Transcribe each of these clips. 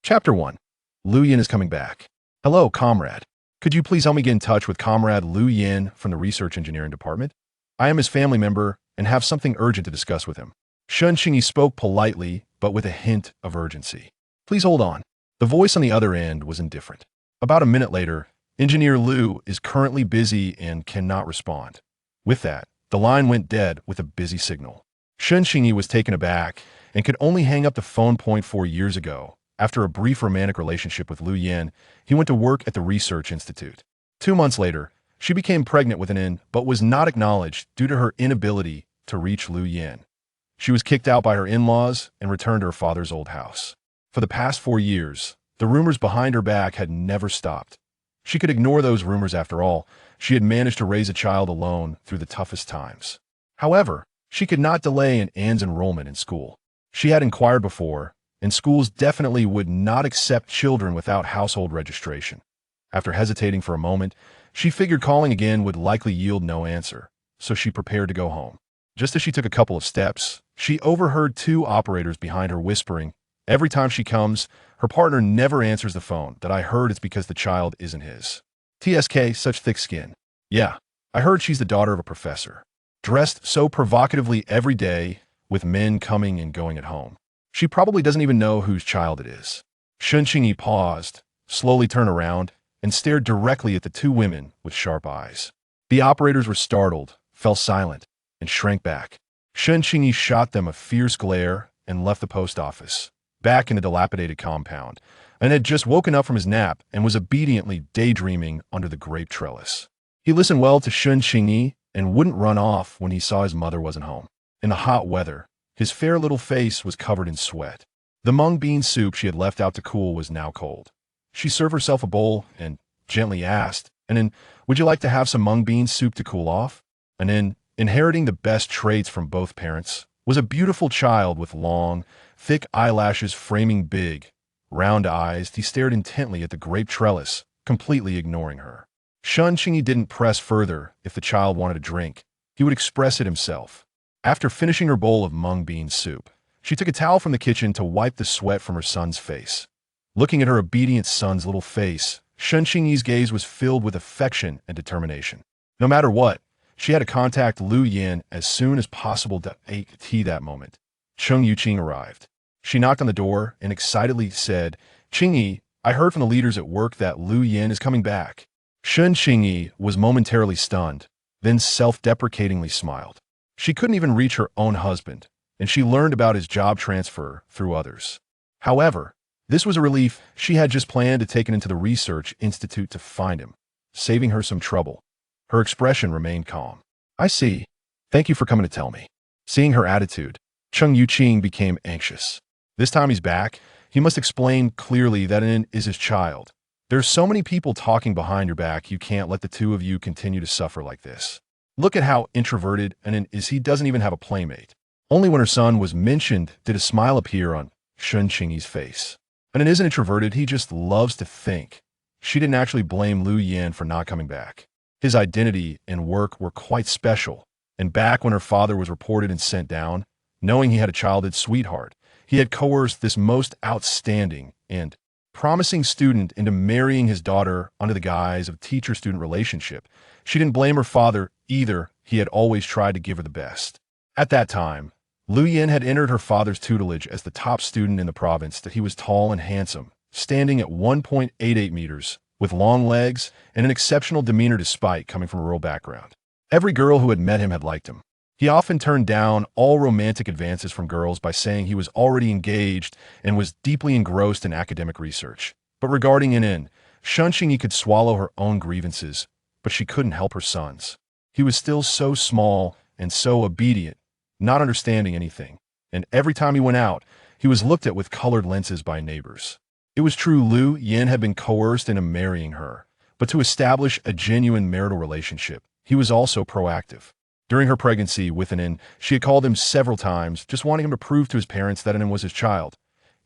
Chapter 1. Lu Yin is coming back. Hello, comrade. Could you please help me get in touch with Comrade Lu Yin from the Research Engineering Department? I am his family member and have something urgent to discuss with him. Qingyi spoke politely, but with a hint of urgency. Please hold on. The voice on the other end was indifferent. About a minute later, Engineer Lu is currently busy and cannot respond. With that, the line went dead with a busy signal. Qingyi was taken aback and could only hang up the phone 4 years ago. After a brief romantic relationship with Lu Yin, he went to work at the Research Institute. 2 months later, she became pregnant with an in, but was not acknowledged due to her inability to reach Lu Yin. She was kicked out by her in-laws and returned to her father's old house. For the past 4 years, the rumors behind her back had never stopped. She could ignore those rumors after all. She had managed to raise a child alone through the toughest times. However, she could not delay Anne's enrollment in school. She had inquired before, and schools definitely would not accept children without household registration. After hesitating for a moment, she figured calling again would likely yield no answer, so she prepared to go home. Just as she took a couple of steps, she overheard 2 operators behind her whispering, "Every time she comes, her partner never answers the phone. That I heard it's because the child isn't his. TSK, such thick skin. Yeah, I heard she's the daughter of a professor. Dressed so provocatively every day, with men coming and going at home. She probably doesn't even know whose child it is." Qingyi paused, slowly turned around, and stared directly at the 2 women with sharp eyes. The operators were startled, fell silent, and shrank back. Qingyi shot them a fierce glare and left the post office, back in the dilapidated compound, and had just woken up from his nap and was obediently daydreaming under the grape trellis. He listened well to Qingyi and wouldn't run off when he saw his mother wasn't home. In the hot weather, his fair little face was covered in sweat. The mung bean soup she had left out to cool was now cold. She served herself a bowl and gently asked, "And then, would you like to have some mung bean soup to cool off?" And then, inheriting the best traits from both parents, was a beautiful child with long, thick eyelashes framing big, round eyes. He stared intently at the grape trellis, completely ignoring her. Qingyi didn't press further. If the child wanted a drink, he would express it himself. After finishing her bowl of mung bean soup, she took a towel from the kitchen to wipe the sweat from her son's face. Looking at her obedient son's little face, Qingyi's gaze was filled with affection and determination. No matter what, she had to contact Lu Yin as soon as possible to make tea that moment. Qingyi arrived. She knocked on the door and excitedly said, "Qingyi, I heard from the leaders at work that Lu Yin is coming back." Qingyi was momentarily stunned, then self-deprecatingly smiled. She couldn't even reach her own husband, and she learned about his job transfer through others. However, this was a relief. She had just planned to take it into the Research Institute to find him, saving her some trouble. Her expression remained calm. "I see. Thank you for coming to tell me." Seeing her attitude, Qingyi became anxious. This time he's back, he must explain clearly that An is his child. There's so many people talking behind your back, you can't let the 2 of you continue to suffer like this. Look at how introverted An is. He doesn't even have a playmate. Only when her son was mentioned did a smile appear on Qingyi's face. An isn't introverted, he just loves to think. She didn't actually blame Lu Yin for not coming back. His identity and work were quite special, and back when her father was reported and sent down, knowing he had a childhood sweetheart, he had coerced this most outstanding and promising student into marrying his daughter under the guise of a teacher-student relationship. She didn't blame her father either. He had always tried to give her the best. At that time, Lu Yin had entered her father's tutelage as the top student in the province. That he was tall and handsome, standing at 1.88 meters, with long legs and an exceptional demeanor despite coming from a rural background. Every girl who had met him had liked him. He often turned down all romantic advances from girls by saying he was already engaged and was deeply engrossed in academic research. But regarding An, Qingyi could swallow her own grievances, but she couldn't help her son's. He was still so small and so obedient, not understanding anything, and every time he went out, he was looked at with colored lenses by neighbors. It was true Lu Yin had been coerced into marrying her, but to establish a genuine marital relationship, he was also proactive. During her pregnancy with An, she had called him several times, just wanting him to prove to his parents that An was his child.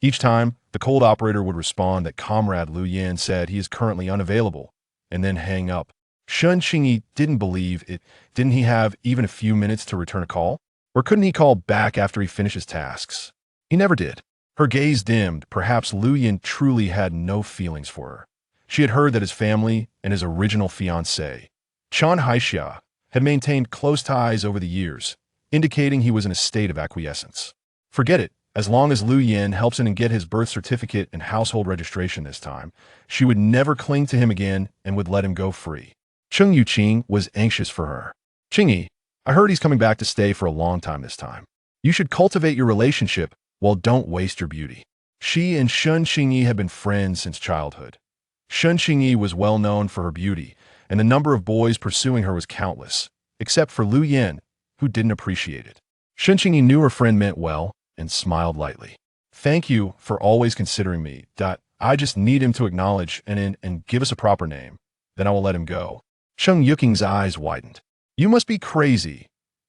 Each time, the cold operator would respond that Comrade Lu Yin said he is currently unavailable, and then hang up. Qingyi didn't believe it. Didn't he have even a few minutes to return a call? Or couldn't he call back after he finished his tasks? He never did. Her gaze dimmed. Perhaps Lu Yin truly had no feelings for her. She had heard that his family and his original fiancée, Chan Haixia, had maintained close ties over the years, indicating he was in a state of acquiescence. Forget it. As long as Lu Yin helps him get his birth certificate and household registration this time, she would never cling to him again and would let him go free. Cheng Yuqing was anxious for her. Qingyi, I heard he's coming back to stay for a long time this time. You should cultivate your relationship while don't waste your beauty. She and Shen Qingyi had been friends since childhood. Shen Qingyi was well known for her beauty, and the number of boys pursuing her was countless, except for Lu Yin, who didn't appreciate it. Shen Qingyi knew her friend meant well and smiled lightly. Thank you for always considering me. I just need him to acknowledge and give us a proper name. Then I will let him go. Cheng Yuqing's eyes widened. You must be crazy.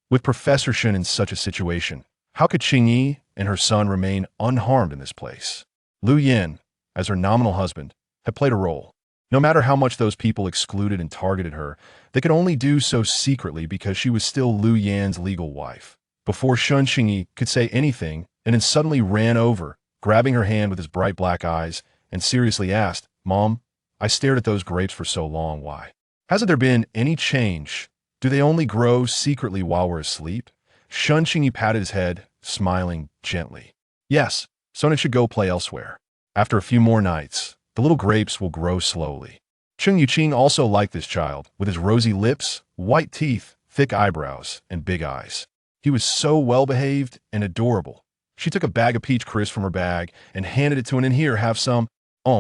With Professor Shen in such a situation, how could Qingyi and her son remain unharmed in this place? Lu Yin, as her nominal husband, had played a role. No matter how much those people excluded and targeted her, they could only do so secretly because she was still Lu Yan's legal wife. Before Shen Qingyi could say anything, and then suddenly ran over, grabbing her hand with his bright black eyes, and seriously asked, Mom, I stared at those grapes for so long, why? Hasn't there been any change? Do they only grow secretly while we're asleep? Shen Qingyi patted his head, smiling gently. Yes, Sonnen should go play elsewhere. After a few more nights, the little grapes will grow slowly. Cheng Yuqing also liked this child, with his rosy lips, white teeth, thick eyebrows, and big eyes. He was so well-behaved and adorable. She took a bag of peach crisps from her bag and handed it to him. And here, have some.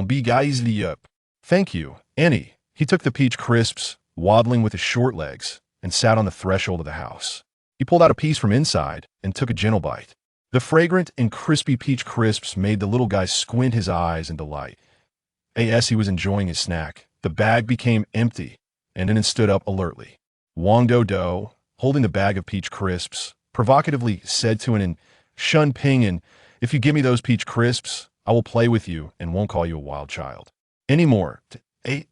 Be easily up. Thank you, Annie. He took the peach crisps, waddling with his short legs, and sat on the threshold of the house. He pulled out a piece from inside and took a gentle bite. The fragrant and crispy peach crisps made the little guy squint his eyes in delight. As he was enjoying his snack, the bag became empty, and then it stood up alertly. You.Lu, holding the bag of peach crisps, provocatively said to an Shun Ping, if you give me those peach crisps, I will play with you and won't call you a wild child. Anymore.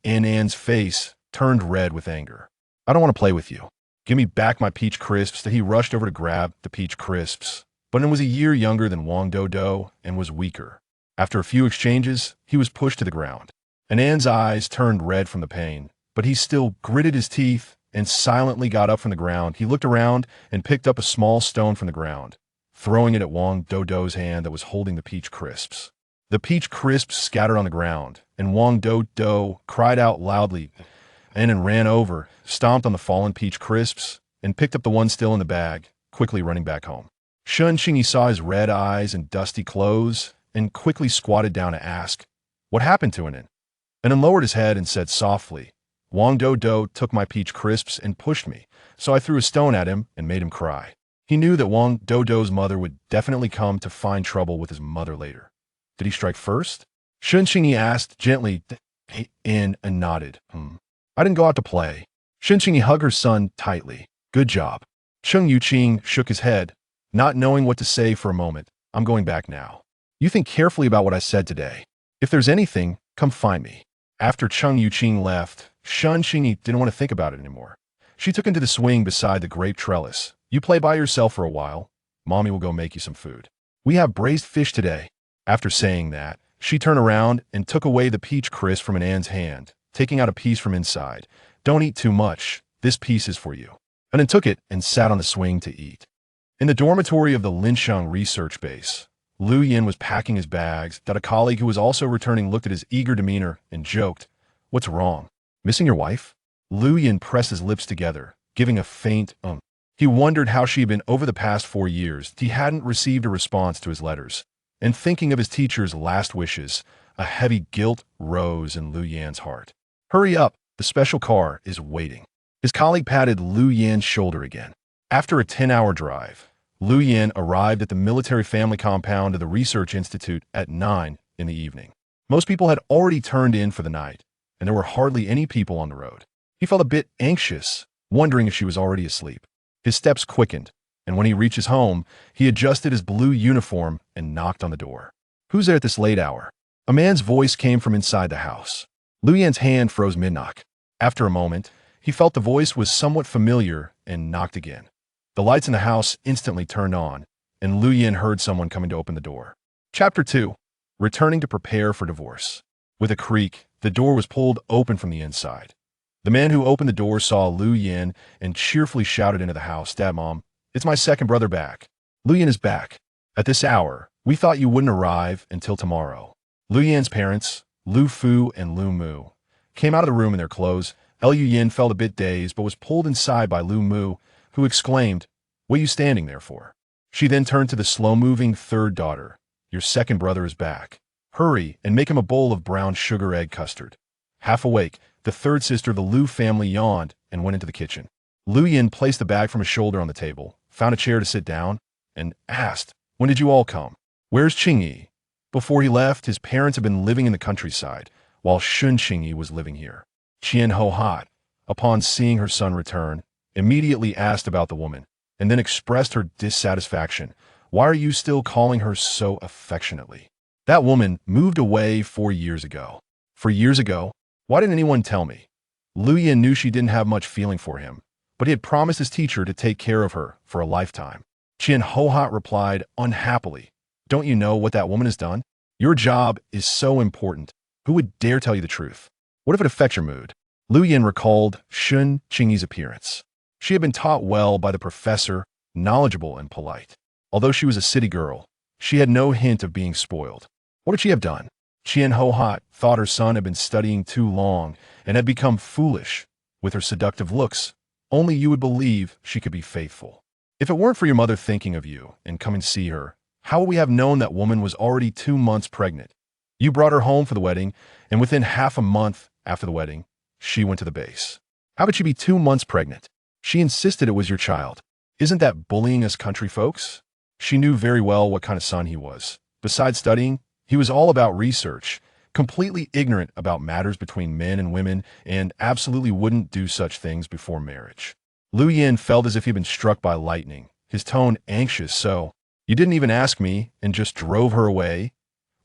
An's face turned red with anger. I don't want to play with you. Give me back my peach crisps. That he rushed over to grab the peach crisps, but it was a year younger than You.Lu and was weaker. After a few exchanges, he was pushed to the ground. An's eyes turned red from the pain, but he still gritted his teeth and silently got up from the ground. He looked around and picked up a small stone from the ground, throwing it at You.Lu's hand that was holding the peach crisps. The peach crisps scattered on the ground, and You.Lu cried out loudly and ran over, stomped on the fallen peach crisps, and picked up the one still in the bag, quickly running back home. Shen Qingyi saw his red eyes and dusty clothes and quickly squatted down to ask, what happened to Anin? And then lowered his head and said softly, You.Lu took my peach crisps and pushed me, so I threw a stone at him and made him cry. He knew that You.Lu's mother would definitely come to find trouble with his mother later. Did he strike first? Shen Qingyi asked gently, and nodded. I didn't go out to play. Shen Qingyi hugged her son tightly. Good job. Cheng Yuqing shook his head, not knowing what to say for a moment. I'm going back now. You think carefully about what I said today. If there's anything, come find me. After Cheng Yuqing left, Shen Qingyi didn't want to think about it anymore. She took him to the swing beside the grape trellis. You play by yourself for a while. Mommy will go make you some food. We have braised fish today. After saying that, she turned around and took away the peach crisp from An's hand, taking out a piece from inside. Don't eat too much. This piece is for you. And then took it and sat on the swing to eat. In the dormitory of the Linsheng research base, Lu Yin was packing his bags. That a colleague who was also returning looked at his eager demeanor and joked, What's wrong? Missing your wife? Lu Yin pressed his lips together, giving a faint He wondered how she had been over the past 4 years. He hadn't received a response to his letters. And thinking of his teacher's last wishes, a heavy guilt rose in Lu Yan's heart. Hurry up, the special car is waiting. His colleague patted Lu Yan's shoulder again. After a 10-hour drive, Lu Yin arrived at the military family compound of the research institute at 9 in the evening. Most people had already turned in for the night, and there were hardly any people on the road. He felt a bit anxious, wondering if she was already asleep. His steps quickened, and when he reached his home, he adjusted his blue uniform and knocked on the door. Who's there at this late hour? A man's voice came from inside the house. Lu Yan's hand froze mid-knock. After a moment, he felt the voice was somewhat familiar and knocked again. The lights in the house instantly turned on, and Lu Yin heard someone coming to open the door. Chapter 2. Returning to prepare for divorce. With a creak, the door was pulled open from the inside. The man who opened the door saw Lu Yin and cheerfully shouted into the house, "Dad, Mom, it's my second brother back. Lu Yin is back. At this hour, we thought you wouldn't arrive until tomorrow." Lu Yin's parents, Lu Fu and Lu Mu, came out of the room in their clothes. Lu Yin felt a bit dazed but was pulled inside by Lu Mu, who exclaimed, "What are you standing there for?" She then turned to the slow-moving third daughter. "Your second brother is back. Hurry and make him a bowl of brown sugar egg custard." Half awake, the third sister, the Lu family, yawned and went into the kitchen. Lu Yin placed the bag from his shoulder on the table, found a chair to sit down, and asked, "When did you all come? Where's Qingyi?" Before he left, his parents had been living in the countryside, while Qingyi was living here. Qian Ho-hat, upon seeing her son return, immediately asked about the woman, and then expressed her dissatisfaction. "Why are you still calling her so affectionately? That woman moved away 4 years ago." "4 years ago? Why didn't anyone tell me?" Lu Yin knew she didn't have much feeling for him, but he had promised his teacher to take care of her for a lifetime. Qian Ho-hat replied unhappily, "Don't you know what that woman has done? Your job is so important. Who would dare tell you the truth? What if it affects your mood?" Lu Yin recalled Qingyi's appearance. She had been taught well by the professor, knowledgeable and polite. Although she was a city girl, she had no hint of being spoiled. What would she have done? Qian Ho-hat thought her son had been studying too long and had become foolish. With her seductive looks, only you would believe she could be faithful. If it weren't for your mother thinking of you and coming to see her, how would we have known that woman was already 2 months pregnant? You brought her home for the wedding, and within half a month after the wedding, she went to the base. How could she be 2 months pregnant? She insisted it was your child. Isn't that bullying us country folks? She knew very well what kind of son he was. Besides studying, he was all about research, completely ignorant about matters between men and women, and absolutely wouldn't do such things before marriage. Lu Yin felt as if he'd been struck by lightning, his tone anxious. "So, you didn't even ask me and just drove her away?"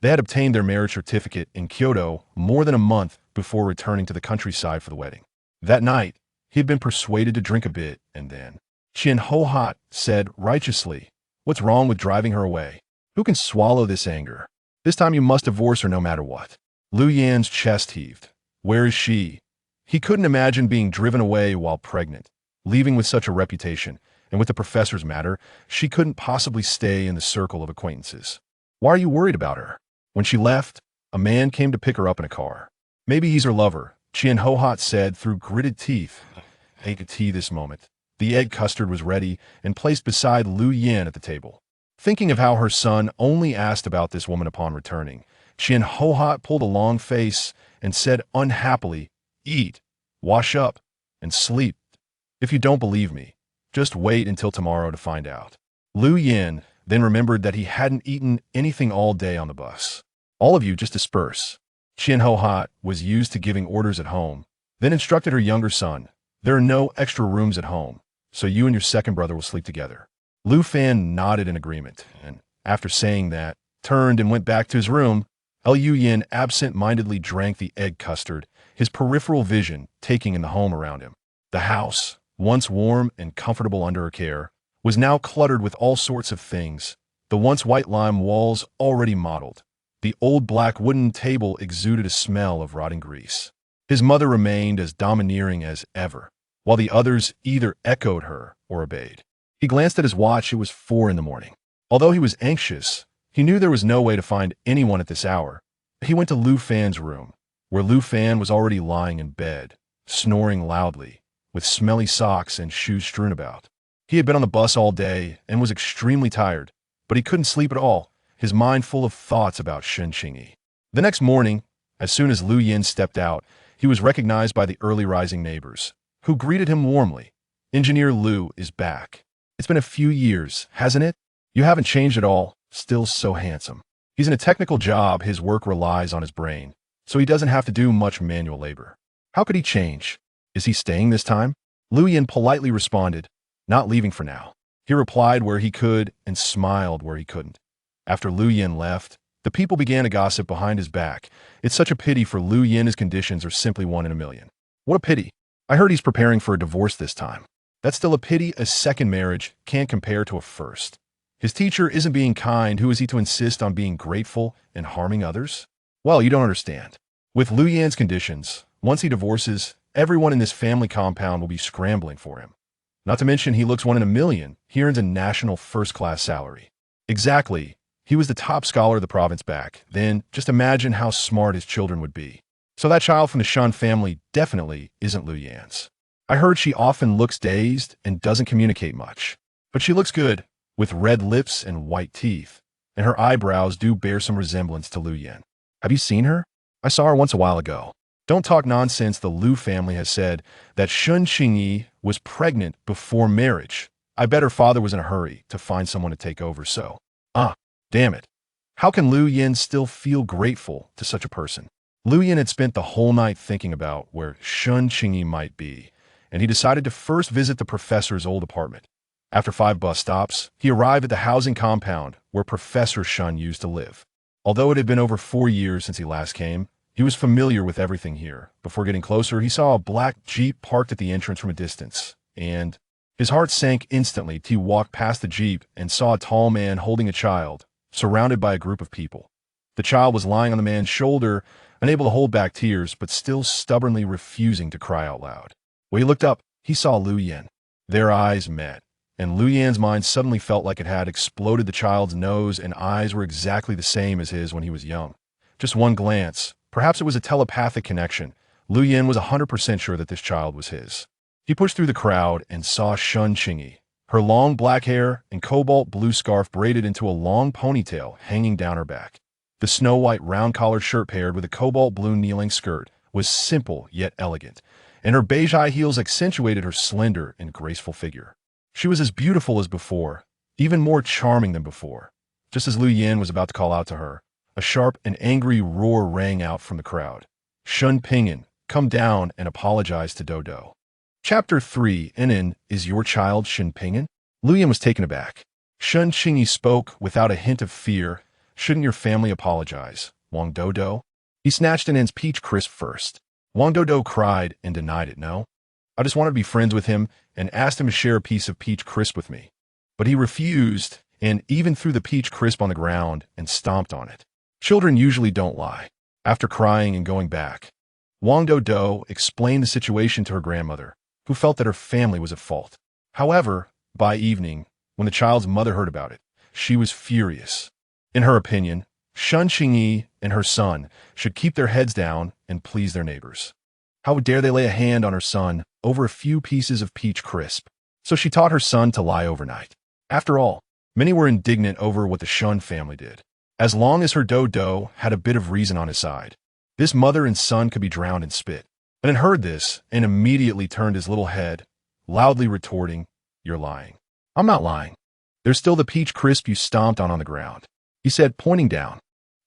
They had obtained their marriage certificate in Kyoto more than a month before returning to the countryside for the wedding. That night, he had been persuaded to drink a bit, and then Qian Ho-hat said righteously, "What's wrong with driving her away? Who can swallow this anger? This time you must divorce her no matter what." Lu Yin's chest heaved. Where is she? He couldn't imagine being driven away while pregnant, leaving with such a reputation, and with the professor's matter, she couldn't possibly stay in the circle of acquaintances. "Why are you worried about her?" When she left, a man came to pick her up in a car. "Maybe he's her lover," Qian Ho-hat said through gritted teeth. Ate tea this moment. The egg custard was ready and placed beside Lu Yin at the table. Thinking of how her son only asked about this woman upon returning, Qian Ho-hat pulled a long face and said unhappily, "Eat, wash up, and sleep. If you don't believe me, just wait until tomorrow to find out." Lu Yin then remembered that he hadn't eaten anything all day on the bus. "All of you just disperse." Qian Ho-hat was used to giving orders at home, then instructed her younger son, "There are no extra rooms at home, so you and your second brother will sleep together." Lu Fan nodded in agreement, and after saying that, turned and went back to his room. Lu Yin absent-mindedly drank the egg custard, his peripheral vision taking in the home around him. The house, once warm and comfortable under her care, was now cluttered with all sorts of things. The once white lime walls already mottled. The old black wooden table exuded a smell of rotting grease. His mother remained as domineering as ever, while the others either echoed her or obeyed. He glanced at his watch. It was 4 in the morning. Although he was anxious, he knew there was no way to find anyone at this hour. He went to Lu Fan's room, where Lu Fan was already lying in bed, snoring loudly, with smelly socks and shoes strewn about. He had been on the bus all day and was extremely tired, but he couldn't sleep at all, his mind full of thoughts about Qingyi. The next morning, as soon as Lu Yin stepped out, he was recognized by the early rising neighbors, who greeted him warmly. "Engineer Lu is back. It's been a few years, hasn't it? You haven't changed at all, still so handsome." He's in a technical job. His work relies on his brain, so he doesn't have to do much manual labor. How could he change? Is he staying this time? Lu Yin politely responded, "Not leaving for now." He replied where he could and smiled where he couldn't. After Lu Yin left, the people began to gossip behind his back. "It's such a pity for Lu Yin. His conditions are simply 1 in a million. What a pity. I heard he's preparing for a divorce this time. That's still a pity. A second marriage can't compare to a first. His teacher isn't being kind. Who is he to insist on being grateful and harming others? Well, you don't understand. With Lu Yan's conditions, once he divorces, everyone in this family compound will be scrambling for him. Not to mention he looks one in a million. He earns a national first-class salary. Exactly. He was the top scholar of the province back then. Just imagine how smart his children would be. So that child from the Shen family definitely isn't Lu Yan's. I heard she often looks dazed and doesn't communicate much. But she looks good, with red lips and white teeth, and her eyebrows do bear some resemblance to Lu Yan. Have you seen her? I saw her once a while ago. Don't talk nonsense. The Lu family has said that Qingyi was pregnant before marriage. I bet her father was in a hurry to find someone to take over, so. Damn it. How can Lu Yan still feel grateful to such a person? Lu Yan had spent the whole night thinking about where Qingyi might be, and he decided to first visit the professor's old apartment. After 5 bus stops, he arrived at the housing compound where Professor Shen used to live. Although it had been over 4 years since he last came, he was familiar with everything here. Before getting closer, he saw a black Jeep parked at the entrance from a distance, and his heart sank instantly. He walked past the Jeep and saw a tall man holding a child, surrounded by a group of people. The child was lying on the man's shoulder, unable to hold back tears, but still stubbornly refusing to cry out loud. When he looked up, he saw Lu Yan. Their eyes met, and Lu Yan's mind suddenly felt like it had exploded. The child's nose and eyes were exactly the same as his when he was young. Just one glance, perhaps it was a telepathic connection. Lu Yan was 100% sure that this child was his. He pushed through the crowd and saw Qingyi. Her long black hair and cobalt blue scarf braided into a long ponytail hanging down her back. The snow-white round-collared shirt paired with a cobalt blue kneeling skirt was simple yet elegant, and her beige high heels accentuated her slender and graceful figure. She was as beautiful as before, even more charming than before. Just as Lu Yan was about to call out to her, a sharp and angry roar rang out from the crowd. Shen Pingyan, come down and apologize to Do. Chapter 3. Inen, is your child Shen Pingyan? Lu Yan was taken aback. Qingyi spoke without a hint of fear. Shouldn't your family apologize, Wang Do? He snatched Inen's peach crisp first. Wang Do cried and denied it. No, I just wanted to be friends with him and asked him to share a piece of peach crisp with me. But he refused and even threw the peach crisp on the ground and stomped on it. Children usually don't lie. After crying and going back, Wang Do explained the situation to her grandmother, who felt that her family was at fault. However, by evening, when the child's mother heard about it, she was furious. In her opinion, Qingyi and her son should keep their heads down and please their neighbors. How dare they lay a hand on her son over a few pieces of peach crisp? So she taught her son to lie overnight. After all, many were indignant over what the Shen family did. As long as her Do had a bit of reason on his side, this mother and son could be drowned in spit. But Inen heard this and immediately turned his little head, loudly retorting, "You're lying." "I'm not lying. There's still the peach crisp you stomped on the ground," he said, pointing down.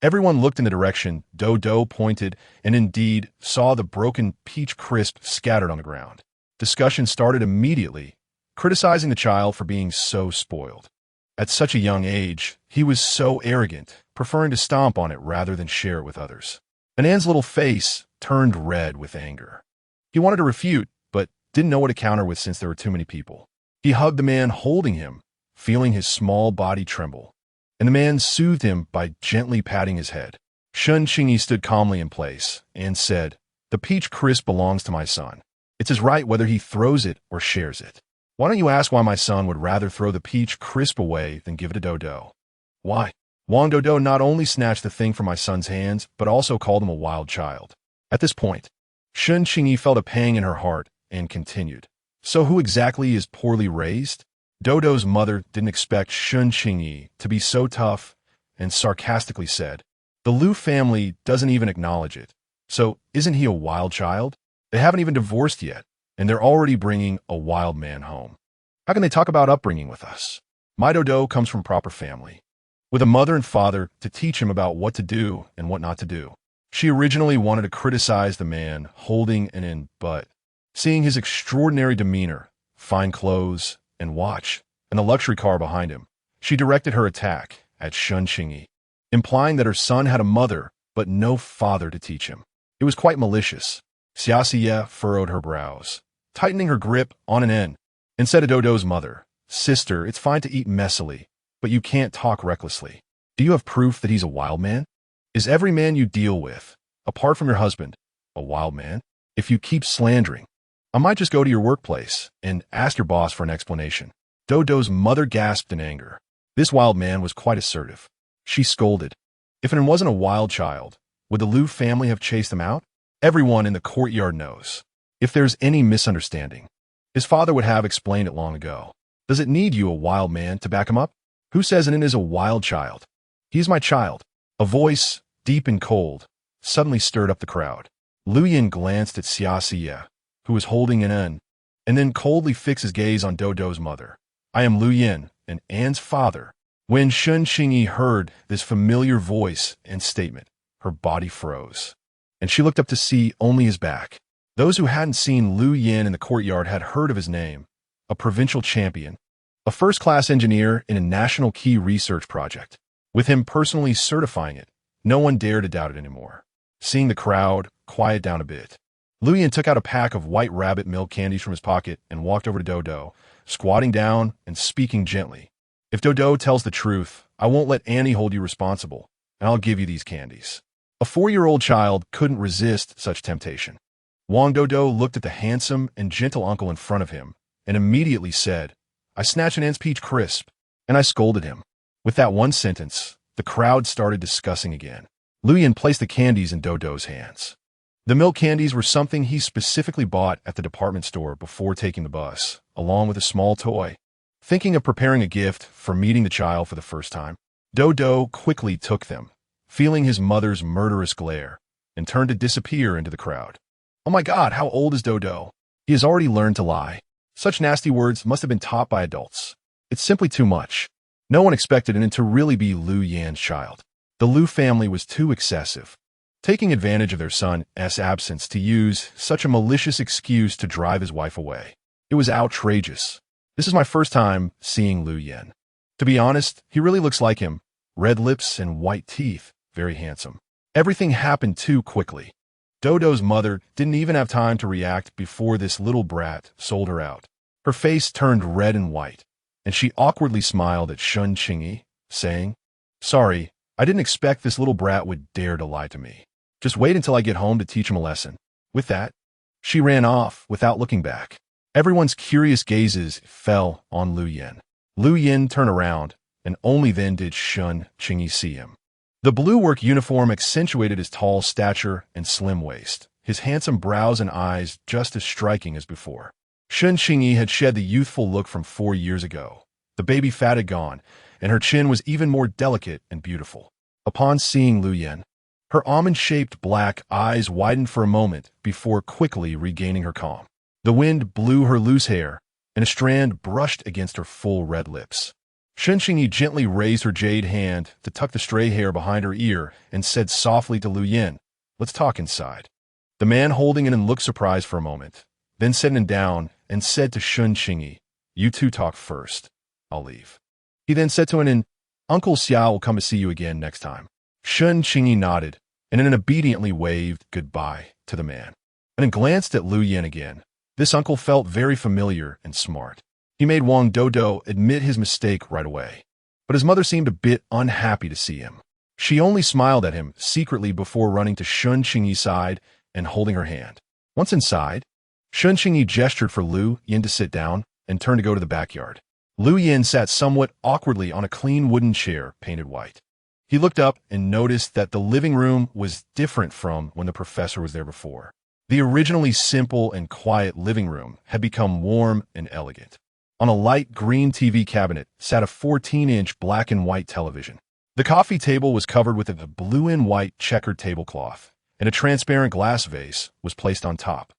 Everyone looked in the direction Do pointed and indeed saw the broken peach crisp scattered on the ground. Discussion started immediately, criticizing the child for being so spoiled. At such a young age, he was so arrogant, preferring to stomp on it rather than share it with others. Inen's little face turned red with anger. He wanted to refute, but didn't know what to counter with since there were too many people. He hugged the man holding him, feeling his small body tremble, and the man soothed him by gently patting his head. Qingyi stood calmly in place and said, "The peach crisp belongs to my son. It's his right whether he throws it or shares it. Why don't you ask why my son would rather throw the peach crisp away than give it to Do? Why? Wang Do not only snatched the thing from my son's hands, but also called him a wild child." At this point, Qingyi felt a pang in her heart and continued, "So who exactly is poorly raised?" Dodo's mother didn't expect Qingyi to be so tough and sarcastically said, "The Lu family doesn't even acknowledge it. So isn't he a wild child? They haven't even divorced yet, and they're already bringing a wild man home. How can they talk about upbringing with us? My Dodo comes from proper family, with a mother and father to teach him about what to do and what not to do." She originally wanted to criticize the man holding Inen, but seeing his extraordinary demeanor, fine clothes, and watch, and the luxury car behind him, she directed her attack at Qingyi, implying that her son had a mother but no father to teach him. It was quite malicious. Xiaxie furrowed her brows, tightening her grip on Inen, and said to Dodo's mother, "Sister, it's fine to eat messily, but you can't talk recklessly. Do you have proof that he's a wild man? Is every man you deal with, apart from your husband, a wild man? If you keep slandering, I might just go to your workplace and ask your boss for an explanation. Dodo's mother gasped in anger. This wild man was quite assertive. She scolded. If it wasn't a wild child, would the Lu family have chased him out? Everyone in the courtyard knows. If there's any misunderstanding, his father would have explained it long ago. Does it need you, a wild man, to back him up? Who says it is a wild child? He is my child. A voice, deep and cold, suddenly stirred up the crowd. Lu Yin glanced at Xia Xia, who was holding an N, and then coldly fixed his gaze on Dodo's mother. I am Lu Yin, and Anne's father. When Qingyi heard this familiar voice and statement, her body froze, and she looked up to see only his back. Those who hadn't seen Lu Yin in the courtyard had heard of his name, a provincial champion, a first-class engineer in a national key research project. With him personally certifying it, no one dared to doubt it anymore. Seeing the crowd quiet down a bit, Lu Yin took out a pack of white rabbit milk candies from his pocket and walked over to Dodo, squatting down and speaking gently. If Dodo tells the truth, I won't let Annie hold you responsible, and I'll give you these candies. A 4-year-old child couldn't resist such temptation. Wang Dodo looked at the handsome and gentle uncle in front of him and immediately said, I snatched an Ant's peach crisp, and I scolded him. With that one sentence, the crowd started discussing again. Lu Yin placed the candies in Dodo's hands. The milk candies were something he specifically bought at the department store before taking the bus, along with a small toy. Thinking of preparing a gift for meeting the child for the first time, Dodo quickly took them, feeling his mother's murderous glare, and turned to disappear into the crowd. Oh my God, how old is Dodo? He has already learned to lie. Such nasty words must have been taught by adults. It's simply too much. No one expected it to really be Lu Yan's child. The Lu family was too excessive, taking advantage of their son's absence to use such a malicious excuse to drive his wife away. It was outrageous. This is my first time seeing Lu Yan. To be honest, he really looks like him. Red lips and white teeth, very handsome. Everything happened too quickly. Dodo's mother didn't even have time to react before this little brat sold her out. Her face turned red and white, and she awkwardly smiled at Qingyi, saying, Sorry, I didn't expect this little brat would dare to lie to me. Just wait until I get home to teach him a lesson. With that, she ran off without looking back. Everyone's curious gazes fell on Lu Yin. Lu Yin turned around, and only then did Qingyi see him. The blue work uniform accentuated his tall stature and slim waist, his handsome brows and eyes just as striking as before. Qingyi had shed the youthful look from 4 years ago. The baby fat had gone, and her chin was even more delicate and beautiful. Upon seeing Lu Yin, her almond-shaped black eyes widened for a moment before quickly regaining her calm. The wind blew her loose hair, and a strand brushed against her full red lips. Qingyi gently raised her jade hand to tuck the stray hair behind her ear and said softly to Lu Yin, Let's talk inside. The man holding it looked surprised for a moment, then sitting down and said to Qingyi, You two talk first. I'll leave. He then said to an Uncle Xiao will come to see you again next time. Qingyi nodded and then obediently waved goodbye to the man, and then glanced at Lu Yin again. This uncle felt very familiar and smart. He made Wang Dodo admit his mistake right away, but his mother seemed a bit unhappy to see him. She only smiled at him secretly before running to Qingyi's side and holding her hand. Once inside, Qingyi gestured for Lu Yin to sit down and turned to go to the backyard. Lu Yin sat somewhat awkwardly on a clean wooden chair painted white. He looked up and noticed that the living room was different from when the professor was there before. The originally simple and quiet living room had become warm and elegant. On a light green TV cabinet sat a 14-inch black and white television. The coffee table was covered with a blue and white checkered tablecloth, and a transparent glass vase was placed on top,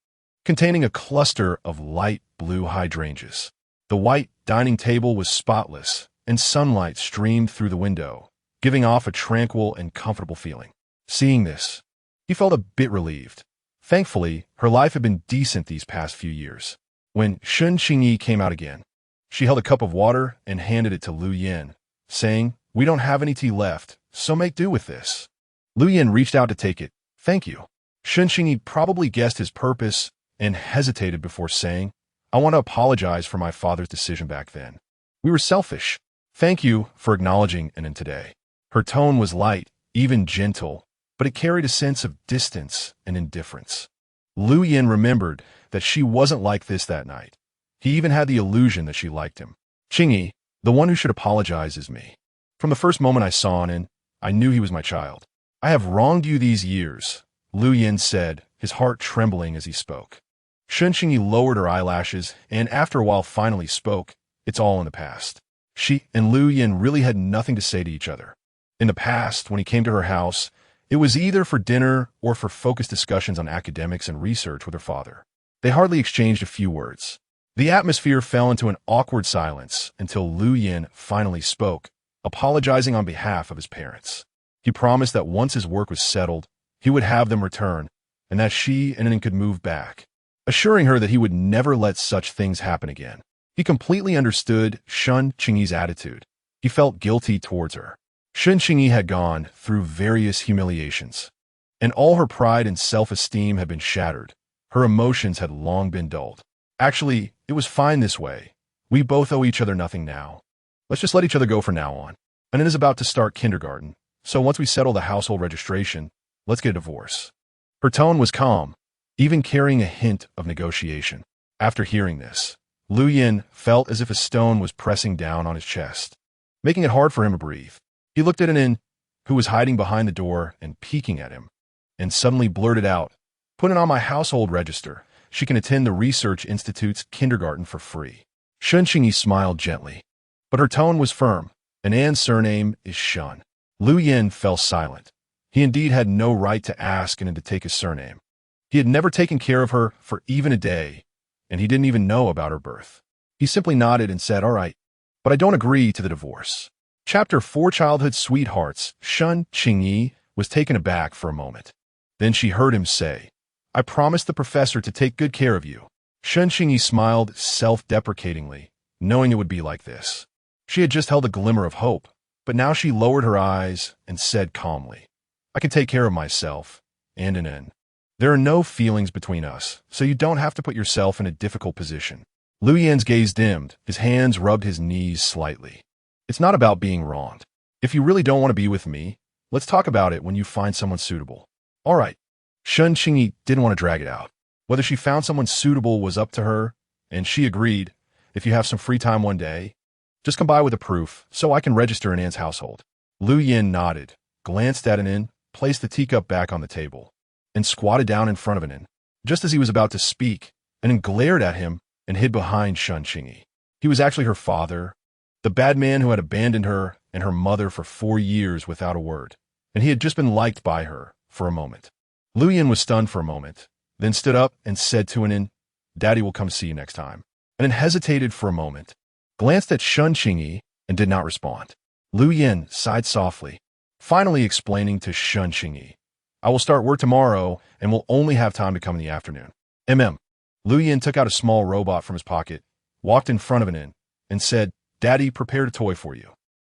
containing a cluster of light blue hydrangeas. The white dining table was spotless, and sunlight streamed through the window, giving off a tranquil and comfortable feeling. Seeing this, he felt a bit relieved. Thankfully, her life had been decent these past few years. When Qingyi came out again, she held a cup of water and handed it to Lu Yin, saying, We don't have any tea left, so make do with this. Lu Yin reached out to take it. Thank you. Qingyi probably guessed his purpose and hesitated before saying, I want to apologize for my father's decision back then. We were selfish. Thank you for acknowledging Inen today. Her tone was light, even gentle, but it carried a sense of distance and indifference. Lu Yin remembered that she wasn't like this that night. He even had the illusion that she liked him. Qingyi, the one who should apologize is me. From the first moment I saw Inen, I knew he was my child. I have wronged you these years, Lu Yin said, his heart trembling as he spoke. Qingyi lowered her eyelashes and after a while finally spoke, "It's all in the past." She and Lu Yin really had nothing to say to each other. In the past, when he came to her house, it was either for dinner or for focused discussions on academics and research with her father. They hardly exchanged a few words. The atmosphere fell into an awkward silence until Lu Yin finally spoke, apologizing on behalf of his parents. He promised that once his work was settled, he would have them return, and that she and Inen could move back, assuring her that he would never let such things happen again. He completely understood Qingyi's attitude. He felt guilty towards her. Qingyi had gone through various humiliations, and all her pride and self-esteem had been shattered. Her emotions had long been dulled. Actually, it was fine this way. We both owe each other nothing now. Let's just let each other go from now on. Inen is about to start kindergarten, so once we settle the household registration, let's get a divorce. Her tone was calm, even carrying a hint of negotiation. After hearing this, Lu Yin felt as if a stone was pressing down on his chest, making it hard for him to breathe. He looked at Inen, who was hiding behind the door and peeking at him, and suddenly blurted out, "Put it on my household register. She can attend the Research Institute's kindergarten for free." Qingyi smiled gently, but her tone was firm. Inan's surname is Shen. Lu Yin fell silent. He indeed had no right to ask Inen to take his surname. He had never taken care of her for even a day, and he didn't even know about her birth. He simply nodded and said, "All right, but I don't agree to the divorce." Chapter 4 Childhood Sweethearts. Qingyi was taken aback for a moment. Then she heard him say, "I promised the professor to take good care of you." Qingyi smiled self-deprecatingly, knowing it would be like this. She had just held a glimmer of hope, but now she lowered her eyes and said calmly, "I can take care of myself, and Inen. There are no feelings between us, so you don't have to put yourself in a difficult position." Lu Yin's gaze dimmed, his hands rubbed his knees slightly. "It's not about being wronged. If you really don't want to be with me, let's talk about it when you find someone suitable." "All right." Qingyi didn't want to drag it out. Whether she found someone suitable was up to her, and she agreed, "If you have some free time one day, just come by with a proof so I can register in Anne's household." Lu Yin nodded, glanced at Inen, placed the teacup back on the table, and squatted down in front of Inen. Just as he was about to speak, Inen glared at him and hid behind Qingyi. He was actually her father, the bad man who had abandoned her and her mother for 4 years without a word, and he had just been liked by her for a moment. Lu Yin was stunned for a moment, then stood up and said to Inen, "Daddy will come see you next time." Inen hesitated for a moment, glanced at Qingyi, and did not respond. Lu Yin sighed softly, finally explaining to Qingyi, "I will start work tomorrow and will only have time to come in the afternoon." Lu Yin took out a small robot from his pocket, walked in front of Inen, and said, "Daddy prepared a toy for you.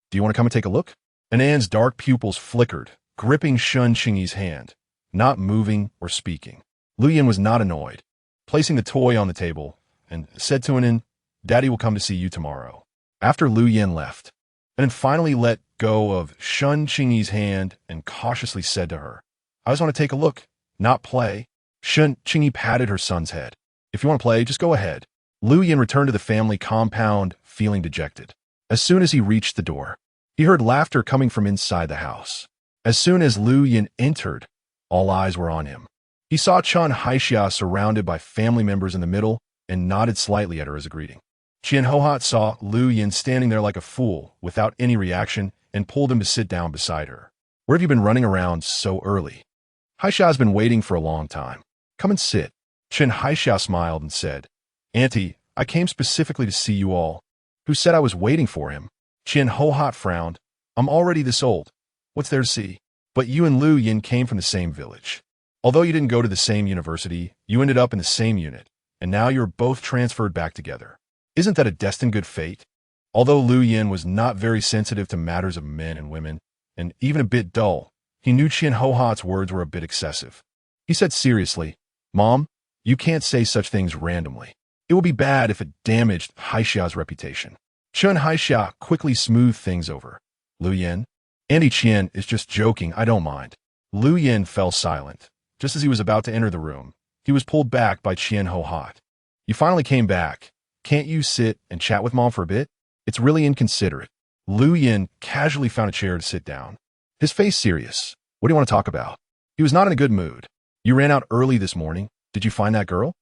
Do you want to come and take a look?" Inan's dark pupils flickered, gripping Qingyi's hand, not moving or speaking. Lu Yin was not annoyed, placing the toy on the table, and said to Inen, "Daddy will come to see you tomorrow." After Lu Yin left, Inen finally let go of Qingyi's hand and cautiously said to her, "I just want to take a look, not play." Qingyi patted her son's head. "If you want to play, just go ahead." Lu Yin returned to the family compound, feeling dejected. As soon as he reached the door, he heard laughter coming from inside the house. As soon as Lu Yin entered, all eyes were on him. He saw Chen Haixia surrounded by family members in the middle and nodded slightly at her as a greeting. Qian Hohat saw Lu Yin standing there like a fool without any reaction and pulled him to sit down beside her. "Where have you been running around so early?" "Haixia has been waiting for a long time. Come and sit." Chen Haixia smiled and said, "Auntie, I came specifically to see you all." "Who said I was waiting for him?" Qian Hohat frowned. "I'm already this old. What's there to see?" "But you and Lu Yin came from the same village. Although you didn't go to the same university, you ended up in the same unit, and now you're both transferred back together. Isn't that a destined good fate?" Although Lu Yin was not very sensitive to matters of men and women, and even a bit dull, he knew Qian Hohat's words were a bit excessive. He said seriously, "Mom, you can't say such things randomly. It will be bad if it damaged Haixia's reputation." Chen Haixia quickly smoothed things over. Lu Yin? Andy Qian is just joking, I don't mind. Lu Yin fell silent. Just as he was about to enter the room, he was pulled back by Qian Ho-Hot. You finally came back. Can't you sit and chat with Mom for a bit? It's really inconsiderate. Lu Yin casually found a chair to sit down. His face serious. What do you want to talk about? He was not in a good mood. You ran out early this morning. Did you find that girl?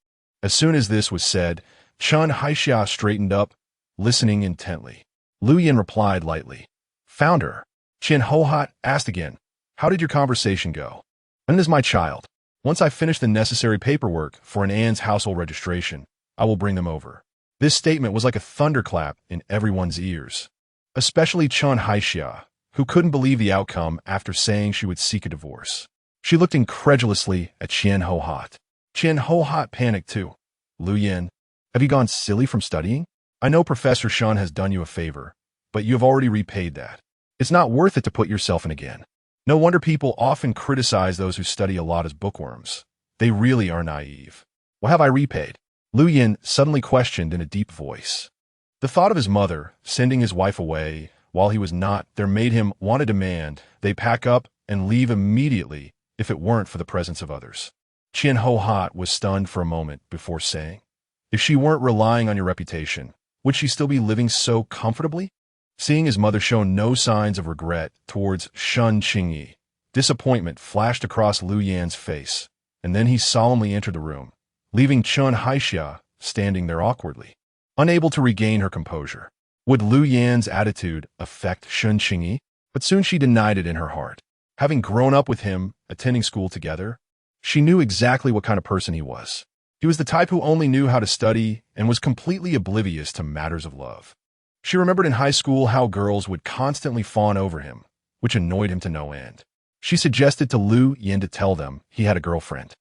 As soon as this was said, Chen Haixia straightened up, listening intently. Lu Yin replied lightly. Found her. Qian Ho-Hot asked again. How did your conversation go? An is my child. Once I finish the necessary paperwork for an Anne's household registration, I will bring them over. This statement was like a thunderclap in everyone's ears, especially Chen Haixia, who couldn't believe the outcome after saying she would seek a divorce. She looked incredulously at Qian Ho-Hot. Qian Ho-Hot panicked too. Lu Yin, have you gone silly from studying? I know Professor Shen has done you a favor, but you have already repaid that. It's not worth it to put yourself in again. No wonder people often criticize those who study a lot as bookworms. They really are naive. What have I repaid? Lu Yin suddenly questioned in a deep voice. The thought of his mother sending his wife away while he was not there made him want to demand they pack up and leave immediately if it weren't for the presence of others. Qian Ho-Hot was stunned for a moment before saying, if she weren't relying on your reputation, would she still be living so comfortably? Seeing his mother show no signs of regret towards Shun Qingyi, disappointment flashed across Lu Yan's face, and then he solemnly entered the room, leaving Chen Haixia standing there awkwardly, unable to regain her composure. Would Lu Yan's attitude affect Shun Qingyi? But soon she denied it in her heart. Having grown up with him, attending school together, she knew exactly what kind of person he was. He was the type who only knew how to study and was completely oblivious to matters of love. She remembered in high school how girls would constantly fawn over him, which annoyed him to no end. She suggested to Lu Yin to tell them he had a girlfriend,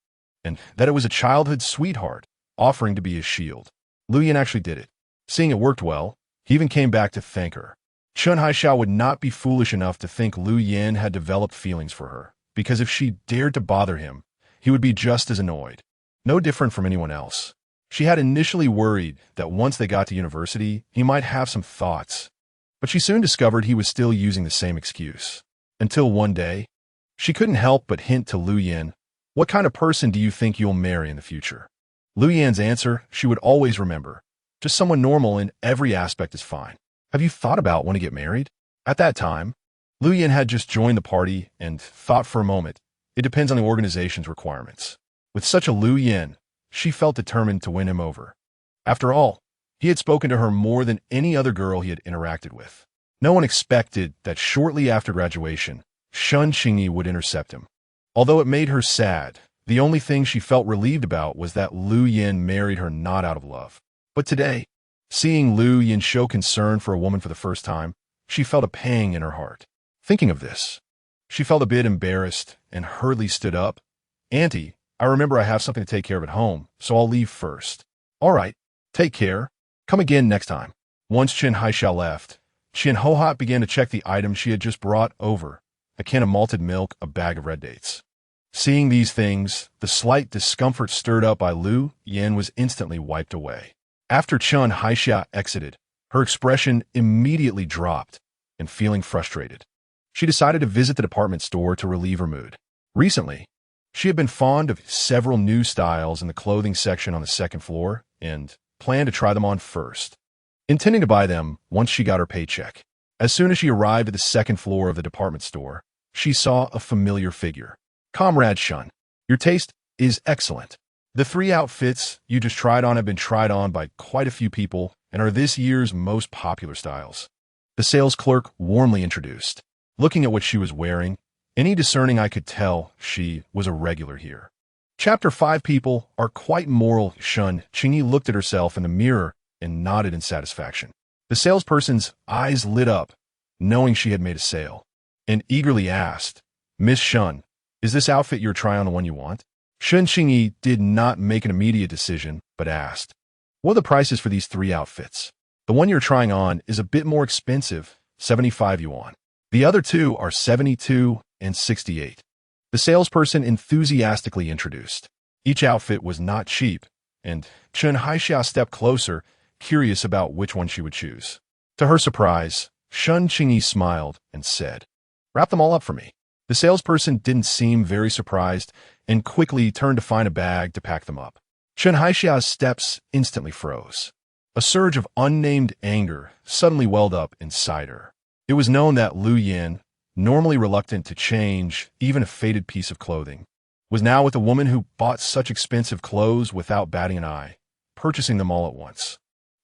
and that it was a childhood sweetheart, offering to be his shield. Lu Yin actually did it. Seeing it worked well, he even came back to thank her. Chen Haixia would not be foolish enough to think Lu Yin had developed feelings for her, because if she dared to bother him, he would be just as annoyed. No different from anyone else. She had initially worried that once they got to university, he might have some thoughts, but she soon discovered he was still using the same excuse. Until one day, she couldn't help but hint to Lu Yin, what kind of person do you think you'll marry in the future? Lu Yan's answer she would always remember. Just someone normal in every aspect is fine. Have you thought about when to get married? At that time, Lu Yin had just joined the party and thought for a moment. It depends on the organization's requirements. With such a Lu Yin, she felt determined to win him over. After all, he had spoken to her more than any other girl he had interacted with. No one expected that shortly after graduation, Shun Qingyi would intercept him. Although it made her sad, the only thing she felt relieved about was that Lu Yin married her not out of love. But today, seeing Lu Yin show concern for a woman for the first time, she felt a pang in her heart. Thinking of this, she felt a bit embarrassed and hurriedly stood up. Auntie, I remember I have something to take care of at home, so I'll leave first. All right, take care. Come again next time. Once Chen Haixia left, Qian Ho-Hot began to check the items she had just brought over, a can of malted milk, a bag of red dates. Seeing these things, the slight discomfort stirred up by Lu Yin was instantly wiped away. After Chen Haixia exited, her expression immediately dropped, and feeling frustrated, she decided to visit the department store to relieve her mood. Recently, she had been fond of several new styles in the clothing section on the second floor and planned to try them on first, intending to buy them once she got her paycheck. As soon as she arrived at the second floor of the department store, she saw a familiar figure. Comrade Shun, your taste is excellent. The 3 outfits you just tried on have been tried on by quite a few people and are this year's most popular styles. The sales clerk warmly introduced. Looking at what she was wearing, any discerning eye could tell she was a regular here. Chapter 5 people are quite moral. Shun Qingyi looked at herself in the mirror and nodded in satisfaction. The salesperson's eyes lit up, knowing she had made a sale, and eagerly asked, Miss Shun, is this outfit you're trying on the one you want? Shun Qingyi did not make an immediate decision, but asked, what are the prices for these 3 outfits? The one you're trying on is a bit more expensive, 75 yuan. The other 2 are 72 and 68. The salesperson enthusiastically introduced. Each outfit was not cheap, and Chen Haixia stepped closer, curious about which one she would choose. To her surprise, Qingyi smiled and said, "Wrap them all up for me." The salesperson didn't seem very surprised and quickly turned to find a bag to pack them up. Chen Haixia's steps instantly froze. A surge of unnamed anger suddenly welled up inside her. It was known that Lu Yin, normally reluctant to change even a faded piece of clothing, was now with a woman who bought such expensive clothes without batting an eye, purchasing them all at once.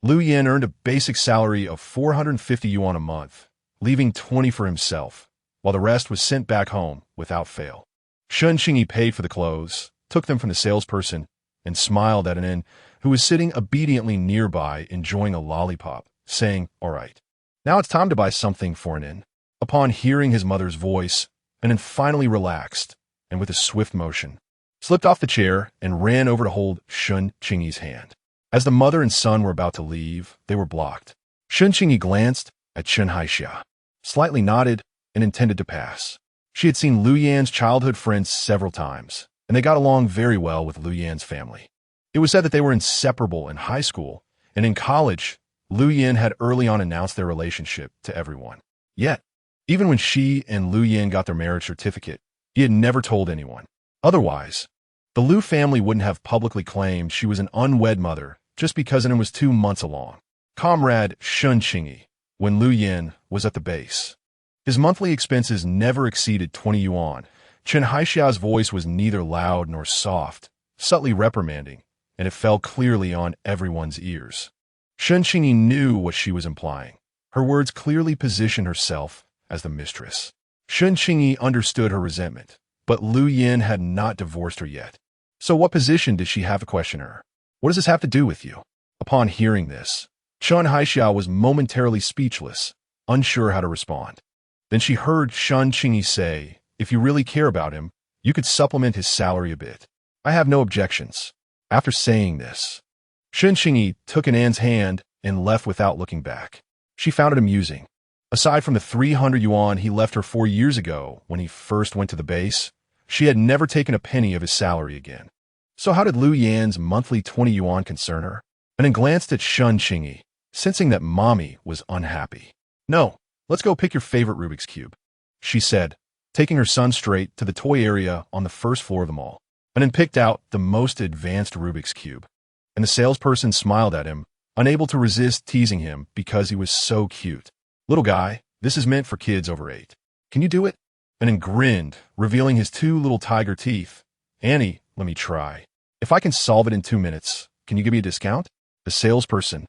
Lu Yin earned a basic salary of 450 yuan a month, leaving 20 for himself, while the rest was sent back home without fail. Qingyi paid for the clothes, took them from the salesperson, and smiled at an inn who was sitting obediently nearby enjoying a lollipop, saying, "All right, now it's time to buy something for an inn." Upon hearing his mother's voice, an inn finally relaxed, and with a swift motion, slipped off the chair and ran over to hold Qingyi's hand. As the mother and son were about to leave, they were blocked. Qingyi glanced at Chen Haixia, slightly nodded, and intended to pass. She had seen Lu Yan's childhood friends several times, and they got along very well with Lu Yan's family. It was said that they were inseparable in high school, and in college, Lu Yan had early on announced their relationship to everyone. Yet, even when she and Lu Yan got their marriage certificate, he had never told anyone. Otherwise, the Lu family wouldn't have publicly claimed she was an unwed mother just because it was 2 months along. Comrade Qingyi, when Lu Yan was at the base, his monthly expenses never exceeded 20 yuan. Chen Haixia's voice was neither loud nor soft, subtly reprimanding, and it fell clearly on everyone's ears. Qingyi knew what she was implying. Her words clearly positioned herself as the mistress. Qingyi understood her resentment, but Lu Yan had not divorced her yet. So what position does she have to question her? What does this have to do with you? Upon hearing this, Chen Haixia was momentarily speechless, unsure how to respond. Then she heard Qingyi say, "If you really care about him, you could supplement his salary a bit. I have no objections." After saying this, Qingyi took Ann's hand and left without looking back. She found it amusing. Aside from the 300 yuan he left her 4 years ago when he first went to the base, she had never taken a penny of his salary again. So how did Lu Yan's monthly 20 yuan concern her? Anne glanced at Qingyi, sensing that Mommy was unhappy. "No, let's go pick your favorite Rubik's Cube," she said, taking her son straight to the toy area on the first floor of the mall. And then picked out the most advanced Rubik's Cube. And the salesperson smiled at him, unable to resist teasing him because he was so cute. "Little guy, this is meant for kids over 8. Can you do it?" And then grinned, revealing his 2 little tiger teeth. "Annie, let me try. If I can solve it in 2 minutes, can you give me a discount?" The salesperson,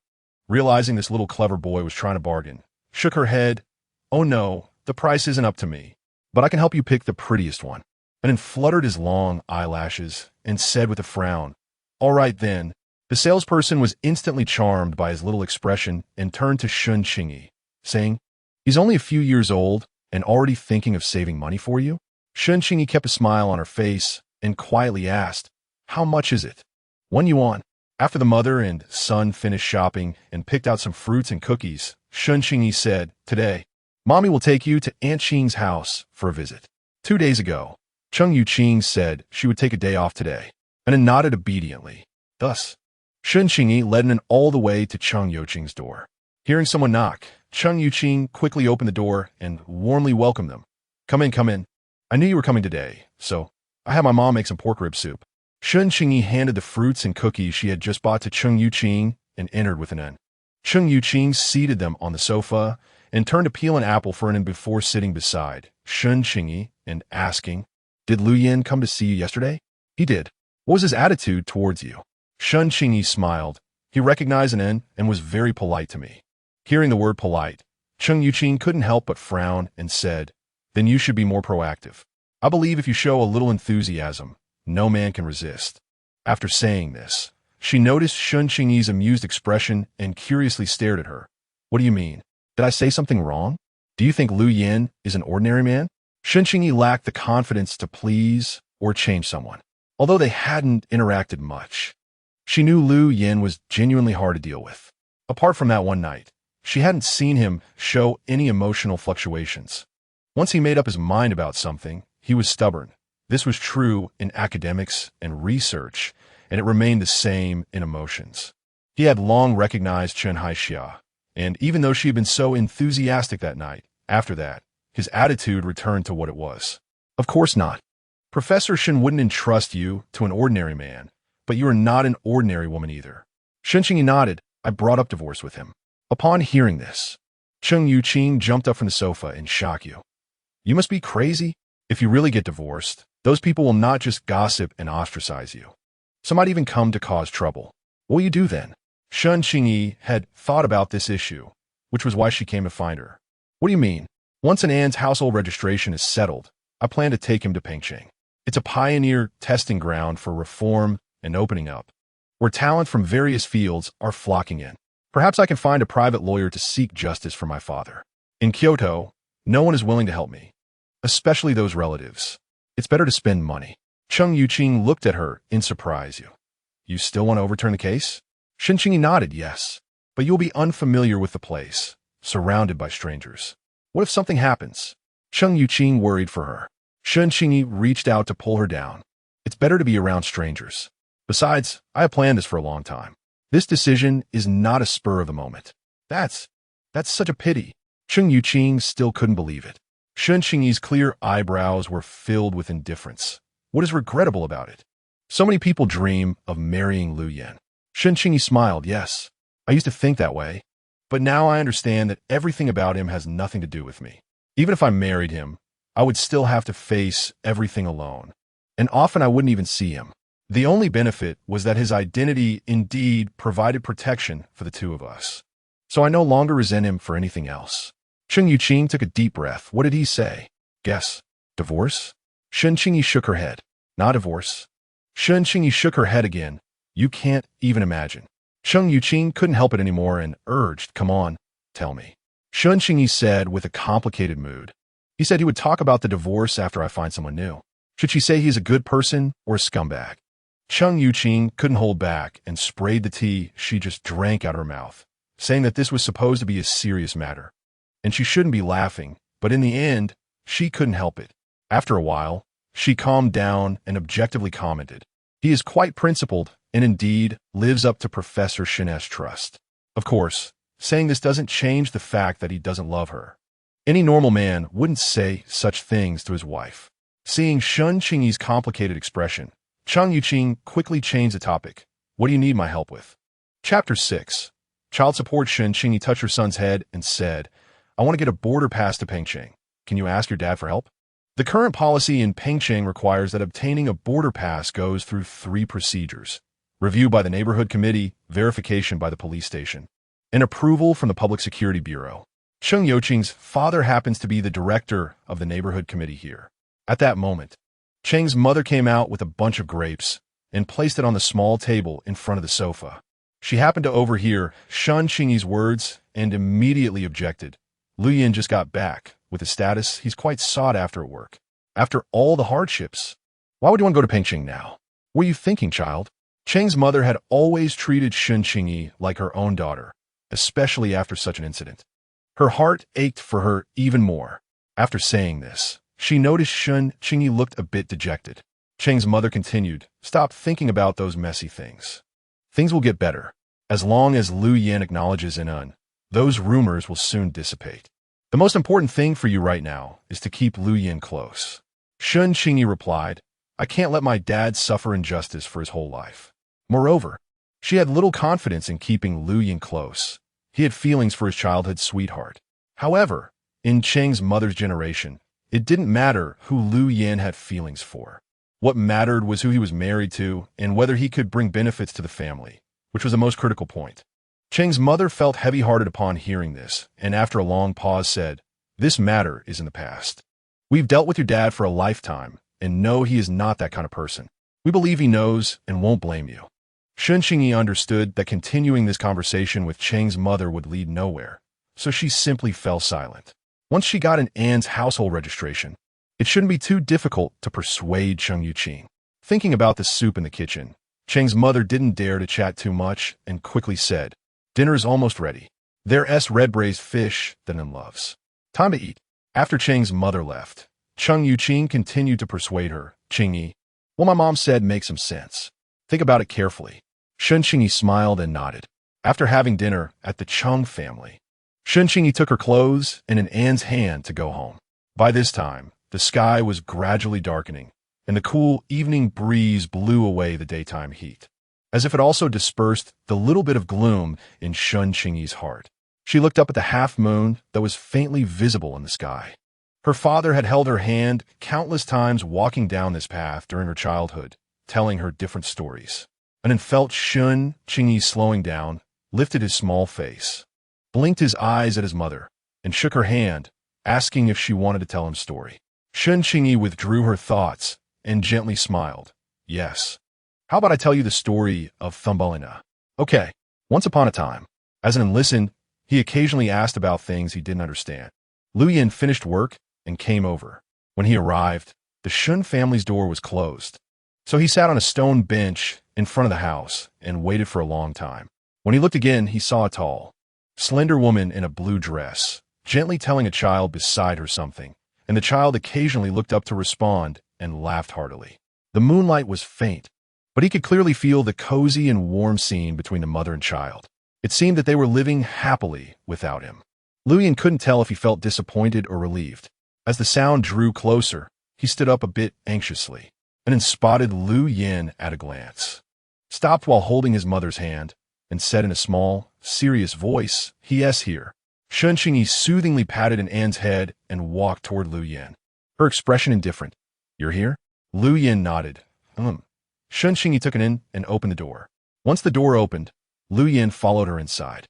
realizing this little clever boy was trying to bargain, shook her head. "Oh no, the price isn't up to me, but I can help you pick the prettiest one." And then fluttered his long eyelashes and said with a frown, "All right then." The salesperson was instantly charmed by his little expression and turned to Qingyi, saying, "He's only a few years old and already thinking of saving money for you?" Qingyi kept a smile on her face and quietly asked, "How much is it?" 1 yuan. After the mother and son finished shopping and picked out some fruits and cookies, Qingyi said, "Today, Mommy will take you to Aunt Qing's house for a visit." 2 days ago, Cheng Yuqing said she would take a day off today, and then nodded obediently. Thus, Qingyi led Nan all the way to Cheng Yuqing's door. Hearing someone knock, Cheng Yuqing quickly opened the door and warmly welcomed them. Come in. I knew you were coming today, so I had my mom make some pork rib soup." Qingyi handed the fruits and cookies she had just bought to Cheng Yuqing and entered with an N. Cheng Yuqing seated them on the sofa and turned to peel an apple for Nan before sitting beside Qingyi and asking, "Did Lu Yan come to see you yesterday?" "He did." "What was his attitude towards you?" Qingyi smiled. "He recognized An and was very polite to me." Hearing the word polite, Cheng Yuqing couldn't help but frown and said, "Then you should be more proactive. I believe if you show a little enthusiasm, no man can resist." After saying this, she noticed Qingyi's amused expression and curiously stared at her. "What do you mean? Did I say something wrong? Do you think Lu Yan is an ordinary man?" Qingyi lacked the confidence to please or change someone. Although they hadn't interacted much, she knew Lu Yan was genuinely hard to deal with. Apart from that one night, she hadn't seen him show any emotional fluctuations. Once he made up his mind about something, he was stubborn. This was true in academics and research, and it remained the same in emotions. He had long recognized Chen Haixia, And even though she had been so enthusiastic that night, after that, his attitude returned to what it was. Of course not. Professor Shen wouldn't entrust you to an ordinary man, but you are not an ordinary woman either. Qingyi nodded. I brought up divorce with him. Upon hearing this, Cheng Yuqing jumped up from the sofa in shock. You must be crazy. If you really get divorced, those people will not just gossip and ostracize you. Some might even come to cause trouble. What will you do then? Qingyi had thought about this issue, which was why she came to find her. What do you mean? Once an An's household registration is settled, I plan to take him to Pampering. It's a pioneer testing ground for reform and opening up, where talent from various fields are flocking in. Perhaps I can find a private lawyer to seek justice for my father. In Kyoto, no one is willing to help me, especially those relatives. It's better to spend money. Cheng Yuqing looked at her in surprise. You still want to overturn the case? Qingyi nodded, yes, but you'll be unfamiliar with the place, surrounded by strangers. What if something happens? Cheng Yuqing worried for her. Qingyi reached out to pull her down. It's better to be around strangers. Besides, I have planned this for a long time. This decision is not a spur of the moment. That's such a pity. Cheng Yuqing still couldn't believe it. Qingyi's clear eyebrows were filled with indifference. What is regrettable about it? So many people dream of marrying Lu Yan. Qingyi smiled. Yes, I used to think that way, but now I understand that everything about him has nothing to do with me. Even if I married him, I would still have to face everything alone, and often I wouldn't even see him. The only benefit was that his identity indeed provided protection for the two of us. So I no longer resent him for anything else. Cheng Yuqing took a deep breath. What did he say? Guess. Divorce? Qingyi shook her head. Not divorce. Qingyi shook her head again. You can't even imagine. Cheng Yuqing couldn't help it anymore and urged, come on, tell me. Qingyi said with a complicated mood. He said he would talk about the divorce after I find someone new. Should she say he's a good person or a scumbag? Cheng Yuqing couldn't hold back and sprayed the tea she just drank out her mouth, saying that this was supposed to be a serious matter, and she shouldn't be laughing, but in the end, she couldn't help it. After a while, she calmed down and objectively commented, he is quite principled and indeed lives up to Professor Shen's trust. Of course, saying this doesn't change the fact that he doesn't love her. Any normal man wouldn't say such things to his wife. Seeing Qingyi's complicated expression, Cheng Yuqing quickly changed the topic. What do you need my help with? Chapter 6. Child support. Qingyi touched her son's head and said, I want to get a border pass to Pampering. Can you ask your dad for help? The current policy in Pampering requires that obtaining a border pass goes through 3 procedures. Review by the neighborhood committee, verification by the police station, and approval from the Public Security Bureau. Cheng Yuqing's father happens to be the director of the neighborhood committee here. At that moment, Cheng's mother came out with a bunch of grapes and placed it on the small table in front of the sofa. She happened to overhear Qingyi's words and immediately objected. Lu Yan just got back. With his status, he's quite sought after at work. After all the hardships, why would you want to go to Pampering now? What are you thinking, child? Cheng's mother had always treated Qingyi like her own daughter, especially after such an incident. Her heart ached for her even more. After saying this, she noticed Qingyi looked a bit dejected. Cheng's mother continued, stop thinking about those messy things. Things will get better. As long as Lu Yan acknowledges Inan, those rumors will soon dissipate. The most important thing for you right now is to keep Lu Yan close. Qingyi replied, I can't let my dad suffer injustice for his whole life. Moreover, she had little confidence in keeping Lu Yan close. He had feelings for his childhood sweetheart. However, in Cheng's mother's generation, it didn't matter who Lu Yan had feelings for. What mattered was who he was married to and whether he could bring benefits to the family, which was the most critical point. Cheng's mother felt heavy-hearted upon hearing this, and after a long pause said, this matter is in the past. We've dealt with your dad for a lifetime, and know he is not that kind of person. We believe he knows and won't blame you. Qingyi understood that continuing this conversation with Cheng's mother would lead nowhere, so she simply fell silent. Once she got an Anne's household registration, it shouldn't be too difficult to persuade Cheng Yuqing. Thinking about the soup in the kitchen, Cheng's mother didn't dare to chat too much and quickly said, dinner is almost ready. There's red braised fish that Nan loves. Time to eat. After Cheng's mother left, Cheng Yuqing continued to persuade her. Qingyi, what my mom said makes some sense. Think about it carefully. Qingyi smiled and nodded. After having dinner at the Cheng family, Qingyi took her clothes and in Anne's hand to go home. By this time, the sky was gradually darkening, and the cool evening breeze blew away the daytime heat, as if it also dispersed the little bit of gloom in Qingyi's heart. She looked up at the half-moon that was faintly visible in the sky. Her father had held her hand countless times walking down this path during her childhood, telling her different stories. And then felt Qingyi slowing down, lifted his small face, blinked his eyes at his mother, and shook her hand, asking if she wanted to tell him a story. Qingyi withdrew her thoughts and gently smiled. Yes. How about I tell you the story of Thumbelina? Okay. Once upon a time, as An listened, he occasionally asked about things he didn't understand. Lu Yin finished work and came over. When he arrived, the Shen family's door was closed. So he sat on a stone bench in front of the house and waited for a long time. When he looked again, he saw a tall, slender woman in a blue dress, gently telling a child beside her something, and the child occasionally looked up to respond and laughed heartily. The moonlight was faint, but he could clearly feel the cozy and warm scene between the mother and child. It seemed that they were living happily without him. Lu Yin couldn't tell if he felt disappointed or relieved. As the sound drew closer, he stood up a bit anxiously, and then spotted Lu Yin at a glance. Stopped while holding his mother's hand, and said in a small, serious voice, "Yes, here." Qingyi soothingly patted Anne's head and walked toward Lu Yin, her expression indifferent. "You're here?" Lu Yin nodded. Qingyi took it in and opened the door. Once the door opened, Lu Yin followed her inside.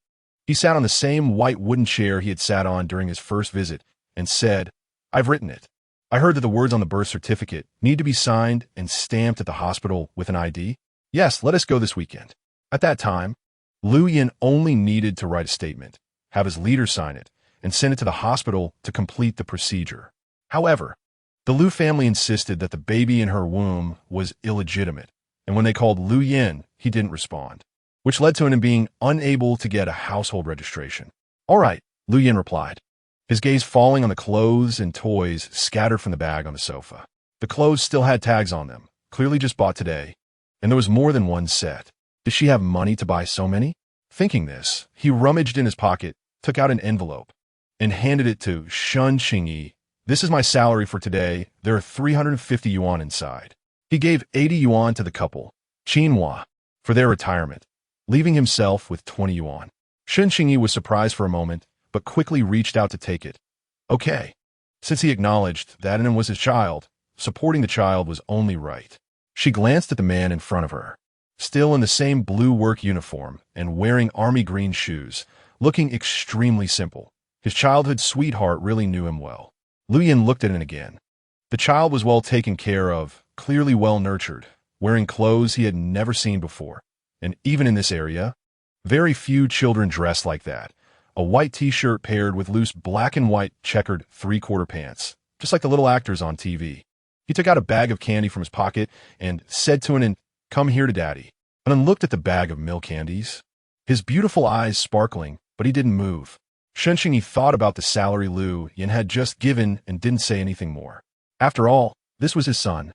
He sat on the same white wooden chair he had sat on during his first visit and said, "I've written it. I heard that the words on the birth certificate need to be signed and stamped at the hospital with an ID. Yes, let us go this weekend." At that time, Lu Yin only needed to write a statement, have his leader sign it, and send it to the hospital to complete the procedure. However, the Lu family insisted that the baby in her womb was illegitimate, and when they called Lu Yin, he didn't respond, which led to him being unable to get a household registration. "All right," Lu Yin replied, his gaze falling on the clothes and toys scattered from the bag on the sofa. The clothes still had tags on them, clearly just bought today, and there was more than one set. Did she have money to buy so many? Thinking this, he rummaged in his pocket, took out an envelope, and handed it to Qingyi. "This is my salary for today. There are 350 yuan inside." He gave 80 yuan to the couple, Qingyi, for their retirement, leaving himself with 20 yuan. Qingyi was surprised for a moment, but quickly reached out to take it. Okay. Since he acknowledged that An was his child, supporting the child was only right. She glanced at the man in front of her, still in the same blue work uniform and wearing army green shoes, looking extremely simple. His childhood sweetheart really knew him well. Lu Yin looked at him again. The child was well taken care of, clearly well nurtured, wearing clothes he had never seen before. And even in this area, very few children dressed like that. A white t-shirt paired with loose black and white checkered three-quarter pants, just like the little actors on TV. He took out a bag of candy from his pocket and said to An, "Come here to Daddy." And then looked at the bag of milk candies, his beautiful eyes sparkling, but he didn't move. Qingyi thought about the salary Lu Yin had just given and didn't say anything more. After all, this was his son.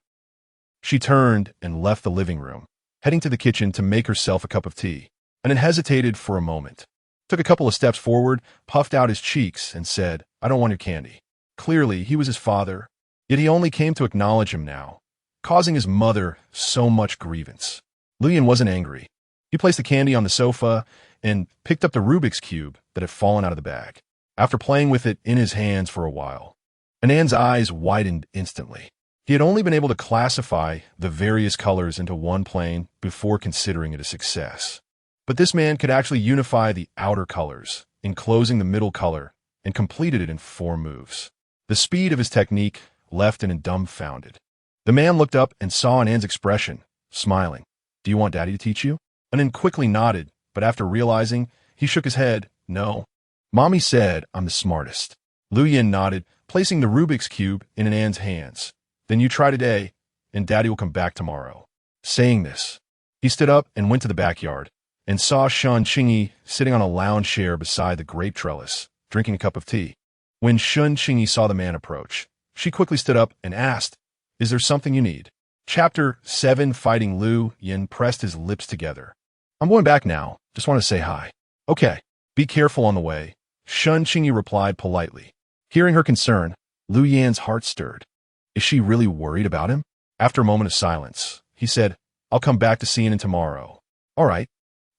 She turned and left the living room, heading to the kitchen to make herself a cup of tea, and then hesitated for a moment. Took a couple of steps forward, puffed out his cheeks, and said, "I don't want your candy." Clearly, he was his father, yet he only came to acknowledge him now, causing his mother so much grievance. Lu Yin wasn't angry. He placed the candy on the sofa and picked up the Rubik's Cube that had fallen out of the bag. After playing with it in his hands for a while, Anand's eyes widened instantly. He had only been able to classify the various colors into one plane before considering it a success. But this man could actually unify the outer colors, enclosing the middle color, and completed it in 4 moves. The speed of his technique left him dumbfounded. The man looked up and saw Anand's expression, smiling. "Do you want Daddy to teach you?" Anand quickly nodded, but after realizing, he shook his head. "No. Mommy said I'm the smartest." Lu Yin nodded, placing the Rubik's Cube in Anand's hands. "Then you try today, and Daddy will come back tomorrow." Saying this, he stood up and went to the backyard, and saw Qingyi sitting on a lounge chair beside the grape trellis, drinking a cup of tea. When Qingyi saw the man approach, she quickly stood up and asked, "Is there something you need?" Chapter 7 Fighting Lu Yin pressed his lips together. "I'm going back now. Just want to say hi." "Okay. Be careful on the way." Qingyi replied politely. Hearing her concern, Lu Yan's heart stirred. Is she really worried about him? After a moment of silence, he said, I'll come back to see Yin tomorrow. All right.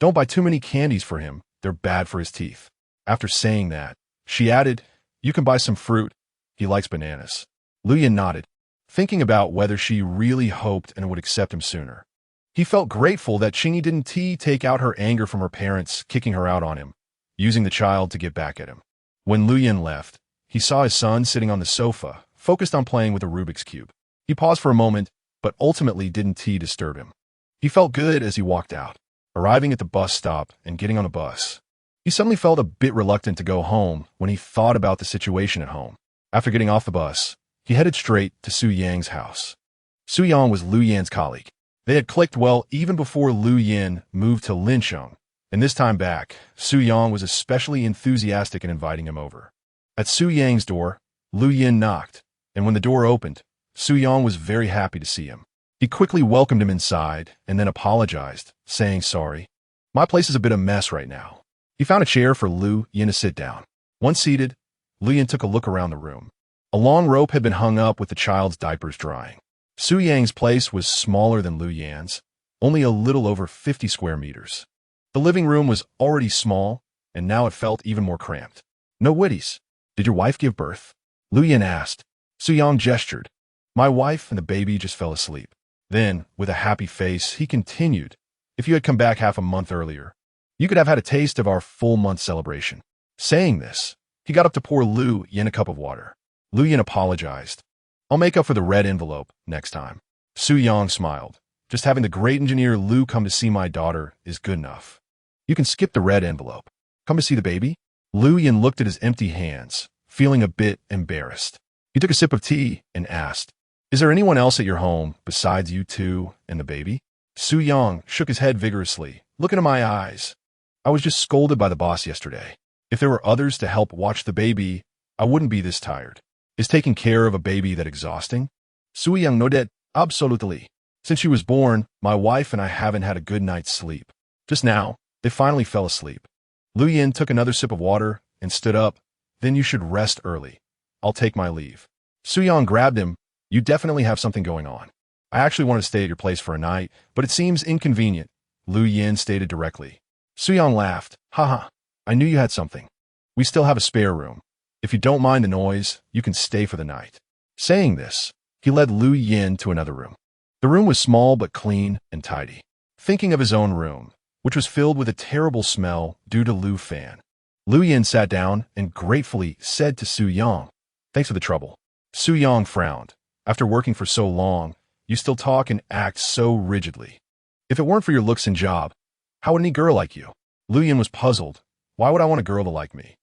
Don't buy too many candies for him. They're bad for his teeth. After saying that, she added, you can buy some fruit. He likes bananas. Lu Yan nodded, thinking about whether she really hoped and would accept him sooner. He felt grateful that Qingyi didn't take out her anger from her parents kicking her out on him, using the child to get back at him. When Lu Yan left, he saw his son sitting on the sofa, focused on playing with a Rubik's Cube. He paused for a moment, but ultimately didn't disturb him. He felt good as he walked out. Arriving at the bus stop and getting on the bus, he suddenly felt a bit reluctant to go home when he thought about the situation at home. After getting off the bus, he headed straight to Su Yang's house. Su Yang was Lu Yan's colleague. They had clicked well even before Lu Yan moved to Lincheng, and this time back, Su Yang was especially enthusiastic in inviting him over. At Su Yang's door, Lu Yan knocked, and when the door opened, Su Yang was very happy to see him. He quickly welcomed him inside and then apologized, saying sorry. My place is a bit of a mess right now. He found a chair for Lu Yan to sit down. Once seated, Lu Yan took a look around the room. A long rope had been hung up with the child's diapers drying. Su Yang's place was smaller than Lu Yan's, only a little over 50 square meters. The living room was already small, and now it felt even more cramped. No witties. Did your wife give birth? Lu Yan asked. Su Yang gestured. My wife and the baby just fell asleep. Then, with a happy face, he continued, if you had come back half a month earlier, you could have had a taste of our full-month celebration. Saying this, he got up to pour Lu Yan a cup of water. Lu Yan apologized. I'll make up for the red envelope next time. Su Yang smiled. Just having the great engineer Lu come to see my daughter is good enough. You can skip the red envelope. Come to see the baby? Lu Yan looked at his empty hands, feeling a bit embarrassed. He took a sip of tea and asked, is there anyone else at your home besides you two and the baby? Su Yang shook his head vigorously. Look into my eyes. I was just scolded by the boss yesterday. If there were others to help watch the baby, I wouldn't be this tired. Is taking care of a baby that exhausting? Su Yang nodded, absolutely. Since she was born, my wife and I haven't had a good night's sleep. Just now, they finally fell asleep. Lu Yan took another sip of water and stood up. Then you should rest early. I'll take my leave. Su Yang grabbed him. You definitely have something going on. I actually wanted to stay at your place for a night, but it seems inconvenient, Lu Yan stated directly. Su Yang laughed. Haha, I knew you had something. We still have a spare room. If you don't mind the noise, you can stay for the night. Saying this, he led Lu Yan to another room. The room was small but clean and tidy. Thinking of his own room, which was filled with a terrible smell due to Lu Fan, Lu Yan sat down and gratefully said to Su Yang, thanks for the trouble. Su Yang frowned. After working for so long, you still talk and act so rigidly. If it weren't for your looks and job, how would any girl like you? Lu Yan was puzzled. Why would I want a girl to like me?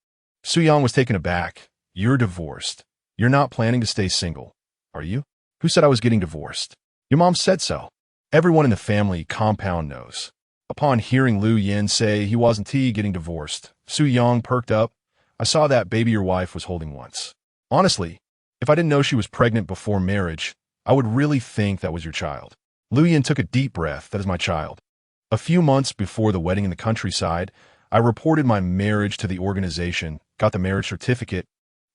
Su Yang was taken aback. You're divorced. You're not planning to stay single, are you? Who said I was getting divorced? Your mom said so. Everyone in the family compound knows. Upon hearing Lu Yan say he wasn't getting divorced, Su Yang perked up. I saw that baby your wife was holding once. Honestly, if I didn't know she was pregnant before marriage, I would really think that was your child. Lu Yan took a deep breath. That is my child. A few months before the wedding in the countryside, I reported my marriage to the organization, got the marriage certificate,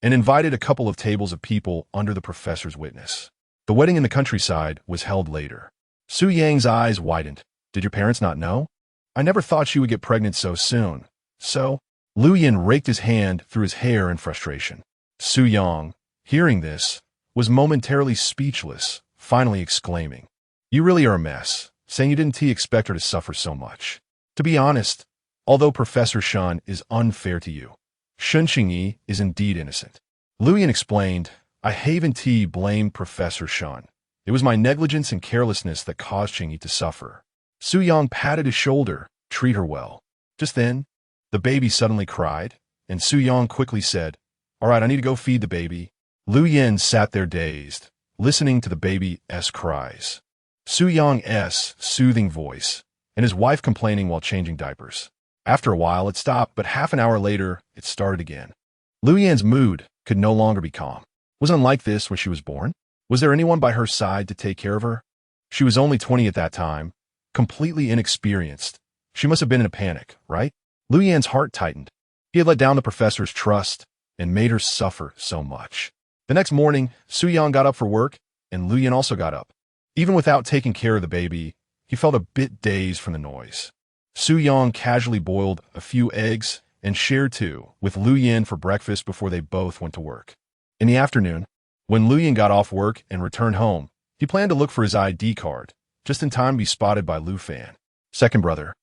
and invited a couple of tables of people under the professor's witness. The wedding in the countryside was held later. Su Yang's eyes widened. Did your parents not know? I never thought she would get pregnant so soon. So, Lu Yan raked his hand through his hair in frustration. Su Yang, hearing this, was momentarily speechless, finally exclaiming, you really are a mess, saying you didn't expect her to suffer so much. To be honest, although Professor Shen is unfair to you, Qingyi is indeed innocent. Lu Yan explained, I haven't blamed Professor Shen. It was my negligence and carelessness that caused Qingyi to suffer. Su Yang patted his shoulder, treat her well. Just then, the baby suddenly cried, and Su Yang quickly said, all right, I need to go feed the baby. Lu Yan sat there dazed, listening to the baby's cries. Su Yang's soothing voice, and his wife complaining while changing diapers. After a while, it stopped, but half an hour later, it started again. Lu Yan's mood could no longer be calm. Wasn't like this when she was born? Was there anyone by her side to take care of her? She was only 20 at that time, completely inexperienced. She must have been in a panic, right? Lu Yan's heart tightened. He had let down the professor's trust and made her suffer so much. The next morning, Su-Yang got up for work, and Lu Yin also got up. Even without taking care of the baby, he felt a bit dazed from the noise. Su-Yang casually boiled a few eggs and shared two with Lu Yin for breakfast before they both went to work. In the afternoon, when Lu Yin got off work and returned home, he planned to look for his ID card, just in time to be spotted by Lu Fan. Second brother,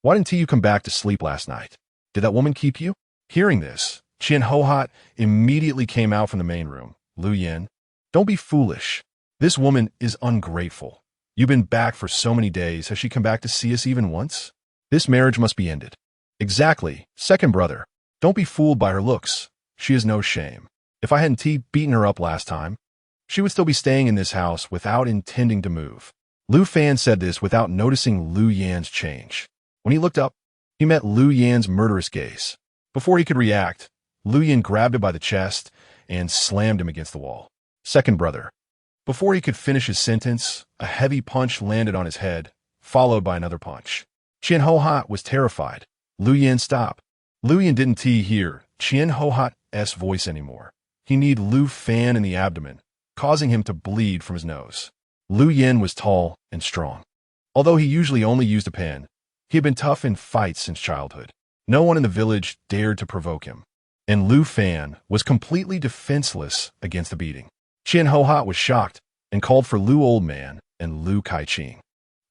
why didn't you come back to sleep last night? Did that woman keep you? Hearing this, Qian Hohat immediately came out from the main room. Lu Yin, don't be foolish. This woman is ungrateful. You've been back for so many days. Has she come back to see us even once? This marriage must be ended. Exactly. Second brother, don't be fooled by her looks. She has no shame. If I hadn't beaten her up last time, she would still be staying in this house without intending to move. Lu Fan said this without noticing Lu Yan's change. When he looked up, he met Lu Yan's murderous gaze. Before he could react, Lu Yan grabbed him by the chest and slammed him against the wall. Second brother. Before he could finish his sentence, a heavy punch landed on his head, followed by another punch. Qian Hohat was terrified. Lu Yan, stop. Lu Yan didn't hear Qian Hohat's voice anymore. He kneed Lu Fan in the abdomen, causing him to bleed from his nose. Lu Yin was tall and strong. Although he usually only used a pen, he had been tough in fights since childhood. No one in the village dared to provoke him, and Lu Fan was completely defenseless against the beating. Qian Hohat was shocked and called for Lu Old Man and Lu Kaiqing.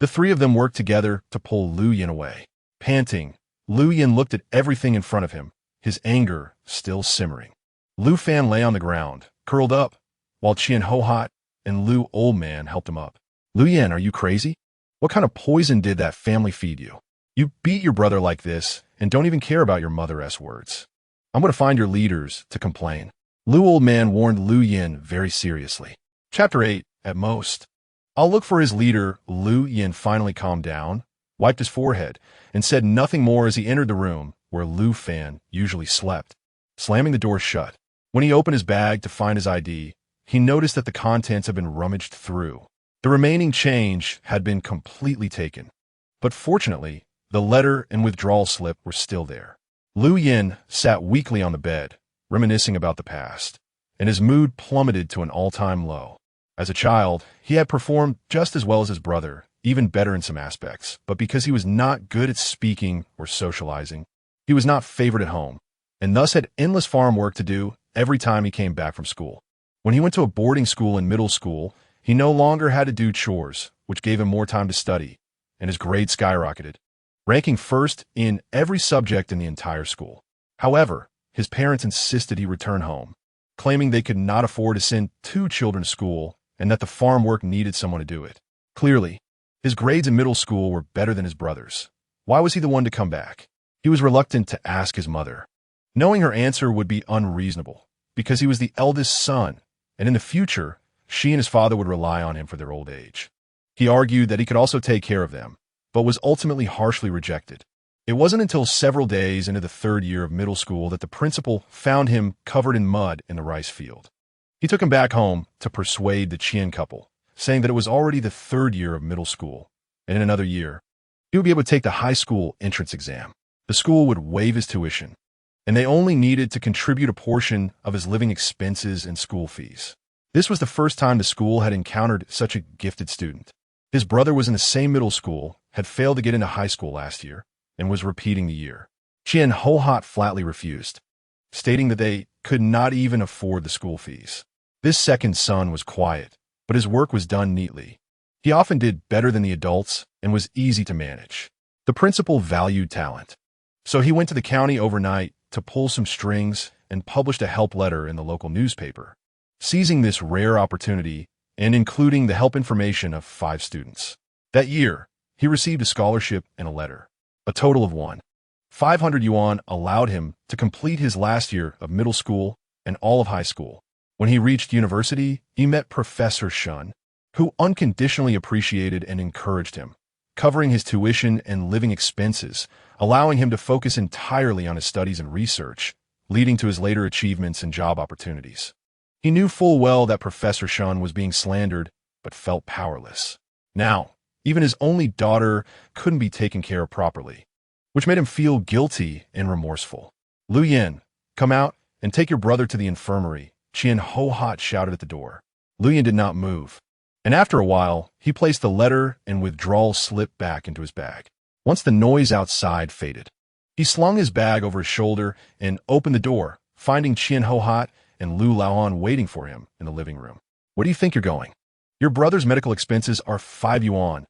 The three of them worked together to pull Lu Yin away. Panting, Lu Yin looked at everything in front of him, his anger still simmering. Lu Fan lay on the ground, curled up, while Qian Hohat and Lu Old Man helped him up. Lu Yin, are you crazy? What kind of poison did that family feed you? You beat your brother like this and don't even care about your mother's words. I'm going to find your leaders to complain. Lu Old Man warned Lu Yin very seriously. Chapter 8, at most. I'll look for his leader. Lu Yin finally calmed down, wiped his forehead, and said nothing more as he entered the room where Lu Fan usually slept, slamming the door shut. When he opened his bag to find his ID, he noticed that the contents had been rummaged through. The remaining change had been completely taken. But fortunately, the letter and withdrawal slip were still there. Lu Yin sat weakly on the bed, reminiscing about the past, and his mood plummeted to an all-time low. As a child, he had performed just as well as his brother, even better in some aspects, but because he was not good at speaking or socializing, he was not favored at home, and thus had endless farm work to do every time he came back from school. When he went to a boarding school in middle school, he no longer had to do chores, which gave him more time to study, and his grades skyrocketed, ranking first in every subject in the entire school. However, his parents insisted he return home, claiming they could not afford to send two children to school and that the farm work needed someone to do it. Clearly, his grades in middle school were better than his brother's. Why was he the one to come back? He was reluctant to ask his mother, knowing her answer would be unreasonable, because he was the eldest son, and in the future, she and his father would rely on him for their old age. He argued that he could also take care of them, but was ultimately harshly rejected. It wasn't until several days into the third year of middle school that the principal found him covered in mud in the rice field. He took him back home to persuade the Qian couple, saying that it was already the third year of middle school, and in another year, he would be able to take the high school entrance exam. The school would waive his tuition, and they only needed to contribute a portion of his living expenses and school fees. This was the first time the school had encountered such a gifted student. His brother was in the same middle school, had failed to get into high school last year, and was repeating the year. Qian Hohat flatly refused, stating that they could not even afford the school fees. This second son was quiet, but his work was done neatly. He often did better than the adults and was easy to manage. The principal valued talent, so he went to the county overnight to pull some strings and published a help letter in the local newspaper, seizing this rare opportunity and including the help information of 5 students. That year, he received a scholarship and a letter. A total of 500 yuan allowed him to complete his last year of middle school and all of high school. When he reached university, he met Professor Shen, who unconditionally appreciated and encouraged him, covering his tuition and living expenses, allowing him to focus entirely on his studies and research, leading to his later achievements and job opportunities. He knew full well that Professor Shen was being slandered, but felt powerless. Now, even his only daughter couldn't be taken care of properly, which made him feel guilty and remorseful. Lu Yin, come out and take your brother to the infirmary, Qian Ho-Hot shouted at the door. Lu Yin did not move. And after a while, he placed the letter and withdrawal slip back into his bag. Once the noise outside faded, he slung his bag over his shoulder and opened the door, finding Qian Ho-Hot and Lu Laoan waiting for him in the living room. Where do you think you're going? Your brother's medical expenses are 5 yuan.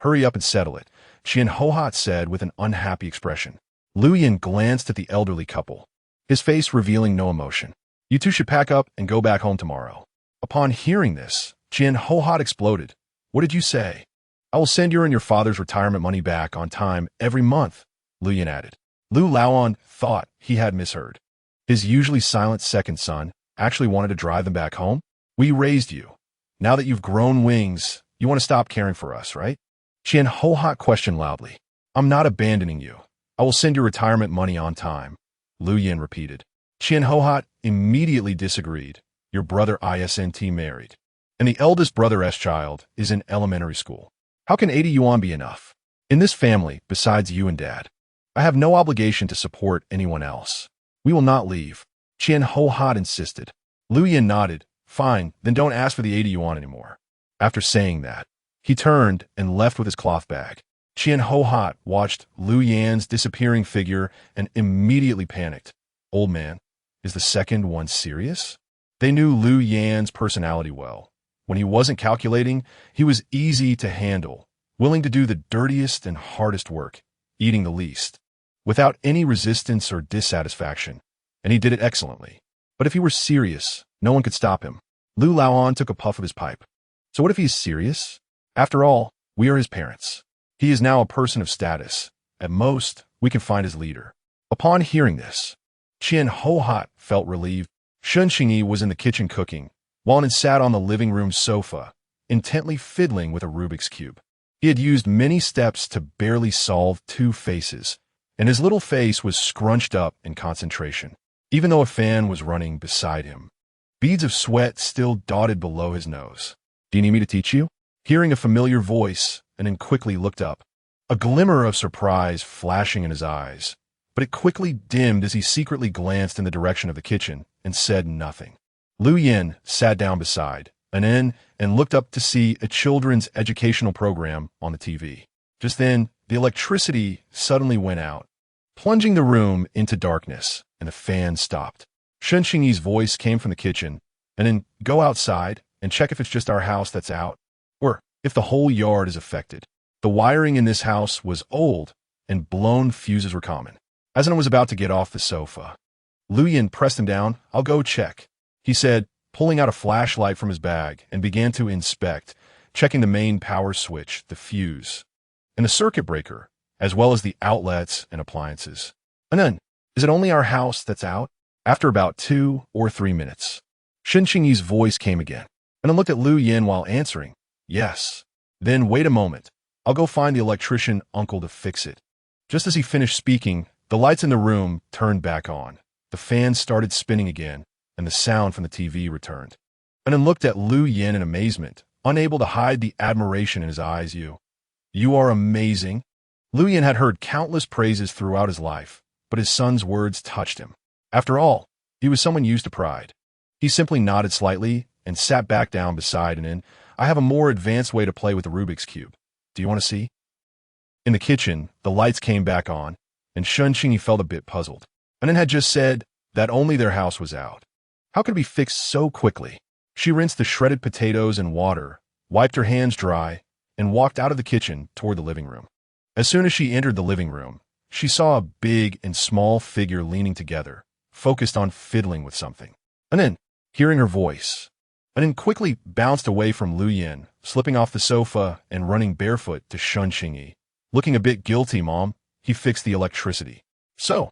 Hurry up and settle it, Qian Ho-Hot said with an unhappy expression. Lu Yin glanced at the elderly couple, his face revealing no emotion. You two should pack up and go back home tomorrow. Upon hearing this, Qian Ho-Hot exploded. What did you say? I will send your and your father's retirement money back on time every month, Lu Yin added. Lu Laoan thought he had misheard. His usually silent second son actually wanted to drive them back home? We raised you. Now that you've grown wings, you want to stop caring for us, right? Qian Ho-Hot questioned loudly. I'm not abandoning you. I will send your retirement money on time, Lu Yin repeated. Qian Ho-Hot immediately disagreed. Your brother isn't married, and the eldest brother's child is in elementary school. How can 80 yuan be enough? In this family, besides you and Dad, I have no obligation to support anyone else. We will not leave, Qian Ho-Hot insisted. Lu Yin nodded. Fine, then don't ask for the 80 yuan anymore. After saying that, he turned and left with his cloth bag. Qian Ho-Hot watched Lu Yan's disappearing figure and immediately panicked. Old man, is the second one serious? They knew Lu Yan's personality well. When he wasn't calculating, he was easy to handle, willing to do the dirtiest and hardest work, eating the least, without any resistance or dissatisfaction, and he did it excellently. But if he were serious, no one could stop him. Lu Laoan took a puff of his pipe. So what if he's serious? After all, we are his parents. He is now a person of status. At most, we can find his leader. Upon hearing this, Qian Ho-Hot felt relieved. Qingyi was in the kitchen cooking, while Nen sat on the living room sofa, intently fiddling with a Rubik's Cube. He had used many steps to barely solve 2 faces, and his little face was scrunched up in concentration, even though a fan was running beside him. Beads of sweat still dotted below his nose. Do you need me to teach you? Hearing a familiar voice, Nen quickly looked up, a glimmer of surprise flashing in his eyes, but it quickly dimmed as he secretly glanced in the direction of the kitchen and said nothing. Lu Yin sat down beside Nen and looked up to see a children's educational program on the TV. Just then, the electricity suddenly went out, plunging the room into darkness, and the fan stopped. Qingyi's voice came from the kitchen, and then go outside and check if it's just our house that's out, or if the whole yard is affected. The wiring in this house was old, and blown fuses were common. As Nen was about to get off the sofa, Lu Yin pressed him down. I'll go check, he said, pulling out a flashlight from his bag and began to inspect, checking the main power switch, the fuse, and the circuit breaker, as well as the outlets and appliances. And then, is it only our house that's out? After about 2 or 3 minutes, Qingyi's voice came again, and then looked at Lu Yin while answering. Yes. Then wait a moment. I'll go find the electrician uncle to fix it. Just as he finished speaking, the lights in the room turned back on. The fan started spinning again, and the sound from the TV returned. And then looked at Lu Yin in amazement, unable to hide the admiration in his eyes. You are amazing. Lu Yin had heard countless praises throughout his life, but his son's words touched him. After all, he was someone used to pride. He simply nodded slightly and sat back down beside Nen. I have a more advanced way to play with the Rubik's Cube. Do you want to see? In the kitchen, the lights came back on, and Qingyi felt a bit puzzled. Nen had just said that only their house was out. How could it be fixed so quickly? She rinsed the shredded potatoes in water, wiped her hands dry, and walked out of the kitchen toward the living room. As soon as she entered the living room, she saw a big and small figure leaning together, focused on fiddling with something. And then, hearing her voice, Nen quickly bounced away from Lu Yin, slipping off the sofa and running barefoot to Qingyi. Looking a bit guilty, Mom, he fixed the electricity. So,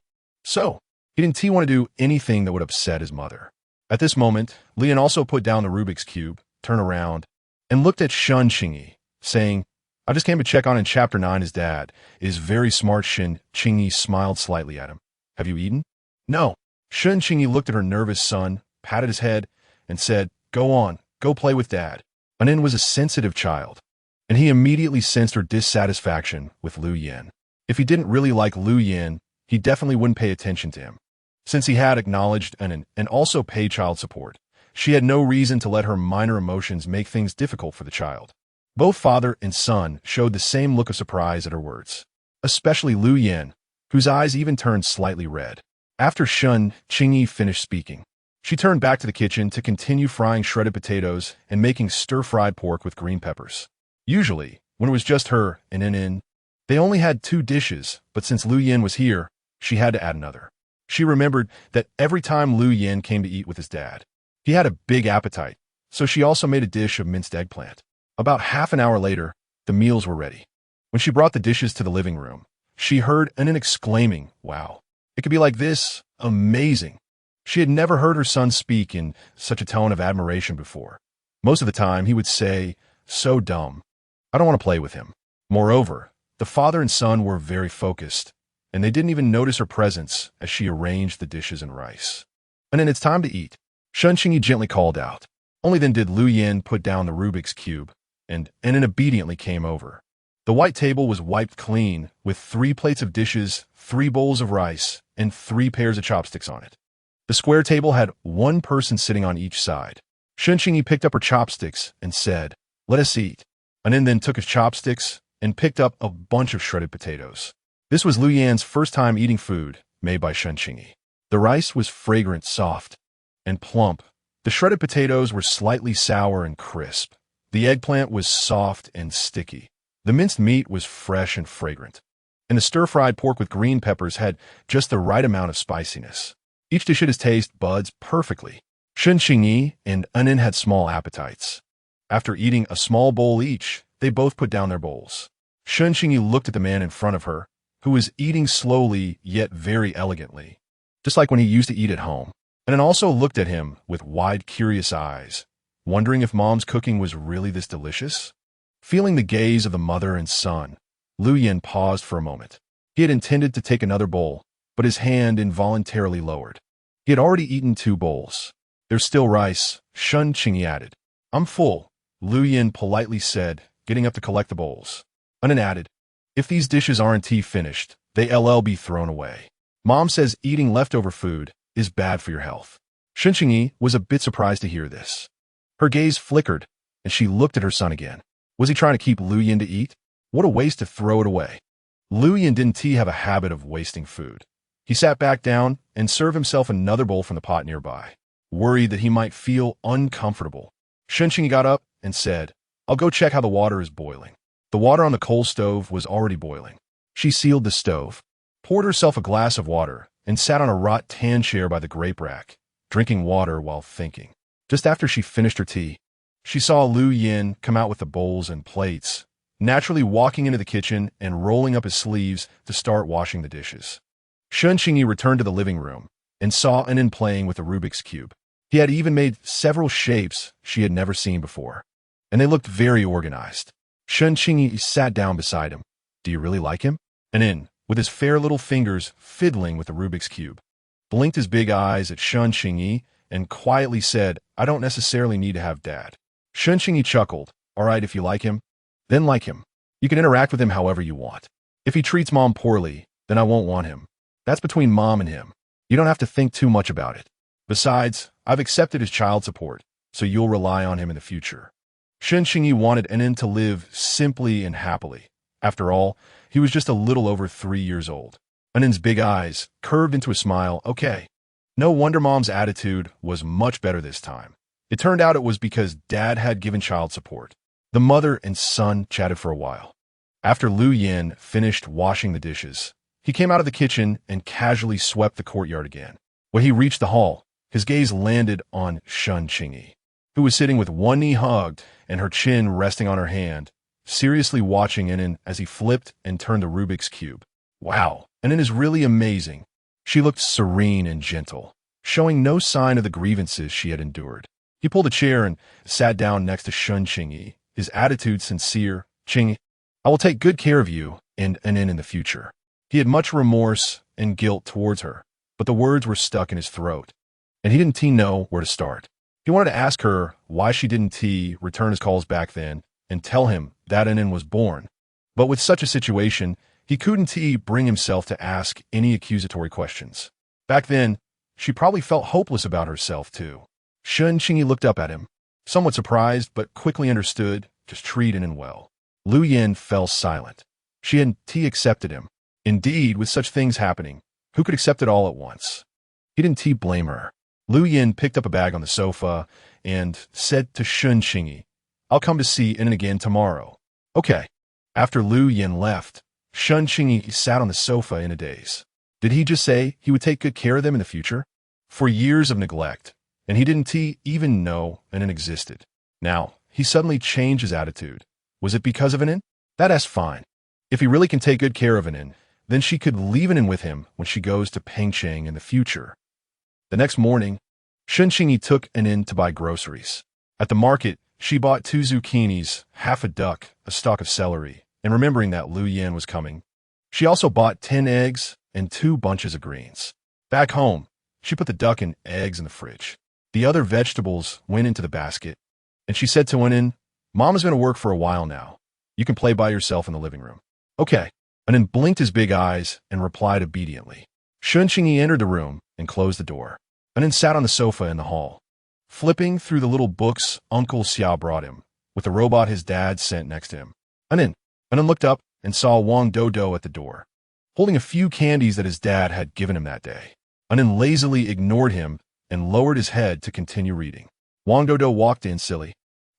he didn't want to do anything that would upset his mother. At this moment, Lu Yin also put down the Rubik's Cube, turned around, and looked at Qingyi, saying, I just came to check on in Chapter 9 his dad. It is very smart. Qingyi smiled slightly at him. Have you eaten? No. Qingyi looked at her nervous son, patted his head, and said, Go on, go play with Dad. Nen was a sensitive child, and he immediately sensed her dissatisfaction with Lu Yin. If he didn't really like Lu Yin, he definitely wouldn't pay attention to him. Since he had acknowledged and also paid child support, she had no reason to let her minor emotions make things difficult for the child. Both father and son showed the same look of surprise at her words, especially Lu Yin, whose eyes even turned slightly red. After Qingyi finished speaking, she turned back to the kitchen to continue frying shredded potatoes and making stir-fried pork with green peppers. Usually, when it was just her and Nin, they only had 2 dishes, but since Lu Yin was here, she had to add another. She remembered that every time Lu Yin came to eat with his dad, he had a big appetite, so she also made a dish of minced eggplant. About half an hour later, the meals were ready. When she brought the dishes to the living room, she heard Nin exclaiming, "Wow, it could be like this, amazing." She had never heard her son speak in such a tone of admiration before. Most of the time, he would say, "So dumb. I don't want to play with him." Moreover, the father and son were very focused, and they didn't even notice her presence as she arranged the dishes and rice. And then it's time to eat. Qingyi gently called out. Only then did Lu Yin put down the Rubik's Cube, and Nin obediently came over. The white table was wiped clean, with 3 plates of dishes, 3 bowls of rice, and 3 pairs of chopsticks on it. The square table had 1 person sitting on each side. Qingyi picked up her chopsticks and said, "Let us eat." Nin then took his chopsticks and picked up a bunch of shredded potatoes. This was Lu Yin's first time eating food made by Qingyi. The rice was fragrant, soft, and plump. The shredded potatoes were slightly sour and crisp. The eggplant was soft and sticky. The minced meat was fresh and fragrant. And the stir-fried pork with green peppers had just the right amount of spiciness. Each dish hit his taste buds perfectly. Qingyi and Nin had small appetites. After eating a small bowl each, they both put down their bowls. Qingyi looked at the man in front of her, who was eating slowly yet very elegantly, just like when he used to eat at home. And then also looked at him with wide, curious eyes, wondering if Mom's cooking was really this delicious. Feeling the gaze of the mother and son, Lu Yin paused for a moment. He had intended to take another bowl, but his hand involuntarily lowered. He had already eaten 2 bowls. "There's still rice," Qingyi added. "I'm full," Lu Yin politely said, getting up to collect the bowls. And then added, "If these dishes aren't finished, they'll be thrown away. Mom says eating leftover food is bad for your health." Qingyi was a bit surprised to hear this. Her gaze flickered, and she looked at her son again. Was he trying to keep Lu Yin to eat? What a waste to throw it away. Lu Yin didn't have a habit of wasting food. He sat back down and served himself another bowl from the pot nearby, worried that he might feel uncomfortable. Qingyi got up and said, "I'll go check how the water is boiling." The water on the coal stove was already boiling. She sealed the stove, poured herself a glass of water, and sat on a rattan chair by the grape rack, drinking water while thinking. Just after she finished her tea, she saw Lu Yin come out with the bowls and plates, naturally walking into the kitchen and rolling up his sleeves to start washing the dishes. Qingyi returned to the living room and saw Nin playing with the Rubik's Cube. He had even made several shapes she had never seen before, and they looked very organized. Qingyi sat down beside him. "Do you really like him?" And Nin, with his fair little fingers fiddling with the Rubik's Cube, blinked his big eyes at Qingyi and quietly said, "I don't necessarily need to have Dad." Qingyi chuckled. "All right, if you like him, then like him. You can interact with him however you want. If he treats Mom poorly, then I won't want him. That's between Mom and him. You don't have to think too much about it. Besides, I've accepted his child support, so you'll rely on him in the future." Qingyi wanted Nin to live simply and happily. After all, he was just a little over 3 years old. Nin's big eyes curved into a smile. Okay. No wonder Mom's attitude was much better this time. It turned out it was because Dad had given child support. The mother and son chatted for a while. After Lu Yin finished washing the dishes, he came out of the kitchen and casually swept the courtyard again. When he reached the hall, his gaze landed on Qingyi, who was sitting with one knee hugged and her chin resting on her hand, seriously watching Nin as he flipped and turned the Rubik's Cube. Wow, Nin is really amazing. She looked serene and gentle, showing no sign of the grievances she had endured. He pulled a chair and sat down next to Qingyi, his attitude sincere. "Qingyi, I will take good care of you and Nin in the future." He had much remorse and guilt towards her, but the words were stuck in his throat, and he didn't know where to start. He wanted to ask her why she didn't return his calls back then and tell him that Nin was born. But with such a situation, he couldn't bring himself to ask any accusatory questions. Back then, she probably felt hopeless about herself, too. Qingyi looked up at him, somewhat surprised, but quickly understood, just treated and well. Lu Yin fell silent. She hadn't accepted him. Indeed, with such things happening, who could accept it all at once? He didn't blame her. Lu Yin picked up a bag on the sofa and said to Qingyi, "I'll come to see In again tomorrow." Okay. After Lu Yin left, Qingyi sat on the sofa in a daze. Did he just say he would take good care of them in the future? For years of neglect, and he didn't even know an existed. Now, he suddenly changed his attitude. Was it because of An? That's fine. If he really can take good care of An, then she could leave An with him when she goes to Pampering in the future. The next morning, Qingyi took An to buy groceries. At the market, she bought 2 zucchinis, half a duck, a stalk of celery, and remembering that Lu Yin was coming, she also bought 10 eggs and 2 bunches of greens. Back home, she put the duck and eggs in the fridge. The other vegetables went into the basket, and she said to An, "Mama's been at work for a while now. You can play by yourself in the living room." Okay. An blinked his big eyes and replied obediently. Qingyi entered the room and closed the door. An sat on the sofa in the hall, flipping through the little books Uncle Xiao brought him, with the robot his dad sent next to him. An looked up and saw much.To at the door, holding a few candies that his dad had given him that day. An lazily ignored him and lowered his head to continue reading. much.To walked in silly.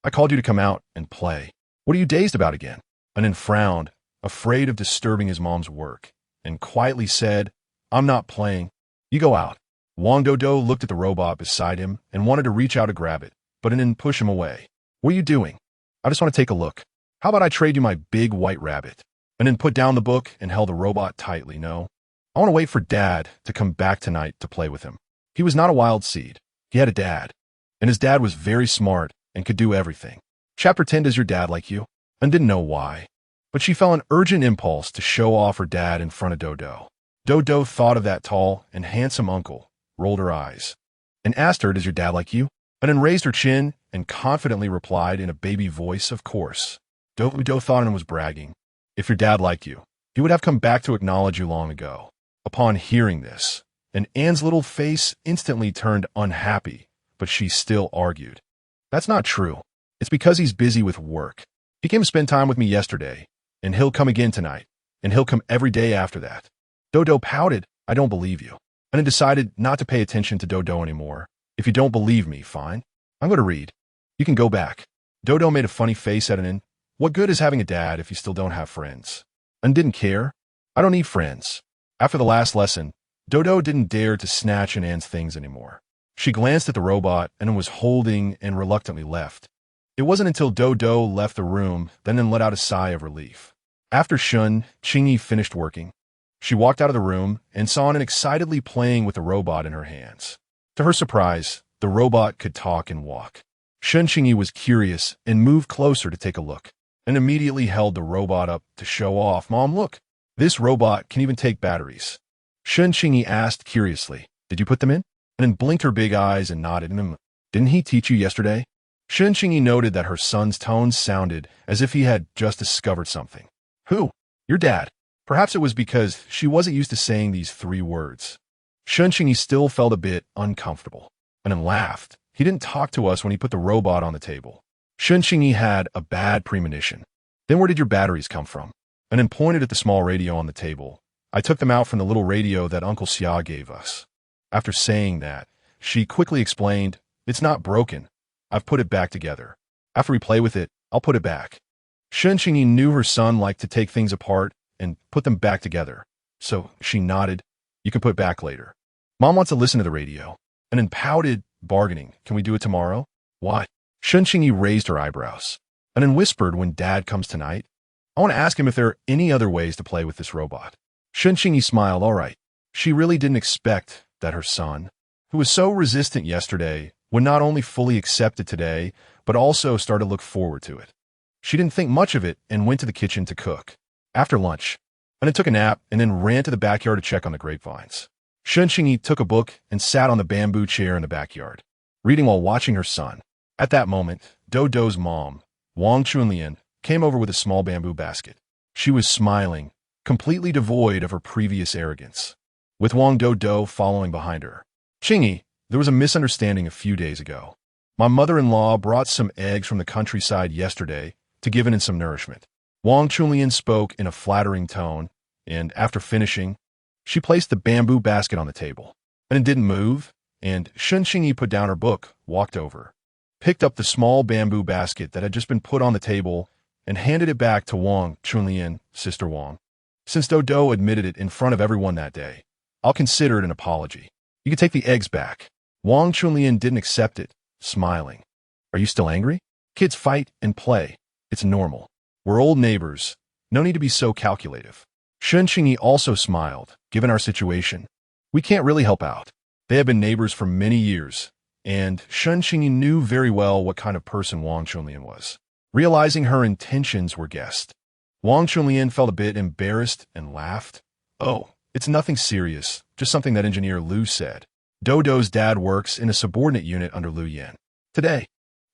"I called you to come out and play. What are you dazed about again?" An frowned, afraid of disturbing his mom's work, and quietly said, "I'm not playing. You go out." much.To looked at the robot beside him and wanted to reach out to grab it, but An pushed him away. "What are you doing?" "I just want to take a look. How about I trade you my big white rabbit?" An put down the book and held the robot tightly. "No. I want to wait for Dad to come back tonight to play with him. He was not a wild seed. He had a dad. And his dad was very smart and could do everything." Chapter 10. Does your dad like you? An didn't know why, but she felt an urgent impulse to show off her dad in front of Dodo. Dodo thought of that tall and handsome uncle, rolled her eyes, and asked her, "Does your dad like you?" And then raised her chin and confidently replied in a baby voice, "Of course." Dodo thought and was bragging. If your dad liked you, he would have come back to acknowledge you long ago. Upon hearing this, Anne's little face instantly turned unhappy, but she still argued. "That's not true. It's because he's busy with work. He came to spend time with me yesterday, and he'll come again tonight, and he'll come every day after that." Dodo pouted, "I don't believe you." And I decided not to pay attention to Dodo anymore. "If you don't believe me, fine. I'm going to read. You can go back." Dodo made a funny face at An. What good is having a dad if you still don't have friends? An didn't care. "I don't need friends." After the last lesson, Dodo didn't dare to snatch Anne's things anymore. She glanced at the robot and was holding and reluctantly left. It wasn't until Dodo left the room that An let out a sigh of relief. After Qingyi finished working, she walked out of the room and saw An excitedly playing with the robot in her hands. To her surprise, the robot could talk and walk. Qingyi was curious and moved closer to take a look, and immediately held the robot up to show off. "Mom, look. This robot can even take batteries." Qingyi asked curiously, "Did you put them in?" And then blinked her big eyes and nodded. "Didn't he teach you yesterday?" Qingyi noted that her son's tones sounded as if he had just discovered something. "Who? Your dad." Perhaps it was because she wasn't used to saying these 3 words. Qingyi still felt a bit uncomfortable, and then laughed. "He didn't talk to us when he put the robot on the table." Qingyi had a bad premonition. "Then where did your batteries come from?" And then pointed at the small radio on the table. "I took them out from the little radio that Uncle Xia gave us." After saying that, she quickly explained, "It's not broken. I've put it back together. After we play with it, I'll put it back." Qingyi knew her son liked to take things apart and put them back together, so she nodded. "You can put back later." "Mom wants to listen to the radio." And then pouted, bargaining, "Can we do it tomorrow?" "Why?" Qingyi raised her eyebrows, and then whispered, "When Dad comes tonight, I want to ask him if there are any other ways to play with this robot." Qingyi smiled. All right. She really didn't expect that her son, who was so resistant yesterday, would not only fully accept it today, but also start to look forward to it. She didn't think much of it and went to the kitchen to cook. After lunch, An took a nap and then ran to the backyard to check on the grapevines. Qingyi took a book and sat on the bamboo chair in the backyard, reading while watching her son. At that moment, Dodo's mom, Wang Chunlian, came over with a small bamboo basket. She was smiling, completely devoid of her previous arrogance, with Much.To following behind her. Qingyi, there was a misunderstanding a few days ago. My mother-in-law brought some eggs from the countryside yesterday to give in some nourishment. Wang Chunlian spoke in a flattering tone, and after finishing, she placed the bamboo basket on the table. And it didn't move, and Qingyi put down her book, walked over, picked up the small bamboo basket that had just been put on the table, and handed it back to Wang Chunlian, Sister Wang. Since Do admitted it in front of everyone that day, I'll consider it an apology. You can take the eggs back. Wang Chunlian didn't accept it, smiling. Are you still angry? Kids fight and play. It's normal. We're old neighbors. No need to be so calculative. Qingyi also smiled, given our situation. We can't really help out. They have been neighbors for many years, and Qingyi knew very well what kind of person Wang Chunlian was. Realizing her intentions were guessed, Wang Chunlian felt a bit embarrassed and laughed. Oh, it's nothing serious, just something that engineer Lu said. Dodo's dad works in a subordinate unit under Lu Yan. Today,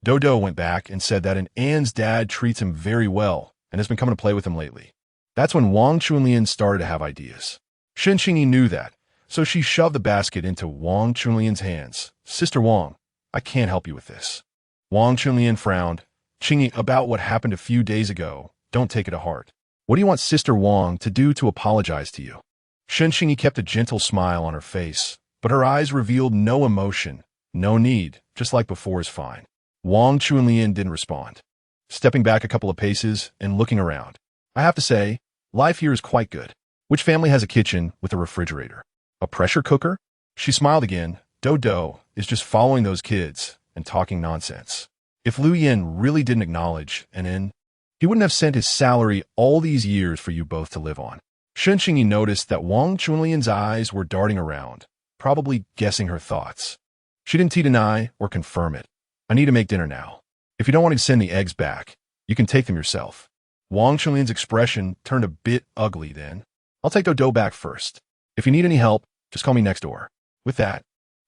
Dodo went back and said that Anne's dad treats him very well and has been coming to play with him lately. That's when Wang Chunlian started to have ideas. Qingyi knew that, so she shoved the basket into Wang Chunlian's hands. Sister Wang, I can't help you with this. Wang Chunlian frowned. Qingyi, about what happened a few days ago, don't take it to heart. What do you want Sister Wang to do to apologize to you? Qingyi kept a gentle smile on her face, but her eyes revealed no emotion. No need, just like before is fine. Wang Chunlian didn't respond, stepping back a couple of paces and looking around. I have to say, life here is quite good. Which family has a kitchen with a refrigerator? A pressure cooker? She smiled again. Dodo is just following those kids and talking nonsense. If Lu Yan really didn't acknowledge An, he wouldn't have sent his salary all these years for you both to live on. Qingyi noticed that Wang Chunlian's eyes were darting around, probably guessing her thoughts. She didn't deny or confirm it. I need to make dinner now. If you don't want to send the eggs back, you can take them yourself. Wang Chunlian's expression turned a bit ugly then. I'll take Dodo back first. If you need any help, just call me next door. With that,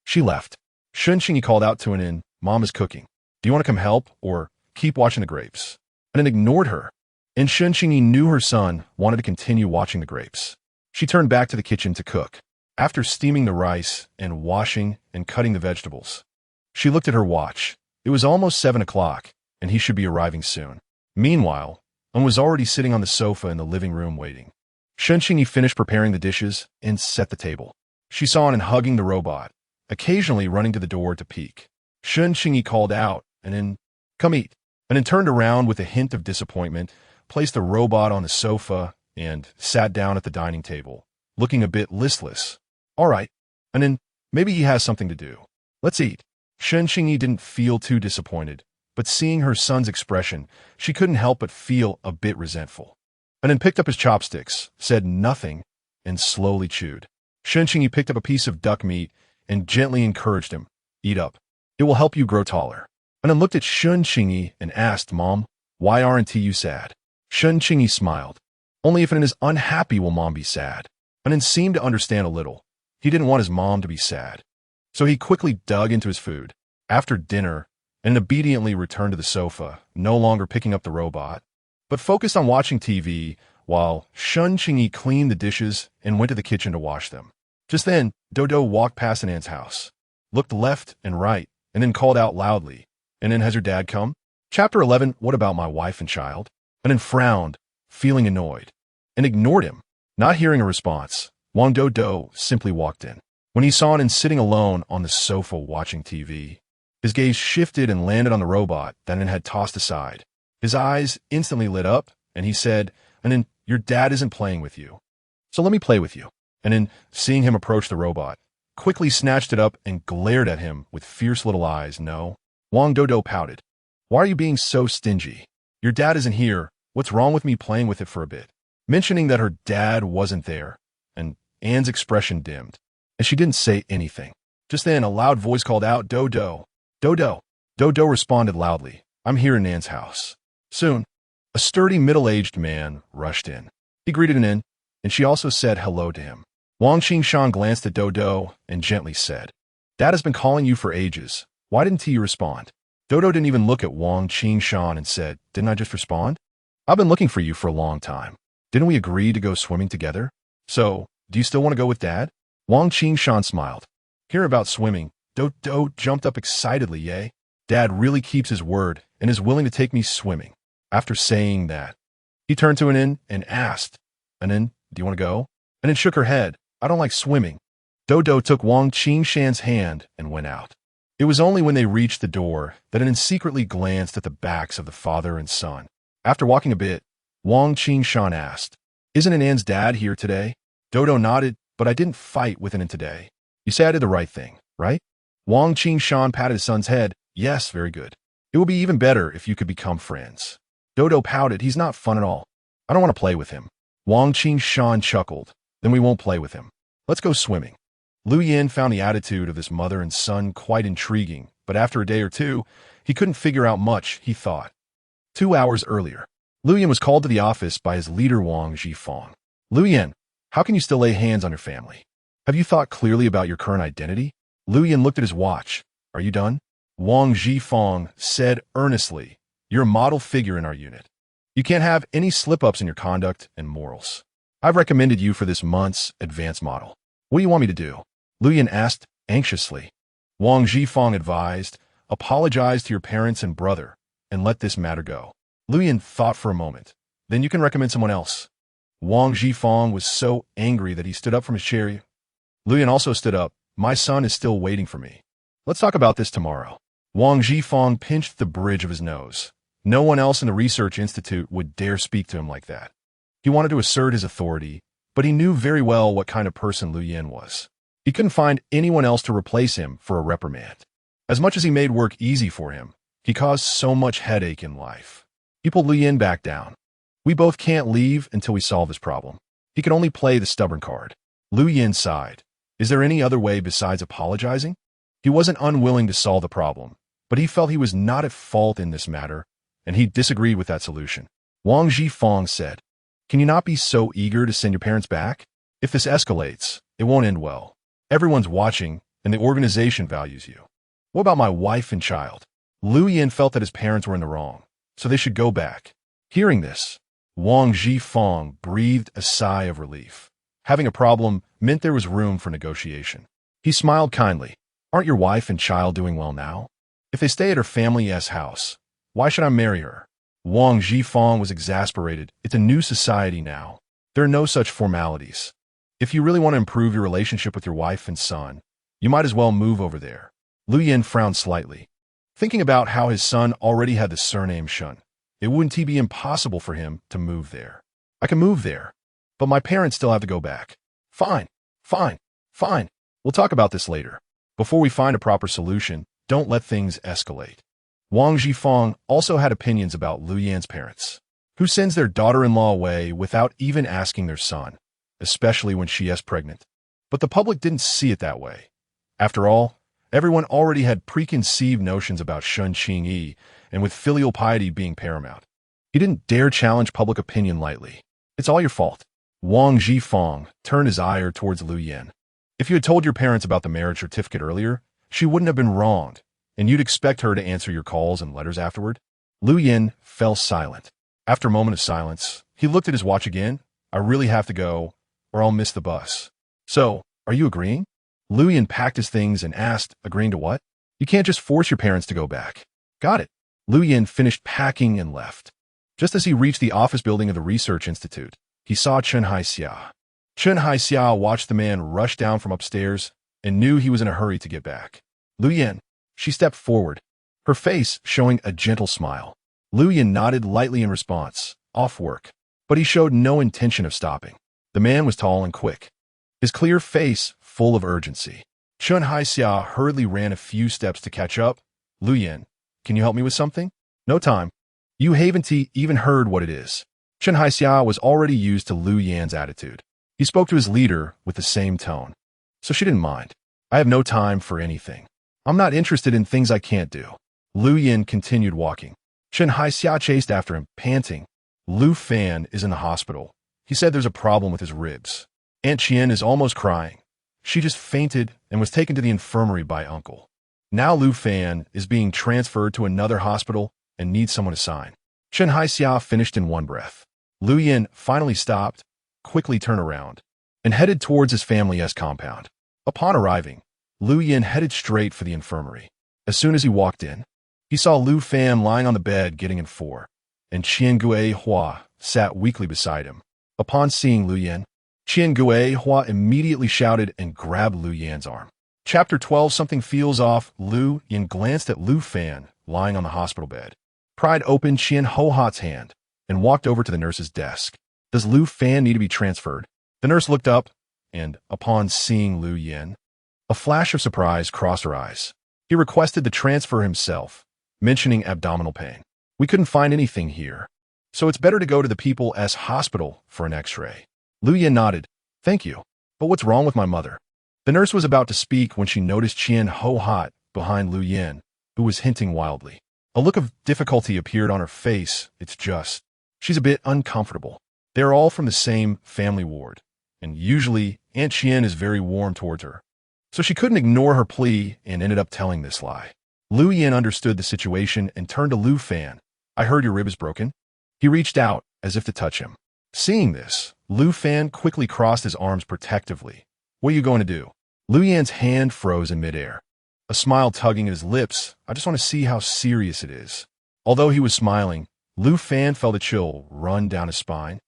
she left. Qingyi called out to An, Mom is cooking. Do you want to come help or keep watching the grapes? An ignored her, and Qingyi knew her son wanted to continue watching the grapes. She turned back to the kitchen to cook. After steaming the rice and washing and cutting the vegetables, she looked at her watch. It was almost 7 o'clock, and he should be arriving soon. Meanwhile, An was already sitting on the sofa in the living room waiting. Qingyi finished preparing the dishes and set the table. She saw An hugging the robot, occasionally running to the door to peek. Qingyi called out, An, come eat. An turned around with a hint of disappointment, placed the robot on the sofa, and sat down at the dining table, looking a bit listless. All right, An, maybe he has something to do. Let's eat. Qingyi didn't feel too disappointed, but seeing her son's expression, she couldn't help but feel a bit resentful. An picked up his chopsticks, said nothing, and slowly chewed. Qingyi picked up a piece of duck meat and gently encouraged him. Eat up. It will help you grow taller. An looked at Qingyi and asked, Mom, why aren't you sad? Qingyi smiled. Only if An is unhappy will Mom be sad. An seemed to understand a little. He didn't want his mom to be sad. So he quickly dug into his food. After dinner, An obediently returned to the sofa, no longer picking up the robot, but focused on watching TV while Qingyi cleaned the dishes and went to the kitchen to wash them. Just then, Dodo walked past An's house, looked left and right, and then called out loudly, An, has your dad come? Chapter 11, what about my wife and child? An frowned, feeling annoyed, and ignored him. Not hearing a response, Wang Dodo simply walked in. When he saw An sitting alone on the sofa watching TV, his gaze shifted and landed on the robot that An had tossed aside. His eyes instantly lit up, and he said, An, your dad isn't playing with you. So let me play with you. An, seeing him approach the robot, quickly snatched it up and glared at him with fierce little eyes. No. Wang Dodo pouted. Why are you being so stingy? Your dad isn't here. What's wrong with me playing with it for a bit? Mentioning that her dad wasn't there, and Anne's expression dimmed, and she didn't say anything. Just then, a loud voice called out, Dodo. Dodo. Dodo responded loudly. I'm here in Anne's house. Soon, a sturdy middle-aged man rushed in. He greeted An, and she also said hello to him. Wang Qingshan glanced at Dodo and gently said, Dad has been calling you for ages. Why didn't you respond? Dodo didn't even look at Wang Qingshan and said, Didn't I just respond? I've been looking for you for a long time. Didn't we agree to go swimming together? So, do you still want to go with Dad? Wang Qingshan smiled. Hear about swimming. Do jumped up excitedly, yay. Dad really keeps his word and is willing to take me swimming. After saying that, he turned to Anin and asked, Anin, do you want to go? Anin shook her head. I don't like swimming. Dodo took Wang Qingshan's hand and went out. It was only when they reached the door that Anin secretly glanced at the backs of the father and son. After walking a bit, Wang Qingshan asked, Isn't Anan's dad here today? Dodo nodded, but I didn't fight with Anin today. You say I did the right thing, right? Wang Qingshan patted his son's head. Yes, very good. It would be even better if you could become friends. Dodo pouted. He's not fun at all. I don't want to play with him. Wang Qingshan chuckled. Then we won't play with him. Let's go swimming. Lu Yin found the attitude of this mother and son quite intriguing, but after a day or two, he couldn't figure out much, he thought. 2 hours earlier, Lu Yin was called to the office by his leader Wang Zhifeng. Lu Yin, how can you still lay hands on your family? Have you thought clearly about your current identity? Lu Yin looked at his watch. Are you done? Wang Zhifeng said earnestly, You're a model figure in our unit. You can't have any slip-ups in your conduct and morals. I've recommended you for this month's advanced model. What do you want me to do? Lu Yin asked anxiously. Wang Zhifeng advised, Apologize to your parents and brother, and let this matter go. Lu Yin thought for a moment. Then you can recommend someone else. Wang Zhifeng was so angry that he stood up from his chair. Lu Yin also stood up. My son is still waiting for me. Let's talk about this tomorrow. Wang Zhifeng pinched the bridge of his nose. No one else in the research institute would dare speak to him like that. He wanted to assert his authority, but he knew very well what kind of person Lu Yin was. He couldn't find anyone else to replace him for a reprimand. As much as he made work easy for him, he caused so much headache in life. He pulled Lu Yin back down. We both can't leave until we solve this problem. He could only play the stubborn card. Lu Yin sighed. Is there any other way besides apologizing? He wasn't unwilling to solve the problem, but he felt he was not at fault in this matter, and he disagreed with that solution. Wang Zhifeng said, Can you not be so eager to send your parents back? If this escalates, it won't end well. Everyone's watching, and the organization values you. What about my wife and child? Lu Yin felt that his parents were in the wrong, so they should go back. Hearing this, Wang Zhifeng breathed a sigh of relief. Having a problem meant there was room for negotiation. He smiled kindly. Aren't your wife and child doing well now? If they stay at her family's house, why should I marry her? Wang Zhifeng was exasperated. It's a new society now. There are no such formalities. If you really want to improve your relationship with your wife and son, you might as well move over there. Lu Yin frowned slightly, thinking about how his son already had the surname Shen. It wouldn't be impossible for him to move there. I can move there, but my parents still have to go back. Fine. We'll talk about this later. Before we find a proper solution, don't let things escalate. Wang Zhifeng also had opinions about Lu Yin's parents, who sends their daughter-in-law away without even asking their son, especially when she is pregnant. But the public didn't see it that way. After all, everyone already had preconceived notions about Shen Qingyi, and with filial piety being paramount. He didn't dare challenge public opinion lightly. It's all your fault. Wang Zhifeng turned his ire towards Lu Yin. If you had told your parents about the marriage certificate earlier, she wouldn't have been wronged, and you'd expect her to answer your calls and letters afterward. Lu Yin fell silent. After a moment of silence, he looked at his watch again. I really have to go, or I'll miss the bus. So, are you agreeing? Lu Yin packed his things and asked, agreeing to what? You can't just force your parents to go back. Got it. Lu Yin finished packing and left. Just as he reached the office building of the research institute, he saw Chen Haixia. Chen Haixia watched the man rush down from upstairs and knew he was in a hurry to get back. Lu Yin, she stepped forward, her face showing a gentle smile. Lu Yin nodded lightly in response, off work, but he showed no intention of stopping. The man was tall and quick, his clear face full of urgency. Chen Haixia hurriedly ran a few steps to catch up. Lu Yin, can you help me with something? No time. You haven't even heard what it is. Chen Haixia was already used to Lu Yin's attitude. He spoke to his leader with the same tone, so she didn't mind. I have no time for anything. I'm not interested in things I can't do. Lu Yin continued walking. Chen Haixia chased after him, panting. Lu Fan is in the hospital. He said there's a problem with his ribs. Aunt Qian is almost crying. She just fainted and was taken to the infirmary by Uncle. Now Lu Fan is being transferred to another hospital and needs someone to sign. Chen Haixia finished in one breath. Lu Yin finally stopped, quickly turned around, and headed towards his family's compound. Upon arriving, Lu Yin headed straight for the infirmary. As soon as he walked in, he saw Lu Fan lying on the bed getting in for, and Qian Gui Hua sat weakly beside him. Upon seeing Lu Yin, Qian Gui Hua immediately shouted and grabbed Lu Yan's arm. Chapter 12. Something feels off. Lu Yin glanced at Lu Fan, lying on the hospital bed. Pried open Qian Ho-Hat's hand and walked over to the nurse's desk. Does Lu Fan need to be transferred? The nurse looked up, and, upon seeing Lu Yin, a flash of surprise crossed her eyes. He requested the transfer himself, mentioning abdominal pain. We couldn't find anything here, so it's better to go to the People's Hospital for an x-ray. Lu Yin nodded. Thank you. But what's wrong with my mother? The nurse was about to speak when she noticed Qian Ho-Hat behind Lu Yin, who was hinting wildly. A look of difficulty appeared on her face. It's just, she's a bit uncomfortable. They're all from the same family ward, and usually Aunt Qian is very warm towards her. So she couldn't ignore her plea and ended up telling this lie. Lu Yin understood the situation and turned to Lu Fan. I heard your rib is broken. He reached out as if to touch him. Seeing this, Lu Fan quickly crossed his arms protectively. What are you going to do? Lu Yan's hand froze in midair, a smile tugging at his lips. I just want to see how serious it is. Although he was smiling, Lu Fan felt a chill run down his spine,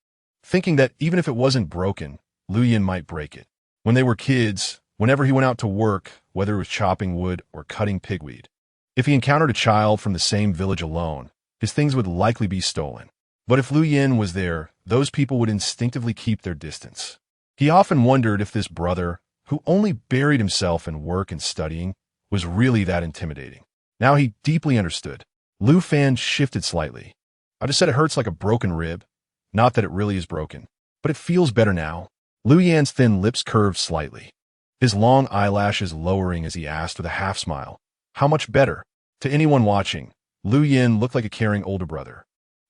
thinking that even if it wasn't broken, Lu Yin might break it. When they were kids, whenever he went out to work, whether it was chopping wood or cutting pigweed, if he encountered a child from the same village alone, his things would likely be stolen. But if Lu Yin was there, those people would instinctively keep their distance. He often wondered if this brother, who only buried himself in work and studying, was really that intimidating. Now he deeply understood. Lu Fan shifted slightly. I just said it hurts like a broken rib. Not that it really is broken, but it feels better now. Lu Yan's thin lips curved slightly, his long eyelashes lowering as he asked with a half smile, how much better? To anyone watching, Lu Yin looked like a caring older brother.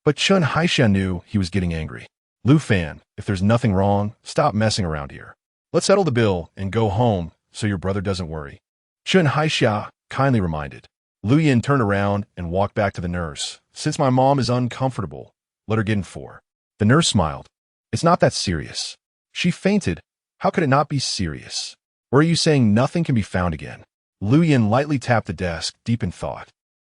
But Chen Haixia knew he was getting angry. Lu Fan, if there's nothing wrong, stop messing around here. Let's settle the bill and go home so your brother doesn't worry. Chen Haixia kindly reminded. Lu Yin turned around and walked back to the nurse. Since my mom is uncomfortable, let her get in for. The nurse smiled. It's not that serious. She fainted. How could it not be serious? Or are you saying nothing can be found again? Lu Yin lightly tapped the desk, deep in thought.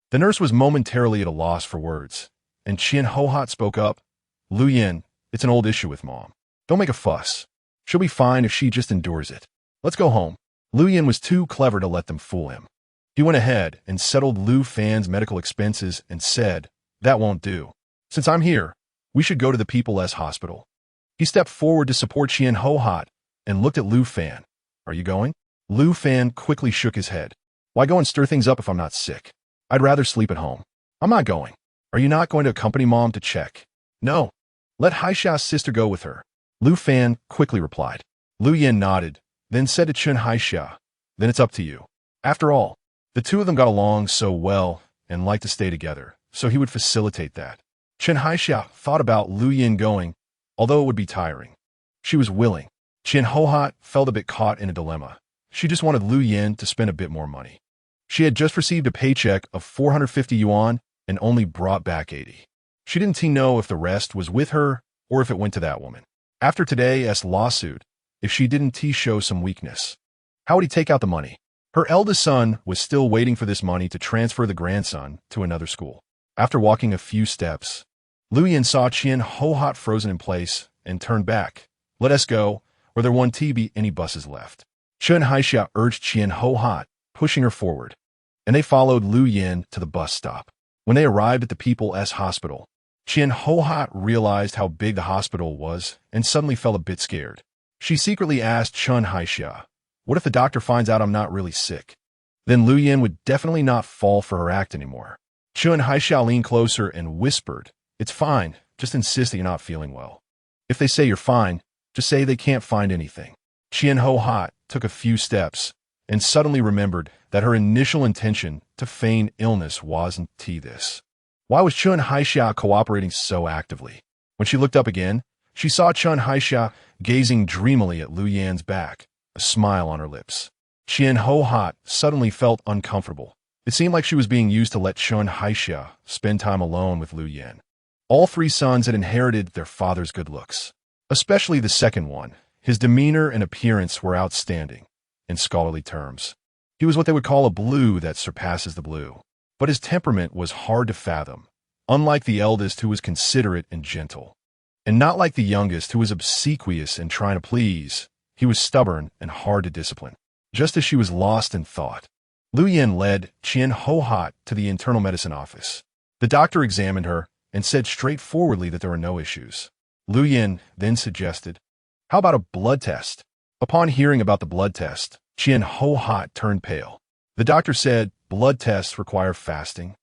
The nurse was momentarily at a loss for words, and Qian Ho-Hat spoke up. Lu Yin, it's an old issue with Mom. Don't make a fuss. She'll be fine if she just endures it. Let's go home. Lu Yin was too clever to let them fool him. He went ahead and settled Lu Fan's medical expenses and said, that won't do. Since I'm here, we should go to the People's Hospital. He stepped forward to support Qian Ho-Hat and looked at Lu Fan. Are you going? Lu Fan quickly shook his head. Why go and stir things up if I'm not sick? I'd rather sleep at home. I'm not going. Are you not going to accompany Mom to check? No. Let Haixia's sister go with her. Lu Fan quickly replied. Lu Yin nodded, then said to Chen Haixia, then it's up to you. After all, the two of them got along so well and liked to stay together, so he would facilitate that. Chen Haixia thought about Lu Yin going, although it would be tiring. She was willing. Qian Ho-Hat felt a bit caught in a dilemma. She just wanted Lu Yin to spend a bit more money. She had just received a paycheck of 450 yuan and only brought back 80. She didn't know if the rest was with her or if it went to that woman. After today's lawsuit, if she didn't show some weakness, how would he take out the money? Her eldest son was still waiting for this money to transfer the grandson to another school. After walking a few steps, Lu Yin saw Qian Ho-Hat frozen in place and turned back. Let us go, or there won't be any buses left. Chen Haixia urged Qian Ho-Hat, pushing her forward, and they followed Lu Yin to the bus stop. When they arrived at the People's Hospital, Qian Ho-Hat realized how big the hospital was and suddenly felt a bit scared. She secretly asked Chen Haixia, what if the doctor finds out I'm not really sick? Then Lu Yin would definitely not fall for her act anymore. Chen Haixia leaned closer and whispered, it's fine, just insist that you're not feeling well. If they say you're fine, just say they can't find anything. Qian Ho-Hat took a few steps and suddenly remembered that her initial intention to feign illness wasn't this. Why was Chen Haixia cooperating so actively? When she looked up again, she saw Chen Haixia gazing dreamily at Lu Yin's back, a smile on her lips. Qian Ho-Hat suddenly felt uncomfortable. It seemed like she was being used to let Chen Haixia spend time alone with Lu Yin. All three sons had inherited their father's good looks, especially the second one. His demeanor and appearance were outstanding, in scholarly terms. He was what they would call a blue that surpasses the blue. But his temperament was hard to fathom, unlike the eldest who was considerate and gentle. And not like the youngest who was obsequious and trying to please. He was stubborn and hard to discipline. Just as she was lost in thought, Lu Yin led Qian Ho-Hat to the internal medicine office. The doctor examined her and said straightforwardly that there were no issues. Lu Yin then suggested, "How about a blood test?" Upon hearing about the blood test, Qian Ho-Hat turned pale. The doctor said blood tests require fasting,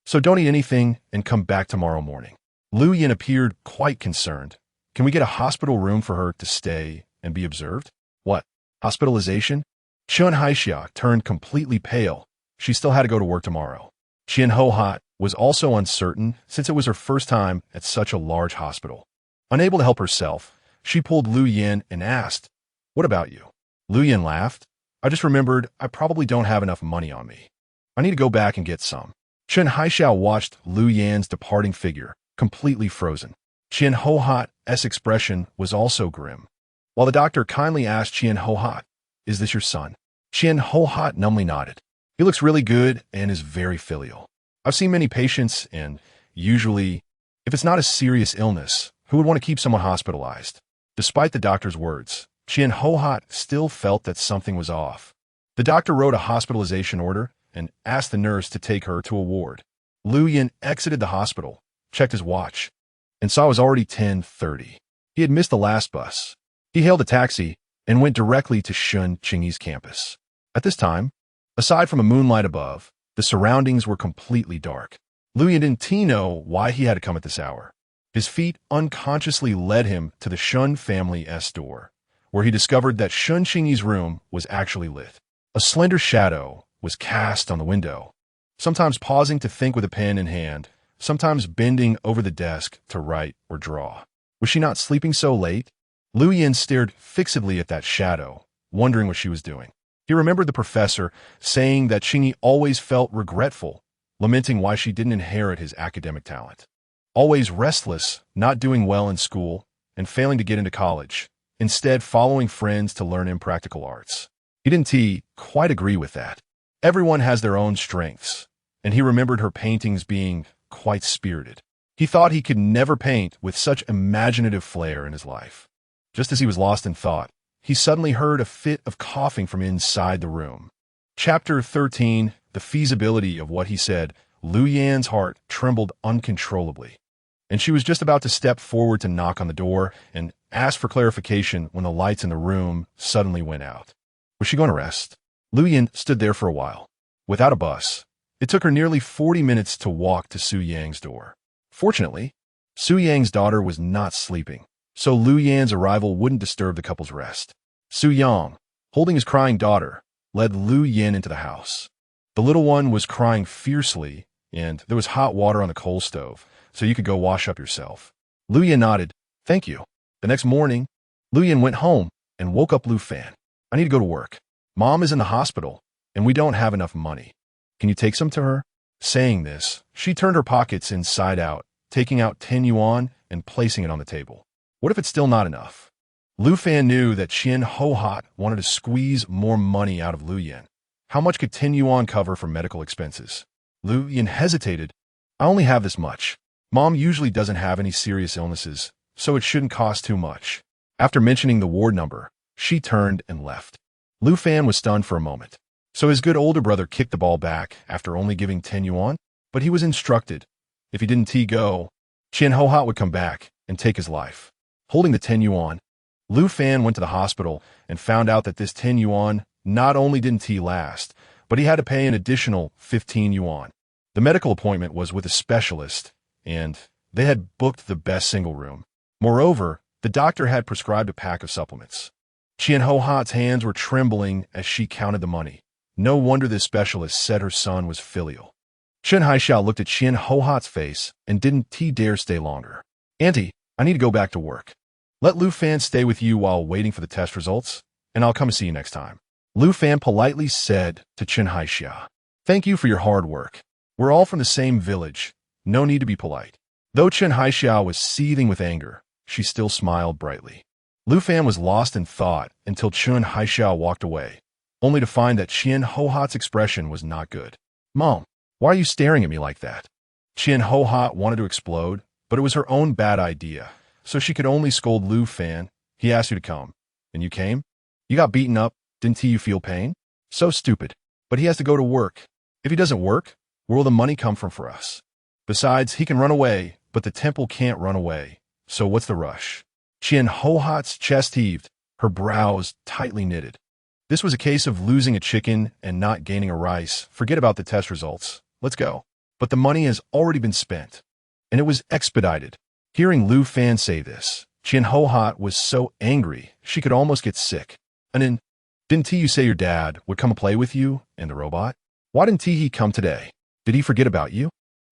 so don't eat anything and come back tomorrow morning. Lu Yin appeared quite concerned. "Can we get a hospital room for her to stay and be observed?" "What? Hospitalization?" Chen Haixia turned completely pale. She still had to go to work tomorrow. Qian Ho-Hat was also uncertain since it was her first time at such a large hospital. Unable to help herself, she pulled Lu Yin and asked, "What about you?" Lu Yin laughed. "I just remembered I probably don't have enough money on me. I need to go back and get some." Chen Haixia watched Lu Yin's departing figure, completely frozen. Qian Ho-Hat's expression was also grim. While the doctor kindly asked Qian Ho-Hat, "Is this your son?" Qian Ho-Hat numbly nodded. "He looks really good and is very filial. I've seen many patients, and usually, if it's not a serious illness, who would want to keep someone hospitalized?" Despite the doctor's words, Qian Ho-Hat still felt that something was off. The doctor wrote a hospitalization order and asked the nurse to take her to a ward. Lu Yin exited the hospital, checked his watch, and saw it was already 10:30. He had missed the last bus. He hailed a taxi and went directly to Qingyi's campus. At this time, aside from a moonlight above, the surroundings were completely dark. Lu Yin didn't know why he had to come at this hour. His feet unconsciously led him to the Shen family's door, where he discovered that Qingyi's room was actually lit. A slender shadow was cast on the window, sometimes pausing to think with a pen in hand, sometimes bending over the desk to write or draw. Was she not sleeping so late? Lu Yin stared fixedly at that shadow, wondering what she was doing. He remembered the professor saying that Qingyi always felt regretful, lamenting why she didn't inherit his academic talent. Always restless, not doing well in school, and failing to get into college, instead following friends to learn impractical arts. He didn't quite agree with that. Everyone has their own strengths, and he remembered her paintings being quite spirited. He thought he could never paint with such imaginative flair in his life. Just as he was lost in thought, he suddenly heard a fit of coughing from inside the room. Chapter 13, The Feasibility of What He Said. Lu Yin's heart trembled uncontrollably, and she was just about to step forward to knock on the door and ask for clarification when the lights in the room suddenly went out. Was she going to rest? Lu Yin stood there for a while. Without a bus, it took her nearly 40 minutes to walk to Su Yang's door. Fortunately, Su Yang's daughter was not sleeping, so Lu Yin's arrival wouldn't disturb the couple's rest. Su Yang, holding his crying daughter, led Lu Yin into the house. The little one was crying fiercely, and there was hot water on the coal stove, so you could go wash up yourself. Lu Yin nodded. "Thank you." The next morning, Lu Yin went home and woke up Lu Fan. "I need to go to work. Mom is in the hospital, and we don't have enough money. Can you take some to her?" Saying this, she turned her pockets inside out, taking out 10 yuan and placing it on the table. What if it's still not enough? Lu Fan knew that Qian Ho-Hat wanted to squeeze more money out of Lu Yin. How much could 10 yuan cover for medical expenses? Lu Yin hesitated. "I only have this much. Mom usually doesn't have any serious illnesses, so it shouldn't cost too much." After mentioning the ward number, she turned and left. Lu Fan was stunned for a moment. So his good older brother kicked the ball back after only giving 10 yuan? But he was instructed, if he didn't go, Qian Ho-Hat would come back and take his life. Holding the 10 yuan, Lu Fan went to the hospital and found out that this 10 yuan not only didn't last, but he had to pay an additional 15 yuan. The medical appointment was with a specialist, and they had booked the best single room. Moreover, the doctor had prescribed a pack of supplements. Qian Ho-Hat's hands were trembling as she counted the money. No wonder this specialist said her son was filial. Chen Haixia looked at Qian Ho-Hat's face and didn't dare stay longer. "Auntie, I need to go back to work. Let Lu Fan stay with you while waiting for the test results, and I'll come and see you next time." Lu Fan politely said to Chen Haixia, "Thank you for your hard work. We're all from the same village. No need to be polite." Though Chen Haixia was seething with anger, she still smiled brightly. Lu Fan was lost in thought until Chen Haixia walked away. only to find that Qian Hohat's expression was not good. "Mom, why are you staring at me like that?" Qian Hohat wanted to explode, but it was her own bad idea, so she could only scold Lu Fan. "He asked you to come, and you came? You got beaten up, didn't you feel pain? So stupid. But he has to go to work. If he doesn't work, where will the money come from for us? Besides, he can run away, but the temple can't run away, so what's the rush?" Qian Hohat's chest heaved, her brows tightly knitted. This was a case of losing a chicken and not gaining a rice. Forget about the test results. Let's go. But the money has already been spent, and it was expedited. Hearing Lu Fan say this, Qian Hohat was so angry she could almost get sick. "And then, didn't you say your dad would come and play with you and the robot? Why didn't he come today? Did he forget about you?"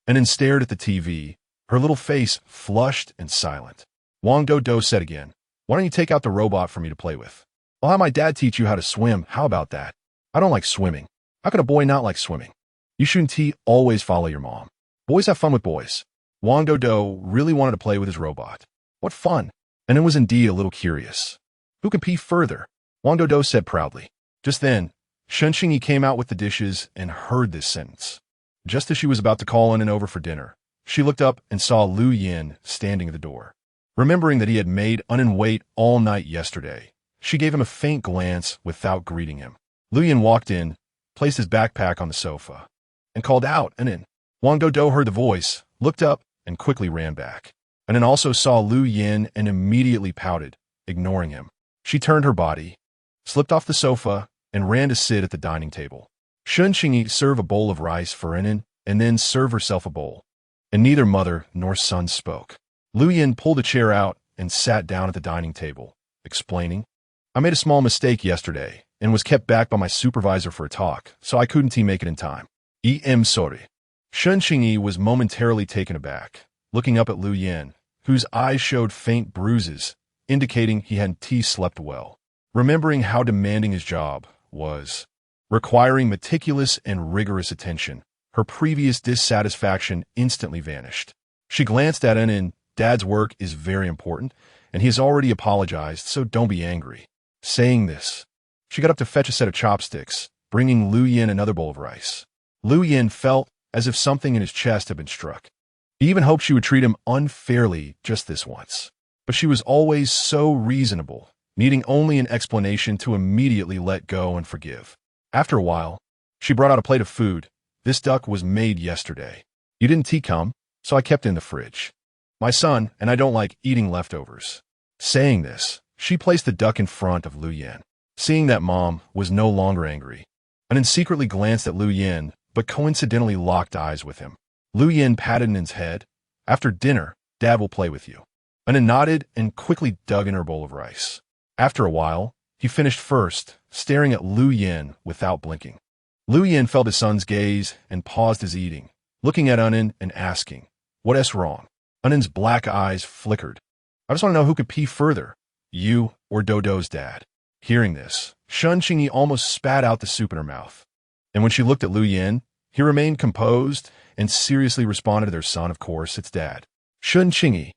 And then stared at the TV, her little face flushed and silent. Wang.To said again, "Why don't you take out the robot for me to play with? I'll have my dad teach you how to swim. How about that? I don't like swimming. How can a boy not like swimming? You shouldn't always follow your mom. Boys have fun with boys." Wang.To really wanted to play with his robot. What fun! And it was indeed a little curious. "Who can pee further?" Wang.To said proudly. Just then, Qingyi came out with the dishes and heard this sentence. Just as she was about to call in and over for dinner, she looked up and saw Lu Yin standing at the door. Remembering that he had made Unen wait all night yesterday, she gave him a faint glance without greeting him. Lu Yin walked in, placed his backpack on the sofa, and called out, "Unen." Wang.To heard the voice, looked up, and quickly ran back. Unen also saw Lu Yin and immediately pouted, ignoring him. She turned her body, slipped off the sofa, and ran to sit at the dining table. Qingyi served a bowl of rice for Unen and then served herself a bowl, and neither mother nor son spoke. Lu Yin pulled a chair out and sat down at the dining table, explaining, "I made a small mistake yesterday and was kept back by my supervisor for a talk, so I couldn't make it in time. Sorry." Qingyi was momentarily taken aback, looking up at Lu Yin, whose eyes showed faint bruises, indicating he hadn't slept well. Remembering how demanding his job was, requiring meticulous and rigorous attention, her previous dissatisfaction instantly vanished. She glanced at Unen. "Dad's work is very important, and he has already apologized, so don't be angry." Saying this, she got up to fetch a set of chopsticks, bringing Lu Yin another bowl of rice. Lu Yin felt as if something in his chest had been struck. He even hoped she would treat him unfairly just this once. But she was always so reasonable, needing only an explanation to immediately let go and forgive. After a while, she brought out a plate of food. "This duck was made yesterday. You didn't come, so I kept it in the fridge. My son and I don't like eating leftovers." Saying this, she placed the duck in front of Lu Yin. Seeing that Mom was no longer angry, Unen secretly glanced at Lu Yin, but coincidentally locked eyes with him. Lu Yin patted Unen's head. "After dinner, Dad will play with you." Unen nodded and quickly dug in her bowl of rice. After a while, he finished first, staring at Lu Yin without blinking. Lu Yin felt his son's gaze and paused his eating, looking at Unen and asking, "What's wrong?" Unen's black eyes flickered. "I just want to know who could pee further, you or Dodo's dad." Hearing this, Qingyi almost spat out the soup in her mouth. And when she looked at Lu Yin, he remained composed and seriously responded to their son, "Of course, it's Dad." "Qingyi."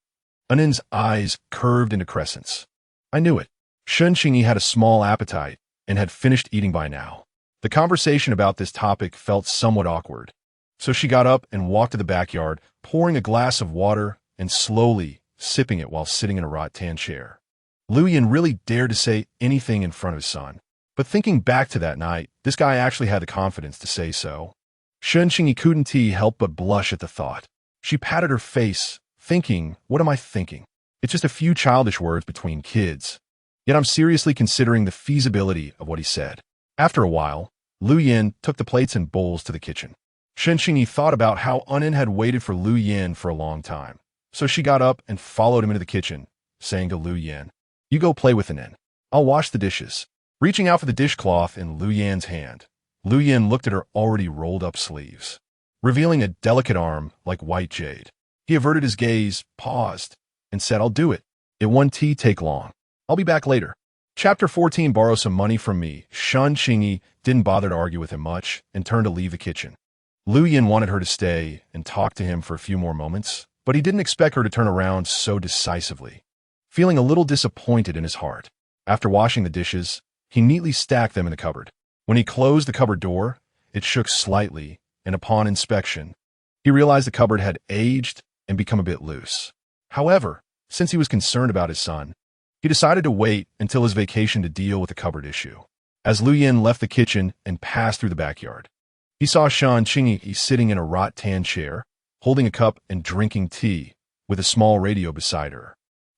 Unen's eyes curved into crescents. "I knew it." Qingyi had a small appetite and had finished eating by now. The conversation about this topic felt somewhat awkward, so she got up and walked to the backyard, pouring a glass of water and slowly sipping it while sitting in a rattan chair. Lu Yin really dared to say anything in front of his son, but thinking back to that night, this guy actually had the confidence to say so. Qingyi couldn't help but blush at the thought. She patted her face, thinking, "What am I thinking? It's just a few childish words between kids. Yet I'm seriously considering the feasibility of what he said." After a while, Lu Yin took the plates and bowls to the kitchen. Qingyi thought about how Unen had waited for Lu Yin for a long time, so she got up and followed him into the kitchen, saying to Lu Yin, "You go play with Unen. I'll wash the dishes." Reaching out for the dishcloth in Lu Yin's hand, Lu Yin looked at her already rolled-up sleeves, revealing a delicate arm like white jade. He averted his gaze, paused, and said, "I'll do it. It won't take long. I'll be back later." Chapter 14. Borrow some money from me. Qingyi didn't bother to argue with him much and turned to leave the kitchen. Lu Yin wanted her to stay and talk to him for a few more moments, but he didn't expect her to turn around so decisively. Feeling a little disappointed in his heart, after washing the dishes, he neatly stacked them in the cupboard. When he closed the cupboard door, it shook slightly, and upon inspection, he realized the cupboard had aged and become a bit loose. However, since he was concerned about his son, he decided to wait until his vacation to deal with the cupboard issue. As Lu Yin left the kitchen and passed through the backyard, he saw Qingyi sitting in a rattan chair, holding a cup and drinking tea, with a small radio beside her.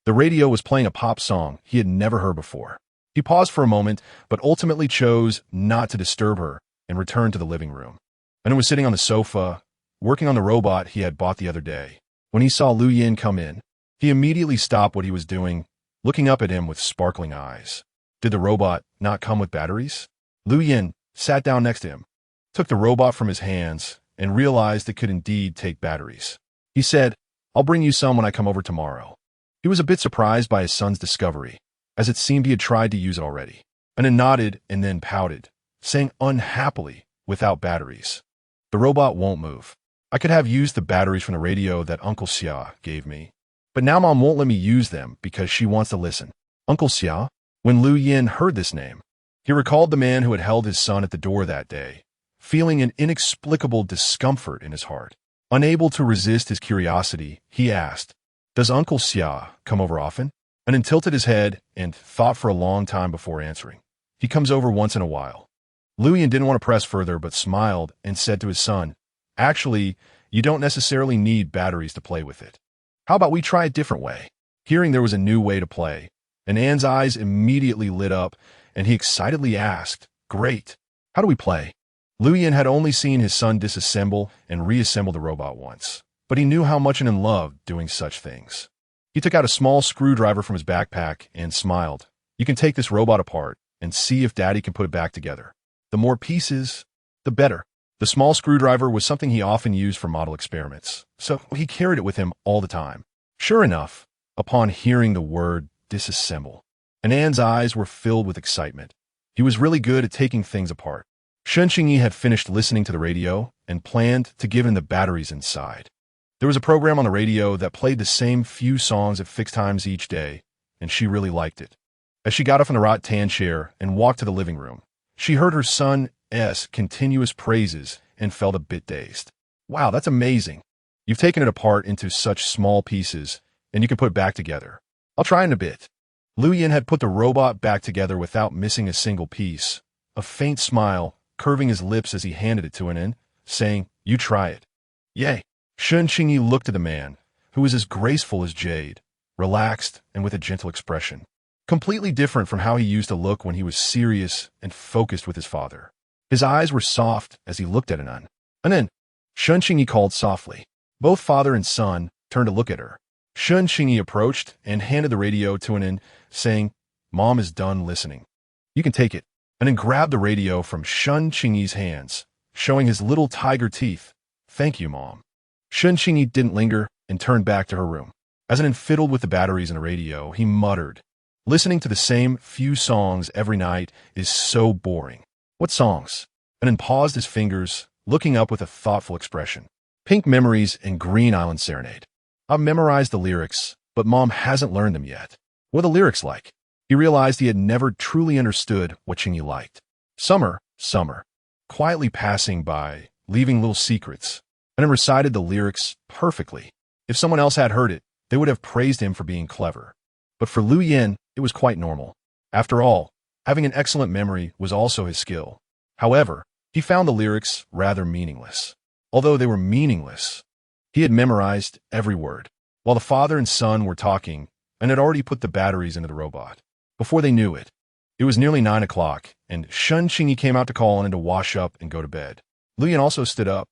The radio was playing a pop song he had never heard before. He paused for a moment, but ultimately chose not to disturb her and returned to the living room. And was sitting on the sofa, working on the robot he had bought the other day. When he saw Lu Yin come in, he immediately stopped what he was doing, looking up at him with sparkling eyes. Did the robot not come with batteries? Lu Yin sat down next to him, took the robot from his hands, and realized it could indeed take batteries. He said, "I'll bring you some when I come over tomorrow." He was a bit surprised by his son's discovery, as it seemed he had tried to use it already. And then nodded and then pouted, saying unhappily, "Without batteries, the robot won't move. I could have used the batteries from the radio that Uncle Xia gave me, but now Mom won't let me use them because she wants to listen." Uncle Xia? When Lu Yin heard this name, he recalled the man who had held his son at the door that day, feeling an inexplicable discomfort in his heart. Unable to resist his curiosity, he asked, "Does Uncle Xia come over often?" And then tilted his head and thought for a long time before answering. "He comes over once in a while." Lu Yin didn't want to press further but smiled and said to his son, "Actually, you don't necessarily need batteries to play with it. How about we try a different way?" Hearing there was a new way to play, and Anne's eyes immediately lit up, and he excitedly asked, "Great. How do we play?" Lu Yin had only seen his son disassemble and reassemble the robot once, but he knew how much and loved doing such things. He took out a small screwdriver from his backpack and smiled. "You can take this robot apart and see if Daddy can put it back together. The more pieces, the better." The small screwdriver was something he often used for model experiments, so he carried it with him all the time. Sure enough, upon hearing the word disassemble, and Anne's eyes were filled with excitement. He was really good at taking things apart. Qingyi had finished listening to the radio and planned to give him the batteries inside. There was a program on the radio that played the same few songs at fixed times each day, and she really liked it. As she got up from the rattan chair and walked to the living room, she heard her son's continuous praises and felt a bit dazed. "Wow, that's amazing. You've taken it apart into such small pieces, and you can put it back together. I'll try in a bit." Lu Yin had put the robot back together without missing a single piece, a faint smile curving his lips as he handed it to Anne, saying, "You try it." "Yay." Qingyi looked at the man, who was as graceful as jade, relaxed and with a gentle expression, completely different from how he used to look when he was serious and focused with his father. His eyes were soft as he looked at Anne. "Anne," Qingyi called softly. Both father and son turned to look at her. Qingyi approached and handed the radio to Anne, saying, "Mom is done listening. You can take it." And then grabbed the radio from Qingyi's hands, showing his little tiger teeth. "Thank you, Mom." Qingyi didn't linger and turned back to her room. As Anne fiddled with the batteries in the radio, he muttered, "Listening to the same few songs every night is so boring." "What songs?" And then paused his fingers, looking up with a thoughtful expression. "Pink Memories and Green Island Serenade. I've memorized the lyrics, but Mom hasn't learned them yet." "What are the lyrics like?" He realized he had never truly understood what Qingyi liked. "Summer, summer, quietly passing by, leaving little secrets," and then recited the lyrics perfectly. If someone else had heard it, they would have praised him for being clever. But for Lu Yin, it was quite normal. After all, having an excellent memory was also his skill. However, he found the lyrics rather meaningless. Although they were meaningless, he had memorized every word. While the father and son were talking, and had already put the batteries into the robot. Before they knew it, it was nearly 9 o'clock, and Qingyi came out to call Anne to wash up and go to bed. Lu Yin also stood up,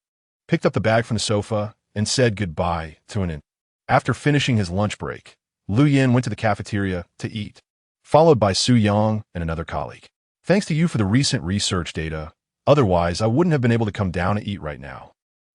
picked up the bag from the sofa, and said goodbye to Anne. After finishing his lunch break, Lu Yin went to the cafeteria to eat, followed by Su Yang and another colleague. "Thanks to you for the recent research data. Otherwise, I wouldn't have been able to come down to eat right now."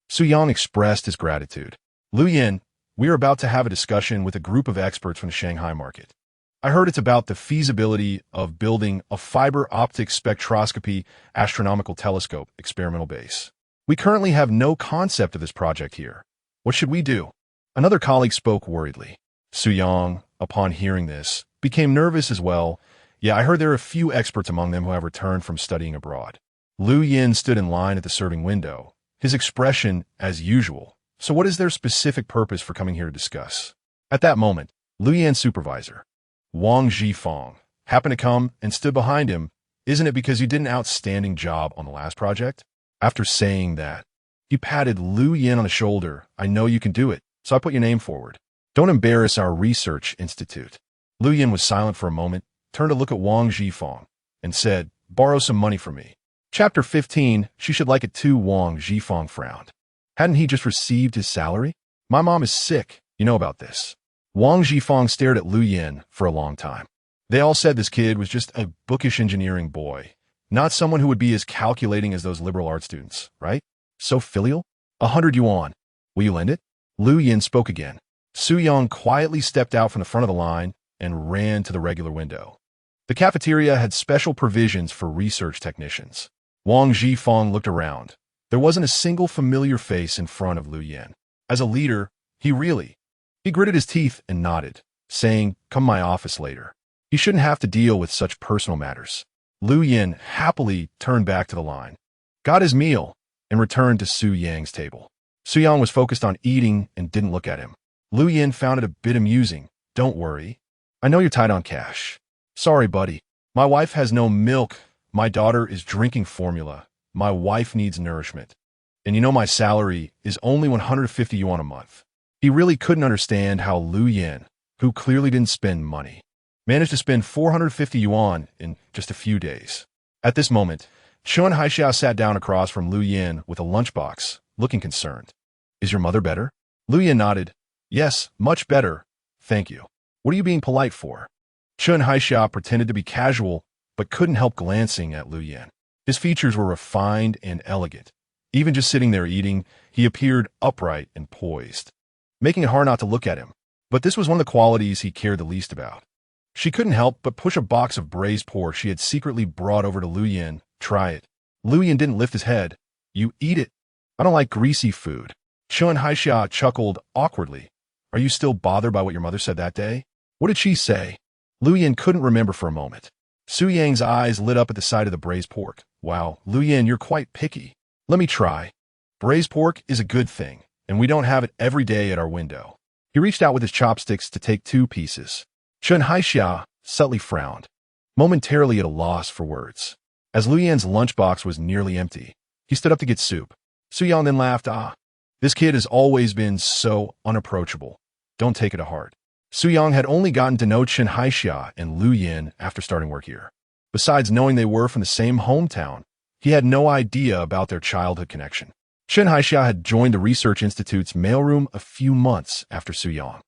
Su Yang expressed his gratitude. "Lu Yin, we are about to have a discussion with a group of experts from the Shanghai market. I heard it's about the feasibility of building a fiber optic spectroscopy astronomical telescope experimental base. We currently have no concept of this project here. What should we do?" Another colleague spoke worriedly. Su Yang, upon hearing this, became nervous as well. "Yeah, I heard there are a few experts among them who have returned from studying abroad. Lu Yin stood in line at the serving window, his expression as usual. So what is their specific purpose for coming here to discuss? At that moment, Lu Yin's supervisor, Wang Zhifeng, happened to come and stood behind him. Isn't it because you did an outstanding job on the last project? After saying that, he patted Lu Yin on the shoulder. I know you can do it, so I put your name forward. Don't embarrass our research institute. Lu Yin was silent for a moment, turned to look at Wang Zhifeng, and said, borrow some money from me. Chapter 15, she should like it too. Wang Zhifeng frowned. Hadn't he just received his salary? My mom is sick. You know about this. Wang Zhifeng stared at Lu Yin for a long time. They all said this kid was just a bookish engineering boy, not someone who would be as calculating as those liberal arts students, right? So filial? 100 yuan. Will you lend it? Lu Yin spoke again. Su Yang quietly stepped out from the front of the line and ran to the regular window. The cafeteria had special provisions for research technicians. Wang Zhifeng looked around. There wasn't a single familiar face in front of Lu Yin. As a leader, he gritted his teeth and nodded, saying, come my office later. He shouldn't have to deal with such personal matters. Lu Yin happily turned back to the line, got his meal, and returned to Su Yang's table. Su Yang was focused on eating and didn't look at him. Lu Yin found it a bit amusing. Don't worry. I know you're tight on cash. Sorry, buddy. My wife has no milk. My daughter is drinking formula. My wife needs nourishment. And you know my salary is only 150 yuan a month. He really couldn't understand how Lu Yin, who clearly didn't spend money, managed to spend 450 yuan in just a few days. At this moment, Chun Haixia sat down across from Lu Yin with a lunchbox, looking concerned. Is your mother better? Lu Yin nodded. Yes, much better. Thank you. What are you being polite for? Chun Haixia pretended to be casual, but couldn't help glancing at Lu Yin. His features were refined and elegant. Even just sitting there eating, he appeared upright and poised, making it hard not to look at him. But this was one of the qualities he cared the least about. She couldn't help but push a box of braised pork she had secretly brought over to Lu Yin. Try it. Lu Yin didn't lift his head. You eat it. I don't like greasy food. Chun Haixia chuckled awkwardly. Are you still bothered by what your mother said that day? What did she say? Lu Yin couldn't remember for a moment. Su Yang's eyes lit up at the sight of the braised pork. Wow, Lu Yin, you're quite picky. Let me try. Braised pork is a good thing, and we don't have it every day at our window. He reached out with his chopsticks to take 2 pieces. Chun Haixia subtly frowned, momentarily at a loss for words. As Lu Yin's lunchbox was nearly empty, he stood up to get soup. Su Yang then laughed. This kid has always been so unapproachable. Don't take it to heart. Su Yang had only gotten to know Chun Haixia and Lu Yin after starting work here. Besides knowing they were from the same hometown, he had no idea about their childhood connection. Chun Haixia had joined the Research Institute's mailroom a few months after Su Yang.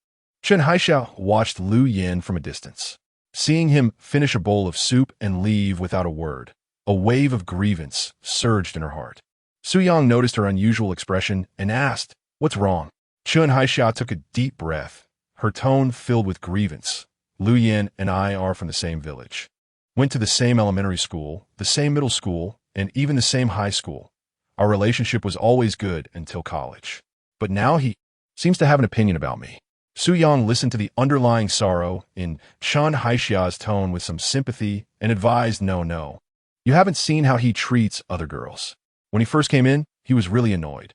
Chun Haixia watched Lu Yin from a distance. Seeing him finish a bowl of soup and leave without a word, a wave of grievance surged in her heart. Su Yang noticed her unusual expression and asked, what's wrong? Chun Haixia took a deep breath, her tone filled with grievance. Lu Yin and I are from the same village. Went to the same elementary school, the same middle school, and even the same high school. Our relationship was always good until college. But now he seems to have an opinion about me. Su Yang listened to the underlying sorrow in Chun Haixia's tone with some sympathy and advised, no. You haven't seen how he treats other girls. When he first came in, he was really annoyed.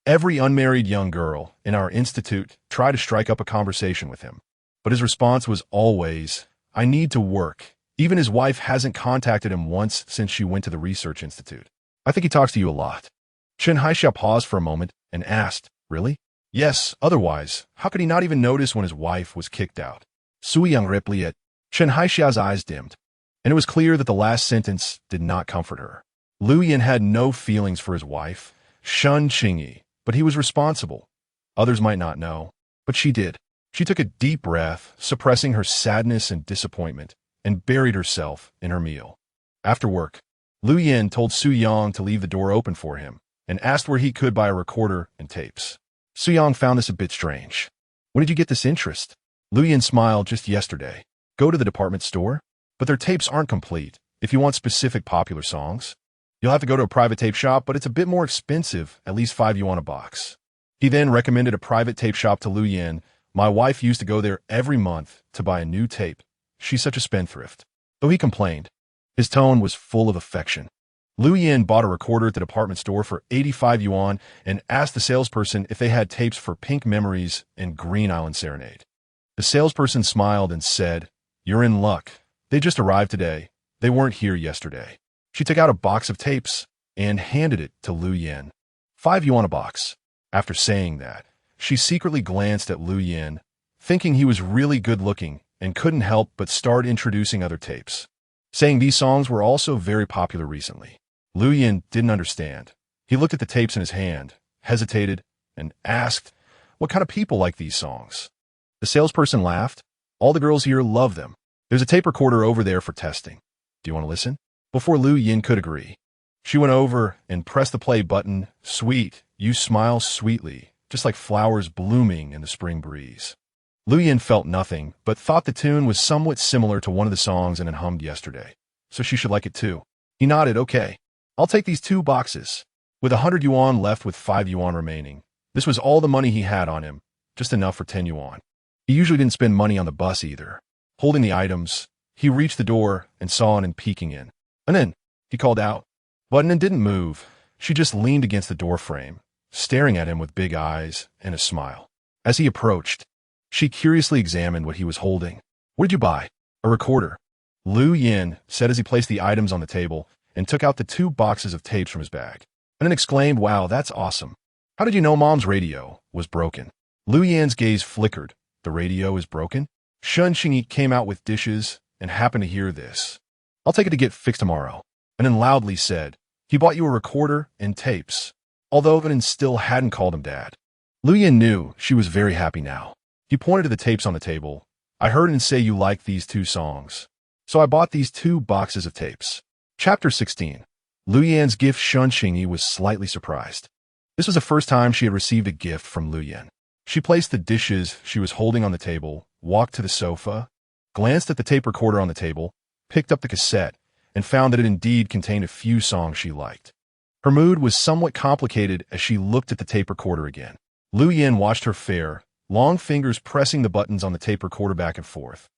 Every unmarried young girl in our institute tried to strike up a conversation with him. But his response was always, I need to work. Even his wife hasn't contacted him once since she went to the Research Institute. I think he talks to you a lot. Chun Haixia paused for a moment and asked, really? Yes, otherwise, how could he not even notice when his wife was kicked out? Su Yang replied. Chun Haixia's eyes dimmed, and it was clear that the last sentence did not comfort her. Lu Yin had no feelings for his wife, Shun Qingyi, but he was responsible. Others might not know, but she did. She took a deep breath, suppressing her sadness and disappointment, and buried herself in her meal. After work, Lu Yin told Su Yang to leave the door open for him and asked where he could buy a recorder and tapes. Su Yang found this a bit strange. When did you get this interest? Lu Yin smiled. Just yesterday. Go to the department store? But their tapes aren't complete. If you want specific popular songs, you'll have to go to a private tape shop, but it's a bit more expensive, at least 5 yuan a box. He then recommended a private tape shop to Lu Yin. My wife used to go there every month to buy a new tape. She's such a spendthrift. Though he complained, his tone was full of affection. Lu Yin bought a recorder at the department store for 85 yuan and asked the salesperson if they had tapes for Pink Memories and Green Island Serenade. The salesperson smiled and said, "You're in luck. They just arrived today. They weren't here yesterday." She took out a box of tapes and handed it to Lu Yin. 5 yuan a box. After saying that, she secretly glanced at Lu Yin, thinking he was really good-looking and couldn't help but start introducing other tapes, saying these songs were also very popular recently. Lu Yin didn't understand. He looked at the tapes in his hand, hesitated, and asked, "What kind of people like these songs?" The salesperson laughed. "All the girls here love them. There's a tape recorder over there for testing. Do you want to listen?" Before Lu Yin could agree, she went over and pressed the play button. "Sweet, you smile sweetly, just like flowers blooming in the spring breeze." Lu Yin felt nothing, but thought the tune was somewhat similar to one of the songs and hummed yesterday, so she should like it too. He nodded, "Okay, I'll take these 2 boxes." With 100 yuan left with 5 yuan remaining, this was all the money he had on him, just enough for 10 yuan. He usually didn't spend money on the bus either. Holding the items, he reached the door and saw Anan peeking in. "Anan," he called out. But Anan didn't move. She just leaned against the door frame, staring at him with big eyes and a smile. As he approached, she curiously examined what he was holding. "What did you buy?" "A recorder," Lu Yin said as he placed the items on the table and took out the 2 boxes of tapes from his bag. Anan exclaimed, "Wow, that's awesome. How did you know Mom's radio was broken?" Lu Yin's gaze flickered. "The radio is broken?" Qingyi came out with dishes and happened to hear this. "I'll take it to get fixed tomorrow," Anan loudly said. "He bought you a recorder and tapes." Although Anan still hadn't called him Dad, Lu Yin knew she was very happy now. He pointed to the tapes on the table. "I heard Anan say you like these 2 songs, so I bought these 2 boxes of tapes." Chapter 16. Lu Yin's gift. Qingyi was slightly surprised. This was the first time she had received a gift from Lu Yin. She placed the dishes she was holding on the table, walked to the sofa, glanced at the tape recorder on the table, picked up the cassette, and found that it indeed contained a few songs she liked. Her mood was somewhat complicated as she looked at the tape recorder again. Lu Yin watched her fare, long fingers pressing the buttons on the tape recorder back and forth,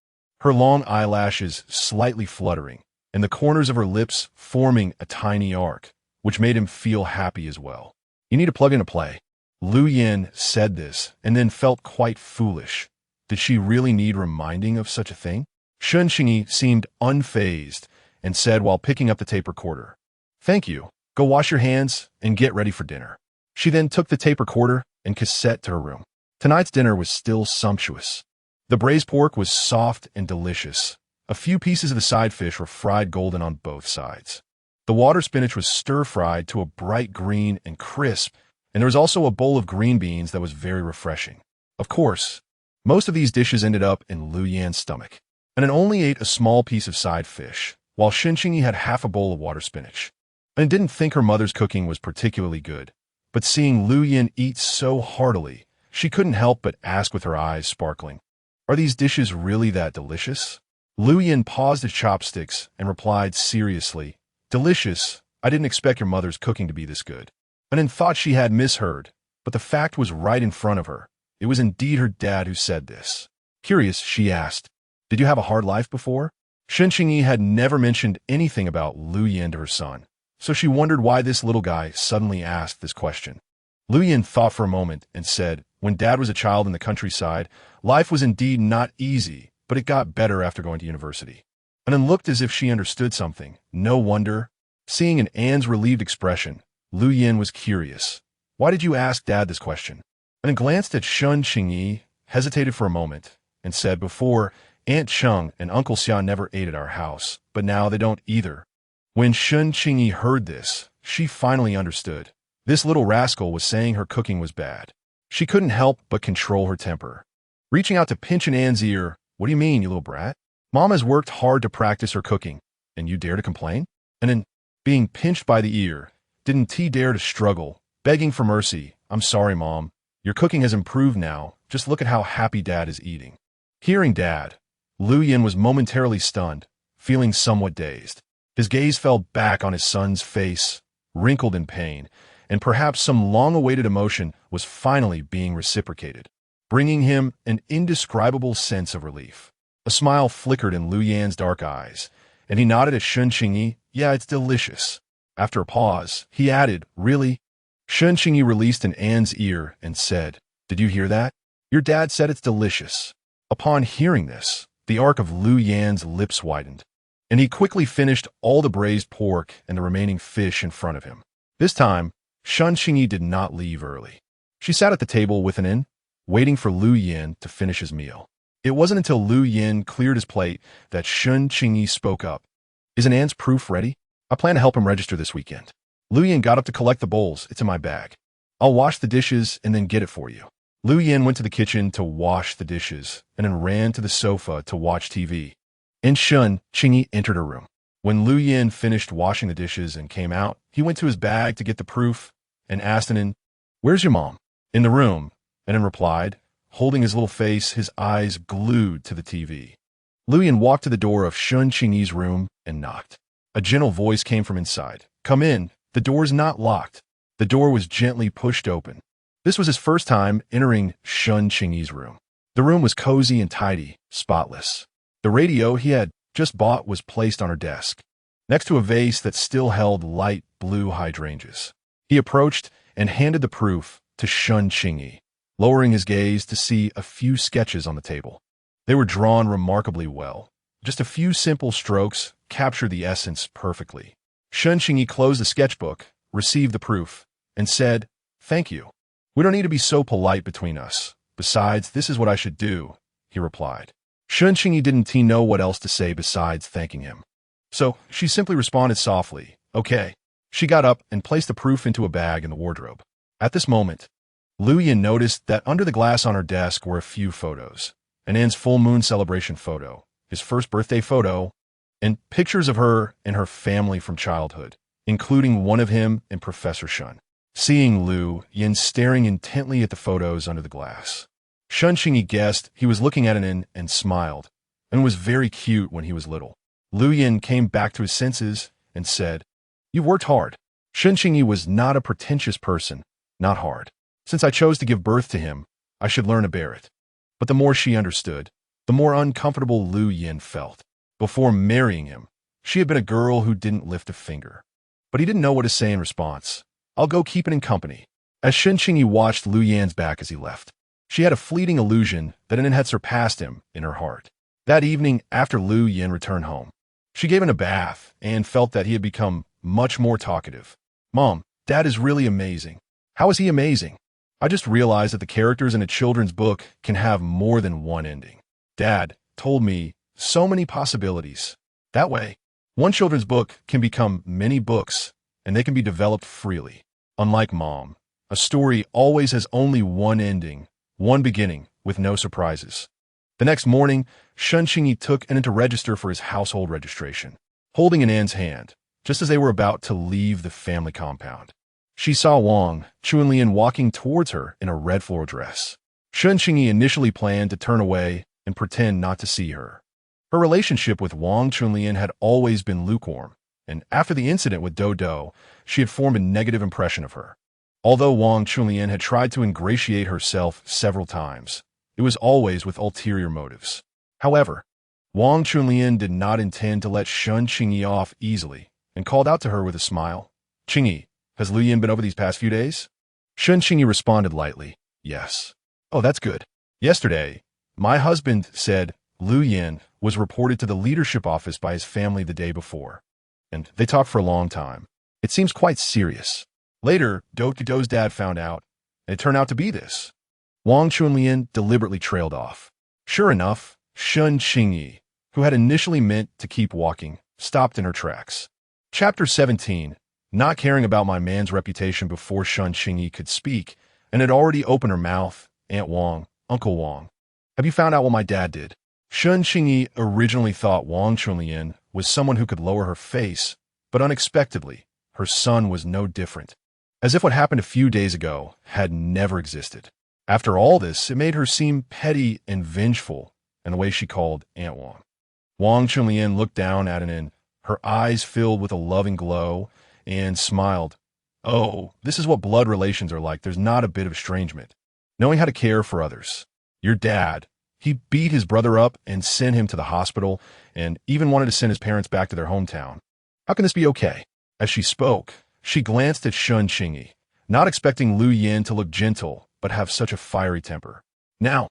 her long eyelashes slightly fluttering, and the corners of her lips forming a tiny arc, which made him feel happy as well. "You need to plug in a play." Lu Yin said this and then felt quite foolish. Did she really need reminding of such a thing? Qingyi seemed unfazed and said while picking up the tape recorder, "Thank you. Go wash your hands and get ready for dinner." She then took the tape recorder and cassette to her room. Tonight's dinner was still sumptuous. The braised pork was soft and delicious. A few pieces of the side fish were fried golden on both sides. The water spinach was stir-fried to a bright green and crisp, and there was also a bowl of green beans that was very refreshing. Of course, most of these dishes ended up in Lu Yin's stomach, and only ate a small piece of side fish, while Qingyi had half a bowl of water spinach. And didn't think her mother's cooking was particularly good, but seeing Lu Yin eat so heartily, she couldn't help but ask with her eyes sparkling, "Are these dishes really that delicious?" Lu Yin paused his chopsticks and replied seriously, "Delicious. I didn't expect your mother's cooking to be this good." Anan thought she had misheard, but the fact was right in front of her. It was indeed her dad who said this. Curious, she asked, "Did you have a hard life before?" Qingyi had never mentioned anything about Lu Yin to her son, so she wondered why this little guy suddenly asked this question. Lu Yin thought for a moment and said, "When Dad was a child in the countryside, life was indeed not easy, but it got better after going to university." Anan looked as if she understood something. No wonder. Seeing Ann's relieved expression, Lu Yin was curious. "Why did you ask Dad this question?" Anan glanced at Qingyi, hesitated for a moment, and said, "Before, Aunt Cheng and Uncle Xian never ate at our house, but now they don't either." When Qingyi heard this, she finally understood. This little rascal was saying her cooking was bad. She couldn't help but control her temper. Reaching out to pinch Ann's ear, "What do you mean, you little brat? Mom has worked hard to practice her cooking, and you dare to complain?" And then, being pinched by the ear, didn't he dare to struggle, begging for mercy? "I'm sorry, Mom. Your cooking has improved now. Just look at how happy Dad is eating." Hearing Dad, Lu Yin was momentarily stunned, feeling somewhat dazed. His gaze fell back on his son's face, wrinkled in pain, and perhaps some long-awaited emotion was finally being reciprocated, bringing him an indescribable sense of relief. A smile flickered in Lu Yin's dark eyes, and he nodded at Qingyi. "Yeah, it's delicious." After a pause, he added, "Really?" Qingyi released an Anne's ear and said, "Did you hear that? Your dad said it's delicious." Upon hearing this, the arc of Lu Yan's lips widened, and he quickly finished all the braised pork and the remaining fish in front of him. This time, Qingyi did not leave early. She sat at the table with an in, waiting for Lu Yan to finish his meal. It wasn't until Lu Yan cleared his plate that Qingyi spoke up. "Is an Anne's proof ready? I plan to help him register this weekend." Lu Yan got up to collect the bowls. "It's in my bag. I'll wash the dishes and then get it for you." Lu Yan went to the kitchen to wash the dishes and then ran to the sofa to watch TV. In Qingyi entered her room. When Lu Yan finished washing the dishes and came out, he went to his bag to get the proof and asked Anin, "Where's your mom?" "In the room," Anin replied, holding his little face, his eyes glued to the TV. Lu Yan walked to the door of Qingyi's room and knocked. A gentle voice came from inside. "Come in. The door's not locked." The door was gently pushed open. This was his first time entering Qingyi's room. The room was cozy and tidy, spotless. The radio he had just bought was placed on her desk, next to a vase that still held light blue hydrangeas. He approached and handed the proof to Qingyi, lowering his gaze to see a few sketches on the table. They were drawn remarkably well. Just a few simple strokes captured the essence perfectly. Qingyi closed the sketchbook, received the proof, and said, "Thank you. We don't need to be so polite between us. Besides, this is what I should do," he replied. Qingyi didn't know what else to say besides thanking him. So she simply responded softly, "Okay." She got up and placed the proof into a bag in the wardrobe. At this moment, Lu Yan noticed that under the glass on her desk were a few photos. Anand's full moon celebration photo, his first birthday photo, and pictures of her and her family from childhood, including one of him and Professor Shen. Seeing Lu Yan staring intently at the photos under the glass, Qingyi guessed he was looking at Anan and smiled, and was very cute when he was little. Lu Yan came back to his senses and said, "You've worked hard." Qingyi was not a pretentious person, not hard. Since I chose to give birth to him, I should learn to bear it. But the more she understood, the more uncomfortable Lu Yan felt. Before marrying him, she had been a girl who didn't lift a finger. But he didn't know what to say in response. "I'll go keep it in company." As Qingyi watched Lu Yan's back as he left, she had a fleeting illusion that Anan had surpassed him in her heart. That evening, after Lu Yan returned home, she gave him a bath and felt that he had become much more talkative. "Mom, Dad is really amazing." "How is he amazing?" "I just realized that the characters in a children's book can have more than one ending. Dad told me so many possibilities. That way, one children's book can become many books, and they can be developed freely. Unlike Mom, a story always has only one ending, one beginning, with no surprises." The next morning, Qingyi took Anan to register for his household registration, holding Anan's hand, just as they were about to leave the family compound. She saw Wang Chunlian walking towards her in a red floral dress. Qingyi initially planned to turn away and pretend not to see her. Her relationship with Wang Chunlian had always been lukewarm, and after the incident with Do, she had formed a negative impression of her. Although Wang Chunlian had tried to ingratiate herself several times, it was always with ulterior motives. However, Wang Chunlian did not intend to let Qingyi off easily and called out to her with a smile, "Qingyi, has Lu Yan been over these past few days?" Qingyi responded lightly, "Yes." "Oh, that's good. Yesterday, my husband said Lu Yan was reported to the leadership office by his family the day before, and they talked for a long time. It seems quite serious. Later, Do's dad found out, and it turned out to be this." Wang Chunlian deliberately trailed off. Sure enough, Qingyi, who had initially meant to keep walking, stopped in her tracks. Chapter 17. Not caring about my man's reputation before Qingyi could speak, and had already opened her mouth. "Aunt Wang, Uncle Wang, have you found out what my dad did?" Qingyi originally thought Wang Chunlian was someone who could lower her face, but unexpectedly, her son was no different, as if what happened a few days ago had never existed. After all this, it made her seem petty and vengeful in the way she called Aunt Wang. Wang Chunlian looked down at Anan, her eyes filled with a loving glow, and smiled. "Oh, this is what blood relations are like. There's not a bit of estrangement. Knowing how to care for others. Your dad, he beat his brother up and sent him to the hospital, and even wanted to send his parents back to their hometown. How can this be okay?" As she spoke, she glanced at Qingyi, not expecting Lu Yin to look gentle but have such a fiery temper. Now,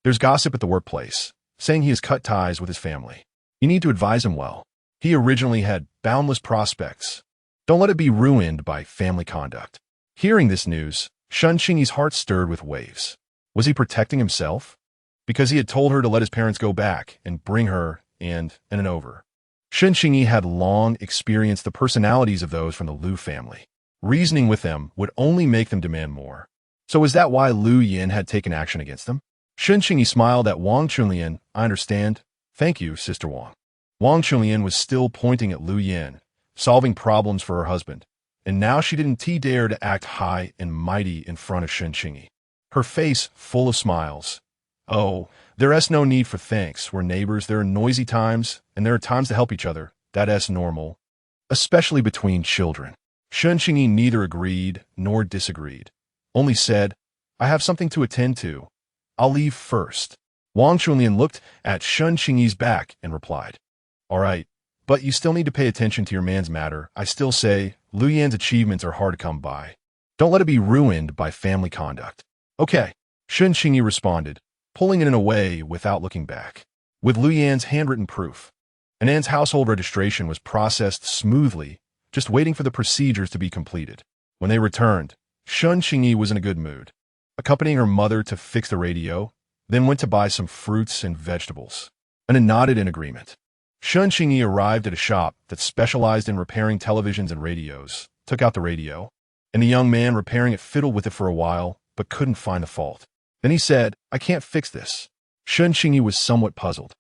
there's gossip at the workplace, saying he has cut ties with his family. You need to advise him well. He originally had boundless prospects. Don't let it be ruined by family conduct. Hearing this news, Qingyi's heart stirred with waves. Was he protecting himself? Because he had told her to let his parents go back and bring her and over. Qingyi had long experienced the personalities of those from the Lu family. Reasoning with them would only make them demand more. So is that why Lu Yin had taken action against them? Qingyi smiled at Wang Chunlian. I understand. Thank you, Sister Wang. Wang Chunlian was still pointing at Lu Yin, solving problems for her husband, and now she didn't dare to act high and mighty in front of Qingyi. Her face full of smiles. Oh, there's no need for thanks. We're neighbors. There are noisy times, and there are times to help each other. That's normal. Especially between children. Qingyi neither agreed nor disagreed, only said, I have something to attend to. I'll leave first. Wang Chunlian looked at Qingyi's back and replied, All right, but you still need to pay attention to your man's matter. I still say, Lu Yan's achievements are hard to come by. Don't let it be ruined by family conduct. Okay, Qingyi responded, pulling it in away without looking back. With Lu Yan's handwritten proof, Anan's household registration was processed smoothly, just waiting for the procedures to be completed. When they returned, Qingyi was in a good mood, accompanying her mother to fix the radio, then went to buy some fruits and vegetables. Anan nodded in agreement. Qingyi arrived at a shop that specialized in repairing televisions and radios, took out the radio, and the young man repairing it fiddled with it for a while, but couldn't find the fault. Then he said, I can't fix this. Qingyi was somewhat puzzled.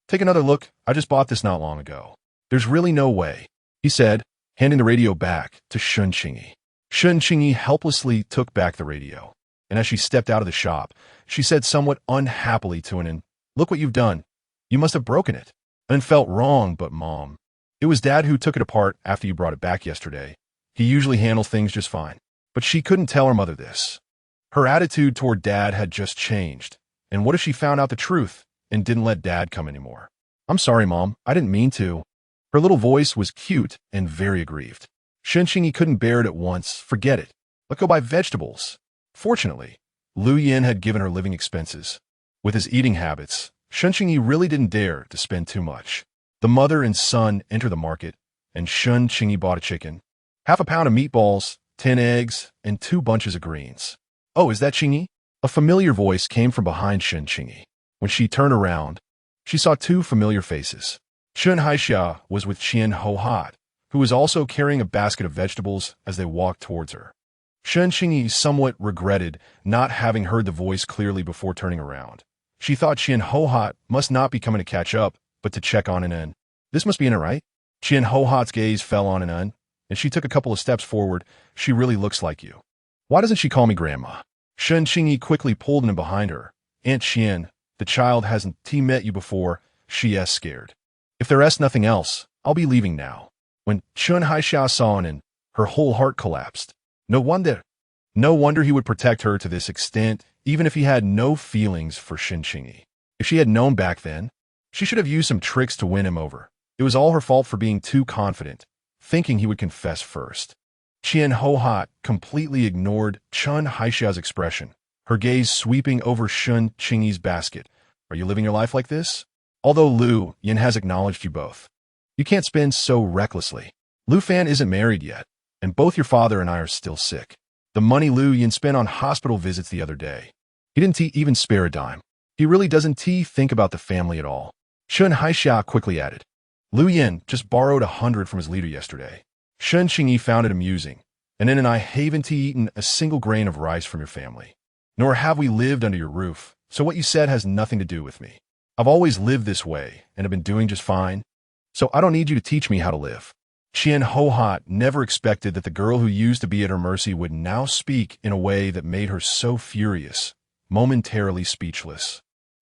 Take another look. I just bought this not long ago. There's really no way, he said, handing the radio back to Qingyi. Qingyi helplessly took back the radio, and as she stepped out of the shop, she said somewhat unhappily to Anan, Look what you've done. You must have broken it. Anan felt wrong, but Mom, it was Dad who took it apart after you brought it back yesterday. He usually handles things just fine. But she couldn't tell her mother this. Her attitude toward Dad had just changed, and what if she found out the truth and didn't let Dad come anymore? I'm sorry, Mom. I didn't mean to. Her little voice was cute and very aggrieved. Qingyi couldn't bear it at once. Forget it. Let's go buy vegetables. Fortunately, Lu Yin had given her living expenses. With his eating habits, Qingyi really didn't dare to spend too much. The mother and son entered the market, and Qingyi bought a chicken, half a pound of meatballs, 10 eggs, and 2 bunches of greens. Oh, is that Qingyi? A familiar voice came from behind Qingyi. When she turned around, she saw 2 familiar faces. Chen Haixia was with Qian Hohat, who was also carrying a basket of vegetables as they walked towards her. Qingyi somewhat regretted not having heard the voice clearly before turning around. She thought Qian Hohat must not be coming to catch up, but to check on Anan. This must be Anan, right? Qian Hohat's gaze fell on Anan, and she took a couple of steps forward. She really looks like you. Why doesn't she call me Grandma? Qingyi quickly pulled Anan behind her. Aunt Qian, the child hasn't met you before. She's scared. If there's nothing else, I'll be leaving now. When Chen Haixia saw Anan, her whole heart collapsed. No wonder he would protect her to this extent, even if he had no feelings for Qingyi. If she had known back then, she should have used some tricks to win him over. It was all her fault for being too confident, thinking he would confess first. Qian Hohat completely ignored Chen Haixia's expression, her gaze sweeping over Qingyi's basket. Are you living your life like this? Although Lu Yin has acknowledged you both, you can't spend so recklessly. Lu Fan isn't married yet, and both your father and I are still sick. The money Lu Yin spent on hospital visits the other day, he didn't even spare a dime. He really doesn't think about the family at all. Chen Haixia quickly added. Lu Yin just borrowed 100 from his leader yesterday. Qingyi found it amusing, and Anan and I haven't eaten a single grain of rice from your family. Nor have we lived under your roof, so what you said has nothing to do with me. I've always lived this way, and have been doing just fine, so I don't need you to teach me how to live. Qian Hohat never expected that the girl who used to be at her mercy would now speak in a way that made her so furious, momentarily speechless,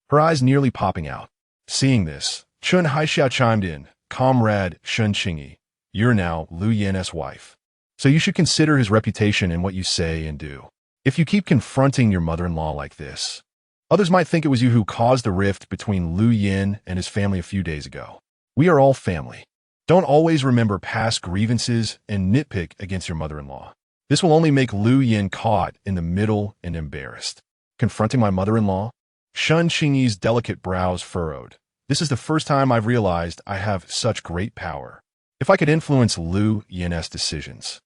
her eyes nearly popping out. Seeing this, Chen Haixia chimed in, Comrade Qingyi, you're now Lu Yin's wife, so you should consider his reputation in what you say and do. If you keep confronting your mother-in-law like this, others might think it was you who caused the rift between Lu Yin and his family a few days ago. We are all family. Don't always remember past grievances and nitpick against your mother-in-law. This will only make Lu Yin caught in the middle and embarrassed. Confronting my mother-in-law? Qingyi's delicate brows furrowed. This is the first time I've realized I have such great power. If I could influence Lu Yin's decisions,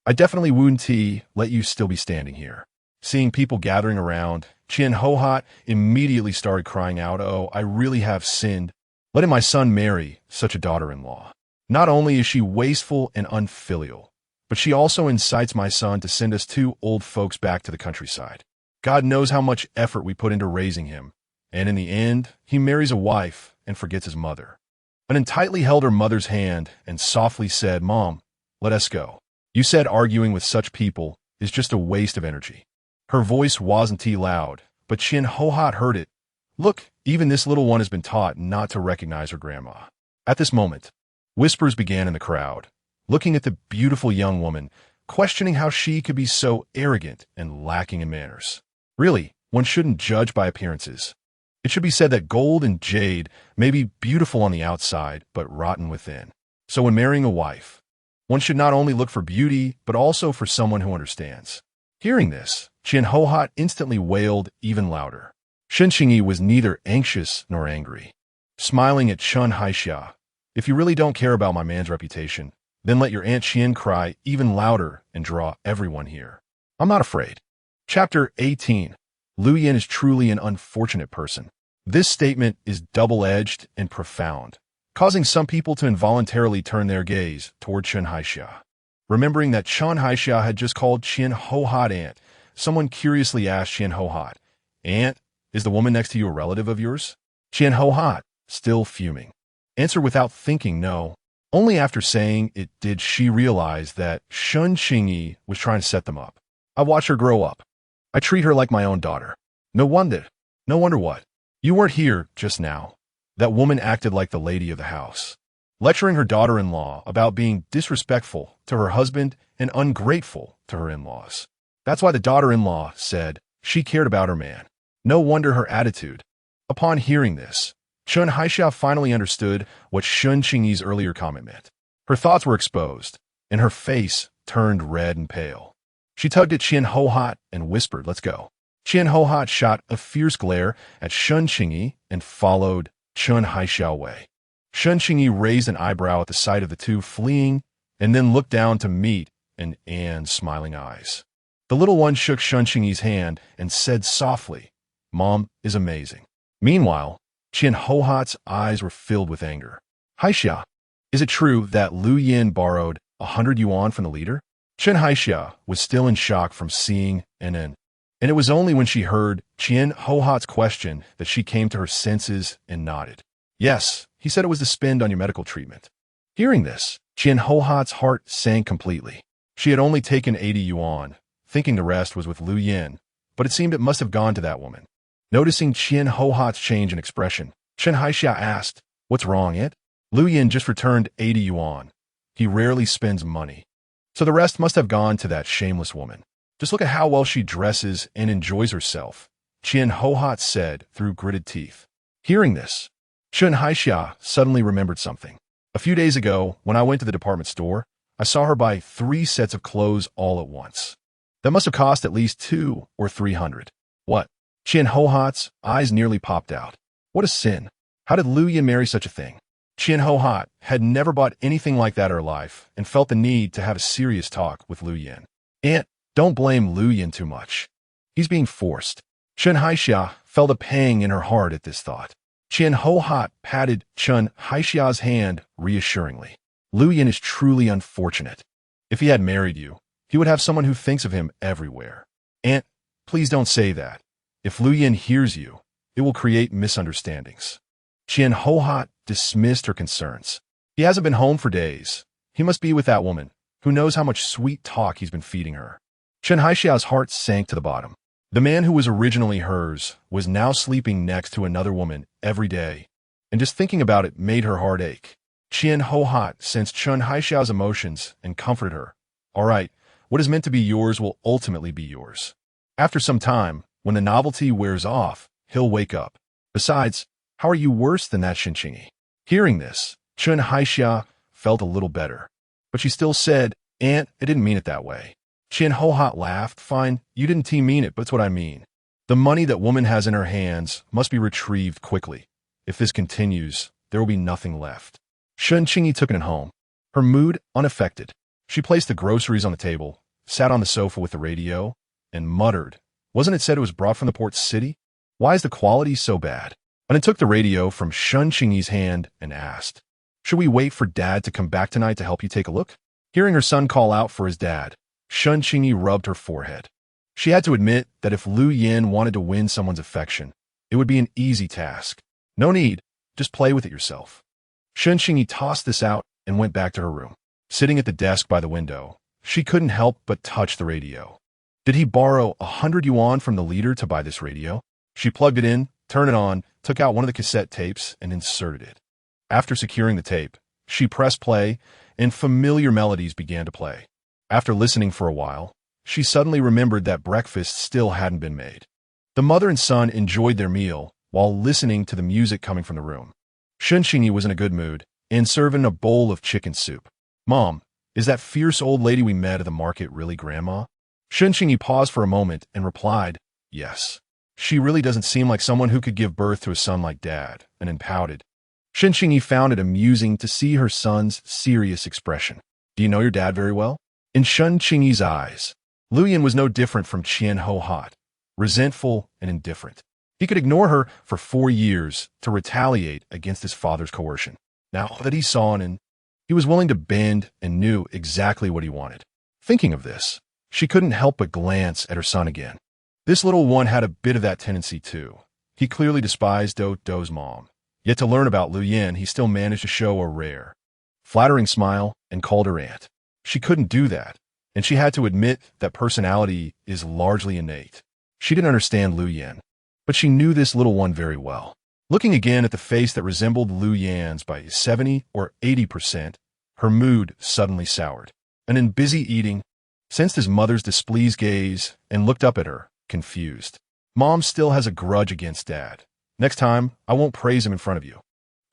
I definitely wouldn't let you still be standing here. Seeing people gathering around, Qian Hohat immediately started crying out, "Oh, I really have sinned, letting my son marry such a daughter-in-law. Not only is she wasteful and unfilial, but she also incites my son to send us two old folks back to the countryside. God knows how much effort we put into raising him, and in the end, he marries a wife and forgets his mother." Anan tightly held her mother's hand and softly said, "Mom, let us go. You said arguing with such people is just a waste of energy." Her voice wasn't loud, but Qian Hohat heard it. Look, even this little one has been taught not to recognize her grandma. At this moment, whispers began in the crowd, looking at the beautiful young woman, questioning how she could be so arrogant and lacking in manners. Really, one shouldn't judge by appearances. It should be said that gold and jade may be beautiful on the outside, but rotten within. So when marrying a wife, one should not only look for beauty, but also for someone who understands. Hearing this, Qian Hohat instantly wailed even louder. Qingyi was neither anxious nor angry. Smiling at Chen Haixia, "If you really don't care about my man's reputation, then let your Aunt Qian cry even louder and draw everyone here. I'm not afraid." Chapter 18. Lu Yin is truly an unfortunate person. This statement is double-edged and profound, causing some people to involuntarily turn their gaze toward Chen Haixia. Remembering that Chen Haixia had just called Qian Hohat aunt, someone curiously asked Qian Hohat, "Aunt, is the woman next to you a relative of yours?" Qian Hohat, still fuming, answered without thinking no. Only after saying it did she realize that Qingyi was trying to set them up. "I watch her grow up. I treat her like my own daughter. No wonder. No wonder what? You weren't here just now." That woman acted like the lady of the house, lecturing her daughter-in-law about being disrespectful to her husband and ungrateful to her in-laws. That's why the daughter-in-law said she cared about her man. No wonder her attitude. Upon hearing this, Chen Haixia finally understood what Qingyi's earlier comment meant. Her thoughts were exposed, and her face turned red and pale. She tugged at Qian Hohat and whispered, "Let's go." Qian Hohat shot a fierce glare at Qingyi and followed Chen Haixia away. Qingyi raised an eyebrow at the sight of the two fleeing and then looked down to meet Anne's smiling eyes. The little one shook Qingyi's hand and said softly, "Mom is amazing." Meanwhile, Qian Hohat's eyes were filled with anger. "Haixia, is it true that Lu Yin borrowed 100 yuan from the leader?" Chen Haixia was still in shock from seeing Anan, and it was only when she heard Qian Hohat's question that she came to her senses and nodded. "Yes, he said it was to spend on your medical treatment." Hearing this, Qian Hohat's heart sank completely. She had only taken 80 yuan, thinking the rest was with Lu Yin, but it seemed it must have gone to that woman. Noticing Qian Hohat's change in expression, Chen Haixia asked, "What's wrong, Aunt?" Lu Yin just returned 80 yuan. He rarely spends money, so the rest must have gone to that shameless woman. Just look at how well she dresses and enjoys herself, Qian Hohat said through gritted teeth. Hearing this, Chen Haixia suddenly remembered something. A few days ago, when I went to the department store, I saw her buy 3 sets of clothes all at once. That must have cost at least 200 or 300. What? Qian Hohat's eyes nearly popped out. What a sin. How did Lu Yin marry such a thing? Qian Hohat had never bought anything like that in her life and felt the need to have a serious talk with Lu Yin. "Aunt, don't blame Lu Yin too much. He's being forced." Chen Haixia felt a pang in her heart at this thought. Qian Hohat patted Chen Haixia's hand reassuringly. "Lu Yin is truly unfortunate. If he had married you, he would have someone who thinks of him everywhere." "Aunt, please don't say that. If Lu Yin hears you, it will create misunderstandings." Qian Hohat dismissed her concerns. "He hasn't been home for days. He must be with that woman, who knows how much sweet talk he's been feeding her." Chen Haixia's heart sank to the bottom. The man who was originally hers was now sleeping next to another woman every day, and just thinking about it made her heart ache. Qian Hohat sensed Chen Haixia's emotions and comforted her. "All right, what is meant to be yours will ultimately be yours. After some time, when the novelty wears off, he'll wake up. Besides, how are you worse than that Qingyi?" Hearing this, Chen Haixia felt a little better. But she still said, "Aunt, I didn't mean it that way." Qian Ho laughed. "Fine, you didn't mean it, but it's what I mean. The money that woman has in her hands must be retrieved quickly. If this continues, there will be nothing left." Qingyi took it home, her mood unaffected. She placed the groceries on the table, sat on the sofa with the radio, and muttered, "Wasn't it said it was brought from the port city? Why is the quality so bad?" And then took the radio from Qingyi's hand and asked, "Should we wait for Dad to come back tonight to help you take a look?" Hearing her son call out for his dad, Qingyi rubbed her forehead. She had to admit that if Lu Yin wanted to win someone's affection, it would be an easy task. No need, just play with it yourself. Qingyi tossed this out and went back to her room. Sitting at the desk by the window, she couldn't help but touch the radio. Did he borrow 100 yuan from the leader to buy this radio? She plugged it in, turned it on, took out one of the cassette tapes, and inserted it. After securing the tape, she pressed play, and familiar melodies began to play. After listening for a while, she suddenly remembered that breakfast still hadn't been made. The mother and son enjoyed their meal while listening to the music coming from the room. Qingyi was in a good mood and serving a bowl of chicken soup. "Mom, is that fierce old lady we met at the market really Grandma?" Qingyi paused for a moment and replied, "Yes. She really doesn't seem like someone who could give birth to a son like Dad," and then pouted. Qingyi found it amusing to see her son's serious expression. "Do you know your dad very well?" In Qingyi's eyes, Lu Yin was no different from Qian Ho, resentful and indifferent. He could ignore her for 4 years to retaliate against his father's coercion. Now that he saw an he was willing to bend and knew exactly what he wanted. Thinking of this, she couldn't help but glance at her son again. This little one had a bit of that tendency too. He clearly despised Do's mom. Yet to learn about Lu Yin, he still managed to show a rare, flattering smile and called her aunt. She couldn't do that, and she had to admit that personality is largely innate. She didn't understand Lu Yin, but she knew this little one very well. Looking again at the face that resembled Lu Yan's by 70 or 80%, her mood suddenly soured. And in busy eating, sensed his mother's displeased gaze and looked up at her, confused. Mom still has a grudge against Dad. Next time, I won't praise him in front of you.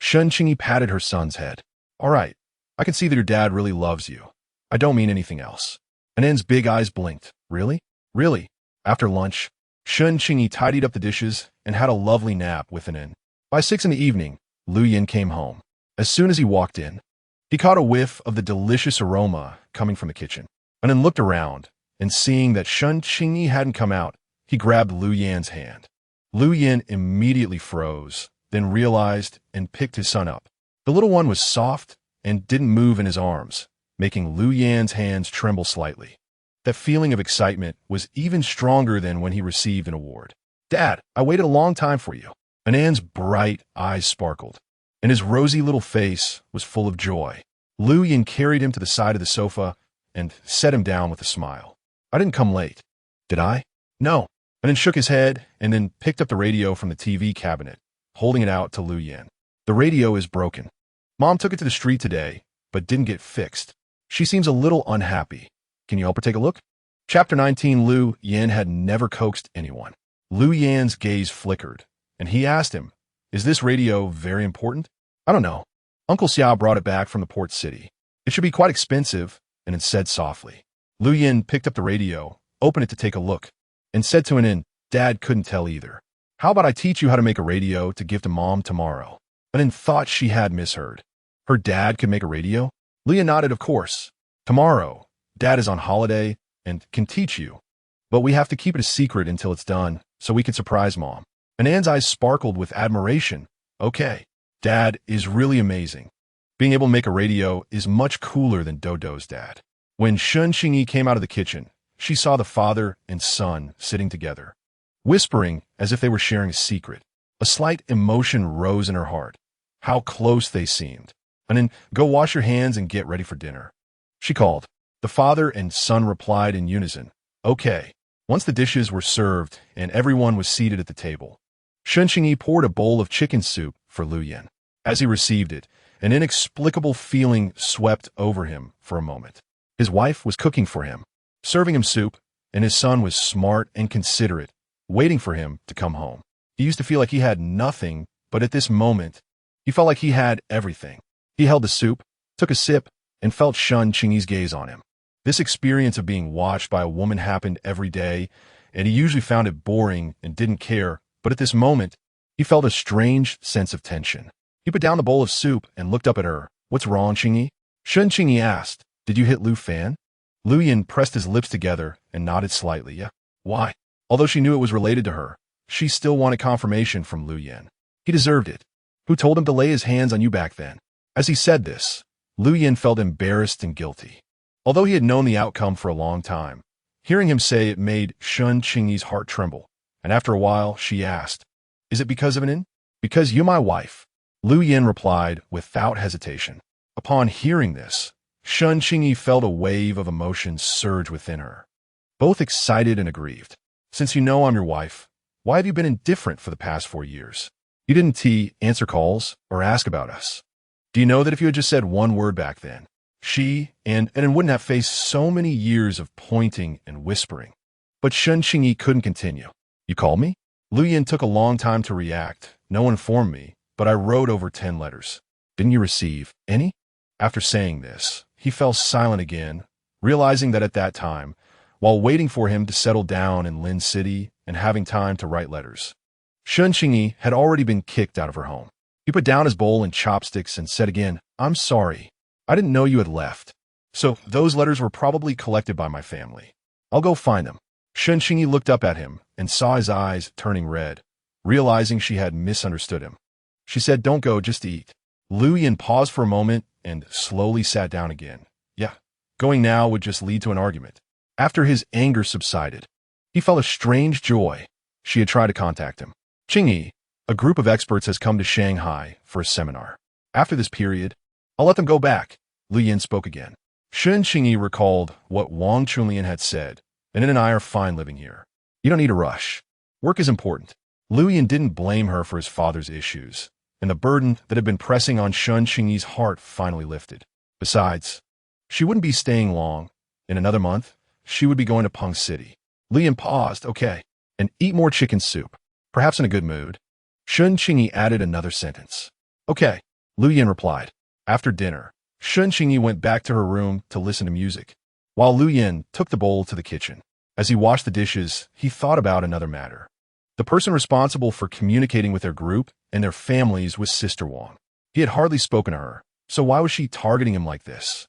Qingyi patted her son's head. "All right, I can see that your dad really loves you. I don't mean anything else." Anand's big eyes blinked. "Really? Really?" After lunch, Qingyi tidied up the dishes and had a lovely nap with Anan. By 6 in the evening, Lu Yin came home. As soon as he walked in, he caught a whiff of the delicious aroma coming from the kitchen. Anan looked around, and seeing that Qingyi hadn't come out, he grabbed Lu Yan's hand. Lu Yin immediately froze, then realized and picked his son up. The little one was soft and didn't move in his arms, making Lu Yan's hands tremble slightly. That feeling of excitement was even stronger than when he received an award. "Dad, I waited a long time for you." Anand's bright eyes sparkled, and his rosy little face was full of joy. Lu Yin carried him to the side of the sofa and set him down with a smile. "I didn't come late, did I?" "No." And then shook his head and then picked up the radio from the TV cabinet, holding it out to Lu Yin. "The radio is broken. Mom took it to the street today, but didn't get fixed. She seems a little unhappy. Can you help her take a look?" Chapter 19. Lu Yin had never coaxed anyone. Lu Yan's gaze flickered, and he asked him, "Is this radio very important?" "I don't know. Uncle Xiao brought it back from the port city. It should be quite expensive," and then said softly. Lu Yin picked up the radio, opened it to take a look, and said to Anan, "Dad couldn't tell either. How about I teach you how to make a radio to give to Mom tomorrow?" Anan thought she had misheard. Her dad could make a radio? Lu Yin nodded, "Of course. Tomorrow, Dad is on holiday and can teach you. But we have to keep it a secret until it's done, so we can surprise Mom." Anand's eyes sparkled with admiration. "Okay, Dad is really amazing. Being able to make a radio is much cooler than Dodo's dad." When Qingyi came out of the kitchen, she saw the father and son sitting together, whispering as if they were sharing a secret. A slight emotion rose in her heart. How close they seemed. And then, "Go wash your hands and get ready for dinner," she called. The father and son replied in unison, "Okay." Once the dishes were served and everyone was seated at the table, Qingyi poured a bowl of chicken soup for Lu Yin. As he received it, an inexplicable feeling swept over him for a moment. His wife was cooking for him, serving him soup, and his son was smart and considerate, waiting for him to come home. He used to feel like he had nothing, but at this moment, he felt like he had everything. He held the soup, took a sip, and felt Qingyi's gaze on him. This experience of being watched by a woman happened every day, and he usually found it boring and didn't care, but at this moment, he felt a strange sense of tension. He put down the bowl of soup and looked up at her. "What's wrong, Qingyi?" Qingyi asked. "Did you hit Lu Fan?" Lu Yin pressed his lips together and nodded slightly. "Yeah." "Why?" Although she knew it was related to her, she still wanted confirmation from Lu Yin. "He deserved it. Who told him to lay his hands on you back then?" As he said this, Lu Yin felt embarrassed and guilty. Although he had known the outcome for a long time, hearing him say it made Qingyi's heart tremble, and after a while she asked, "Is it because of an in?" "Because you're my wife," Lu Yin replied without hesitation. Upon hearing this, Qingyi felt a wave of emotions surge within her, both excited and aggrieved. "Since you know I'm your wife, why have you been indifferent for the past 4 years? You didn't answer calls or ask about us. Do you know that if you had just said one word back then, she and wouldn't have faced so many years of pointing and whispering?" But Qingyi couldn't continue. "You called me?" Lu Yin took a long time to react. "No one informed me, but I wrote over 10 letters. Didn't you receive any?" After saying this, he fell silent again, realizing that at that time, while waiting for him to settle down in Lin City and having time to write letters, Qingyi had already been kicked out of her home. He put down his bowl and chopsticks and said again, "I'm sorry. I didn't know you had left. So those letters were probably collected by my family. I'll go find them." Qingyi looked up at him and saw his eyes turning red, realizing she had misunderstood him. She said, "Don't go, just eat." Lu Yin paused for a moment and slowly sat down again. Yeah, going now would just lead to an argument. After his anger subsided, he felt a strange joy. She had tried to contact him. "Qingyi, a group of experts has come to Shanghai for a seminar. After this period, I'll let them go back." Lu Yin spoke again. Qingyi recalled what Wang Chunlian had said, "And and I are fine living here. You don't need to rush. Work is important." Lu Yin didn't blame her for his father's issues, and the burden that had been pressing on Qingyi's heart finally lifted. Besides, she wouldn't be staying long. In another month, she would be going to Peng City. Lu Yin paused. "Okay, and eat more chicken soup, perhaps in a good mood." Qingyi added another sentence. "Okay," Lu Yin replied. After dinner, Qingyi went back to her room to listen to music, while Lu Yin took the bowl to the kitchen. As he washed the dishes, he thought about another matter. The person responsible for communicating with their group and their families was Sister Wang. He had hardly spoken to her, so why was she targeting him like this?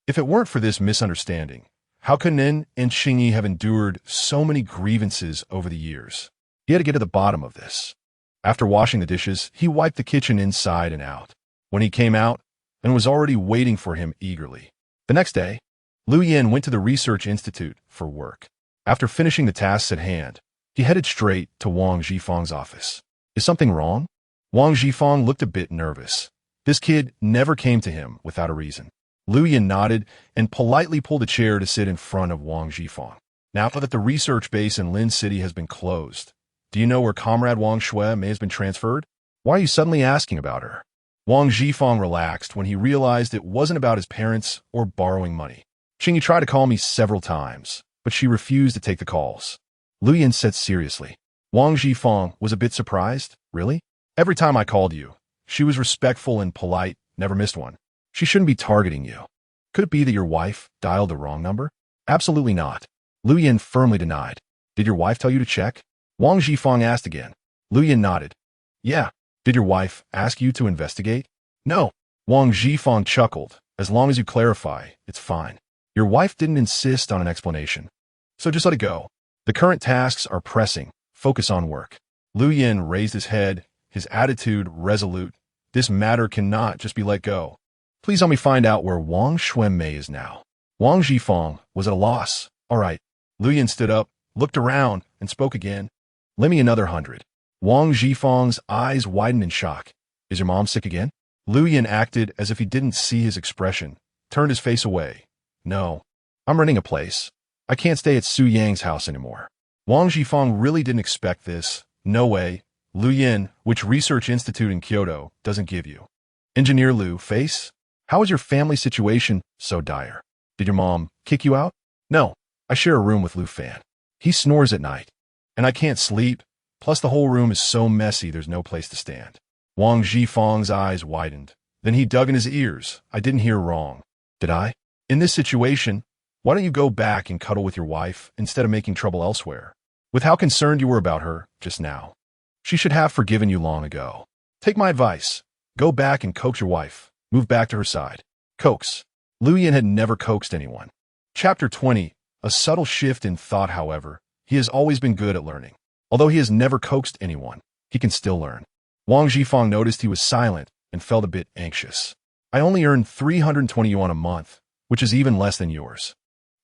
If it weren't for this misunderstanding, how could Nin and Qingyi have endured so many grievances over the years? He had to get to the bottom of this. After washing the dishes, he wiped the kitchen inside and out. When he came out, and was already waiting for him eagerly. The next day, Lu Yin went to the Research Institute for work. After finishing the tasks at hand, he headed straight to Wang Zhifang's office. "Is something wrong?" Wang Zhifang looked a bit nervous. This kid never came to him without a reason. Lu Yin nodded and politely pulled a chair to sit in front of Wang Zhifang. "Now that the research base in Lin City has been closed, do you know where Comrade Wang Shui may have been transferred? Why are you suddenly asking about her?" Wang Zhifang relaxed when he realized it wasn't about his parents or borrowing money. "Qingyi tried to call me several times, but she refused to take the calls." Lu Yin said seriously. Wang Zhifang was a bit surprised. "Really? Every time I called you, she was respectful and polite, never missed one. She shouldn't be targeting you. Could it be that your wife dialed the wrong number?" "Absolutely not," Lu Yin firmly denied. "Did your wife tell you to check?" Wang Zhifang asked again. Lu Yin nodded. "Yeah. Did your wife ask you to investigate?" "No." Wang Zhifang chuckled. "As long as you clarify, it's fine. Your wife didn't insist on an explanation, so just let it go. The current tasks are pressing. Focus on work." Lu Yin raised his head, his attitude resolute. "This matter cannot just be let go. Please help me find out where Wang Xuanmei is now." Wang Zhifang was at a loss. "All right." Lu Yin stood up, looked around, and spoke again. "Lend me another 100. Wang Zhifang's eyes widened in shock. "Is your mom sick again?" Lu Yin acted as if he didn't see his expression, turned his face away. "No. I'm renting a place. I can't stay at Su Yang's house anymore." Wang Zhifang really didn't expect this. "No way. Lu Yin, which research institute in Kyoto, doesn't give you?" "Engineer Lu, face? How is your family situation so dire? Did your mom kick you out?" "No. I share a room with Lu Fan. He snores at night, and I can't sleep. Plus, the whole room is so messy there's no place to stand." Wang Zhifang's eyes widened. Then he dug in his ears. I didn't hear wrong. Did I? In this situation, why don't you go back and cuddle with your wife instead of making trouble elsewhere? With how concerned you were about her just now. She should have forgiven you long ago. Take my advice. Go back and coax your wife. Move back to her side. Coax. Lu Yin had never coaxed anyone. Chapter 20. A subtle shift in thought, however. He has always been good at learning. Although he has never coaxed anyone, he can still learn. Wang Zhifang noticed he was silent and felt a bit anxious. I only earn 320 yuan a month, which is even less than yours.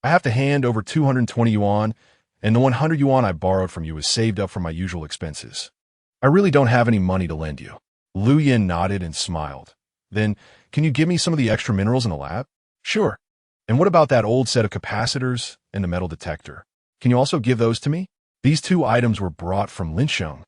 I have to hand over 220 yuan, and the 100 yuan I borrowed from you is saved up for my usual expenses. I really don't have any money to lend you. Lu Yin nodded and smiled. Then, can you give me some of the extra minerals in the lab? Sure. And what about that old set of capacitors and the metal detector? Can you also give those to me? These two items were brought from Linsheng,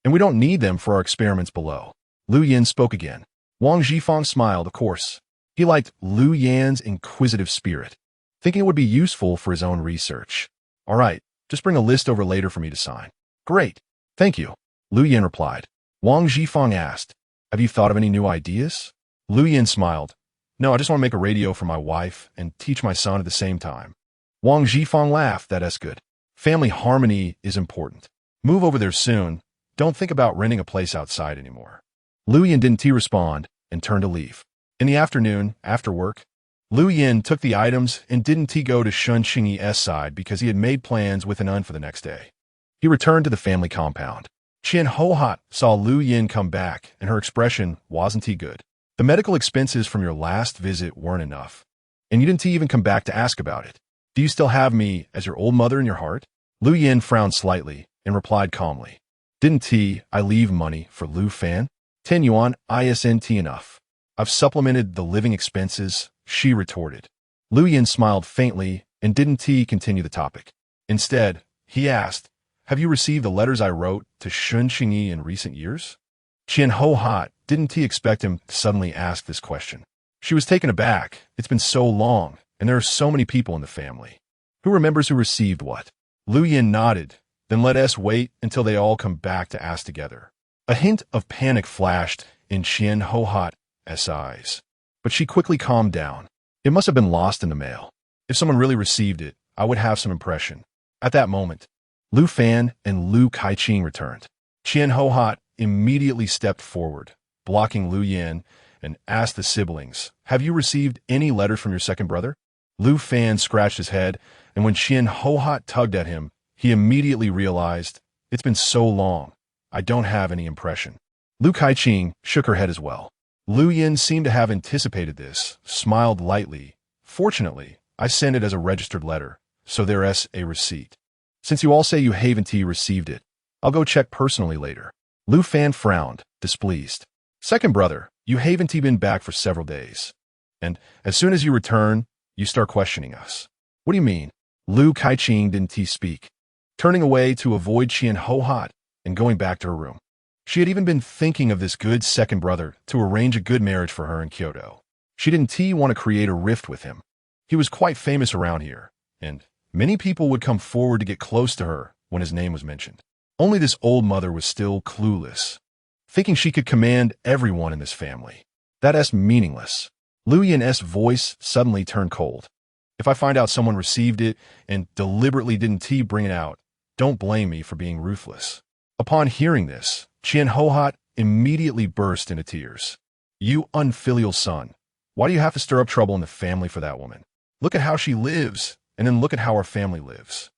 and we don't need them for our experiments below. Lu Yin spoke again. Wang Zhifang smiled, of course. He liked Lu Yan's inquisitive spirit, thinking it would be useful for his own research. All right, just bring a list over later for me to sign. Great. Thank you. Lu Yin replied. Wang Zhifang asked, have you thought of any new ideas? Lu Yin smiled. No, I just want to make a radio for my wife and teach my son at the same time. Wang Zhifang laughed. That's good. Family harmony is important. Move over there soon. Don't think about renting a place outside anymore. Lu Yin didn't respond and turned to leave. In the afternoon, after work, Lu Yin took the items and didn't go to Qingyi's side because he had made plans with An for the next day. He returned to the family compound. Qian Hohat saw Lu Yin come back, and her expression wasn't good. The medical expenses from your last visit weren't enough, and you didn't even come back to ask about it. Do you still have me as your old mother in your heart? Lu Yin frowned slightly and replied calmly. Didn't I leave money for Lu Fan? 10 yuan isn't enough. I've supplemented the living expenses, she retorted. Lu Yin smiled faintly and didn't continue the topic. Instead, he asked, have you received the letters I wrote to Qingyi in recent years? Qian Hohat didn't expect him to suddenly ask this question. She was taken aback. It's been so long, and there are so many people in the family. Who remembers who received what? Lu Yin nodded. Then let us wait until they all come back to ask together. A hint of panic flashed in Qian Hohat's eyes, but she quickly calmed down. It must have been lost in the mail. If someone really received it, I would have some impression. At that moment, Lu Fan and Lu Kaiqing returned. Qian Hohat immediately stepped forward, blocking Lu Yin, and asked the siblings, have you received any letters from your second brother? Lu Fan scratched his head, and when Qian Hohat tugged at him, he immediately realized, it's been so long, I don't have any impression. Lu Kaiqing shook her head as well. Lu Yin seemed to have anticipated this, smiled lightly. Fortunately, I sent it as a registered letter, so there's a receipt. Since you all say you haven't received it, I'll go check personally later. Lu Fan frowned, displeased. Second brother, you haven't been back for several days. And as soon as you return, you start questioning us. What do you mean? Lu Kaiqing didn't speak, turning away to avoid Qian Hohat and going back to her room. She had even been thinking of this good second brother to arrange a good marriage for her in Kyoto. She didn't want to create a rift with him. He was quite famous around here, and many people would come forward to get close to her when his name was mentioned. Only this old mother was still clueless, thinking she could command everyone in this family. That's meaningless. Lu Yin's voice suddenly turned cold. If I find out someone received it and deliberately didn't bring it out, don't blame me for being ruthless. Upon hearing this, Qian Hohat immediately burst into tears. You unfilial son, why do you have to stir up trouble in the family for that woman? Look at how she lives, and then look at how our family lives.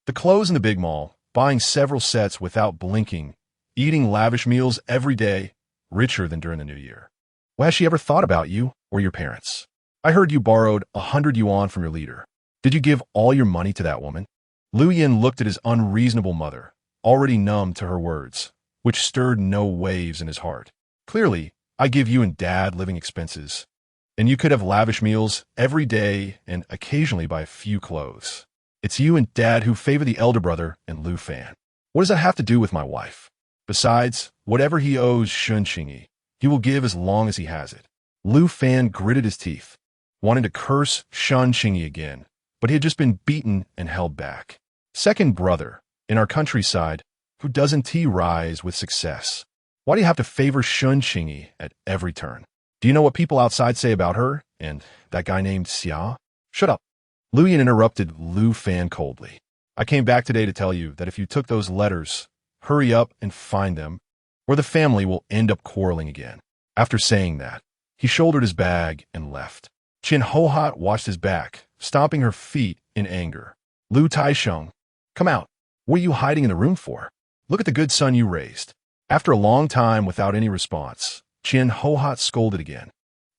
The clothes in the big mall, buying several sets without blinking, eating lavish meals every day, richer than during the New Year. Well, has she ever thought about you or your parents? I heard you borrowed 100 yuan from your leader. Did you give all your money to that woman? Lu Yin looked at his unreasonable mother, already numb to her words, which stirred no waves in his heart. Clearly, I give you and Dad living expenses, and you could have lavish meals every day and occasionally buy a few clothes. It's you and Dad who favor the elder brother and Lu Fan. What does that have to do with my wife? Besides, whatever he owes Qingyi, he will give as long as he has it. Lu Fan gritted his teeth, wanting to curse Qingyi again, but he had just been beaten and held back. Second brother, in our countryside, who doesn't rise with success? Why do you have to favor Qingyi at every turn? Do you know what people outside say about her and that guy named Xia? Shut up. Lu Yin interrupted Lu Fan coldly. I came back today to tell you that if you took those letters, hurry up and find them, or the family will end up quarreling again. After saying that, he shouldered his bag and left. Qin Hohat watched his back, stomping her feet in anger. Lu Taisheng, come out. What are you hiding in the room for? Look at the good son you raised. After a long time without any response, Qin Hohat scolded again.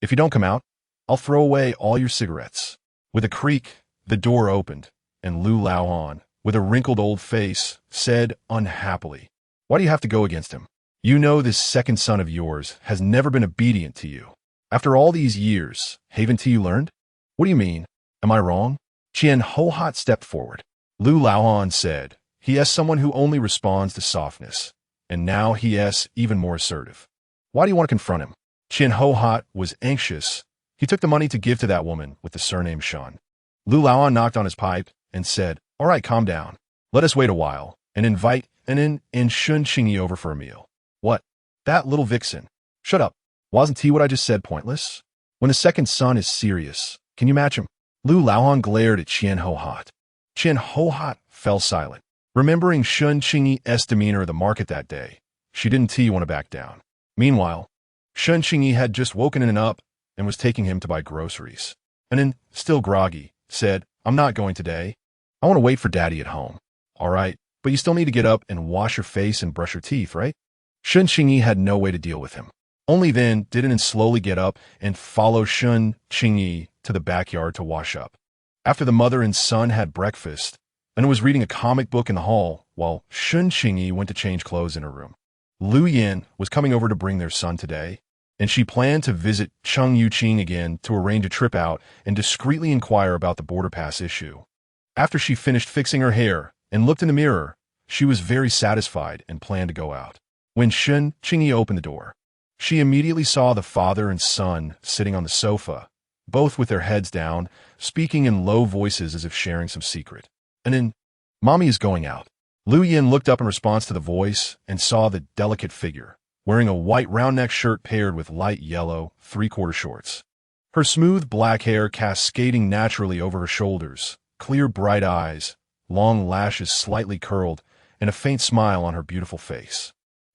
If you don't come out, I'll throw away all your cigarettes. With a creak, the door opened, and Lu Laohan, with a wrinkled old face, said unhappily, why do you have to go against him? You know this second son of yours has never been obedient to you. After all these years, haven't you learned? What do you mean? Am I wrong? Qin Hohat stepped forward. Lu Laohan said, he is someone who only responds to softness, and now he is even more assertive. Why do you want to confront him? Qin Hohat was anxious. He took the money to give to that woman with the surname Shen. Lu Laohan knocked on his pipe and said, all right, calm down. Let us wait a while and invite and Qingyi over for a meal. What? That little vixen. Shut up. Wasn't he what I just said pointless? When the second son is serious, can you match him? Lu Laohan glared at Qin Hohat. Qin Hohat fell silent. Remembering Qingyi's demeanor at the market that day, she didn't want to back down. Meanwhile, Qingyi had just woken up and was taking him to buy groceries. And then, still groggy, said, I'm not going today. I want to wait for Daddy at home. All right, but you still need to get up and wash your face and brush your teeth, right? Qingyi had no way to deal with him. Only then did Nin slowly get up and follow Qingyi to the backyard to wash up. After the mother and son had breakfast, and was reading a comic book in the hall while Qingyi went to change clothes in her room. Lu Yin was coming over to bring their son today, and she planned to visit Cheng Yuqing again to arrange a trip out and discreetly inquire about the border pass issue. After she finished fixing her hair and looked in the mirror, she was very satisfied and planned to go out. When Qingyi opened the door, she immediately saw the father and son sitting on the sofa, both with their heads down, speaking in low voices as if sharing some secret. And then, Mommy is going out. Lu Yin looked up in response to the voice and saw the delicate figure, wearing a white round-neck shirt paired with light yellow, three-quarter shorts. Her smooth black hair cascading naturally over her shoulders, clear bright eyes, long lashes slightly curled, and a faint smile on her beautiful face.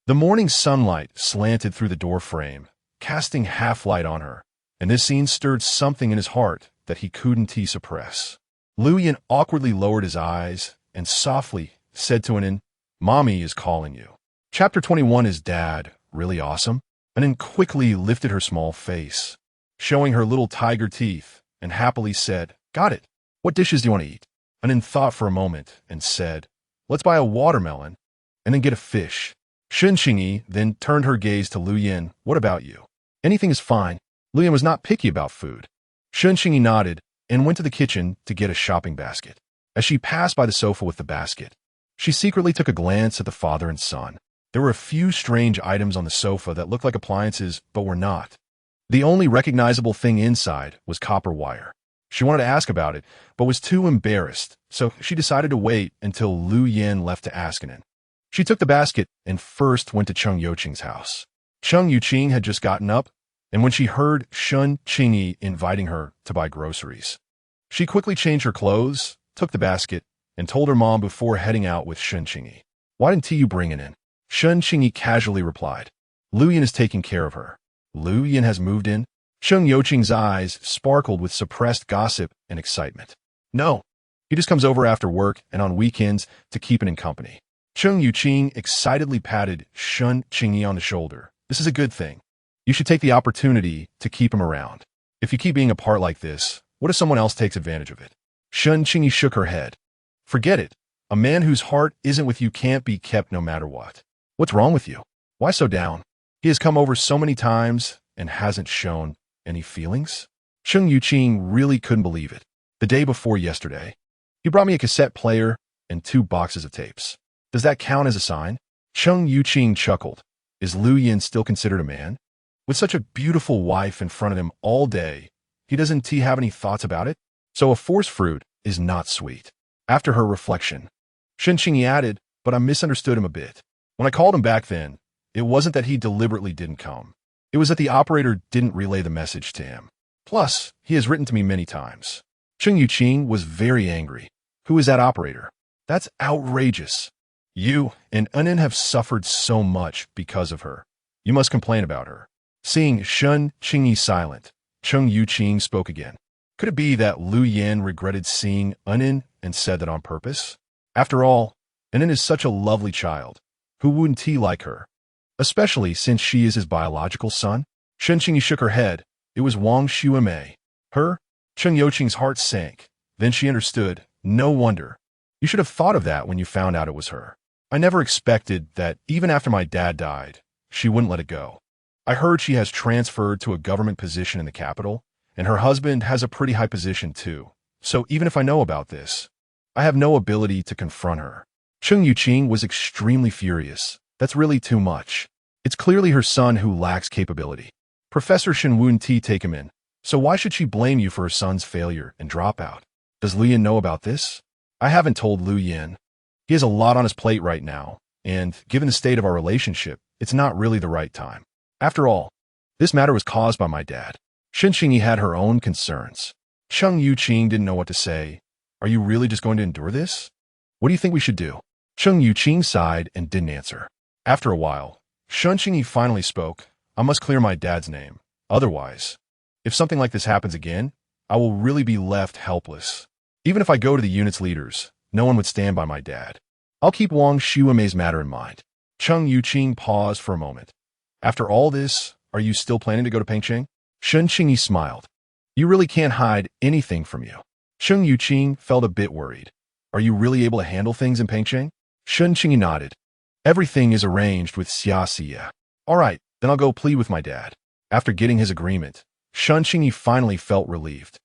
The morning sunlight slanted through the door frame, casting half-light on her, and this scene stirred something in his heart that he couldn't suppress. Lu Yin awkwardly lowered his eyes and softly said to Anin, Mommy is calling you. Chapter 21 is Dad, really awesome? Anin quickly lifted her small face, showing her little tiger teeth, and happily said, got it. What dishes do you want to eat? Anin thought for a moment and said, let's buy a watermelon and then get a fish. Qingyi then turned her gaze to Lu Yin. What about you? Anything is fine. Lu Yin was not picky about food. Qingyi nodded and went to the kitchen to get a shopping basket. As she passed by the sofa with the basket, she secretly took a glance at the father and son. There were a few strange items on the sofa that looked like appliances but were not. The only recognizable thing inside was copper wire. She wanted to ask about it, but was too embarrassed, so she decided to wait until Lu Yin left to ask Anin. She took the basket and first went to Cheng Yuqing's house. Cheng Yuqing had just gotten up, and when she heard Qingyi inviting her to buy groceries, she quickly changed her clothes, took the basket, and told her mom before heading out with Qingyi. Why didn't you bring it in? Qingyi casually replied. Lu Yin is taking care of her. Lu Yin has moved in? Cheng Yuqing's eyes sparkled with suppressed gossip and excitement. No, he just comes over after work and on weekends to keep it in company. Cheng Yuqing excitedly patted Qingyi on the shoulder. This is a good thing. You should take the opportunity to keep him around. If you keep being apart like this, what if someone else takes advantage of it? Qingyi shook her head. Forget it. A man whose heart isn't with you can't be kept no matter what. What's wrong with you? Why so down? He has come over so many times and hasn't shown any feelings? Cheng Yuqing really couldn't believe it. The day before yesterday, he brought me a cassette player and 2 boxes of tapes. Does that count as a sign? Cheng Yuqing chuckled. Is Lu Yin still considered a man? With such a beautiful wife in front of him all day, he doesn't have any thoughts about it? So a forced fruit is not sweet. After her reflection, Qingyi added, but I misunderstood him a bit. When I called him back then, it wasn't that he deliberately didn't come. It was that the operator didn't relay the message to him. Plus, he has written to me many times. Qingyi was very angry. Who is that operator? That's outrageous. You and Anin have suffered so much because of her. You must complain about her. Seeing Qingyi silent, Qingyi spoke again. Could it be that Lu Yan regretted seeing Anin and said that on purpose? After all, Anin is such a lovely child. Who wouldn't he like her? Especially since she is his biological son? Qingyi shook her head. It was Wang Xuemei. Her? Qingyi's heart sank. Then she understood. No wonder. You should have thought of that when you found out it was her. I never expected that even after my dad died, she wouldn't let it go. I heard she has transferred to a government position in the capital, and her husband has a pretty high position too. So even if I know about this, I have no ability to confront her. Qingyi was extremely furious. That's really too much. It's clearly her son who lacks capability. Professor Shen wouldn't take him in, so why should she blame you for her son's failure and dropout? Does Lu Yan know about this? I haven't told Lu Yan. He has a lot on his plate right now, and given the state of our relationship, it's not really the right time. After all, this matter was caused by my dad. Qingyi had her own concerns. Qingyi didn't know what to say. Are you really just going to endure this? What do you think we should do? Qingyi sighed and didn't answer. After a while, Qingyi finally spoke. I must clear my dad's name. Otherwise, if something like this happens again, I will really be left helpless. Even if I go to the unit's leaders, no one would stand by my dad. I'll keep Wang Xuemei's matter in mind. Qingyi paused for a moment. After all this, are you still planning to go to Pampering? Qingyi smiled. You really can't hide anything from you. Qingyi felt a bit worried. Are you really able to handle things in Pampering? Qingyi nodded. Everything is arranged with Xia. All right, then I'll go plead with my dad. After getting his agreement, Qingyi finally felt relieved.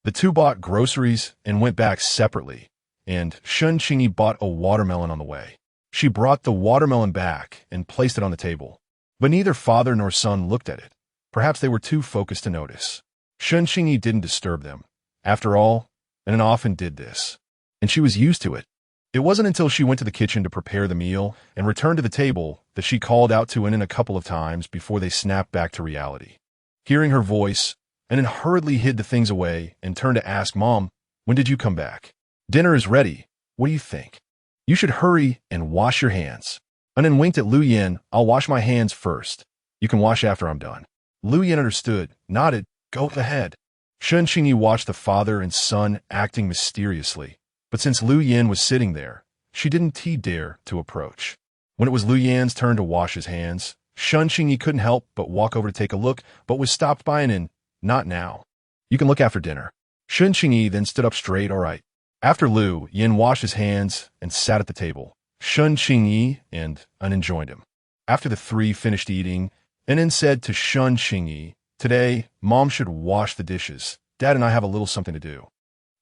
The two bought groceries and went back separately, and Qingyi bought a watermelon on the way. She brought the watermelon back and placed it on the table, but neither father nor son looked at it. Perhaps they were too focused to notice. Qingyi didn't disturb them. After all, Anin often did this, and she was used to it. It wasn't until she went to the kitchen to prepare the meal and returned to the table that she called out to Anin a couple of times before they snapped back to reality. Hearing her voice, Anin hurriedly hid the things away and turned to ask Mom, when did you come back? Dinner is ready. What do you think? You should hurry and wash your hands. Anin winked at Lu Yan. I'll wash my hands first. You can wash after I'm done. Lu Yan understood, nodded, go ahead. Qingyi watched the father and son acting mysteriously, but since Lu Yan was sitting there, she didn't dare to approach. When it was Lu Yan's turn to wash his hands, Qingyi couldn't help but walk over to take a look, but was stopped by Anin. Not now. You can look after dinner. Qingyi then stood up straight. All right. After Lu Yan washed his hands and sat at the table, Qingyi and Anin joined him. After the three finished eating, Anin said to Qingyi, today, Mom should wash the dishes. Dad and I have a little something to do.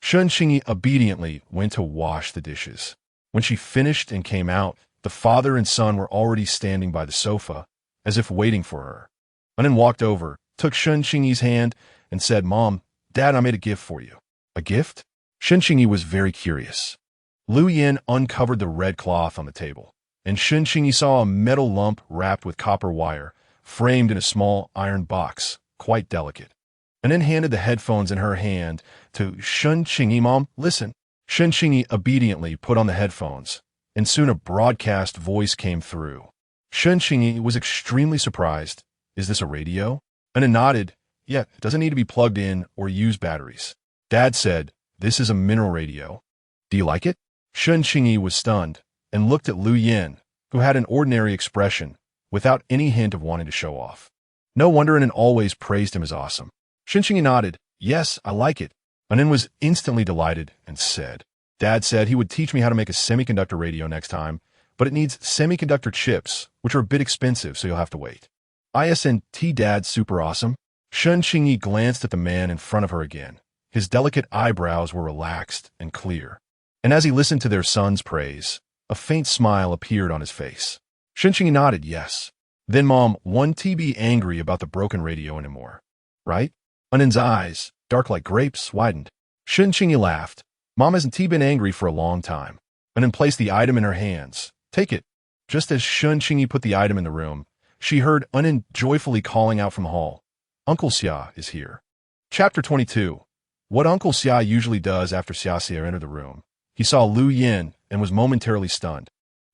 Qingyi obediently went to wash the dishes. When she finished and came out, the father and son were already standing by the sofa, as if waiting for her. Anin walked over, took Qingyi's hand, and said, Mom, Dad, I made a gift for you. A gift? Qingyi was very curious. Lu Yan uncovered the red cloth on the table, and Qingyi saw a metal lump wrapped with copper wire, framed in a small iron box, quite delicate. Anin handed the headphones in her hand to Qingyi. Mom, listen. Qingyi obediently put on the headphones, and soon a broadcast voice came through. Qingyi was extremely surprised. Is this a radio? Anin nodded. Yeah, it doesn't need to be plugged in or use batteries. Dad said, this is a mineral radio. Do you like it? Qingyi was stunned and looked at Lu Yan, who had an ordinary expression, without any hint of wanting to show off. No wonder Anin always praised him as awesome. Qingyi nodded. Yes, I like it. Anin was instantly delighted and said, Dad said he would teach me how to make a semiconductor radio next time, but it needs semiconductor chips, which are a bit expensive, so you'll have to wait. ISNT Dad, super awesome. Qingyi glanced at the man in front of her again. His delicate eyebrows were relaxed and clear. And as he listened to their son's praise, a faint smile appeared on his face. Qingyi nodded, yes. Then Mom won't be angry about the broken radio anymore. Right? Anin's eyes, dark like grapes, widened. Qingyi laughed. Mom hasn't been angry for a long time. Anin placed the item in her hands. Take it. Just as Qingyi put the item in the room, she heard Unin joyfully calling out from the hall. Uncle Xia is here. Chapter 22. What Uncle Xia usually does after Xia entered the room. He saw Lu Yin and was momentarily stunned,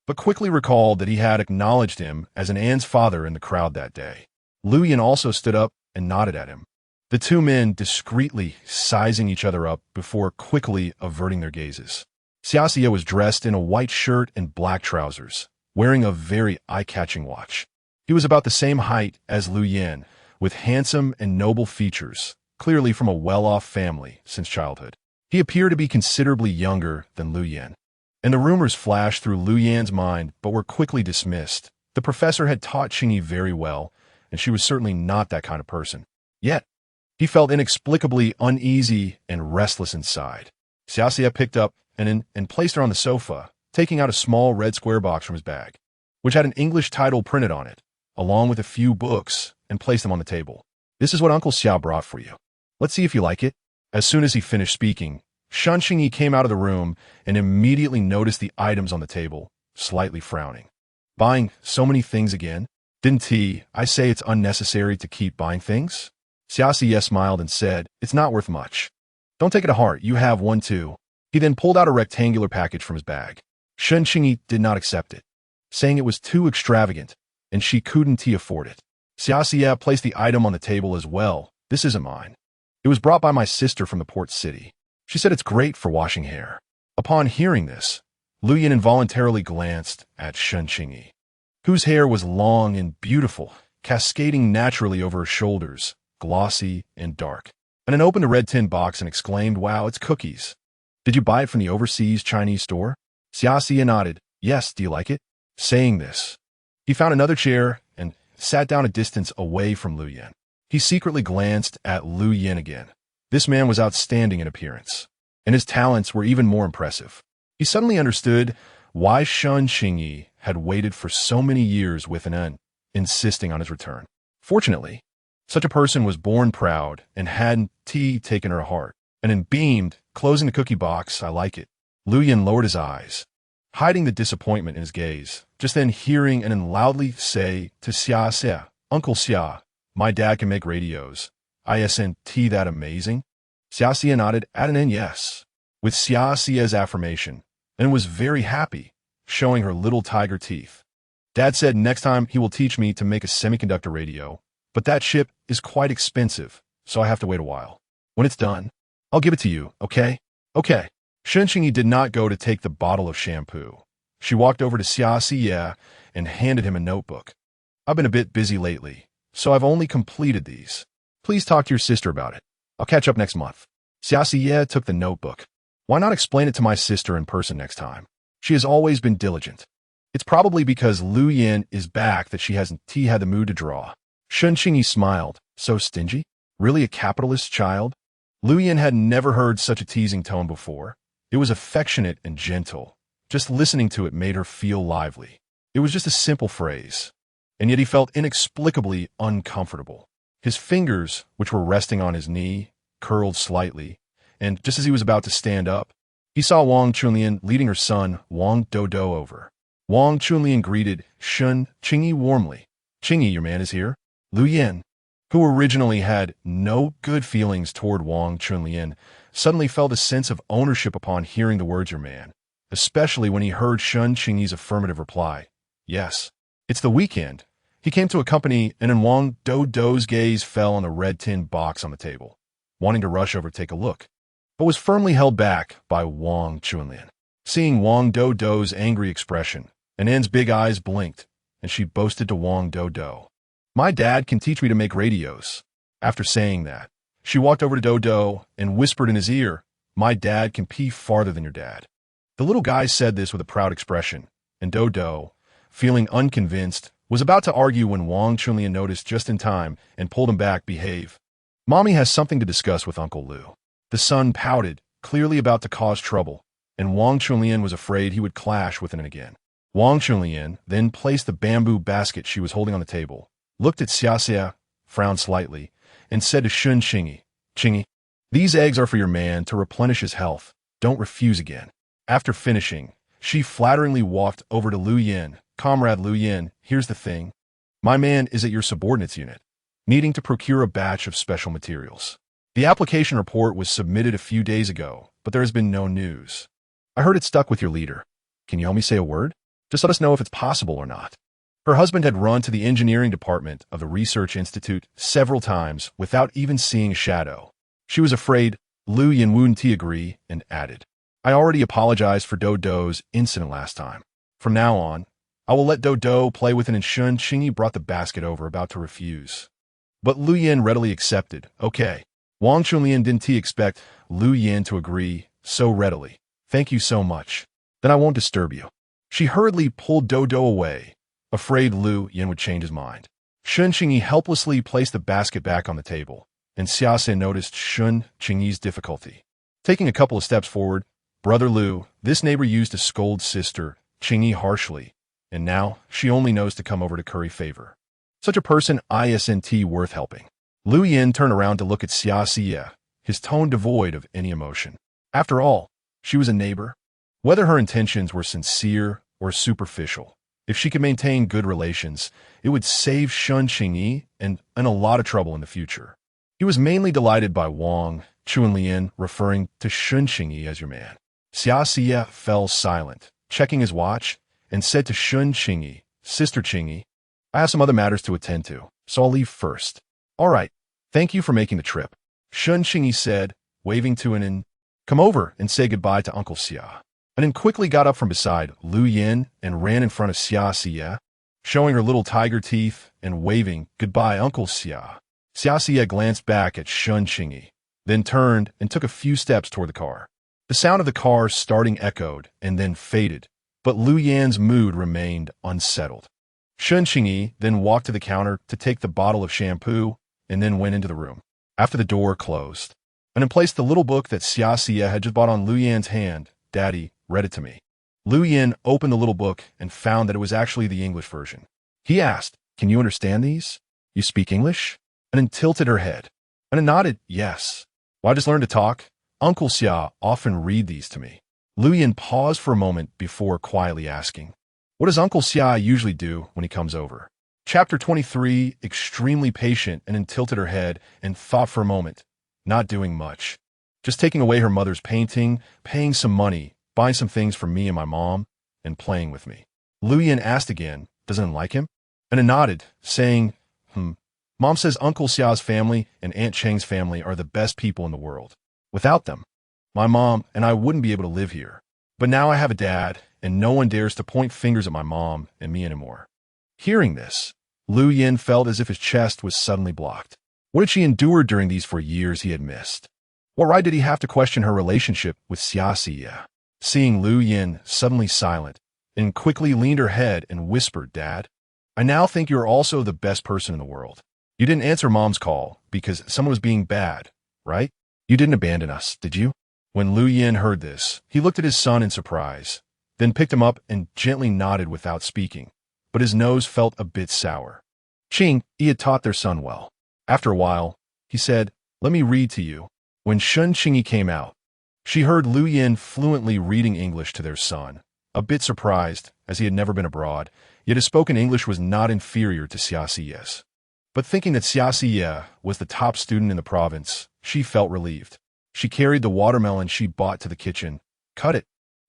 but quickly recalled that he had acknowledged him as an An's father in the crowd that day. Lu Yin also stood up and nodded at him. The two men discreetly sizing each other up before quickly averting their gazes. Xia was dressed in a white shirt and black trousers, wearing a very eye-catching watch. He was about the same height as Lu Yin, with handsome and noble features, clearly from a well-off family since childhood. He appeared to be considerably younger than Lu Yin, and the rumors flashed through Lu Yan's mind but were quickly dismissed. The professor had taught Qingyi very well, and she was certainly not that kind of person. Yet, he felt inexplicably uneasy and restless inside. Xia picked up and placed her on the sofa, taking out a small red square box from his bag, which had an English title printed on it, along with a few books, and placed them on the table. This is what Uncle Xia brought for you. Let's see if you like it. As soon as he finished speaking, Qingyi came out of the room and immediately noticed the items on the table, slightly frowning. Buying so many things again? Didn't I say it's unnecessary to keep buying things? Xia smiled and said, it's not worth much. Don't take it to heart, you have one too. He then pulled out a rectangular package from his bag. Qingyi did not accept it, saying it was too extravagant, and she couldn't afford it. Xia placed the item on the table as well. This isn't mine. It was brought by my sister from the port city. She said it's great for washing hair. Upon hearing this, Lu Yin involuntarily glanced at Qingyi, whose hair was long and beautiful, cascading naturally over her shoulders, glossy and dark. And then opened a red tin box and exclaimed, wow, it's cookies. Did you buy it from the overseas Chinese store? Xia nodded. Yes, do you like it? Saying this, he found another chair and sat down a distance away from Lu Yin. He secretly glanced at Lu Yin again. This man was outstanding in appearance, and his talents were even more impressive. He suddenly understood why Qingyi had waited for so many years with an N, insisting on his return. Fortunately, such a person was born proud and hadn't taken her heart, and then beamed, closing the cookie box. I like it. Lu Yin lowered his eyes, hiding the disappointment in his gaze, just then hearing and then loudly say to Xia, Uncle Xia, my dad can make radios. Isn't that amazing? Xia nodded, adding in yes, with Xia's affirmation, and was very happy, showing her little tiger teeth. Dad said next time he will teach me to make a semiconductor radio, but that chip is quite expensive, so I have to wait a while. When it's done, I'll give it to you, okay? Okay. Qingyi did not go to take the bottle of shampoo. She walked over to Xia and handed him a notebook. I've been a bit busy lately, so I've only completed these. Please talk to your sister about it. I'll catch up next month. Xia took the notebook. Why not explain it to my sister in person next time? She has always been diligent. It's probably because Lu Yin is back that she hasn't had the mood to draw. Qingyi smiled. So stingy? Really a capitalist child? Lu Yin had never heard such a teasing tone before. It was affectionate and gentle. Just listening to it made her feel lively. It was just a simple phrase, and yet he felt inexplicably uncomfortable. His fingers, which were resting on his knee, curled slightly, and just as he was about to stand up, he saw Wang Chunlian leading her son, Wang.To, over. Wang Chunlian greeted Qingyi warmly. Qingyi, your man is here. Lu Yin, who originally had no good feelings toward Wang Chunlian, suddenly felt a sense of ownership upon hearing the words your man, especially when he heard Qingyi's affirmative reply. Yes, it's the weekend. He came to accompany, and then Wang.To's gaze fell on the red tin box on the table, wanting to rush over to take a look, but was firmly held back by Wang Chunlian. Seeing Wang.To's angry expression, Ann's big eyes blinked, and she boasted to Wang.To. My dad can teach me to make radios. After saying that, she walked over to To and whispered in his ear, my dad can pee farther than your dad. The little guy said this with a proud expression, and To, feeling unconvinced, was about to argue when Wang Chunlian noticed just in time and pulled him back. Behave. Mommy has something to discuss with Uncle Lu. The son pouted, clearly about to cause trouble, and Wang Chunlian was afraid he would clash with him again. Wang Chunlian then placed the bamboo basket she was holding on the table, looked at Xia, frowned slightly, and said to Qingyi, these eggs are for your man to replenish his health. Don't refuse again. After finishing, she flatteringly walked over to Lu Yin. Comrade Lu Yin, here's the thing. My man is at your subordinates unit, needing to procure a batch of special materials. The application report was submitted a few days ago, but there has been no news. I heard it stuck with your leader. Can you help me say a word? Just let us know if it's possible or not. Her husband had run to the engineering department of the research institute several times without even seeing a shadow. She was afraid Lu Yin wouldn't agree and added, I already apologized for Do-Do's incident last time. From now on, I will let Do-Do play with it, and Qingyi brought the basket over, about to refuse. But Lu Yin readily accepted. Okay. Wang Chunlian didn't expect Lu Yin to agree so readily. Thank you so much. Then I won't disturb you. She hurriedly pulled Do-Do away, afraid Lu Yin would change his mind. Qingyi helplessly placed the basket back on the table, and Xiaoxin noticed Qingyi's difficulty. Taking a couple of steps forward, Brother Lu, this neighbor, used to scold sister Qingyi harshly, and now she only knows to come over to curry favor. Such a person isn't worth helping. Lu Yin turned around to look at Xiaoxia, his tone devoid of any emotion. After all, she was a neighbor. Whether her intentions were sincere or superficial, if she could maintain good relations, it would save Qingyi and a lot of trouble in the future. He was mainly delighted by Wang Chunlian referring to Qingyi as your man. Xiaoxia fell silent, checking his watch, and said to Qingyi, Sister Qingyi, I have some other matters to attend to, so I'll leave first. All right, thank you for making the trip, Qingyi said, waving to Anin. Come over and say goodbye to Uncle Xia. Anin quickly got up from beside Lu Yin and ran in front of Xiaoxia, showing her little tiger teeth and waving, Goodbye, Uncle Xia. Xiaoxia glanced back at Qingyi, then turned and took a few steps toward the car. The sound of the car starting echoed and then faded, but Lu Yan's mood remained unsettled. Qingyi then walked to the counter to take the bottle of shampoo and then went into the room. After the door closed, and placed the little book that Xiaoxia had just bought on Lu Yan's hand. Daddy, read it to me. Lu Yan opened the little book and found that it was actually the English version. He asked, Can you understand these? You speak English? And then tilted her head. And then nodded, Yes. Well, I just learned to talk. Uncle Xia often read these to me. Lu Yan paused for a moment before quietly asking, What does Uncle Xia usually do when he comes over? Chapter 23, extremely patient, and then tilted her head and thought for a moment, not doing much. Just taking away her mother's painting, paying some money, buying some things for me and my mom, and playing with me. Lu Yan asked again, Doesn't like him? And then nodded, saying, Mom says Uncle Xiao's family and Aunt Cheng's family are the best people in the world. Without them, my mom and I wouldn't be able to live here. But now I have a dad, and no one dares to point fingers at my mom and me anymore. Hearing this, Lu Yin felt as if his chest was suddenly blocked. What had she endured during these 4 years he had missed? What right did he have to question her relationship with Xiaoxia? Seeing Lu Yin suddenly silent, and quickly leaned her head and whispered, Dad, I now think you are also the best person in the world. You didn't answer Mom's call because someone was being bad, right? You didn't abandon us, did you? When Lu Yin heard this, he looked at his son in surprise, then picked him up and gently nodded without speaking, but his nose felt a bit sour. Qingyi had taught their son well. After a while, he said, Let me read to you. When Qingyi came out, she heard Lu Yin fluently reading English to their son, a bit surprised, as he had never been abroad, yet his spoken English was not inferior to Xiaoxia's. But thinking that Xiaoxia was the top student in the province, she felt relieved. She carried the watermelon she bought to the kitchen, cut it,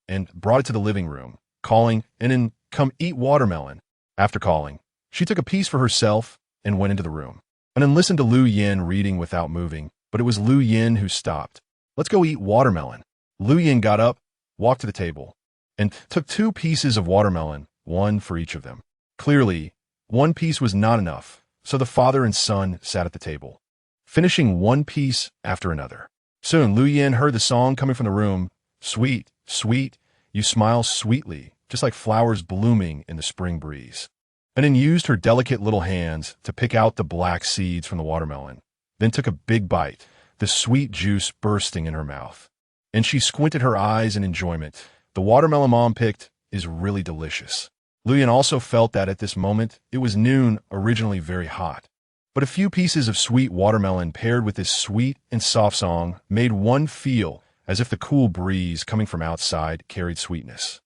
and brought it to the living room, calling, and then, Come eat watermelon. After calling, she took a piece for herself and went into the room, and then listened to Lu Yin reading without moving, but it was Lu Yin who stopped. Let's go eat watermelon. Lu Yin got up, walked to the table, and took 2 pieces of watermelon, one for each of them. Clearly, one piece was not enough, so the father and son sat at the table, finishing one piece after another. Soon, Lu Yin heard the song coming from the room, Sweet, sweet, you smile sweetly, just like flowers blooming in the spring breeze. And then used her delicate little hands to pick out the black seeds from the watermelon, then took a big bite, the sweet juice bursting in her mouth. And she squinted her eyes in enjoyment. The watermelon Mom picked is really delicious. Lu Yin also felt that at this moment, it was noon, originally very hot. But a few pieces of sweet watermelon paired with this sweet and soft song made one feel as if the cool breeze coming from outside carried sweetness.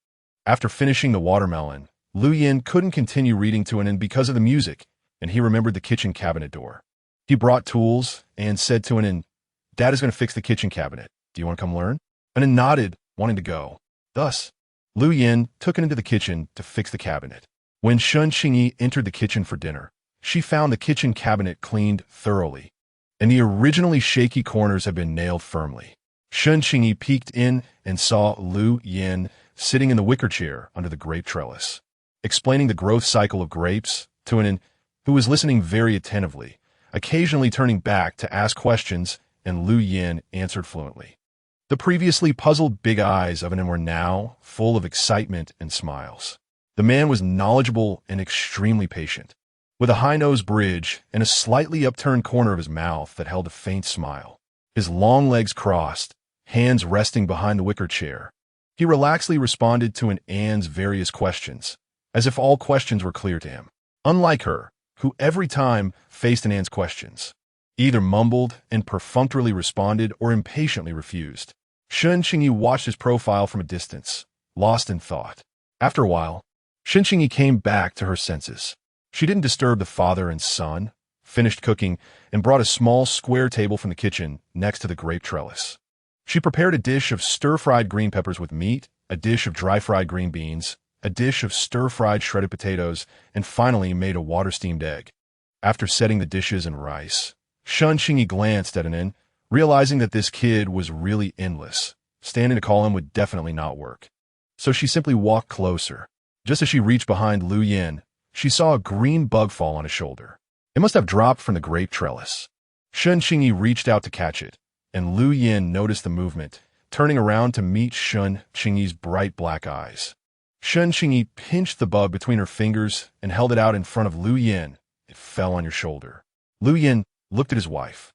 After finishing the watermelon, Lu Yin couldn't continue reading to Anin because of the music. and he remembered the kitchen cabinet door. He brought tools and said to Anin, "Dad is going to fix the kitchen cabinet. Do you want to come learn?" Anin nodded, wanting to go. Thus, Lu Yin took it into the kitchen to fix the cabinet. When Qingyi entered the kitchen for dinner, she found the kitchen cabinet cleaned thoroughly, and the originally shaky corners had been nailed firmly. Qingyi peeked in and saw Lu Yin sitting in the wicker chair under the grape trellis, explaining the growth cycle of grapes to Anin, who was listening very attentively, occasionally turning back to ask questions, and Lu Yin answered fluently. The previously puzzled big eyes of Anin were now full of excitement and smiles. The man was knowledgeable and extremely patient, with a high-nosed bridge and a slightly upturned corner of his mouth that held a faint smile. His long legs crossed, hands resting behind the wicker chair. He relaxedly responded to Anne's various questions, as if all questions were clear to him. Unlike her, who every time faced Anne's questions, either mumbled and perfunctorily responded or impatiently refused. Qingyi watched his profile from a distance, lost in thought. After a while, Qingyi came back to her senses. She didn't disturb the father and son, finished cooking, and brought a small square table from the kitchen next to the grape trellis. She prepared a dish of stir-fried green peppers with meat, a dish of dry-fried green beans, a dish of stir-fried shredded potatoes, and finally made a water-steamed egg. After setting the dishes and rice, Qingyi glanced at Anin, realizing that this kid was really endless. Standing to call him would definitely not work. So she simply walked closer. Just as she reached behind Lu Yin, she saw a green bug fall on his shoulder. It must have dropped from the grape trellis. Qingyi reached out to catch it, and Lu Yin noticed the movement, turning around to meet Qingyi's bright black eyes. Qingyi pinched the bug between her fingers and held it out in front of Lu Yin. It fell on your shoulder. Lu Yin looked at his wife,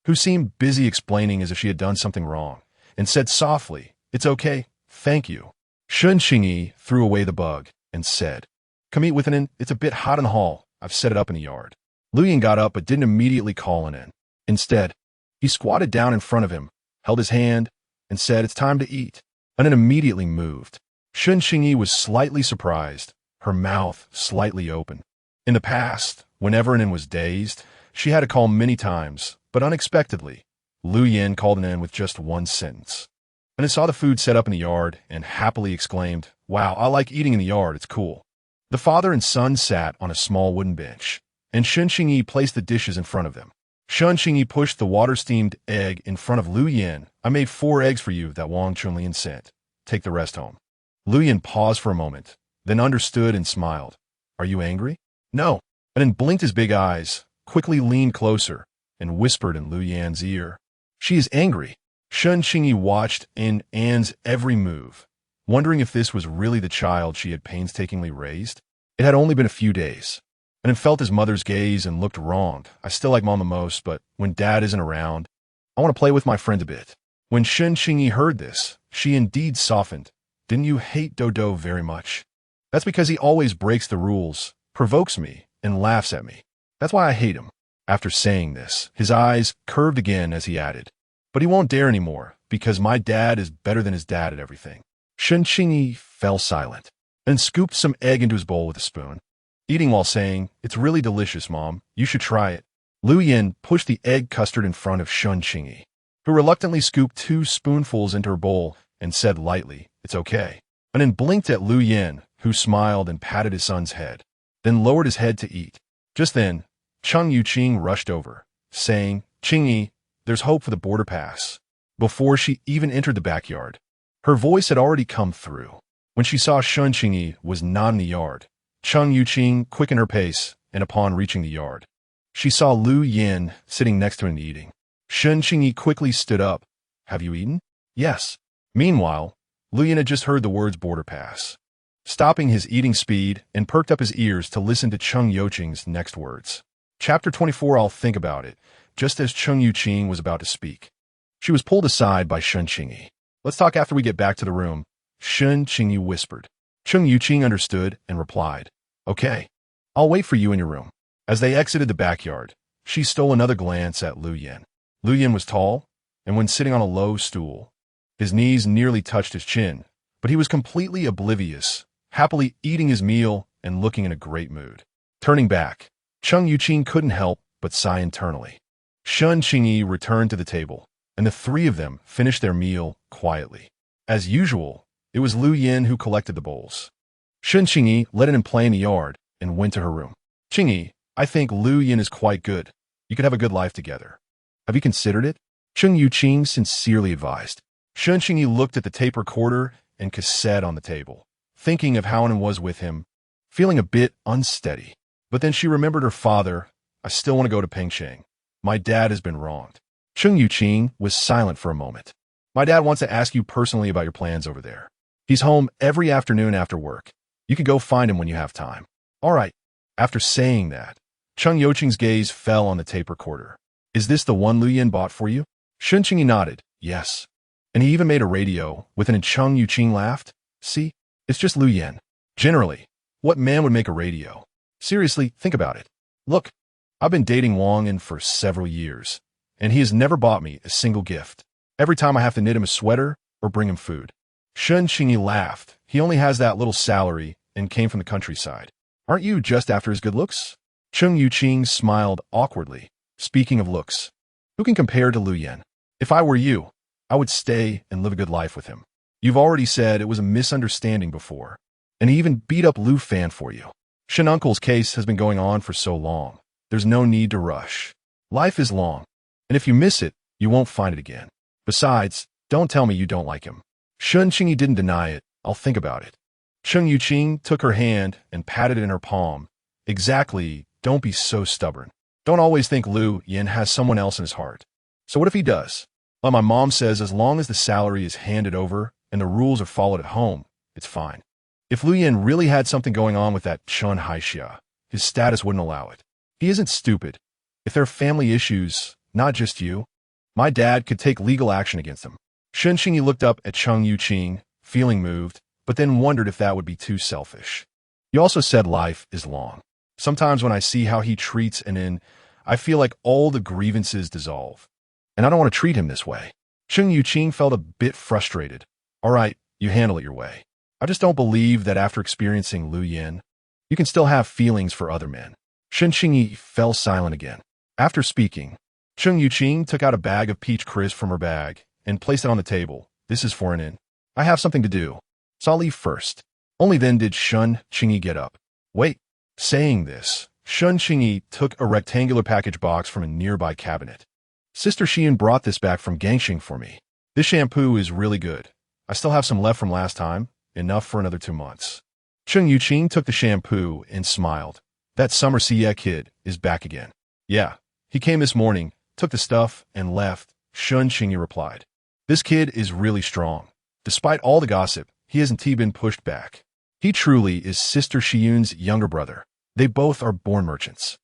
who seemed busy explaining as if she had done something wrong, and said softly, "It's okay, thank you." Qingyi threw away the bug and said, "Come eat with Anin. It's a bit hot in the hall. I've set it up in the yard." Lu Yin got up but didn't immediately call Anin. Instead, he squatted down in front of him, held his hand, and said, "It's time to eat." Anin immediately moved. Qingyi was slightly surprised, her mouth slightly open. In the past, whenever Anin was dazed, she had to call many times, but unexpectedly, Lu Yin called Anin with just one sentence. Anin saw the food set up in the yard and happily exclaimed, "Wow, I like eating in the yard, it's cool." The father and son sat on a small wooden bench, and Qingyi placed the dishes in front of them. Qingyi pushed the water-steamed egg in front of Lu Yin. "I made 4 eggs for you that Wang Chunlian sent. Take the rest home." Lu Yin paused for a moment, then understood and smiled. "Are you angry?" "No." Anin blinked his big eyes, quickly leaned closer, and whispered in Lu Yan's ear, "She is angry." Qingyi watched in Anne's every move, wondering if this was really the child she had painstakingly raised. It had only been a few days, and it felt his mother's gaze and looked wronged. "I still like Mom the most, but when Dad isn't around, I want to play with my friends a bit." When Qingyi heard this, she indeed softened. "Didn't you hate Do very much?" "That's because he always breaks the rules, provokes me, and laughs at me. That's why I hate him." After saying this, his eyes curved again as he added, "But he won't dare anymore, because my dad is better than his dad at everything." Qingyi fell silent and scooped some egg into his bowl with a spoon, eating while saying, "It's really delicious, Mom. You should try it." Lu Yin pushed the egg custard in front of Qingyi, who reluctantly scooped 2 spoonfuls into her bowl and said lightly, "It's okay." And then blinked at Lu Yin, who smiled and patted his son's head, then lowered his head to eat. Just then, Cheng Yuqing rushed over, saying, "Qingyi, there's hope for the border pass." Before she even entered the backyard, her voice had already come through. When she saw Qingyi was not in the yard, Cheng Yuqing quickened her pace, and upon reaching the yard, she saw Lu Yin sitting next to him eating. Qingyi quickly stood up. "Have you eaten?" "Yes." Meanwhile, Lu Yin had just heard the words border pass, stopping his eating speed and perked up his ears to listen to Cheng Yuqing's next words. Chapter 24. I'll think about it. Just as Cheng Yuqing was about to speak, she was pulled aside by Qingyi. "Let's talk after we get back to the room," Qingyi whispered. Cheng Yuqing understood and replied, "Okay, I'll wait for you in your room." As they exited the backyard, she stole another glance at Lu Yin. Lu Yin was tall, and when sitting on a low stool, his knees nearly touched his chin, but he was completely oblivious, happily eating his meal and looking in a great mood. Turning back, Cheng Yuqing couldn't help but sigh internally. Shen Qingyi returned to the table, and the three of them finished their meal quietly. As usual, it was Lu Yin who collected the bowls. Shen Qingyi let him play in the yard and went to her room. Qingyi, I think Lu Yin is quite good. You could have a good life together. Have you considered it? Cheng Yuqing sincerely advised. Shen Qingyi looked at the tape recorder and cassette on the table, thinking of how it was with him, feeling a bit unsteady. But then she remembered her father. I still want to go to Pampering. My dad has been wronged. Cheng Yuqing was silent for a moment. My dad wants to ask you personally about your plans over there. He's home every afternoon after work. You could go find him when you have time. All right. After saying that, Cheng Yuqing's gaze fell on the tape recorder. Is this the one Lu Yin bought for you? Shen Qingyi nodded. Yes. And he even made a radio with it, and Cheng Yuqing laughed. See? It's just Lu Yin. Generally, what man would make a radio? Seriously, think about it. Look, I've been dating Wang Yin for several years, and he has never bought me a single gift. Every time I have to knit him a sweater or bring him food. Shen Qingyi laughed. He only has that little salary and came from the countryside. Aren't you just after his good looks? Cheng Yuqing smiled awkwardly. Speaking of looks, who can compare to Lu Yin? If I were you, I would stay and live a good life with him. You've already said it was a misunderstanding before, and he even beat up Lu Fan for you. Shen Uncle's case has been going on for so long. There's no need to rush. Life is long, and if you miss it, you won't find it again. Besides, don't tell me you don't like him. Shen Qingyi didn't deny it. I'll think about it. Cheng Yuqing took her hand and patted it in her palm. Exactly, don't be so stubborn. Don't always think Lu Yin has someone else in his heart. So what if he does? Well, my mom says as long as the salary is handed over and the rules are followed at home, it's fine. If Lu Yin really had something going on with that Chun Haixia, his status wouldn't allow it. He isn't stupid. If there are family issues, not just you, my dad could take legal action against him. Shen Qingyi looked up at Cheng Yuqing, feeling moved, but then wondered if that would be too selfish. You also said life is long. Sometimes when I see how he treats an in, I feel like all the grievances dissolve. And I don't want to treat him this way. Cheng Yuqing felt a bit frustrated. All right, you handle it your way. I just don't believe that after experiencing Lu Yin, you can still have feelings for other men. Shen Qingyi fell silent again. After speaking, Cheng Yuqing took out a bag of peach crisp from her bag and placed it on the table. This is for an in. I have something to do, so I'll leave first. Only then did Shen Qingyi get up. Wait. Saying this, Shen Qingyi took a rectangular package box from a nearby cabinet. Sister Xian brought this back from Gangxing for me. This shampoo is really good. I still have some left from last time, enough for another 2 months. Cheng Yuqing took the shampoo and smiled. That summer Siye kid is back again. Yeah, he came this morning, took the stuff, and left, Shen Qingyi replied. This kid is really strong. Despite all the gossip, he hasn't been pushed back. He truly is Sister Xian's younger brother. They both are born merchants.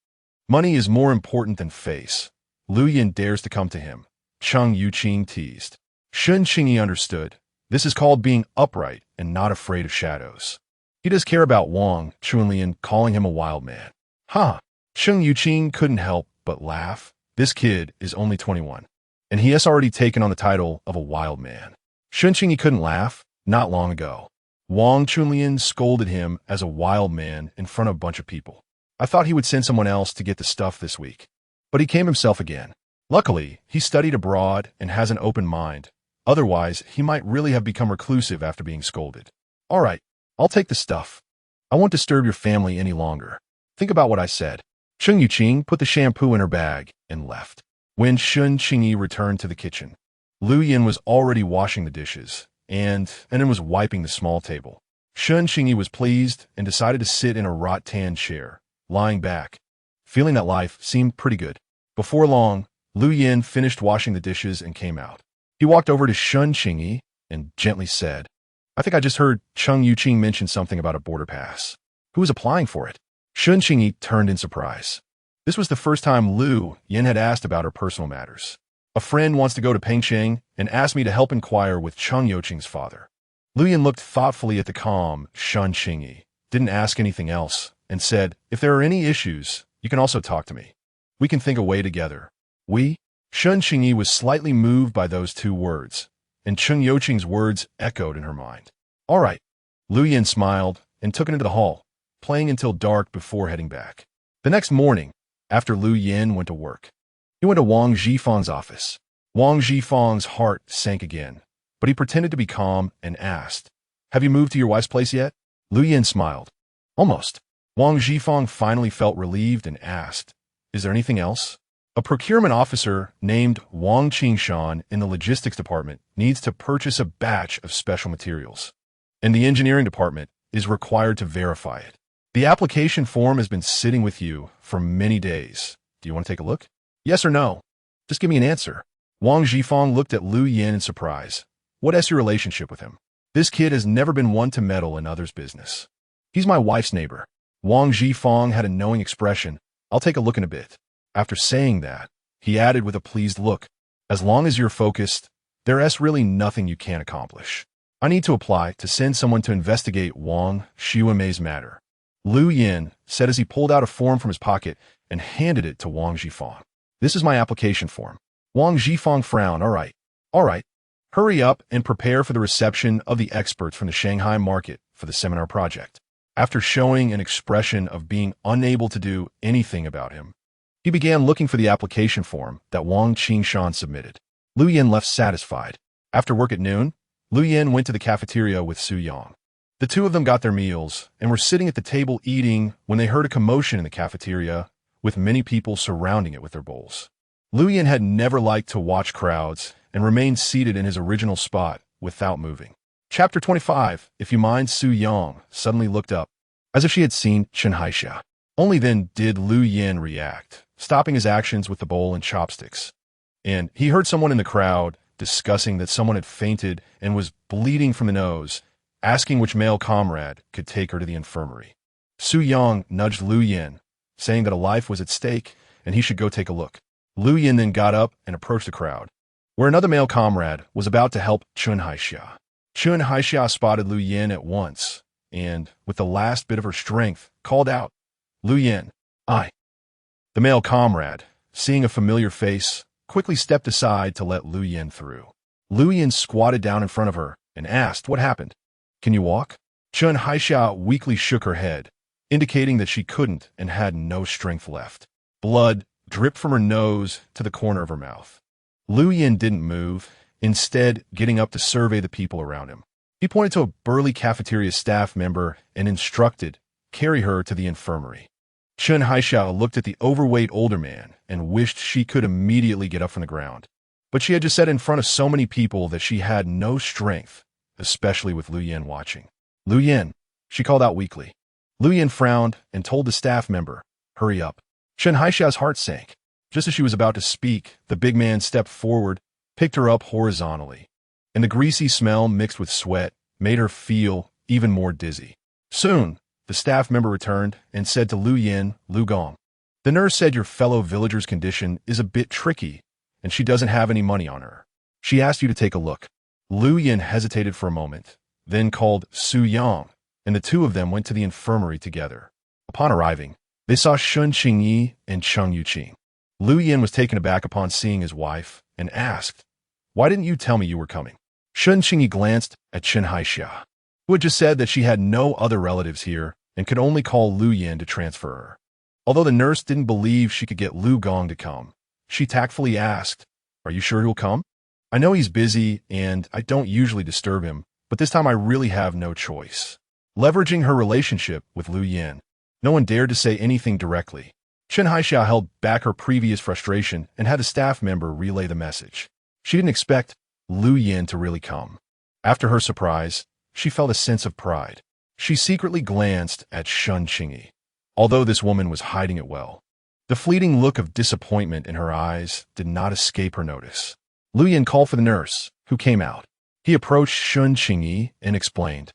Money is more important than face. Lu Yin dares to come to him. Cheng Yuqing teased. Shen Qingyi understood. This is called being upright and not afraid of shadows. He does care about Wang Chunlian calling him a wild man. Ha! Cheng Yuqing couldn't help but laugh. This kid is only 21, and he has already taken on the title of a wild man. Shen Qingyi couldn't laugh. Not long ago, Wang Chunlian scolded him as a wild man in front of a bunch of people. I thought he would send someone else to get the stuff this week, but he came himself again. Luckily, he studied abroad and has an open mind. Otherwise, he might really have become reclusive after being scolded. All right, I'll take the stuff. I won't disturb your family any longer. Think about what I said. Cheng Yuqing put the shampoo in her bag and left. When Shen Qingyi returned to the kitchen, Lu Yin was already washing the dishes and then was wiping the small table. Shen Qingyi was pleased and decided to sit in a rattan chair, lying back, feeling that life seemed pretty good. Before long, Lu Yin finished washing the dishes and came out. He walked over to Shen Qingyi and gently said, I think I just heard Cheng Yuqing mention something about a border pass. Who is applying for it? Shen Qingyi turned in surprise. This was the first time Lu Yin had asked about her personal matters. A friend wants to go to Pampering and asked me to help inquire with Cheng Yuqing's father. Lu Yin looked thoughtfully at the calm Shen Qingyi, didn't ask anything else, and said, if there are any issues, you can also talk to me. We can think a way together. We? Shen Qingyi was slightly moved by those two words, and Cheng Yuqing's words echoed in her mind. All right. Lu Yin smiled and took it into the hall, playing until dark before heading back. The next morning, after Lu Yin went to work, he went to Wang Zhifang's office. Wang Zhifang's heart sank again, but he pretended to be calm and asked, "Have you moved to your wife's place yet?" Lu Yin smiled. "Almost." Wang Zhifang finally felt relieved and asked, "Is there anything else?" A procurement officer named Wang Qingshan in the logistics department needs to purchase a batch of special materials, and the engineering department is required to verify it. The application form has been sitting with you for many days. Do you want to take a look? Yes or no? Just give me an answer. Wang Zhifang looked at Lu Yin in surprise. What is your relationship with him? This kid has never been one to meddle in others' business. He's my wife's neighbor. Wang Zhifang had a knowing expression. I'll take a look in a bit. After saying that, he added with a pleased look, as long as you're focused, there's really nothing you can't accomplish. I need to apply to send someone to investigate Wang Xiuemei's matter. Lu Yin said as he pulled out a form from his pocket and handed it to Wang Zhifang. This is my application form. Wang Zhifang frowned. All right. Hurry up and prepare for the reception of the experts from the Shanghai market for the seminar project. After showing an expression of being unable to do anything about him, he began looking for the application form that Wang Qingshan submitted. Lu Yin left satisfied. After work at noon, Lu Yin went to the cafeteria with Su Yang. The two of them got their meals and were sitting at the table eating when they heard a commotion in the cafeteria, with many people surrounding it with their bowls. Lu Yin had never liked to watch crowds and remained seated in his original spot without moving. Chapter 25, If You Mind. Su Yang suddenly looked up, as if she had seen Chen Haixia. Only then did Lu Yin react, stopping his actions with the bowl and chopsticks. And he heard someone in the crowd discussing that someone had fainted and was bleeding from the nose, asking which male comrade could take her to the infirmary. Su Yang nudged Lu Yin, saying that a life was at stake and he should go take a look. Lu Yin then got up and approached the crowd, where another male comrade was about to help Chen Haixia. Chen Haixia spotted Lu Yin at once, and, with the last bit of her strength, called out, "Lu Yin, I." The male comrade, seeing a familiar face, quickly stepped aside to let Lu Yin through. Lu Yin squatted down in front of her and asked, "What happened? Can you walk?" Chen Haixia weakly shook her head, indicating that she couldn't and had no strength left. Blood dripped from her nose to the corner of her mouth. Lu Yin didn't move, instead getting up to survey the people around him. He pointed to a burly cafeteria staff member and instructed, "Carry her to the infirmary." Chen Haixia looked at the overweight older man and wished she could immediately get up from the ground. But she had just sat in front of so many people that she had no strength, especially with Lu Yin watching. "Lu Yin," she called out weakly. Lu Yin frowned and told the staff member, "Hurry up." Chen Haixia's heart sank. Just as she was about to speak, the big man stepped forward, picked her up horizontally, and the greasy smell mixed with sweat made her feel even more dizzy. Soon, the staff member returned and said to Lu Yin, "Lu Gong, the nurse said your fellow villager's condition is a bit tricky, and she doesn't have any money on her. She asked you to take a look." Lu Yin hesitated for a moment, then called Su Yang, and the two of them went to the infirmary together. Upon arriving, they saw Shun Qingyi and Cheng Yuqing. Lu Yin was taken aback upon seeing his wife and asked, "Why didn't you tell me you were coming?" Shun Qingyi glanced at Chen Haixia, who had just said that she had no other relatives here and could only call Lu Yin to transfer her. Although the nurse didn't believe she could get Lu Gong to come, she tactfully asked, "Are you sure he'll come? I know he's busy and I don't usually disturb him, but this time I really have no choice." Leveraging her relationship with Lu Yin, no one dared to say anything directly. Chen Haixia held back her previous frustration and had a staff member relay the message. She didn't expect Lu Yin to really come. After her surprise, she felt a sense of pride. She secretly glanced at Shun Qingyi, although this woman was hiding it well. The fleeting look of disappointment in her eyes did not escape her notice. Lu Yin called for the nurse, who came out. He approached Shun Qingyi and explained,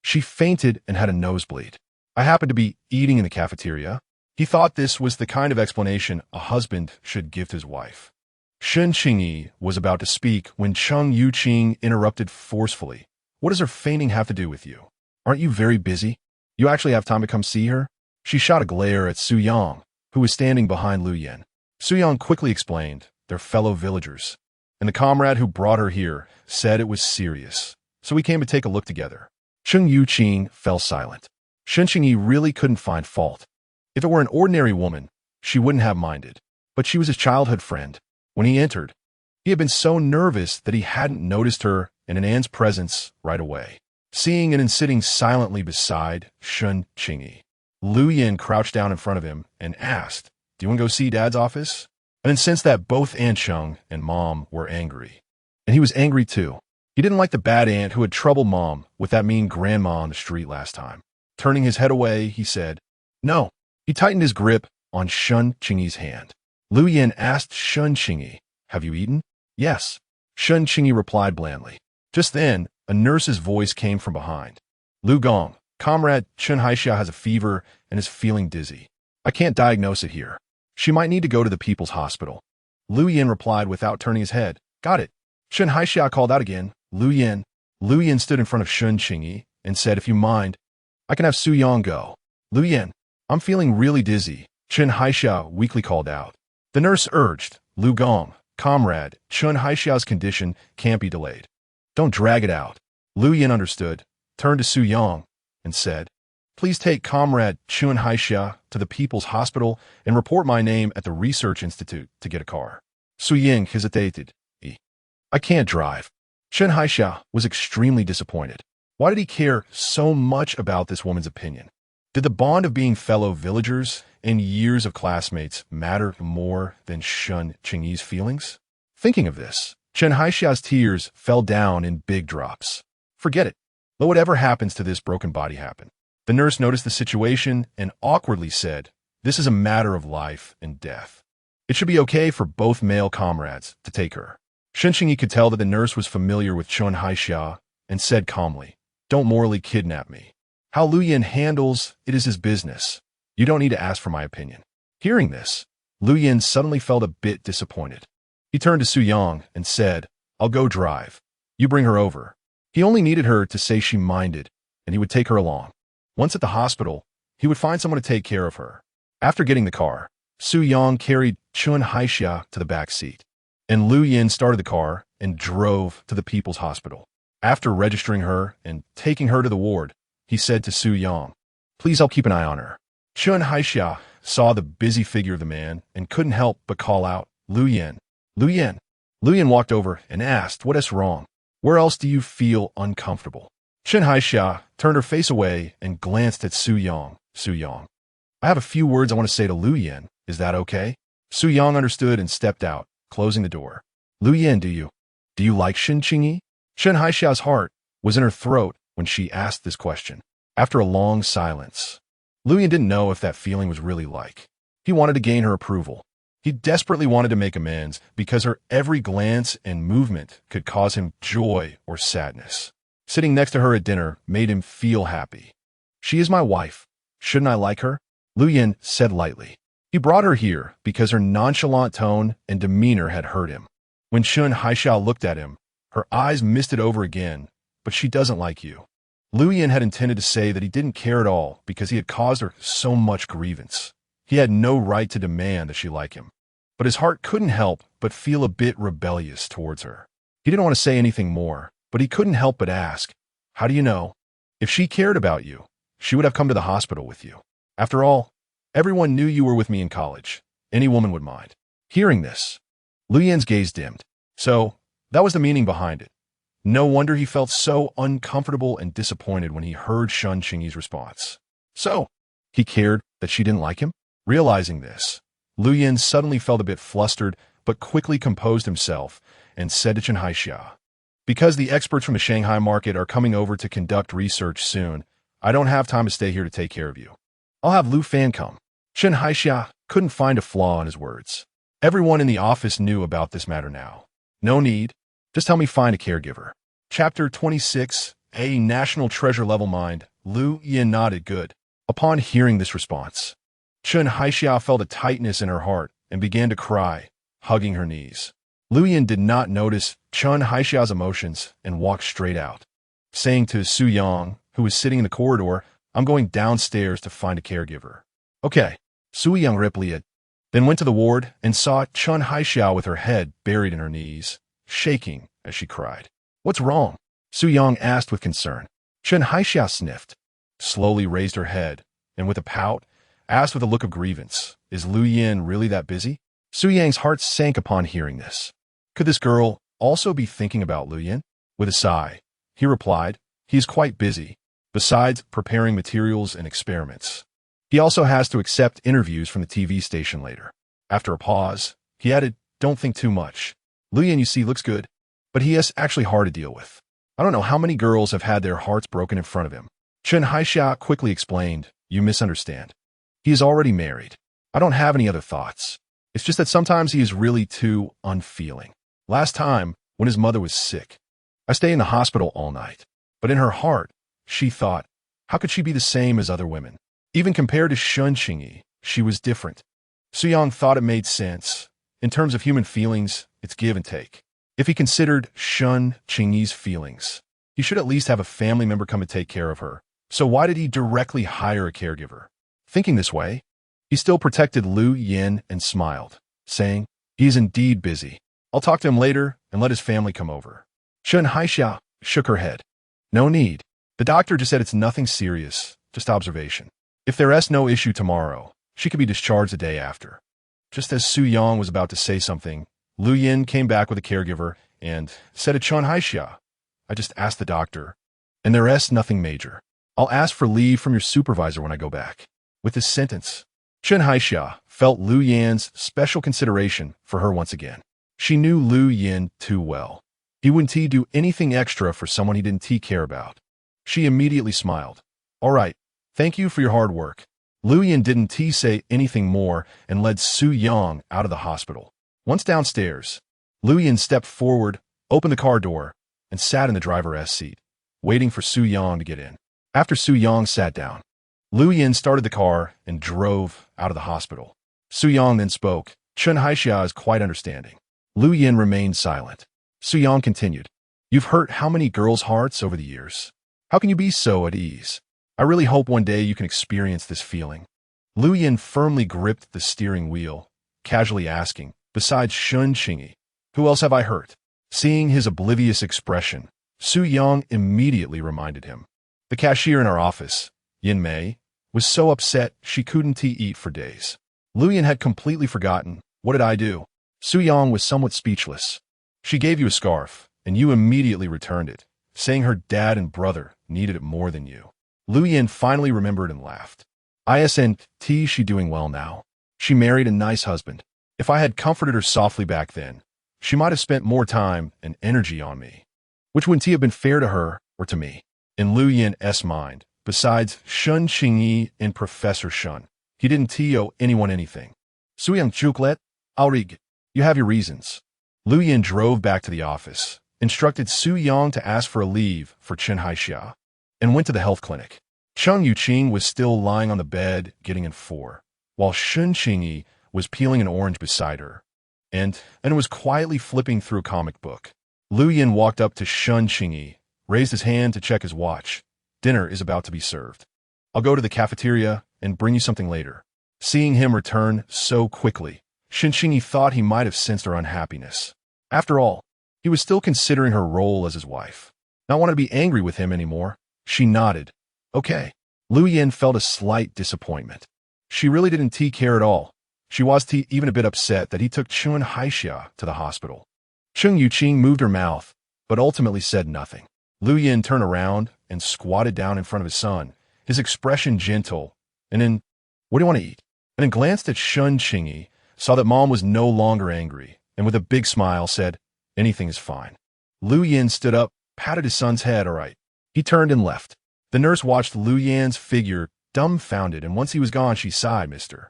"She fainted and had a nosebleed. I happened to be eating in the cafeteria." He thought this was the kind of explanation a husband should give to his wife. Shun Qingyi was about to speak when Cheng Yuqing interrupted forcefully. "What does her fainting have to do with you? Aren't you very busy? You actually have time to come see her?" She shot a glare at Su Yang, who was standing behind Lu Yin. Su Yang quickly explained, "They're fellow villagers, and the comrade who brought her here said it was serious, so we came to take a look together." Cheng Yuqing fell silent. Shun Qingyi really couldn't find fault. If it were an ordinary woman, she wouldn't have minded. But she was his childhood friend. When he entered, he had been so nervous that he hadn't noticed her in Anne's presence right away. Seeing and sitting silently beside Qingyi, Lu Yin crouched down in front of him and asked, "Do you want to go see Dad's office?" And then sensed that both Aunt Cheng and Mom were angry. And he was angry too. He didn't like the bad aunt who had troubled Mom with that mean grandma on the street last time. Turning his head away, he said, "No." He tightened his grip on Qingyi's hand. Lu Yin asked Qingyi, "Have you eaten?" "Yes." Qingyi replied blandly. Just then, a nurse's voice came from behind. "Lu Gong, Comrade Chen Haixia has a fever and is feeling dizzy. I can't diagnose it here. She might need to go to the People's Hospital." Lu Yin replied without turning his head. "Got it." Chen Haixia called out again. Lu Yin. Lu Yin stood in front of Qingyi and said, "If you mind, I can have Su Yang go." "Lu Yin, I'm feeling really dizzy," Chen Haixia weakly called out. The nurse urged, "Lu Gong, Comrade, Chen Haixia's condition can't be delayed. Don't drag it out." Lu Yin understood, turned to Su Yang, and said, "Please take Comrade Chen Haixia to the People's Hospital and report my name at the Research Institute to get a car." Su Yang hesitated. "I can't drive." Chen Haixia was extremely disappointed. Why did he care so much about this woman's opinion? Did the bond of being fellow villagers and years of classmates matter more than Qingyi's feelings? Thinking of this, Chen Haixia's tears fell down in big drops. Forget it. Let whatever happens to this broken body happen. The nurse noticed the situation and awkwardly said, "This is a matter of life and death. It should be okay for both male comrades to take her." Qingyi could tell that the nurse was familiar with Chen Haixia and said calmly, "Don't morally kidnap me. How Lu Yin handles it is his business. You don't need to ask for my opinion." Hearing this, Lu Yin suddenly felt a bit disappointed. He turned to Su Yang and said, "I'll go drive. You bring her over." He only needed her to say she minded, and he would take her along. Once at the hospital, he would find someone to take care of her. After getting the car, Su Yang carried Chen Haixia to the back seat, and Lu Yin started the car and drove to the People's Hospital. After registering her and taking her to the ward, he said to Su Yang, "Please help keep an eye on her." Chen Haixia saw the busy figure of the man and couldn't help but call out, "Lu Yin, Lu Yin." Lu Yin walked over and asked, "What is wrong? Where else do you feel uncomfortable?" Chen Haixia turned her face away and glanced at Su Yang. "Su Yang, I have a few words I want to say to Lu Yin. Is that okay?" Su Yang understood and stepped out, closing the door. "Lu Yin, do you like Qingyi?" Chen Haixia's heart was in her throat when she asked this question. After a long silence, Lu Yin didn't know if that feeling was really like. He wanted to gain her approval. He desperately wanted to make amends because her every glance and movement could cause him joy or sadness. Sitting next to her at dinner made him feel happy. "She is my wife. Shouldn't I like her?" Lu Yin said lightly. He brought her here because her nonchalant tone and demeanor had hurt him. When Chen Haixia looked at him, her eyes misted over again, "But she doesn't like you." Lu Yin had intended to say that he didn't care at all because he had caused her so much grievance. He had no right to demand that she like him. But his heart couldn't help but feel a bit rebellious towards her. He didn't want to say anything more, but he couldn't help but ask, "How do you know? If she cared about you, she would have come to the hospital with you. After all, everyone knew you were with me in college. Any woman would mind." Hearing this, Lu Yin's gaze dimmed. So, that was the meaning behind it. No wonder he felt so uncomfortable and disappointed when he heard Qingyi's response. So, he cared that she didn't like him? Realizing this, Lu Yin suddenly felt a bit flustered, but quickly composed himself and said to Chen Haixia, "Because the experts from the Shanghai market are coming over to conduct research soon, I don't have time to stay here to take care of you. I'll have Lu Fan come." Chen Haixia couldn't find a flaw in his words. Everyone in the office knew about this matter now. "No need. Just help me find a caregiver." Chapter 26, A National Treasure Level Mind. Lu Yin nodded good. Upon hearing this response, Chen Haixia felt a tightness in her heart and began to cry, hugging her knees. Lu Yin did not notice Chen Haixia's emotions and walked straight out, saying to Su Yang, who was sitting in the corridor, "I'm going downstairs to find a caregiver." "Okay." Su Yang replied, then went to the ward and saw Chen Haixia with her head buried in her knees, shaking as she cried. "What's wrong?" Su Yang asked with concern. Chen Haixia sniffed, slowly raised her head, and with a pout, asked with a look of grievance. Is Lu Yin really that busy? Su Yang's heart sank upon hearing this. Could this girl also be thinking about Lu Yin? With a sigh, he replied, he is quite busy, besides preparing materials and experiments. He also has to accept interviews from the TV station later. After a pause, he added, don't think too much. Lu Yin, you see, looks good, but he is actually hard to deal with. I don't know how many girls have had their hearts broken in front of him. Chen Haixia quickly explained, you misunderstand. He is already married. I don't have any other thoughts. It's just that sometimes he is really too unfeeling. Last time, when his mother was sick, I stayed in the hospital all night. But in her heart, she thought, how could she be the same as other women? Even compared to Qingyi, she was different. Su Yang thought it made sense. In terms of human feelings, it's give and take. If he considered Qingyi's feelings, he should at least have a family member come and take care of her. So why did he directly hire a caregiver? Thinking this way, he still protected Lu Yin and smiled, saying, he is indeed busy. I'll talk to him later and let his family come over. Chen Haixia shook her head. No need. The doctor just said it's nothing serious, just observation. If there's no issue tomorrow, she could be discharged the day after. Just as Su Yang was about to say something, Lu Yin came back with a caregiver and said to Chen Haixia, I just asked the doctor, and there's nothing major. I'll ask for leave from your supervisor when I go back. With this sentence, Chen Haixia felt Lu Yin's special consideration for her once again. She knew Lu Yin too well. He wouldn't do anything extra for someone he didn't care about. She immediately smiled. All right, thank you for your hard work. Lu Yin didn't say anything more and led Su Yang out of the hospital. Once downstairs, Lu Yin stepped forward, opened the car door, and sat in the driver's seat, waiting for Su Yang to get in. After Su Yang sat down, Lu Yin started the car and drove out of the hospital. Su Yang then spoke. Chen Haixia is quite understanding. Lu Yin remained silent. Su Yang continued. You've hurt how many girls' hearts over the years? How can you be so at ease? I really hope one day you can experience this feeling. Lu Yin firmly gripped the steering wheel, casually asking, besides Qingyi, who else have I hurt? Seeing his oblivious expression, Su Yang immediately reminded him. The cashier in our office, Yin Mei, was so upset she couldn't eat for days. Lu Yin had completely forgotten. What did I do? Su Yang was somewhat speechless. She gave you a scarf, and you immediately returned it, saying her dad and brother needed it more than you. Lu Yin finally remembered and laughed. Isn't she doing well now? She married a nice husband. If I had comforted her softly back then, she might have spent more time and energy on me. Which wouldn't have been fair to her or to me? In Lu Yin's mind, besides Qingyi and Professor Shen, he didn't owe anyone anything. Su Yang Juklet, Alrig, you have your reasons. Lu Yin drove back to the office, instructed Su Yang to ask for a leave for Chen Haixia, and went to the health clinic. Cheng Yuqing was still lying on the bed, getting in 4, while Qingyi was peeling an orange beside her, and was quietly flipping through a comic book. Lu Yin walked up to Qingyi, raised his hand to check his watch. Dinner is about to be served. I'll go to the cafeteria and bring you something later. Seeing him return so quickly, Qingyi thought he might have sensed her unhappiness. After all, he was still considering her role as his wife. Not wanting to be angry with him anymore, she nodded. Okay. Lu Yin felt a slight disappointment. She really didn't care at all. She was even a bit upset that he took Chen Haixia to the hospital. Cheng Yuqing moved her mouth, but ultimately said nothing. Lu Yin turned around and squatted down in front of his son, his expression gentle, and then, what do you want to eat? And then glanced at Qingyi, saw that Mom was no longer angry, and with a big smile said, anything is fine. Lu Yin stood up, patted his son's head, all right. He turned and left. The nurse watched Lu Yin's figure, dumbfounded, and once he was gone, she sighed, Mr.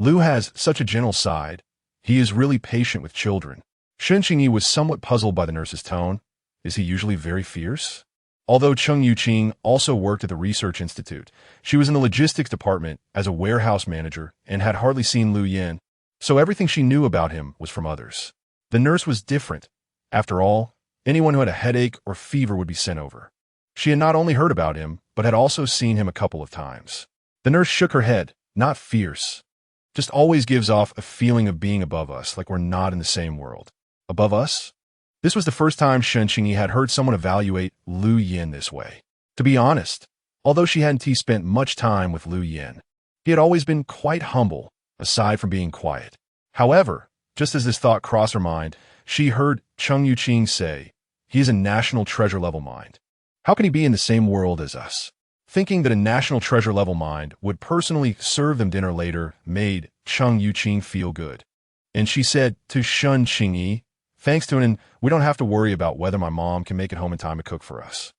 Lu has such a gentle side. He is really patient with children. Qingyi was somewhat puzzled by the nurse's tone. Is he usually very fierce? Although Cheng Yuqing also worked at the research institute, she was in the logistics department as a warehouse manager and had hardly seen Lu Yin, so everything she knew about him was from others. The nurse was different. After all, anyone who had a headache or fever would be sent over. She had not only heard about him, but had also seen him a couple of times. The nurse shook her head, not fierce. Just always gives off a feeling of being above us, like we're not in the same world. Above us? This was the first time Qingyi had heard someone evaluate Lu Yin this way. To be honest, although she hadn't spent much time with Lu Yin, He had always been quite humble, aside from being quiet. However, just as this thought crossed her mind, she heard Qingyi say, "He is a national treasure-level mind. How can he be in the same world as us?" Thinking that a national treasure-level mind would personally serve them dinner later made Qingyi feel good. And she said to Qingyi, "Thanks to him, we don't have to worry about whether my mom can make it home in time to cook for us."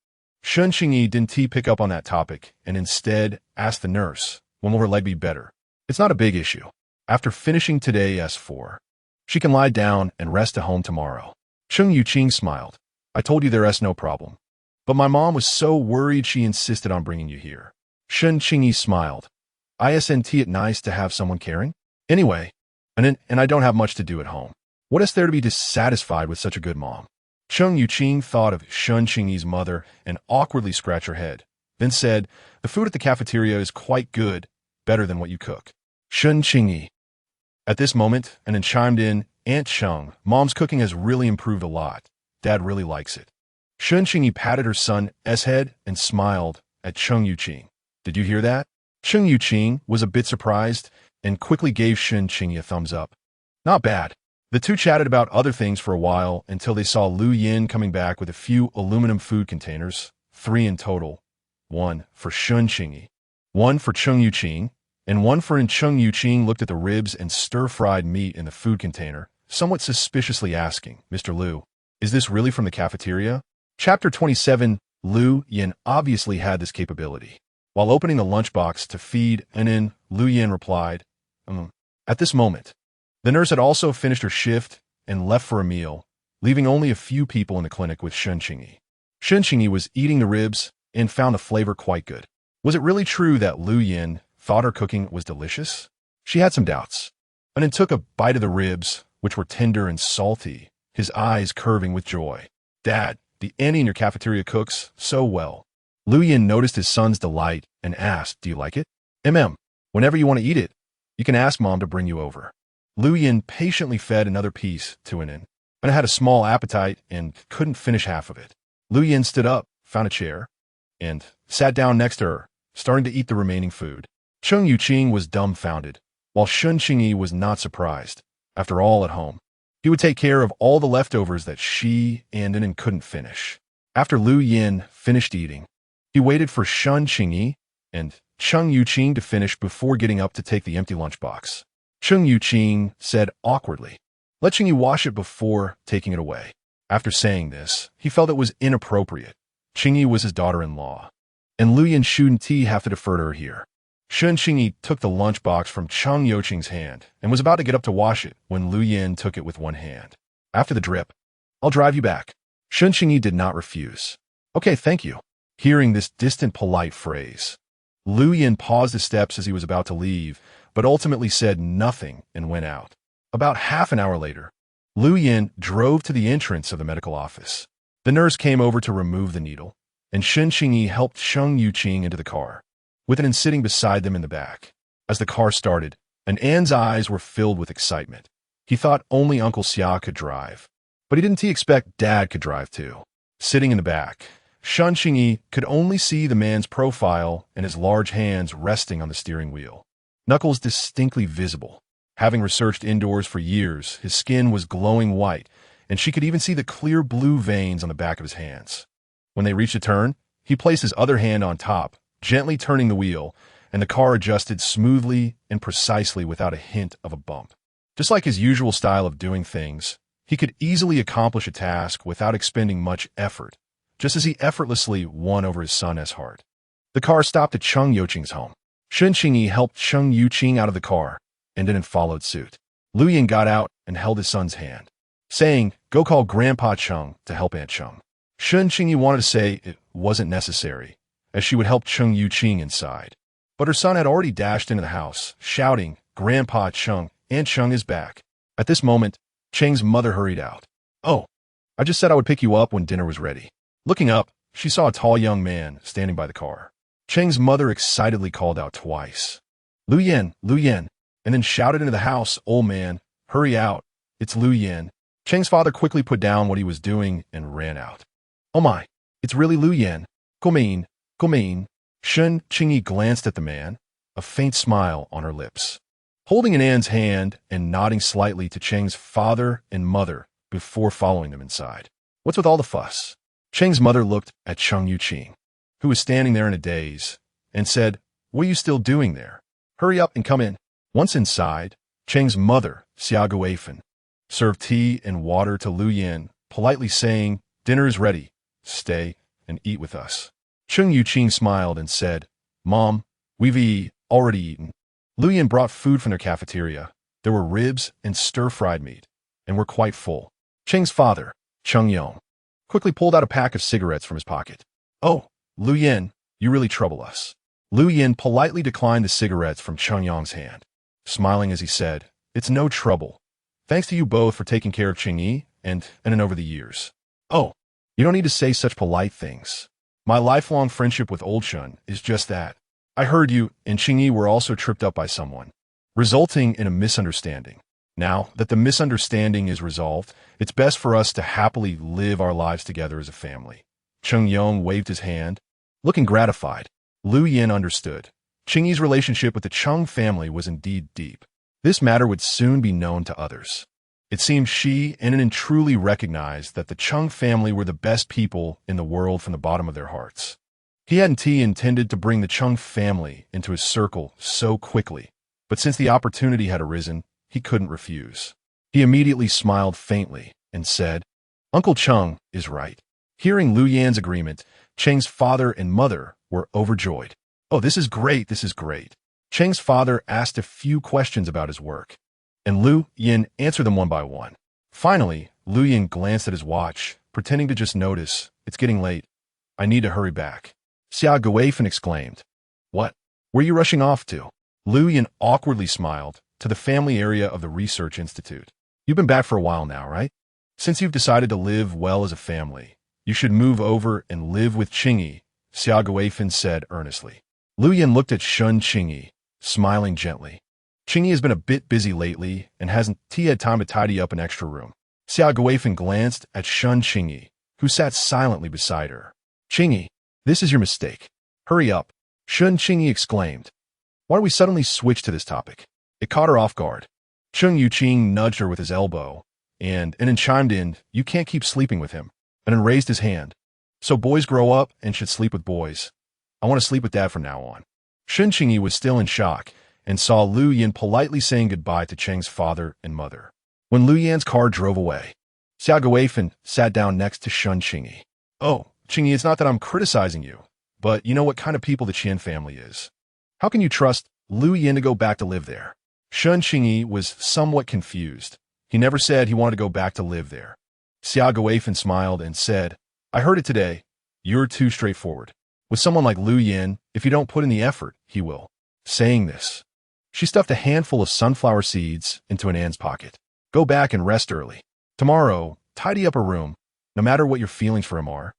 Qingyi didn't pick up on that topic and instead asked the nurse, "When will her leg be better?" "It's not a big issue. After finishing today S4, she can lie down and rest at home tomorrow." Qingyi smiled. "I told you there's no problem. But my mom was so worried she insisted on bringing you here." Qingyi smiled. "Isn't it nice to have someone caring? Anyway, and I don't have much to do at home. What is there to be dissatisfied with such a good mom?" Qingyi thought of Qingyi's mother and awkwardly scratched her head, then said, "The food at the cafeteria is quite good, better than what you cook." Qingyi. At this moment, and then chimed in, "Aunt Cheng, Mom's cooking has really improved a lot. Dad really likes it." Qingyi patted her son's head and smiled at Qingyi. "Did you hear that?" Qingyi was a bit surprised and quickly gave Qingyi a thumbs up. "Not bad." The two chatted about other things for a while until they saw Lu Yin coming back with a few aluminum food containers, 3 in total, 1 for Qingyi, 1 for Qingyi, and 1 for Qingyi looked at the ribs and stir-fried meat in the food container, somewhat suspiciously asking, "Mr. Lu, is this really from the cafeteria?" Chapter 27. Lu Yin obviously had this capability. While opening the lunchbox to feed Lu Yin replied, At this moment, the nurse had also finished her shift and left for a meal, leaving only a few people in the clinic with Qingyi. Qingyi was eating the ribs and found the flavor quite good. Was it really true that Lu Yin thought her cooking was delicious? She had some doubts, and then took a bite of the ribs, which were tender and salty, his eyes curving with joy. "Dad, the auntie in your cafeteria cooks so well." Lu Yin noticed his son's delight and asked, "Do you like it?" Whenever you want to eat it, you can ask Mom to bring you over." Lu Yin patiently fed another piece to and had a small appetite and couldn't finish half of it. Lu Yin stood up, found a chair, and sat down next to her, starting to eat the remaining food. Qingyi was dumbfounded, while Qingyi was not surprised. After all, at home, he would take care of all the leftovers that she and couldn't finish. After Lu Yin finished eating, he waited for Qingyi and Qingyi to finish before getting up to take the empty lunchbox. Qingyi said awkwardly, "Let Qingyi wash it before taking it away." After saying this, he felt it was inappropriate. Qingyi was his daughter-in-law, and Lu Yin shouldn't have to defer to her here. Qingyi took the lunchbox from Qingyi's hand and was about to get up to wash it when Lu Yin took it with one hand. After the drip, "I'll drive you back." Qingyi did not refuse. "Okay, thank you." Hearing this distant, polite phrase, Lu Yin paused his steps as he was about to leave, but ultimately said nothing and went out. About half an hour later, Lu Yin drove to the entrance of the medical office. The nurse came over to remove the needle, and Qingyi helped Qingyi into the car, with an sitting beside them in the back. As the car started, An's eyes were filled with excitement. He thought only Uncle Xia could drive, but he didn't expect Dad could drive too. Sitting in the back, Qingyi could only see the man's profile and his large hands resting on the steering wheel. Knuckles distinctly visible. Having researched indoors for years, his skin was glowing white, and she could even see the clear blue veins on the back of his hands. When they reached a turn, he placed his other hand on top, gently turning the wheel, and the car adjusted smoothly and precisely without a hint of a bump. Just like his usual style of doing things, he could easily accomplish a task without expending much effort, just as he effortlessly won over his son's heart. The car stopped at Qingyi's home. Qingyi helped Qingyi out of the car, and then followed suit. Lu Yin got out and held his son's hand, saying, "Go call Grandpa Cheng to help Aunt Cheng." Qingyi wanted to say it wasn't necessary, as she would help Qingyi inside. But her son had already dashed into the house, shouting, "Grandpa Cheng, Aunt Cheng is back." At this moment, Cheng's mother hurried out. "Oh, I just said I would pick you up when dinner was ready." Looking up, she saw a tall young man standing by the car. Cheng's mother excitedly called out twice, Lu Yin, and then shouted into the house, "Old man, hurry out, it's Lu Yin." Cheng's father quickly put down what he was doing and ran out. "Oh my, it's really Lu Yin. Come in." Qingyi glanced at the man, a faint smile on her lips. Holding An's hand and nodding slightly to Cheng's father and mother before following them inside. What's with all the fuss? Cheng's mother looked at Cheng Yuqing, who was standing there in a daze, and said, "What are you still doing there? Hurry up and come in." Once inside, Cheng's mother, Xia Guifan, served tea and water to Lu Yin, politely saying, "Dinner is ready. Stay and eat with us." Cheng Yuqing smiled and said, "Mom, we've already eaten." Lu Yin brought food from their cafeteria. There were ribs and stir-fried meat, and were quite full. Cheng's father, Cheng Yong, quickly pulled out a pack of cigarettes from his pocket. "Oh, Lu Yin, you really trouble us." Lu Yin politely declined the cigarettes from Cheng Yong's hand, smiling as he said, "It's no trouble. Thanks to you both for taking care of Qingyi and over the years." "Oh, you don't need to say such polite things. My lifelong friendship with Old Shun is just that. I heard you and Qingyi were also tripped up by someone, resulting in a misunderstanding. Now that the misunderstanding is resolved, it's best for us to happily live our lives together as a family." Cheng Yong waved his hand, looking gratified. Lu Yin understood. Qingyi's relationship with the Cheng family was indeed deep. This matter would soon be known to others. It seemed she and An truly recognized that the Cheng family were the best people in the world from the bottom of their hearts. He hadn't intended to bring the Cheng family into his circle so quickly, but since the opportunity had arisen, he couldn't refuse. He immediately smiled faintly and said, "Uncle Cheng is right." Hearing Lu Yan's agreement, Cheng's father and mother were overjoyed. "Oh, this is great, this is great." Cheng's father asked a few questions about his work, and Lu Yin answered them one by one. Finally, Lu Yin glanced at his watch, pretending to just notice, "It's getting late. I need to hurry back." Xia Guifan exclaimed, "What? Where are you rushing off to?" Lu Yin awkwardly smiled, "To the family area of the Research Institute. You've been back for a while now, right? Since you've decided to live well as a family, you should move over and live with Qingyi," Xia Guifan said earnestly. Lu Yin looked at Shun Qingyi, smiling gently. Qingyi has been a bit busy lately and hasn't had time to tidy up an extra room. Xia Guifan glanced at Shun Qingyi, who sat silently beside her. "Qingyi, this is your mistake. Hurry up," Shun Qingyi exclaimed. "Why do we suddenly switch to this topic?" It caught her off guard. Cheng Yuqing nudged her with his elbow, and then chimed in, "You can't keep sleeping with him," and then raised his hand. "So boys grow up and should sleep with boys. I want to sleep with Dad from now on." Shun Qingyi was still in shock and saw Lu Yin politely saying goodbye to Cheng's father and mother. When Lu Yan's car drove away, Xia Guifan sat down next to Shun Qingyi. "Oh, Qingyi, it's not that I'm criticizing you, but you know what kind of people the Qian family is. How can you trust Lu Yin to go back to live there?" Shun Qingyi was somewhat confused. He never said he wanted to go back to live there. Xia Guifan smiled and said, "I heard it today. You're too straightforward. With someone like Lu Yin, if you don't put in the effort, he will." Saying this, she stuffed a handful of sunflower seeds into An's pocket. "Go back and rest early. Tomorrow, tidy up her room, no matter what your feelings for him are.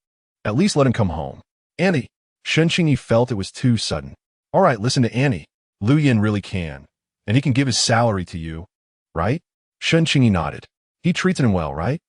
At least let him come home." "Annie," Shun Qingyi felt it was too sudden. "All right, listen to Annie. Lu Yin really can, and he can give his salary to you, right?" Shun Qingyi nodded. "He treats him well, right?"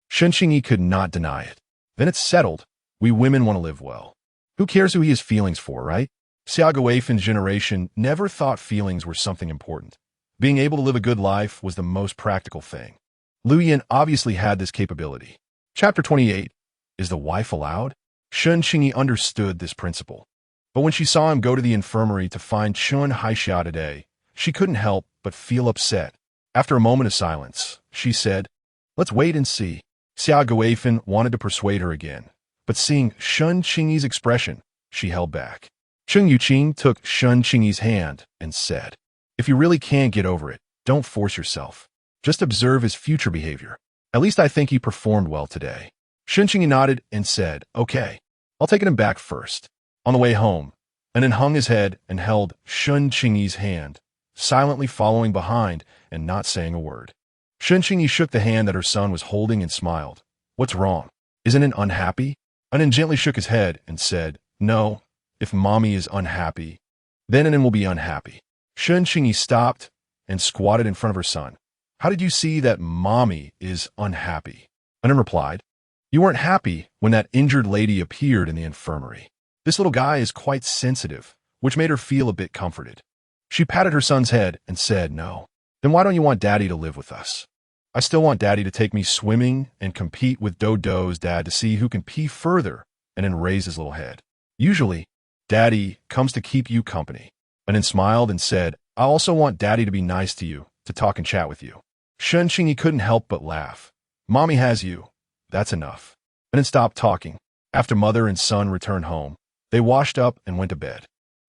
Shun Qingyi could not deny it. "Then it's settled. We women want to live well. Who cares who he has feelings for, right?" Xia Guifan's generation never thought feelings were something important. Being able to live a good life was the most practical thing. Lu Yin obviously had this capability. Chapter 28. Is the wife allowed? Shun Qingyi understood this principle. But when she saw him go to the infirmary to find Chun Haixia today, she couldn't help but feel upset. After a moment of silence, she said, "Let's wait and see." Xia Guifan wanted to persuade her again, but seeing Shun Qingyi's expression, she held back. Cheng Yuqing took Shun Qingyi's hand and said, "If you really can't get over it, don't force yourself. Just observe his future behavior. At least I think he performed well today." Shun Qingyi nodded and said, "Okay, I'll take him back first." On the way home, An hung his head and held Shun Qingyi's hand, silently following behind and not saying a word. Shun Qingyi shook the hand that her son was holding and smiled. "What's wrong? Isn't it unhappy?" An gently shook his head and said, "No, if mommy is unhappy, then An will be unhappy." Shun Qingyi stopped and squatted in front of her son. "How did you see that mommy is unhappy?" An replied, "You weren't happy when that injured lady appeared in the infirmary. This little guy is quite sensitive. which made her feel a bit comforted. She patted her son's head and said, "No. Then why don't you want Daddy to live with us? I still want Daddy to take me swimming and compete with Dodo's dad to see who can pee further," and then raise his little head. "Usually, Daddy comes to keep you company," and then smiled and said, "I also want Daddy to be nice to you, to talk and chat with you." Qingyi couldn't help but laugh. "Mommy has you. That's enough." And then stopped talking. After mother and son returned home, they washed up and went to bed.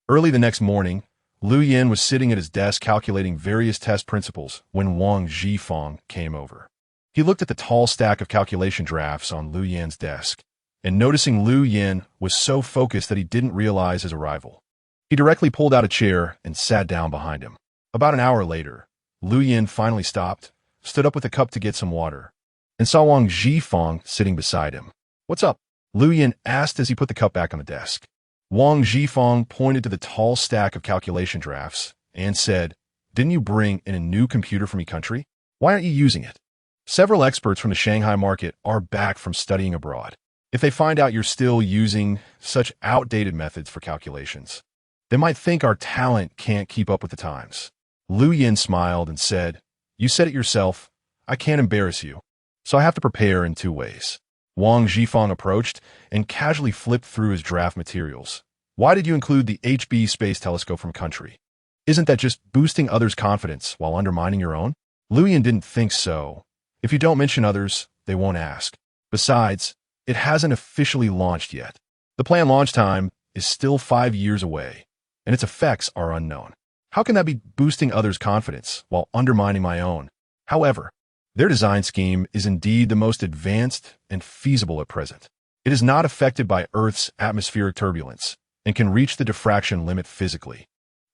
Early the next morning, Lu Yin was sitting at his desk calculating various test principles when Wang Zhifeng came over. He looked at the tall stack of calculation drafts on Lu Yin's desk, and noticing Lu Yin was so focused that he didn't realize his arrival. He directly pulled out a chair and sat down behind him. About an hour later, Lu Yin finally stopped, stood up with a cup to get some water, and saw Wang Zhifeng sitting beside him. "What's up?" Lu Yin asked as he put the cup back on the desk. Wang Zhifeng pointed to the tall stack of calculation drafts and said, "Didn't you bring in a new computer from your country? Why aren't you using it?" Several experts from the Shanghai market are back from studying abroad. If they find out you're still using such outdated methods for calculations, they might think our talent can't keep up with the times. Lu Yin smiled and said, "You said it yourself. I can't embarrass you, so I have to prepare in two ways." Wang Zhifeng approached and casually flipped through his draft materials. "Why did you include the HB space telescope from country? Isn't that just boosting others' confidence while undermining your own?" Lu Yin didn't think so. If you don't mention others, they won't ask. Besides, it hasn't officially launched yet. The planned launch time is still 5 years away, and its effects are unknown. How can that be boosting others' confidence while undermining my own? However, their design scheme is indeed the most advanced and feasible at present. It is not affected by Earth's atmospheric turbulence and can reach the diffraction limit physically,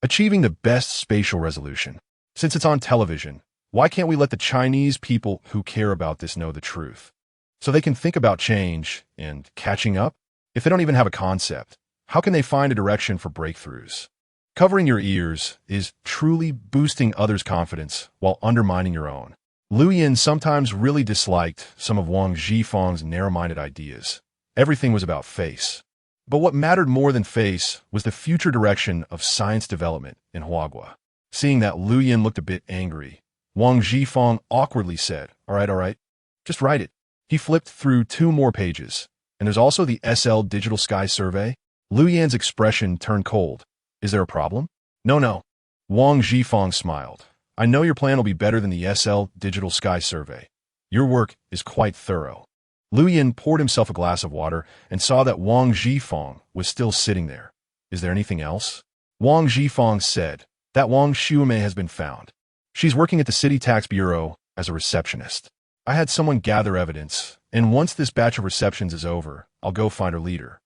achieving the best spatial resolution. Since it's on television, why can't we let the Chinese people who care about this know the truth, so they can think about change and catching up? If they don't even have a concept, how can they find a direction for breakthroughs? Covering your ears is truly boosting others' confidence while undermining your own. Lu Yin sometimes really disliked some of Wang Zhifeng's narrow-minded ideas. Everything was about face. But what mattered more than face was the future direction of science development in Huagua. Seeing that Lu Yin looked a bit angry, Wang Zhifeng awkwardly said, all right, just write it." He flipped through 2 more pages, and there's also the SL Digital Sky Survey. Lu Yin's expression turned cold. "Is there a problem?" No. Wang Zhifeng smiled. "I know your plan will be better than the SL Digital Sky Survey. Your work is quite thorough." Lu Yin poured himself a glass of water and saw that Wang Zhifeng was still sitting there. "Is there anything else?" Wang Zhifeng said, "That Wang Xuemei has been found. She's working at the City Tax Bureau as a receptionist. I had someone gather evidence, and once this batch of receptions is over, I'll go find her leader."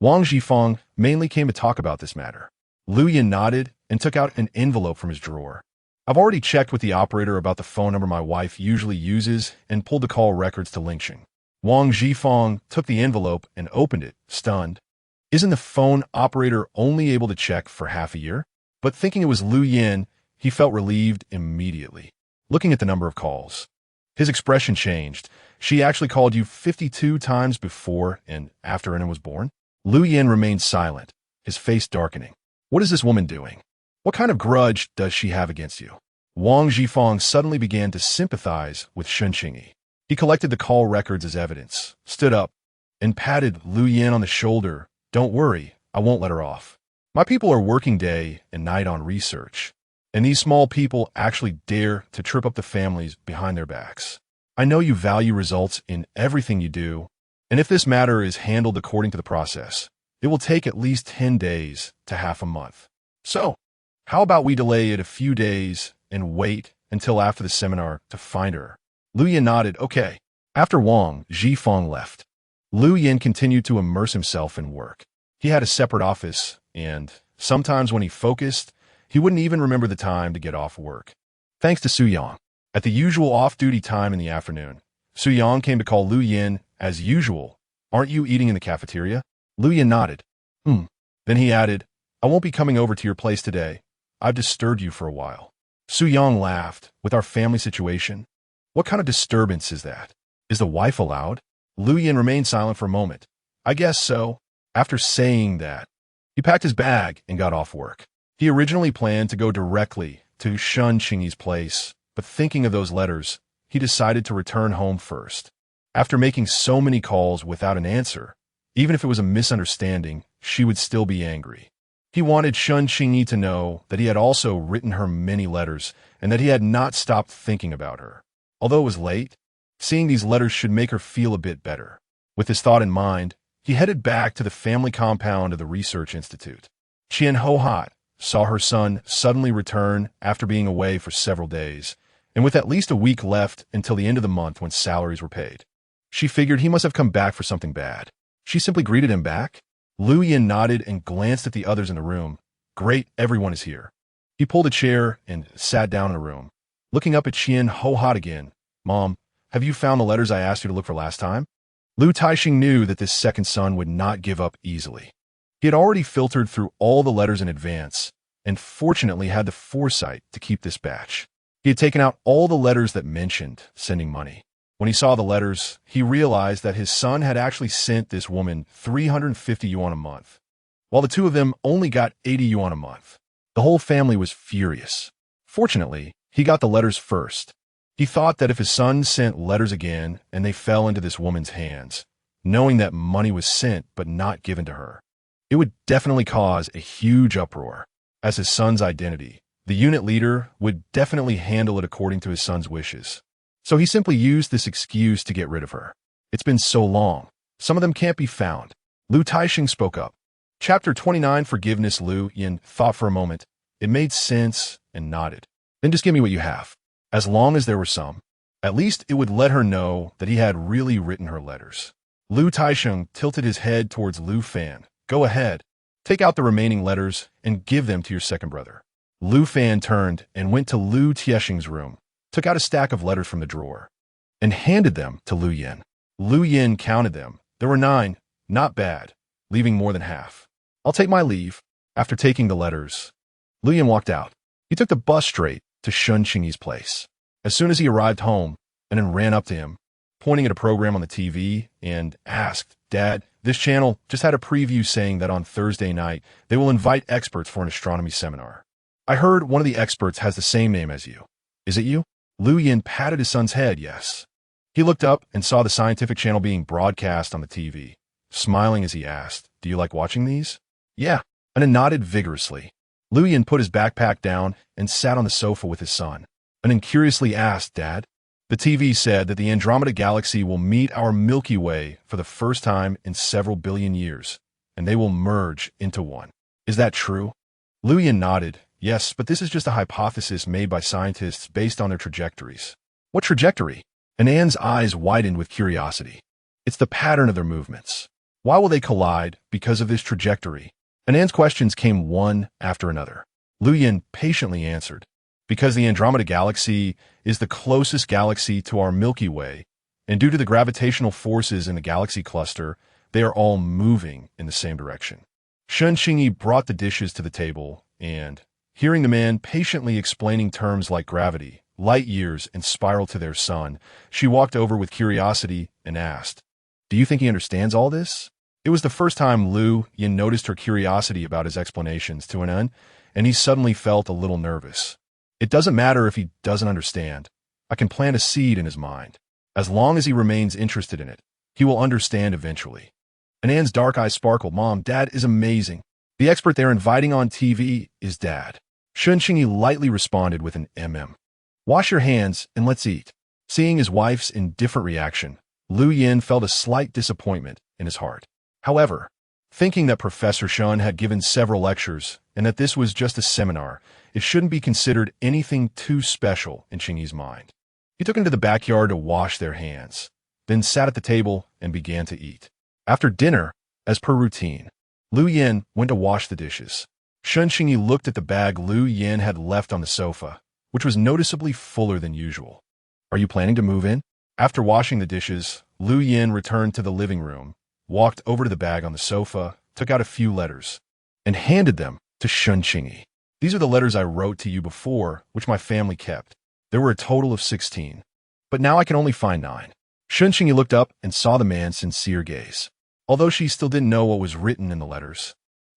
Wang Zhifeng mainly came to talk about this matter. Lu Yin nodded and took out an envelope from his drawer. "I've already checked with the operator about the phone number my wife usually uses and pulled the call records to Lingxing." Wang Zhifeng took the envelope and opened it, stunned. Isn't the phone operator only able to check for half a year? But thinking it was Lu Yin, he felt relieved immediately. Looking at the number of calls, his expression changed. "She actually called you 52 times before and after Anna was born?" Lu Yin remained silent, his face darkening. What is this woman doing? What kind of grudge does she have against you? Wang Zhifeng suddenly began to sympathize with Qingyi. He collected the call records as evidence, stood up, and patted Lu Yin on the shoulder. "Don't worry, I won't let her off. My people are working day and night on research, and these small people actually dare to trip up the families behind their backs. I know you value results in everything you do, and if this matter is handled according to the process, it will take at least 10 days to half a month. So, how about we delay it a few days and wait until after the seminar to find her?" Lu Yin nodded, "Okay." After Wang Zhifeng left, Lu Yin continued to immerse himself in work. He had a separate office, and sometimes when he focused, he wouldn't even remember the time to get off work. Thanks to Su Yang. At the usual off-duty time in the afternoon, Su Yang came to call Lu Yin as usual. "Aren't you eating in the cafeteria?" Lu Yin nodded. Then he added, "I won't be coming over to your place today. I've disturbed you for a while." Su Yang laughed. "With our family situation? What kind of disturbance is that? Is the wife allowed?" Lu Yin remained silent for a moment. "I guess so." After saying that, He packed his bag and got off work. He originally planned to go directly to Qingyi's place, but thinking of those letters, he decided to return home first. After making so many calls without an answer, even if it was a misunderstanding, she would still be angry. He wanted Qingyi to know that he had also written her many letters and that he had not stopped thinking about her. Although it was late, seeing these letters should make her feel a bit better. With this thought in mind, he headed back to the family compound of the research institute. Qian Hohat saw her son suddenly return after being away for several days, and with at least a week left until the end of the month when salaries were paid. She figured he must have come back for something bad. She simply greeted him back. Lu Yin nodded and glanced at the others in the room. Great, everyone is here. He pulled a chair and sat down in a room. Looking up at Qian Hohat again. Mom, have you found the letters I asked you to look for last time? Lu Taixing knew that this second son would not give up easily. He had already filtered through all the letters in advance, and fortunately had the foresight to keep this batch. He had taken out all the letters that mentioned sending money. When he saw the letters, he realized that his son had actually sent this woman 350 yuan a month, while the two of them only got 80 yuan a month. The whole family was furious. Fortunately, he got the letters first. He thought that if his son sent letters again and they fell into this woman's hands, knowing that money was sent but not given to her, it would definitely cause a huge uproar. As his son's identity, the unit leader would definitely handle it according to his son's wishes. So he simply used this excuse to get rid of her. It's been so long. Some of them can't be found. Lu Taixing spoke up. Chapter 29, Forgiveness. Lu Yin thought for a moment. It made sense and nodded. Then just give me what you have. As long as there were some. At least it would let her know that he had really written her letters. Lu Taixing tilted his head towards Lu Fan. Go ahead. Take out the remaining letters and give them to your second brother. Lu Fan turned and went to Lu Taixing's room, took out a stack of letters from the drawer, and handed them to Lu Yin. Lu Yin counted them. There were 9, not bad, leaving more than half. I'll take my leave. After taking the letters, Lu Yin walked out. He took the bus straight to Qingyi's place. As soon as he arrived home, and then ran up to him, pointing at a program on the TV, and asked, Dad, this channel just had a preview saying that on Thursday night, they will invite experts for an astronomy seminar. I heard one of the experts has the same name as you. Is it you? Lu Yin patted his son's head, yes. He looked up and saw the scientific channel being broadcast on the TV, smiling as he asked, Do you like watching these? Yeah, and then nodded vigorously. Lu Yin put his backpack down and sat on the sofa with his son, and then curiously asked, Dad, the TV said that the Andromeda Galaxy will meet our Milky Way for the first time in several billion years, and they will merge into one. Is that true? Lu Yin nodded. Yes, but this is just a hypothesis made by scientists based on their trajectories. What trajectory? Anand's eyes widened with curiosity. It's the pattern of their movements. Why will they collide because of this trajectory? Anand's questions came one after another. Lu Yin patiently answered. Because the Andromeda Galaxy is the closest galaxy to our Milky Way, and due to the gravitational forces in the galaxy cluster, they are all moving in the same direction. Qingyi brought the dishes to the table, and, hearing the man patiently explaining terms like gravity, light years, and spiral to their son, she walked over with curiosity and asked, Do you think he understands all this? It was the first time Lu Yin noticed her curiosity about his explanations to Anan, and he suddenly felt a little nervous. It doesn't matter if he doesn't understand. I can plant a seed in his mind. As long as he remains interested in it, he will understand eventually. Anan's dark eyes sparkled. Mom, Dad is amazing. The expert they're inviting on TV is Dad. Qingyi lightly responded with an Wash your hands and let's eat. Seeing his wife's indifferent reaction, Lu Yin felt a slight disappointment in his heart. However, thinking that Professor Shen had given several lectures and that this was just a seminar, it shouldn't be considered anything too special in Qingyi's mind. He took him to the backyard to wash their hands, then sat at the table and began to eat. After dinner, as per routine, Lu Yin went to wash the dishes. Qingyi looked at the bag Lu Yin had left on the sofa, which was noticeably fuller than usual. Are you planning to move in? After washing the dishes, Lu Yin returned to the living room, walked over to the bag on the sofa, took out a few letters, and handed them to Qingyi. These are the letters I wrote to you before, which my family kept. There were a total of 16, but now I can only find 9. Qingyi looked up and saw the man's sincere gaze. Although she still didn't know what was written in the letters,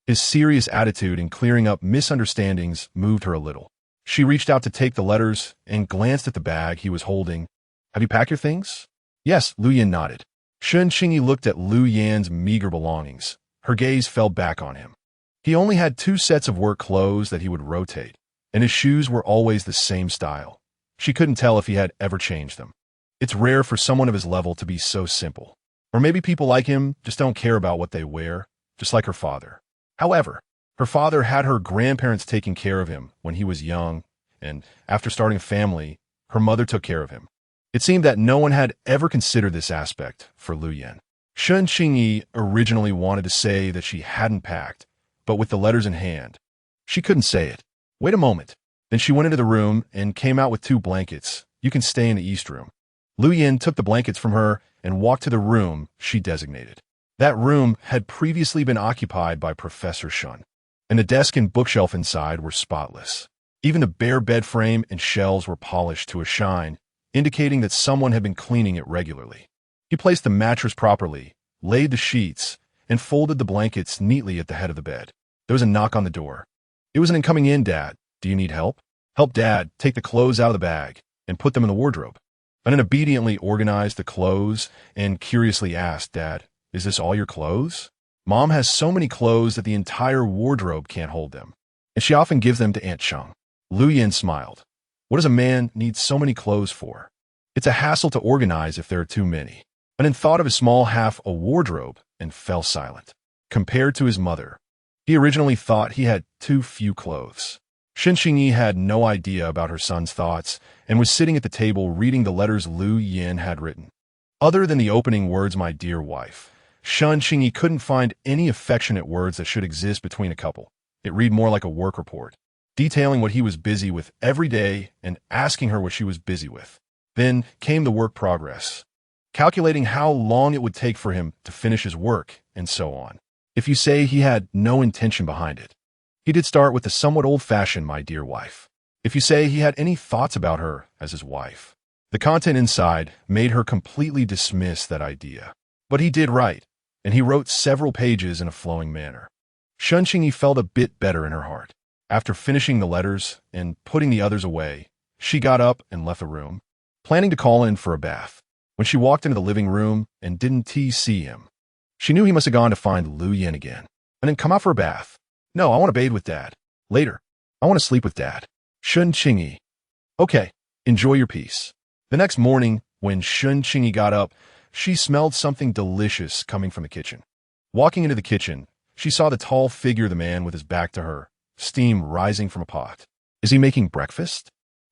His serious attitude in clearing up misunderstandings moved her a little. She reached out to take the letters and glanced at the bag he was holding. Have you packed your things? Yes, Lu Yin nodded. Qingyi looked at Lu Yan's meager belongings. Her gaze fell back on him. He only had 2 sets of work clothes that he would rotate, and his shoes were always the same style. She couldn't tell if he had ever changed them. It's rare for someone of his level to be so simple. Or maybe people like him just don't care about what they wear, just like her father. However, her father had her grandparents taking care of him when he was young, and after starting a family, her mother took care of him. It seemed that no one had ever considered this aspect for Lu Yin. Qingyi originally wanted to say that she hadn't packed, but with the letters in hand, she couldn't say it. Wait a moment. Then she went into the room and came out with 2 blankets. You can stay in the east room. Lu Yin took the blankets from her and walked to the room she designated. That room had previously been occupied by Professor Shen, and the desk and bookshelf inside were spotless. Even the bare bed frame and shelves were polished to a shine, indicating that someone had been cleaning it regularly. He placed the mattress properly, laid the sheets, and folded the blankets neatly at the head of the bed. There was a knock on the door. It was an incoming in, Dad. Do you need help? Help Dad take the clothes out of the bag and put them in the wardrobe. I then obediently organized the clothes and curiously asked, Dad, is this all your clothes? Mom has so many clothes that the entire wardrobe can't hold them, and she often gives them to Aunt Cheng. Lu Yin smiled. What does a man need so many clothes for? It's a hassle to organize if there are too many. And then thought of his small a wardrobe and fell silent. Compared to his mother, he originally thought he had too few clothes. Qingyi had no idea about her son's thoughts and was sitting at the table reading the letters Lu Yin had written. Other than the opening words, my dear wife, Qingyi couldn't find any affectionate words that should exist between a couple. It read more like a work report, detailing what he was busy with every day and asking her what she was busy with. Then came the work progress, calculating how long it would take for him to finish his work, and so on. If you say he had no intention behind it. He did start with the somewhat old-fashioned, my dear wife. If you say he had any thoughts about her as his wife. The content inside made her completely dismiss that idea. But he did write, and he wrote several pages in a flowing manner. Qingyi felt a bit better in her heart. After finishing the letters and putting the others away, she got up and left the room, planning to call in for a bath. When she walked into the living room and didn't see him, she knew he must have gone to find Lu Yin again, and then come out for a bath. No, I want to bathe with Dad. Later, I want to sleep with Dad. Qingyi. Okay, enjoy your peace. The next morning, when Qingyi got up, she smelled something delicious coming from the kitchen. Walking into the kitchen, she saw the tall figure of the man with his back to her, steam rising from a pot. Is he making breakfast?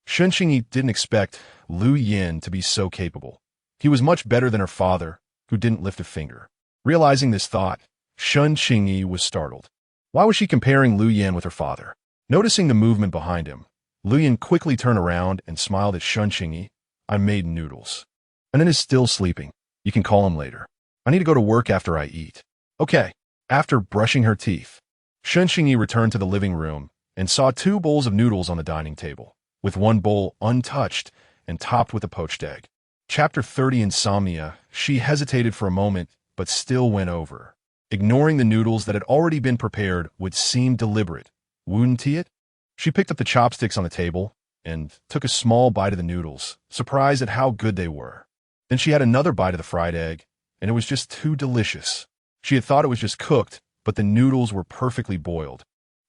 Qingyi didn't expect Lu Yin to be so capable. He was much better than her father, who didn't lift a finger. Realizing this thought, Qingyi was startled. Why was she comparing Lu Yin with her father? Noticing the movement behind him, Lu Yin quickly turned around and smiled at Qingyi. I made noodles. And then is still sleeping. You can call him later. I need to go to work after I eat. Okay. After brushing her teeth, Qingyi returned to the living room and saw 2 bowls of noodles on the dining table, with one bowl untouched and topped with a poached egg. Chapter 30, Insomnia. She hesitated for a moment, but still went over. Ignoring the noodles that had already been prepared would seem deliberate, wouldn't it? She picked up the chopsticks on the table and took a small bite of the noodles, surprised at how good they were. Then she had another bite of the fried egg, and it was just too delicious. She had thought it was just cooked, but the noodles were perfectly boiled,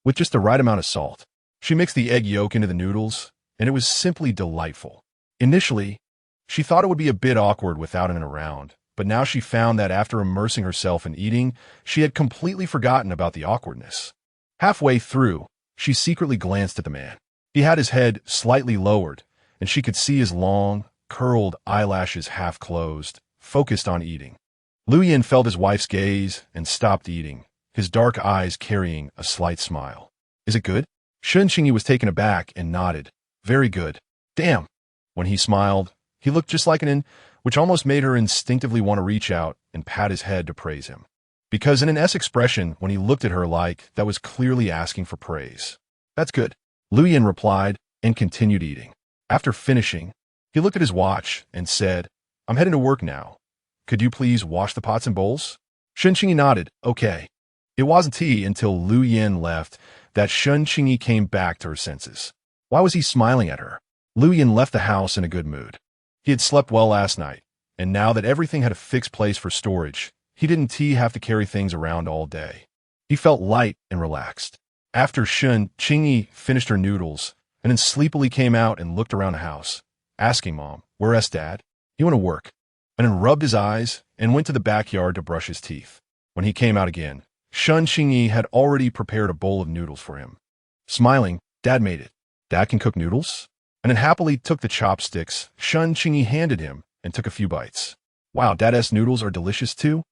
with just the right amount of salt. She mixed the egg yolk into the noodles, and it was simply delightful. Initially, she thought it would be a bit awkward without him around, but now she found that after immersing herself in eating, she had completely forgotten about the awkwardness. Halfway through, she secretly glanced at the man. He had his head slightly lowered, and she could see his long, curled eyelashes half closed, focused on eating. Lu Yin felt his wife's gaze and stopped eating, his dark eyes carrying a slight smile. Is it good? Qingyi was taken aback and nodded. Very good. Damn. When he smiled, he looked just like which almost made her instinctively want to reach out and pat his head to praise him. Because in an S expression, when he looked at her that was clearly asking for praise. That's good. Lu Yin replied and continued eating. After finishing, he looked at his watch and said, I'm heading to work now. Could you please wash the pots and bowls? Qingyi nodded. Okay. It wasn't until Lu Yin left that Qingyi came back to her senses. Why was he smiling at her? Lu Yin left the house in a good mood. He had slept well last night, and now that everything had a fixed place for storage, he didn't have to carry things around all day. He felt light and relaxed. After Qingyi finished her noodles, and then sleepily came out and looked around the house, asking Mom, "Where's Dad?" He went to work, and then rubbed his eyes and went to the backyard to brush his teeth. When he came out again, Qingyi had already prepared a bowl of noodles for him. Smiling, Dad made it. Dad can cook noodles? And then happily took the chopsticks Qingyi handed him and took a few bites. Wow, Dad's noodles are delicious too?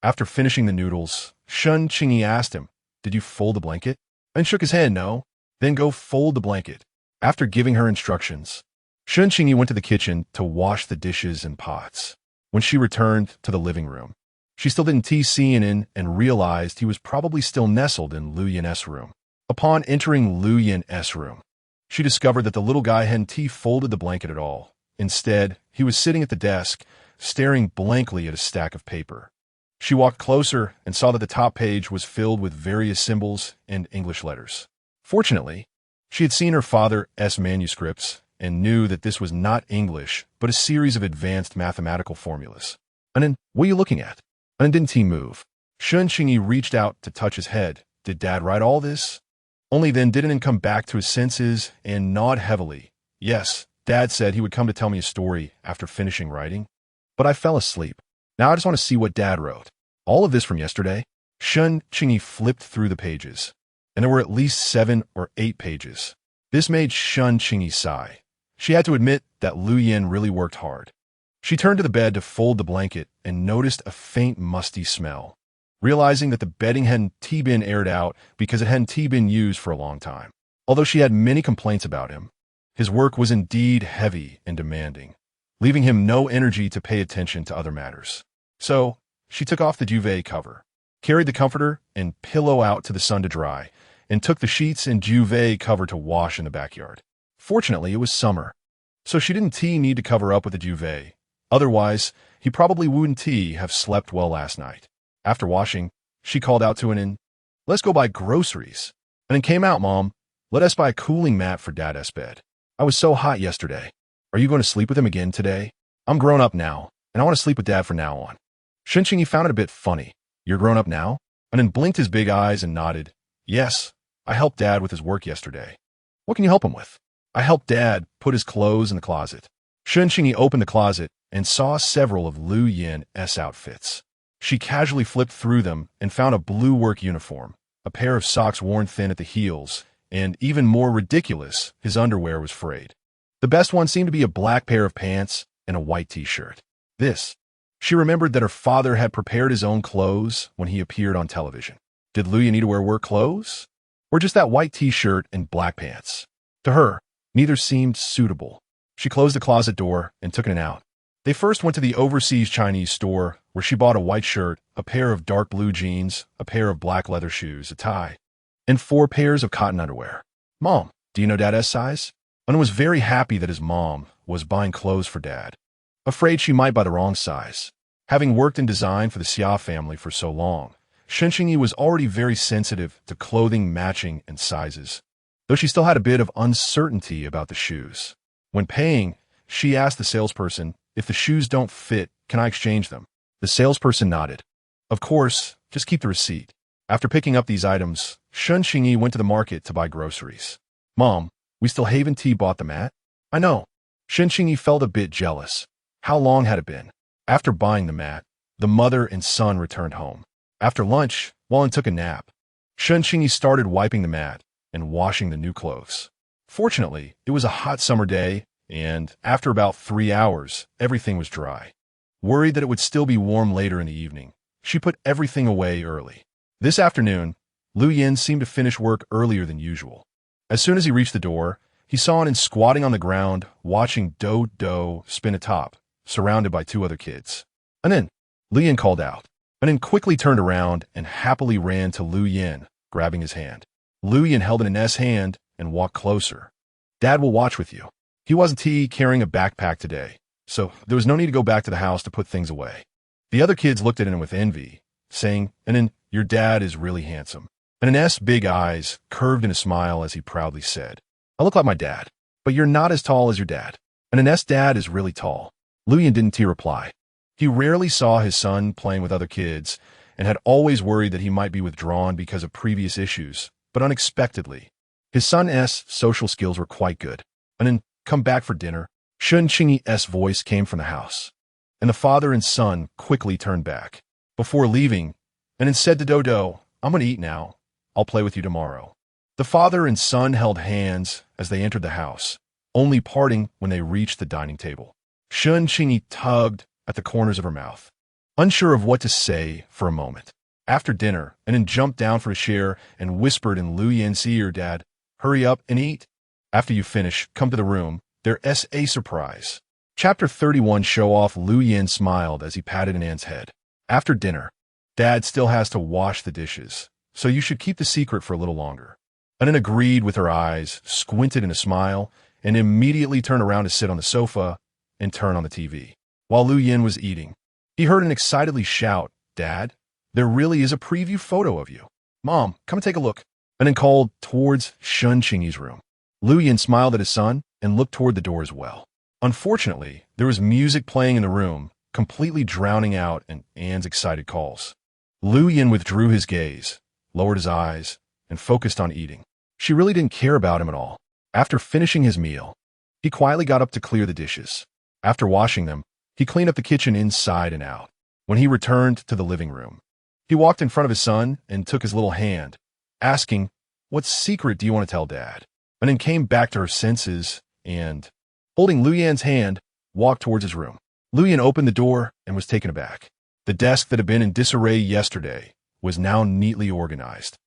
After finishing the noodles, Qingyi asked him, "Did you fold the blanket?" And shook his head, "No." "Then go fold the blanket." After giving her instructions, Qingyi went to the kitchen to wash the dishes and pots. When she returned to the living room, she still didn't see in and realized he was probably still nestled in Lu Yin's room. Upon entering Lu Yin's room, she discovered that the little guy hadn't folded the blanket at all. Instead, he was sitting at the desk, staring blankly at a stack of paper. She walked closer and saw that the top page was filled with various symbols and English letters. Fortunately, she had seen her father's manuscripts and knew that this was not English, but a series of advanced mathematical formulas. "And then, what are you looking at?" And then didn't he move? Qingyi reached out to touch his head. "Did Dad write all this?" Only then didn't he come back to his senses and nod heavily. "Yes, Dad said he would come to tell me a story after finishing writing. But I fell asleep. Now I just want to see what Dad wrote." All of this from yesterday? Qingyi flipped through the pages, and there were at least 7 or 8 pages. This made Qingyi sigh. She had to admit that Lu Yin really worked hard. She turned to the bed to fold the blanket and noticed a faint musty smell. Realizing that the bedding hadn't been aired out because it hadn't been used for a long time. Although she had many complaints about him, his work was indeed heavy and demanding, leaving him no energy to pay attention to other matters. So, she took off the duvet cover, carried the comforter and pillow out to the sun to dry, and took the sheets and duvet cover to wash in the backyard. Fortunately, it was summer, so she didn't need to cover up with the duvet. Otherwise, he probably wouldn't have slept well last night. After washing, she called out to an "Let's go buy groceries." And then came out, "Mom, let us buy a cooling mat for Dad's bed. I was so hot yesterday. Are you going to sleep with him again today? I'm grown up now, and I want to sleep with Dad from now on." Qingyi found it a bit funny. "You're grown up now?" And then blinked his big eyes and nodded. "Yes, I helped Dad with his work yesterday." "What can you help him with?" "I helped Dad put his clothes in the closet." Qingyi opened the closet and saw several of Lu Yin's outfits. She casually flipped through them and found a blue work uniform, a pair of socks worn thin at the heels, and even more ridiculous, his underwear was frayed. The best one seemed to be a black pair of pants and a white t-shirt. She remembered that her father had prepared his own clothes when he appeared on television. Did Lu Yin need to wear work clothes? Or just that white t-shirt and black pants? To her, neither seemed suitable. She closed the closet door and took it out. They first went to the overseas Chinese store, where she bought a white shirt, a pair of dark blue jeans, a pair of black leather shoes, a tie, and 4 pairs of cotton underwear. "Mom, do you know Dad's size?" And was very happy that his mom was buying clothes for Dad. Afraid she might buy the wrong size. Having worked in design for the Xia family for so long, Qingyi was already very sensitive to clothing matching and sizes, though she still had a bit of uncertainty about the shoes. When paying, she asked the salesperson, "If the shoes don't fit, can I exchange them?" The salesperson nodded. "Of course, just keep the receipt." After picking up these items, Qingyi went to the market to buy groceries. "Mom, we still haven't bought the mat?" "I know." Qingyi felt a bit jealous. How long had it been? After buying the mat, the mother and son returned home. After lunch, Wallen took a nap. Qingyi started wiping the mat and washing the new clothes. Fortunately, it was a hot summer day, and after about 3 hours, everything was dry. Worried that it would still be warm later in the evening, she put everything away early. This afternoon, Lu Yin seemed to finish work earlier than usual. As soon as he reached the door, he saw An squatting on the ground, watching Do spin a top, surrounded by 2 other kids. "And then," Lu Yin called out. And then quickly turned around and happily ran to Lu Yin, grabbing his hand. Lu Yin held An's hand and walked closer. "Dad will watch with you. He wasn't carrying a backpack today, so there was no need to go back to the house to put things away." The other kids looked at him with envy, saying, "And then your dad is really handsome. And An's big eyes curved in a smile as he proudly said, I look like my dad, but you're not as tall as your dad. And An's dad is really tall. Lu Yin didn't reply. He rarely saw his son playing with other kids and had always worried that he might be withdrawn because of previous issues, but unexpectedly, his son's social skills were quite good. And then, come back for dinner. Qingyi's voice came from the house, and the father and son quickly turned back. Before leaving, and then said to Dodo, I'm going to eat now. I'll play with you tomorrow. The father and son held hands as they entered the house, only parting when they reached the dining table. Qingyi tugged at the corners of her mouth, unsure of what to say for a moment. After dinner, and then jumped down for a chair and whispered in Lu Yin's ear, Dad, hurry up and eat. After you finish, come to the room. There's a surprise. Chapter 31 Show off. Lu Yin smiled as he patted An's head. After dinner, Dad still has to wash the dishes, so you should keep the secret for a little longer. An agreed with her eyes, squinted in a smile, and immediately turned around to sit on the sofa and turn on the TV. While Lu Yin was eating, he heard an excitedly shout, Dad, there really is a preview photo of you. Mom, come and take a look. And then called towards Qingyi's room. Lu Yin smiled at his son and looked toward the door as well. Unfortunately, there was music playing in the room, completely drowning out An's excited calls. Lu Yin withdrew his gaze, lowered his eyes, and focused on eating. She really didn't care about him at all. After finishing his meal, he quietly got up to clear the dishes. After washing them, he cleaned up the kitchen inside and out. When he returned to the living room, he walked in front of his son and took his little hand, asking, what secret do you want to tell Dad? And then came back to her senses and, holding Lu Yin's hand, walked towards his room. Lu Yin opened the door and was taken aback. The desk that had been in disarray yesterday was now neatly organized,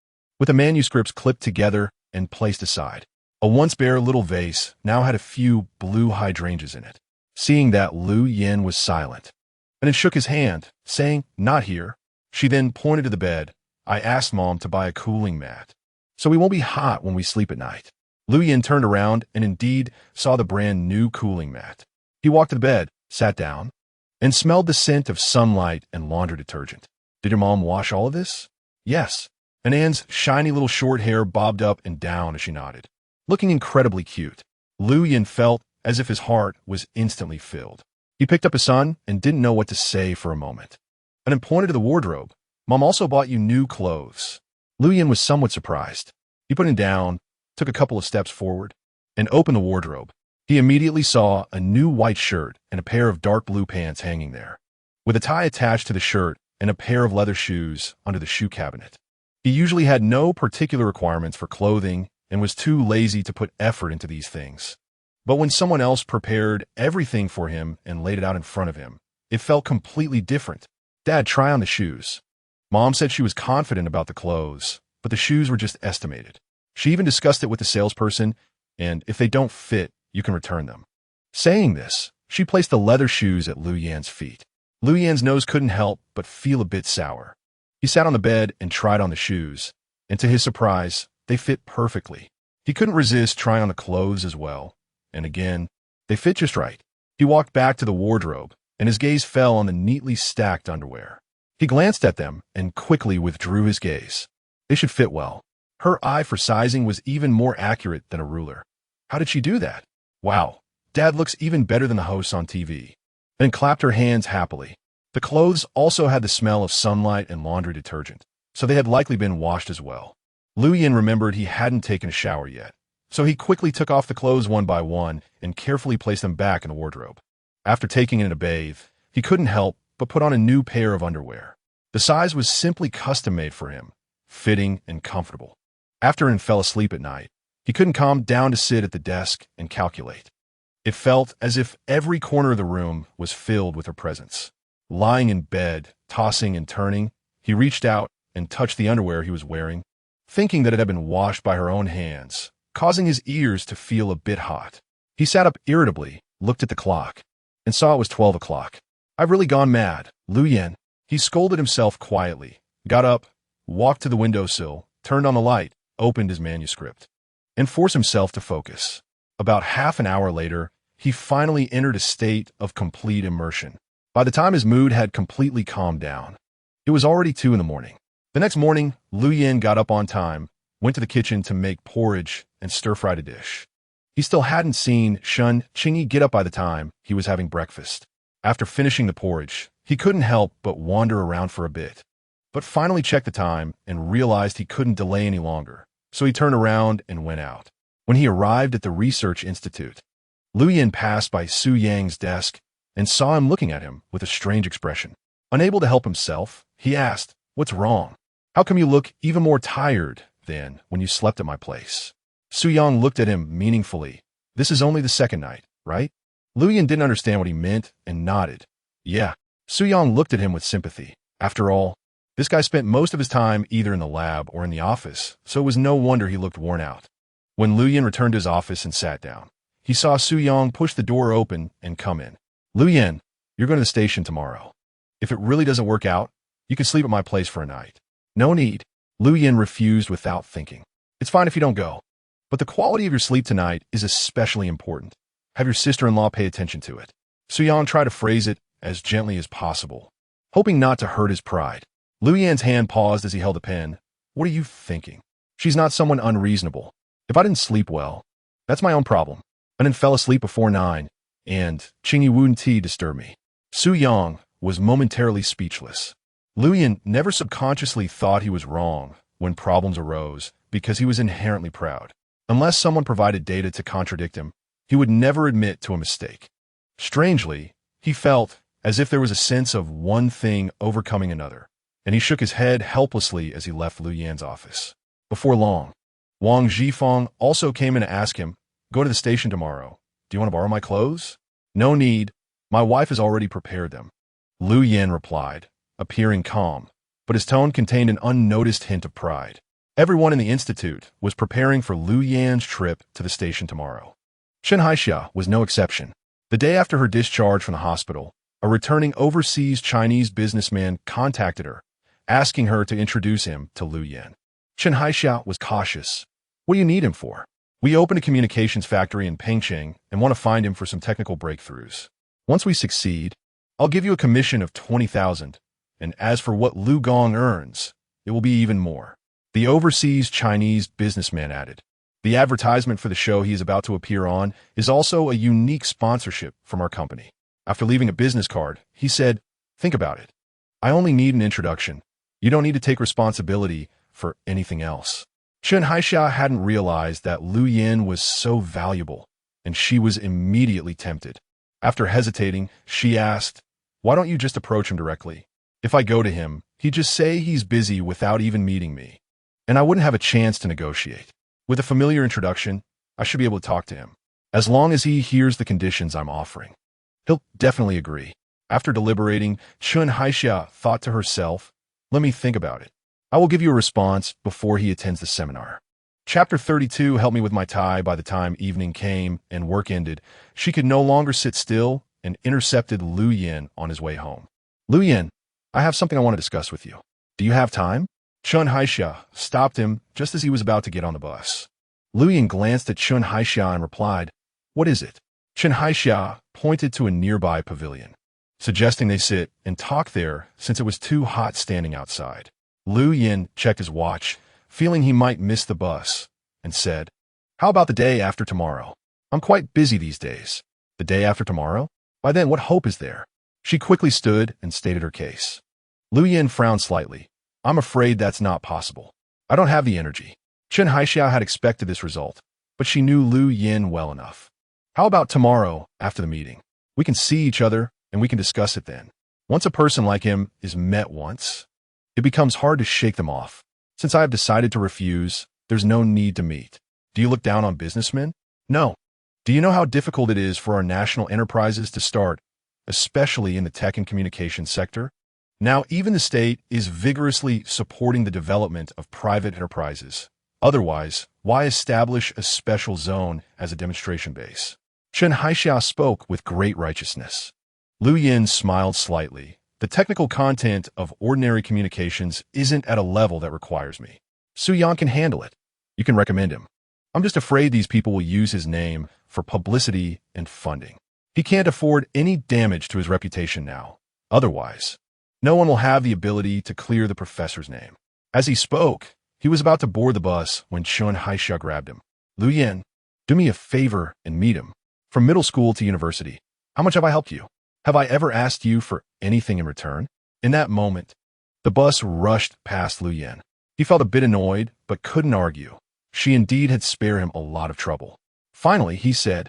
with the manuscripts clipped together and placed aside. A once bare little vase now had a few blue hydrangeas in it. Seeing that, Lu Yin was silent, and then shook his hand, saying, not here. She then pointed to the bed. I asked Mom to buy a cooling mat, so we won't be hot when we sleep at night. Lu Yin turned around and indeed saw the brand new cooling mat. He walked to the bed, sat down, and smelled the scent of sunlight and laundry detergent. Did your mom wash all of this? Yes. And An's shiny little short hair bobbed up and down as she nodded, looking incredibly cute. Lu Yin felt as if his heart was instantly filled. He picked up his son and didn't know what to say for a moment, and then pointed to the wardrobe. Mom also bought you new clothes. Lu Yin was somewhat surprised. He put him down, took a couple of steps forward, and opened the wardrobe. He immediately saw a new white shirt and a pair of dark blue pants hanging there, with a tie attached to the shirt and a pair of leather shoes under the shoe cabinet. He usually had no particular requirements for clothing and was too lazy to put effort into these things. But when someone else prepared everything for him and laid it out in front of him, it felt completely different. Dad, try on the shoes. Mom said she was confident about the clothes, but the shoes were just estimated. She even discussed it with the salesperson, and if they don't fit, you can return them. Saying this, she placed the leather shoes at Lu Yin's feet. Lu Yin's nose couldn't help but feel a bit sour. He sat on the bed and tried on the shoes, and to his surprise, they fit perfectly. He couldn't resist trying on the clothes as well, and again, they fit just right. He walked back to the wardrobe, and his gaze fell on the neatly stacked underwear. He glanced at them and quickly withdrew his gaze. They should fit well. Her eye for sizing was even more accurate than a ruler. How did she do that? Wow, Dad looks even better than the hosts on TV. And clapped her hands happily. The clothes also had the smell of sunlight and laundry detergent, so they had likely been washed as well. Lu Yin remembered he hadn't taken a shower yet, so he quickly took off the clothes one by one and carefully placed them back in the wardrobe. After taking in a bathe, he couldn't help but put on a new pair of underwear. The size was simply custom-made for him, fitting and comfortable. After he fell asleep at night, he couldn't calm down to sit at the desk and calculate. It felt as if every corner of the room was filled with her presence. Lying in bed, tossing and turning, he reached out and touched the underwear he was wearing, thinking that it had been washed by her own hands, causing his ears to feel a bit hot. He sat up irritably, looked at the clock, and saw it was 12 o'clock. I've really gone mad, Lu Yin. He scolded himself quietly, got up, walked to the windowsill, turned on the light, opened his manuscript, and forced himself to focus. About half an hour later, he finally entered a state of complete immersion. By the time his mood had completely calmed down, it was already 2 in the morning. The next morning, Lu Yin got up on time, went to the kitchen to make porridge and stir-fried a dish. He still hadn't seen Qingyi get up by the time he was having breakfast. After finishing the porridge, he couldn't help but wander around for a bit, but finally checked the time and realized he couldn't delay any longer, so he turned around and went out. When he arrived at the research institute, Lu Yin passed by Su Yang's desk and saw him looking at him with a strange expression. Unable to help himself, he asked, "What's wrong? How come you look even more tired than when you slept at my place?" Su Yang looked at him meaningfully. "This is only the second night, right?" Lu Yin didn't understand what he meant and nodded. "Yeah." Su Yang looked at him with sympathy. After all, this guy spent most of his time either in the lab or in the office, so it was no wonder he looked worn out. When Lu Yin returned to his office and sat down, he saw Su Yang push the door open and come in. "Lu Yin, you're going to the station tomorrow. If it really doesn't work out, you can sleep at my place for a night." "No need." Lu Yin refused without thinking. "It's fine if you don't go, but the quality of your sleep tonight is especially important. Have your sister-in-law pay attention to it." Su Yang tried to phrase it as gently as possible, hoping not to hurt his pride. Lu Yin's hand paused as he held the pen. "What are you thinking? She's not someone unreasonable. If I didn't sleep well, that's my own problem. I didn't fell asleep before 9, and Qingyi wouldn't disturb me." Su Yang was momentarily speechless. Lu Yin never subconsciously thought he was wrong when problems arose because he was inherently proud. Unless someone provided data to contradict him, he would never admit to a mistake. Strangely, he felt as if there was a sense of one thing overcoming another, and he shook his head helplessly as he left Lu Yin's office. Before long, Wang Zhifeng also came in to ask him, "Go to the station tomorrow. Do you want to borrow my clothes?" "No need. My wife has already prepared them." Lu Yin replied, appearing calm, but his tone contained an unnoticed hint of pride. Everyone in the institute was preparing for Lu Yin's trip to the station tomorrow. Chen Haixia was no exception. The day after her discharge from the hospital, a returning overseas Chinese businessman contacted her, asking her to introduce him to Lu Yin. Chen Haixia was cautious. "What do you need him for?" "We opened a communications factory in Pampering and want to find him for some technical breakthroughs. Once we succeed, I'll give you a commission of 20,000, and as for what Lu Gong earns, it will be even more." The overseas Chinese businessman added, "The advertisement for the show he is about to appear on is also a unique sponsorship from our company." After leaving a business card, he said, "Think about it. I only need an introduction. You don't need to take responsibility for anything else." Chen Haixia hadn't realized that Lu Yin was so valuable, and she was immediately tempted. After hesitating, she asked, "Why don't you just approach him directly? If I go to him, he'd just say he's busy without even meeting me, and I wouldn't have a chance to negotiate. With a familiar introduction, I should be able to talk to him. As long as he hears the conditions I'm offering, he'll definitely agree." After deliberating, Chen Haixia thought to herself, "Let me think about it. I will give you a response before he attends the seminar." Chapter 32 helped me with my tie. By the time evening came and work ended, she could no longer sit still and intercepted Lu Yin on his way home. "Lu Yin, I have something I want to discuss with you. Do you have time?" Chen Haixia stopped him just as he was about to get on the bus. Lu Yin glanced at Chen Haixia and replied, "What is it?" Chen Haixia pointed to a nearby pavilion, suggesting they sit and talk there since it was too hot standing outside. Lu Yin checked his watch, feeling he might miss the bus, and said, "How about the day after tomorrow? I'm quite busy these days." "The day after tomorrow? By then, what hope is there?" She quickly stood and stated her case. Lu Yin frowned slightly. "I'm afraid that's not possible. I don't have the energy." Chen Haixia had expected this result, but she knew Lu Yin well enough. "How about tomorrow after the meeting? We can see each other and we can discuss it then." Once a person like him is met once, it becomes hard to shake them off. "Since I have decided to refuse, there's no need to meet." "Do you look down on businessmen?" "No." "Do you know how difficult it is for our national enterprises to start, especially in the tech and communications sector? Now, even the state is vigorously supporting the development of private enterprises. Otherwise, why establish a special zone as a demonstration base?" Chen Haixia spoke with great righteousness. Lu Yin smiled slightly. "The technical content of ordinary communications isn't at a level that requires me. Su Yang can handle it. You can recommend him. I'm just afraid these people will use his name for publicity and funding. He can't afford any damage to his reputation now. Otherwise, no one will have the ability to clear the professor's name." As he spoke, he was about to board the bus when Shun Haisha grabbed him. Lu Yin, do me a favor and meet him. From middle school to university, how much have I helped you? Have I ever asked you for anything in return? In that moment, the bus rushed past Lu Yin. He felt a bit annoyed, but couldn't argue. She indeed had spared him a lot of trouble. Finally, he said,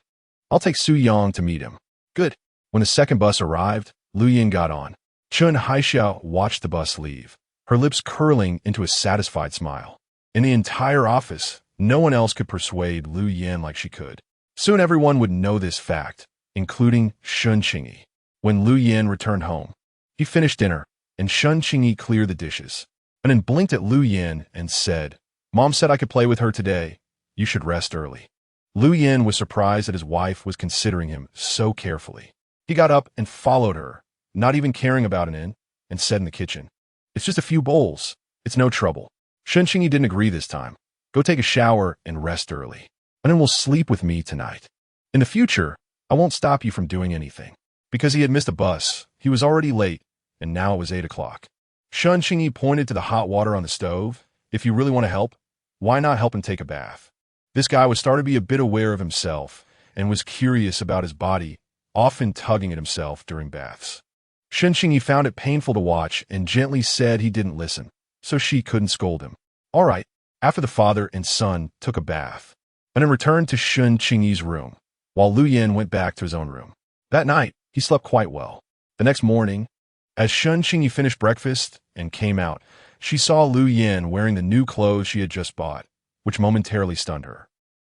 I'll take Su Yang to meet him. Good. When the second bus arrived, Lu Yin got on. Chun Haisha watched the bus leave, her lips curling into a satisfied smile. In the entire office, no one else could persuade Lu Yin like she could. Soon everyone would know this fact, including Shun Qingyi. When Lu Yin returned home, he finished dinner, and Shun Qingyi cleared the dishes, and then blinked at Lu Yin and said, Mom said I could play with her today. You should rest early. Lu Yin was surprised that his wife was considering him so carefully. He got up and followed her, not even caring about an inn, and said in the kitchen, It's just a few bowls. It's no trouble. Shun Qingyi didn't agree this time. Go take a shower and rest early, and then we'll sleep with me tonight. In the future, I won't stop you from doing anything. Because he had missed a bus, he was already late, and now it was 8 o'clock. Shun Qingyi pointed to the hot water on the stove. If you really want to help, why not help him take a bath? This guy was starting to be a bit aware of himself and was curious about his body, often tugging at himself during baths. Shun Qingyi found it painful to watch and gently said he didn't listen, so she couldn't scold him. All right, after the father and son took a bath, and then returned to Shun Qingyi's room, while Lu Yin went back to his own room. That night, he slept quite well. The next morning, as Shun Qingyi finished breakfast and came out, she saw Lu Yin wearing the new clothes she had just bought, which momentarily stunned her.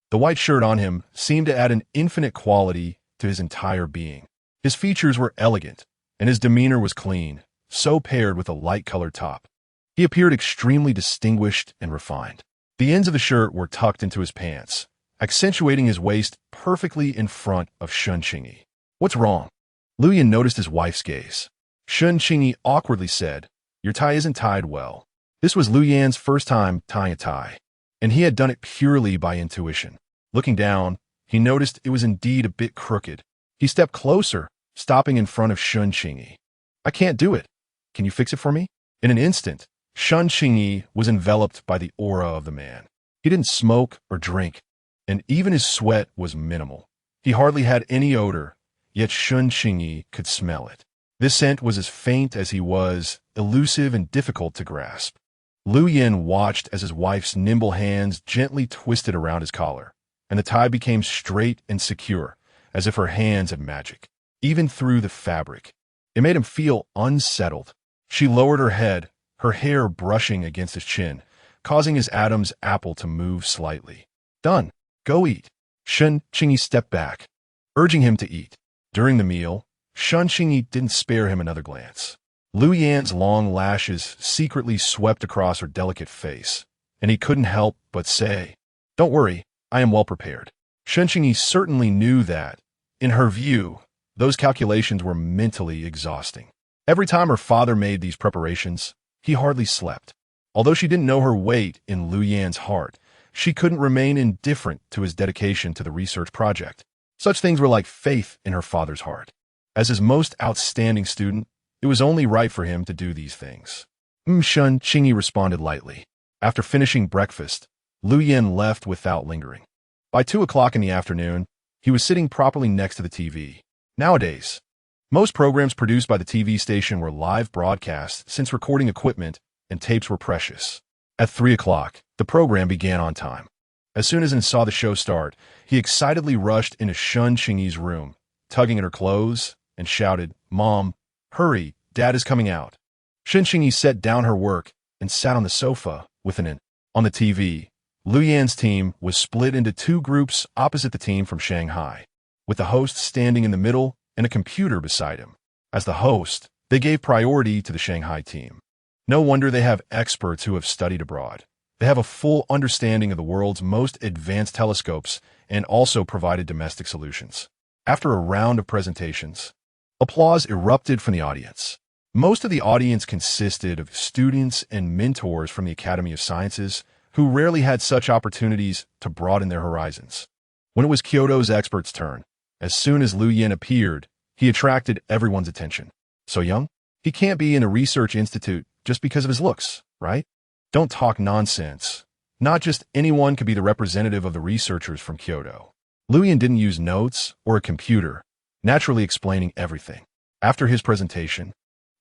The white shirt on him seemed to add an infinite quality to his entire being. His features were elegant, and his demeanor was clean, so paired with a light-colored top. He appeared extremely distinguished and refined. The ends of the shirt were tucked into his pants, accentuating his waist perfectly in front of Shun Qingyi. What's wrong? Lu Yin noticed his wife's gaze. Shun Qingyi awkwardly said, Your tie isn't tied well. This was Lu Yin's first time tying a tie, and he had done it purely by intuition. Looking down, he noticed it was indeed a bit crooked. He stepped closer, stopping in front of Shun Qingyi. I can't do it. Can you fix it for me? In an instant, Shun Qingyi was enveloped by the aura of the man. He didn't smoke or drink, and even his sweat was minimal. He hardly had any odor, yet Shun Qingyi could smell it. This scent was as faint as he was elusive and difficult to grasp. Lu Yin watched as his wife's nimble hands gently twisted around his collar, and the tie became straight and secure, as if her hands had magic, even through the fabric. It made him feel unsettled. She lowered her head, her hair brushing against his chin, causing his Adam's apple to move slightly. Done. Go eat. Shun Qingyi stepped back, urging him to eat. During the meal, Shun Qingyi didn't spare him another glance. Lu Yan's long lashes secretly swept across her delicate face, and he couldn't help but say, Don't worry, I am well prepared. Shun Qingyi certainly knew that, in her view, those calculations were mentally exhausting. Every time her father made these preparations, he hardly slept. Although she didn't know her weight in Lu Yan's heart, she couldn't remain indifferent to his dedication to the research project. Such things were like faith in her father's heart. As his most outstanding student, it was only right for him to do these things. Shun Qingyi responded lightly. After finishing breakfast, Lu Yin left without lingering. By 2 o'clock in the afternoon, he was sitting properly next to the TV. Nowadays, most programs produced by the TV station were live broadcasts since recording equipment and tapes were precious. At 3 o'clock, the program began on time. As soon as he saw the show start, he excitedly rushed into Shun Qingyi's room, tugging at her clothes, and shouted, Mom, hurry, Dad is coming out. Shun Qingyi set down her work and sat on the sofa with an On the TV, Lu Yan's team was split into 2 groups opposite the team from Shanghai, with the host standing in the middle and a computer beside him. As the host, they gave priority to the Shanghai team. No wonder they have experts who have studied abroad. They have a full understanding of the world's most advanced telescopes and also provided domestic solutions. After a round of presentations, applause erupted from the audience. Most of the audience consisted of students and mentors from the Academy of Sciences who rarely had such opportunities to broaden their horizons. When it was Kyoto's expert's turn, as soon as Lu Yin appeared, he attracted everyone's attention. So young? He can't be in a research institute just because of his looks, right? Don't talk nonsense. Not just anyone could be the representative of the researchers from Kyoto. Lu Yin didn't use notes or a computer, naturally explaining everything. After his presentation,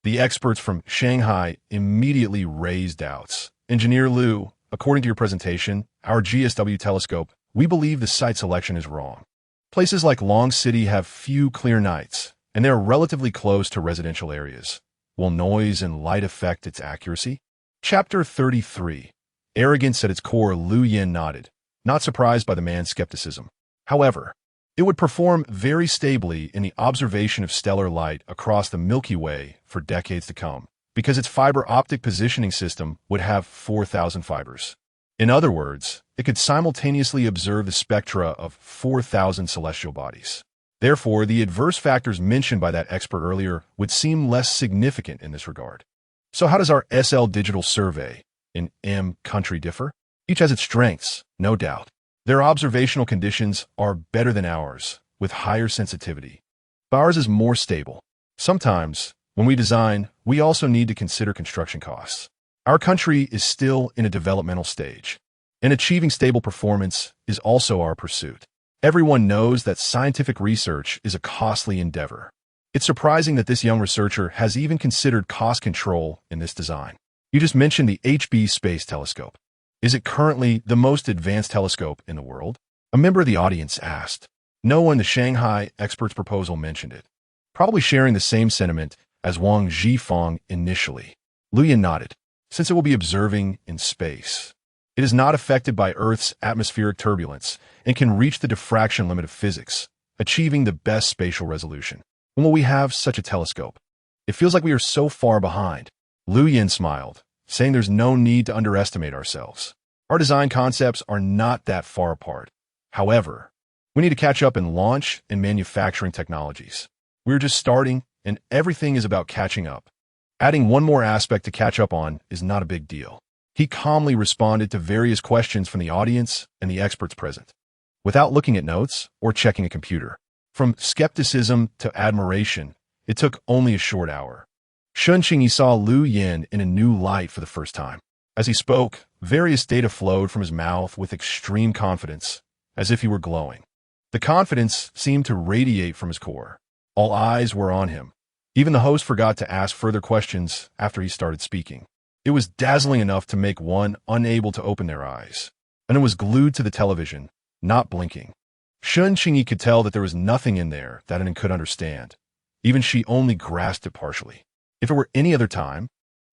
the experts from Shanghai immediately raised doubts. Engineer Lu, according to your presentation, our GSW telescope, we believe the site selection is wrong. Places like Long City have few clear nights, and they are relatively close to residential areas. Will noise and light affect its accuracy? Chapter 33. Arrogance at its core. Lu Yin nodded, not surprised by the man's skepticism. However, it would perform very stably in the observation of stellar light across the Milky Way for decades to come, because its fiber optic positioning system would have 4,000 fibers. In other words, it could simultaneously observe the spectra of 4,000 celestial bodies. Therefore, the adverse factors mentioned by that expert earlier would seem less significant in this regard. So how does our SL digital survey in M country differ? Each has its strengths, no doubt. Their observational conditions are better than ours, with higher sensitivity. But ours is more stable. Sometimes, when we design, we also need to consider construction costs. Our country is still in a developmental stage, and achieving stable performance is also our pursuit. Everyone knows that scientific research is a costly endeavor. It's surprising that this young researcher has even considered cost control in this design. You just mentioned the HB Space Telescope. Is it currently the most advanced telescope in the world? A member of the audience asked. No one in the Shanghai expert's proposal mentioned it, probably sharing the same sentiment as Wang Zhifeng initially. Lu Yin nodded. Since it will be observing in space, it is not affected by Earth's atmospheric turbulence and can reach the diffraction limit of physics, achieving the best spatial resolution. When will we have such a telescope? It feels like we are so far behind. Lu Yin smiled, saying there's no need to underestimate ourselves. Our design concepts are not that far apart. However, we need to catch up in launch and manufacturing technologies. We're just starting, and everything is about catching up. Adding one more aspect to catch up on is not a big deal. He calmly responded to various questions from the audience and the experts present, without looking at notes or checking a computer. From skepticism to admiration, it took only a short hour. Qingyi saw Lu Yin in a new light for the first time. As he spoke, various data flowed from his mouth with extreme confidence, as if he were glowing. The confidence seemed to radiate from his core. All eyes were on him. Even the host forgot to ask further questions after he started speaking. It was dazzling enough to make one unable to open their eyes, and it was glued to the television, not blinking. Qingyi could tell that there was nothing in there that anyone could understand. Even she only grasped it partially. If it were any other time,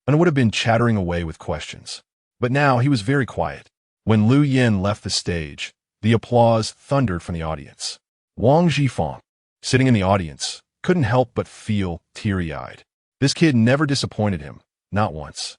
Anna would have been chattering away with questions. But now he was very quiet. When Lu Yin left the stage, the applause thundered from the audience. Wang Zhifeng, sitting in the audience, couldn't help but feel teary-eyed. This kid never disappointed him, not once.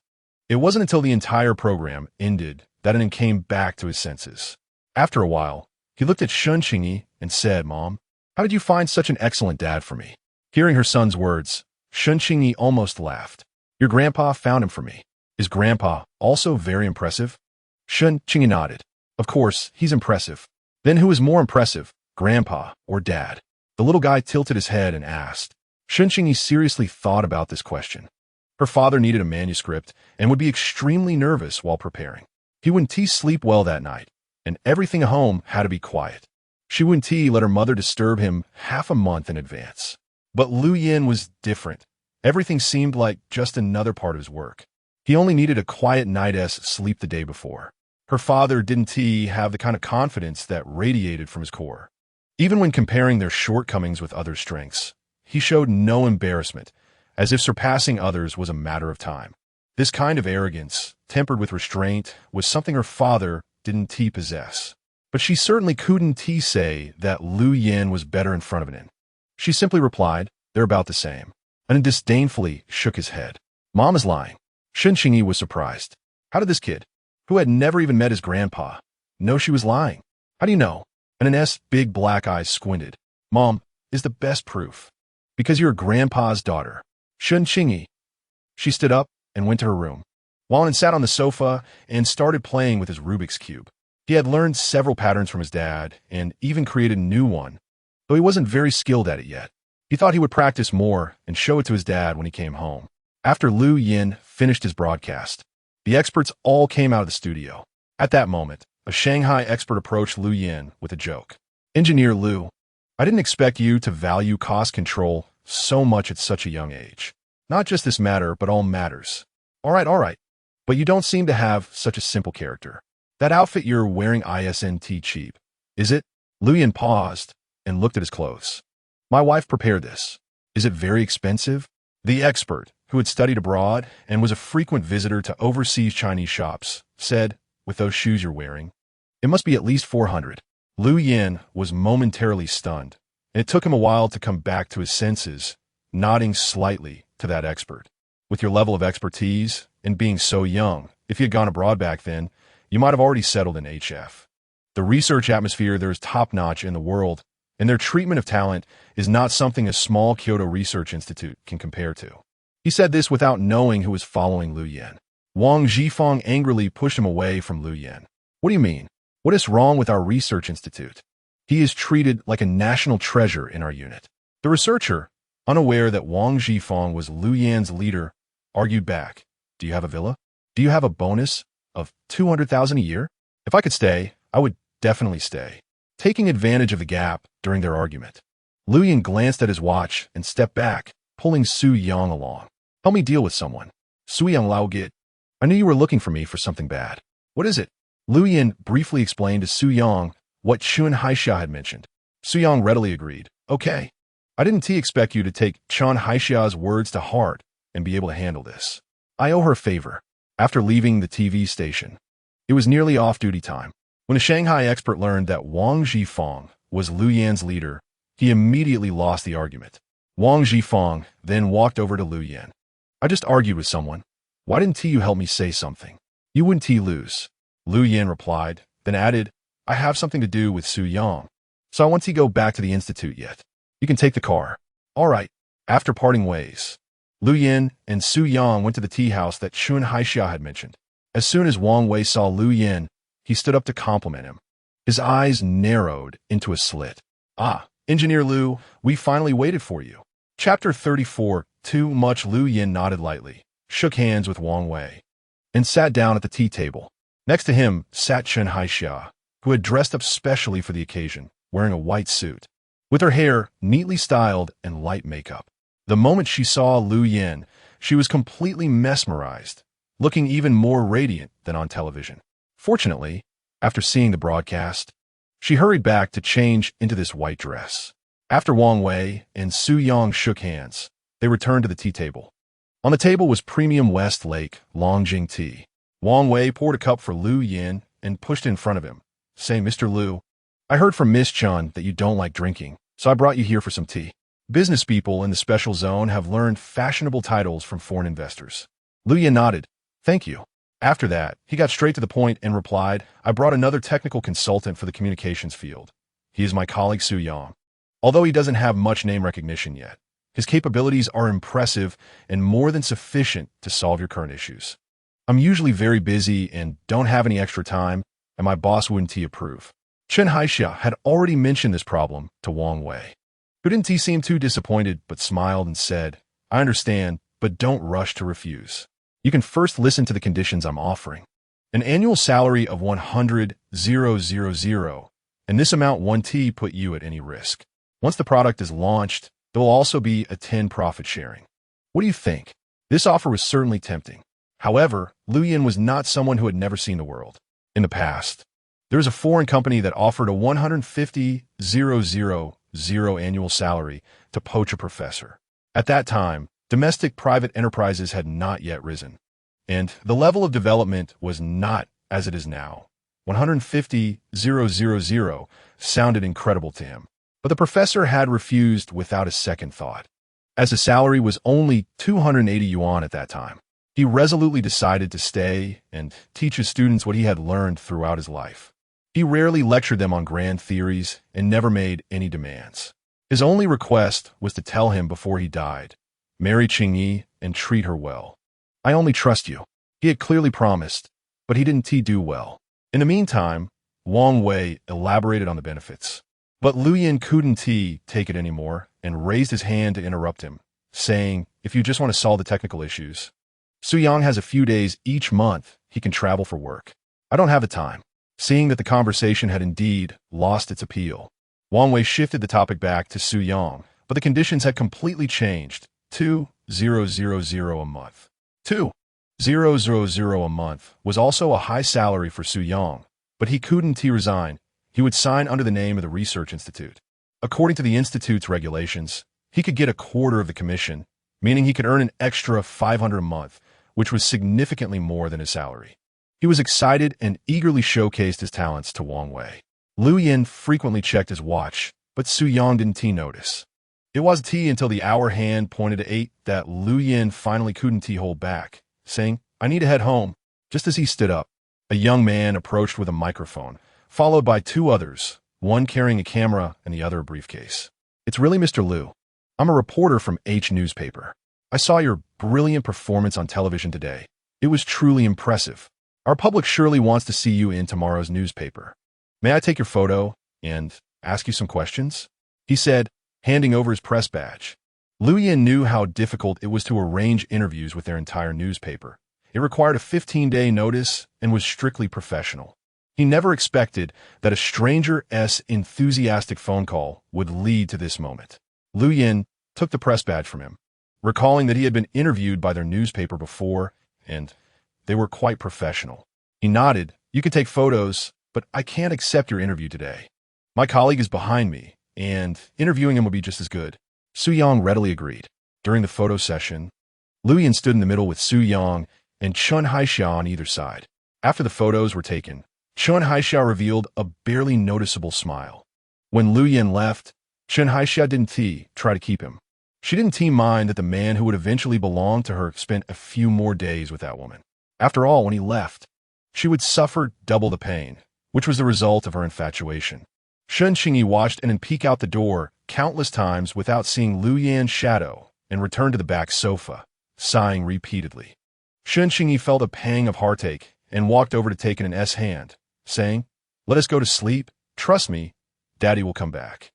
It wasn't until the entire program ended that Anna came back to his senses. After a while, he looked at Qingyi and said, "Mom, how did you find such an excellent dad for me?" Hearing her son's words, Qingyi almost laughed. "Your grandpa found him for me. Is grandpa also very impressive?" Qingyi nodded. "Of course, he's impressive. Then who is more impressive, grandpa or dad?" The little guy tilted his head and asked. Qingyi seriously thought about this question. Her father needed a manuscript and would be extremely nervous while preparing. He wouldn't sleep well that night, and everything at home had to be quiet. She wouldn't let her mother disturb him half a month in advance. But Lu Yin was different. Everything seemed like just another part of his work. He only needed a quiet night's sleep the day before. Her father didn't have the kind of confidence that radiated from his core. Even when comparing their shortcomings with others' strengths, he showed no embarrassment, as if surpassing others was a matter of time. This kind of arrogance, tempered with restraint, was something her father didn't possess. But she certainly couldn't say that Lu Yin was better in front of An. She simply replied, "They're about the same," and disdainfully shook his head. "Mom is lying." Qingyi was surprised. How did this kid, who had never even met his grandpa, know she was lying? "How do you know?" And An's big black eyes squinted. "Mom is the best proof. Because you're grandpa's daughter." Qingyi. She stood up and went to her room. Wallen sat on the sofa and started playing with his Rubik's Cube. He had learned several patterns from his dad and even created a new one, though he wasn't very skilled at it yet. He thought he would practice more and show it to his dad when he came home. After Lu Yin finished his broadcast, The experts all came out of the studio. At that moment, a Shanghai expert approached Lu Yin with a joke. Engineer Lu, I didn't expect you to value cost control so much at such a young age. Not just this matter, but all matters. All right. But you don't seem to have such a simple character. That outfit you're wearing isn't cheap, is it? Lu Yin paused and looked at his clothes. My wife prepared this. Is it very expensive? The expert, who had studied abroad and was a frequent visitor to overseas Chinese shops, said, with those shoes you're wearing, it must be at least 400. Lu Yin was momentarily stunned, and it took him a while to come back to his senses, nodding slightly to that expert. With your level of expertise and being so young, if you had gone abroad back then, you might have already settled in HF. The research atmosphere there is top-notch in the world, and their treatment of talent is not something a small Kyoto research institute can compare to. He said this without knowing who was following Lu Yin. Wang Zhifeng angrily pushed him away from Lu Yin. What do you mean? What is wrong with our research institute? He is treated like a national treasure in our unit. The researcher, unaware that Wang Zhifeng was Lu Yin's leader, argued back. Do you have a villa? Do you have a bonus of 200,000 a year? If I could stay, I would definitely stay. Taking advantage of the gap during their argument, Lu Yin glanced at his watch and stepped back, pulling Su Yang along. Help me deal with someone. Su Yang Lao Git. I knew you were looking for me for something bad. What is it? Lu Yin briefly explained to Su Yang what Chun Haixia had mentioned. Su Yang readily agreed. Okay. I didn't expect you to take Chun Haixia's words to heart and be able to handle this. I owe her a favor. After leaving the TV station, it was nearly off-duty time. When a Shanghai expert learned that Wang Zhifeng was Lu Yin's leader, he immediately lost the argument. Wang Zhifeng then walked over to Lu Yin. I just argued with someone. Why didn't you help me say something? You wouldn't lose. Lu Yin replied, then added, I have something to do with Su Yang, so I want to go back to the institute yet. You can take the car. All right. After parting ways, Lu Yin and Su Yang went to the tea house that Chun Haixia had mentioned. As soon as Wang Wei saw Lu Yin, he stood up to compliment him. His eyes narrowed into a slit. Ah, Engineer Lu, we finally waited for you. Chapter 34, Too Much. Lu Yin nodded lightly, shook hands with Wang Wei, and sat down at the tea table. Next to him sat Chun Haixia, who had dressed up specially for the occasion, wearing a white suit, with her hair neatly styled and light makeup. The moment she saw Lu Yin, she was completely mesmerized, looking even more radiant than on television. Fortunately, after seeing the broadcast, she hurried back to change into this white dress. After Wang Wei and Su Yang shook hands, they returned to the tea table. On the table was premium Westlake Longjing tea. Wang Wei poured a cup for Lu Yin and pushed it in front of him, saying, Mr. Lu, I heard from Miss Chun that you don't like drinking, so I brought you here for some tea. Business people in the special zone have learned fashionable titles from foreign investors. Lu Yin nodded. Thank you. After that, he got straight to the point and replied, I brought another technical consultant for the communications field. He is my colleague Su Yang. Although he doesn't have much name recognition yet, his capabilities are impressive and more than sufficient to solve your current issues. I'm usually very busy and don't have any extra time, and my boss wouldn't approve. Chun Haixia had already mentioned this problem to Wang Wei, who didn't seem too disappointed but smiled and said, I understand, but don't rush to refuse. You can first listen to the conditions I'm offering. An annual salary of 100,000, and this amount won't put you at any risk. Once the product is launched, there will also be a 10 profit sharing. What do you think? This offer was certainly tempting. However, Lu Yin was not someone who had never seen the world. In the past, there was a foreign company that offered a 150,000 annual salary to poach a professor. At that time, domestic private enterprises had not yet risen, and the level of development was not as it is now. 150,000 sounded incredible to him, but the professor had refused without a second thought. As the salary was only 280 yuan at that time, he resolutely decided to stay and teach his students what he had learned throughout his life. He rarely lectured them on grand theories and never made any demands. His only request was to tell him before he died, marry Qingyi and treat her well. I only trust you. He had clearly promised, but he didn't do well. In the meantime, Wang Wei elaborated on the benefits. But Lu Yin couldn't take it anymore and raised his hand to interrupt him, saying, if you just want to solve the technical issues, Yang has a few days each month he can travel for work. I don't have the time. Seeing that the conversation had indeed lost its appeal, Wang Wei shifted the topic back to Yang, but the conditions had completely changed. 2,000 a month. 2,000 a month was also a high salary for Yang, but he couldn't resign. He would sign under the name of the Research Institute. According to the Institute's regulations, he could get a quarter of the commission, meaning he could earn an extra 500 a month, which was significantly more than his salary. He was excited and eagerly showcased his talents to Wang Wei. Lu Yin frequently checked his watch, but Yang didn't notice. It wasn't until the hour hand pointed to 8 that Lu Yin finally couldn't hold back, saying, "I need to head home." Just as he stood up, a young man approached with a microphone, followed by 2 others, one carrying a camera and the other a briefcase. "It's really Mr. Lu. I'm a reporter from H newspaper. I saw your brilliant performance on television today. It was truly impressive. Our public surely wants to see you in tomorrow's newspaper. May I take your photo and ask you some questions?" he said, handing over his press badge. Lu Yin knew how difficult it was to arrange interviews with their entire newspaper. It required a 15-day notice and was strictly professional. He never expected that a stranger's enthusiastic phone call would lead to this moment. Lu Yin took the press badge from him, recalling that he had been interviewed by their newspaper before, and they were quite professional. He nodded. "You can take photos, but I can't accept your interview today. My colleague is behind me, and interviewing him will be just as good." Yang readily agreed. During the photo session, Lu Yin stood in the middle with Yang and Chen Haixia on either side. After the photos were taken, Chen Haixia revealed a barely noticeable smile. When Lu Yin left, Chen Haixia didn't try to keep him. She didn't mind that the man who would eventually belong to her spent a few more days with that woman. After all, when he left, she would suffer double the pain, which was the result of her infatuation. Qingyi watched and then peek out the door countless times without seeing Lu Yin's shadow and returned to the back sofa, sighing repeatedly. Qingyi felt a pang of heartache and walked over to take an S hand, saying, "Let us go to sleep. Trust me, Daddy will come back."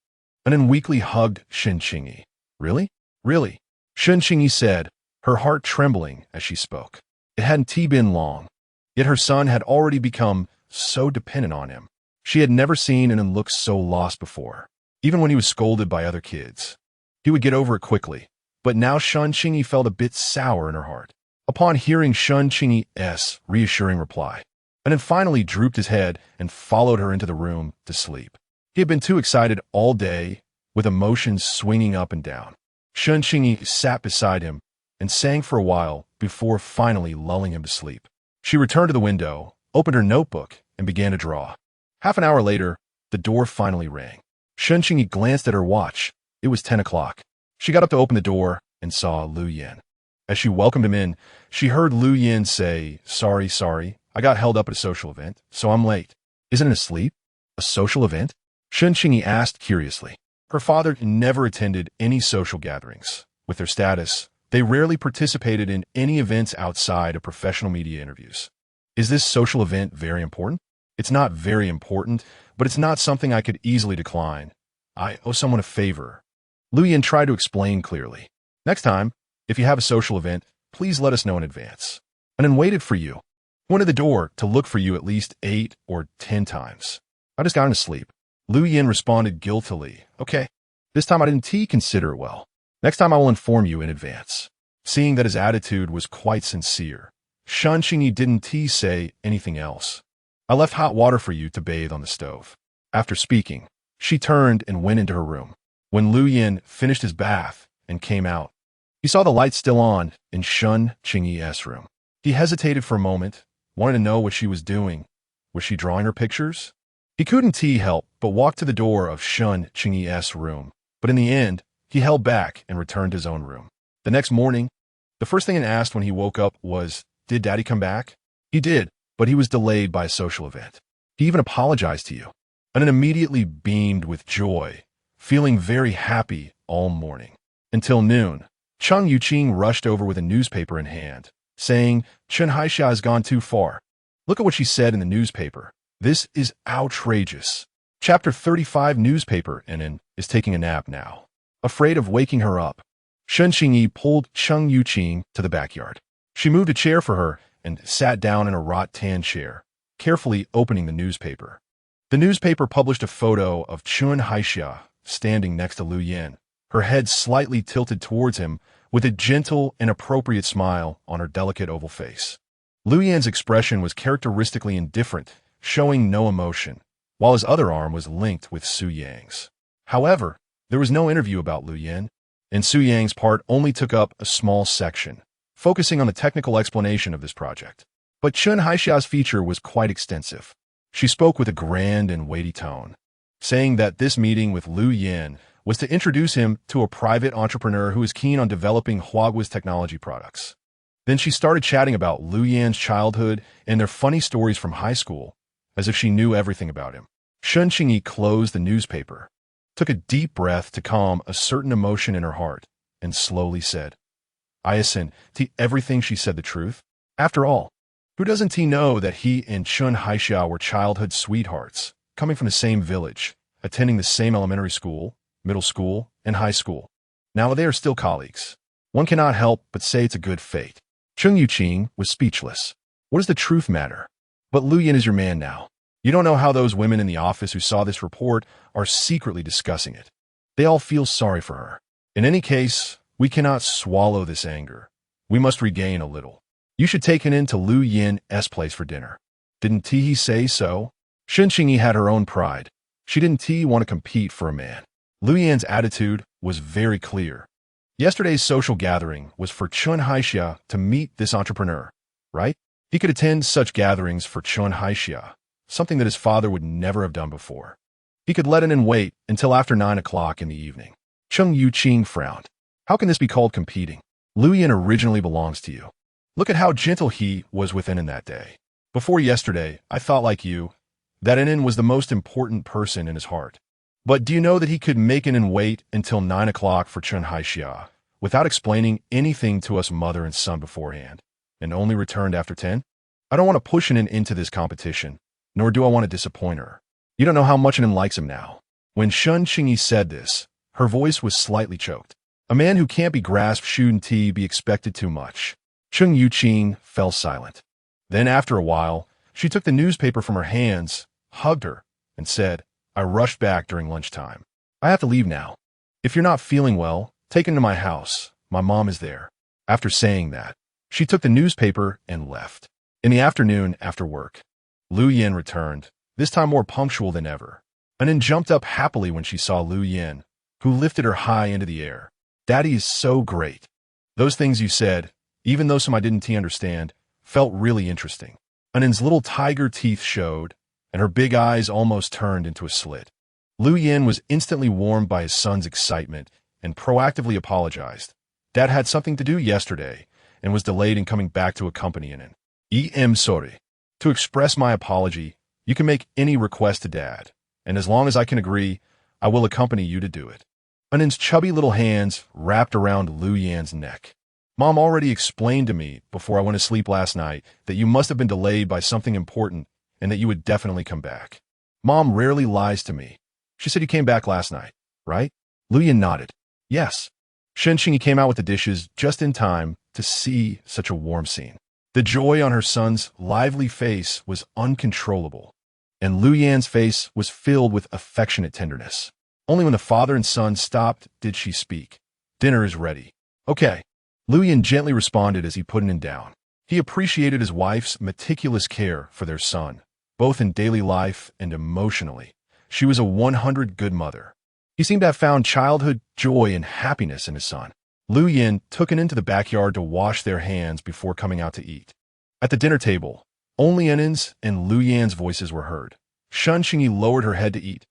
And then weakly hugged Qingyi. "Really? Really?" Qingyi said, her heart trembling as she spoke. It hadn't been long, yet her son had already become so dependent on him. She had never seen him look so lost before. Even when he was scolded by other kids, he would get over it quickly. But now Qingyi felt a bit sour in her heart. Upon hearing Qingyi's reassuring reply, and then finally drooped his head and followed her into the room to sleep. He had been too excited all day, with emotions swinging up and down. Qingyi sat beside him and sang for a while before finally lulling him to sleep. She returned to the window, opened her notebook, and began to draw. Half an hour later, the door finally rang. Qingyi glanced at her watch. It was 10 o'clock. She got up to open the door and saw Lu Yin. As she welcomed him in, she heard Lu Yin say, Sorry, I got held up at a social event, so I'm late." "Isn't it asleep? A social event?" Qingyi asked curiously. Her father never attended any social gatherings. With their status, they rarely participated in any events outside of professional media interviews. "Is this social event very important?" "It's not very important, but it's not something I could easily decline. I owe someone a favor." Lu Yin tried to explain clearly. "Next time, if you have a social event, please let us know in advance." And then waited for you. Went to the door to look for you at least 8 or 10 times. "I just got into sleep." Lu Yin responded guiltily. "Okay, this time I didn't consider it well. Next time I will inform you in advance." Seeing that his attitude was quite sincere, Qingyi didn't say anything else. "I left hot water for you to bathe on the stove." After speaking, she turned and went into her room. When Lu Yin finished his bath and came out, he saw the lights still on in Qingyi's room. He hesitated for a moment, wanted to know what she was doing. Was she drawing her pictures? He couldn't help but walk to the door of Qingyi's room, but in the end, he held back and returned to his own room. The next morning, the first thing he asked when he woke up was, "Did Daddy come back?" He did, but he was delayed by a social event. He even apologized to you, and then immediately beamed with joy, feeling very happy all morning. Until noon, Cheng Yuqing rushed over with a newspaper in hand, saying, "Chen Haixia has gone too far. Look at what she said in the newspaper. This is outrageous." Chapter 35 newspaper and is taking a nap now. Afraid of waking her up, Qingyi pulled Cheng Yuqing to the backyard. She moved a chair for her and sat down in a wrought-tan chair, carefully opening the newspaper. The newspaper published a photo of Chun Haixia standing next to Lu Yin, her head slightly tilted towards him, with a gentle and appropriate smile on her delicate oval face. Lu Yin's expression was characteristically indifferent, showing no emotion, while his other arm was linked with Su Yang's. However, there was no interview about Lu Yin, and Su Yang's part only took up a small section, focusing on the technical explanation of this project. But Chun Haixia's feature was quite extensive. She spoke with a grand and weighty tone, saying that this meeting with Lu Yin was to introduce him to a private entrepreneur who is keen on developing Huawei's technology products. Then she started chatting about Lu Yin's childhood and their funny stories from high school, as if she knew everything about him. Qingyi closed the newspaper, took a deep breath to calm a certain emotion in her heart, and slowly said, "I assent to everything she said the truth. After all, who doesn't he know that he and Chun Haixia were childhood sweethearts, coming from the same village, attending the same elementary school, middle school, and high school? Now they are still colleagues. One cannot help but say it's a good fate." Chung Yuqing was speechless. What does the truth matter? But Lu Yin is your man now. You don't know how those women in the office who saw this report are secretly discussing it. They all feel sorry for her. In any case, we cannot swallow this anger. We must regain a little. You should take it into Lu Yin's place for dinner. Didn't Tihi say so? Qingyi had her own pride. She didn't want to compete for a man. Lu Yin's attitude was very clear. Yesterday's social gathering was for Chun Haixia to meet this entrepreneur, right? He could attend such gatherings for Chun Haixia, something that his father would never have done before. He could let it in wait until after 9 o'clock in the evening. Chung Yuqing frowned. How can this be called competing? Lu Yin originally belongs to you. Look at how gentle he was with Inen that day. Before yesterday, I thought like you, that Inen was the most important person in his heart. But do you know that he could make Inen wait until 9 o'clock for Chun Haixia, without explaining anything to us mother and son beforehand, and only returned after 10? I don't want to push Inen into this competition, nor do I want to disappoint her. You don't know how much Inen likes him now. When Qingyi said this, her voice was slightly choked. A man who can't be grasped shouldn't be expected too much. Chung Yuqing fell silent. Then after a while, she took the newspaper from her hands, hugged her, and said, "I rushed back during lunchtime. I have to leave now. If you're not feeling well, take him to my house. My mom is there." After saying that, she took the newspaper and left. In the afternoon, after work, Lu Yin returned, this time more punctual than ever. Inen jumped up happily when she saw Lu Yin, who lifted her high into the air. "Daddy is so great. Those things you said, even though some I didn't understand, felt really interesting." Inen's little tiger teeth showed, and her big eyes almost turned into a slit. Lu Yin was instantly warmed by his son's excitement and proactively apologized. "Dad had something to do yesterday and was delayed in coming back to accompany Inen. Sorry. To express my apology, you can make any request to Dad, and as long as I can agree, I will accompany you to do it." Inen's chubby little hands wrapped around Lu Yin's neck. "Mom already explained to me before I went to sleep last night that you must have been delayed by something important and that you would definitely come back. Mom rarely lies to me. She said you came back last night, right?" Lu Yin nodded. "Yes." Qingyi came out with the dishes just in time to see such a warm scene. The joy on her son's lively face was uncontrollable, and Lu Yin's face was filled with affectionate tenderness. Only when the father and son stopped did she speak. "Dinner is ready." "Okay." Lu Yin gently responded as he put Inen down. He appreciated his wife's meticulous care for their son, both in daily life and emotionally. She was a 100 good mother. He seemed to have found childhood joy and happiness in his son. Lu Yin took Inen into the backyard to wash their hands before coming out to eat. At the dinner table, only Inen's and Lu Yin's voices were heard. Qingyi lowered her head to eat,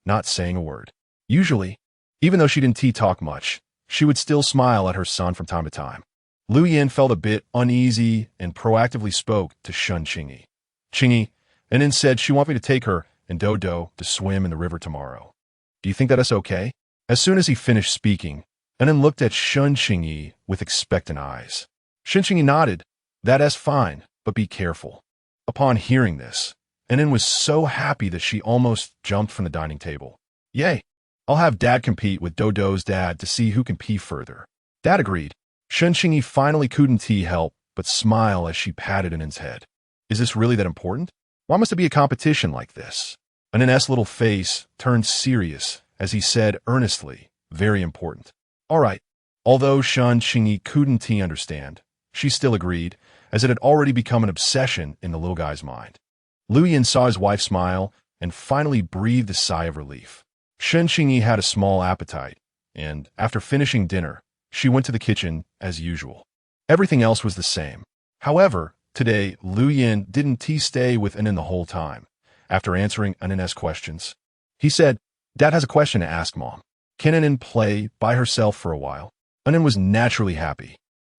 not saying a word. Usually, even though she didn't talk much, she would still smile at her son from time to time. Lu Yin felt a bit uneasy and proactively spoke to Qingyi. "Qingyi, Inen said she wants me to take her and Do to swim in the river tomorrow. Do you think that is okay?" As soon as he finished speaking, Inen looked at Qingyi with expectant eyes. Qingyi nodded. "That is fine, but be careful." Upon hearing this, Inen was so happy that she almost jumped from the dining table. "Yay! I'll have Dad compete with Do's dad to see who can pee further." Dad agreed. Qingyi finally couldn't help but smile as she patted Annen's head. Is this really that important? Why must it be a competition like this? Annen's little face turned serious as he said earnestly, very important. All right. Although Qingyi couldn't understand, she still agreed, as it had already become an obsession in the little guy's mind. Lu Yin saw his wife smile and finally breathed a sigh of relief. Qingyi had a small appetite, and after finishing dinner, she went to the kitchen as usual. Everything else was the same. However, today, Lu Yin didn't stay with Annen the whole time. After answering Annen's questions, he said, Dad has a question to ask Mom. Can Annen play by herself for a while? Annen was naturally happy.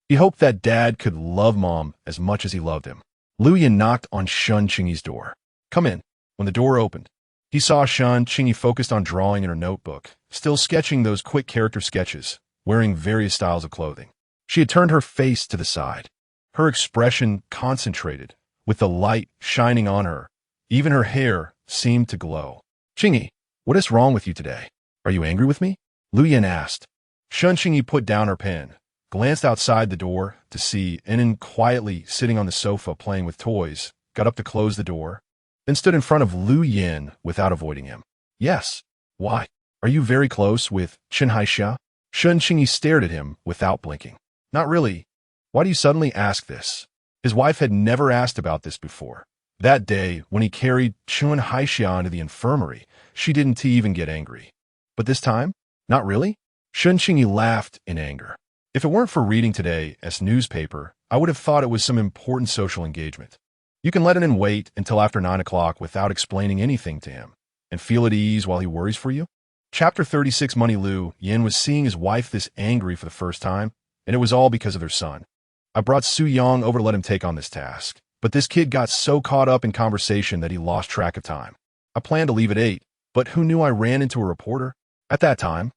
He hoped that Dad could love Mom as much as he loved him. Lu Yin knocked on Qingyi's door. Come in. When the door opened, he saw Qingyi focused on drawing in her notebook, still sketching those quick character sketches, wearing various styles of clothing. She had turned her face to the side, her expression concentrated, with the light shining on her. Even her hair seemed to glow. Qingyi, what is wrong with you today? Are you angry with me? Lu Yin asked. Qingyi put down her pen, glanced outside the door to see Annen quietly sitting on the sofa playing with toys, got up to close the door, then stood in front of Lu Yin without avoiding him. Yes. Why? Are you very close with Qingyi? Qingyi stared at him without blinking. Not really. Why do you suddenly ask this? His wife had never asked about this before. That day, when he carried Qingyi into the infirmary, she didn't even get angry. But this time? Not really? Qingyi laughed in anger. If it weren't for reading today's newspaper, I would have thought it was some important social engagement. You can let Annen wait until after 9 o'clock without explaining anything to him, and feel at ease while he worries for you. Chapter 36. Money. Lu Yin was seeing his wife this angry for the first time, and it was all because of their son. I brought Su Yang over to let him take on this task, but this kid got so caught up in conversation that he lost track of time. I planned to leave at 8, but who knew I ran into a reporter? At that time,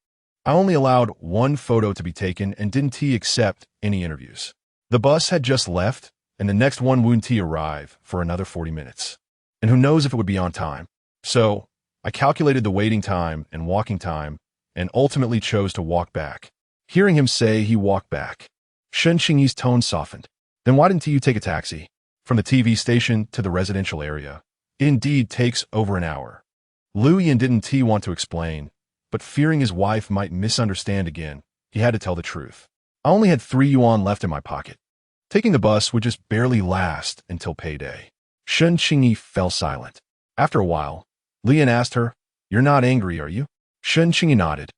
I only allowed one photo to be taken and didn't accept any interviews. The bus had just left, and the next one wouldn't arrive for another 40 minutes. And who knows if it would be on time. So, I calculated the waiting time and walking time, and ultimately chose to walk back. Hearing him say he walked back, Qingyi's tone softened. Then why didn't you take a taxi? From the TV station to the residential area. It indeed takes over an hour. Lu Yin didn't want to explain, but fearing his wife might misunderstand again, he had to tell the truth. I only had 3 yuan left in my pocket. Taking the bus would just barely last until payday. Qingyi fell silent. After a while, Lu Yin asked her, You're not angry, are you? Qingyi nodded.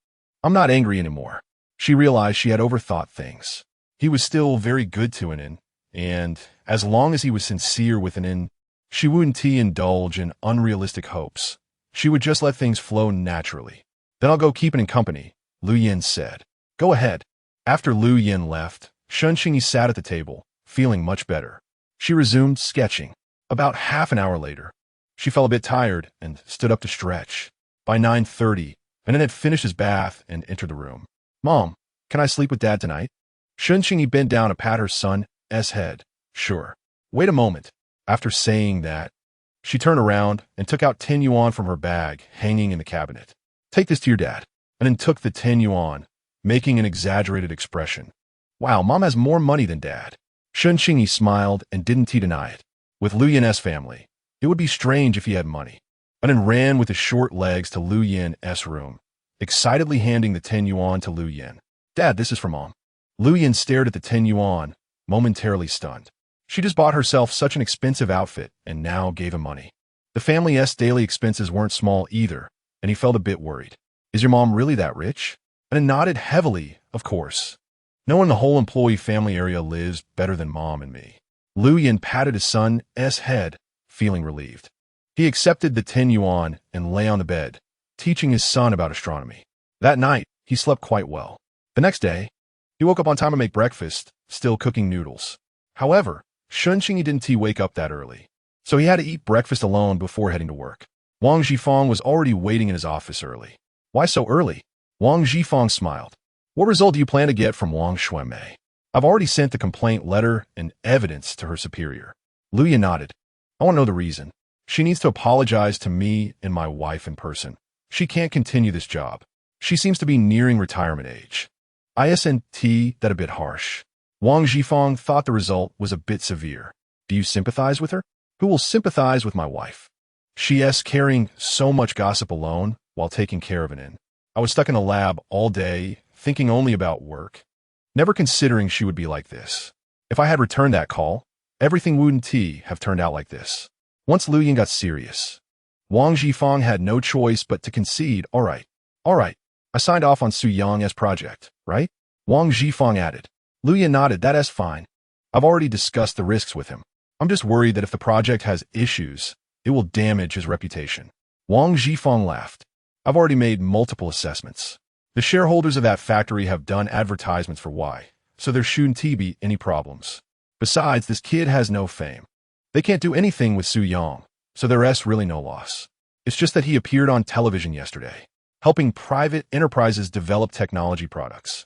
I'm not angry anymore. She realized she had overthought things. He was still very good to Annen, and as long as he was sincere with Annen, she wouldn't indulge in unrealistic hopes. She would just let things flow naturally. Then I'll go keep Annen company, Lu Yin said. Go ahead. After Lu Yin left, Qingyi sat at the table, feeling much better. She resumed sketching. About half an hour later, she felt a bit tired and stood up to stretch. By 9:30, Annen had finished his bath and entered the room. Mom, can I sleep with Dad tonight? Qingyi bent down to pat her son's head. Sure. Wait a moment. After saying that, she turned around and took out 10 yuan from her bag hanging in the cabinet. Take this to your dad. Annen took the 10 yuan, making an exaggerated expression. Wow, Mom has more money than Dad. Qingyi smiled and didn't deny it. With Lu Yin's family, it would be strange if he had money. Annen ran with his short legs to Lu Yin's room, excitedly handing the 10 yuan to Lu Yin. Dad, this is for Mom. Lu Yin stared at the 10 yuan, momentarily stunned. She just bought herself such an expensive outfit and now gave him money. The family's daily expenses weren't small either, and he felt a bit worried. Is your mom really that rich? Annen nodded heavily, of course. No one in the whole employee family area lives better than Mom and me. Lu Yin patted his son's head, feeling relieved. He accepted the 10 yuan and lay on the bed, teaching his son about astronomy. That night, he slept quite well. The next day, he woke up on time to make breakfast, still cooking noodles. However, Qingyi didn't wake up that early, so he had to eat breakfast alone before heading to work. Wang Zhifeng was already waiting in his office early. Why so early? Wang Zhifeng smiled. What result do you plan to get from Wang Xuanmei? I've already sent the complaint letter and evidence to her superior. Lu Yin nodded. I want to know the reason. She needs to apologize to me and my wife in person. She can't continue this job. She seems to be nearing retirement age. Isn't that a bit harsh? Wang Zhifeng thought the result was a bit severe. Do you sympathize with her? Who will sympathize with my wife? She's carrying so much gossip alone while taking care of an inn. I was stuck in a lab all day, thinking only about work, never considering she would be like this. If I had returned that call, everything wouldn't have turned out like this. Once Lu Yin got serious, Wang Zhifeng had no choice but to concede. All right. I signed off on Su Yang's project, right? Wang Zhifeng added. Lu Yin nodded. That's fine. I've already discussed the risks with him. I'm just worried that if the project has issues, it will damage his reputation. Wang Zhifeng laughed. I've already made multiple assessments. The shareholders of that factory have done advertisements for why, so there shouldn't be any problems. Besides, this kid has no fame. They can't do anything with Su Yang, so there's really no loss. It's just that he appeared on television yesterday, helping private enterprises develop technology products.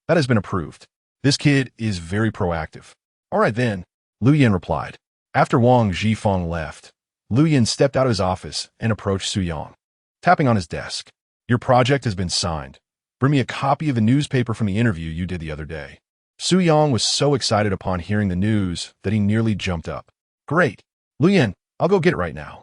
That has been approved. This kid is very proactive. All right then, Lu Yin replied. After Wang Zhifeng left, Lu Yin stepped out of his office and approached Su Yang, tapping on his desk. Your project has been signed. Bring me a copy of the newspaper from the interview you did the other day. Su Yang was so excited upon hearing the news that he nearly jumped up. Great. Lu Yin, I'll go get it right now.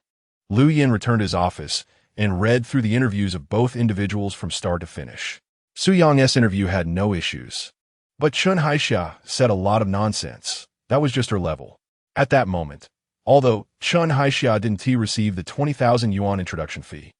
Lu Yin returned to his office and read through the interviews of both individuals from start to finish. Su Yang's interview had no issues. But Chen Haixia said a lot of nonsense. That was just her level. At that moment, although Chen Haixia didn't receive the 20,000 yuan introduction fee,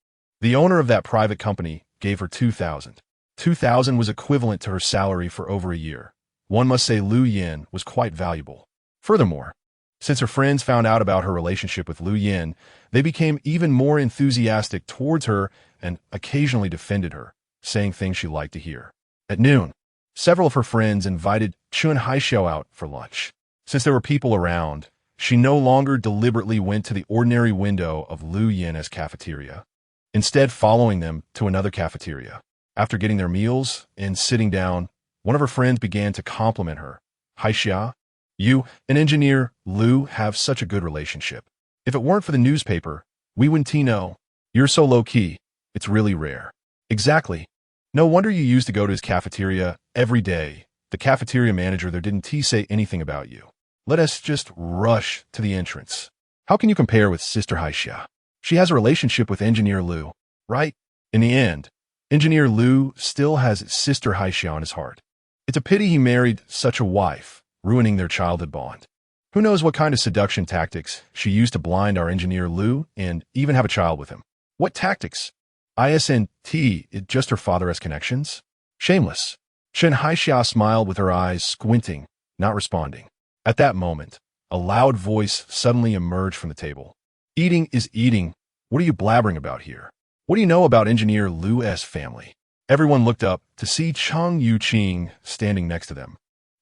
the owner of that private company gave her 2,000. 2,000 was equivalent to her salary for over a year. One must say Lu Yin was quite valuable. Furthermore, since her friends found out about her relationship with Lu Yin, they became even more enthusiastic towards her and occasionally defended her, saying things she liked to hear. At noon, several of her friends invited Chen Haixia out for lunch. Since there were people around, she no longer deliberately went to the ordinary window of Lu Yin's cafeteria, instead following them to another cafeteria. After getting their meals and sitting down, one of her friends began to compliment her. Haixia, you and engineer Lu have such a good relationship. If it weren't for the newspaper, we wouldn't know. You're so low-key. It's really rare. Exactly. No wonder you used to go to his cafeteria every day. The cafeteria manager there didn't say anything about you. Let us just rush to the entrance. How can you compare with Sister Haixia? She has a relationship with engineer Lu, right? In the end, engineer Lu still has Sister Haixia on his heart. It's a pity he married such a wife, ruining their childhood bond. Who knows what kind of seduction tactics she used to blind our engineer Lu and even have a child with him. What tactics? Isn't it just her father's connections? Shameless. Chen Haixia smiled with her eyes squinting, not responding. At that moment, a loud voice suddenly emerged from the table. Eating is eating. What are you blabbering about here? What do you know about engineer Lu's family? Everyone looked up to see Cheng Yuqing standing next to them,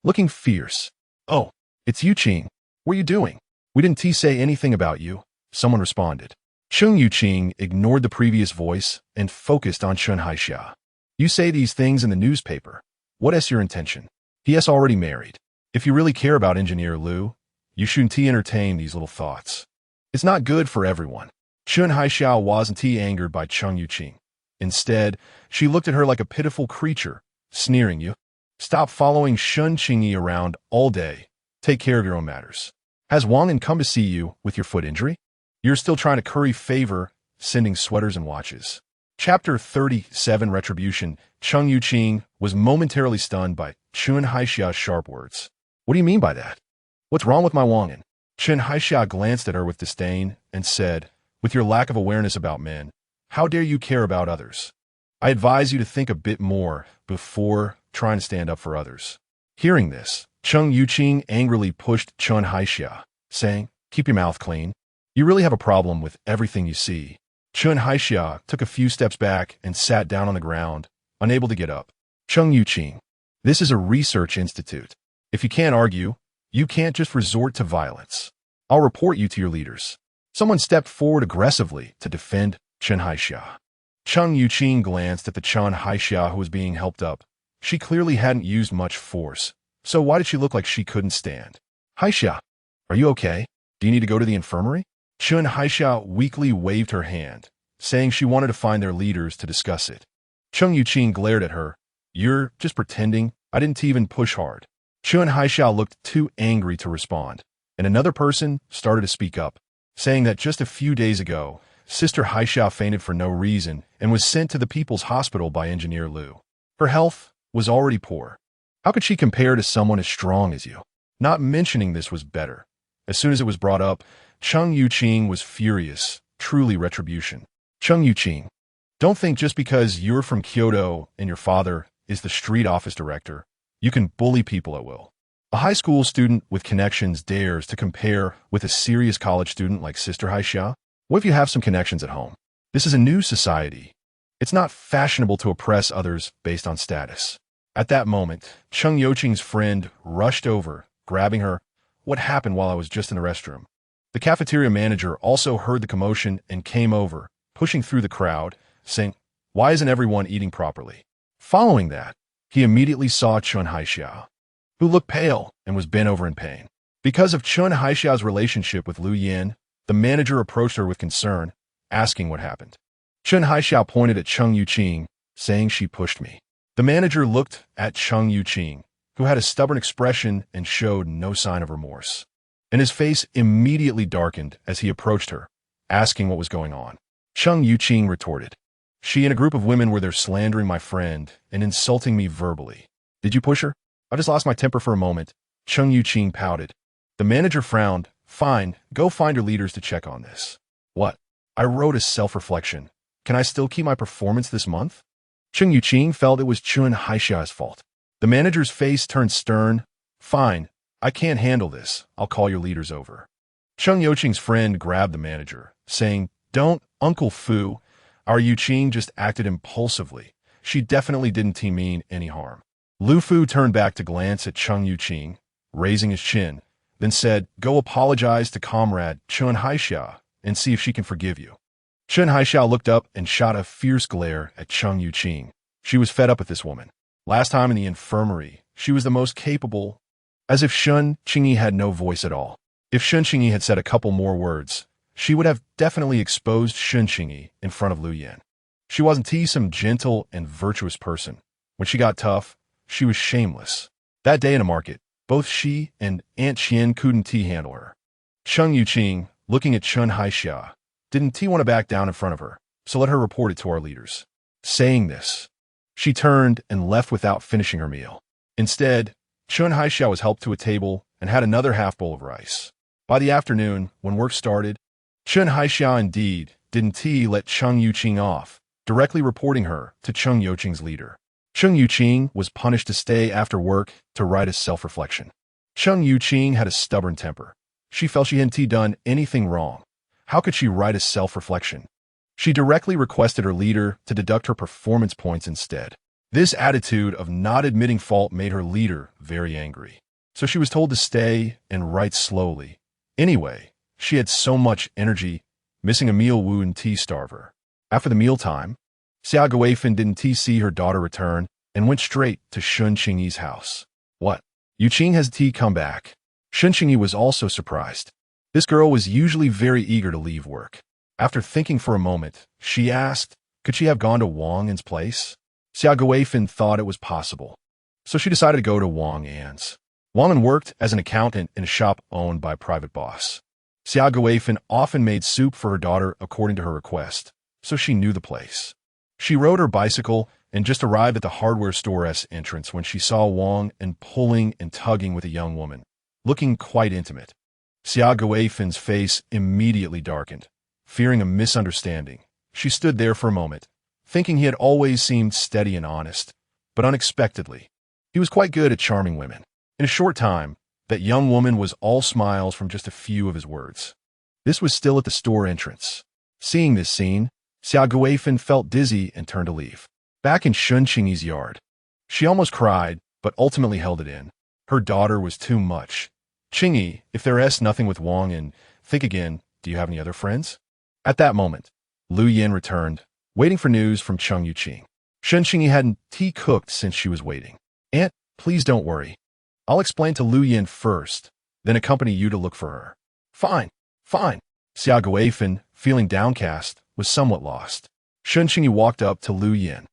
looking fierce. Oh, it's Yuqing. What are you doing? We didn't say anything about you, someone responded. Cheng Yuqing ignored the previous voice and focused on Chen Haixia. You say these things in the newspaper. What is your intention? He is already married. If you really care about engineer Lu, you shouldn't entertain these little thoughts. It's not good for everyone. Chen Haixia wasn't angered by Cheng Yuqing. Instead, she looked at her like a pitiful creature, sneering. You stop following Shun Qingyi around all day. Take care of your own matters. Has Wang come to see you with your foot injury? You're still trying to curry favor, sending sweaters and watches. Chapter 37 Retribution. Cheng Yuqing was momentarily stunned by Chen Haixia's sharp words. What do you mean by that? What's wrong with my Wangin? Chen Haixia glanced at her with disdain and said, with your lack of awareness about men, how dare you care about others? I advise you to think a bit more before trying to stand up for others. Hearing this, Cheng Yuqing angrily pushed Chen Haixia, saying, keep your mouth clean. You really have a problem with everything you see. Chen Haixia took a few steps back and sat down on the ground, unable to get up. Cheng Yuqing, this is a research institute. If you can't argue, you can't just resort to violence. I'll report you to your leaders. Someone stepped forward aggressively to defend Chen Haixia. Cheng Yuqing glanced at the Chen Haixia who was being helped up. She clearly hadn't used much force, so why did she look like she couldn't stand? Haixia, are you okay? Do you need to go to the infirmary? Chen Haixia weakly waved her hand, saying she wanted to find their leaders to discuss it. Cheng Yuqing glared at her. You're just pretending. I didn't even push hard. Chun Haixiao looked too angry to respond, and another person started to speak up, saying that just a few days ago, Sister Haixiao fainted for no reason and was sent to the People's Hospital by Engineer Lu. Her health was already poor. How could she compare to someone as strong as you? Not mentioning this was better. As soon as it was brought up, Cheng Yuqing was furious, truly retribution. Cheng Yuqing, don't think just because you're from Kyoto and your father is the street office director, you can bully people at will. A high school student with connections dares to compare with a serious college student like Sister Haixia? What if you have some connections at home? This is a new society. It's not fashionable to oppress others based on status. At that moment, Cheng Yuqing's friend rushed over, grabbing her. What happened while I was just in the restroom? The cafeteria manager also heard the commotion and came over, pushing through the crowd, saying, "Why isn't everyone eating properly?" Following that, he immediately saw Chun Haixia, who looked pale and was bent over in pain. Because of Chun Haixia's relationship with Lu Yin, the manager approached her with concern, asking what happened. Chun Haixia pointed at Cheng Yuqing, saying she pushed me. The manager looked at Cheng Yuqing, who had a stubborn expression and showed no sign of remorse. And his face immediately darkened as he approached her, asking what was going on. Cheng Yuqing retorted, "She and a group of women were there slandering my friend and insulting me verbally. Did you push her?" "I just lost my temper for a moment." Cheng Yuqing pouted. The manager frowned. "Fine, go find your leaders to check on this." "What?" "I wrote a self-reflection. Can I still keep my performance this month?" Cheng Yuqing felt it was Chun Haixia's fault. The manager's face turned stern. "Fine, I can't handle this. I'll call your leaders over." Cheng Yuqing's friend grabbed the manager, saying, "Don't, Uncle Fu. Our Yuqing just acted impulsively. She definitely didn't mean any harm." Lu Fu turned back to glance at Cheng Yuqing, raising his chin, then said, "Go apologize to comrade Chun Haixia and see if she can forgive you." Chun Haixia looked up and shot a fierce glare at Cheng Yuqing. She was fed up with this woman. Last time in the infirmary, she was the most capable, as if Shun Qingyi had no voice at all. If Shun Qingyi had said a couple more words, she would have definitely exposed Shun Qingyi in front of Lu Yan. She wasn't some gentle and virtuous person. When she got tough, she was shameless. That day in a market, both she and Aunt Qian couldn't handle her. Cheng Yuqing, looking at Chun Haixia, didn't want to back down in front of her, so let her report it to our leaders. Saying this, she turned and left without finishing her meal. Instead, Chun Haixia was helped to a table and had another half bowl of rice. By the afternoon, when work started, Chun Haixia indeed didn't let Cheng Yuqing off, directly reporting her to Cheng Yuqing's leader. Cheng Yuqing was punished to stay after work to write a self-reflection. Cheng Yuqing had a stubborn temper. She felt she hadn't done anything wrong. How could she write a self-reflection? She directly requested her leader to deduct her performance points instead. This attitude of not admitting fault made her leader very angry. So she was told to stay and write slowly. Anyway, she had so much energy, missing a meal wouldn't starve her. After the mealtime, Xia Guifan didn't see her daughter return and went straight to Shun Qingyi's house. "What? Yuqing has come back?" Shun Qingyi was also surprised. This girl was usually very eager to leave work. After thinking for a moment, she asked, could she have gone to Wang An's place? Xia Guifan thought it was possible, so she decided to go to Wang An's. Wang An worked as an accountant in a shop owned by a private boss. Xia Guifan often made soup for her daughter according to her request, so she knew the place. She rode her bicycle and just arrived at the hardware store's entrance when she saw Wang An pulling and tugging with a young woman, looking quite intimate. Xia Guifan's face immediately darkened. Fearing a misunderstanding, she stood there for a moment, thinking he had always seemed steady and honest, but unexpectedly, he was quite good at charming women. In a short time, that young woman was all smiles from just a few of his words. This was still at the store entrance. Seeing this scene, Xia Guifan felt dizzy and turned to leave. Back in Shun Qingyi's yard, she almost cried, but ultimately held it in. Her daughter was too much. "Qingyi, if there's nothing with Wang An, think again. Do you have any other friends?" At that moment, Lu Yin returned, waiting for news from Cheng Yuqing. Shun Qingyi hadn't cooked since she was waiting. "Aunt, please don't worry. I'll explain to Lu Yin first, then accompany you to look for her." Fine. Xia Guifan, feeling downcast, was somewhat lost. Shun Qingyi walked up to Lu Yin,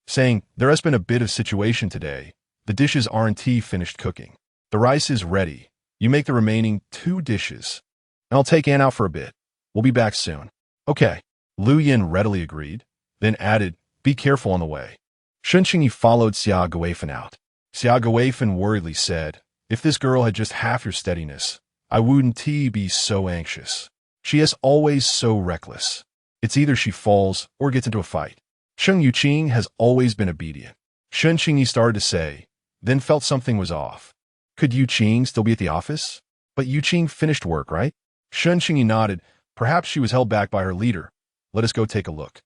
saying, "There has been a bit of situation today. The dishes aren't finished cooking." The rice is ready. You make the remaining 2 dishes. And I'll take Anne out for a bit. We'll be back soon. Okay. Lu Yin readily agreed, then added, be careful on the way. Qingyi followed Xia Guifan out. Xia Guifan worriedly said, if this girl had just half your steadiness, I wouldn't be so anxious. She is always so reckless. It's either she falls or gets into a fight. Cheng Yuqing has always been obedient. Qingyi started to say, then felt something was off. Could Yuqing still be at the office? But Yuqing finished work, right? Qingyi nodded. Perhaps she was held back by her leader. Let us go take a look.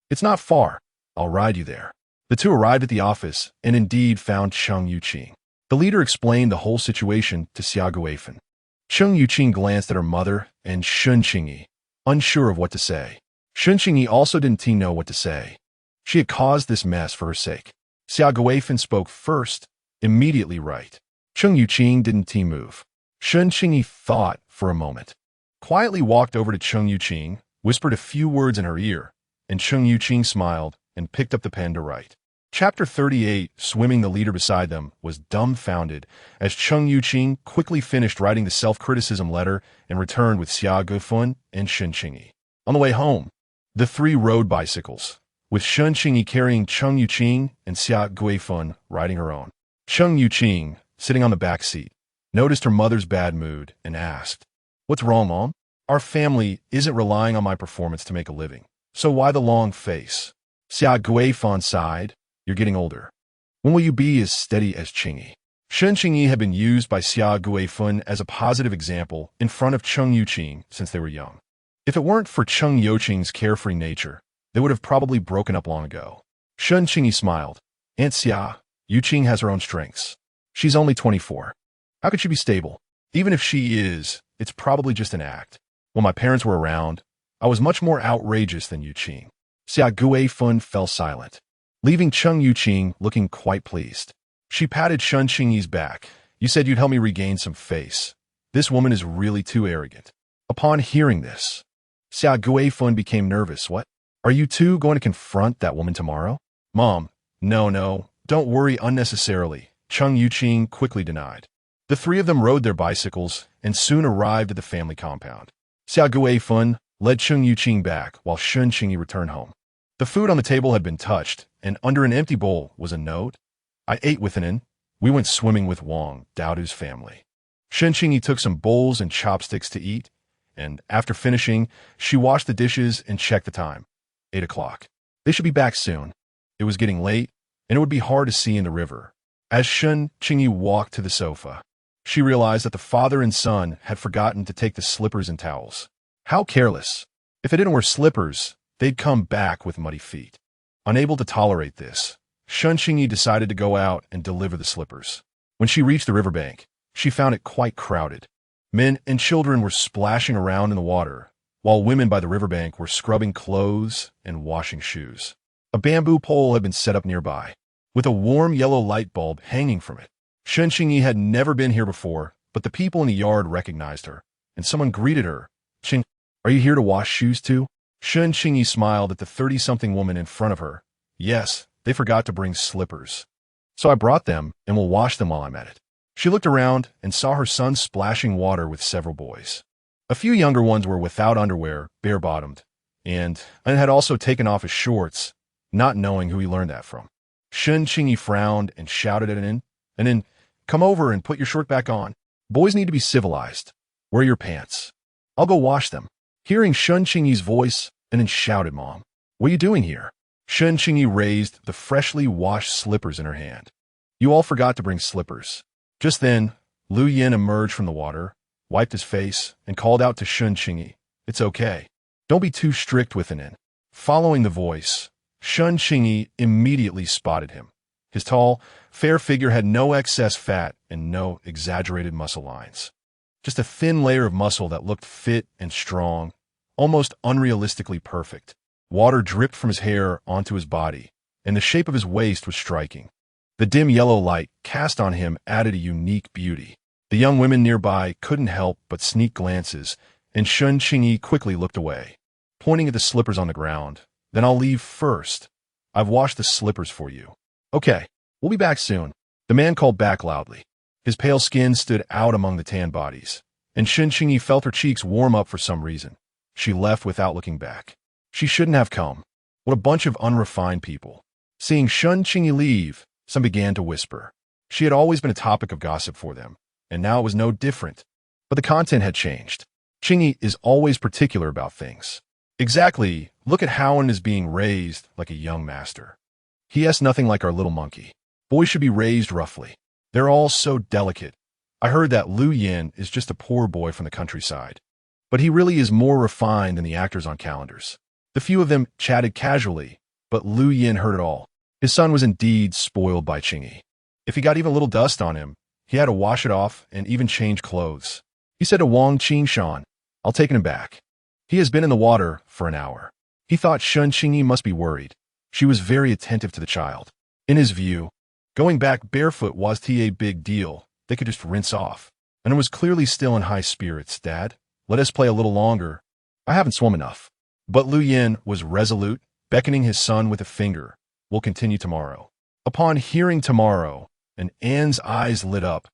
It's not far. I'll ride you there. The two arrived at the office and indeed found Cheng Yuqing. The leader explained the whole situation to Xia Guifan. Cheng Yuqing glanced at her mother and Qingyi, unsure of what to say. Qingyi also didn't know what to say. She had caused this mess for her sake. Xia Guifan spoke first, immediately right. Cheng Yuqing didn't move. Qingyi thought for a moment. Quietly walked over to Cheng Yuqing, whispered a few words in her ear, and Cheng Yuqing smiled and picked up the pen to write. Chapter 38, swimming the leader beside them, was dumbfounded as Cheng Yuqing quickly finished writing the self-criticism letter and returned with Xia Guifan and Qingyi. On the way home, the 3 rode bicycles, with Qingyi carrying Cheng Yuqing and Xia Guifan riding her own. Cheng Yuqing, sitting on the back seat, noticed her mother's bad mood and asked, what's wrong, Mom? Our family isn't relying on my performance to make a living, so why the long face? Xia Guifan sighed, you're getting older. When will you be as steady as Qingyi? Qingyi had been used by Xia Guifan as a positive example in front of Cheng Yuqing since they were young. If it weren't for Cheng Yuqing's carefree nature, they would have probably broken up long ago. Qingyi smiled. Aunt Xia, Yuqing has her own strengths. She's only 24. How could she be stable? Even if she is, it's probably just an act. When my parents were around, I was much more outrageous than Yuqing. Xia Guifan fell silent, leaving Cheng Yuqing looking quite pleased. She patted Qingyi's back. You said you'd help me regain some face. This woman is really too arrogant. Upon hearing this, Xia Guifan became nervous. What? Are you two going to confront that woman tomorrow? Mom, no, don't worry unnecessarily, Cheng Yuqing quickly denied. The 3 of them rode their bicycles and soon arrived at the family compound. Xia Guifan led Cheng Yuqing back while Qingyi returned home. The food on the table had been touched, and under an empty bowl was a note. I ate with an. We went swimming with Wang.To's family. Qingyi took some bowls and chopsticks to eat, and after finishing, she washed the dishes and checked the time. 8 o'clock. They should be back soon. It was getting late, and it would be hard to see in the river. As Qingyi walked to the sofa, she realized that the father and son had forgotten to take the slippers and towels. How careless. If they didn't wear slippers, they'd come back with muddy feet. Unable to tolerate this, Qingyi decided to go out and deliver the slippers. When she reached the riverbank, she found it quite crowded. Men and children were splashing around in the water, while women by the riverbank were scrubbing clothes and washing shoes. A bamboo pole had been set up nearby, with a warm yellow light bulb hanging from it. Qingyi had never been here before, but the people in the yard recognized her, and someone greeted her. Qing, are you here to wash shoes too? Qingyi smiled at the 30-something woman in front of her. Yes, they forgot to bring slippers. So I brought them, and will wash them while I'm at it. She looked around and saw her son splashing water with several boys. A few younger ones were without underwear, bare-bottomed, and had also taken off his shorts, not knowing who he learned that from. Qingyi frowned and shouted at an, come over and put your shirt back on. Boys need to be civilized. Wear your pants. I'll go wash them. Hearing Qingyi's voice, an shouted, Mom, what are you doing here? Qingyi raised the freshly washed slippers in her hand. You all forgot to bring slippers. Just then, Lu Yin emerged from the water, wiped his face, and called out to Qingyi, it's okay. Don't be too strict with an. Following the voice, Qingyi immediately spotted him. His tall, fair figure had no excess fat and no exaggerated muscle lines. Just a thin layer of muscle that looked fit and strong, almost unrealistically perfect. Water dripped from his hair onto his body, and the shape of his waist was striking. The dim yellow light cast on him added a unique beauty. The young women nearby couldn't help but sneak glances, and Qingyi quickly looked away, pointing at the slippers on the ground. Then I'll leave first. I've washed the slippers for you. Okay, we'll be back soon. The man called back loudly. His pale skin stood out among the tan bodies, and Qingyi felt her cheeks warm up for some reason. She left without looking back. She shouldn't have come. What a bunch of unrefined people. Seeing Qingyi leave, some began to whisper. She had always been a topic of gossip for them, and now it was no different. But the content had changed. Qingyi is always particular about things. Exactly, look at Howen is being raised like a young master. He has nothing like our little monkey. Boys should be raised roughly. They're all so delicate. I heard that Lu Yin is just a poor boy from the countryside. But he really is more refined than the actors on calendars. The few of them chatted casually, but Lu Yin heard it all. His son was indeed spoiled by Qingyi. If he got even a little dust on him, he had to wash it off and even change clothes. He said to Wang Qingshan, "I'll take him back." He has been in the water for an hour. He thought Qingyi must be worried. She was very attentive to the child. In his view, going back barefoot was a big deal. They could just rinse off. And it was clearly still in high spirits. "Dad, let us play a little longer. I haven't swum enough." But Lu Yin was resolute, beckoning his son with a finger. "We'll continue tomorrow." Upon hearing tomorrow, An's eyes lit up,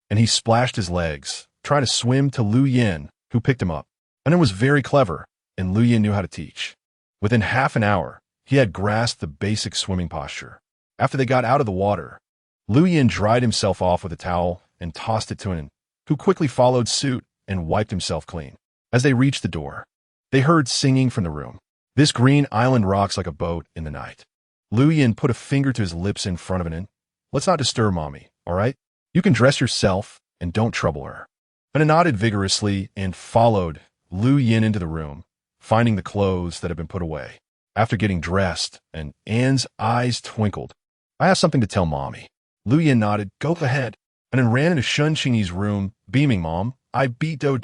and he splashed his legs, trying to swim to Lu Yin, who picked him up. And it was very clever, and Lu Yin knew how to teach. Within half an hour, he had grasped the basic swimming posture. After they got out of the water, Lu Yin dried himself off with a towel and tossed it to An, who quickly followed suit and wiped himself clean. As they reached the door, they heard singing from the room. "This green island rocks like a boat in the night." Lu Yin put a finger to his lips in front of An. "Let's not disturb Mommy, all right? You can dress yourself and don't trouble her." An nodded vigorously and followed Lu Yin into the room, finding the clothes that had been put away. After getting dressed, An's eyes twinkled. "I have something to tell Mommy." Lu Yin nodded. "Go ahead." And then ran into Qingyi's room, beaming, "Mom, I beat Do.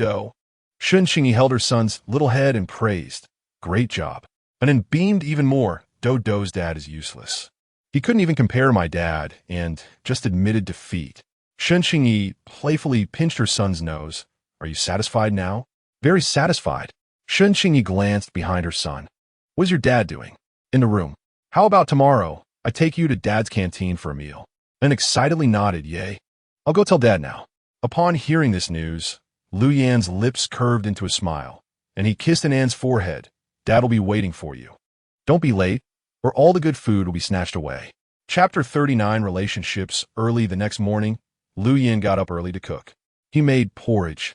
Qingyi held her son's little head and praised. "Great job." And then beamed even more. Do's dad is useless. He couldn't even compare to my dad, and just admitted defeat. Qingyi playfully pinched her son's nose. "Are you satisfied now?" "Very satisfied." Qingyi glanced behind her son. "What's your dad doing?" "In the room." "How about tomorrow? I take you to Dad's canteen for a meal." And excitedly nodded, "Yay. I'll go tell Dad now." Upon hearing this news, Lu Yan's lips curved into a smile, and he kissed An's forehead. "Dad'll be waiting for you. Don't be late, or all the good food will be snatched away." Chapter 39, Relationships. Early the next morning, Lu Yin got up early to cook. He made porridge,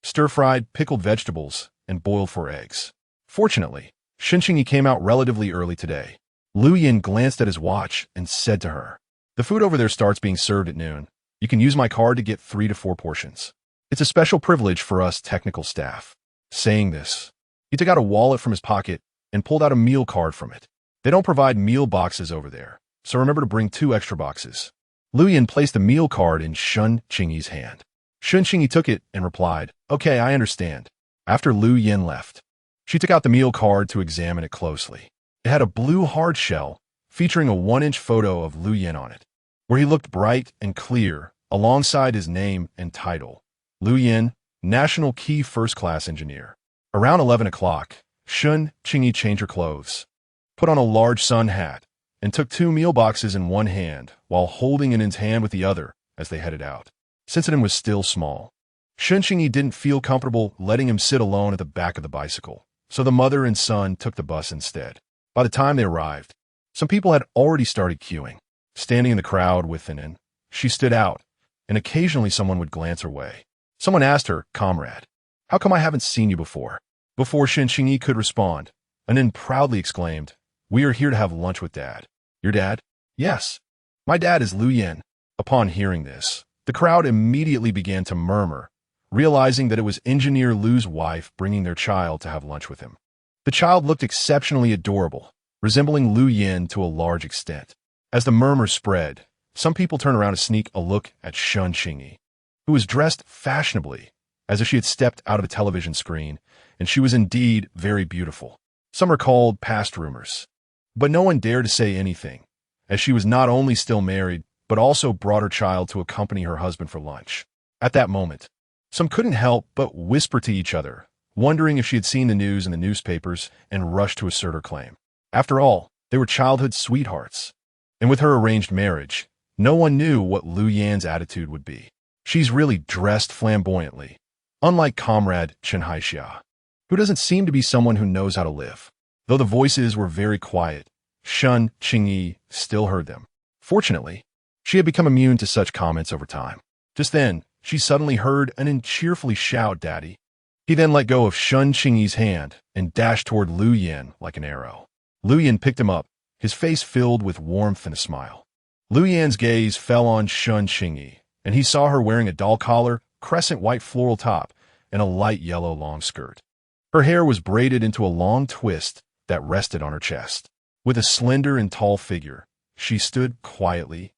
stir-fried pickled vegetables, and boiled 4 eggs. Fortunately, Qingyi came out relatively early today. Lu Yin glanced at his watch and said to her, "The food over there starts being served at noon. You can use my card to get 3 to 4 portions. It's a special privilege for us technical staff." Saying this, he took out a wallet from his pocket and pulled out a meal card from it. "They don't provide meal boxes over there, so remember to bring 2 extra boxes." Lu Yin placed the meal card in Qingyi's hand. Qingyi took it and replied, "Okay, I understand." After Lu Yin left, she took out the meal card to examine it closely. It had a blue hard shell featuring a 1-inch photo of Lu Yin on it, where he looked bright and clear alongside his name and title. Lu Yin, National Key First Class Engineer. Around 11 o'clock, Qingyi changed her clothes, put on a large sun hat, and took 2 meal boxes in one hand while holding An's hand with the other as they headed out. Since An was still small, Qingyi didn't feel comfortable letting him sit alone at the back of the bicycle, so the mother and son took the bus instead. By the time they arrived, some people had already started queuing. Standing in the crowd with An, she stood out, and occasionally someone would glance her way. Someone asked her, "Comrade, how come I haven't seen you before?" Before Qingyi could respond, An proudly exclaimed, "We are here to have lunch with Dad." "Your dad?" "Yes. My dad is Lu Yin." Upon hearing this, the crowd immediately began to murmur, realizing that it was Engineer Lu's wife bringing their child to have lunch with him. The child looked exceptionally adorable, resembling Lu Yin to a large extent. As the murmur spread, some people turned around to sneak a look at Qingyi, who was dressed fashionably, as if she had stepped out of a television screen, and she was indeed very beautiful. Some recalled past rumors, but no one dared to say anything, as she was not only still married, but also brought her child to accompany her husband for lunch. At that moment, some couldn't help but whisper to each other, wondering if she had seen the news in the newspapers and rushed to assert her claim. After all, they were childhood sweethearts, and with her arranged marriage, no one knew what Lu Yan's attitude would be. She's really dressed flamboyantly, unlike comrade Chen Haixia, who doesn't seem to be someone who knows how to live. Though the voices were very quiet, Shun Qingyi still heard them. Fortunately, she had become immune to such comments over time. Just then, she suddenly heard Anin cheerfully shout, "Daddy." He then let go of Shun Qingyi's hand and dashed toward Lu Yin like an arrow. Lu Yin picked him up, his face filled with warmth and a smile. Lu Yan's gaze fell on Shun Qingyi, and he saw her wearing a doll collar, crescent white floral top, and a light yellow long skirt. Her hair was braided into a long twist that rested on her chest. With a slender and tall figure, she stood quietly,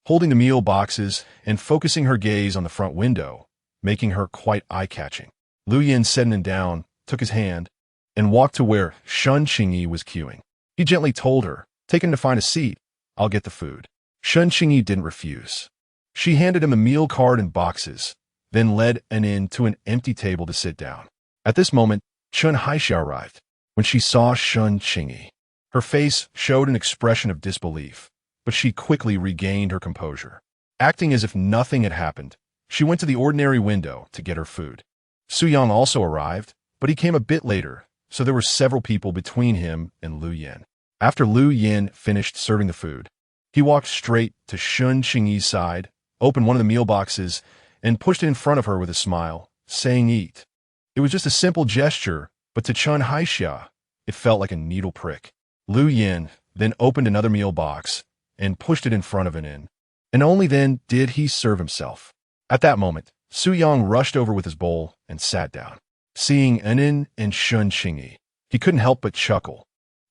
holding the meal boxes and focusing her gaze on the front window, making her quite eye-catching. Lu Yin set him down, took his hand, and walked to where Shun Qingyi was queuing. He gently told her, "Take him to find a seat. I'll get the food." Shun Qingyi didn't refuse. She handed him a meal card and boxes, then led Anin to an empty table to sit down. At this moment, Chen Haixia arrived. When she saw Shun Qingyi, her face showed an expression of disbelief, but she quickly regained her composure. Acting as if nothing had happened, she went to the ordinary window to get her food. Su Yang also arrived, but he came a bit later, so there were several people between him and Lu Yin. After Lu Yin finished serving the food, he walked straight to Shun Qingyi's side, opened one of the meal boxes, and pushed it in front of her with a smile, saying, "Eat." It was just a simple gesture, but to Chen Haixia, it felt like a needle prick. Lu Yin then opened another meal box and pushed it in front of Anin, and only then did he serve himself. At that moment, Su Yang rushed over with his bowl and sat down. Seeing Anin and Shun Qingyi, he couldn't help but chuckle.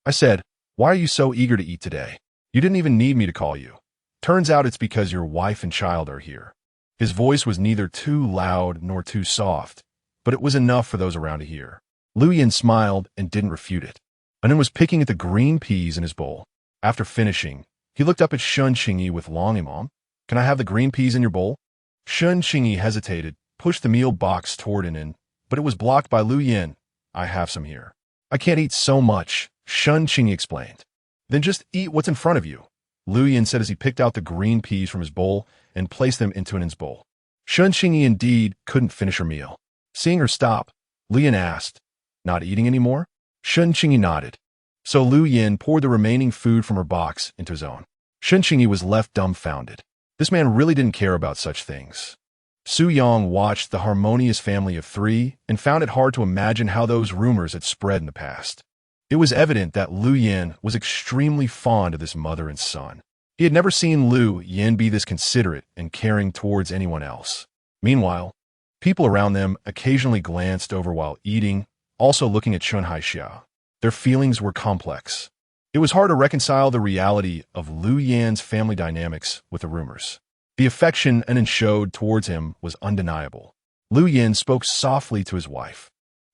"I said, why are you so eager to eat today? You didn't even need me to call you. Turns out it's because your wife and child are here." His voice was neither too loud nor too soft, but it was enough for those around to hear. Lu Yin smiled and didn't refute it. Anin was picking at the green peas in his bowl. After finishing, he looked up at Shun Qingyi with long "Imam, can I have the green peas in your bowl?" Shun Qingyi hesitated, pushed the meal box toward Anin, but it was blocked by Lu Yin. "I have some here." "I can't eat so much," Shun Qingyi explained. "Then just eat what's in front of you," Lu Yin said as he picked out the green peas from his bowl and placed them into Anin's bowl. Shun Qingyi indeed couldn't finish her meal. Seeing her stop, Lu Yin asked, "Not eating anymore?" Shun Qingyi nodded. So Lu Yin poured the remaining food from her box into his own. Shun Qingyi was left dumbfounded. This man really didn't care about such things. Su Yang watched the harmonious family of three and found it hard to imagine how those rumors had spread in the past. It was evident that Lu Yin was extremely fond of this mother and son. He had never seen Lu Yin be this considerate and caring towards anyone else. Meanwhile, people around them occasionally glanced over while eating, also looking at Chen Haixia. Their feelings were complex. It was hard to reconcile the reality of Lu Yan's family dynamics with the rumors. The affection Anin showed towards him was undeniable. Lu Yin spoke softly to his wife,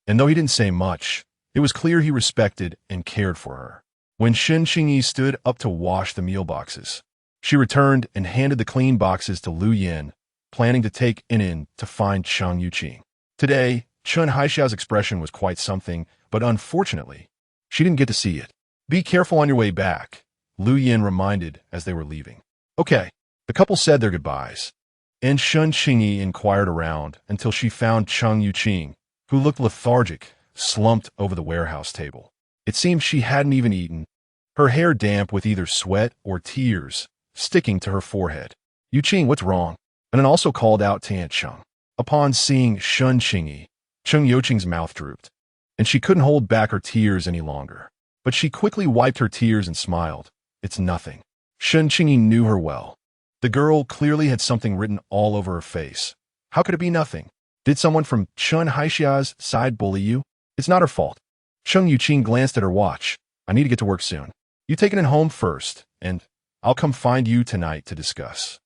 and though he didn't say much, it was clear he respected and cared for her. When Shun Qingyi stood up to wash the meal boxes, she returned and handed the clean boxes to Lu Yin, planning to take Anin to find Chang Yuqing. Today, Chen Haixia's expression was quite something, but unfortunately, she didn't get to see it. "Be careful on your way back," Lu Yin reminded as they were leaving. "Okay." The couple said their goodbyes, and Shun Qingyi inquired around until she found Chang Yuqing, who looked lethargic, slumped over the warehouse table. It seemed she hadn't even eaten, her hair damp with either sweat or tears sticking to her forehead. "Yuqing, what's wrong?" And then also called out to Aunt Cheng. Upon seeing Shun Qingyi, Cheng Yuqing's mouth drooped, and she couldn't hold back her tears any longer. But she quickly wiped her tears and smiled. "It's nothing." Shun Qingyi knew her well. The girl clearly had something written all over her face. How could it be nothing? Did someone from Chen Haixia's side bully you? It's not her fault. Cheng Yuqing glanced at her watch. "I need to get to work soon. You take it home first, and I'll come find you tonight to discuss."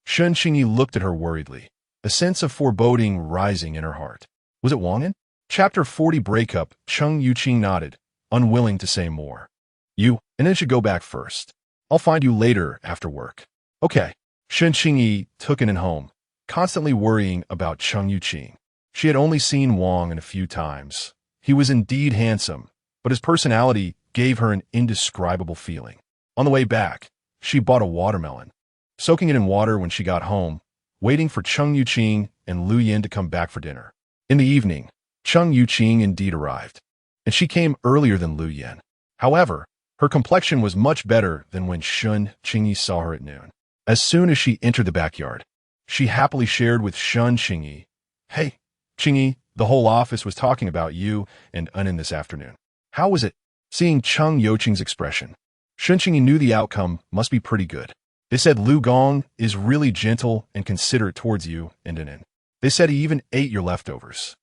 Shun Qingyi looked at her worriedly, a sense of foreboding rising in her heart. Was it Wang Yin? Chapter 40 Breakup. Cheng Yuqing nodded, unwilling to say more. "You and then should go back first. I'll find you later after work." "Okay." Shun Qingyi took Anin home, constantly worrying about Cheng Yuqing. She had only seen Wang a few times. He was indeed handsome, but his personality gave her an indescribable feeling. On the way back, she bought a watermelon. Soaking it in water when she got home, waiting for Cheng Yuqing and Lu Yin to come back for dinner. In the evening, Cheng Yuqing indeed arrived, and she came earlier than Lu Yin. However, her complexion was much better than when Shun Qingyi saw her at noon. As soon as she entered the backyard, she happily shared with Shun Qingyi, "Hey, Qingyi, the whole office was talking about you and Unin this afternoon. How was it?" Seeing Cheng Yuqing's expression, Shun Qingyi knew the outcome must be pretty good. They said Lu Gong is really gentle and considerate towards you and Unin. They said he even ate your leftovers.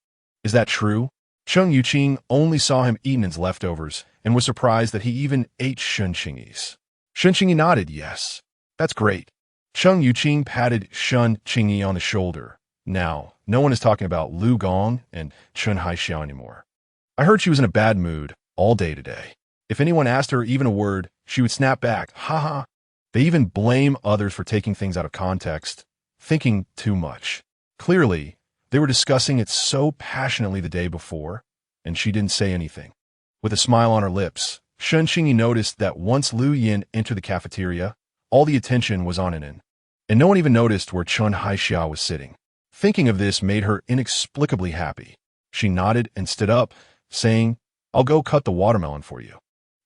Is that true? Cheng Yuqing only saw him eat Unin's leftovers and was surprised that he even ate Shun Qingyi's. Shun Qingyi nodded yes. That's great. Cheng Yuqing patted Shun Qingyi on the shoulder. Now, no one is talking about Lu Gong and Chun Haixiao anymore. I heard she was in a bad mood all day today. If anyone asked her even a word, she would snap back, haha. They even blame others for taking things out of context, thinking too much. Clearly, they were discussing it so passionately the day before, and she didn't say anything. With a smile on her lips, Shun Qingyi noticed that once Lu Yin entered the cafeteria, all the attention was on Inen, and no one even noticed where Chun Haixiao was sitting. Thinking of this made her inexplicably happy. She nodded and stood up, saying, "I'll go cut the watermelon for you."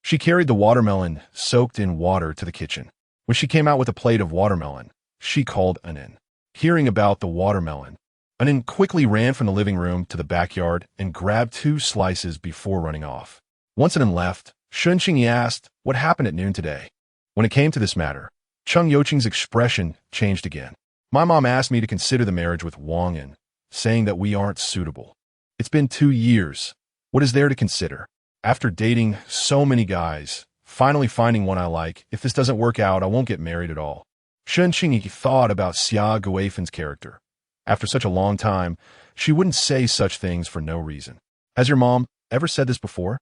She carried the watermelon soaked in water to the kitchen. When she came out with a plate of watermelon, she called Inen. Hearing about the watermelon, Inen quickly ran from the living room to the backyard and grabbed 2 slices before running off. Once Inen left, Shun Qingyi asked what happened at noon today. When it came to this matter, Cheng Yuqing's expression changed again. "My mom asked me to consider the marriage with Wang Yin, saying that we aren't suitable. It's been 2 years. What is there to consider? After dating so many guys, finally finding one I like, if this doesn't work out, I won't get married at all." Shun Qingyi thought about Xia Guifen's character. After such a long time, she wouldn't say such things for no reason. "Has your mom ever said this before?"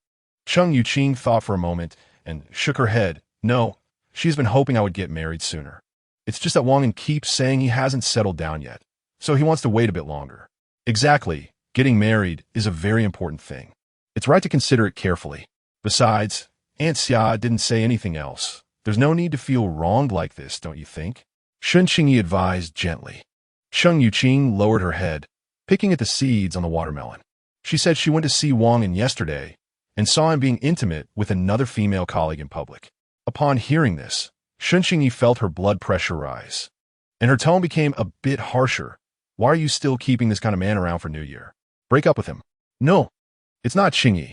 Cheng Yuqing thought for a moment and shook her head. "No, she's been hoping I would get married sooner. It's just that Wang Yin keeps saying he hasn't settled down yet, so he wants to wait a bit longer." Exactly, getting married is a very important thing. It's right to consider it carefully. Besides, Aunt Xia didn't say anything else. There's no need to feel wronged like this, don't you think? Shun Qingyi advised gently. Cheng Yuqing lowered her head, picking at the seeds on the watermelon. She said she went to see Wang Yin yesterday and saw him being intimate with another female colleague in public. Upon hearing this, Shun Qingyi felt her blood pressure rise, and her tone became a bit harsher. "Why are you still keeping this kind of man around for New Year? Break up with him." "No, it's not Qingyi.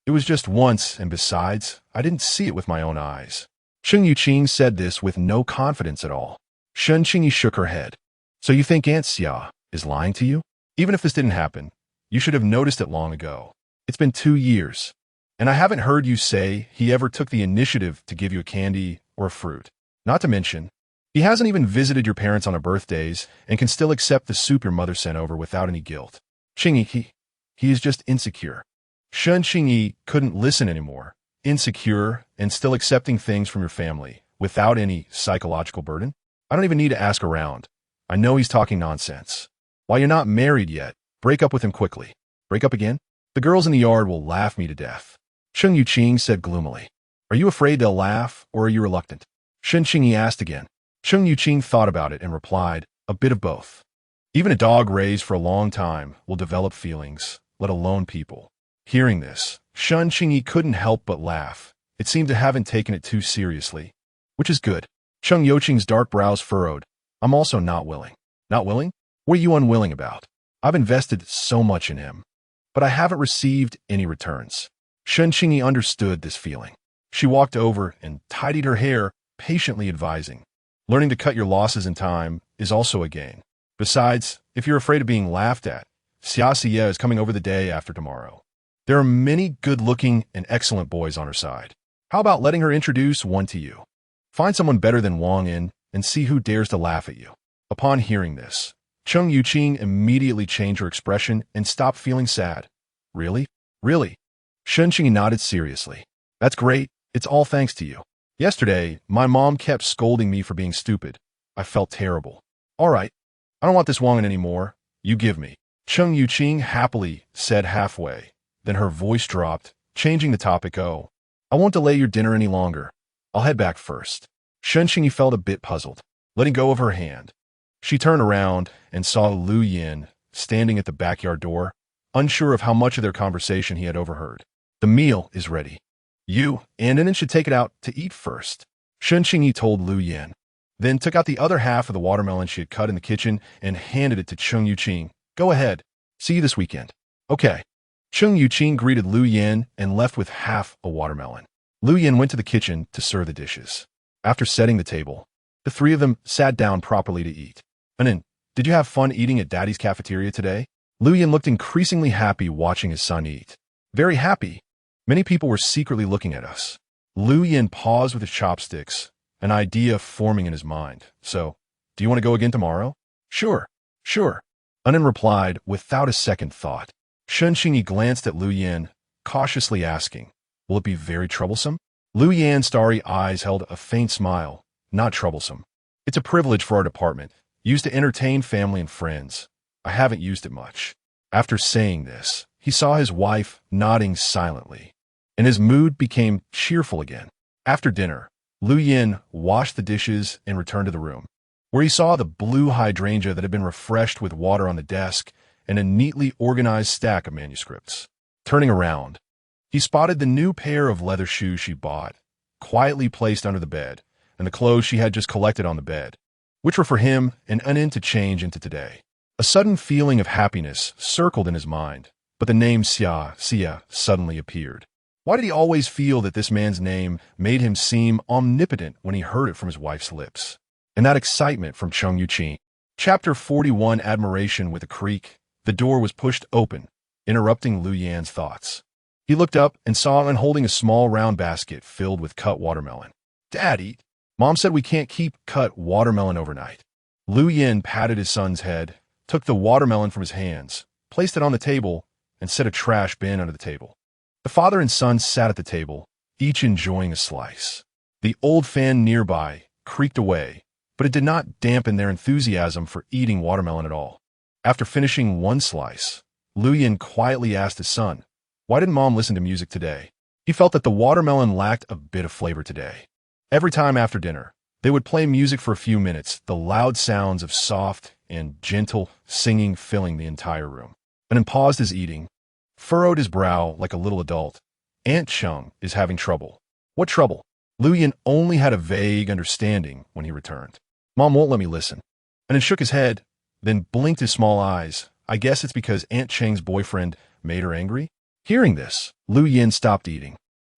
It was just once, and besides, I didn't see it with my own eyes." Cheng Yuqing said this with no confidence at all. Shun Qingyi shook her head. "So you think Aunt Xia is lying to you? Even if this didn't happen, you should have noticed it long ago. It's been 2 years, and I haven't heard you say he ever took the initiative to give you a candy or a fruit. Not to mention, he hasn't even visited your parents on their birthdays and can still accept the soup your mother sent over without any guilt. Qingyi, he is just insecure." Shun Qingyi couldn't listen anymore. Insecure and still accepting things from your family without any psychological burden? I don't even need to ask around. I know he's talking nonsense. While you're not married yet, break up with him quickly. Break up again? The girls in the yard will laugh me to death." Cheng Yuqing said gloomily. "Are you afraid they'll laugh, or are you reluctant?" Shun Qingyi asked again. Cheng Yuqing thought about it and replied, "A bit of both. Even a dog raised for a long time will develop feelings, let alone people." Hearing this, Shun Qingyi couldn't help but laugh. It seemed to haven't taken it too seriously, which is good. Cheng Yuqing's dark brows furrowed. "I'm also not willing." "Not willing? What are you unwilling about? I've invested so much in him, but I haven't received any returns." Shun Qingyi understood this feeling. She walked over and tidied her hair, patiently advising, "Learning to cut your losses in time is also a gain. Besides, if you're afraid of being laughed at, Xia Xie is coming over the day after tomorrow. There are many good-looking and excellent boys on her side. How about letting her introduce one to you? Find someone better than Wang Yin and see who dares to laugh at you." Upon hearing this, Cheng Yuqing immediately changed her expression and stopped feeling sad. "Really? Really?" Shun Qingyi nodded seriously. "That's great. It's all thanks to you. Yesterday, my mom kept scolding me for being stupid. I felt terrible. All right, I don't want this Wang Yin anymore. You give me." Cheng Yuqing happily said halfway. Then her voice dropped, changing the topic. "Oh, I won't delay your dinner any longer. I'll head back first." Shun Qingyi felt a bit puzzled, letting go of her hand. She turned around and saw Lu Yin standing at the backyard door, unsure of how much of their conversation he had overheard. The meal is ready. You and Inen should take it out to eat first, Qingyi told Lu Yin, then took out the other half of the watermelon she had cut in the kitchen and handed it to Cheng Yuqing. Go ahead. See you this weekend. Okay. Cheng Yuqing greeted Lu Yin and left with half a watermelon. Lu Yin went to the kitchen to serve the dishes. After setting the table, the three of them sat down properly to eat. Inen, did you have fun eating at Daddy's cafeteria today? Lu Yin looked increasingly happy watching his son eat. Very happy. Many people were secretly looking at us. Lu Yin paused with his chopsticks, an idea forming in his mind. So, do you want to go again tomorrow? Sure. Inen replied without a second thought. Qingyi glanced at Lu Yin, cautiously asking, will it be very troublesome? Lu Yin's starry eyes held a faint smile. Not troublesome. It's a privilege for our department, used to entertain family and friends. I haven't used it much. After saying this, he saw his wife nodding silently, and his mood became cheerful again. After dinner, Lu Yin washed the dishes and returned to the room, where he saw the blue hydrangea that had been refreshed with water on the desk and a neatly organized stack of manuscripts. Turning around, he spotted the new pair of leather shoes she bought, quietly placed under the bed, and the clothes she had just collected on the bed, which were for him and Inen to change into today. A sudden feeling of happiness circled in his mind, but the name Xia suddenly appeared. Why did he always feel that this man's name made him seem omnipotent when he heard it from his wife's lips? And that excitement from Cheng Yuqing. Chapter 41, Admiration with a creak. The door was pushed open, interrupting Lu Yin's thoughts. He looked up and saw Inen holding a small round basket filled with cut watermelon. Daddy, Mom said we can't keep cut watermelon overnight. Lu Yin patted his son's head, took the watermelon from his hands, placed it on the table, and set a trash bin under the table. The father and son sat at the table, each enjoying a slice. The old fan nearby creaked away, but it did not dampen their enthusiasm for eating watermelon at all. After finishing one slice, Lu Yin quietly asked his son, why didn't Mom listen to music today? He felt that the watermelon lacked a bit of flavor today. Every time after dinner, they would play music for a few minutes, the loud sounds of soft and gentle singing filling the entire room. Inen paused his eating, furrowed his brow like a little adult. Aunt Cheng is having trouble. What trouble? Lu Yin only had a vague understanding when he returned. Mom won't let me listen. Inen shook his head, then blinked his small eyes. I guess it's because Aunt Cheng's boyfriend made her angry? Hearing this, Lu Yin stopped eating.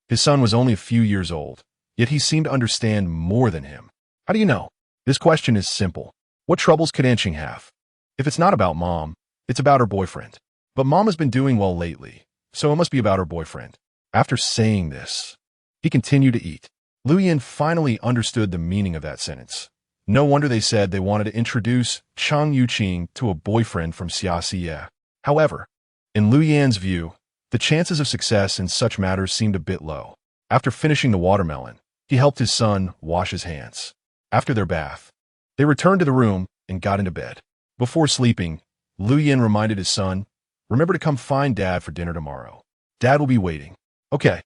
His son was only a few years old, yet he seemed to understand more than him. How do you know? This question is simple. What troubles could Aunt Cheng have? If it's not about Mom, it's about her boyfriend. But Mom has been doing well lately, so it must be about her boyfriend. After saying this, he continued to eat. Lu Yin finally understood the meaning of that sentence. No wonder they said they wanted to introduce Cheng Yuqing to a boyfriend from Xia. However, in Lu Yin's view, the chances of success in such matters seemed a bit low. After finishing the watermelon, he helped his son wash his hands. After their bath, they returned to the room and got into bed. Before sleeping, Lu Yin reminded his son, remember to come find Dad for dinner tomorrow. Dad will be waiting. Okay.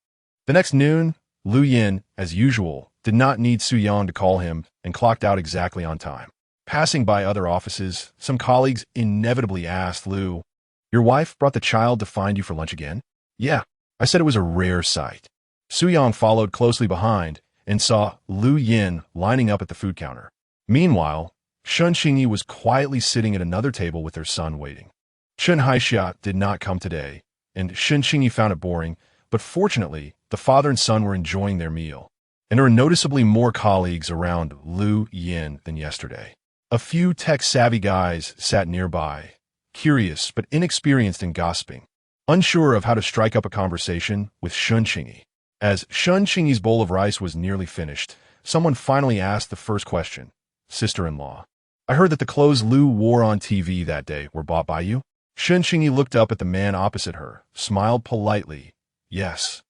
The next noon, Lu Yin, as usual, did not need Su Yang to call him and clocked out exactly on time. Passing by other offices, some colleagues inevitably asked Lu, your wife brought the child to find you for lunch again? Yeah, I said it was a rare sight. Su Yang followed closely behind and saw Lu Yin lining up at the food counter. Meanwhile, Qingyi was quietly sitting at another table with their son waiting. Chen Haixia did not come today, and Qingyi found it boring, but fortunately, the father and son were enjoying their meal, and there were noticeably more colleagues around Lu Yin than yesterday. A few tech-savvy guys sat nearby, curious but inexperienced in gossiping, unsure of how to strike up a conversation with Qingyi. As Qingyi's bowl of rice was nearly finished, someone finally asked the first question, sister-in-law. I heard that the clothes Lu wore on TV that day were bought by you? Qingyi looked up at the man opposite her, smiled politely. Yes.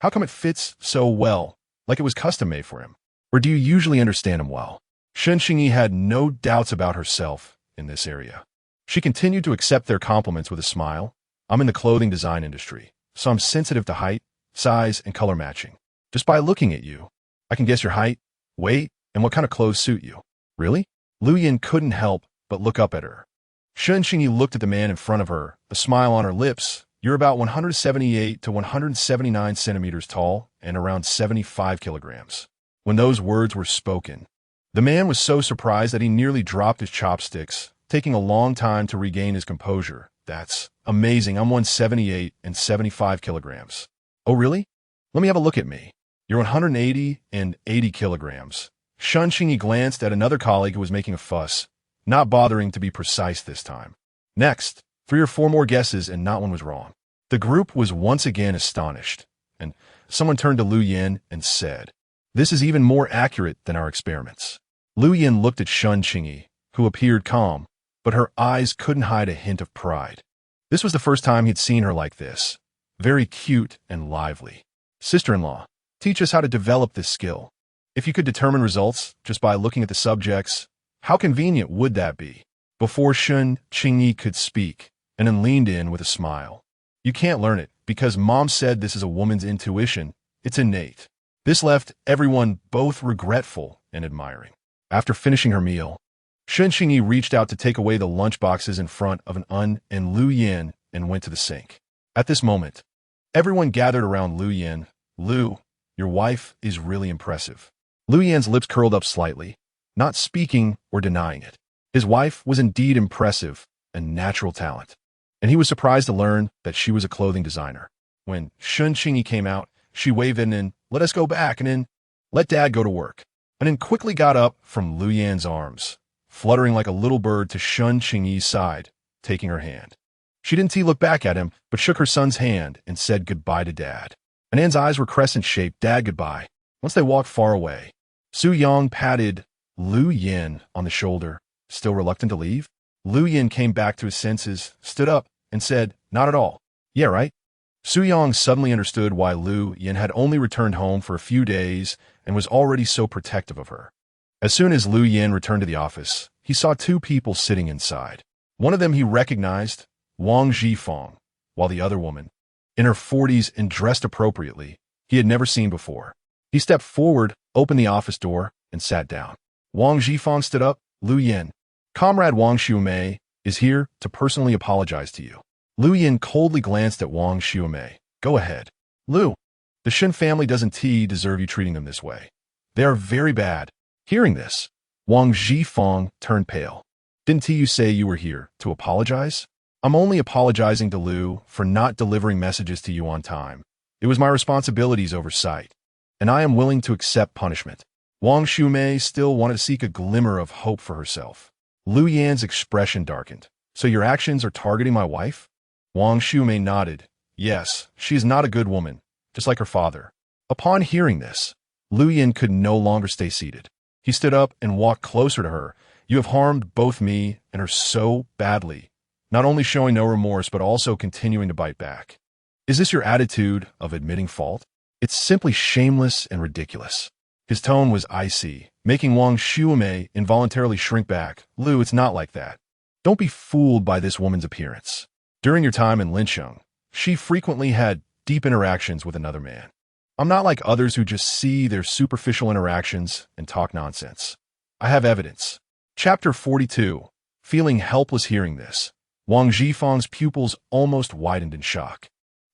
How come it fits so well, like it was custom-made for him? Or do you usually understand him well? Qingyi had no doubts about herself in this area. She continued to accept their compliments with a smile. I'm in the clothing design industry, so I'm sensitive to height, size, and color matching. Just by looking at you, I can guess your height, weight, and what kind of clothes suit you. Really? Lu Yin couldn't help but look up at her. Qingyi looked at the man in front of her, a smile on her lips. You're about 178 to 179 centimeters tall and around 75 kilograms. When those words were spoken, the man was so surprised that he nearly dropped his chopsticks, taking a long time to regain his composure. That's amazing. I'm 178 and 75 kilograms. Oh, really? Let me have a look at me. You're 180 and 80 kilograms. Qingyi glanced at another colleague who was making a fuss, not bothering to be precise this time. Next, 3 or 4 more guesses and not one was wrong. The group was once again astonished, and someone turned to Lu Yin and said, "This is even more accurate than our experiments." Lu Yin looked at Qingyi, who appeared calm, but her eyes couldn't hide a hint of pride. This was the first time he'd seen her like this, very cute and lively. "Sister-in-law, teach us how to develop this skill. If you could determine results just by looking at the subjects, how convenient would that be?" Before Qingyi could speak, and then leaned in with a smile. "You can't learn it, because Mom said this is a woman's intuition. It's innate." This left everyone both regretful and admiring. After finishing her meal, Qingyi reached out to take away the lunchboxes in front of and Lu Yin and went to the sink. At this moment, everyone gathered around Lu Yin. "Lu, your wife is really impressive." Lu Yin's lips curled up slightly, not speaking or denying it. His wife was indeed impressive, a natural talent, and he was surprised to learn that she was a clothing designer. When Qingyi came out, she waved in, "Let us go back," and then, "Let Dad go to work," and then quickly got up from Lu Yin's arms, fluttering like a little bird to Qingyi's side, taking her hand. She didn't look back at him, but shook her son's hand and said goodbye to Dad. Anand's eyes were crescent-shaped. "Dad, goodbye." Once they walked far away, Su Yang patted Lu Yin on the shoulder, still reluctant to leave. Lu Yin came back to his senses, stood up, and said, "Not at all." "Yeah, right?" Su Yang suddenly understood why Lu Yin had only returned home for a few days and was already so protective of her. As soon as Lu Yin returned to the office, he saw 2 people sitting inside. One of them he recognized, Wang Zhifeng, while the other woman, in her 40s and dressed appropriately, he had never seen before. He stepped forward, opened the office door, and sat down. Wang Zhifeng stood up. "Lu Yin, Comrade Wang Xiumei is here to personally apologize to you." Lu Yin coldly glanced at Wang Xiumei. "Go ahead." "Lu, the Shen family doesn't deserve you treating them this way. They are very bad." Hearing this, Wang Zhifeng turned pale. "Didn't you say you were here to apologize?" "I'm only apologizing to Lu for not delivering messages to you on time. It was my responsibility's oversight, and I am willing to accept punishment." Wang Xiumei still wanted to seek a glimmer of hope for herself. Lu Yin's expression darkened. "So your actions are targeting my wife?" Wang Xiumei nodded. "Yes, she is not a good woman, just like her father." Upon hearing this, Lu Yin could no longer stay seated. He stood up and walked closer to her. "You have harmed both me and her so badly, not only showing no remorse but also continuing to bite back. Is this your attitude of admitting fault? It's simply shameless and ridiculous." His tone was icy, making Wang Xiumei involuntarily shrink back. "Lu, it's not like that. Don't be fooled by this woman's appearance. During your time in Lincheng, she frequently had deep interactions with another man. I'm not like others who just see their superficial interactions and talk nonsense. I have evidence." Chapter 42. Feeling helpless hearing this, Wang Zhifeng's pupils almost widened in shock.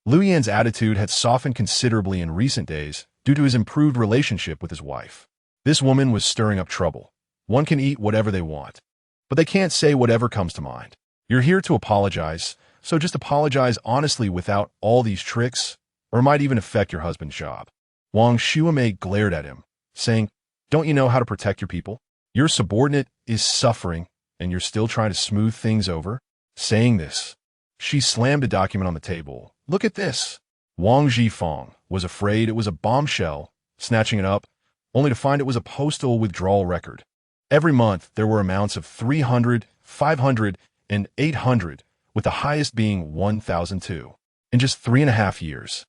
Lu Yin's attitude had softened considerably in recent days due to his improved relationship with his wife. This woman was stirring up trouble. One can eat whatever they want, but they can't say whatever comes to mind. You're here to apologize, so just apologize honestly without all these tricks, or it might even affect your husband's job. Wang Xiumei glared at him, saying, "Don't you know how to protect your people? Your subordinate is suffering, and you're still trying to smooth things over?" Saying this, she slammed a document on the table. "Look at this." Wang Zhifeng was afraid it was a bombshell, snatching it up, only to find it was a postal withdrawal record. Every month, there were amounts of 300, 500, and 800, with the highest being 1,002. In just 3.5 years,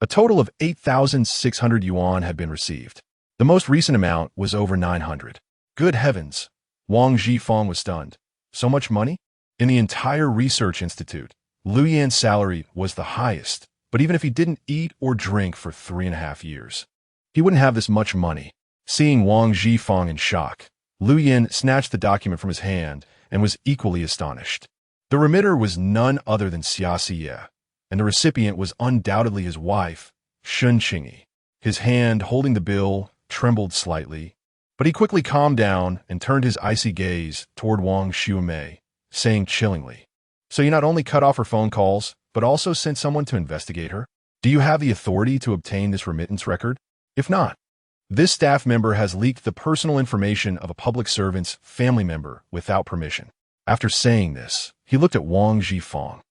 a total of 8,600 yuan had been received. The most recent amount was over 900. Good heavens! Wang Zhifeng was stunned. So much money? In the entire research institute, Lu Yin's salary was the highest, but even if he didn't eat or drink for 3.5 years, he wouldn't have this much money. Seeing Wang Zhifeng in shock, Lu Yin snatched the document from his hand and was equally astonished. The remitter was none other than Qingyi, and the recipient was undoubtedly his wife, Qingyi. His hand holding the bill trembled slightly, but he quickly calmed down and turned his icy gaze toward Wang Xiumei, saying chillingly, "So you not only cut off her phone calls, but also sent someone to investigate her? Do you have the authority to obtain this remittance record? If not, this staff member has leaked the personal information of a public servant's family member without permission." After saying this, he looked at Wang Zhifeng.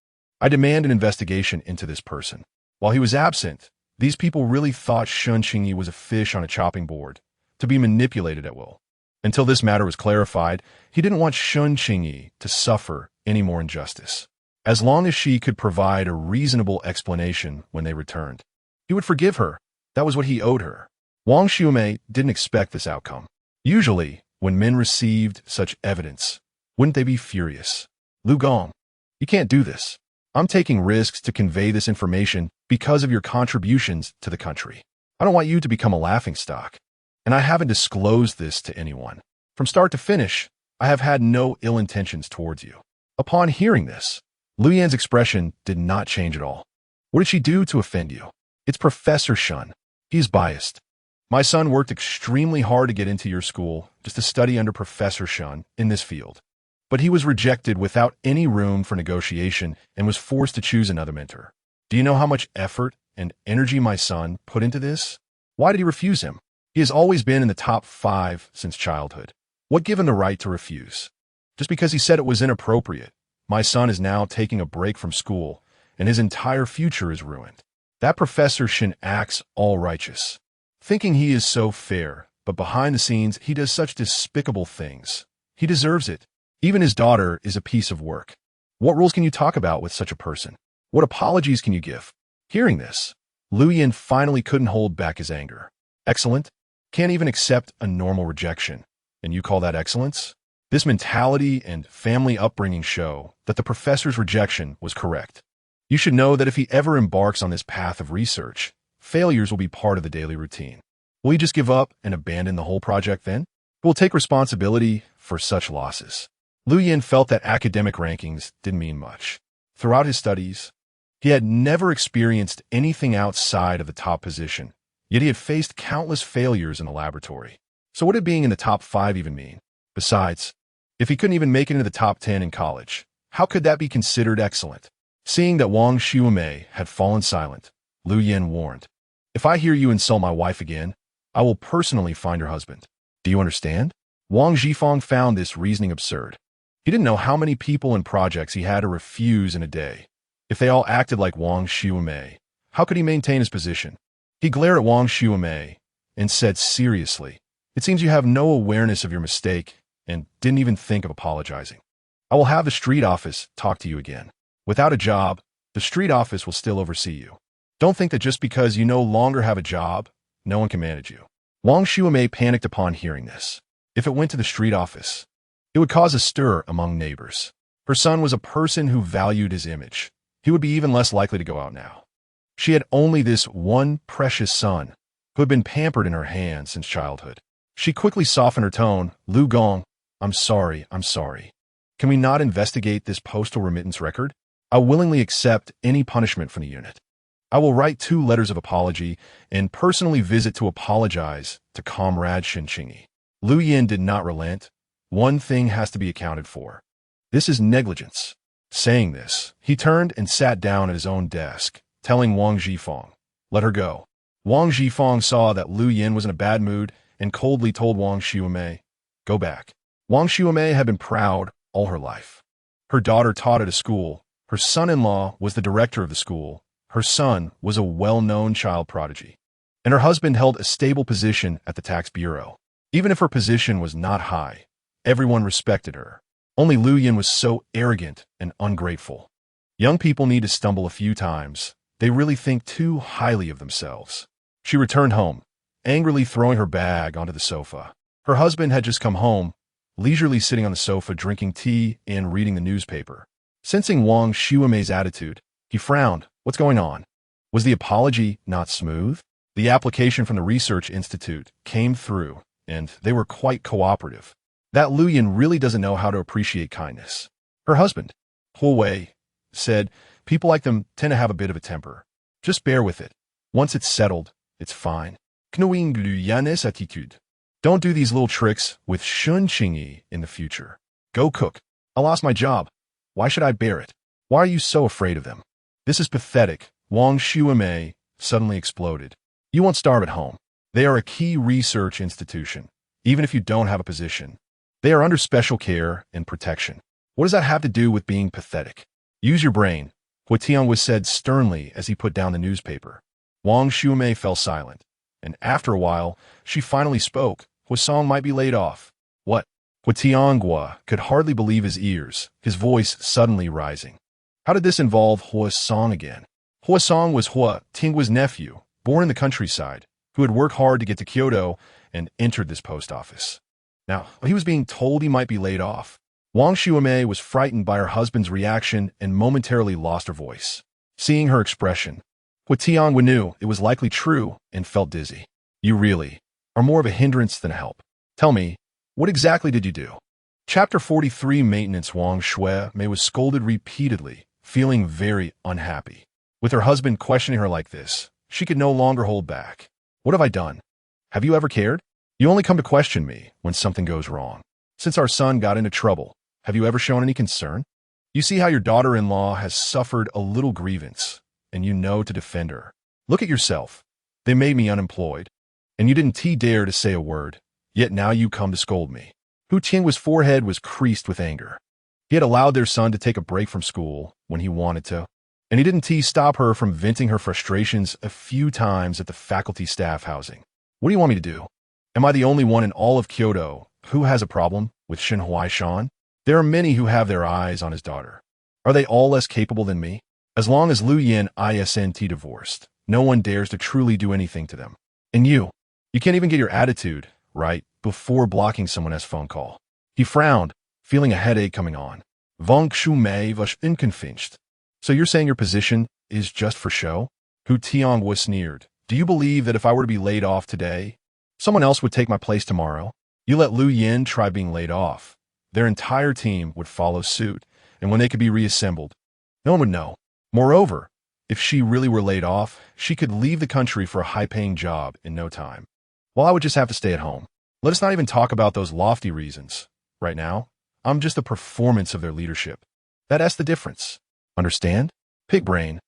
"I demand an investigation into this person." While he was absent, these people really thought Qingyi was a fish on a chopping board, to be manipulated at will. Until this matter was clarified, he didn't want Qingyi to suffer any more injustice. As long as she could provide a reasonable explanation when they returned, he would forgive her. That was what he owed her. Wang Xiumei didn't expect this outcome. Usually, when men received such evidence, wouldn't they be furious? "Lu Gong, you can't do this. I'm taking risks to convey this information because of your contributions to the country. I don't want you to become a laughingstock. And I haven't disclosed this to anyone. From start to finish, I have had no ill intentions towards you." Upon hearing this, Lu Yan's expression did not change at all. "What did she do to offend you?" "It's Professor Shen. He's biased. My son worked extremely hard to get into your school just to study under Professor Shen in this field. But he was rejected without any room for negotiation and was forced to choose another mentor. Do you know how much effort and energy my son put into this? Why did he refuse him? He has always been in the top 5 since childhood. What gave him the right to refuse? Just because he said it was inappropriate. My son is now taking a break from school, and his entire future is ruined. That Professor Shen acts all righteous, thinking he is so fair, but behind the scenes he does such despicable things. He deserves it. Even his daughter is a piece of work. What rules can you talk about with such a person? What apologies can you give?" Hearing this, Lu Yan finally couldn't hold back his anger. "Excellent. Can't even accept a normal rejection. And you call that excellence? This mentality and family upbringing show that the professor's rejection was correct. You should know that if he ever embarks on this path of research, failures will be part of the daily routine. Will he just give up and abandon the whole project then? He will take responsibility for such losses." Lu Yan felt that academic rankings didn't mean much. Throughout his studies, he had never experienced anything outside of the top position, yet he had faced countless failures in the laboratory. So what did being in the top 5 even mean? Besides, if he couldn't even make it into the top 10 in college, how could that be considered excellent? Seeing that Wang Xiumei had fallen silent, Lu Yan warned, "If I hear you insult my wife again, I will personally find your husband. Do you understand?" Wang Zhifeng found this reasoning absurd. He didn't know how many people and projects he had to refuse in a day. If they all acted like Wang Xiumei, how could he maintain his position? He glared at Wang Xiumei and said seriously, "It seems you have no awareness of your mistake and didn't even think of apologizing. I will have the street office talk to you again. Without a job, the street office will still oversee you. Don't think that just because you no longer have a job, no one can manage you." Wang Xiumei panicked upon hearing this. If it went to the street office, it would cause a stir among neighbors. Her son was a person who valued his image. He would be even less likely to go out now. She had only this one precious son, who had been pampered in her hands since childhood. She quickly softened her tone. "Lu Gong, I'm sorry. Can we not investigate this postal remittance record? I willingly accept any punishment from the unit. I will write 2 letters of apology and personally visit to apologize to Comrade Qingyi." Lu Yan did not relent. One thing has to be accounted for. This is negligence. Saying this, he turned and sat down at his own desk, telling Wang Zhifeng, "Let her go." Wang Zhifeng saw that Lu Yan was in a bad mood and coldly told Wang Xiumei, "Go back." Wang Xiumei had been proud all her life. Her daughter taught at a school. Her son-in-law was the director of the school. Her son was a well-known child prodigy. And her husband held a stable position at the tax bureau. Even if her position was not high, everyone respected her. Only Lu Yan was so arrogant and ungrateful. Young people need to stumble a few times. They really think too highly of themselves. She returned home, angrily throwing her bag onto the sofa. Her husband had just come home, leisurely sitting on the sofa drinking tea and reading the newspaper. Sensing Wang Xiumei's attitude, he frowned. "What's going on?" Was the apology not smooth? The application from the research institute came through, and they were quite cooperative. That Lu Yin really doesn't know how to appreciate kindness. Her husband, Hu Wei, said, people like them tend to have a bit of a temper. Just bear with it. Once it's settled, it's fine. Knowing Lu Yan's attitude. Don't do these little tricks with Qingyi in the future. Go cook. I lost my job. Why should I bear it? Why are you so afraid of them? This is pathetic. Wang Shuimei suddenly exploded. You won't starve at home. They are a key research institution, even if you don't have a position. They are under special care and protection. What does that have to do with being pathetic? Use your brain, Hu Tian was said sternly as he put down the newspaper. Wang Shuimei fell silent, and after a while, she finally spoke. Huasong might be laid off. What? Hu Tianghua could hardly believe his ears, his voice suddenly rising. How did this involve Huasong again? Huasong was Hu Tinghua's nephew, born in the countryside, who had worked hard to get to Kyoto and entered this post office. Now, he was being told he might be laid off. Wang Shuimei was frightened by her husband's reaction and momentarily lost her voice. Seeing her expression, Hu Tianghua knew it was likely true and felt dizzy. You really are more of a hindrance than a help. Tell me, what exactly did you do? Chapter 43 Maintenance. Wang Shuimei was scolded repeatedly, feeling very unhappy. With her husband questioning her like this, she could no longer hold back. What have I done? Have you ever cared? You only come to question me when something goes wrong. Since our son got into trouble, have you ever shown any concern? You see how your daughter-in-law has suffered a little grievance, and you know to defend her. Look at yourself. They made me unemployed, and you didn't dare to say a word, yet now you come to scold me. Hu Tianhua's forehead was creased with anger. He had allowed their son to take a break from school when he wanted to, and he didn't stop her from venting her frustrations a few times at the faculty staff housing. What do you want me to do? Am I the only one in all of Kyoto who has a problem with Shen Huaishan? There are many who have their eyes on his daughter. Are they all less capable than me? As long as Lu Yin isn't divorced, no one dares to truly do anything to them. And you can't even get your attitude right before blocking someone's phone call. He frowned, feeling a headache coming on. Wang Shuimei was unconvinced. So you're saying your position is just for show? Hu Tianghua sneered. Do you believe that if I were to be laid off today, someone else would take my place tomorrow? You let Lu Yin try being laid off. Their entire team would follow suit, and when they could be reassembled, no one would know. Moreover, if she really were laid off, she could leave the country for a high-paying job in no time. Well, I would just have to stay at home. Let us not even talk about those lofty reasons. Right now, I'm just a performance of their leadership. That's the difference. Understand? Pig brain.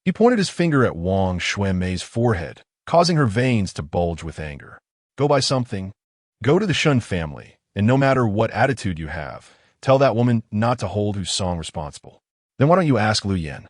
He pointed his finger at Wang Shuimei's forehead, causing her veins to bulge with anger. Go buy something. Go to the Shen family, and no matter what attitude you have, tell that woman not to hold Huasong responsible. Then why don't you ask Lu Yin?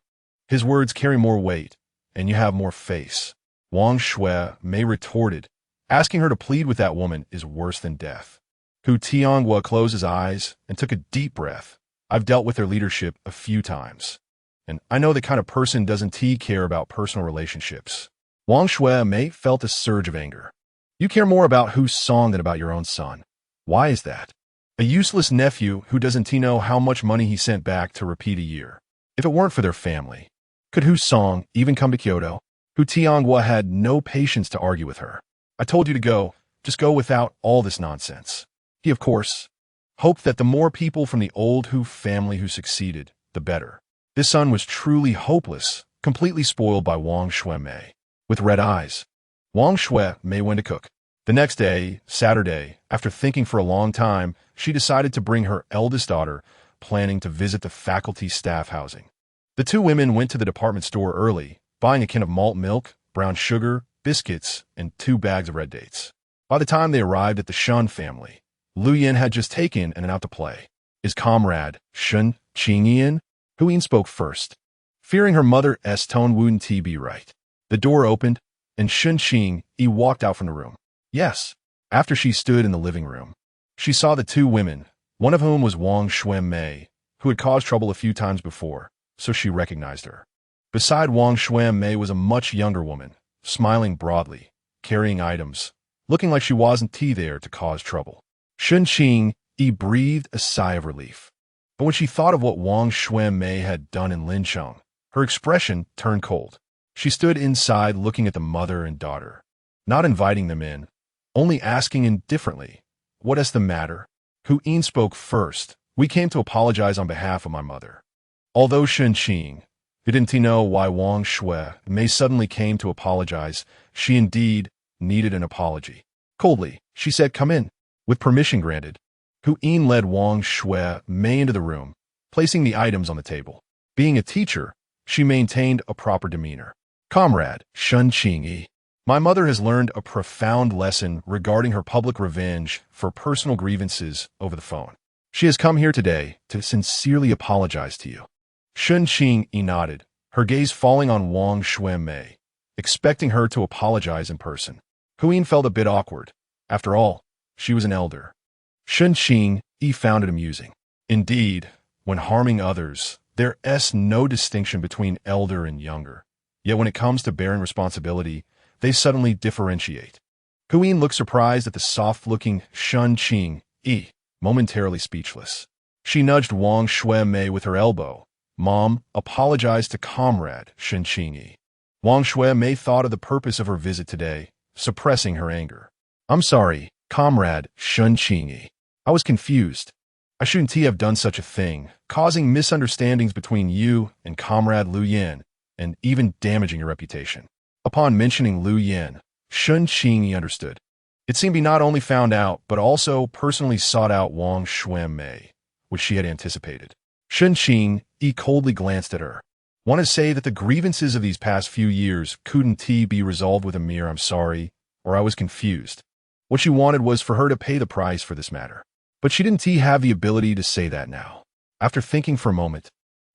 His words carry more weight, and you have more face. Wang Shuimei retorted. Asking her to plead with that woman is worse than death. Hu Tianghua closed his eyes and took a deep breath. I've dealt with their leadership a few times, and I know the kind of person doesn't care about personal relationships. Wang Shuimei felt a surge of anger. You care more about Huasong than about your own son. Why is that? A useless nephew who doesn't know how much money he sent back to repeat a year. If it weren't for their family, could Huasong even come to Kyoto? Hu Tianghua had no patience to argue with her. I told you to go. Just go without all this nonsense. He, of course, hoped that the more people from the old Hu family who succeeded, the better. This son was truly hopeless, completely spoiled by Wang Shuimei. With red eyes, Wang Shuimei went to cook. The next day, Saturday, after thinking for a long time, she decided to bring her eldest daughter, planning to visit the faculty staff housing. The two women went to the department store early, buying a can of malt milk, brown sugar, biscuits, and 2 bags of red dates. By the time they arrived at the Shen family, Lu Yin had just taken and out to play. His comrade, Shen Qingyi, Hu Yin spoke first, fearing her mother's tone wouldn't be right. The door opened, and Shen Qingyi walked out from the room. Yes. After she stood in the living room, she saw the two women, one of whom was Wang Shuimei, who had caused trouble a few times before, so she recognized her. Beside Wang Shuimei was a much younger woman, smiling broadly, carrying items, looking like she wasn't there to cause trouble. Shen Qingyi breathed a sigh of relief. But when she thought of what Wang Shuimei had done in Lincheng, her expression turned cold. She stood inside looking at the mother and daughter, not inviting them in, only asking indifferently, "What is the matter?" Yin spoke first. We came to apologize on behalf of my mother. Although Shen Qing didn't know why Wang Shui Mei suddenly came to apologize, she indeed needed an apology. Coldly, she said, "Come in." With permission granted, Yin led Wang Shui Mei into the room, placing the items on the table. Being a teacher, she maintained a proper demeanor. "Comrade, Shen Qingyi, my mother has learned a profound lesson regarding her public revenge for personal grievances over the phone. She has come here today to sincerely apologize to you." Shen Qingyi nodded, her gaze falling on Wang Shui Mei, expecting her to apologize in person. Yin felt a bit awkward. After all, she was an elder. Shen Qingyi found it amusing. Indeed, when harming others, there's no distinction between elder and younger. Yet when it comes to bearing responsibility, they suddenly differentiate. Yin looked surprised at the soft-looking Shen Qingyi, momentarily speechless. She nudged Wang Shui Mei with her elbow. "Mom, apologize to Comrade Shen Qingyi." Wang Shui Mei thought of the purpose of her visit today, suppressing her anger. "I'm sorry, Comrade Shen Qingyi. I was confused. I shouldn't have done such a thing, causing misunderstandings between you and Comrade Lu Yin, and even damaging your reputation." Upon mentioning Lu Yin, Shen Qingyi understood. It seemed he not only found out, but also personally sought out Wang Shui Mei, which she had anticipated. Shen Qingyi coldly glanced at her. "Want to say that the grievances of these past few years couldn't be resolved with a mere 'I'm sorry' or 'I was confused'. What she wanted was for her to pay the price for this matter. But she didn't have the ability to say that now." After thinking for a moment,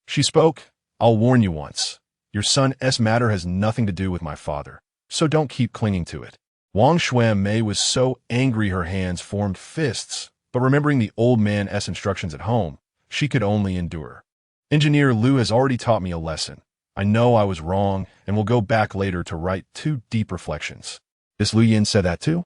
she spoke. "I'll warn you once. Your son's matter has nothing to do with my father, so don't keep clinging to it." Wang Shui Mei was so angry her hands formed fists, but remembering the old man's instructions at home, she could only endure. "Engineer Lu has already taught me a lesson. I know I was wrong and will go back later to write 2 deep reflections." This Lu Yin said that too?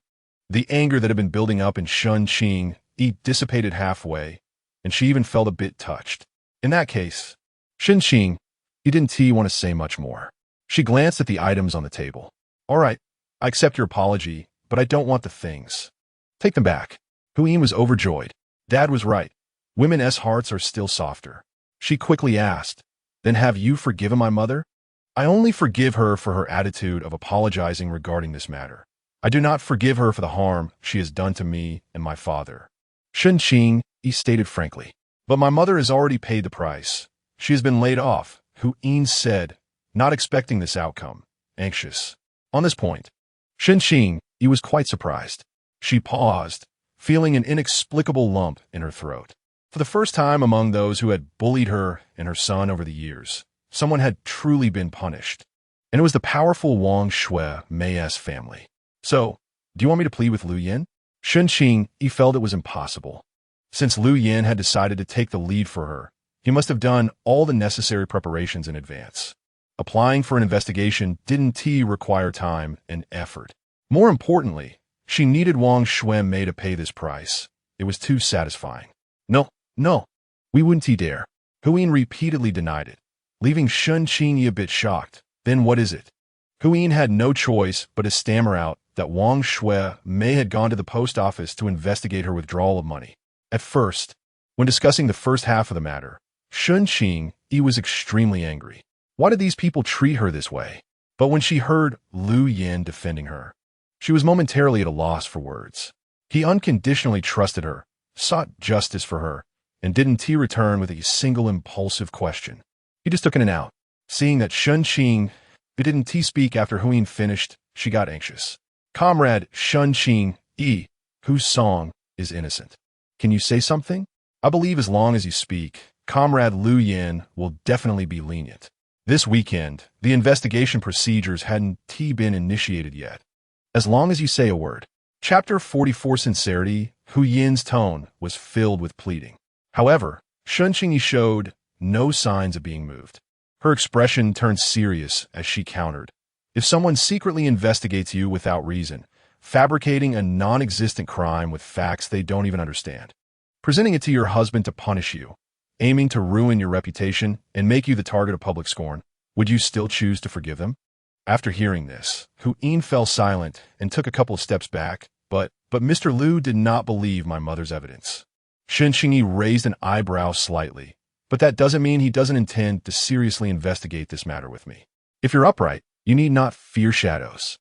The anger that had been building up in Shen Qingyi dissipated halfway, and she even felt a bit touched. In that case, Shen Qingyi didn't want to say much more. She glanced at the items on the table. "All right, I accept your apology, but I don't want the things. Take them back." Yin was overjoyed. Dad was right. Women's hearts are still softer. She quickly asked, "Then have you forgiven my mother?" "I only forgive her for her attitude of apologizing regarding this matter. I do not forgive her for the harm she has done to me and my father," Shen Qingyi stated frankly. "But my mother has already paid the price. She has been laid off," Yin said, not expecting this outcome, anxious. On this point, Shen Qingyi was quite surprised. She paused, feeling an inexplicable lump in her throat. For the first time among those who had bullied her and her son over the years, someone had truly been punished. And it was the powerful Wang Shui Mei's family. "So, do you want me to plead with Lu Yin?" Shen Qingyi felt it was impossible. Since Lu Yin had decided to take the lead for her, he must have done all the necessary preparations in advance. Applying for an investigation didn't require time and effort. More importantly, she needed Wang Shui Mei to pay this price. It was too satisfying. No, we wouldn't dare." Yin repeatedly denied it, leaving Shen Qingyi a bit shocked. "Then what is it?" Yin had no choice but to stammer out that Wang Shui Mei had gone to the post office to investigate her withdrawal of money. At first, when discussing the first half of the matter, Shen Qingyi was extremely angry. Why did these people treat her this way? But when she heard Lu Yin defending her, she was momentarily at a loss for words. He unconditionally trusted her, sought justice for her, and didn't return with a single impulsive question. He just took in and out. Seeing that Shen Qingyi didn't speak after Yin finished, she got anxious. "Comrade Shen Qingyi, whose song is innocent. Can you say something? I believe as long as you speak, Comrade Lu Yin will definitely be lenient." This weekend, the investigation procedures hadn't been initiated yet. "As long as you say a word." Chapter 44 Sincerity. Yin's tone was filled with pleading. However, Shen Qingyi showed no signs of being moved. Her expression turned serious as she countered. "If someone secretly investigates you without reason, fabricating a non-existent crime with facts they don't even understand, presenting it to your husband to punish you, aiming to ruin your reputation and make you the target of public scorn, would you still choose to forgive them?" After hearing this, Yin fell silent and took a couple of steps back. But Mr. Lu did not believe my mother's evidence. Qingyi raised an eyebrow slightly. But that doesn't mean he doesn't intend to seriously investigate this matter with me. If you're upright, you need not fear shadows.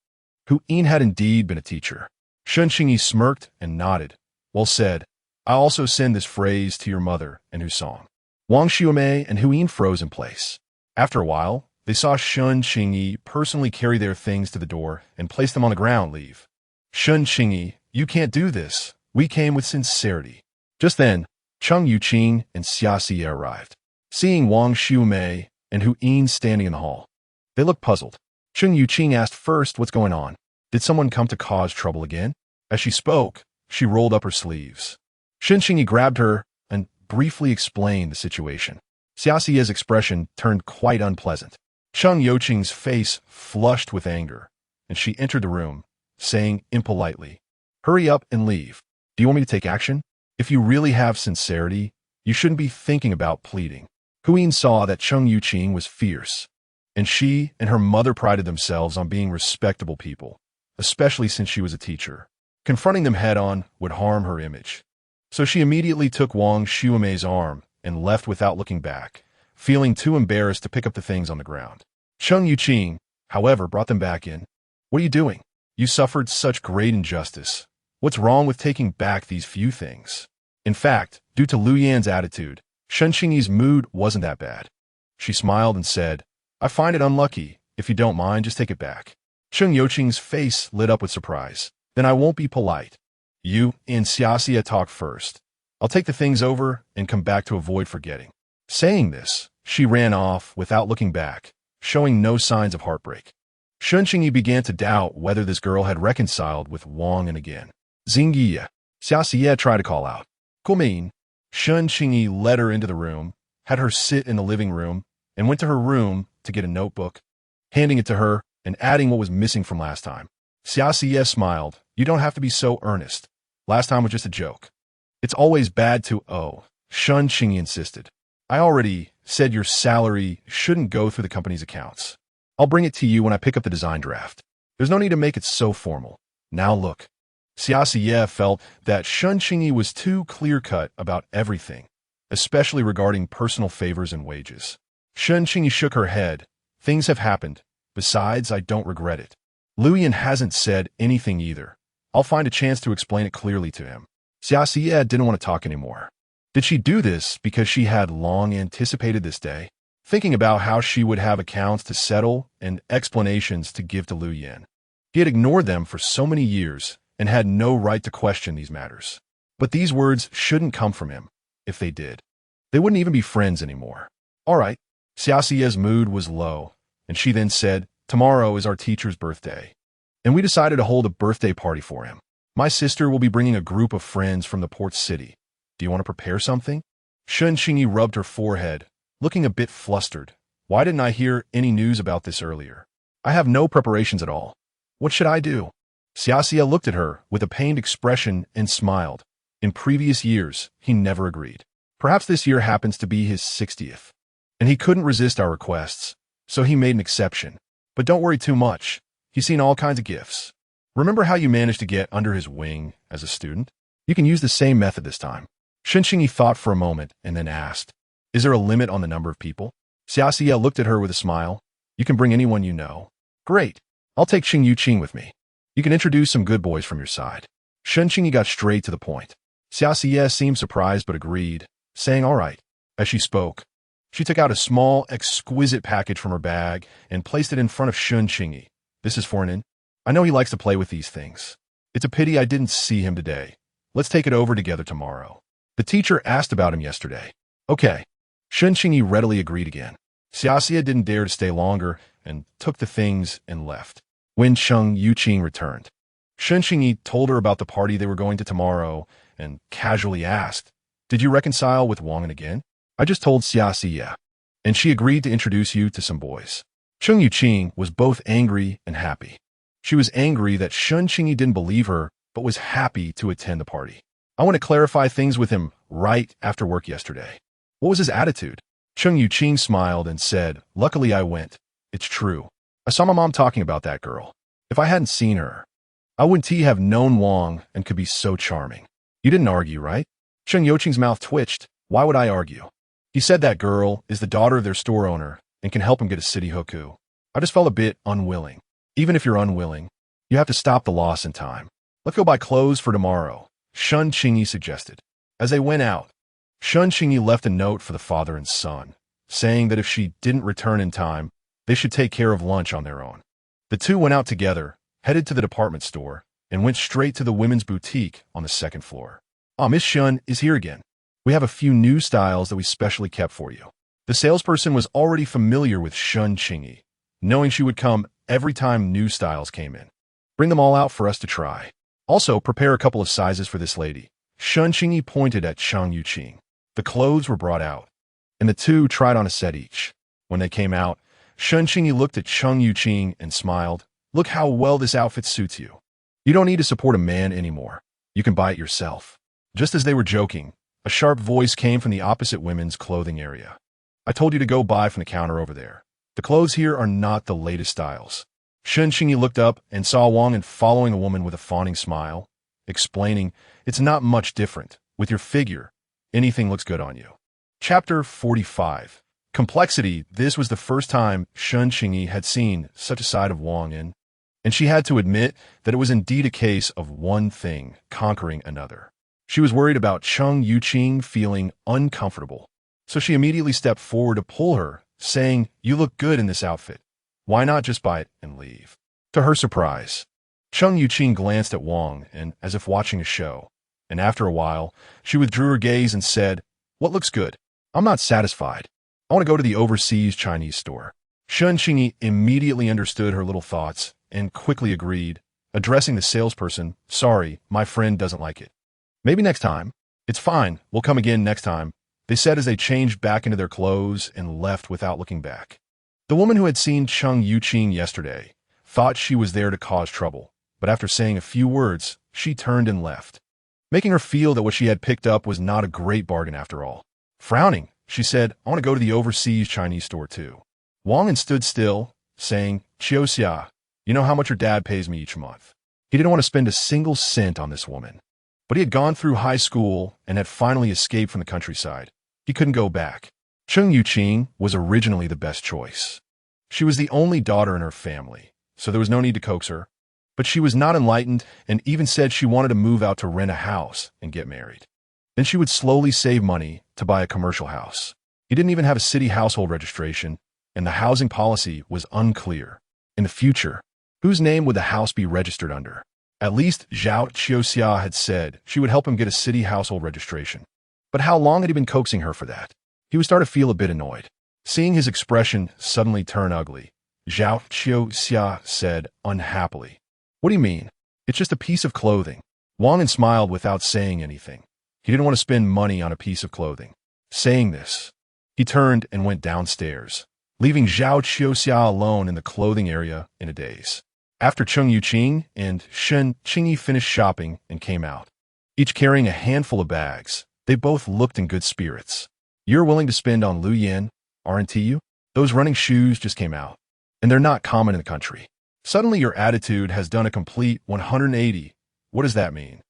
Hu-yin had indeed been a teacher. Qingyi smirked and nodded. Well said. I also send this phrase to your mother and Hu-song. Wang Xiumei and Hu-yin froze in place. After a while, they saw Qingyi personally carry their things to the door and place them on the ground. Leave. Qingyi, you can't do this. We came with sincerity. Just then, Cheng Yuqing and Xia Xie arrived. Seeing Wang Xiumei and Hu-yin standing in the hall, they looked puzzled. Cheng Yuqing asked first what's going on. Did someone come to cause trouble again? As she spoke, she rolled up her sleeves. Qingyi grabbed her and briefly explained the situation. Xia Xie's expression turned quite unpleasant. Cheng Yuqing's face flushed with anger, and she entered the room, saying impolitely, "Hurry up and leave. Do you want me to take action? If you really have sincerity, you shouldn't be thinking about pleading." Hu-yin saw that Cheng Yuqing was fierce, and she and her mother prided themselves on being respectable people, especially since she was a teacher. Confronting them head-on would harm her image. So she immediately took Wang Xiumei's arm and left without looking back, feeling too embarrassed to pick up the things on the ground. Cheng Yuqing, however, brought them back in. "What are you doing? You suffered such great injustice. What's wrong with taking back these few things?" In fact, due to Lu Yan's attitude, Qingyi's mood wasn't that bad. She smiled and said, "I find it unlucky. If you don't mind, just take it back." Cheng Yuqing's face lit up with surprise. "Then I won't be polite. You and Xia Xie talk first. I'll take the things over and come back to avoid forgetting." Saying this, she ran off without looking back, showing no signs of heartbreak. Qingyi began to doubt whether this girl had reconciled with Wang and again. "Xingyi," Xia Xie tried to call out. "Gumin." Qingyi led her into the room, had her sit in the living room, and went to her room to get a notebook, handing it to her and adding what was missing from last time. Xia Xie smiled. "You don't have to be so earnest. Last time was just a joke." "It's always bad to owe," Qingyi insisted. "I already said your salary shouldn't go through the company's accounts. I'll bring it to you when I pick up the design draft. There's no need to make it so formal. Now look." Xia Xie felt that Qingyi was too clear-cut about everything, especially regarding personal favors and wages. Qingyi shook her head. "Things have happened. Besides, I don't regret it. Lu Yan hasn't said anything either. I'll find a chance to explain it clearly to him." Xia Xie didn't want to talk anymore. Did she do this because she had long anticipated this day, thinking about how she would have accounts to settle and explanations to give to Lu Yan? He had ignored them for so many years and had no right to question these matters. But these words shouldn't come from him. If they did, they wouldn't even be friends anymore. "All right." Xia Xie's mood was low, and she then said, "Tomorrow is our teacher's birthday, and we decided to hold a birthday party for him. My sister will be bringing a group of friends from the port city. Do you want to prepare something?" Qingyi rubbed her forehead, looking a bit flustered. "Why didn't I hear any news about this earlier? I have no preparations at all. What should I do?" Xia Xie looked at her with a pained expression and smiled. In previous years, he never agreed. Perhaps this year happens to be his 60th, and he couldn't resist our requests, so he made an exception. But don't worry too much. He's seen all kinds of gifts. Remember how you managed to get under his wing as a student? You can use the same method this time. Qingyi thought for a moment and then asked, "Is there a limit on the number of people?" Xia Xie looked at her with a smile. "You can bring anyone you know." "Great. I'll take Cheng Yuqing with me. You can introduce some good boys from your side." Qingyi got straight to the point. Xia Xie seemed surprised but agreed, saying all right. As she spoke, she took out a small, exquisite package from her bag and placed it in front of Qingyi. "This is for an in. I know he likes to play with these things. It's a pity I didn't see him today. Let's take it over together tomorrow. The teacher asked about him yesterday." "Okay." Qingyi readily agreed again. Xia Xie didn't dare to stay longer and took the things and left. When Cheng Yuqing returned, Qingyi told her about the party they were going to tomorrow and casually asked, "Did you reconcile with Wang again?" "I just told Xia Xie, and she agreed to introduce you to some boys." Cheng Yuqing was both angry and happy. She was angry that Qingyi didn't believe her, but was happy to attend the party. "I want to clarify things with him right after work yesterday." "What was his attitude?" Cheng Yuqing smiled and said, "Luckily I went. It's true. I saw my mom talking about that girl. If I hadn't seen her, I wouldn't have known Wang and could be so charming." "You didn't argue, right?" Cheng Youqing's mouth twitched. Why would I argue? He said that girl is the daughter of their store owner and can help him get a city hukou. I just felt a bit unwilling. Even if you're unwilling, you have to stop the loss in time. Let's go buy clothes for tomorrow, Shun Qingyi suggested. As they went out, Shun Qingyi left a note for the father and son, saying that if she didn't return in time, they should take care of lunch on their own. The two went out together, headed to the department store, and went straight to the women's boutique on the second floor. Miss Shun is here again. We have a few new styles that we specially kept for you. The salesperson was already familiar with Shun Qingyi, knowing she would come every time new styles came in. Bring them all out for us to try. Also, prepare a couple of sizes for this lady. Shun Qingyi pointed at Cheng Youqing. The clothes were brought out, and the two tried on a set each. When they came out, Shun Qingyi looked at Cheng Youqing and smiled. Look how well this outfit suits you. You don't need to support a man anymore. You can buy it yourself. Just as they were joking, a sharp voice came from the opposite women's clothing area. I told you to go buy from the counter over there. The clothes here are not the latest styles. Shun Qingyi looked up and saw Wang and following a woman with a fawning smile, explaining, it's not much different. With your figure, anything looks good on you. Chapter 45. Complexity. This was the first time Shun Qingyi had seen such a side of Wang and she had to admit that it was indeed a case of one thing conquering another. She was worried about Cheng Youqing feeling uncomfortable, so she immediately stepped forward to pull her, saying, you look good in this outfit. Why not just buy it and leave? To her surprise, Cheng Youqing glanced at Wang and as if watching a show, and after a while, she withdrew her gaze and said, what looks good? I'm not satisfied. I want to go to the overseas Chinese store. Shun Qingyi immediately understood her little thoughts and quickly agreed, addressing the salesperson, sorry, my friend doesn't like it. Maybe next time. It's fine, we'll come again next time, they said as they changed back into their clothes and left without looking back. The woman who had seen Cheng Youqing yesterday thought she was there to cause trouble, but after saying a few words, she turned and left, making her feel that what she had picked up was not a great bargain after all. Frowning, she said, I want to go to the overseas Chinese store too. Wang stood still, saying, Qiuxia, you know how much your dad pays me each month. He didn't want to spend a single cent on this woman. But he had gone through high school and had finally escaped from the countryside. He couldn't go back. Cheng Youqing was originally the best choice. She was the only daughter in her family, so there was no need to coax her. But she was not enlightened and even said she wanted to move out to rent a house and get married. Then she would slowly save money to buy a commercial house. He didn't even have a city household registration, and the housing policy was unclear. In the future, whose name would the house be registered under? At least Zhao Qiuxia had said she would help him get a city household registration. But how long had he been coaxing her for that? He was starting to feel a bit annoyed. Seeing his expression suddenly turn ugly, Zhao Qiuxia said unhappily, what do you mean? It's just a piece of clothing. Wang smiled without saying anything. He didn't want to spend money on a piece of clothing. Saying this, he turned and went downstairs, leaving Zhao Qiuxia alone in the clothing area in a daze. After Cheng Youqing and Shun Qingyi finished shopping and came out, each carrying a handful of bags, they both looked in good spirits. You're willing to spend on Lu Yen, aren't you? Those running shoes just came out, and they're not common in the country. Suddenly your attitude has done a complete 180. What does that mean?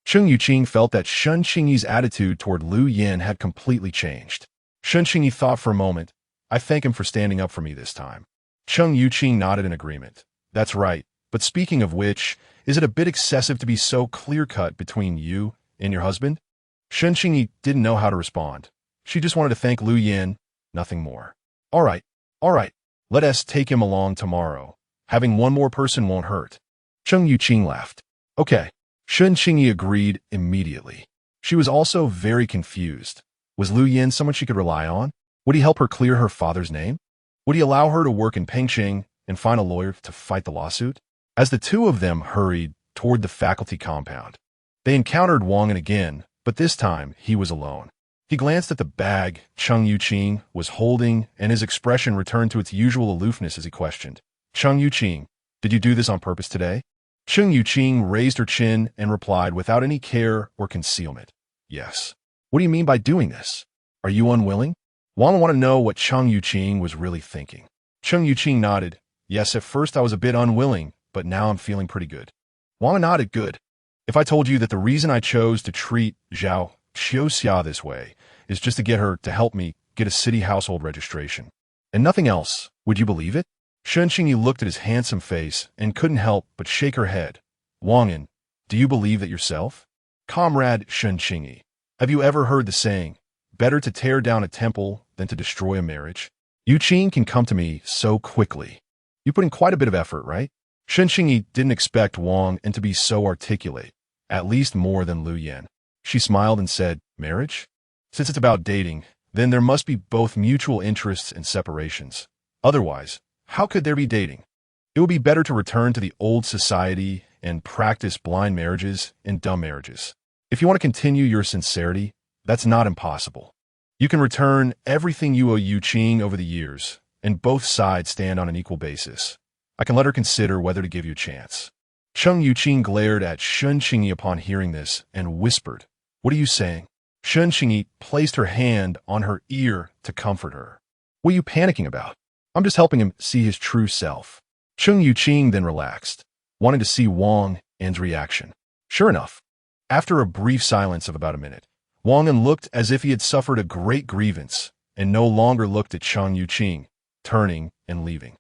Cheng Youqing felt that Shun Qingyi's attitude toward Lu Yen had completely changed. Shun Qingyi thought for a moment, I thank him for standing up for me this time. Cheng Youqing nodded in agreement. That's right, but speaking of which, is it a bit excessive to be so clear-cut between you and your husband? Shun Qingyi didn't know how to respond. She just wanted to thank Lu Yen, nothing more. All right, let us take him along tomorrow. Having one more person won't hurt. Cheng Youqing laughed. Okay. Shun Qingyi agreed immediately. She was also very confused. Was Lu Yen someone she could rely on? Would he help her clear her father's name? Would he allow her to work in Pengqing and find a lawyer to fight the lawsuit? As the two of them hurried toward the faculty compound, they encountered Wang again, but this time he was alone. He glanced at the bag Cheng Youqing was holding, and his expression returned to its usual aloofness as he questioned, Cheng Youqing, did you do this on purpose today? Cheng Youqing raised her chin and replied without any care or concealment, yes. What do you mean by doing this? Are you unwilling? Wang wanted to know what Cheng Youqing was really thinking. Cheng Youqing nodded. Yes, at first I was a bit unwilling, but now I'm feeling pretty good. Wang nodded good. If I told you that the reason I chose to treat Zhao Xia this way is just to get her to help me get a city household registration. And nothing else. Would you believe it? Qingyi looked at his handsome face and couldn't help but shake her head. Wang'an, do you believe that yourself? Comrade Qingyi, have you ever heard the saying, better to tear down a temple than to destroy a marriage? Yu-Qing can come to me so quickly. You put in quite a bit of effort, right? Qingyi didn't expect Wang'an to be so articulate, at least more than Lu Yan. She smiled and said, marriage? Since it's about dating, then there must be both mutual interests and separations. Otherwise, how could there be dating? It would be better to return to the old society and practice blind marriages and dumb marriages. If you want to continue your sincerity, that's not impossible. You can return everything you owe Yu-Qing over the years, and both sides stand on an equal basis. I can let her consider whether to give you a chance. Yu-Qing glared at Qingyi upon hearing this and whispered, what are you saying? Qingyi placed her hand on her ear to comfort her. What are you panicking about? I'm just helping him see his true self. Yu-Qing then relaxed, wanting to see Wang'an's reaction. Sure enough, after a brief silence of about a minute, Wang'an looked as if he had suffered a great grievance and no longer looked at Yu-Qing, turning and leaving.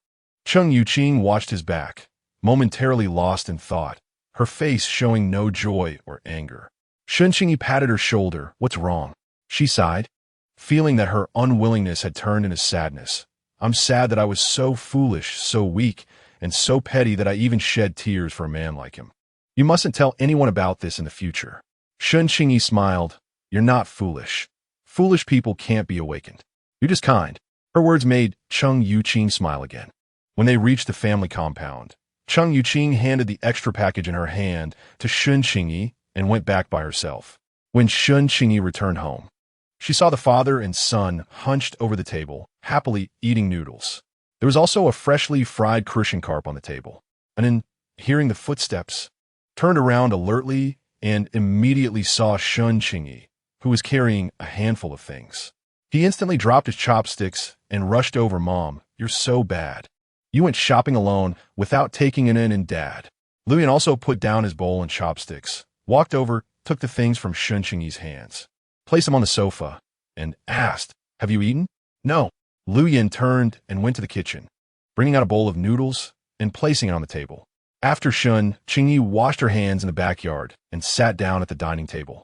Yu-Qing watched his back, momentarily lost in thought, her face showing no joy or anger. Qingyi patted her shoulder. What's wrong? She sighed, feeling that her unwillingness had turned into sadness. I'm sad that I was so foolish, so weak, and so petty that I even shed tears for a man like him. You mustn't tell anyone about this in the future. Qingyi smiled. You're not foolish. Foolish people can't be awakened. You're just kind. Her words made Yu-Qing smile again. When they reached the family compound, Yu-Qing handed the extra package in her hand to Qingyi and went back by herself. When Qingyi returned home, she saw the father and son hunched over the table, happily eating noodles. There was also a freshly fried crucian carp on the table. And in hearing the footsteps, turned around alertly and immediately saw Qingyi, who was carrying a handful of things. He instantly dropped his chopsticks and rushed over. Mom, you're so bad. You went shopping alone without taking it in, and Dad. Lu Yan also put down his bowl and chopsticks, walked over, took the things from Qingyi's hands, placed them on the sofa, and asked, have you eaten? No. Lu Yan turned and went to the kitchen, bringing out a bowl of noodles and placing it on the table. After Qingyi washed her hands in the backyard and sat down at the dining table.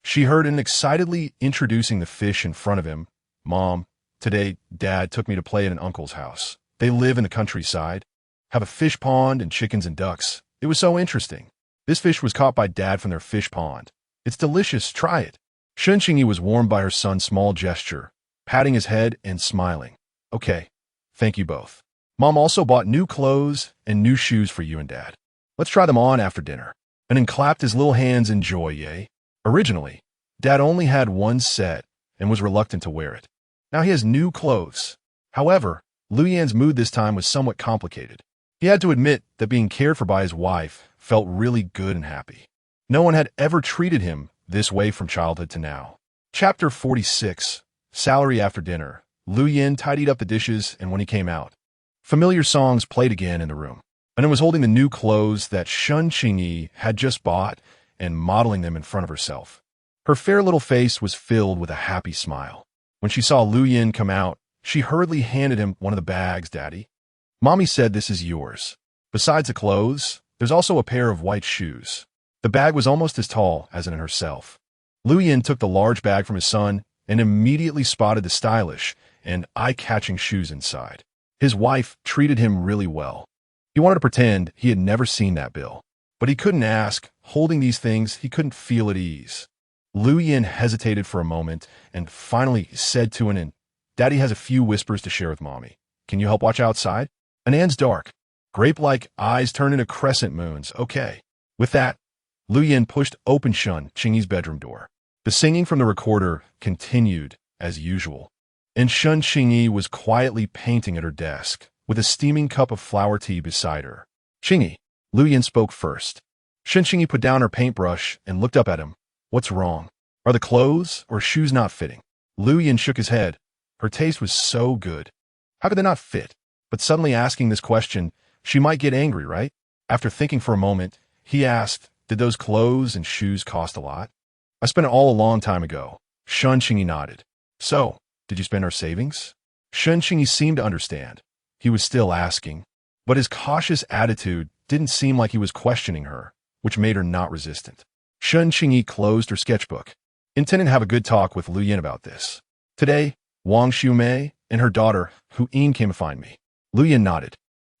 She heard him excitedly introducing the fish in front of him. Mom, today Dad took me to play at an uncle's house. They live in the countryside, have a fish pond and chickens and ducks. It was so interesting. This fish was caught by Dad from their fish pond. It's delicious. Try it. Qingyi was warmed by her son's small gesture, patting his head and smiling. Okay, thank you both. Mom also bought new clothes and new shoes for you and Dad. Let's try them on after dinner. And then clapped his little hands in joy, yay. Originally, Dad only had one set and was reluctant to wear it. Now he has new clothes. However, Lu Yan's mood this time was somewhat complicated. He had to admit that being cared for by his wife felt really good and happy. No one had ever treated him this way from childhood to now. Chapter 46, Salary After Dinner. Lu Yan tidied up the dishes, and when he came out, familiar songs played again in the room, and was holding the new clothes that Qingyi had just bought and modeling them in front of herself. Her fair little face was filled with a happy smile. When she saw Lu Yan come out, she hurriedly handed him one of the bags. Daddy, Mommy said this is yours. Besides the clothes, there's also a pair of white shoes. The bag was almost as tall as in herself. Lu Yan took the large bag from his son and immediately spotted the stylish and eye-catching shoes inside. His wife treated him really well. He wanted to pretend he had never seen that bill, but he couldn't ask. Holding these things, he couldn't feel at ease. Lu Yan hesitated for a moment and finally said to Anan, Daddy has a few whispers to share with Mommy. Can you help watch outside? Anan's dark, grape-like eyes turned into crescent moons. Okay. With that, Lu Yan pushed open Qingyi's bedroom door. The singing from the recorder continued as usual, and Qingyi was quietly painting at her desk, with a steaming cup of flower tea beside her. Qingyi, Lu Yan spoke first. Qingyi put down her paintbrush and looked up at him. What's wrong? Are the clothes or shoes not fitting? Lu Yan shook his head. Her taste was so good. How could they not fit? But suddenly asking this question, she might get angry, right? After thinking for a moment, he asked, did those clothes and shoes cost a lot? I spent it all a long time ago. Qingyi nodded. So, did you spend our savings? Qingyi seemed to understand. He was still asking, but his cautious attitude didn't seem like he was questioning her, which made her not resistant. Qingyi closed her sketchbook, intending to have a good talk with Lu Yin about this. Today, Wang Xiumei and her daughter, Hu Yin, came to find me. Lu Yin nodded.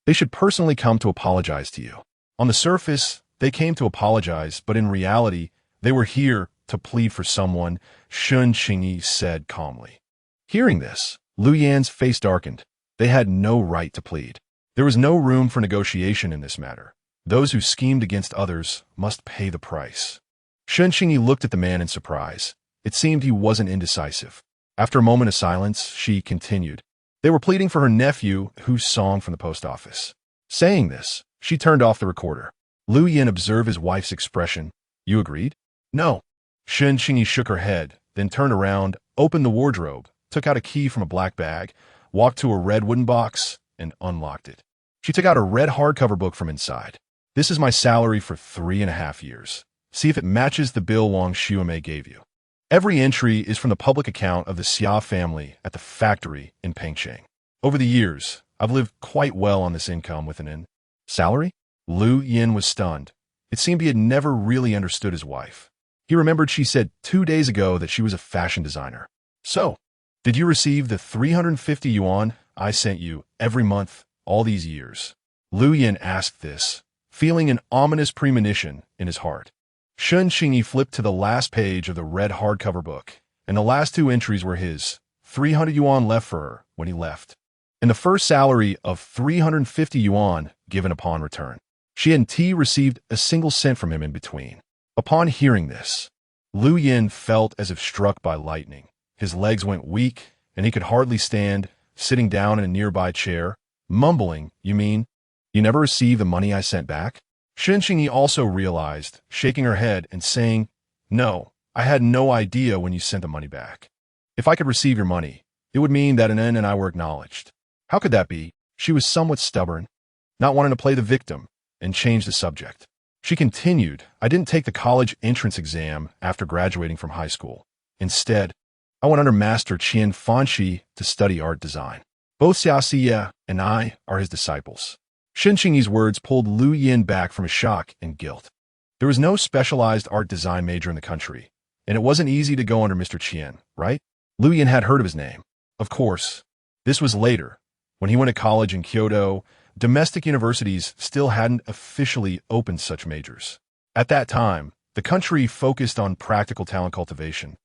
They should personally come to apologize to you. On the surface, they came to apologize, but in reality, they were here to plead for someone, Qingyi said calmly. Hearing this, Lu Yan's face darkened. They had no right to plead. There was no room for negotiation in this matter. Those who schemed against others must pay the price. Qingyi looked at the man in surprise. It seemed he wasn't indecisive. After a moment of silence, she continued. They were pleading for her nephew, Hu's song from the post office. Saying this, she turned off the recorder. Lu Yin observed his wife's expression. You agreed? No. Qingyi shook her head, then turned around, opened the wardrobe, took out a key from a black bag, walked to a red wooden box, and unlocked it. She took out a red hardcover book from inside. This is my salary for 3.5 years. See if it matches the bill Wang Xiumei gave you. Every entry is from the public account of the Xia family at the factory in Pampering. Over the years, I've lived quite well on this income with an salary? Lu Yin was stunned. It seemed he had never really understood his wife. He remembered she said 2 days ago that she was a fashion designer. So, did you receive the 350 yuan I sent you every month all these years? Lu Yin asked this, feeling an ominous premonition in his heart. Qingyi flipped to the last page of the red hardcover book, and the last 2 entries were his, 300 yuan left for her when he left, and the first salary of 350 yuan given upon return. She hadn't received a single cent from him in between. Upon hearing this, Lu Yin felt as if struck by lightning. His legs went weak, and he could hardly stand, sitting down in a nearby chair, mumbling, You mean, you never received the money I sent back? Qingyi also realized, shaking her head and saying, No, I had no idea when you sent the money back. If I could receive your money, it would mean that an N and I were acknowledged. How could that be? She was somewhat stubborn, not wanting to play the victim, and change the subject. She continued, I didn't take the college entrance exam after graduating from high school. Instead, I went under Master Qian Fanxi to study art design. Both Xia Xie and I are his disciples. Qingyi's words pulled Lu Yin back from his shock and guilt. There was no specialized art design major in the country, and it wasn't easy to go under Mr. Qian, right? Lu Yin had heard of his name. Of course, this was later. When he went to college in Kyoto, domestic universities still hadn't officially opened such majors. At that time, the country focused on practical talent cultivation,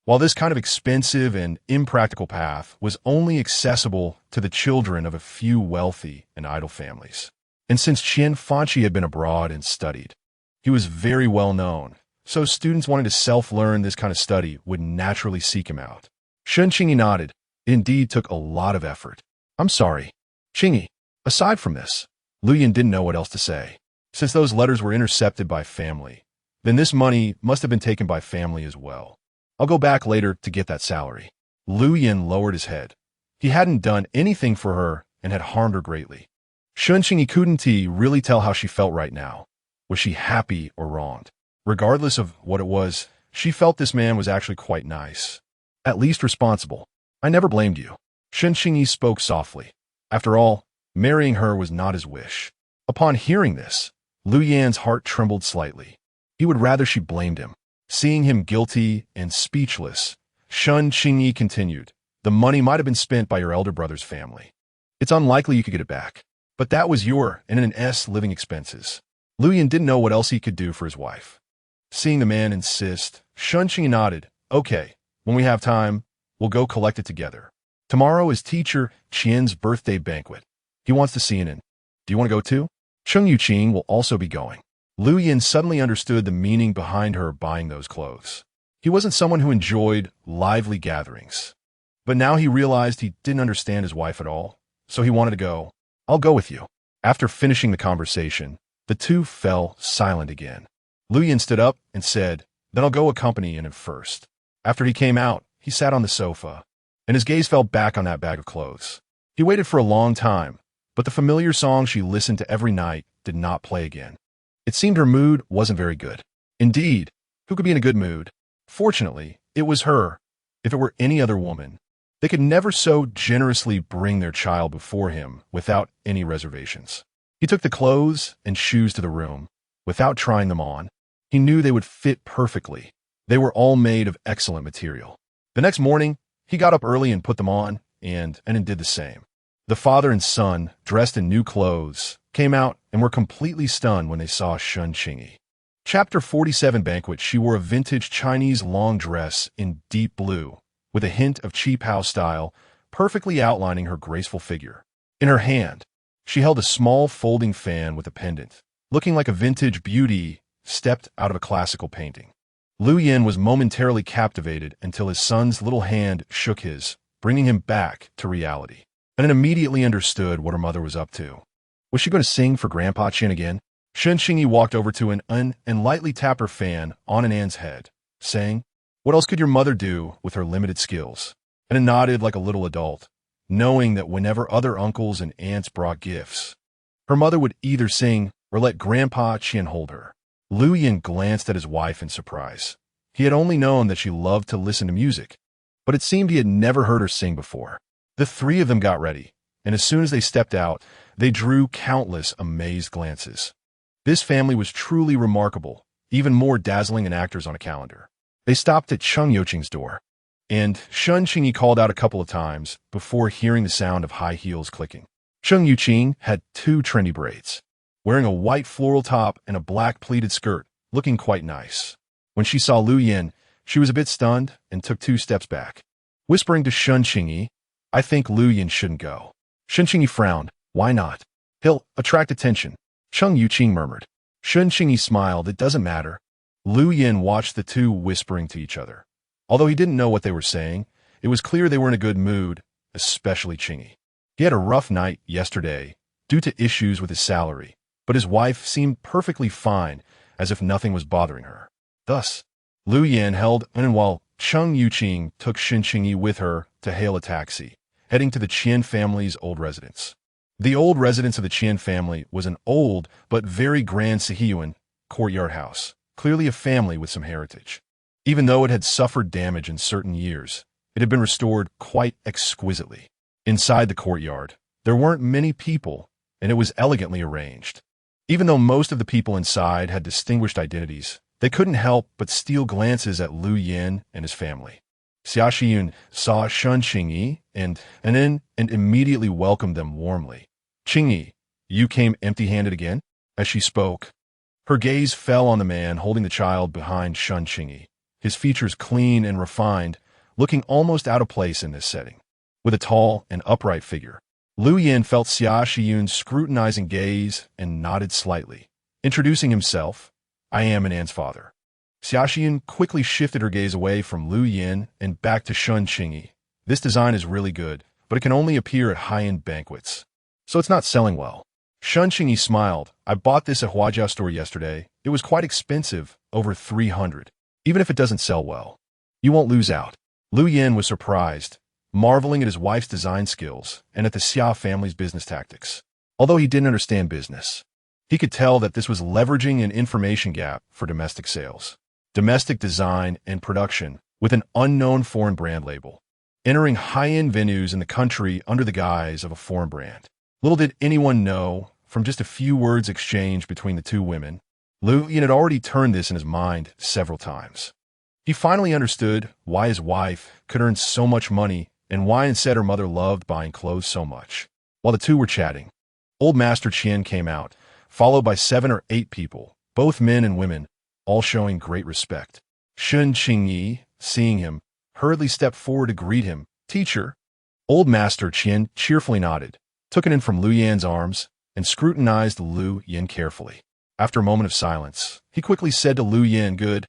while this kind of expensive and impractical path was only accessible to the children of a few wealthy and idle families. And since Qian Fanxi had been abroad and studied, he was very well known, so students wanting to self-learn this kind of study would naturally seek him out. Qingyi nodded. It indeed took a lot of effort. I'm sorry. Qingyi, aside from this, Lu Yin didn't know what else to say. Since those letters were intercepted by family, then this money must have been taken by family as well. I'll go back later to get that salary. Lu Yin lowered his head. He hadn't done anything for her and had harmed her greatly. Qingyi couldn't really tell how she felt right now. Was she happy or wronged? Regardless of what it was, she felt this man was actually quite nice. At least responsible. I never blamed you. Qingyi spoke softly. After all, marrying her was not his wish. Upon hearing this, Lu Yan's heart trembled slightly. He would rather she blamed him. Seeing him guilty and speechless, Qingyi continued, The money might have been spent by your elder brother's family. It's unlikely you could get it back. But that was your and an S living expenses. Lu Yin didn't know what else he could do for his wife. Seeing the man insist, Qingyi nodded. Okay, when we have time, we'll go collect it together. Tomorrow is teacher Qian's birthday banquet. He wants to see an in. Do you want to go too? Cheng Yuqing will also be going. Lu Yin suddenly understood the meaning behind her buying those clothes. He wasn't someone who enjoyed lively gatherings. But now he realized he didn't understand his wife at all, so he wanted to go. I'll go with you. After finishing the conversation, the two fell silent again. Lu Yin stood up and said, Then I'll go accompany him first. After he came out, he sat on the sofa, and his gaze fell back on that bag of clothes. He waited for a long time, but the familiar song she listened to every night did not play again. It seemed her mood wasn't very good. Indeed, who could be in a good mood? Fortunately, it was her. If it were any other woman, they could never so generously bring their child before him without any reservations. He took the clothes and shoes to the room. Without trying them on, he knew they would fit perfectly. They were all made of excellent material. The next morning, he got up early and put them on, and did the same. The father and son, dressed in new clothes, came out and were completely stunned when they saw Qingyi. Chapter 47 Banquet. She wore a vintage Chinese long dress in deep blue, with a hint of cheap house style, perfectly outlining her graceful figure. In her hand, she held a small folding fan with a pendant, looking like a vintage beauty stepped out of a classical painting. Lu Yin was momentarily captivated until his son's little hand shook his, bringing him back to reality, and then immediately understood what her mother was up to. Was she going to sing for Grandpa Chen again? Qingyi walked over to an and lightly tapped her fan on An's head, saying, "What else could your mother do with her limited skills?" And nodded like a little adult, knowing that whenever other uncles and aunts brought gifts, her mother would either sing or let Grandpa Chen hold her. Lu Yin glanced at his wife in surprise. He had only known that she loved to listen to music, but it seemed he had never heard her sing before. The three of them got ready, and as soon as they stepped out, they drew countless amazed glances. This family was truly remarkable, even more dazzling than actors on a calendar. They stopped at Cheng Youqing's door, and Qingyi called out a couple of times before hearing the sound of high heels clicking. Cheng Youqing had two trendy braids, wearing a white floral top and a black pleated skirt, looking quite nice. When she saw Lu Yin, she was a bit stunned and took 2 steps back. Whispering to Qingyi, "I think Lu Yin shouldn't go." Qingyi frowned. "Why not? He'll attract attention," Cheng Youqing murmured. Qingyi smiled. "It doesn't matter." Lu Yin watched the two whispering to each other. Although he didn't know what they were saying, it was clear they were in a good mood, especially Qingyi. He had a rough night yesterday due to issues with his salary, but his wife seemed perfectly fine, as if nothing was bothering her. Thus, Lu Yin held in while Cheng Youqing took Qingyi with her to hail a taxi, heading to the Qian family's old residence. The old residence of the Qian family was an old but very grand Sihuan courtyard house, clearly a family with some heritage. Even though it had suffered damage in certain years, it had been restored quite exquisitely. Inside the courtyard, there weren't many people, and it was elegantly arranged. Even though most of the people inside had distinguished identities, they couldn't help but steal glances at Lu Yin and his family. Xiaoxiyun saw Qingyi and immediately welcomed them warmly. "Qingyi, you came empty-handed again?" As she spoke, her gaze fell on the man holding the child behind Qingyi, his features clean and refined, looking almost out of place in this setting. With a tall and upright figure, Lu Yin felt Xiaoxiyun's scrutinizing gaze and nodded slightly. Introducing himself, "I am An's father." Xiaoxiyun quickly shifted her gaze away from Lu Yin and back to Qingyi. "This design is really good, but it can only appear at high-end banquets, so it's not selling well." Qingyi smiled. "I bought this at Huajiao store yesterday. It was quite expensive, over 300. Even if it doesn't sell well, you won't lose out." Lu Yin was surprised, marveling at his wife's design skills and at the Xia family's business tactics. Although he didn't understand business, he could tell that this was leveraging an information gap for domestic sales, domestic design and production with an unknown foreign brand label, entering high-end venues in the country under the guise of a foreign brand. Little did anyone know, from just a few words exchanged between the two women, Lu Yin had already turned this in his mind several times. He finally understood why his wife could earn so much money and why instead her mother loved buying clothes so much. While the two were chatting, Old Master Qian came out, followed by 7 or 8 people, both men and women, all showing great respect. Qingyi, seeing him, hurriedly stepped forward to greet him. "Teacher." Old Master Qian cheerfully nodded, took it in from Lu Yin's arms, and scrutinized Lu Yin carefully. After a moment of silence, he quickly said to Lu Yin, "Good.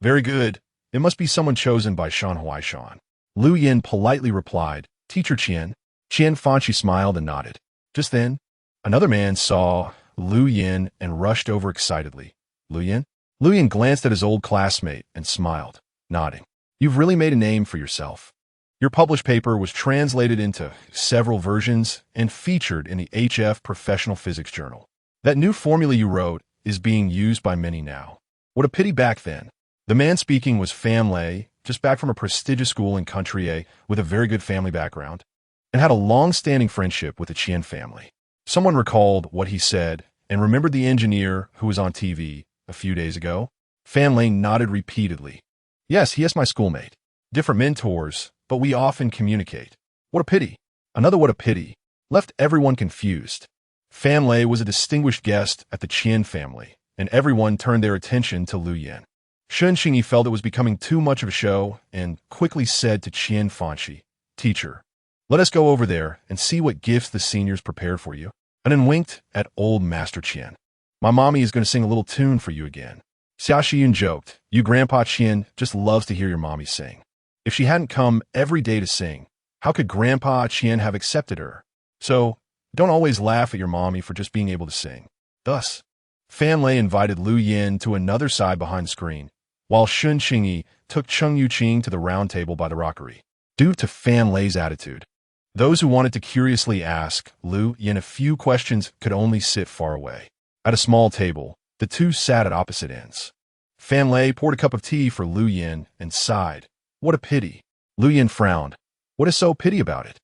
Very good. It must be someone chosen by Shan Huaishan." Lu Yin politely replied, "Teacher Qian." Qian Fanqi smiled and nodded. Just then, another man saw Lu Yin and rushed over excitedly. "Lu Yin?" Lu Yin glanced at his old classmate and smiled, nodding. "You've really made a name for yourself. Your published paper was translated into several versions and featured in the HF Professional Physics Journal. That new formula you wrote is being used by many now. What a pity back then, The man speaking was Fan Lei, just back from a prestigious school in Country A with a very good family background, and had a long-standing friendship with the Qian family. Someone recalled what he said and remembered the engineer who was on TV a few days ago. Fan Lei nodded repeatedly. Yes, he is my schoolmate. Different mentors, but we often communicate. What a pity. Another what a pity. Left everyone confused. Fan Lei was a distinguished guest at the Qian family, and everyone turned their attention to Lu Yin. Qingyi felt it was becoming too much of a show and quickly said to Qian Fanshi, "Teacher, let us go over there and see what gifts the seniors prepared for you," and then winked at old Master Qian. "My mommy is going to sing a little tune for you again." Xia Xiyun joked, "You Grandpa Qian just loves to hear your mommy sing. If she hadn't come every day to sing, how could Grandpa Qian have accepted her? So, don't always laugh at your mommy for just being able to sing." Thus, Fan Lei invited Lu Yin to another side behind the screen, while Qingyi took Cheng Yuqing to the round table by the rockery. Due to Fan Lei's attitude, those who wanted to curiously ask Lu Yin a few questions could only sit far away. At a small table, the two sat at opposite ends. Fan Lei poured a cup of tea for Lu Yin and sighed. "What a pity." Lu Yin frowned. "What is so pity about it?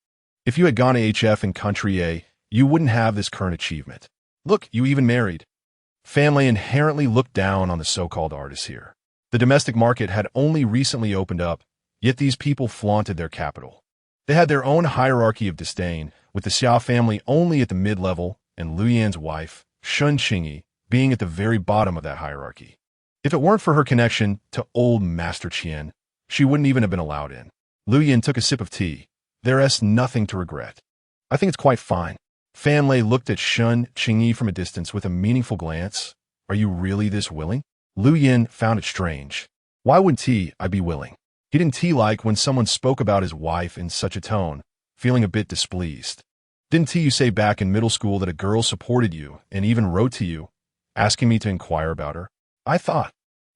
If you had gone to HF in Country A, you wouldn't have this current achievement. Look, you even married." Fan Lei inherently looked down on the so-called artists here. The domestic market had only recently opened up, yet these people flaunted their capital. They had their own hierarchy of disdain, with the Xia family only at the mid-level and Lu Yan's wife, Qingyi, being at the very bottom of that hierarchy. If it weren't for her connection to old Master Qian, she wouldn't even have been allowed in. Lu Yin took a sip of tea. "There is nothing to regret. I think it's quite fine." Fan Lei looked at Qingyi from a distance with a meaningful glance. "Are you really this willing?" Lu Yin found it strange. Why wouldn't I be willing? He didn't like when someone spoke about his wife in such a tone, feeling a bit displeased. "Didn't you say back in middle school that a girl supported you and even wrote to you, asking me to inquire about her? I thought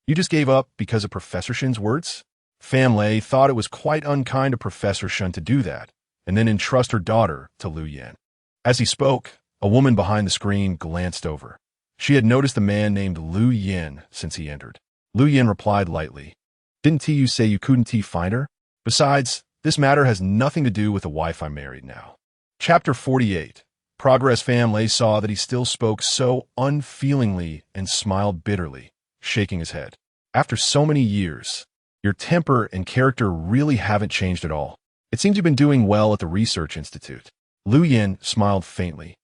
you just gave up because of Professor Shen's words?" Fan Lei thought it was quite unkind of Professor Shen to do that, and then entrust her daughter to Lu Yin. As he spoke, a woman behind the screen glanced over. She had noticed a man named Lu Yin since he entered. Lu Yin replied lightly, "Didn't you say you couldn't find her? Besides, this matter has nothing to do with the wife I'm married now." Chapter 48. Progress. Fan Lei saw that he still spoke so unfeelingly and smiled bitterly, shaking his head. "After so many years, your temper and character really haven't changed at all. It seems you've been doing well at the Research Institute." Lu Yin smiled faintly.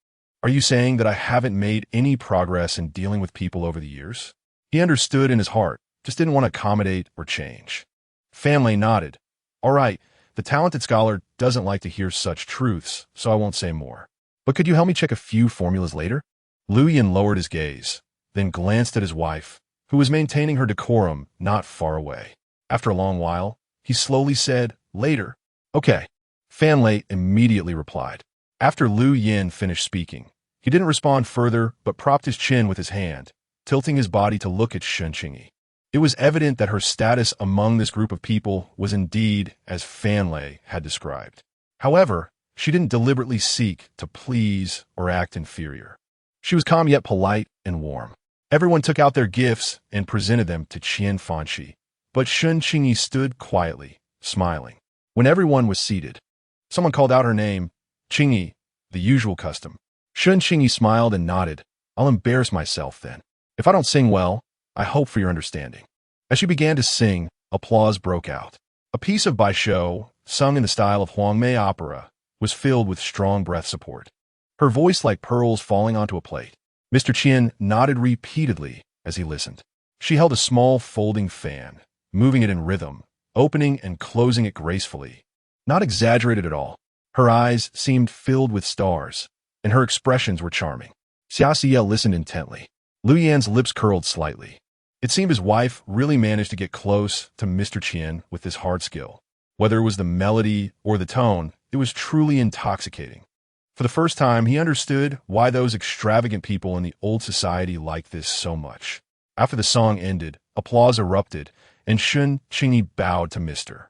"Are you saying that I haven't made any progress in dealing with people over the years?" He understood in his heart, just didn't want to accommodate or change. Fan Lei nodded. "All right, the talented scholar doesn't like to hear such truths, so I won't say more. But could you help me check a few formulas later?" Lu Yin lowered his gaze, then glanced at his wife, who was maintaining her decorum not far away. After a long while, he slowly said, "Later." "Okay." Fan Lei immediately replied. After Lu Yin finished speaking, he didn't respond further but propped his chin with his hand, tilting his body to look at Qingyi. It was evident that her status among this group of people was indeed as Fan Lei had described. However, she didn't deliberately seek to please or act inferior. She was calm yet polite and warm. Everyone took out their gifts and presented them to Qian Fanshi, but Qingyi stood quietly, smiling. When everyone was seated, someone called out her name, "Qingyi," the usual custom. Qingyi smiled and nodded. "I'll embarrass myself then. If I don't sing well, I hope for your understanding." As she began to sing, applause broke out. A piece of Baisho, sung in the style of Huangmei opera, was filled with strong breath support. Her voice like pearls falling onto a plate. Mr. Qian nodded repeatedly as he listened. She held a small folding fan, moving it in rhythm, opening and closing it gracefully. Not exaggerated at all. Her eyes seemed filled with stars, and her expressions were charming. Xia Xia listened intently. Lu Yan's lips curled slightly. It seemed his wife really managed to get close to Mr. Qian with this hard skill. Whether it was the melody or the tone, it was truly intoxicating. For the first time, he understood why those extravagant people in the old society liked this so much. After the song ended, applause erupted, and Qingyi bowed to Mr.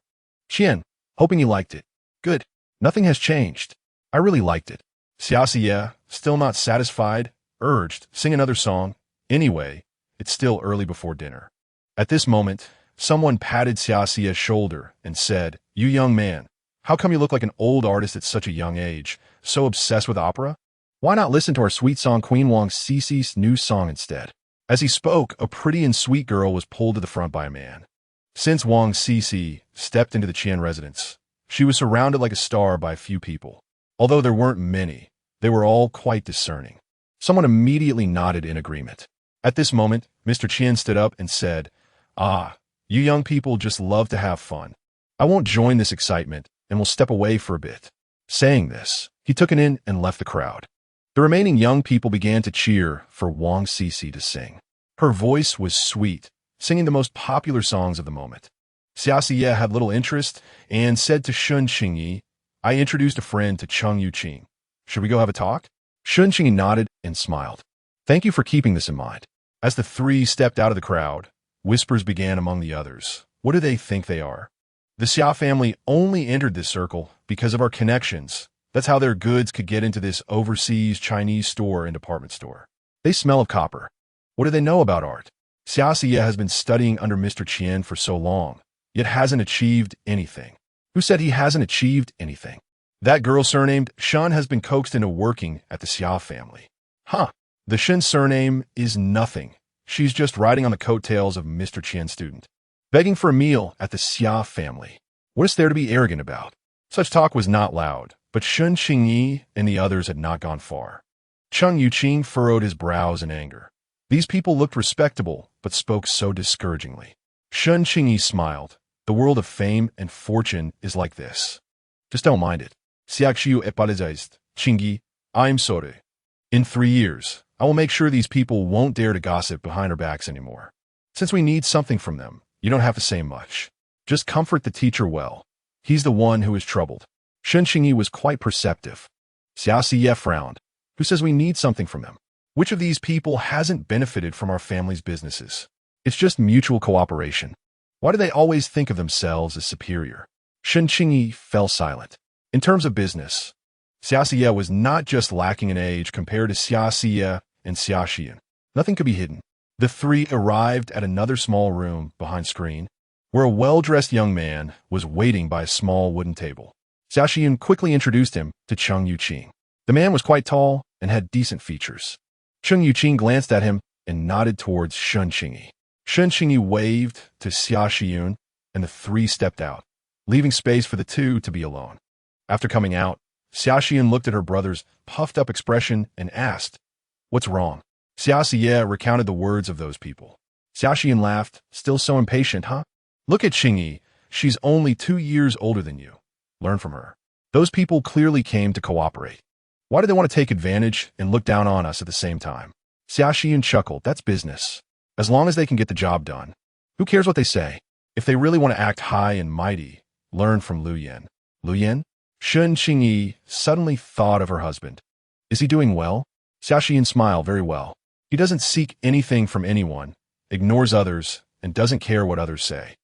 Qian, hoping you liked it. Good. Nothing has changed. I really liked it. Xia Xia, still not satisfied, urged, sing another song. Anyway, it's still early before dinner. At this moment, Someone patted Xiaxia's shoulder and said, "You young man, how come you look like an old artist at such a young age, so obsessed with opera? Why not listen to our sweet song Queen Wang Cici's new song instead?" As he spoke, a pretty and sweet girl was pulled to the front by a man. Since Wang Cici stepped into the Qian residence, she was surrounded like a star by a few people. Although there weren't many, they were all quite discerning. Someone immediately nodded in agreement. At this moment, Mr. Qian stood up and said, "Ah, you young people just love to have fun. I won't join this excitement and will step away for a bit." Saying this, he took it in and left the crowd. The remaining young people began to cheer for Wang Cici to sing. Her voice was sweet, singing the most popular songs of the moment. Xiaxia had little interest and said to Qingyi, "I introduced a friend to Qingyi. Should we go have a talk?" Qingyi nodded and smiled. "Thank you for keeping this in mind." As the three stepped out of the crowd, whispers began among the others. What do they think they are? The Xia family only entered this circle because of our connections. That's how their goods could get into this overseas Chinese store and department store. They smell of copper. What do they know about art? Xiaxia has been studying under Mr. Qian for so long, yet hasn't achieved anything. Who said he hasn't achieved anything? That girl surnamed Shen has been coaxed into working at the Xia family. Huh. The Shen surname is nothing. She's just riding on the coattails of Mr. Qian's student. Begging for a meal at the Xia family. What is there to be arrogant about? Such talk was not loud, but Qingyi and the others had not gone far. Qingyi furrowed his brows in anger. These people looked respectable, but spoke so discouragingly. Qingyi smiled. The world of fame and fortune is like this. Just don't mind it. Xiaxiu epalizist, Qingyi, I'm sorry. In 3 years, I will make sure these people won't dare to gossip behind our backs anymore. Since we need something from them, you don't have to say much. Just comfort the teacher well. He's the one who is troubled. Qingyi was quite perceptive. Xiaxia frowned. Who says we need something from them? Which of these people hasn't benefited from our family's businesses? It's just mutual cooperation. Why do they always think of themselves as superior? Qingyi fell silent. In terms of business, Xiaxia was not just lacking in age compared to Xiaxia and Xiaxian. Nothing could be hidden. The three arrived at another small room behind screen, where a well-dressed young man was waiting by a small wooden table. Xiaxian quickly introduced him to Qingyi. The man was quite tall and had decent features. Qingyi glanced at him and nodded towards Qingyi. Qingyi waved to Xiaxian, and the three stepped out, leaving space for the two to be alone. After coming out, Xiaxian looked at her brother's puffed-up expression and asked, "What's wrong?" Xiaxia recounted the words of those people. Xiaxian laughed, "Still so impatient, huh? Look at Qingyi. She's only 2 years older than you. Learn from her." Those people clearly came to cooperate. Why do they want to take advantage and look down on us at the same time? Xiaxian chuckled. That's business. As long as they can get the job done. Who cares what they say? If they really want to act high and mighty, learn from Lu Yan. Lu Yan? Qingyi suddenly thought of her husband. Is he doing well? Xiaxian smiled. Very well. He doesn't seek anything from anyone, ignores others, and doesn't care what others say.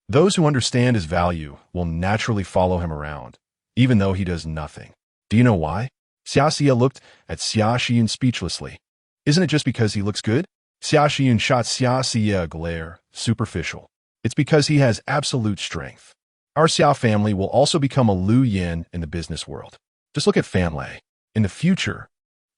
Those who understand his value will naturally follow him around, even though he does nothing. Do you know why? Xiaxia looked at Xiaxian speechlessly. Isn't it just because he looks good? Xiaxian shot Xiaxia a glare, superficial. It's because he has absolute strength. Our Xia family will also become a Lu Yan in the business world. Just look at Fan Lei. In the future,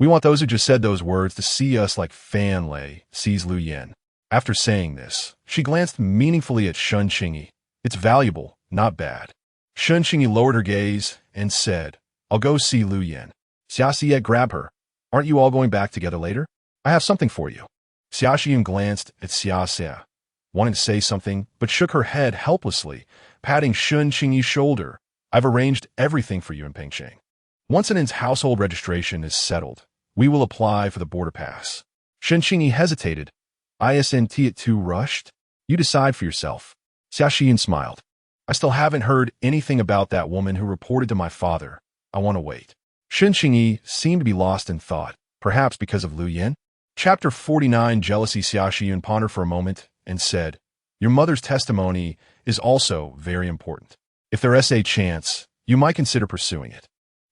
we want those who just said those words to see us like Fan Lei sees Lu Yan. After saying this, she glanced meaningfully at Qingyi. It's valuable, not bad. Qingyi lowered her gaze and said, I'll go see Lu Yan. Xiaxia grabbed her. Aren't you all going back together later? I have something for you. Xiaxian glanced at Xiaxia, wanting to say something, but shook her head helplessly, patting Qingyi's shoulder. I've arranged everything for you in Pengsheng. Once Anan's household registration is settled, we will apply for the border pass. Qingyi hesitated. Isn't it too rushed? You decide for yourself. Xiaxian smiled. I still haven't heard anything about that woman who reported to my father. I want to wait. Qingyi seemed to be lost in thought, perhaps because of Lu Yan. Chapter 49. Jealousy. Xiaxian pondered for a moment and said, Your mother's testimony is also very important. If there is a chance, you might consider pursuing it.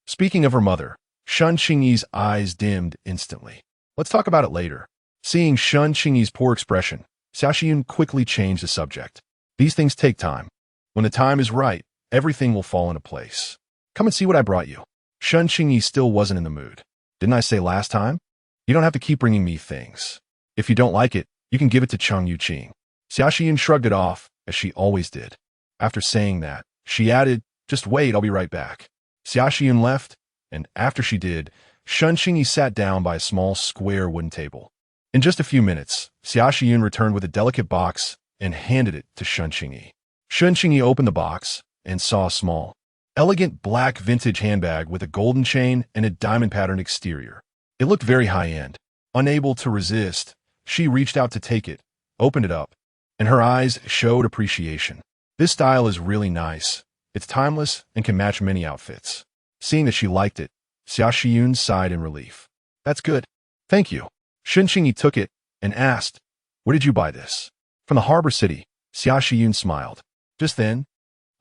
Speaking of her mother, Qingyi's eyes dimmed instantly. Let's talk about it later. Seeing Qingyi's poor expression, Xiaxian quickly changed the subject. These things take time. When the time is right, everything will fall into place. Come and see what I brought you. Qingyi still wasn't in the mood. Didn't I say last time? You don't have to keep bringing me things. If you don't like it, you can give it to Cheng Yuqing. Xiaoxiyun shrugged it off, as she always did. After saying that, she added, just wait, I'll be right back. Xiaoxiyun left, and after she did, Qingyi sat down by a small square wooden table. In just a few minutes, Xiaoxiyun returned with a delicate box and handed it to Qingyi. Qingyi opened the box and saw a small, elegant black vintage handbag with a golden chain and a diamond-patterned exterior. It looked very high-end. Unable to resist, she reached out to take it, opened it up, and her eyes showed appreciation. This style is really nice. It's timeless and can match many outfits. Seeing that she liked it, Xiaoxiyun sighed in relief. That's good. Thank you. Qingyi took it and asked, where did you buy this? From the harbor city. Xiaoxiyun smiled. Just then,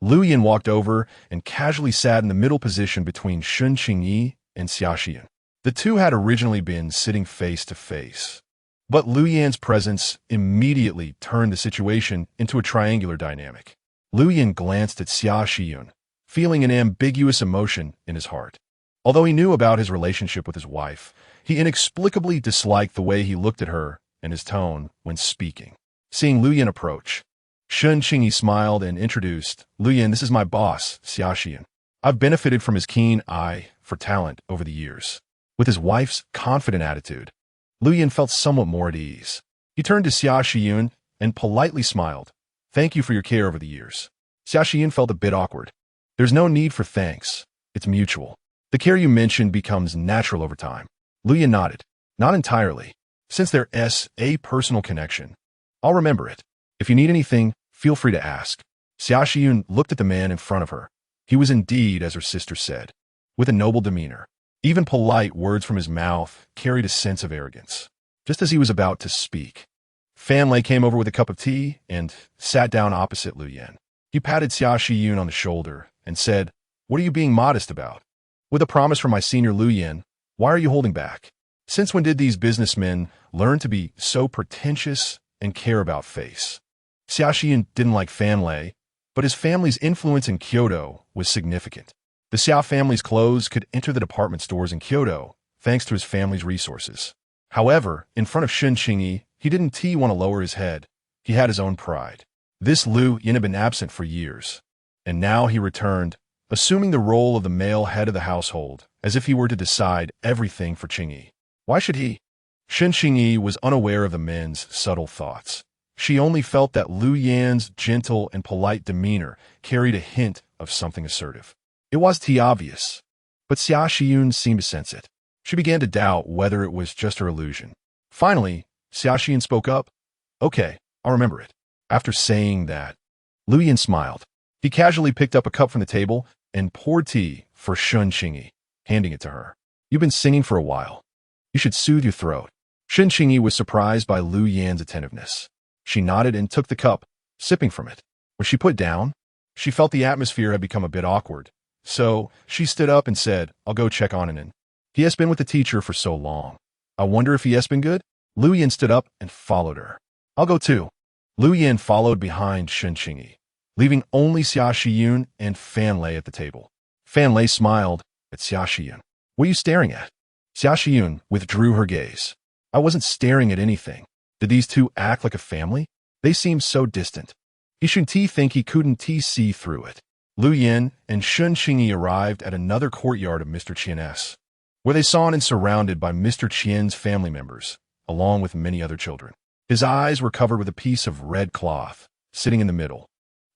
Lu Yin walked over and casually sat in the middle position between Qingyi and Xiaoxiyun. The two had originally been sitting face to face. But Lu Yan's presence immediately turned the situation into a triangular dynamic. Lu Yin glanced at Xiaoxiyun, feeling an ambiguous emotion in his heart. Although he knew about his relationship with his wife, he inexplicably disliked the way he looked at her and his tone when speaking. Seeing Lu Yin approach, Qingyi smiled and introduced, Lu Yin, this is my boss, Xiaoxiyun. I've benefited from his keen eye for talent over the years. With his wife's confident attitude, Lu Yin felt somewhat more at ease. He turned to Xiaoxiyun and politely smiled. Thank you for your care over the years. Xiaoxiyun felt a bit awkward. There's no need for thanks. It's mutual. The care you mentioned becomes natural over time. Lu Yin nodded. Not entirely. Since there's a personal connection, I'll remember it. If you need anything, feel free to ask. Xiaoxiyun looked at the man in front of her. He was indeed, as her sister said, with a noble demeanor. Even polite words from his mouth carried a sense of arrogance. Just as he was about to speak, Fan Lei came over with a cup of tea and sat down opposite Lu Yin. He patted Xiaoxiyun on the shoulder and said, what are you being modest about? With a promise from my senior Lu Yin, why are you holding back? Since when did these businessmen learn to be so pretentious and care about face? Xiaoxiyun didn't like Fan Lei, but his family's influence in Kyoto was significant. The Xiao family's clothes could enter the department stores in Kyoto thanks to his family's resources. However, in front of Qingyi, he didn't want to lower his head. He had his own pride. This Lu Yin had been absent for years, and now he returned, assuming the role of the male head of the household, as if he were to decide everything for Qingyi. Why should he? Qingyi was unaware of the men's subtle thoughts. She only felt that Lu Yan's gentle and polite demeanor carried a hint of something assertive. It was obvious, but Xiaoxiyun seemed to sense it. She began to doubt whether it was just her illusion. Finally, Xiaoxiyun spoke up. Okay, I'll remember it. After saying that, Lu Yin smiled. He casually picked up a cup from the table and poured tea for Qingyi, handing it to her. You've been singing for a while. You should soothe your throat. Qingyi was surprised by Lu Yan's attentiveness. She nodded and took the cup, sipping from it. When she put down, she felt the atmosphere had become a bit awkward. So, she stood up and said, I'll go check on Anan. He has been with the teacher for so long. I wonder if he has been good? Lu Yin stood up and followed her. I'll go too. Lu Yin followed behind Qingyi, leaving only Xiaoxiyun and Fan Lei at the table. Fan Lei smiled at Xiaoxiyun. What are you staring at? Xiaoxiyun withdrew her gaze. I wasn't staring at anything. Did these two act like a family? They seemed so distant. He shouldn't think he couldn't see through it. Lu Yin and Qingyi arrived at another courtyard of Mr. Qian's, where they saw Anan surrounded by Mr. Qian's family members, along with many other children. His eyes were covered with a piece of red cloth, sitting in the middle.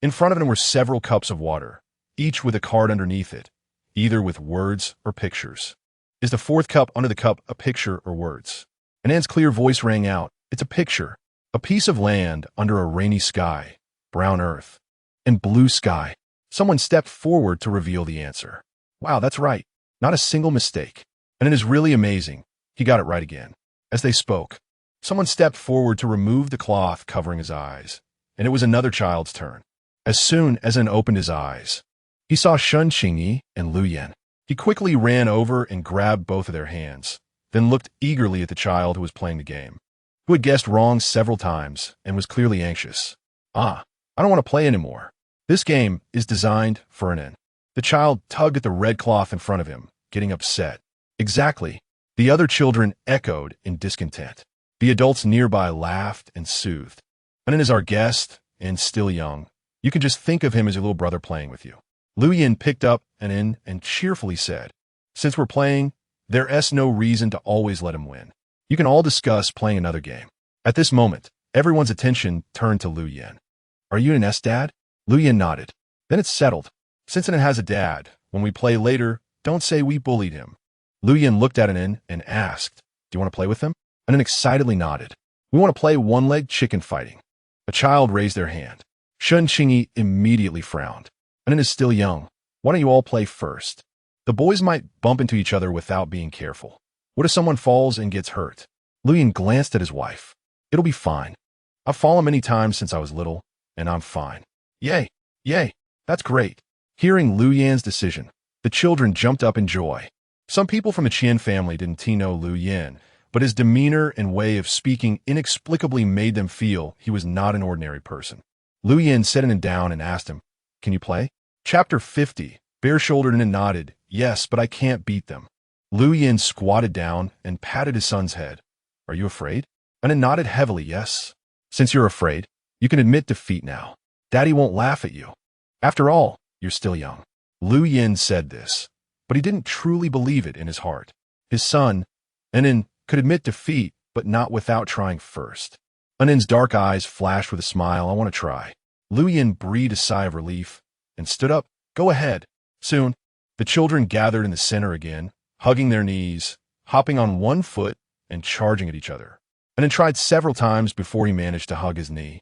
In front of him were several cups of water, each with a card underneath it, either with words or pictures. Is the fourth cup under the cup a picture or words? Anan's clear voice rang out. It's a picture. A piece of land under a rainy sky, brown earth, and blue sky. Someone stepped forward to reveal the answer. Wow, that's right. Not a single mistake. And it is really amazing. He got it right again. As they spoke, someone stepped forward to remove the cloth covering his eyes, and it was another child's turn. As soon as Anan opened his eyes, he saw Qingyi and Lu Yin. He quickly ran over and grabbed both of their hands, then looked eagerly at the child who was playing the game, who had guessed wrong several times and was clearly anxious. Ah, I don't want to play anymore. This game is designed for an end. The child tugged at the red cloth in front of him, getting upset. Exactly. The other children echoed in discontent. The adults nearby laughed and soothed. Anin is our guest, and still young. You can just think of him as your little brother playing with you. Lu Yin picked up Anin and cheerfully said, since we're playing, there's no reason to always let him win. You can all discuss playing another game. At this moment, everyone's attention turned to Lu Yin. Are you Anin's dad? Lu Yin nodded. Then it's settled. Since Anin has a dad, when we play later, don't say we bullied him. Lu Yin looked at Anin and asked, do you want to play with them? Anin excitedly nodded. We want to play one-leg chicken fighting. A child raised their hand. Qingyi immediately frowned. Anin is still young. Why don't you all play first? The boys might bump into each other without being careful. What if someone falls and gets hurt? Lu Yin glanced at his wife. It'll be fine. I've fallen many times since I was little, and I'm fine. Yay, yay, that's great. Hearing Lu Yin's decision, the children jumped up in joy. Some people from the Qian family didn't know Lu Yin, but his demeanor and way of speaking inexplicably made them feel he was not an ordinary person. Lu Yin set him down and asked him, can you play? Chapter 50. Bare-shouldered and nodded, yes, but I can't beat them. Lu Yin squatted down and patted his son's head. Are you afraid? Anin nodded heavily, yes. Since you're afraid, you can admit defeat now. Daddy won't laugh at you. After all, you're still young. Lu Yin said this, but he didn't truly believe it in his heart. His son, Anin, could admit defeat, but not without trying first. Anin's dark eyes flashed with a smile. I want to try. Lu Yin breathed a sigh of relief and stood up. Go ahead. Soon, the children gathered in the center again, hugging their knees, hopping on one foot, and charging at each other. Anin tried several times before he managed to hug his knee.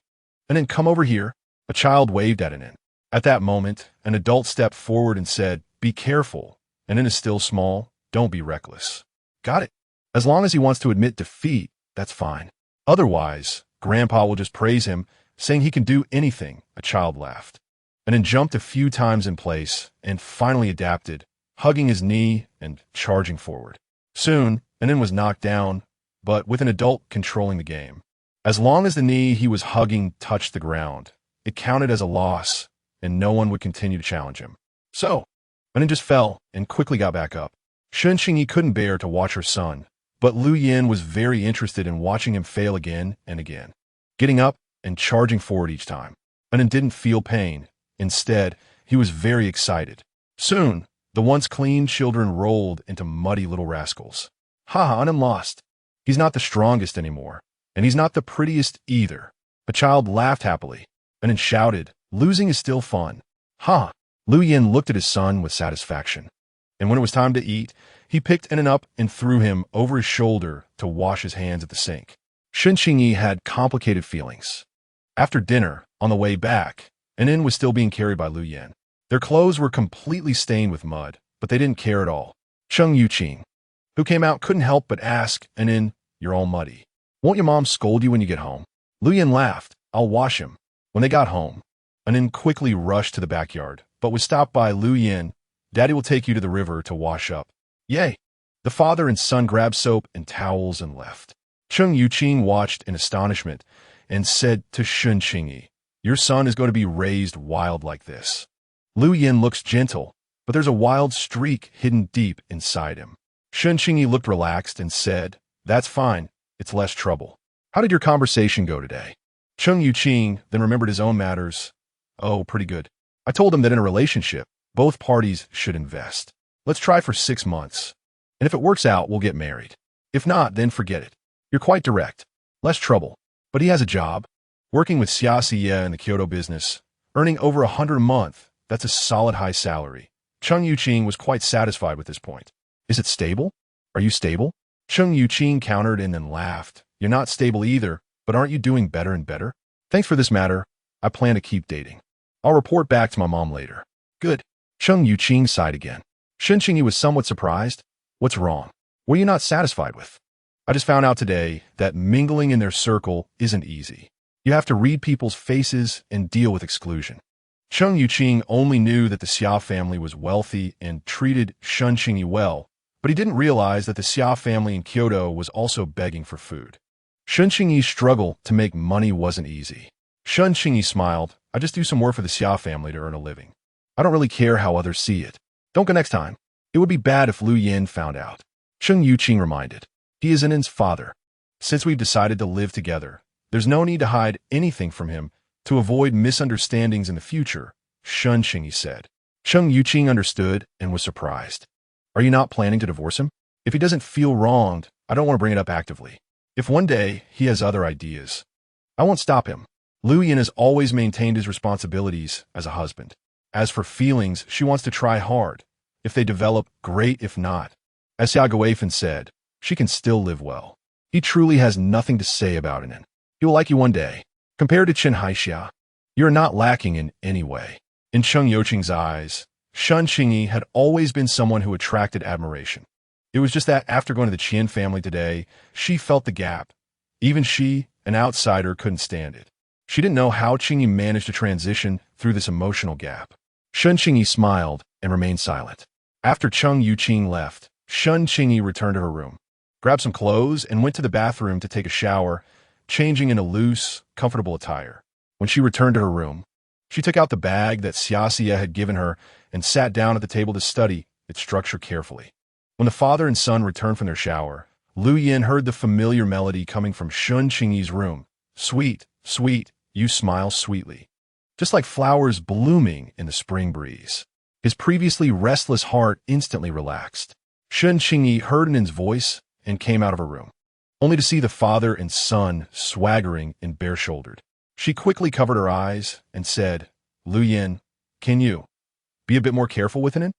Anin, come over here. A child waved at Anin. At that moment, an adult stepped forward and said, be careful. Anin is still small. Don't be reckless. Got it. As long as he wants to admit defeat, that's fine. Otherwise, Grandpa will just praise him, saying he can do anything. A child laughed. Anin jumped a few times in place and finally adapted, hugging his knee and charging forward. Soon, Anin was knocked down, but with an adult controlling the game. As long as the knee he was hugging touched the ground, it counted as a loss, and no one would continue to challenge him. So, Anin just fell and quickly got back up. Qingyi couldn't bear to watch her son, but Lu Yin was very interested in watching him fail again and again, getting up and charging forward each time. Anin didn't feel pain. Instead, he was very excited. Soon, the once clean children rolled into muddy little rascals. Ha, Anin lost. He's not the strongest anymore, and he's not the prettiest either. The child laughed happily, Anin shouted, losing is still fun. Ha! Lu Yin looked at his son with satisfaction. And when it was time to eat, he picked Anin up and threw him over his shoulder to wash his hands at the sink. Qingyi had complicated feelings. After dinner, on the way back, Anin was still being carried by Lu Yin. Their clothes were completely stained with mud, but they didn't care at all. Qingyi, who came out, couldn't help but ask Anin, you're all muddy. Won't your mom scold you when you get home? Lu Yin laughed. I'll wash him. When they got home, Anin quickly rushed to the backyard, but was stopped by Lu Yin. Daddy will take you to the river to wash up. Yay! The father and son grabbed soap and towels and left. Qingyi watched in astonishment and said to Qingyi, your son is going to be raised wild like this. Lu Yin looks gentle, but there's a wild streak hidden deep inside him. Qingyi looked relaxed and said, that's fine, it's less trouble. How did your conversation go today? Qingyi then remembered his own matters. Oh, pretty good. I told him that in a relationship, both parties should invest. Let's try for 6 months. And if it works out, we'll get married. If not, then forget it. You're quite direct. Less trouble. But he has a job. Working with Xia Siye in the Kyoto business, earning over 100 a month. That's a solid high salary. Qingyi was quite satisfied with this point. Is it stable? Are you stable? Qingyi countered and then laughed. You're not stable either, but aren't you doing better and better? Thanks for this matter. I plan to keep dating. I'll report back to my mom later. Good. Qingyi sighed again. Qingyi was somewhat surprised. What's wrong? What are you not satisfied with? I just found out today that mingling in their circle isn't easy. You have to read people's faces and deal with exclusion. Qingyi only knew that the Xia family was wealthy and treated Qingyi well, but he didn't realize that the Xia family in Kyoto was also begging for food. Qingyi's struggle to make money wasn't easy. Qingyi smiled. I just do some work for the Xia family to earn a living. I don't really care how others see it. Don't go next time. It would be bad if Lu Yin found out. Sheng Yuqing reminded. He is Anin's father. Since we've decided to live together, there's no need to hide anything from him to avoid misunderstandings in the future, Shun Qingyi said. Sheng Yuqing understood and was surprised. Are you not planning to divorce him? If he doesn't feel wronged, I don't want to bring it up actively. If one day he has other ideas, I won't stop him. Lu Yin has always maintained his responsibilities as a husband. As for feelings, she wants to try hard. If they develop, great. If not, as Xia Guifan said, she can still live well. He truly has nothing to say about Anin. He will like you one day. Compared to Chen Haixia, you are not lacking in any way. In Sheng Youqing's eyes, Shun Qingyi had always been someone who attracted admiration. It was just that after going to the Qian family today, she felt the gap. Even she, an outsider, couldn't stand it. She didn't know how Qingyi managed to transition through this emotional gap. Shun Qingyi smiled and remained silent. After Sheng Yuqing left, Shun Qingyi returned to her room, grabbed some clothes, and went to the bathroom to take a shower, changing into loose, comfortable attire. When she returned to her room, she took out the bag that Xia had given her and sat down at the table to study its structure carefully. When the father and son returned from their shower, Lu Yin heard the familiar melody coming from Shun Qingyi's room. Sweet, sweet, you smile sweetly. Just like flowers blooming in the spring breeze. His previously restless heart instantly relaxed. Shun Qingyi heard Anin's voice and came out of her room, only to see the father and son swaggering and bare-shouldered. She quickly covered her eyes and said, Lu Yin, can you be a bit more careful with Anin?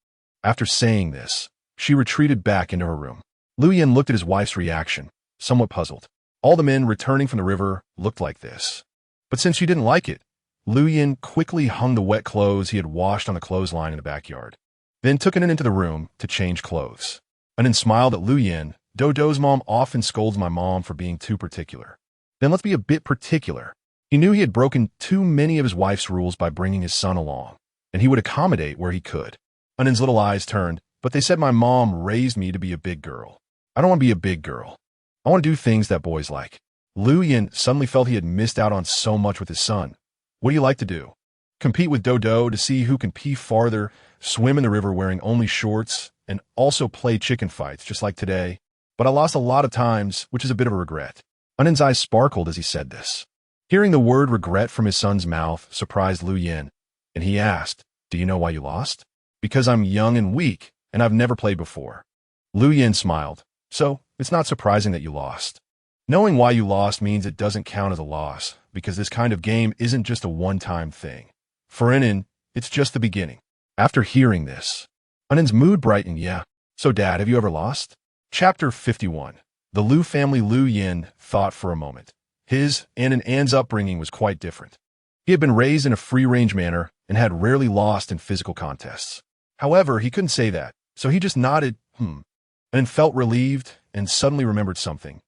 After saying this, she retreated back into her room. Lu Yin looked at his wife's reaction, somewhat puzzled. All the men returning from the river looked like this. But since she didn't like it, Lu Yin quickly hung the wet clothes he had washed on the clothesline in the backyard, then took Anin into the room to change clothes. Anin smiled at Lu Yin. Dodo's mom often scolds my mom for being too particular. Then let's be a bit particular. He knew he had broken too many of his wife's rules by bringing his son along, and he would accommodate where he could. Anin's little eyes turned, but they said my mom raised me to be a big girl. I don't want to be a big girl. I want to do things that boys like. Lu Yin suddenly felt he had missed out on so much with his son. What do you like to do? Compete with Dodo to see who can pee farther, swim in the river wearing only shorts, and also play chicken fights just like today. But I lost a lot of times, which is a bit of a regret. Anin's eyes sparkled as he said this. Hearing the word regret from his son's mouth surprised Lu Yin, and he asked, do you know why you lost? Because I'm young and weak, and I've never played before. Lu Yin smiled. So, it's not surprising that you lost. Knowing why you lost means it doesn't count as a loss, because this kind of game isn't just a one-time thing. For Anin, it's just the beginning. After hearing this, Anin's mood brightened. Yeah. So Dad, have you ever lost? Chapter 51. The Lu family. Lu Yin thought for a moment. His and An's upbringing was quite different. He had been raised in a free-range manner and had rarely lost in physical contests. However, he couldn't say that, so he just nodded, and felt relieved and suddenly remembered something.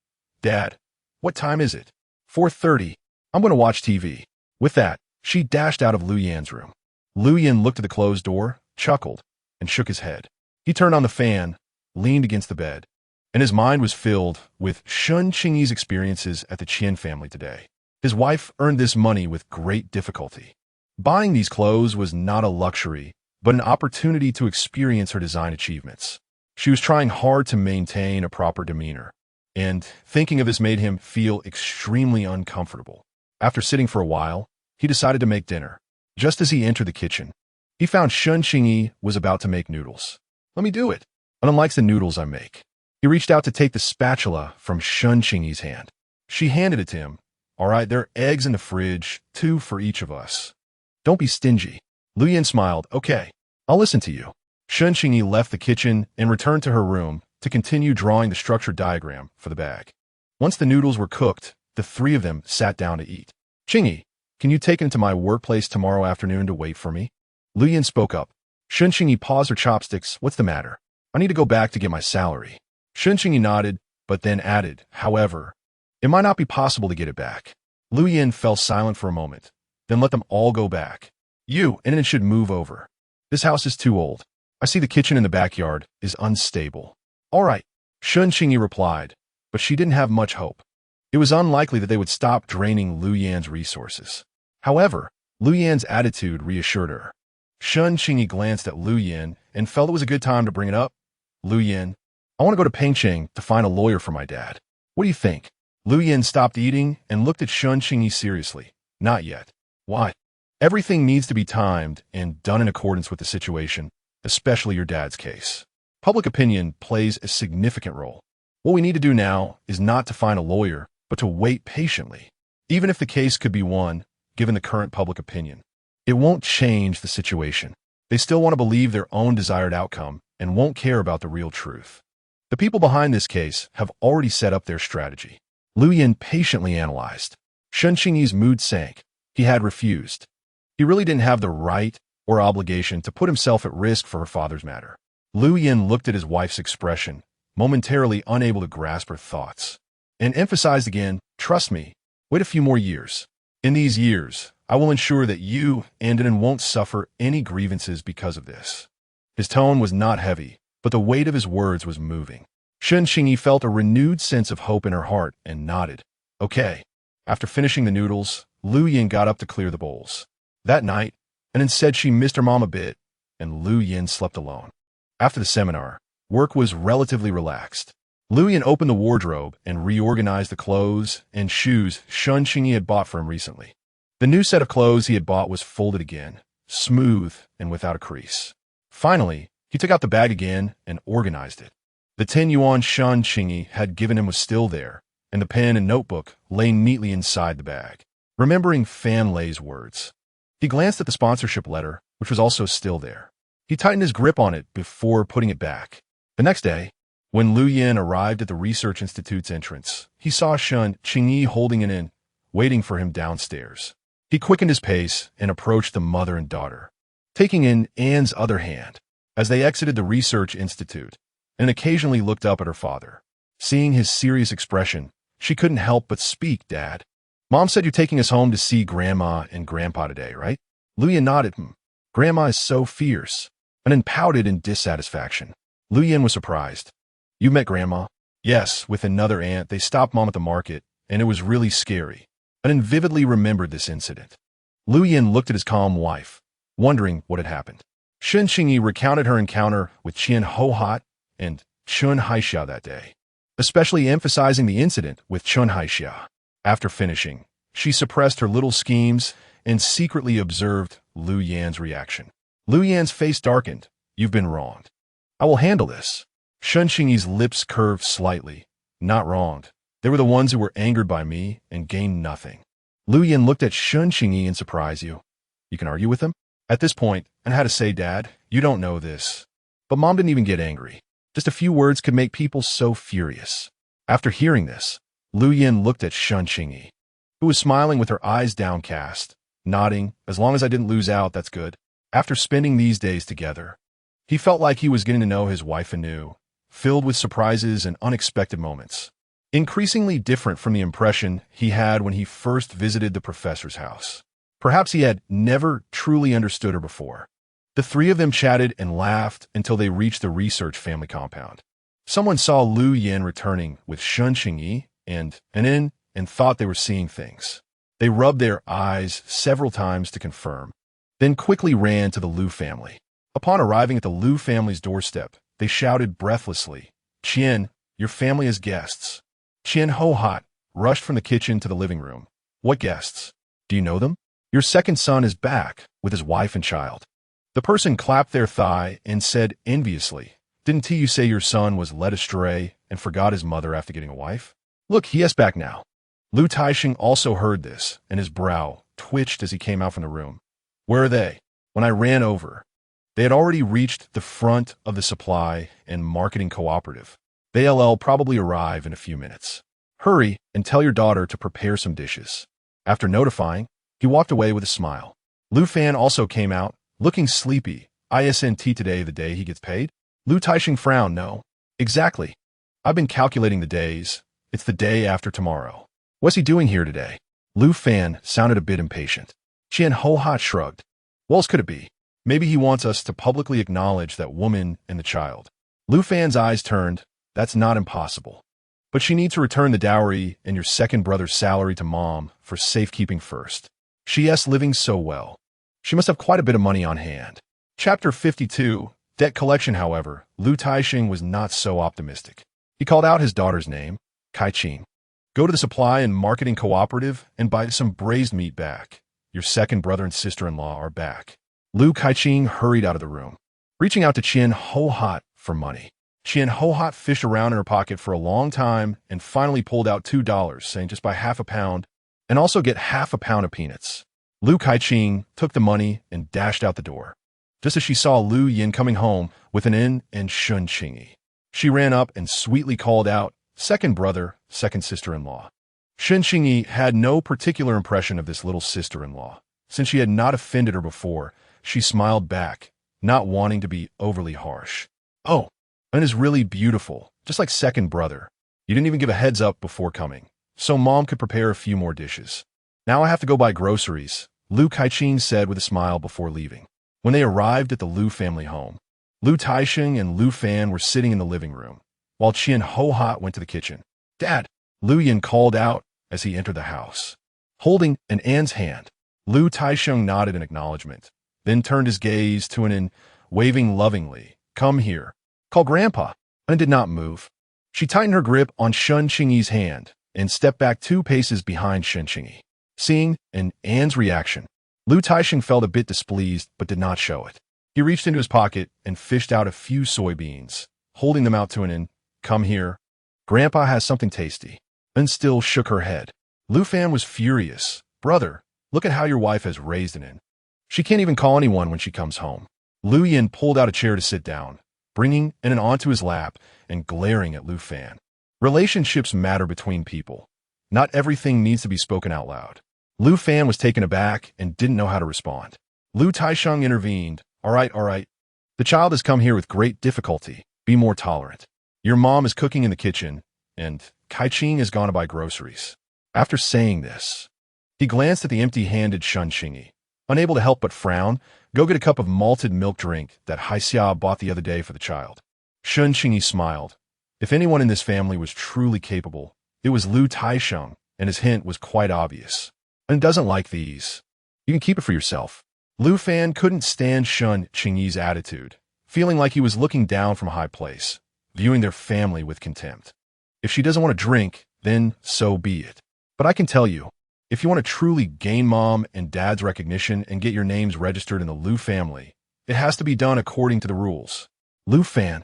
Dad, what time is it? 4:30. I'm going to watch TV. With that, she dashed out of Lu Yin's room. Lu Yin looked at the closed door, chuckled, and shook his head. He turned on the fan, leaned against the bed, and his mind was filled with Shun Qingyi's experiences at the Qian family today. His wife earned this money with great difficulty. Buying these clothes was not a luxury, but an opportunity to experience her design achievements. She was trying hard to maintain a proper demeanor, and thinking of this made him feel extremely uncomfortable. After sitting for a while, he decided to make dinner. Just as he entered the kitchen, he found Shun Qingyi was about to make noodles. Let me do it. Anin likes the noodles I make. He reached out to take the spatula from Shun Qingyi's hand. She handed it to him. All right, there are eggs in the fridge, 2 for each of us. Don't be stingy. Lu Yin smiled. Okay, I'll listen to you. Shun Qingyi left the kitchen and returned to her room to continue drawing the structure diagram for the bag. Once the noodles were cooked, the 3 of them sat down to eat. Qingyi, can you take it into my workplace tomorrow afternoon to wait for me? Lu Yin spoke up. Shun Qingyi paused her chopsticks. What's the matter? I need to go back to get my salary. Shun Qingyi nodded, but then added, however, it might not be possible to get it back. Lu Yin fell silent for a moment, then let them all go back. You and it should move over. This house is too old. I see the kitchen in the backyard is unstable. All right, Shun Qingyi replied, but she didn't have much hope. It was unlikely that they would stop draining Lu Yan's resources. However, Lu Yan's attitude reassured her. Qingyi glanced at Lu Yan and felt it was a good time to bring it up. Lu Yan, I want to go to Pampering to find a lawyer for my dad. What do you think? Lu Yan stopped eating and looked at Qingyi seriously. Not yet. Why? Everything needs to be timed and done in accordance with the situation, especially your dad's case. Public opinion plays a significant role. What we need to do now is not to find a lawyer, but to wait patiently. Even if the case could be won, given the current public opinion, it won't change the situation. They still want to believe their own desired outcome and won't care about the real truth. The people behind this case have already set up their strategy. Lu Yan patiently analyzed. Qingyi's mood sank. He had refused. He really didn't have the right or obligation to put himself at risk for her father's matter. Lu Yan looked at his wife's expression, momentarily unable to grasp her thoughts, and emphasized again, trust me, wait a few more years. In these years, I will ensure that you and Inen won't suffer any grievances because of this. His tone was not heavy, but the weight of his words was moving. Qingyi felt a renewed sense of hope in her heart and nodded. Okay. After finishing the noodles, Lu Yan got up to clear the bowls. That night, Inen said she missed her mom a bit, and Lu Yan slept alone. After the seminar, work was relatively relaxed. Lu Yan opened the wardrobe and reorganized the clothes and shoes Qingyi had bought for him recently. The new set of clothes he had bought was folded again, smooth and without a crease. Finally, he took out the bag again and organized it. The 10 yuan Qingyi had given him was still there, and the pen and notebook lay neatly inside the bag. Remembering Fan Lei's words, he glanced at the sponsorship letter, which was also still there. He tightened his grip on it before putting it back. The next day, when Lu Yan arrived at the Research Institute's entrance, he saw Qingyi holding it in, waiting for him downstairs. He quickened his pace and approached the mother and daughter, taking in Anne's other hand. As they exited the Research Institute, and occasionally looked up at her father. Seeing his serious expression, she couldn't help but speak, Dad. Mom said you're taking us home to see Grandma and Grandpa today, right? Lu Yan nodded. Grandma is so fierce, and then pouted in dissatisfaction. Lu Yan was surprised. You met Grandma? Yes, with another aunt. They stopped Mom at the market, and it was really scary. And then vividly remembered this incident. Lu Yan looked at his calm wife, wondering what had happened. Qingyi recounted her encounter with Qian Hohat and Chun Haixia that day, especially emphasizing the incident with Chun Haixia. After finishing, she suppressed her little schemes and secretly observed Lu Yan's reaction. Lu Yan's face darkened. You've been wronged. I will handle this. Qingyi's lips curved slightly. Not wronged. They were the ones who were angered by me and gained nothing. Lu Yan looked at Qingyi in surprise. You can argue with him? At this point, and had to say, Dad, you don't know this. But Mom didn't even get angry. Just a few words could make people so furious. After hearing this, Lu Yan looked at Qingyi, who was smiling with her eyes downcast, nodding, as long as I didn't lose out, that's good. After spending these days together, he felt like he was getting to know his wife anew, filled with surprises and unexpected moments. Increasingly different from the impression he had when he first visited the professor's house. Perhaps he had never truly understood her before. The three of them chatted and laughed until they reached the research family compound. Someone saw Lu Yan returning with Qingyi and Inen and thought they were seeing things. They rubbed their eyes several times to confirm, then quickly ran to the Lu family. Upon arriving at the Lu family's doorstep, they shouted breathlessly, Qian, your family has guests. Qian Hohat rushed from the kitchen to the living room. What guests? Do you know them? Your second son is back with his wife and child. The person clapped their thigh and said enviously, Didn't you say your son was led astray and forgot his mother after getting a wife? Look, he is back now. Lu Taixing also heard this, and his brow twitched as he came out from the room. Where are they? When I ran over, they had already reached the front of the supply and marketing cooperative. They'll probably arrive in a few minutes. Hurry and tell your daughter to prepare some dishes. After notifying, he walked away with a smile. Lu Fan also came out, looking sleepy. Isn't today the day he gets paid? Lu Taixing frowned. No. Exactly. I've been calculating the days. It's the day after tomorrow. What's he doing here today? Lu Fan sounded a bit impatient. Qian Hohat shrugged. What else could it be? Maybe he wants us to publicly acknowledge that woman and the child. Lu Fan's eyes turned. That's not impossible. But she needs to return the dowry and your second brother's salary to Mom for safekeeping first. She's living so well. She must have quite a bit of money on hand. Chapter 52. Debt collection. However, Lu Taixing was not so optimistic. He called out his daughter's name, Qingyi. Go to the supply and marketing cooperative and buy some braised meat back. Your second brother and sister-in-law are back. Lu Qingyi hurried out of the room, reaching out to Qian Hohat for money. Qian Hohat fished around in her pocket for a long time and finally pulled out $2, saying just buy half a pound and also get half a pound of peanuts. Lu Qingyi took the money and dashed out the door, just as she saw Lu Yin coming home with an in and Shun Qingyi. She ran up and sweetly called out, second brother, second sister-in-law. Shun Qingyi had no particular impression of this little sister-in-law. Since she had not offended her before, she smiled back, not wanting to be overly harsh. Oh, and is really beautiful, just like second brother. You didn't even give a heads up before coming, so Mom could prepare a few more dishes. Now I have to go buy groceries, Lu Qingyi said with a smile before leaving. When they arrived at the Lu family home, Lu Taixing and Lu Fan were sitting in the living room, while Qian Hohat went to the kitchen. Dad, Lu Yin called out as he entered the house. Holding an An's hand, Lu Taixing nodded in acknowledgement, then turned his gaze to An, waving lovingly. Come here. Call Grandpa. An did not move. She tightened her grip on Shun Qingyi's hand and stepped back 2 paces behind Shun Qingyi. Seeing An's reaction, Lu Taixing felt a bit displeased but did not show it. He reached into his pocket and fished out a few soybeans, holding them out to An. Come here. Grandpa has something tasty. An still shook her head. Lu Fan was furious. Brother, look at how your wife has raised An. She can't even call anyone when she comes home. Lu Yin pulled out a chair to sit down, bringing An onto his lap and glaring at Lu Fan. Relationships matter between people. Not everything needs to be spoken out loud. Lu Fan was taken aback and didn't know how to respond. Lu Taixing intervened. All right. The child has come here with great difficulty. Be more tolerant. Your mom is cooking in the kitchen, and Qingyi has gone to buy groceries. After saying this, he glanced at the empty-handed Shun Qingyi, unable to help but frown. Go get a cup of malted milk drink that Haixia bought the other day for the child. Shun Qingyi smiled. If anyone in this family was truly capable, it was Lu Taixing, and his hint was quite obvious. And doesn't like these. You can keep it for yourself. Lu Fan couldn't stand Shun Qingyi's attitude, feeling like he was looking down from a high place, viewing their family with contempt. If she doesn't want to drink, then so be it. But I can tell you, if you want to truly gain Mom and Dad's recognition and get your names registered in the Lu family, it has to be done according to the rules. Lu Fan,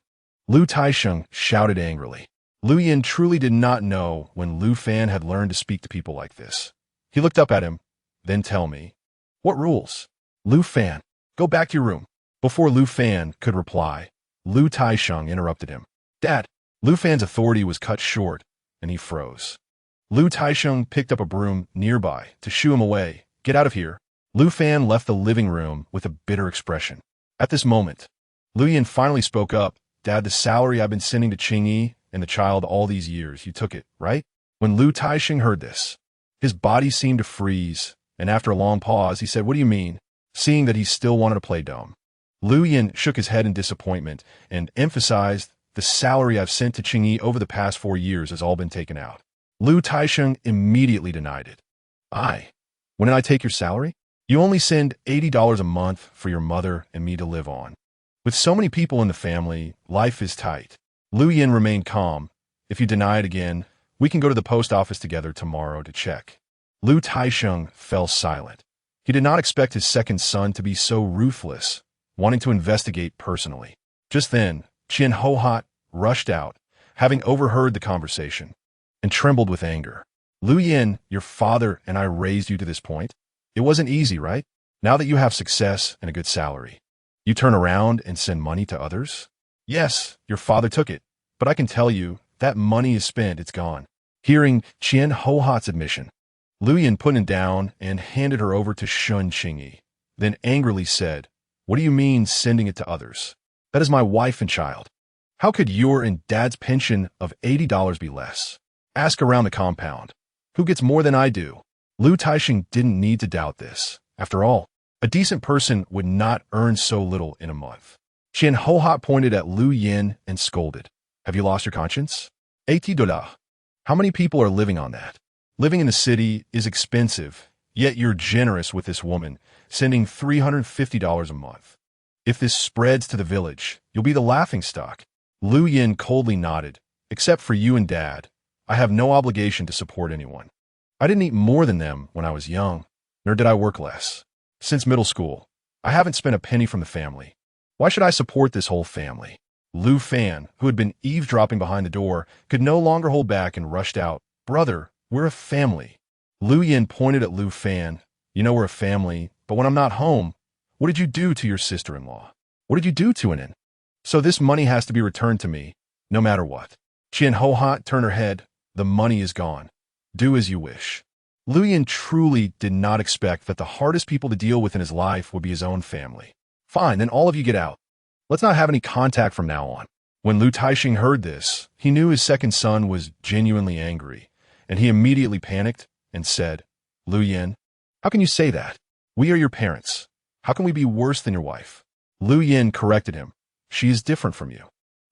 Lu Taixing shouted angrily. Lu Yin truly did not know when Lu Fan had learned to speak to people like this. He looked up at him. Then tell me. What rules? Lu Fan, go back to your room. Before Lu Fan could reply, Lu Taixing interrupted him. Dad, Lu Fan's authority was cut short, and he froze. Lu Taixing picked up a broom nearby to shoo him away. Get out of here. Lu Fan left the living room with a bitter expression. At this moment, Lu Yin finally spoke up. Dad, the salary I've been sending to Qingyi and the child all these years, you took it, right? When Lu Taixing heard this, his body seemed to freeze, and after a long pause, he said, What do you mean? Seeing that he still wanted to play dumb. Lu Yin shook his head in disappointment and emphasized, the salary I've sent to Qingyi over the past 4 years has all been taken out. Lu Taixing immediately denied it. When did I take your salary? You only send $80 a month for your mother and me to live on. With so many people in the family, life is tight. Lu Yin remained calm. If you deny it again, we can go to the post office together tomorrow to check. Lu Taixing fell silent. He did not expect his second son to be so ruthless, wanting to investigate personally. Just then, Qian Hohat rushed out, having overheard the conversation, and trembled with anger. Lu Yin, your father and I raised you to this point. It wasn't easy, right? Now that you have success and a good salary, you turn around and send money to others? Yes, your father took it, but I can tell you, that money is spent, it's gone. Hearing Qian Hohat's admission, Lu Yin put it down and handed her over to Shun Qingyi, then angrily said, What do you mean sending it to others? That is my wife and child. How could your and Dad's pension of $80 be less? Ask around the compound. Who gets more than I do? Lu Taixing didn't need to doubt this. After all, a decent person would not earn so little in a month. Qian Hohat pointed at Lu Yin and scolded. Have you lost your conscience? $80. How many people are living on that? Living in the city is expensive, Yet you're generous with this woman, sending $350 a month. If this spreads to the village, you'll be the laughingstock. Lu Yin coldly nodded. Except for you and Dad, I have no obligation to support anyone. I didn't eat more than them when I was young, nor did I work less. Since middle school, I haven't spent a penny from the family. Why should I support this whole family? Lu Fan, who had been eavesdropping behind the door, could no longer hold back and rushed out. Brother, we're a family. Lu Yin pointed at Lu Fan. You know we're a family, but when I'm not home, what did you do to your sister-in-law? What did you do to Anin? So this money has to be returned to me, no matter what. Qian Hohat turned her head. The money is gone. Do as you wish. Lu Yin truly did not expect that the hardest people to deal with in his life would be his own family. Fine, then all of you get out. Let's not have any contact from now on. When Lu Taixing heard this, he knew his second son was genuinely angry, and he immediately panicked and said, Lu Yin, how can you say that? We are your parents. How can we be worse than your wife? Lu Yin corrected him. She is different from you.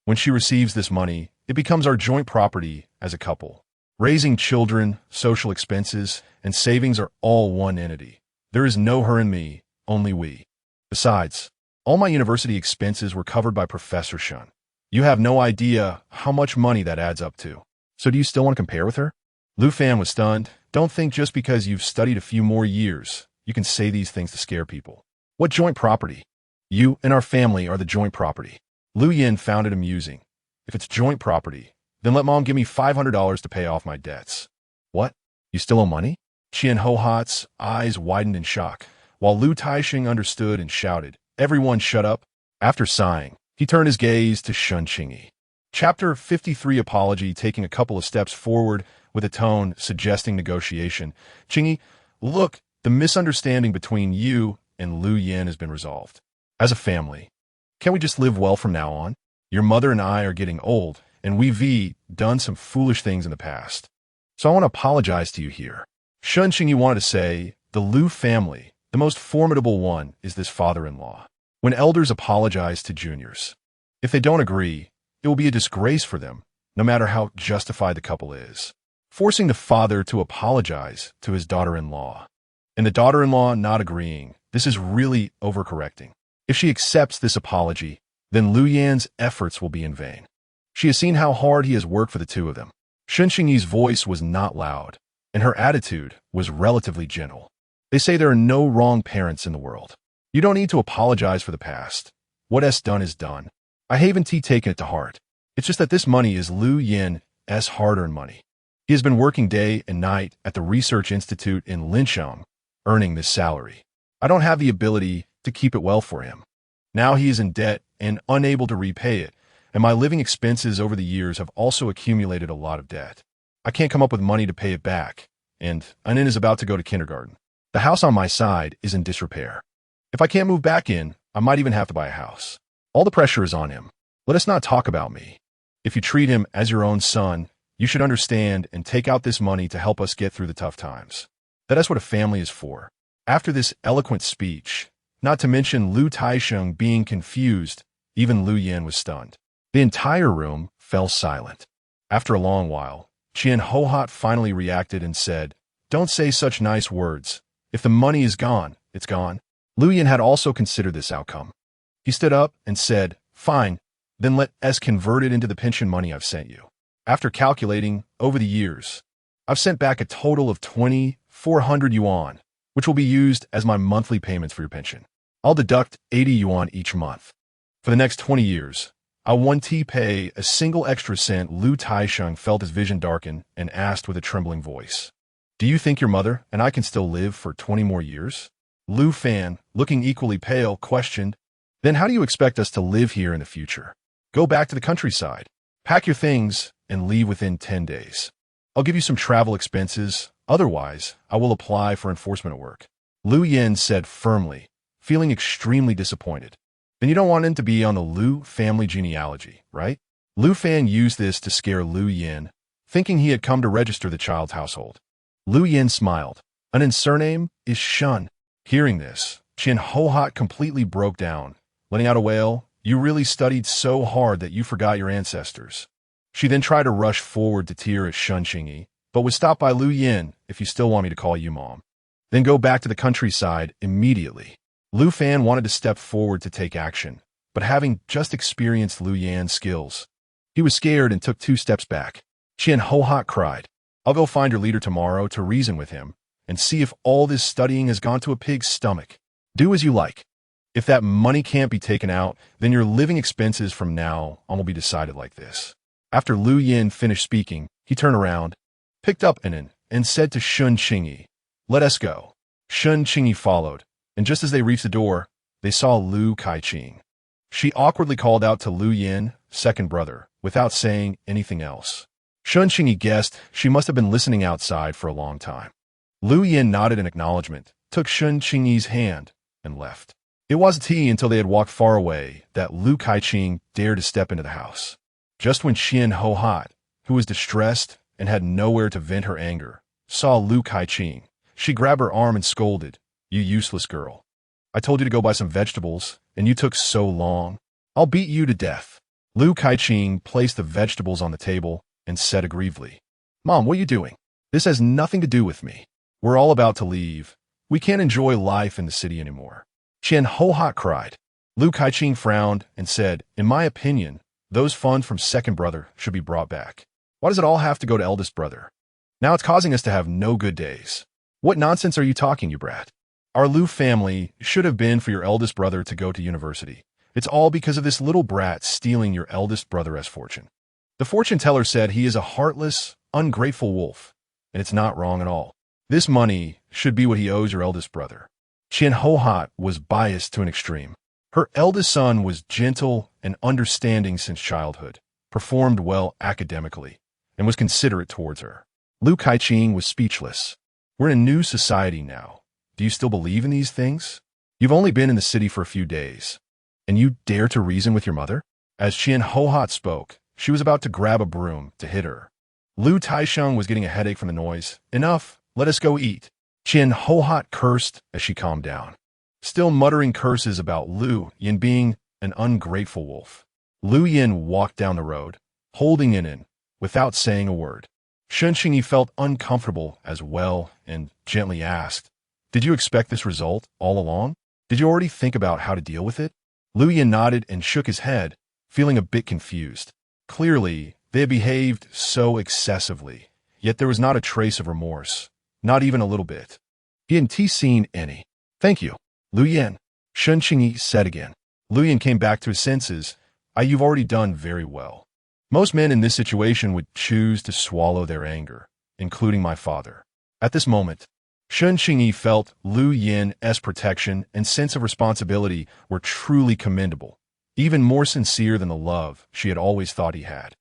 When she receives this money, it becomes our joint property as a couple. Raising children, social expenses, and savings are all one entity. There is no her and me, only we. Besides, all my university expenses were covered by Professor Shen. You have no idea how much money that adds up to. So do you still want to compare with her? Lu Fan was stunned. Don't think just because you've studied a few more years, you can say these things to scare people. What joint property? You and our family are the joint property. Lu Yin found it amusing. If it's joint property, then let Mom give me $500 to pay off my debts. What? You still owe money? Qian Hohat's eyes widened in shock, while Lu Taixing understood and shouted, Everyone shut up. After sighing, he turned his gaze to Shun Qingyi. Chapter 53 Apology, taking a couple of steps forward with a tone suggesting negotiation. Qingyi, look, the misunderstanding between you and Lu Yin has been resolved. As a family, can't we just live well from now on? Your mother and I are getting old, and we've done some foolish things in the past. So I want to apologize to you here. Shun Qingyi wanted to say, the Lu family, the most formidable one, is this father-in-law. When elders apologize to juniors, if they don't agree, it will be a disgrace for them, no matter how justified the couple is. Forcing the father to apologize to his daughter-in-law, and the daughter-in-law not agreeing, this is really overcorrecting. If she accepts this apology, then Lu Yan's efforts will be in vain. She has seen how hard he has worked for the two of them. Shun Qingyi's voice was not loud, and her attitude was relatively gentle. They say there are no wrong parents in the world. You don't need to apologize for the past. What is done is done. I haven't taken it to heart. It's just that this money is Lu Yin's hard-earned money. He has been working day and night at the Research Institute in Linshang, earning this salary. I don't have the ability to keep it well for him. Now he is in debt and unable to repay it, and my living expenses over the years have also accumulated a lot of debt. I can't come up with money to pay it back, and Anin is about to go to kindergarten. The house on my side is in disrepair. If I can't move back in, I might even have to buy a house. All the pressure is on him. Let us not talk about me. If you treat him as your own son, you should understand and take out this money to help us get through the tough times. That is what a family is for. After this eloquent speech, not to mention Lu Taixing being confused, even Lu Yin was stunned. The entire room fell silent. After a long while, Qian Hohat finally reacted and said, Don't say such nice words. If the money is gone, it's gone. Lu Yin had also considered this outcome. He stood up and said, Fine, then let us convert it into the pension money I've sent you. After calculating, over the years, I've sent back a total of 2,400 yuan, which will be used as my monthly payments for your pension. I'll deduct 80 yuan each month. For the next 20 years, I won't pay a single extra cent. Lu Taixing felt his vision darken and asked with a trembling voice, Do you think your mother and I can still live for 20 more years? Lu Fan, looking equally pale, questioned, Then how do you expect us to live here in the future? Go back to the countryside, pack your things, and leave within 10 days. I'll give you some travel expenses, otherwise I will apply for enforcement at work. Lu Yin said firmly, feeling extremely disappointed. Then you don't want him to be on the Lu family genealogy, right? Lu Fan used this to scare Lu Yin, thinking he had come to register the child's household. Lu Yin smiled. Anin's surname is Shun. Hearing this, Qian Hohat completely broke down, letting out a wail. You really studied so hard that you forgot your ancestors. She then tried to rush forward to tear at Shun Qingyi, but was stopped by Lu Yin. If you still want me to call you Mom. then go back to the countryside immediately. Lu Fan wanted to step forward to take action, but having just experienced Lu Yan's skills, he was scared and took 2 steps back. Qian Hohat cried, "I'll go find your leader tomorrow to reason with him and see if all this studying has gone to a pig's stomach. Do as you like. If that money can't be taken out, then your living expenses from now on will be decided like this." After Lu Yin finished speaking, he turned around, picked up Anan, and said to Shun Qingyi, "Let us go." Shun Qingyi followed, and just as they reached the door, they saw Lu Kaiqing. She awkwardly called out to Lu Yin, second brother, without saying anything else. Shun Qingyi guessed she must have been listening outside for a long time. Lu Yin nodded in acknowledgement, took Shun Qingyi's hand, and left. It wasn't until they had walked far away that Lu Kaiqing dared to step into the house. Just when Qian Hohat, who was distressed and had nowhere to vent her anger, saw Lu Kaiqing, she grabbed her arm and scolded, "You useless girl. I told you to go buy some vegetables, and you took so long. I'll beat you to death." Lu Kaiqing placed the vegetables on the table and said aggrievedly, "Mom, what are you doing? This has nothing to do with me. We're all about to leave. We can't enjoy life in the city anymore." Qian Hohat cried. Lu Kaiqing frowned and said, "In my opinion, those funds from second brother should be brought back. Why does it all have to go to eldest brother? Now it's causing us to have no good days. What nonsense are you talking, you brat? Our Lu family should have been for your eldest brother to go to university. It's all because of this little brat stealing your eldest brother's fortune. The fortune teller said he is a heartless, ungrateful wolf, and it's not wrong at all. This money should be what he owes your eldest brother." Qian Hohat was biased to an extreme. Her eldest son was gentle and understanding since childhood, performed well academically, and was considerate towards her. Lu Kaiqing was speechless. "We're in a new society now. Do you still believe in these things? You've only been in the city for a few days, and you dare to reason with your mother?" As Qian Hohat spoke, she was about to grab a broom to hit her. Lu Taisheng was getting a headache from the noise. "Enough, let us go eat." Qian Hohat cursed as she calmed down, still muttering curses about Lu Yin being an ungrateful wolf. Lu Yin walked down the road, holding in, without saying a word. Shun Qingyi felt uncomfortable as well and gently asked, "Did you expect this result all along? Did you already think about how to deal with it?" Lu Yin nodded and shook his head, feeling a bit confused. Clearly, they had behaved so excessively, yet there was not a trace of remorse, not even a little bit. He hadn't seen any. "Thank you, Lu Yin," Shun Qingyi said again. Lu Yin came back to his senses. "You've already done very well. Most men in this situation would choose to swallow their anger, including my father." At this moment, Shun Qingyi felt Lu Yin's protection and sense of responsibility were truly commendable, even more sincere than the love she had always thought he had.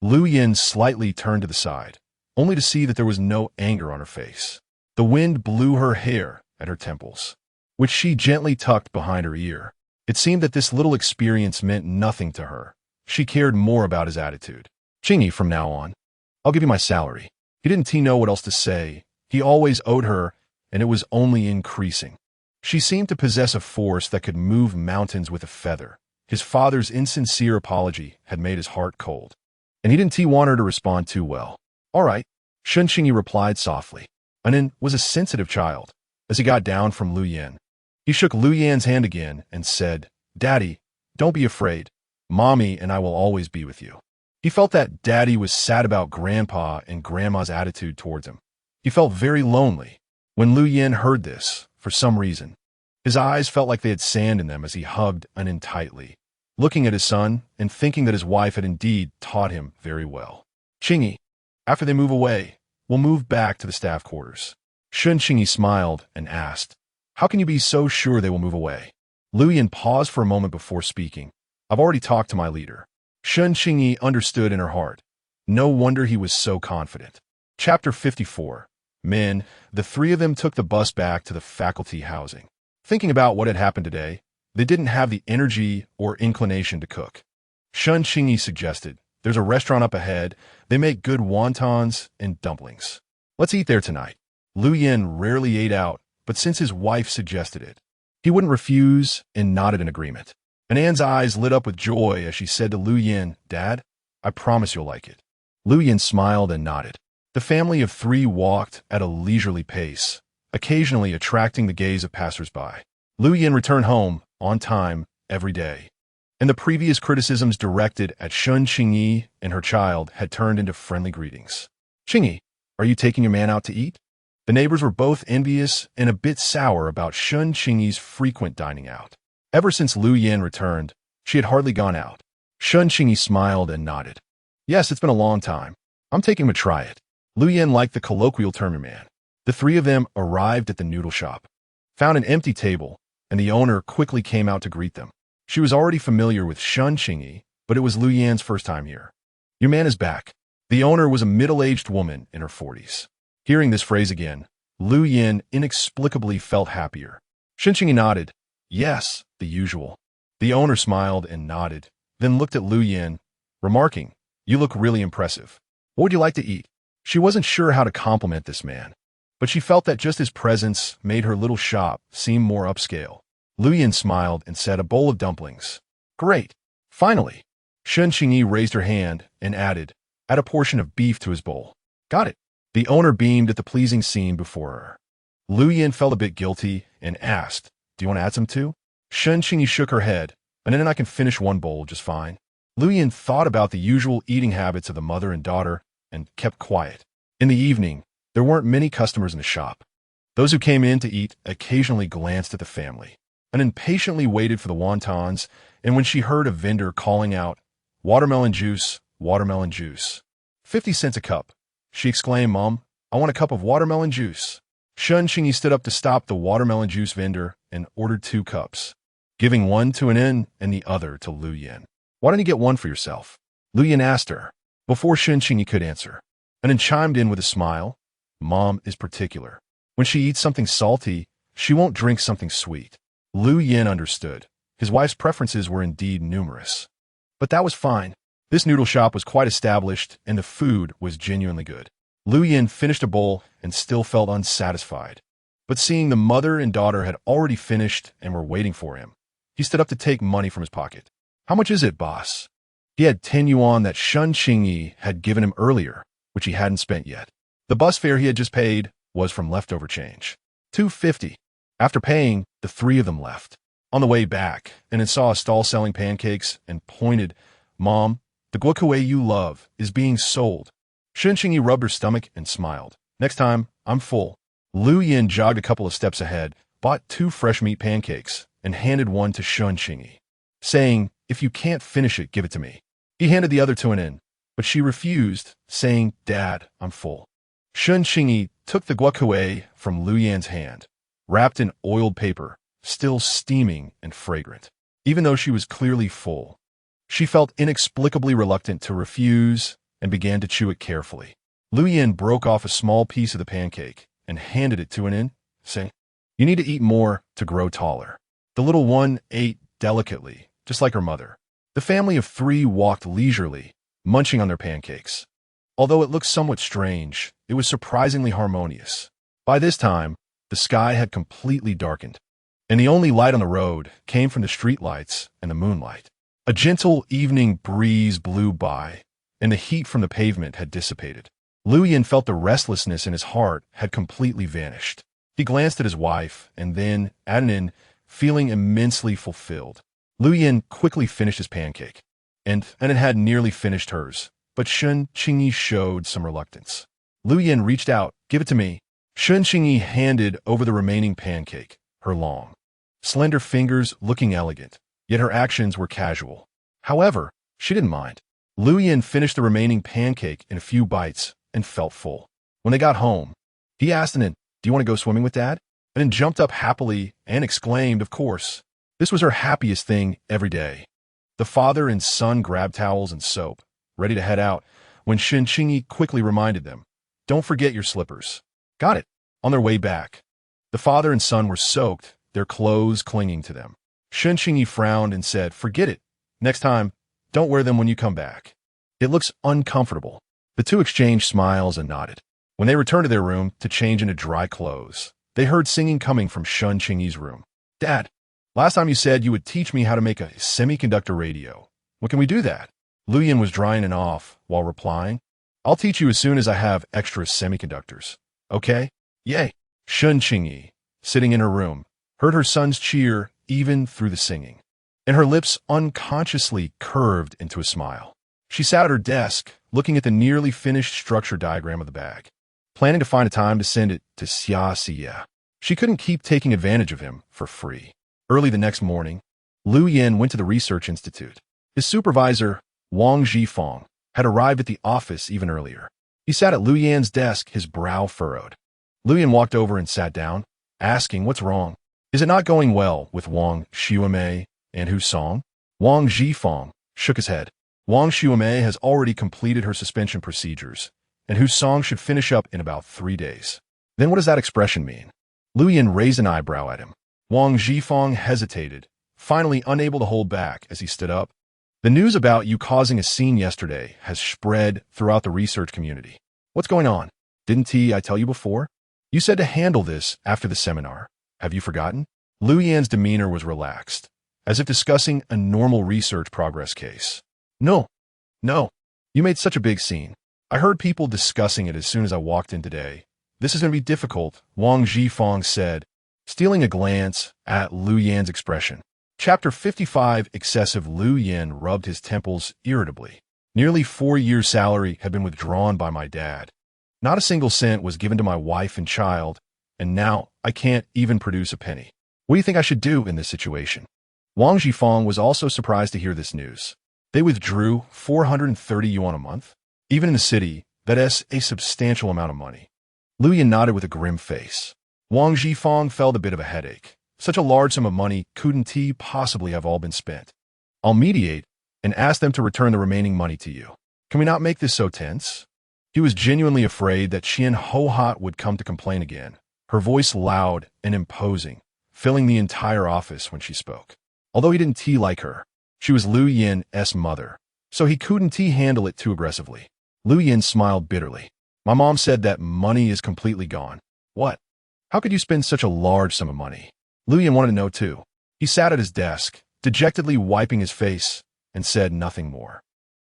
Lu Yin slightly turned to the side, only to see that there was no anger on her face. The wind blew her hair at her temples, which she gently tucked behind her ear. It seemed that this little experience meant nothing to her. She cared more about his attitude. "Qingyi, from now on, I'll give you my salary." He didn't know what else to say. He always owed her, and it was only increasing. She seemed to possess a force that could move mountains with a feather. His father's insincere apology had made his heart cold, and he didn't want her to respond too well. "All right," Shun Qingyi replied softly. Anan was a sensitive child. As he got down from Lu Yin, he shook Lu Yan's hand again and said, "Daddy, don't be afraid. Mommy and I will always be with you." He felt that Daddy was sad about Grandpa and Grandma's attitude towards him. He felt very lonely. When Lu Yin heard this, for some reason, his eyes felt like they had sand in them as he hugged Anan tightly, looking at his son and thinking that his wife had indeed taught him very well. "Qingyi, after they move away, we'll move back to the staff quarters." Shun Qingyi smiled and asked, "How can you be so sure they will move away?" Lu Yin paused for a moment before speaking. "I've already talked to my leader." Shun Qingyi understood in her heart. No wonder he was so confident. Chapter 54. Men, the 3 of them took the bus back to the faculty housing. Thinking about what had happened today, they didn't have the energy or inclination to cook. Shun Qingyi suggested, "There's a restaurant up ahead. They make good wontons and dumplings. Let's eat there tonight." Lu Yin rarely ate out, but since his wife suggested it, he wouldn't refuse and nodded in agreement. Anan's eyes lit up with joy as she said to Lu Yin, "Dad, I promise you'll like it." Lu Yin smiled and nodded. The family of 3 walked at a leisurely pace. occasionally attracting the gaze of passersby. Lu Yin returned home on time every day, and the previous criticisms directed at Qingyi and her child had turned into friendly greetings. "Qingyi, are you taking your man out to eat?" The neighbors were both envious and a bit sour about Qingyi's frequent dining out. Ever since Lu Yin returned, she had hardly gone out. Qingyi smiled and nodded. "Yes, it's been a long time. I'm taking him to try it." Lu Yin liked the colloquial term "your man." The three of them arrived at the noodle shop, found an empty table, and the owner quickly came out to greet them. She was already familiar with Qingyi, but it was Lu Yin's first time here. "Your man is back." The owner was a middle-aged woman in her 40s. Hearing this phrase again, Lu Yin inexplicably felt happier. Qingyi nodded. "Yes, the usual." The owner smiled and nodded, then looked at Lu Yin, remarking, "You look really impressive. What would you like to eat?" She wasn't sure how to compliment this man, but she felt that just his presence made her little shop seem more upscale. Lu Yin smiled and said, "A bowl of dumplings." "Great." Finally, Qingyi raised her hand and add a portion of beef to his bowl. "Got it." The owner beamed at the pleasing scene before her. Lu Yin felt a bit guilty and asked, "Do you want to add some too?" Qingyi shook her head, "And then I can finish one bowl just fine." Lu Yin thought about the usual eating habits of the mother and daughter and kept quiet. In the evening, there weren't many customers in the shop. Those who came in to eat occasionally glanced at the family and impatiently waited for the wontons, and when she heard a vendor calling out, watermelon juice, 50 cents a cup," she exclaimed, "Mom, I want a cup of watermelon juice." Qingyi stood up to stop the watermelon juice vendor and ordered 2 cups, giving one to an in and the other to Lu Yin. "Why don't you get one for yourself?" Lu Yin asked her, before Qingyi could answer, and then chimed in with a smile, "Mom is particular. When she eats something salty, she won't drink something sweet." Lu Yin understood. His wife's preferences were indeed numerous. But that was fine. This noodle shop was quite established, and the food was genuinely good. Lu Yin finished a bowl and still felt unsatisfied. But seeing the mother and daughter had already finished and were waiting for him, he stood up to take money from his pocket. "How much is it, boss?" He had 10 yuan that Qingyi had given him earlier, which he hadn't spent yet. The bus fare he had just paid was from leftover change. 250. After paying, the three of them left. On the way back, and saw a stall selling pancakes and pointed, "Mom, the guacamole you love is being sold." Qingyi rubbed her stomach and smiled. "Next time, I'm full." Lu Yin jogged a couple of steps ahead, bought 2 fresh meat pancakes, and handed one to Qingyi, saying, "If you can't finish it, give it to me." He handed the other to an in, but she refused, saying, "Dad, I'm full." Qingyi took the guacamole from Lu Yin's hand, wrapped in oiled paper, still steaming and fragrant. Even though she was clearly full, she felt inexplicably reluctant to refuse and began to chew it carefully. Lu Yin broke off a small piece of the pancake and handed it to an in, saying, "You need to eat more to grow taller." The little one ate delicately, just like her mother. The family of 3 walked leisurely, munching on their pancakes. Although it looked somewhat strange, it was surprisingly harmonious. By this time, the sky had completely darkened, and the only light on the road came from the streetlights and the moonlight. A gentle evening breeze blew by, and the heat from the pavement had dissipated. Lu Yin felt the restlessness in his heart had completely vanished. He glanced at his wife, and then at an in, feeling immensely fulfilled. Lu Yin quickly finished his pancake, and it had nearly finished hers, but Qingyi showed some reluctance. Lu Yin reached out, "Give it to me." Qingyi handed over the remaining pancake, her long, slender fingers looking elegant, yet her actions were casual. However, she didn't mind. Lu Yin finished the remaining pancake in a few bites and felt full. When they got home, he asked Anin, "Do you want to go swimming with Dad?" Anin jumped up happily and exclaimed, "Of course." This was her happiest thing every day. The father and son grabbed towels and soap, ready to head out, when Qingyi quickly reminded them, "Don't forget your slippers." "Got it." On their way back, the father and son were soaked, their clothes clinging to them. Qingyi frowned and said, "Forget it. Next time, don't wear them when you come back. It looks uncomfortable." The 2 exchanged smiles and nodded. When they returned to their room to change into dry clothes, they heard singing coming from Qingyi's room. "Dad, last time you said you would teach me how to make a semiconductor radio. When can we do that?" Lu Yin was drying it off while replying, "I'll teach you as soon as I have extra semiconductors. Okay? Yay." Qingyi, sitting in her room, heard her son's cheer even through the singing, and her lips unconsciously curved into a smile. She sat at her desk, looking at the nearly finished structure diagram of the bag, planning to find a time to send it to Xia. She couldn't keep taking advantage of him for free. Early the next morning, Lu Yin went to the research institute. His supervisor, Wang Zhifeng, had arrived at the office even earlier. He sat at Lu Yan's desk, his brow furrowed. Lu Yin walked over and sat down, asking what's wrong. Is it not going well with Wang Xuemei and Hu Song? Wang Zhifeng shook his head. Wang Xuemei has already completed her suspension procedures, and Hu Song should finish up in about 3 days. Then what does that expression mean? Lu Yin raised an eyebrow at him. Wang Zhifeng hesitated, finally unable to hold back as he stood up. The news about you causing a scene yesterday has spread throughout the research community. What's going on? Didn't I tell you before? You said to handle this after the seminar. Have you forgotten? Lu Yan's demeanor was relaxed, as if discussing a normal research progress case. No. You made such a big scene. I heard people discussing it as soon as I walked in today. This is going to be difficult, Wang Zhifeng said, stealing a glance at Lu Yan's expression. Chapter 55 Excessive. Lu Yin rubbed his temples irritably. Nearly 4 years' salary had been withdrawn by my dad. Not a single cent was given to my wife and child, and now I can't even produce a penny. What do you think I should do in this situation? Wang Zhifeng was also surprised to hear this news. They withdrew 430 yuan a month? Even in the city, that is a substantial amount of money. Lu Yin nodded with a grim face. Wang Zhifeng felt a bit of a headache. Such a large sum of money couldn't possibly have all been spent. I'll mediate and ask them to return the remaining money to you. Can we not make this so tense? He was genuinely afraid that Qian Hohat would come to complain again, her voice loud and imposing, filling the entire office when she spoke. Although he didn't like her, she was Lu Yin's mother, so he couldn't handle it too aggressively. Lu Yin smiled bitterly. My mom said that money is completely gone. What? How could you spend such a large sum of money? Lu Yin wanted to know too. He sat at his desk, dejectedly wiping his face, and said nothing more.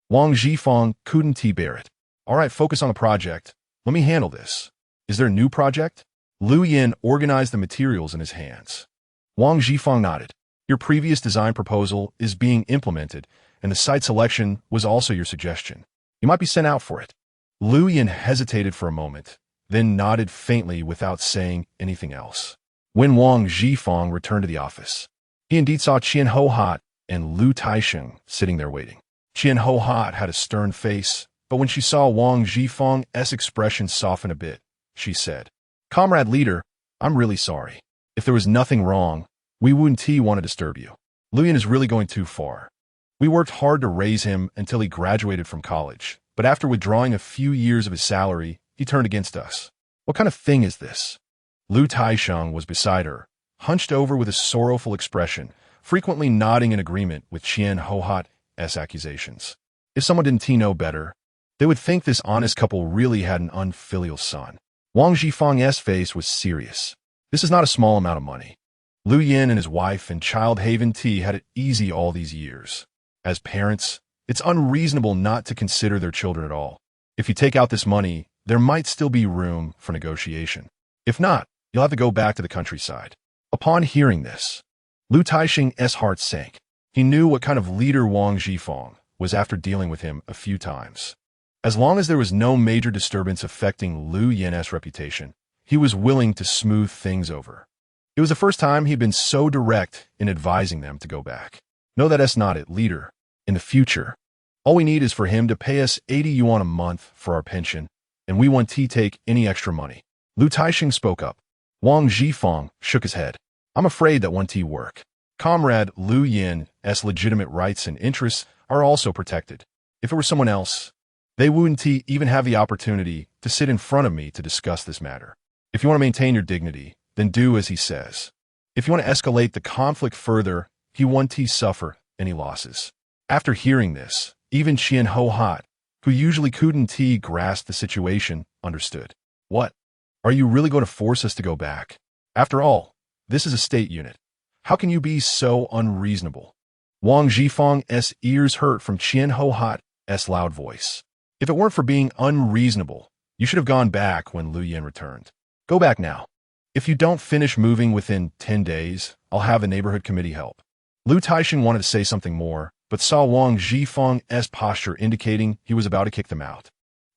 Wang Zhifeng couldn't bear it. All right, focus on the project. Let me handle this. Is there a new project? Lu Yin organized the materials in his hands. Wang Zhifeng nodded. Your previous design proposal is being implemented, and the site selection was also your suggestion. You might be sent out for it. Lu Yin hesitated for a moment, then nodded faintly without saying anything else. When Wang Zhifeng returned to the office, he indeed saw Qian Hohat and Lu Taisheng sitting there waiting. Qian Hohat had a stern face, but when she saw Wang Zhifeng's expression soften a bit, she said, Comrade leader, I'm really sorry. If there was nothing wrong, we wouldn't want to disturb you. Lu Yin is really going too far. We worked hard to raise him until he graduated from college, but after withdrawing a few years of his salary, he turned against us. What kind of thing is this? Lu Taisheng was beside her, hunched over with a sorrowful expression, frequently nodding in agreement with Qian Hohat's accusations. If someone didn't know better, they would think this honest couple really had an unfilial son. Wang Zhifeng's face was serious. This is not a small amount of money. Lu Yin and his wife and child Haven T had it easy all these years. As parents, it's unreasonable not to consider their children at all. If you take out this money, there might still be room for negotiation. If not, you'll have to go back to the countryside. Upon hearing this, Lu Taisheng's heart sank. He knew what kind of leader Wang Zhifeng was after dealing with him a few times. As long as there was no major disturbance affecting Lu Yin's reputation, he was willing to smooth things over. It was the first time he'd been so direct in advising them to go back. No, that's not it, leader. In the future, all we need is for him to pay us 80 yuan a month for our pension, and we won't take any extra money. Lu Taisheng spoke up. Wang Zhifeng shook his head. I'm afraid that won't work. Comrade Lu Yin's legitimate rights and interests are also protected. If it were someone else, they wouldn't even have the opportunity to sit in front of me to discuss this matter. If you want to maintain your dignity, then do as he says. If you want to escalate the conflict further, he won't suffer any losses. After hearing this, even Qian Hohat, who usually couldn't grasp the situation, understood. What? Are you really going to force us to go back? After all, this is a state unit. How can you be so unreasonable? Wang Zhifeng's ears hurt from Qian Hohat's loud voice. If it weren't for being unreasonable, you should have gone back when Lu Yin returned. Go back now. If you don't finish moving within 10 days, I'll have the neighborhood committee help. Lu Taixing wanted to say something more, but saw Wang Zhifeng's posture indicating he was about to kick them out.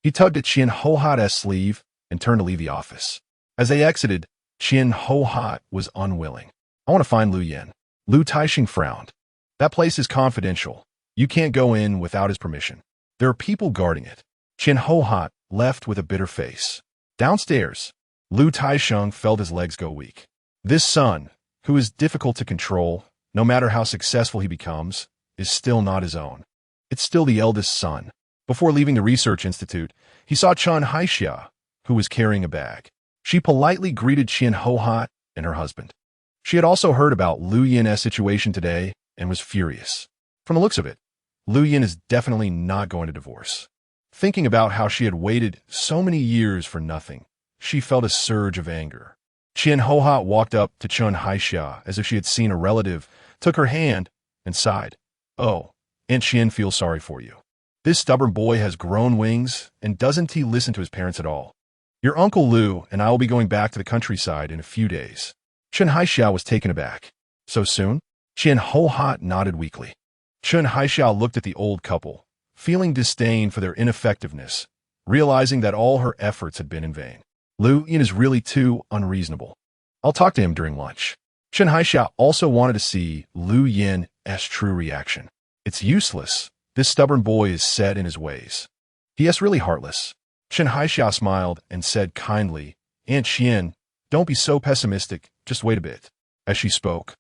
He tugged at Qian Hohat's sleeve and turned to leave the office. As they exited, Qian Hohat was unwilling. I want to find Lu Yin. Lu Taixing frowned. That place is confidential. You can't go in without his permission. There are people guarding it. Qian Hohat left with a bitter face. Downstairs, Lu Taixing felt his legs go weak. This son, who is difficult to control, no matter how successful he becomes, is still not his own. It's still the eldest son. Before leaving the research institute, he saw Chen Haixia, who was carrying a bag. She politely greeted Qian Hohat and her husband. She had also heard about Lu Yin's situation today and was furious. From the looks of it, Lu Yin is definitely not going to divorce. Thinking about how she had waited so many years for nothing, she felt a surge of anger. Qian Hohat walked up to Chen Haixia as if she had seen a relative, took her hand, and sighed. Oh, Aunt Qian feels sorry for you. This stubborn boy has grown wings, and doesn't he listen to his parents at all? Your Uncle Lu and I will be going back to the countryside in a few days. Chen Haixia was taken aback. So soon? Qian Hohat nodded weakly. Chen Haixia looked at the old couple, feeling disdain for their ineffectiveness, realizing that all her efforts had been in vain. Lu Yin is really too unreasonable. I'll talk to him during lunch. Chen Haixia also wanted to see Lu Yin's true reaction. It's useless. This stubborn boy is set in his ways. He is really heartless. Chen Haixia smiled and said kindly, Aunt Qian, don't be so pessimistic, just wait a bit. As she spoke,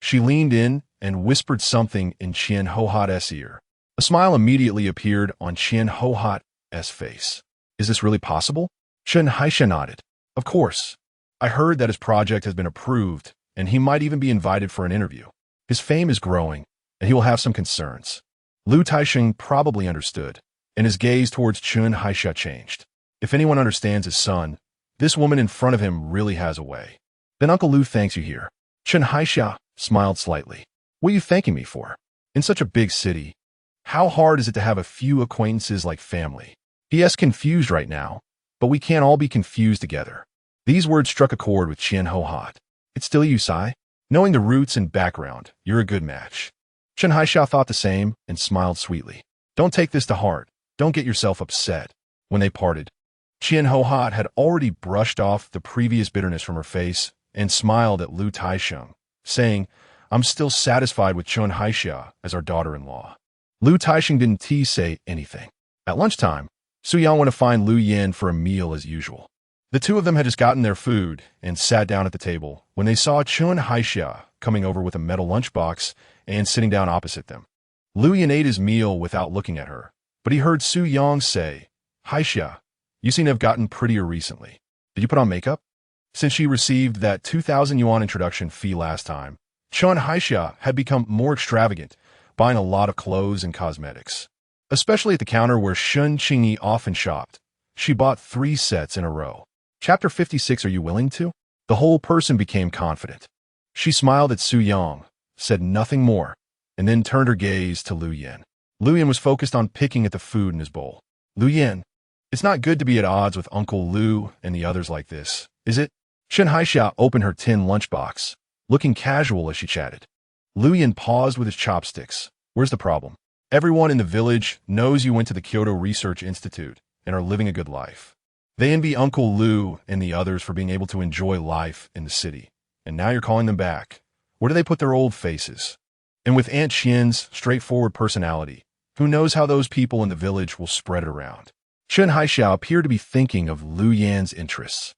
she leaned in and whispered something in Qian Hohat's ear. A smile immediately appeared on Qian Hohat's face. Is this really possible? Chen Haixia nodded. Of course. I heard that his project has been approved, and he might even be invited for an interview. His fame is growing, and he will have some concerns. Lu Taixing probably understood, and his gaze towards Chen Haixia changed. If anyone understands his son, this woman in front of him really has a way. Then Uncle Lu thanks you here. Chen Haixia smiled slightly. What are you thanking me for? In such a big city, how hard is it to have a few acquaintances like family? He is confused right now, but we can't all be confused together. These words struck a chord with Qian Hohat. It's still you, Sai. Knowing the roots and background, you're a good match. Chen Haixia thought the same and smiled sweetly. Don't take this to heart. Don't get yourself upset. When they parted, Qian Hohat had already brushed off the previous bitterness from her face and smiled at Lu Taixing, saying, I'm still satisfied with Chen Haixia as our daughter-in-law. Lu Taixing didn't say anything. At lunchtime, Suyang went to find Lu Yin for a meal as usual. The two of them had just gotten their food and sat down at the table when they saw Chen Haixia coming over with a metal lunchbox and sitting down opposite them. Lu Yin ate his meal without looking at her, but he heard Su Yang say, Haixia, you seem to have gotten prettier recently. Did you put on makeup? Since she received that 2,000 yuan introduction fee last time, Chen Haixia had become more extravagant, buying a lot of clothes and cosmetics. Especially at the counter where Shun Qingyi often shopped. She bought 3 sets in a row. Chapter 56, Are you willing to? The whole person became confident. She smiled at Su Yang, said nothing more, and then turned her gaze to Lu Yin. Lu Yin was focused on picking at the food in his bowl. Lu Yin, it's not good to be at odds with Uncle Lu and the others like this, is it? Chen Haixia opened her tin lunchbox, looking casual as she chatted. Lu Yin paused with his chopsticks. Where's the problem? Everyone in the village knows you went to the Kyoto Research Institute and are living a good life. They envy Uncle Lu and the others for being able to enjoy life in the city. And now you're calling them back. Where do they put their old faces? And with Aunt Qian's straightforward personality, who knows how those people in the village will spread it around? Chen Haixia appeared to be thinking of Lu Yan's interests.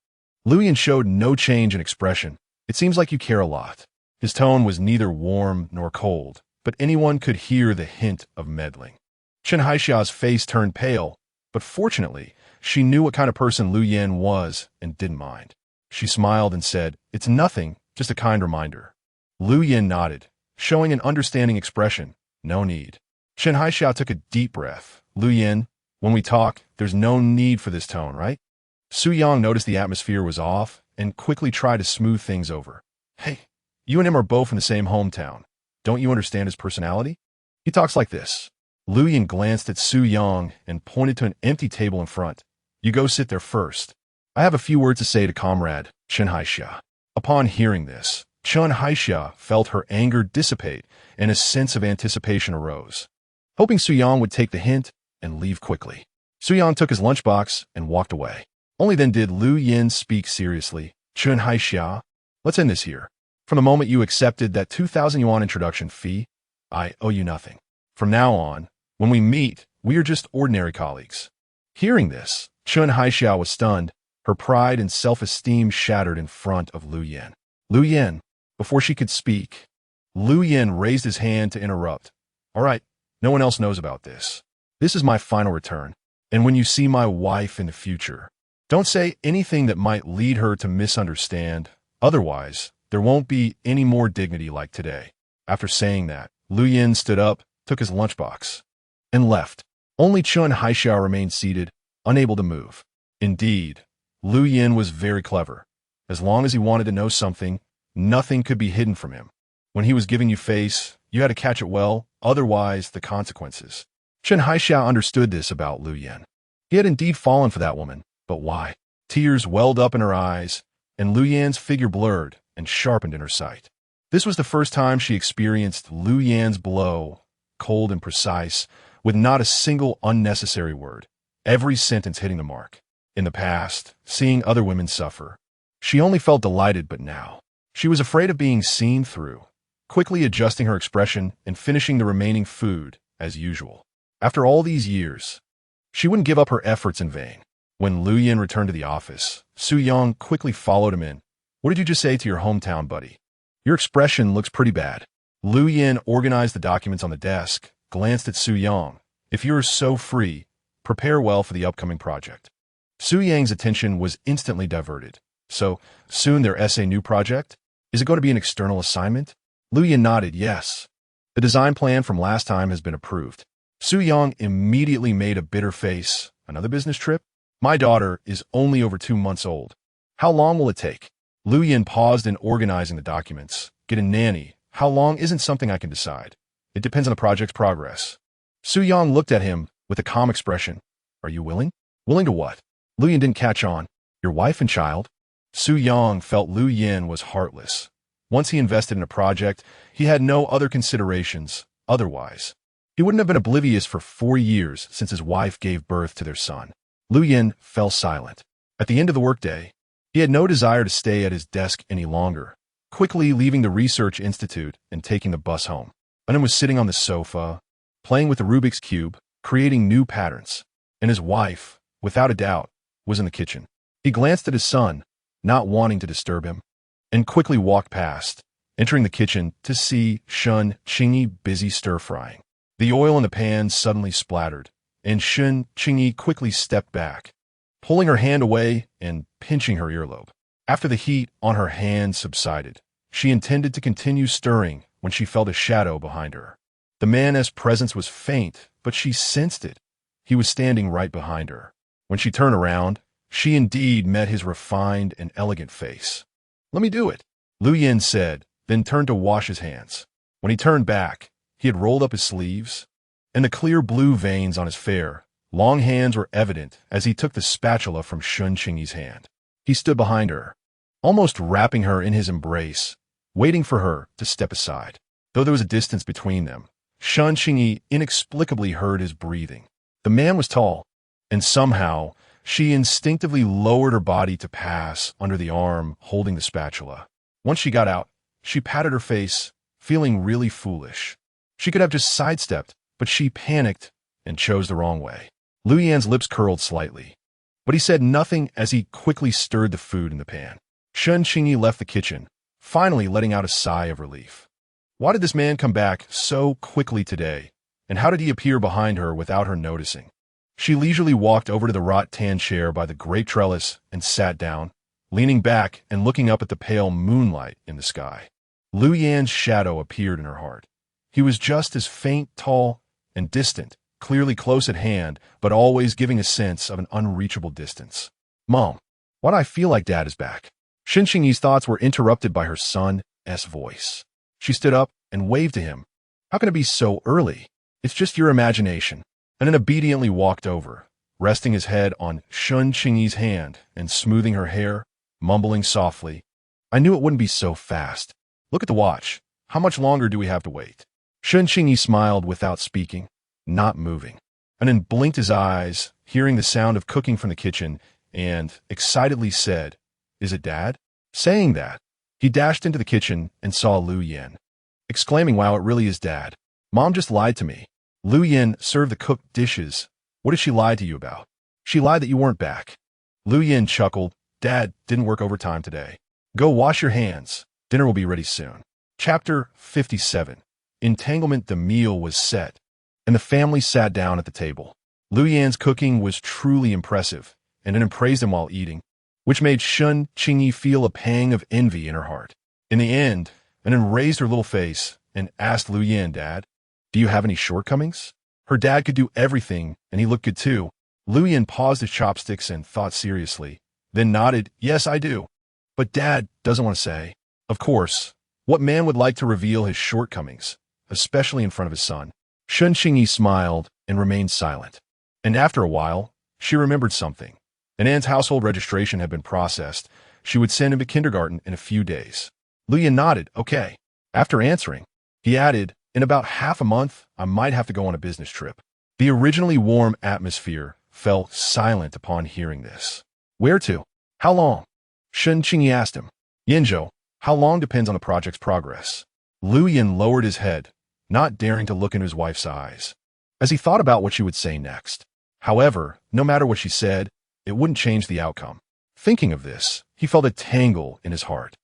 Lu Yan showed no change in expression. It seems like you care a lot. His tone was neither warm nor cold, but anyone could hear the hint of meddling. Chen Haixia's face turned pale, but fortunately, she knew what kind of person Lu Yan was and didn't mind. She smiled and said, It's nothing, just a kind reminder. Lu Yan nodded, showing an understanding expression. No need. Chen Haixia took a deep breath. Lu Yan, when we talk, there's no need for this tone, right? Su Yang noticed the atmosphere was off and quickly tried to smooth things over. Hey, you and him are both in the same hometown. Don't you understand his personality? He talks like this. Lu Yan glanced at Su Yang and pointed to an empty table in front. You go sit there first. I have a few words to say to Comrade Chen Haixia. Upon hearing this, Chun Haixia felt her anger dissipate and a sense of anticipation arose. Hoping Suyang would take the hint and leave quickly, Suyang took his lunchbox and walked away. Only then did Lu Yin speak seriously. Chun Haixia, let's end this here. From the moment you accepted that 2,000 yuan introduction fee, I owe you nothing. From now on, when we meet, we are just ordinary colleagues. Hearing this, Chun Haixia was stunned. Her pride and self-esteem shattered in front of Lu Yin. Lu Yin, before she could speak, Lu Yin raised his hand to interrupt. All right, no one else knows about this. This is my final return. And when you see my wife in the future, don't say anything that might lead her to misunderstand. Otherwise, there won't be any more dignity like today. After saying that, Lu Yin stood up, took his lunchbox, and left. Only Chun Haixia remained seated, unable to move. Indeed, Lu Yin was very clever. As long as he wanted to know something, nothing could be hidden from him. When he was giving you face, you had to catch it well, otherwise the consequences. Chun Haixia understood this about Lu Yin. He had indeed fallen for that woman, but why? Tears welled up in her eyes, and Lu Yin's figure blurred and sharpened in her sight. This was the first time she experienced Lu Yin's blow, cold and precise, with not a single unnecessary word, every sentence hitting the mark. In the past, seeing other women suffer, she only felt delighted, but now, she was afraid of being seen through, quickly adjusting her expression and finishing the remaining food as usual. After all these years, she wouldn't give up her efforts in vain. When Lu Yin returned to the office, Suyang quickly followed him in. What did you just say to your hometown buddy? Your expression looks pretty bad. Lu Yin organized the documents on the desk, glanced at Suyang. If you're so free, prepare well for the upcoming project. Suyang's attention was instantly diverted. So, soon their essay new project? Is it going to be an external assignment? Lu Yin nodded yes. The design plan from last time has been approved. Suyang immediately made a bitter face. Another business trip? My daughter is only over 2 months old. How long will it take? Lu Yin paused in organizing the documents. Get a nanny. How long isn't something I can decide. It depends on the project's progress. Suyang looked at him with a calm expression. Are you willing? Willing to what? Lu Yin didn't catch on. Your wife and child? Suyang felt Lu Yin was heartless. Once he invested in a project, he had no other considerations. Otherwise, he wouldn't have been oblivious for 4 years since his wife gave birth to their son. Lu Yin fell silent. At the end of the workday, he had no desire to stay at his desk any longer, quickly leaving the research institute and taking the bus home. Anan was sitting on the sofa, playing with the Rubik's Cube, creating new patterns, and his wife, without a doubt, was in the kitchen. He glanced at his son, not wanting to disturb him, and quickly walked past, entering the kitchen to see Qingyi busy stir-frying. The oil in the pan suddenly splattered, and Qingyi quickly stepped back, pulling her hand away and pinching her earlobe. After the heat on her hand subsided, she intended to continue stirring when she felt a shadow behind her. The man's presence was faint, but she sensed it. He was standing right behind her. When she turned around, she indeed met his refined and elegant face. Let me do it, Lu Yin said, then turned to wash his hands. When he turned back, he had rolled up his sleeves, and the clear blue veins on his fair, long hands were evident as he took the spatula from Qingyi's hand. He stood behind her, almost wrapping her in his embrace, waiting for her to step aside. Though there was a distance between them, Qingyi inexplicably heard his breathing. The man was tall, and somehow she instinctively lowered her body to pass under the arm holding the spatula. Once she got out, she patted her face, feeling really foolish. She could have just sidestepped, but she panicked and chose the wrong way. Lu Yin's lips curled slightly, but he said nothing as he quickly stirred the food in the pan. Qingyi left the kitchen, finally letting out a sigh of relief. Why did this man come back so quickly today, and how did he appear behind her without her noticing? She leisurely walked over to the wrought-tan chair by the great trellis and sat down, leaning back and looking up at the pale moonlight in the sky. Lu Yin's shadow appeared in her heart. He was just as faint, tall, and distant, clearly close at hand, but always giving a sense of an unreachable distance. Mom, why do I feel like Dad is back? Qingyi's thoughts were interrupted by her son's voice. She stood up and waved to him. How can it be so early? It's just your imagination. And then obediently walked over, resting his head on Qingyi's hand and smoothing her hair, mumbling softly, I knew it wouldn't be so fast. Look at the watch. How much longer do we have to wait? Qingyi smiled without speaking, not moving, and then blinked his eyes, hearing the sound of cooking from the kitchen, and excitedly said, "Is it Dad?" Saying that, he dashed into the kitchen and saw Lu Yin, exclaiming, "Wow, it really is Dad. Mom just lied to me." Lu Yin served the cooked dishes. "What did she lie to you about?" "She lied that you weren't back." Lu Yin chuckled. "Dad didn't work overtime today. Go wash your hands. Dinner will be ready soon." Chapter 57. Entanglement. The meal was set, and the family sat down at the table. Lu Yin's cooking was truly impressive, and it praised him while eating, which made Qingyi feel a pang of envy in her heart. In the end, Anan raised her little face and asked Lu Yin, "Dad, do you have any shortcomings?" Her dad could do everything, and he looked good too. Lu Yin paused his chopsticks and thought seriously, then nodded, "Yes, I do. But Dad doesn't want to say." Of course, what man would like to reveal his shortcomings, especially in front of his son? Qingyi smiled and remained silent. And after a while, she remembered something. Anan's household registration had been processed. She would send him to kindergarten in a few days. Lu Yin nodded, "Okay." After answering, he added, "In about half a month, I might have to go on a business trip." The originally warm atmosphere fell silent upon hearing this. "Where to? How long?" Qingyi asked him. "Yinzhou, how long depends on the project's progress." Lu Yin lowered his head, not daring to look into his wife's eyes, as he thought about what she would say next. However, no matter what she said, it wouldn't change the outcome. Thinking of this, he felt a tangle in his heart.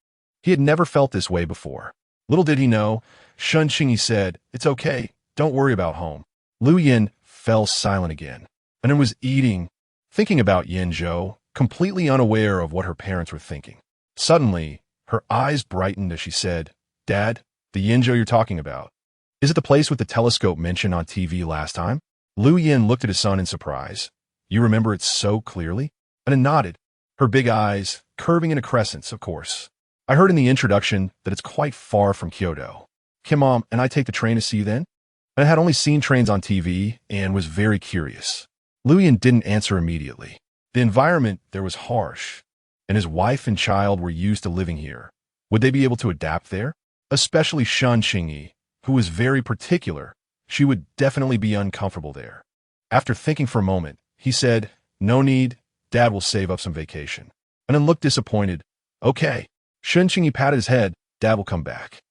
He had never felt this way before. Little did he know, Qingyi said, "It's okay, don't worry about home." Lu Yin fell silent again, and then was eating, thinking about Yinzhou, completely unaware of what her parents were thinking. Suddenly, her eyes brightened as she said, "Dad, the Yinzhou you're talking about, is it the place with the telescope mentioned on TV last time?" Lu Yin looked at his son in surprise. "You remember it so clearly?" And then nodded, her big eyes curving into crescents, "Of course. I heard in the introduction that it's quite far from Kyoto. Can Mom and I take the train to see you then?" And I had only seen trains on TV and was very curious. Lu Yin didn't answer immediately. The environment there was harsh, and his wife and child were used to living here. Would they be able to adapt there? Especially Qingyi, who was very particular. She would definitely be uncomfortable there. After thinking for a moment, he said, "No need, Dad will save up some vacation." And then looked disappointed. "Okay." Qingyi patted his head, "Dad will come back."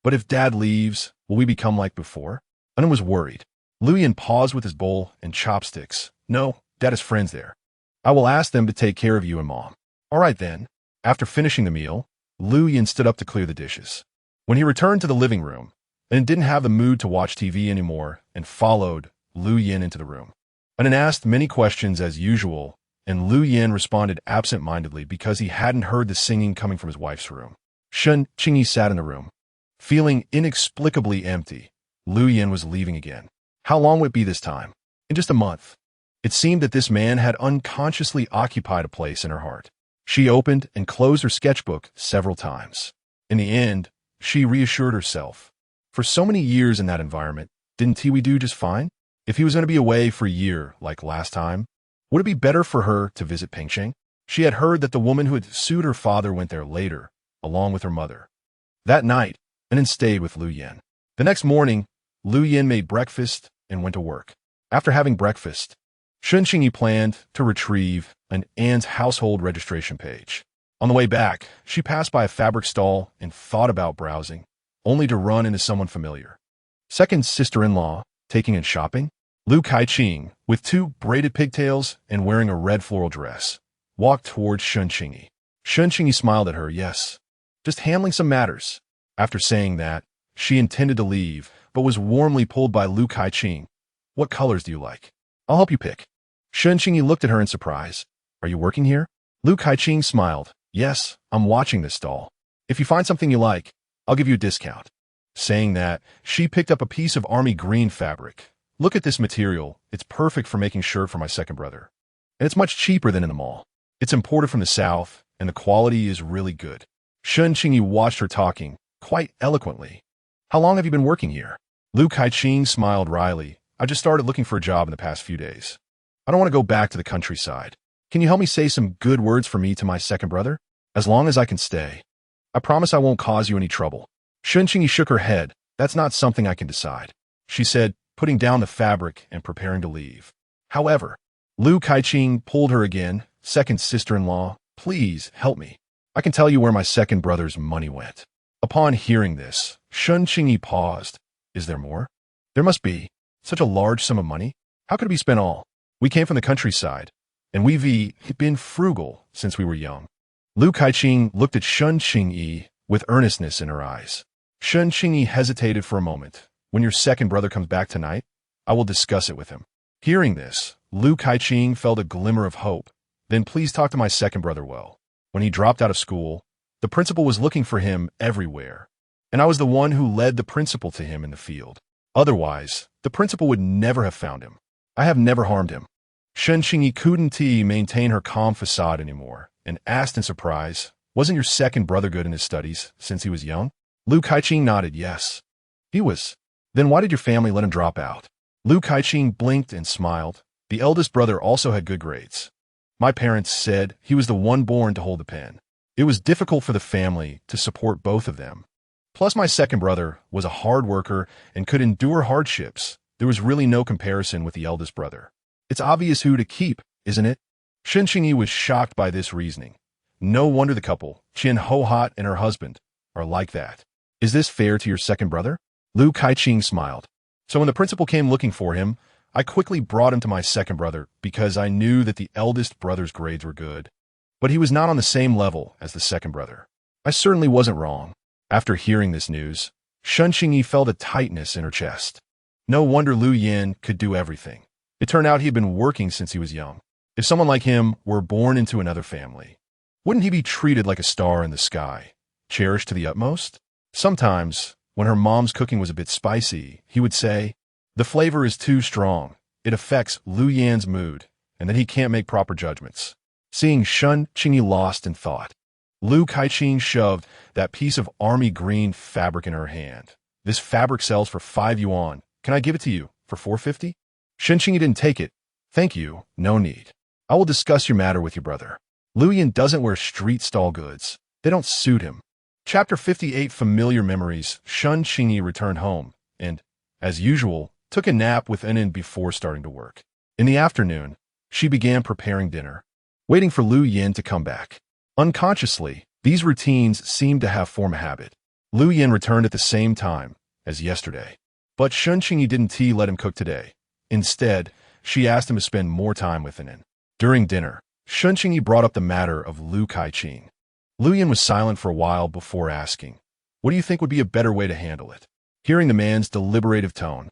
But if Dad leaves, will we become like before?" And then was worried. Lu Yin paused with his bowl and chopsticks. "No, Dad has friends there. I will ask them to take care of you and Mom." "All right then." After finishing the meal, Lu Yin stood up to clear the dishes. When he returned to the living room, and didn't have the mood to watch TV anymore, and followed Lu Yin into the room. And then asked many questions as usual, and Lu Yin responded absent-mindedly because he hadn't heard the singing coming from his wife's room. Qingyi sat in the room, feeling inexplicably empty. Lu Yin was leaving again. How long would it be this time? In just a month. It seemed that this man had unconsciously occupied a place in her heart. She opened and closed her sketchbook several times. In the end, she reassured herself. For so many years in that environment, didn't Tiwi do just fine? If he was going to be away for a year, like last time, would it be better for her to visit Pampering? She had heard that the woman who had sued her father went there later, along with her mother. That night, and then stayed with Lu Yin. The next morning, Lu Yin made breakfast and went to work. After having breakfast, Qingyi planned to retrieve Anne's household registration page. On the way back, she passed by a fabric stall and thought about browsing, only to run into someone familiar. Second sister-in-law, taking in shopping? Lu Kaiqing, with two braided pigtails and wearing a red floral dress, walked towards Qingyi. Qingyi smiled at her, "Yes, just handling some matters." After saying that, she intended to leave, but was warmly pulled by Lu Kaiqing. "What colors do you like? I'll help you pick." Qingyi looked at her in surprise. "Are you working here?" Lu Kaiqing smiled. "Yes, I'm watching this stall. If you find something you like, I'll give you a discount." Saying that, she picked up a piece of army green fabric. "Look at this material. It's perfect for making shirt for my second brother. And it's much cheaper than in the mall. It's imported from the south, and the quality is really good." Qingyi watched her talking, quite eloquently. "How long have you been working here?" Lu Kaiqing smiled wryly. "I just started looking for a job in the past few days. I don't want to go back to the countryside. Can you help me say some good words for me to my second brother?" As long as I can stay. I promise I won't cause you any trouble. Qingyi shook her head. That's not something I can decide, she said, putting down the fabric and preparing to leave. However, Lu Kaiqing pulled her again. Second sister-in-law, please help me. I can tell you where my second brother's money went. Upon hearing this, Qingyi paused. Is there more? There must be. Such a large sum of money? How could it be spent all? We came from the countryside, and we've been frugal since we were young. Lu Kaiqing looked at Qingyi with earnestness in her eyes. Qingyi hesitated for a moment. When your second brother comes back tonight, I will discuss it with him. Hearing this, Lu Kaiqing felt a glimmer of hope. Then please talk to my second brother well. When he dropped out of school, the principal was looking for him everywhere, and I was the one who led the principal to him in the field. Otherwise, the principal would never have found him. I have never harmed him. Qingyi couldn't maintain her calm facade anymore, and asked in surprise, wasn't your second brother good in his studies since he was young? Lu Kaiqing nodded yes. He was. Then why did your family let him drop out? Lu Kaiqing blinked and smiled. The eldest brother also had good grades. My parents said he was the one born to hold the pen. It was difficult for the family to support both of them. Plus, my second brother was a hard worker and could endure hardships. There was really no comparison with the eldest brother. It's obvious who to keep, isn't it? Qingyi was shocked by this reasoning. No wonder the couple, Qin Hohat and her husband, are like that. Is this fair to your second brother? Lu Kaiqing smiled. So when the principal came looking for him, I quickly brought him to my second brother because I knew that the eldest brother's grades were good. But he was not on the same level as the second brother. I certainly wasn't wrong. After hearing this news, Qingyi felt a tightness in her chest. No wonder Lu Yin could do everything. It turned out he had been working since he was young. If someone like him were born into another family, wouldn't he be treated like a star in the sky, cherished to the utmost? Sometimes, when her mom's cooking was a bit spicy, he would say, the flavor is too strong. It affects Lu Yan's mood, and then he can't make proper judgments. Seeing Qingyi lost in thought, Lu Kaiqing shoved that piece of army green fabric in her hand. This fabric sells for 5 yuan. Can I give it to you for 450? Qingyi didn't take it. Thank you, no need. I will discuss your matter with your brother. Lu Yan doesn't wear street stall goods. They don't suit him. Chapter 58 Familiar Memories. Qingyi returned home, and, as usual, took a nap with Inen before starting to work. In the afternoon, she began preparing dinner, waiting for Lu Yin to come back. Unconsciously, these routines seemed to have formed a habit. Lu Yin returned at the same time as yesterday. But Qingyi didn't let him cook today. Instead, she asked him to spend more time with Inen. During dinner, Qingyi brought up the matter of Lu Kaiqing. Lu Yin was silent for a while before asking, what do you think would be a better way to handle it? Hearing the man's deliberative tone,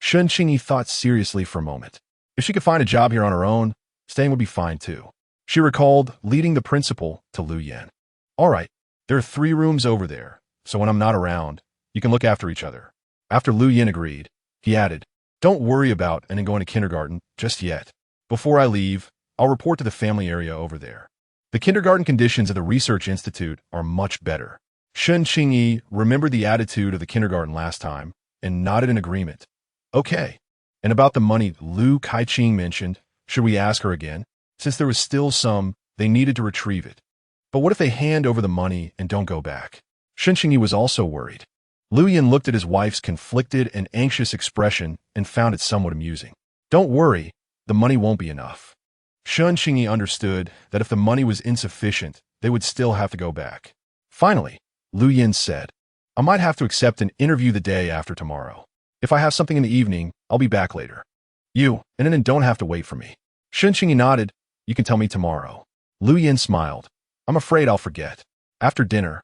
Qingyi thought seriously for a moment. If she could find a job here on her own, staying would be fine too. She recalled leading the principal to Lu Yan. All right, there are 3 rooms over there, so when I'm not around, you can look after each other. After Lu Yan agreed, he added, don't worry about Inen going to kindergarten just yet. Before I leave, I'll report to the family area over there. The kindergarten conditions at the Research Institute are much better. Qingyi remembered the attitude of the kindergarten last time and nodded in agreement. Okay. And about the money Lu Kaiqing mentioned, should we ask her again? Since there was still some, they needed to retrieve it. But what if they hand over the money and don't go back? Qingyi was also worried. Lu Yin looked at his wife's conflicted and anxious expression and found it somewhat amusing. Don't worry, the money won't be enough. Qingyi understood that if the money was insufficient, they would still have to go back. Finally, Lu Yin said, I might have to accept an interview the day after tomorrow. If I have something in the evening, I'll be back later. You and Inen don't have to wait for me. Qingyi nodded. You can tell me tomorrow. Lu Yin smiled. I'm afraid I'll forget. After dinner,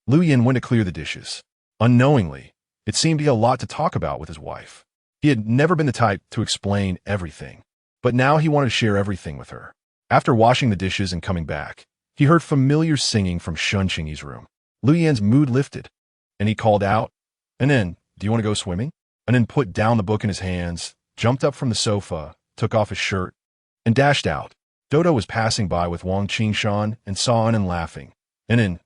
Lu Yin went to clear the dishes. Unknowingly, it seemed he had a lot to talk about with his wife. He had never been the type to explain everything, but now he wanted to share everything with her. After washing the dishes and coming back, he heard familiar singing from Qingyi's room. Lu Yan's mood lifted, and he called out, Inen, do you want to go swimming? Inen put down the book in his hands, jumped up from the sofa, took off his shirt, and dashed out. Dodo was passing by with Wang Qingshan and saw Inen laughing. Inen,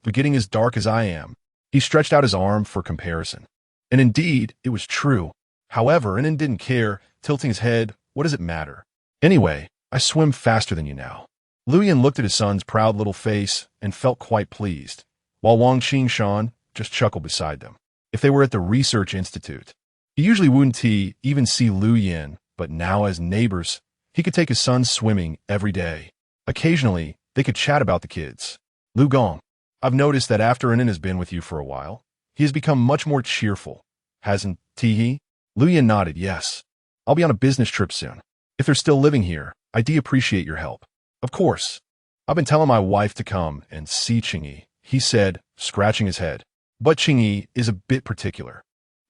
but getting as dark as I am. He stretched out his arm for comparison. And indeed, it was true. However, Inen didn't care, tilting his head. What does it matter? Anyway, I swim faster than you now. Lu Yin looked at his son's proud little face and felt quite pleased, while Wang Qingshan just chuckled beside them. If they were at the research institute, he usually wouldn't even see Lu Yin, but now as neighbors, he could take his son swimming every day. Occasionally, they could chat about the kids. Lu Gong, I've noticed that after Inen has been with you for a while, he has become much more cheerful, hasn't he? Lu Yin nodded, yes. I'll be on a business trip soon. If they're still living here, I do appreciate your help. Of course. I've been telling my wife to come and see Qingyi, he said, scratching his head. But Qingyi is a bit particular.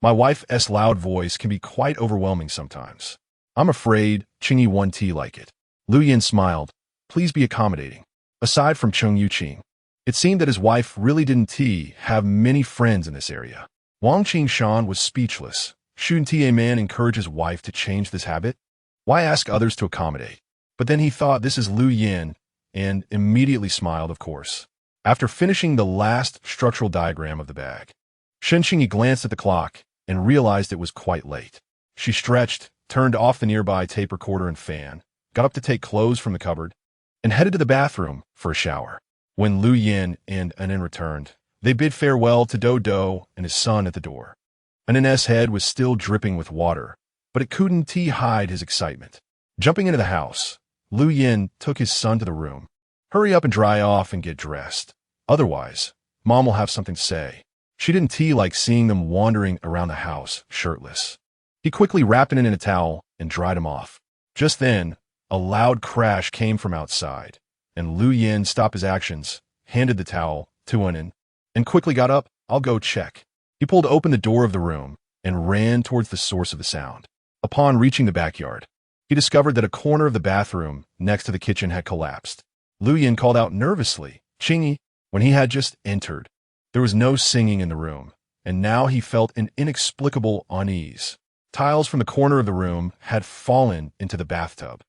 My wife's loud voice can be quite overwhelming sometimes. I'm afraid Qingyi won't like it. Lu Yin smiled. Please be accommodating. Aside from Chung Yuqing, it seemed that his wife really didn't have many friends in this area. Wang Qingshan was speechless. Shouldn't a man encourage his wife to change this habit? Why ask others to accommodate? But then he thought this is Lu Yin and immediately smiled, of course. After finishing the last structural diagram of the bag, Qingyi glanced at the clock and realized it was quite late. She stretched, turned off the nearby tape recorder and fan, got up to take clothes from the cupboard, and headed to the bathroom for a shower. When Lu Yin and Inen returned, they bid farewell to Do and his son at the door. Inen's head was still dripping with water, but it couldn't hide his excitement. Jumping into the house, Lu Yin took his son to the room. Hurry up and dry off and get dressed. Otherwise, Mom will have something to say. She didn't like seeing them wandering around the house, shirtless. He quickly wrapped it in a towel and dried him off. Just then, a loud crash came from outside, and Lu Yin stopped his actions, handed the towel to Inen, and quickly got up. I'll go check. He pulled open the door of the room and ran towards the source of the sound. Upon reaching the backyard, he discovered that a corner of the bathroom next to the kitchen had collapsed. Lu Yin called out nervously, Qingyi, when he had just entered. There was no singing in the room, and now he felt an inexplicable unease. Tiles from the corner of the room had fallen into the bathtub.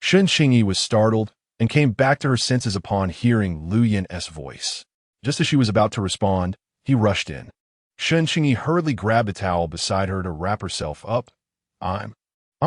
Qingyi was startled and came back to her senses upon hearing Lu Yin's voice. Just as she was about to respond, he rushed in. Qingyi hurriedly grabbed the towel beside her to wrap herself up. I'm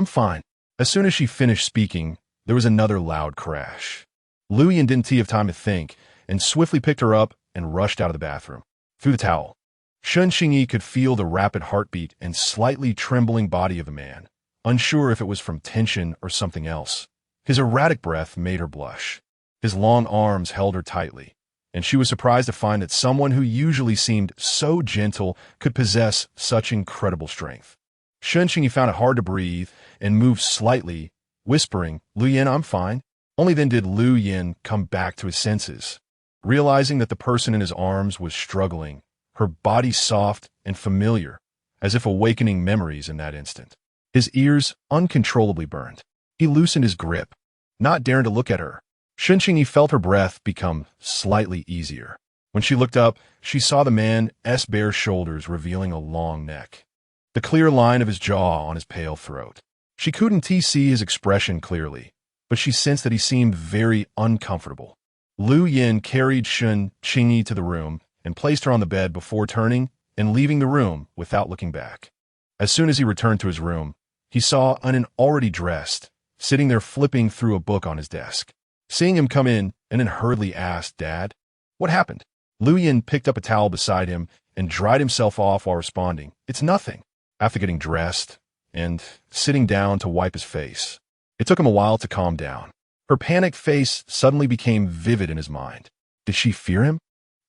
fine. As soon as she finished speaking, there was another loud crash. Lu Yin didn't have time to think, and swiftly picked her up and rushed out of the bathroom. Through the towel, Qingyi could feel the rapid heartbeat and slightly trembling body of the man, unsure if it was from tension or something else. His erratic breath made her blush. His long arms held her tightly, and she was surprised to find that someone who usually seemed so gentle could possess such incredible strength. Qingyi found it hard to breathe and moved slightly, whispering, Lu Yin, I'm fine. Only then did Lu Yin come back to his senses. Realizing that the person in his arms was struggling, her body soft and familiar, as if awakening memories in that instant. His ears uncontrollably burned. He loosened his grip, not daring to look at her. Qingyi felt her breath become slightly easier. When she looked up, she saw the man's bare shoulders revealing a long neck, the clear line of his jaw on his pale throat. She couldn't see his expression clearly, but she sensed that he seemed very uncomfortable. Lu Yin carried Qingyi to the room and placed her on the bed before turning and leaving the room without looking back. As soon as he returned to his room, he saw Inen already dressed, sitting there flipping through a book on his desk. Seeing him come in, Inen hurriedly asked, Dad, what happened? Lu Yin picked up a towel beside him and dried himself off while responding, It's nothing. After getting dressed and sitting down to wipe his face, it took him a while to calm down. Her panicked face suddenly became vivid in his mind. Did she fear him?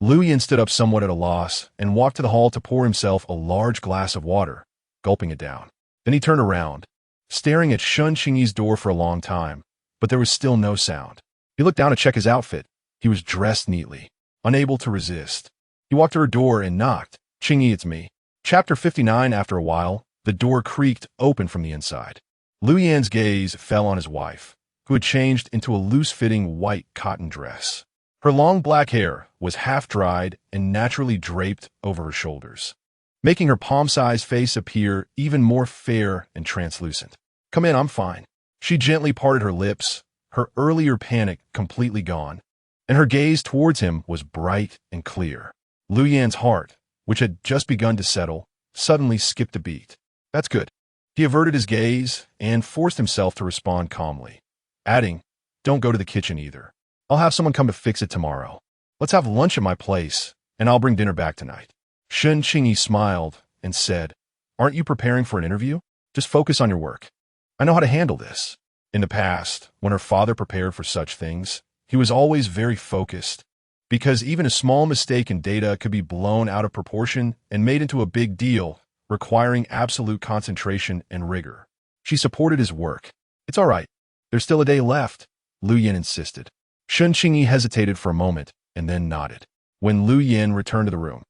Lu Yin stood up somewhat at a loss and walked to the hall to pour himself a large glass of water, gulping it down. Then he turned around, staring at Qingyi's door for a long time, but there was still no sound. He looked down to check his outfit. He was dressed neatly, unable to resist. He walked to her door and knocked. Qingyi, it's me. Chapter 59. After a while, the door creaked open from the inside. Lu Yin's gaze fell on his wife, who had changed into a loose-fitting white cotton dress. Her long black hair was half-dried and naturally draped over her shoulders, making her palm-sized face appear even more fair and translucent. Come in, I'm fine. She gently parted her lips, her earlier panic completely gone, and her gaze towards him was bright and clear. Lu Yin's heart, which had just begun to settle, suddenly skipped a beat. That's good. He averted his gaze and forced himself to respond calmly, adding, Don't go to the kitchen either. I'll have someone come to fix it tomorrow. Let's have lunch at my place, and I'll bring dinner back tonight. Qingyi smiled and said, Aren't you preparing for an interview? Just focus on your work. I know how to handle this. In the past, when her father prepared for such things, he was always very focused, because even a small mistake in data could be blown out of proportion and made into a big deal, requiring absolute concentration and rigor. She supported his work. It's all right. There's still a day left, Lu Yin insisted. Qingyi hesitated for a moment and then nodded. When Lu Yin returned to the room,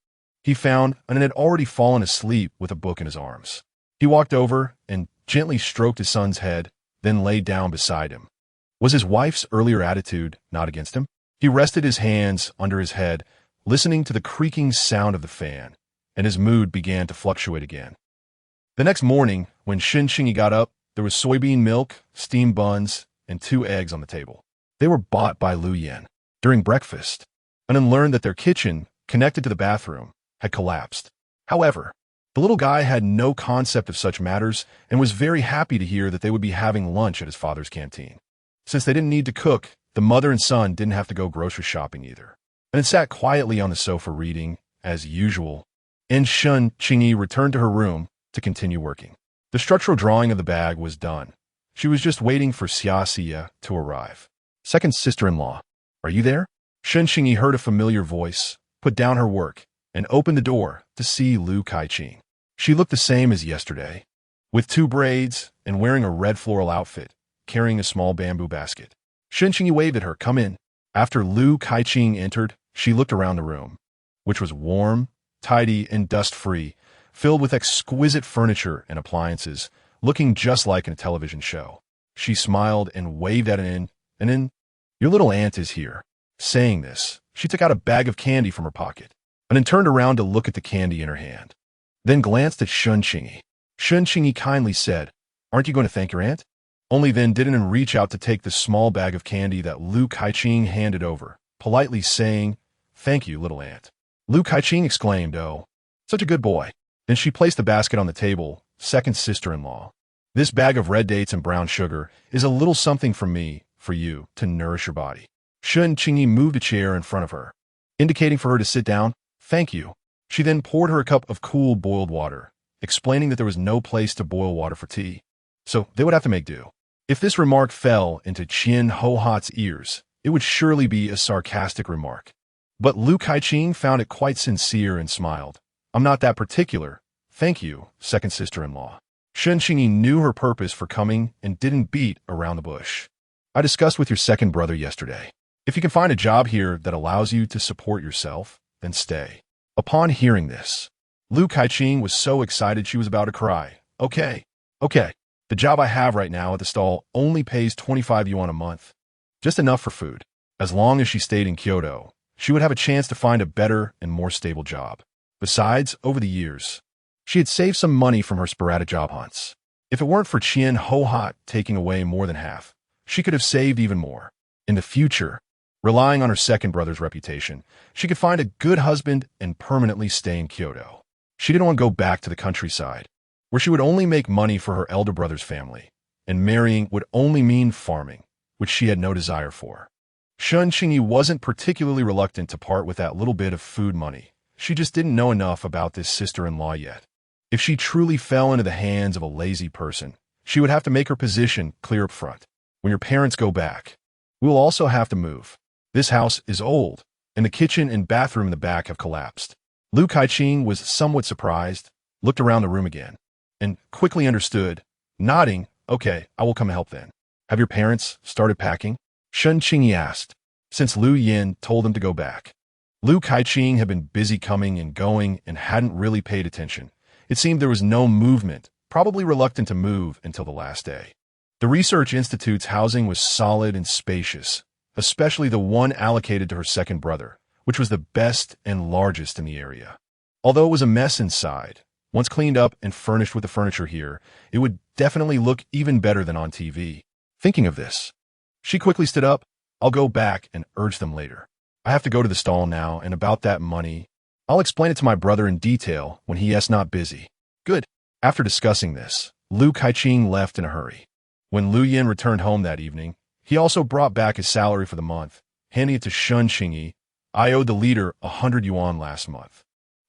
he found and had already fallen asleep with a book in his arms. He walked over and gently stroked his son's head, then lay down beside him. Was his wife's earlier attitude not against him? He rested his hands under his head, listening to the creaking sound of the fan, and his mood began to fluctuate again. The next morning, when Qingyi got up, there was soybean milk, steamed buns, and 2 eggs on the table. They were bought by Lu Yin during breakfast, and then learned that their kitchen, connected to the bathroom, had collapsed. However, the little guy had no concept of such matters and was very happy to hear that they would be having lunch at his father's canteen. Since they didn't need to cook, the mother and son didn't have to go grocery shopping either, and had sat quietly on the sofa reading, as usual. And Qingyi returned to her room to continue working. The structural drawing of the bag was done. She was just waiting for Xia to arrive. Second sister-in-law, are you there? Qingyi heard a familiar voice, put down her work, and opened the door to see Lu Kaiqing. She looked the same as yesterday, with 2 braids and wearing a red floral outfit, carrying a small bamboo basket. Qingyi waved at her, come in. After Lu Kaiqing entered, she looked around the room, which was warm, tidy, and dust-free, filled with exquisite furniture and appliances, looking just like in a television show. She smiled and waved at an and then, your little aunt is here. Saying this, she took out a bag of candy from her pocket, and then turned around to look at the candy in her hand. Then glanced at Qingyi. Qingyi kindly said, Aren't you going to thank your aunt? Only then did an reach out to take the small bag of candy that Lu Kaiqing handed over, politely saying, Thank you, little aunt. Lu Kaiqing exclaimed, Oh, such a good boy. Then she placed the basket on the table, second sister-in-law. This bag of red dates and brown sugar is a little something from me, for you, to nourish your body. Qingyi moved a chair in front of her, indicating for her to sit down. Thank you. She then poured her a cup of cool boiled water, explaining that there was no place to boil water for tea, so they would have to make do. If this remark fell into Qian Hohat's ears, it would surely be a sarcastic remark. But Lu Kaiqing found it quite sincere and smiled. I'm not that particular. Thank you, second sister-in-law. Qingyi knew her purpose for coming and didn't beat around the bush. I discussed with your second brother yesterday. If you can find a job here that allows you to support yourself, then stay. Upon hearing this, Lu Kaiqing was so excited she was about to cry. Okay. The job I have right now at the stall only pays 25 yuan a month. Just enough for food. As long as she stayed in Kyoto, she would have a chance to find a better and more stable job. Besides, over the years, she had saved some money from her sporadic job hunts. If it weren't for Qian Hohat taking away more than half, she could have saved even more. In the future, relying on her second brother's reputation, she could find a good husband and permanently stay in Kyoto. She didn't want to go back to the countryside, where she would only make money for her elder brother's family, and marrying would only mean farming, which she had no desire for. Qingyi wasn't particularly reluctant to part with that little bit of food money. She just didn't know enough about this sister-in-law yet. If she truly fell into the hands of a lazy person, she would have to make her position clear up front. When your parents go back, we will also have to move. This house is old, and the kitchen and bathroom in the back have collapsed. Lu Kaiqing was somewhat surprised, looked around the room again, and quickly understood, nodding, Okay, I will come help then. Have your parents started packing? Qingyi asked, since Lu Yin told them to go back. Lu Kaiqing had been busy coming and going and hadn't really paid attention. It seemed there was no movement, probably reluctant to move until the last day. The Research Institute's housing was solid and spacious, especially the one allocated to her second brother, which was the best and largest in the area. Although it was a mess inside, once cleaned up and furnished with the furniture here, it would definitely look even better than on TV. Thinking of this, she quickly stood up. I'll go back and urge them later. I have to go to the stall now, and about that money, I'll explain it to my brother in detail when he is not busy. Good. After discussing this, Lu Kaiqing left in a hurry. When Lu Yin returned home that evening, he also brought back his salary for the month, handing it to Qingyi. "I owed the leader 100 yuan last month."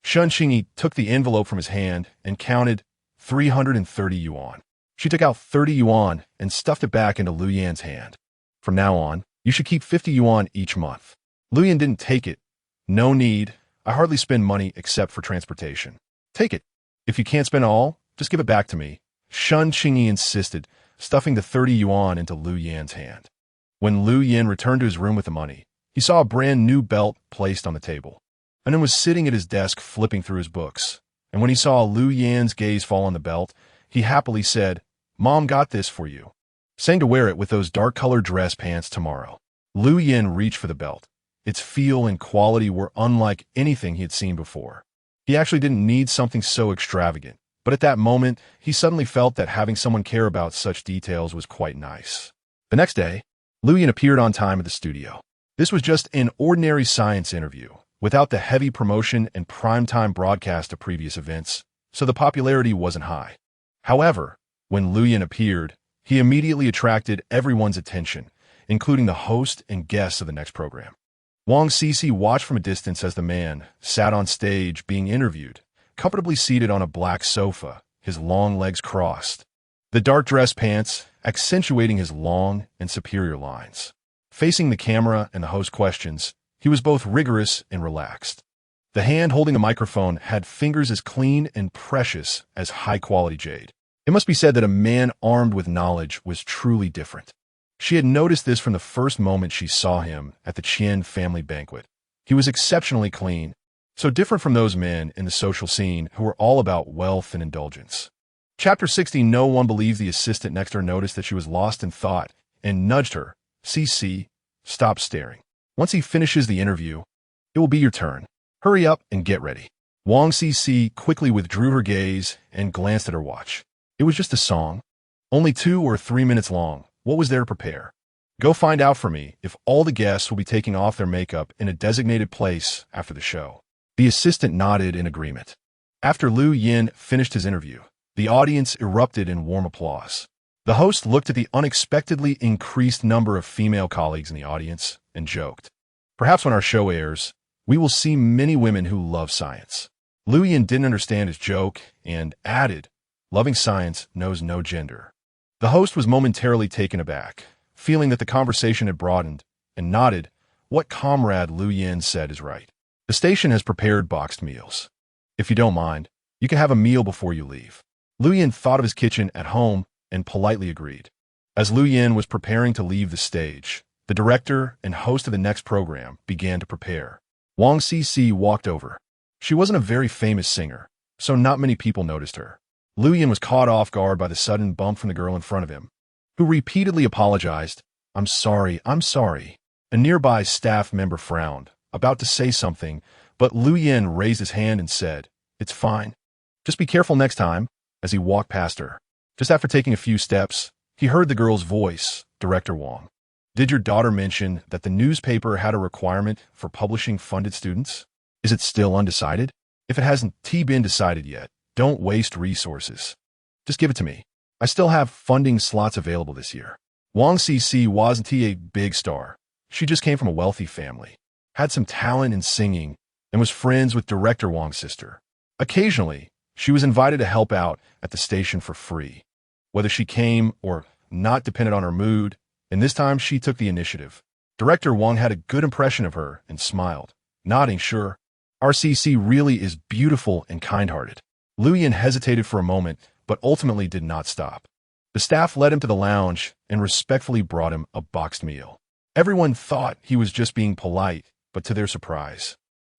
Qingyi took the envelope from his hand and counted 330 yuan. She took out 30 yuan and stuffed it back into Lu Yan's hand. "From now on, you should keep 50 yuan each month." Lu Yan didn't take it. "No need. I hardly spend money except for transportation." "Take it. If you can't spend it all, just give it back to me," Qingyi insisted, stuffing the 30 yuan into Lu Yan's hand. When Lu Yan returned to his room with the money, he saw a brand new belt placed on the table, and then was sitting at his desk flipping through his books. And when he saw Lu Yan's gaze fall on the belt, he happily said, "Mom got this for you. Saying to wear it with those dark-colored dress pants tomorrow." Lu Yan reached for the belt. Its feel and quality were unlike anything he had seen before. He actually didn't need something so extravagant, but at that moment, he suddenly felt that having someone care about such details was quite nice. The next day, Lu Yan appeared on time at the studio. This was just an ordinary science interview, without the heavy promotion and primetime broadcast of previous events, so the popularity wasn't high. However, when Lu Yan appeared, he immediately attracted everyone's attention, including the host and guests of the next program. Wang Cici watched from a distance as the man sat on stage being interviewed, comfortably seated on a black sofa, his long legs crossed, the dark dress pants accentuating his long and superior lines. Facing the camera and the host questions, he was both rigorous and relaxed. The hand holding the microphone had fingers as clean and precious as high-quality jade. It must be said that a man armed with knowledge was truly different. She had noticed this from the first moment she saw him at the Qian family banquet. He was exceptionally clean, so different from those men in the social scene who were all about wealth and indulgence. Chapter 60. No one believed the assistant next to her noticed that she was lost in thought and nudged her. "CC, stop staring. Once he finishes the interview, it will be your turn. Hurry up and get ready." Wang Cici quickly withdrew her gaze and glanced at her watch. It was just a song. Only 2 or 3 minutes long. What was there to prepare? "Go find out for me if all the guests will be taking off their makeup in a designated place after the show." The assistant nodded in agreement. After Lu Yan finished his interview, the audience erupted in warm applause. The host looked at the unexpectedly increased number of female colleagues in the audience and joked, "Perhaps when our show airs, we will see many women who love science." Lu Yan didn't understand his joke and added, "Loving science knows no gender." The host was momentarily taken aback, feeling that the conversation had broadened, and nodded, "What Comrade Lu Yan said is right. The station has prepared boxed meals. If you don't mind, you can have a meal before you leave." Lu Yan thought of his kitchen at home and politely agreed. As Lu Yan was preparing to leave the stage, the director and host of the next program began to prepare. Wang Cici walked over. She wasn't a very famous singer, so not many people noticed her. Lu Yan was caught off guard by the sudden bump from the girl in front of him, who repeatedly apologized. I'm sorry. A nearby staff member frowned, about to say something, but Lu Yan raised his hand and said, "It's fine. Just be careful next time," as he walked past her. Just after taking a few steps, he heard the girl's voice, Director Wang. "Did your daughter mention that the newspaper had a requirement for publishing funded students? Is it still undecided? If it hasn't been decided yet, don't waste resources. Just give it to me. I still have funding slots available this year." Wang Cici wasn't a big star. She just came from a wealthy family, had some talent in singing, and was friends with Director Wang's sister. Occasionally, she was invited to help out at the station for free. Whether she came or not depended on her mood, and this time she took the initiative. Director Wang had a good impression of her and smiled, nodding, "Sure. RCC really is beautiful and kind-hearted." Lu Yan hesitated for a moment, but ultimately did not stop. The staff led him to the lounge and respectfully brought him a boxed meal. Everyone thought he was just being polite, but to their surprise,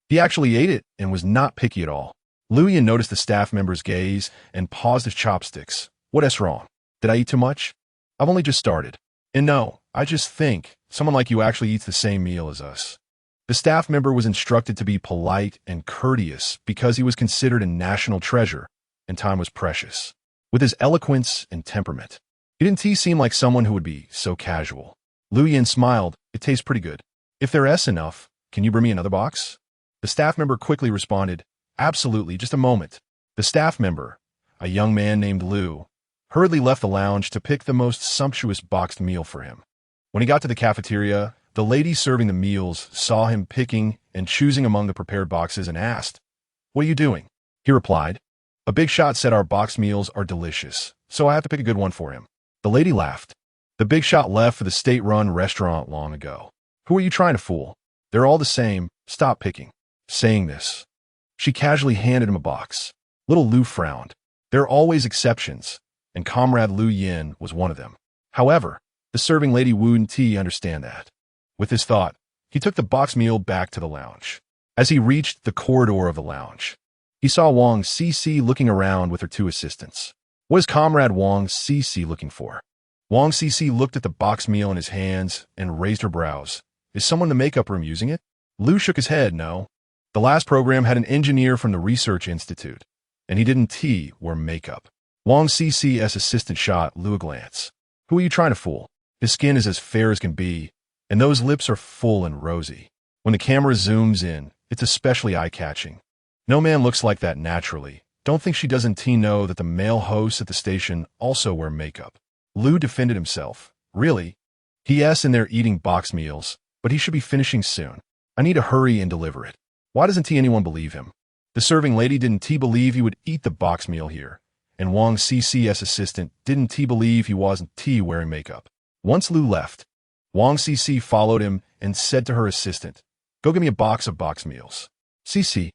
he actually ate it and was not picky at all. Lu Yan noticed the staff member's gaze and paused his chopsticks. "What's wrong? Did I eat too much? I've only just started. And no, I just think someone like you actually eats the same meal as us." The staff member was instructed to be polite and courteous because he was considered a national treasure and time was precious. With his eloquence and temperament, he didn't seem like someone who would be so casual. Lu Yan smiled. "It tastes pretty good. If there's enough, can you bring me another box?" The staff member quickly responded, "Absolutely, just a moment." The staff member, a young man named Lu, hurriedly left the lounge to pick the most sumptuous boxed meal for him. When he got to the cafeteria, The lady serving the meals saw him picking and choosing among the prepared boxes and asked, "What are you doing?" He replied, "A big shot said our box meals are delicious, so I have to pick a good one for him." The lady laughed. "The big shot left for the state-run restaurant long ago. Who are you trying to fool? They're all the same. Stop picking." Saying this, she casually handed him a box. Little Lu frowned. There are always exceptions, and Comrade Lu Yin was one of them. However, the serving lady wouldn't understand that. With this thought, he took the box meal back to the lounge. As he reached the corridor of the lounge, he saw Wang Cc looking around with her two assistants. What is Comrade Wang Cc looking for? Wang Cc looked at the box meal in his hands and raised her brows. Is someone in the makeup room using it? Lu shook his head, no. The last program had an engineer from the Research Institute, and he didn't wear makeup. Wang Cc's assistant shot Lu a glance. Who are you trying to fool? His skin is as fair as can be, and those lips are full and rosy. When the camera zooms in, it's especially eye-catching. No man looks like that naturally. Don't think she doesn't know that the male hosts at the station also wear makeup. Lu defended himself. Really? He in there eating box meals, but he should be finishing soon. I need to hurry and deliver it. Why doesn't anyone believe him? The serving lady didn't believe he would eat the box meal here, and Wang Cc's assistant didn't believe he wasn't wearing makeup. Once Lu left, Wang Cc followed him and said to her assistant, "Go get me a box of box meals." Cc.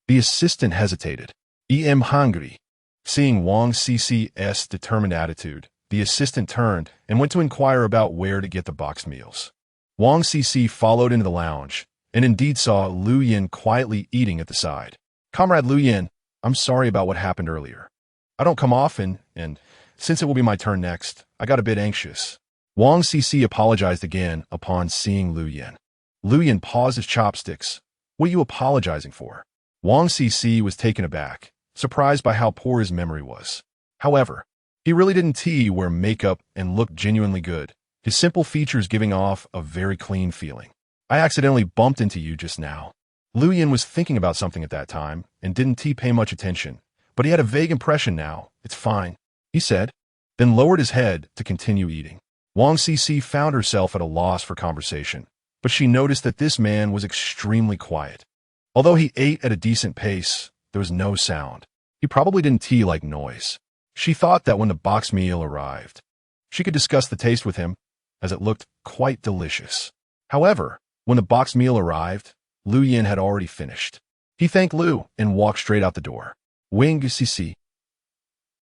The assistant hesitated. "I'm hungry." Seeing Wang Cc's determined attitude, the assistant turned and went to inquire about where to get the box meals. Wang Cc followed into the lounge, and indeed saw Lu Yin quietly eating at the side. "Comrade Lu Yin, I'm sorry about what happened earlier. I don't come often, and since it will be my turn next, I got a bit anxious." Wang Cc apologized again upon seeing Lu Yin. Lu Yin paused his chopsticks. "What are you apologizing for?" Wang Cc was taken aback, surprised by how poor his memory was. However, he really didn't wear makeup and looked genuinely good, his simple features giving off a very clean feeling. "I accidentally bumped into you just now." Lu Yin was thinking about something at that time and didn't pay much attention, but he had a vague impression now. "It's fine," he said, then lowered his head to continue eating. Wang Cc found herself at a loss for conversation, but she noticed that this man was extremely quiet. Although he ate at a decent pace, there was no sound. He probably didn't like noise. She thought that when the box meal arrived, she could discuss the taste with him, as it looked quite delicious. However, when the box meal arrived, Lu Yin had already finished. He thanked Lu and walked straight out the door. Wang Cc.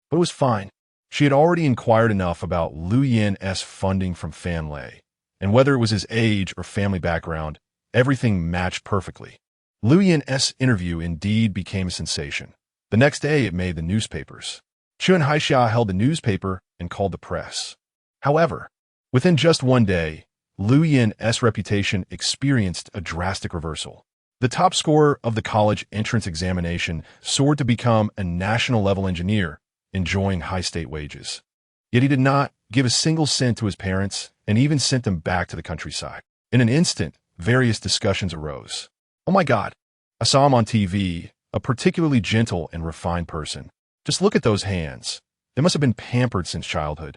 But it was fine. She had already inquired enough about Lu Yin's funding from family, and whether it was his age or family background, everything matched perfectly. Lu Yin's interview indeed became a sensation. The next day it made the newspapers. Chun Haixia held the newspaper and called the press. However, within just one day, Lu Yin's reputation experienced a drastic reversal. The top scorer of the college entrance examination soared to become a national-level engineer, enjoying high state wages. Yet he did not give a single cent to his parents and even sent them back to the countryside. In an instant, various discussions arose. "Oh my God, I saw him on TV, a particularly gentle and refined person. Just look at those hands. They must have been pampered since childhood,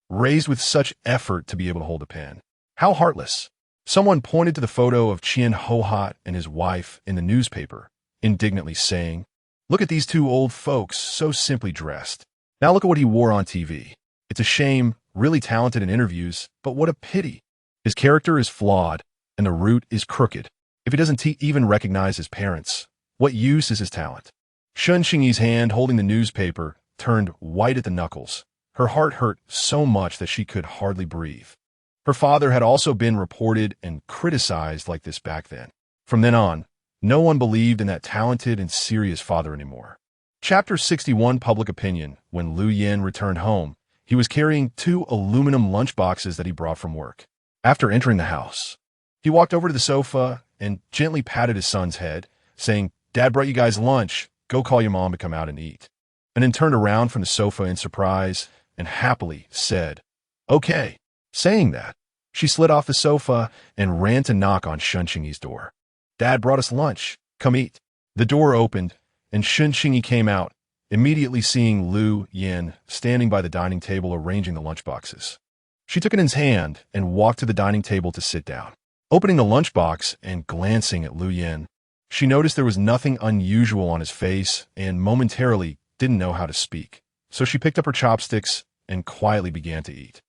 raised with such effort to be able to hold a pen. How heartless." Someone pointed to the photo of Qian Hohat and his wife in the newspaper, indignantly saying, "Look at these two old folks so simply dressed. Now look at what he wore on TV. It's a shame, really talented in interviews, but what a pity. His character is flawed, and the root is crooked. If he doesn't even recognize his parents, what use is his talent?" Shun Qingyi's hand holding the newspaper turned white at the knuckles. Her heart hurt so much that she could hardly breathe. Her father had also been reported and criticized like this back then. From then on, no one believed in that talented and serious father anymore. Chapter 61 Public Opinion. When Lu Yin returned home, he was carrying 2 aluminum lunchboxes that he brought from work. After entering the house, he walked over to the sofa and gently patted his son's head, saying, "Dad brought you guys lunch. Go call your mom to come out and eat." And then turned around from the sofa in surprise and happily said, "Okay." Saying that, she slid off the sofa and ran to knock on Shun Qingyi's door. "Dad brought us lunch. Come eat." The door opened, and Shun Qingyi came out, immediately seeing Lu Yin standing by the dining table arranging the lunchboxes. She took it in his hand and walked to the dining table to sit down. Opening the lunchbox and glancing at Lu Yin, she noticed there was nothing unusual on his face and momentarily didn't know how to speak. So she picked up her chopsticks and quietly began to eat.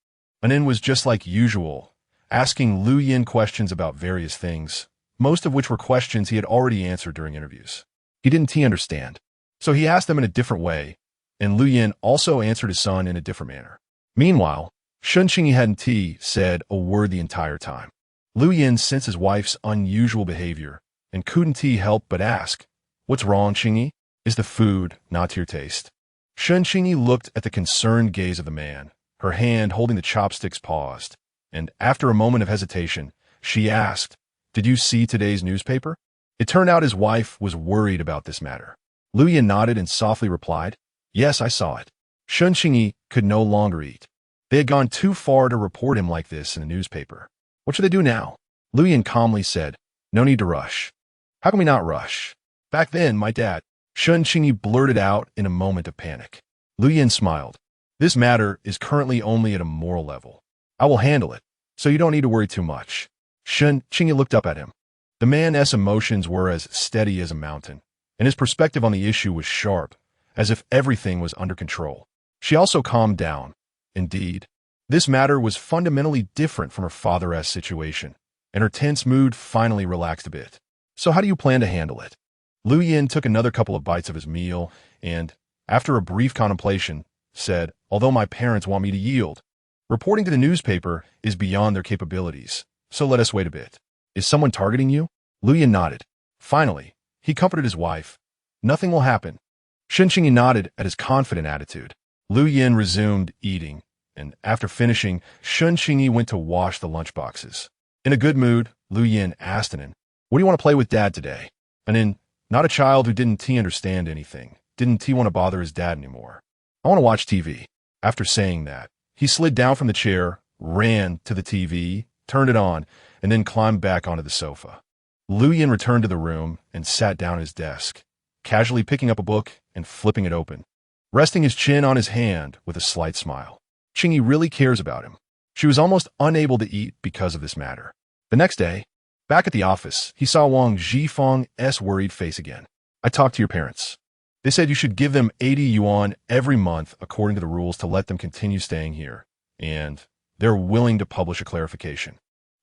Anin was just like usual, asking Lu Yin questions about various things, most of which were questions he had already answered during interviews. He didn't understand, so he asked them in a different way, and Lu Yin also answered his son in a different manner. Meanwhile, Qingyi hadn't said a word the entire time. Lu Yin sensed his wife's unusual behavior and couldn't help but ask, "What's wrong, Qingyi? Is the food not to your taste?" Qingyi looked at the concerned gaze of the man. Her hand holding the chopsticks paused, and after a moment of hesitation, she asked, "Did you see today's newspaper?" It turned out his wife was worried about this matter. Lu Yin nodded and softly replied, "Yes, I saw it." Qingyi could no longer eat. They had gone too far to report him like this in the newspaper. What should they do now? Lu Yin calmly said, "No need to rush." "How can we not rush? Back then, my dad." Qingyi blurted out in a moment of panic. Lu Yin smiled. "This matter is currently only at a moral level. I will handle it, so you don't need to worry too much." Qingyi looked up at him. The man's emotions were as steady as a mountain, and his perspective on the issue was sharp, as if everything was under control. She also calmed down. Indeed, this matter was fundamentally different from her father's situation, and her tense mood finally relaxed a bit. "So how do you plan to handle it?" Lu Yin took another couple of bites of his meal and, after a brief contemplation, said, "Although my parents want me to yield, reporting to the newspaper is beyond their capabilities, so let us wait a bit. Is someone targeting you?" Lu Yin nodded. Finally, he comforted his wife. "Nothing will happen." Qingyi nodded at his confident attitude. Lu Yin resumed eating, and after finishing, Qingyi went to wash the lunchboxes. In a good mood, Lu Yin asked Anin, "What do you want to play with Dad today?" Anin, not a child who didn't understand anything, didn't want to bother his dad anymore. "I want to watch TV." After saying that, he slid down from the chair, ran to the TV, turned it on, and then climbed back onto the sofa. Lu Yin returned to the room and sat down at his desk, casually picking up a book and flipping it open, resting his chin on his hand with a slight smile. Qingyi really cares about him. She was almost unable to eat because of this matter. The next day, back at the office, he saw Wang Zhifeng's worried face again. "I talked to your parents. They said you should give them 80 yuan every month according to the rules to let them continue staying here, and they're willing to publish a clarification."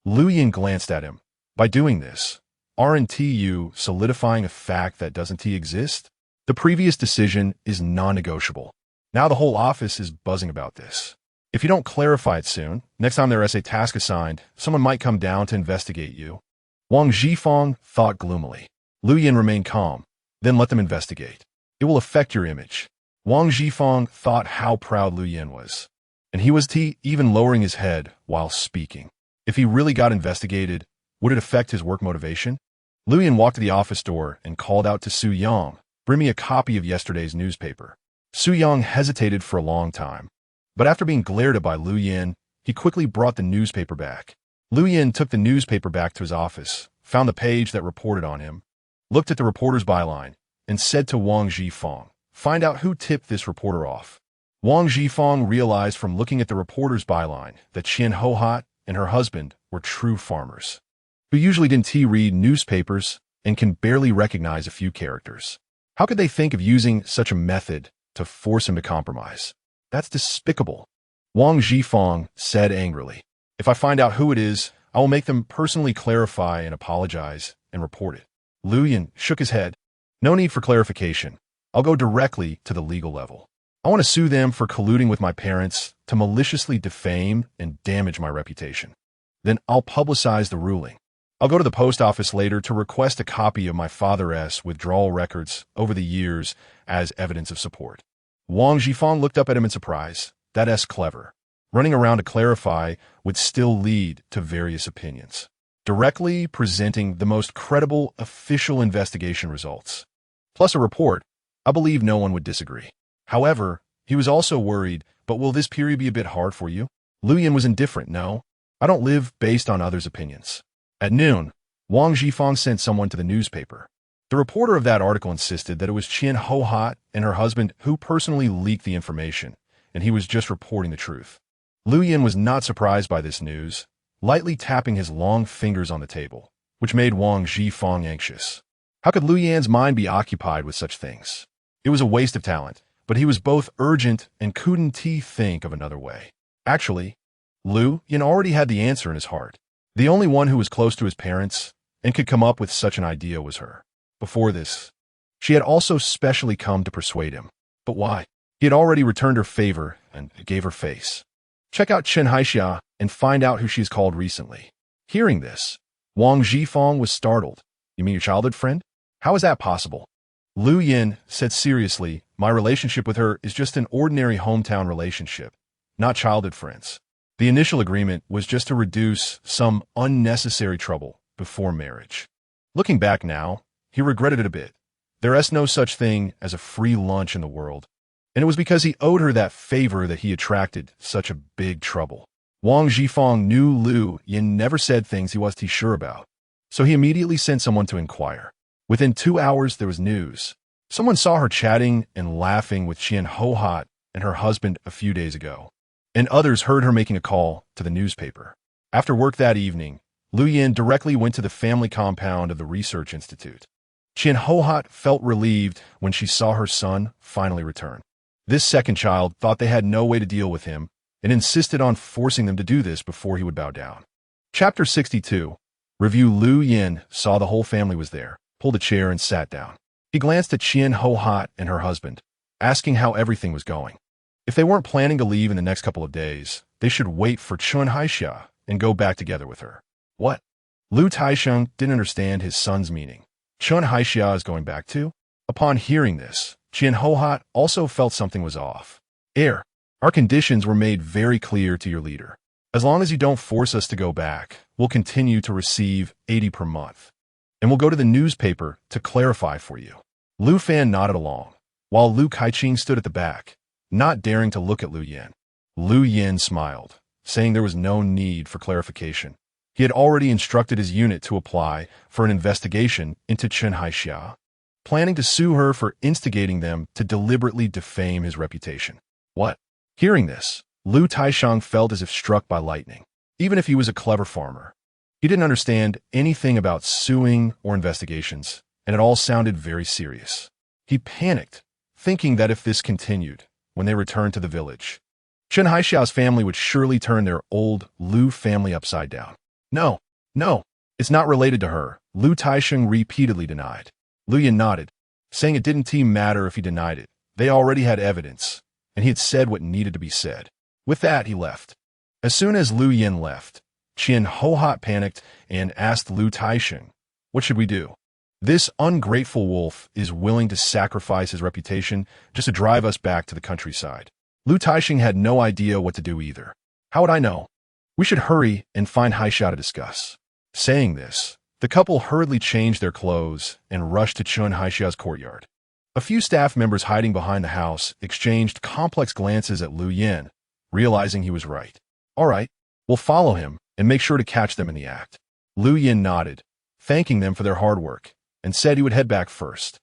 Lu Yin glanced at him. "By doing this, aren't you solidifying a fact that doesn't exist? The previous decision is non-negotiable. Now the whole office is buzzing about this. If you don't clarify it soon, next time there is a task assigned, someone might come down to investigate you." Wang Zhifeng thought gloomily. Lu Yin remained calm. "Then let them investigate. It will affect your image." Wang Zhifeng thought how proud Lu Yin was, and he was even lowering his head while speaking. If he really got investigated, would it affect his work motivation? Lu Yin walked to the office door and called out to Su Yang, "Bring me a copy of yesterday's newspaper." Su Yang hesitated for a long time, but after being glared at by Lu Yin, he quickly brought the newspaper back. Lu Yin took the newspaper back to his office, found the page that reported on him, looked at the reporter's byline, and said to Wang Zhifeng, "Find out who tipped this reporter off." Wang Zhifeng realized from looking at the reporter's byline that Qian Hohat and her husband were true farmers, who usually didn't read newspapers and can barely recognize a few characters. How could they think of using such a method to force him to compromise? That's despicable. Wang Zhifeng said angrily, "If I find out who it is, I will make them personally clarify and apologize and report it." Lu Yin shook his head. "No need for clarification. I'll go directly to the legal level. I want to sue them for colluding with my parents to maliciously defame and damage my reputation. Then I'll publicize the ruling. I'll go to the post office later to request a copy of my father's withdrawal records over the years as evidence of support." Wang Zhifeng looked up at him in surprise. That's clever. Running around to clarify would still lead to various opinions. Directly presenting the most credible official investigation results, plus a report, I believe no one would disagree. However, he was also worried, "But will this period be a bit hard for you?" Lu Yin was indifferent. "No, I don't live based on others' opinions." At noon, Wang Zhifeng sent someone to the newspaper. The reporter of that article insisted that it was Qian Hohat and her husband who personally leaked the information, and he was just reporting the truth. Lu Yin was not surprised by this news, lightly tapping his long fingers on the table, which made Wang Zhifeng anxious. How could Lu Yan's mind be occupied with such things? It was a waste of talent, but he was both urgent and couldn't think of another way. Actually, Lu Yan already had the answer in his heart. The only one who was close to his parents and could come up with such an idea was her. Before this, she had also specially come to persuade him. But why? He had already returned her favor and gave her face. Check out Chen Haixia and find out who she's called recently. Hearing this, Wang Zhifeng was startled. You mean your childhood friend? How is that possible? Lu Yin said seriously, my relationship with her is just an ordinary hometown relationship, not childhood friends. The initial agreement was just to reduce some unnecessary trouble before marriage. Looking back now, he regretted it a bit. There is no such thing as a free lunch in the world, and it was because he owed her that favor that he attracted such a big trouble. Wang Zhifeng knew Lu Yin never said things he wasn't sure about, so he immediately sent someone to inquire. Within 2 hours, there was news. Someone saw her chatting and laughing with Qian Hohat and her husband a few days ago, and others heard her making a call to the newspaper. After work that evening, Lu Yin directly went to the family compound of the research institute. Qian Hohat felt relieved when she saw her son finally return. This second child thought they had no way to deal with him and insisted on forcing them to do this before he would bow down. Chapter 62. Review. Lu Yin saw the whole family was there, pulled a chair and sat down. He glanced at Qian Hohat and her husband, asking how everything was going. If they weren't planning to leave in the next couple of days, they should wait for Chen Haixia and go back together with her. What? Lu Taisheng didn't understand his son's meaning. Chen Haixia is going back too? Upon hearing this, Qian Hohat also felt something was off. Our conditions were made very clear to your leader. As long as you don't force us to go back, we'll continue to receive 80 per month. And we'll go to the newspaper to clarify for you. Lu Fan nodded along, while Lu Kaiqing stood at the back, not daring to look at Lu Yin. Lu Yin smiled, saying there was no need for clarification. He had already instructed his unit to apply for an investigation into Chen Haixia, planning to sue her for instigating them to deliberately defame his reputation. What? Hearing this, Lu Taisheng felt as if struck by lightning. Even if he was a clever farmer, he didn't understand anything about suing or investigations, and it all sounded very serious. He panicked, thinking that if this continued, when they returned to the village, Chen Haixiao's family would surely turn their old Lu family upside down. No, it's not related to her, Lu Taisheng repeatedly denied. Lu Yin nodded, saying it didn't matter if he denied it. They already had evidence, and he had said what needed to be said. With that, he left. As soon as Lu Yin left, Qian Hohat panicked and asked Lu Taisheng, what should we do? This ungrateful wolf is willing to sacrifice his reputation just to drive us back to the countryside. Lu Taisheng had no idea what to do either. How would I know? We should hurry and find Haixia to discuss. Saying this, the couple hurriedly changed their clothes and rushed to Chen Haixia's courtyard. A few staff members hiding behind the house exchanged complex glances at Lu Yin, realizing he was right. All right, we'll follow him and make sure to catch them in the act. Lu Yin nodded, thanking them for their hard work, and said he would head back first.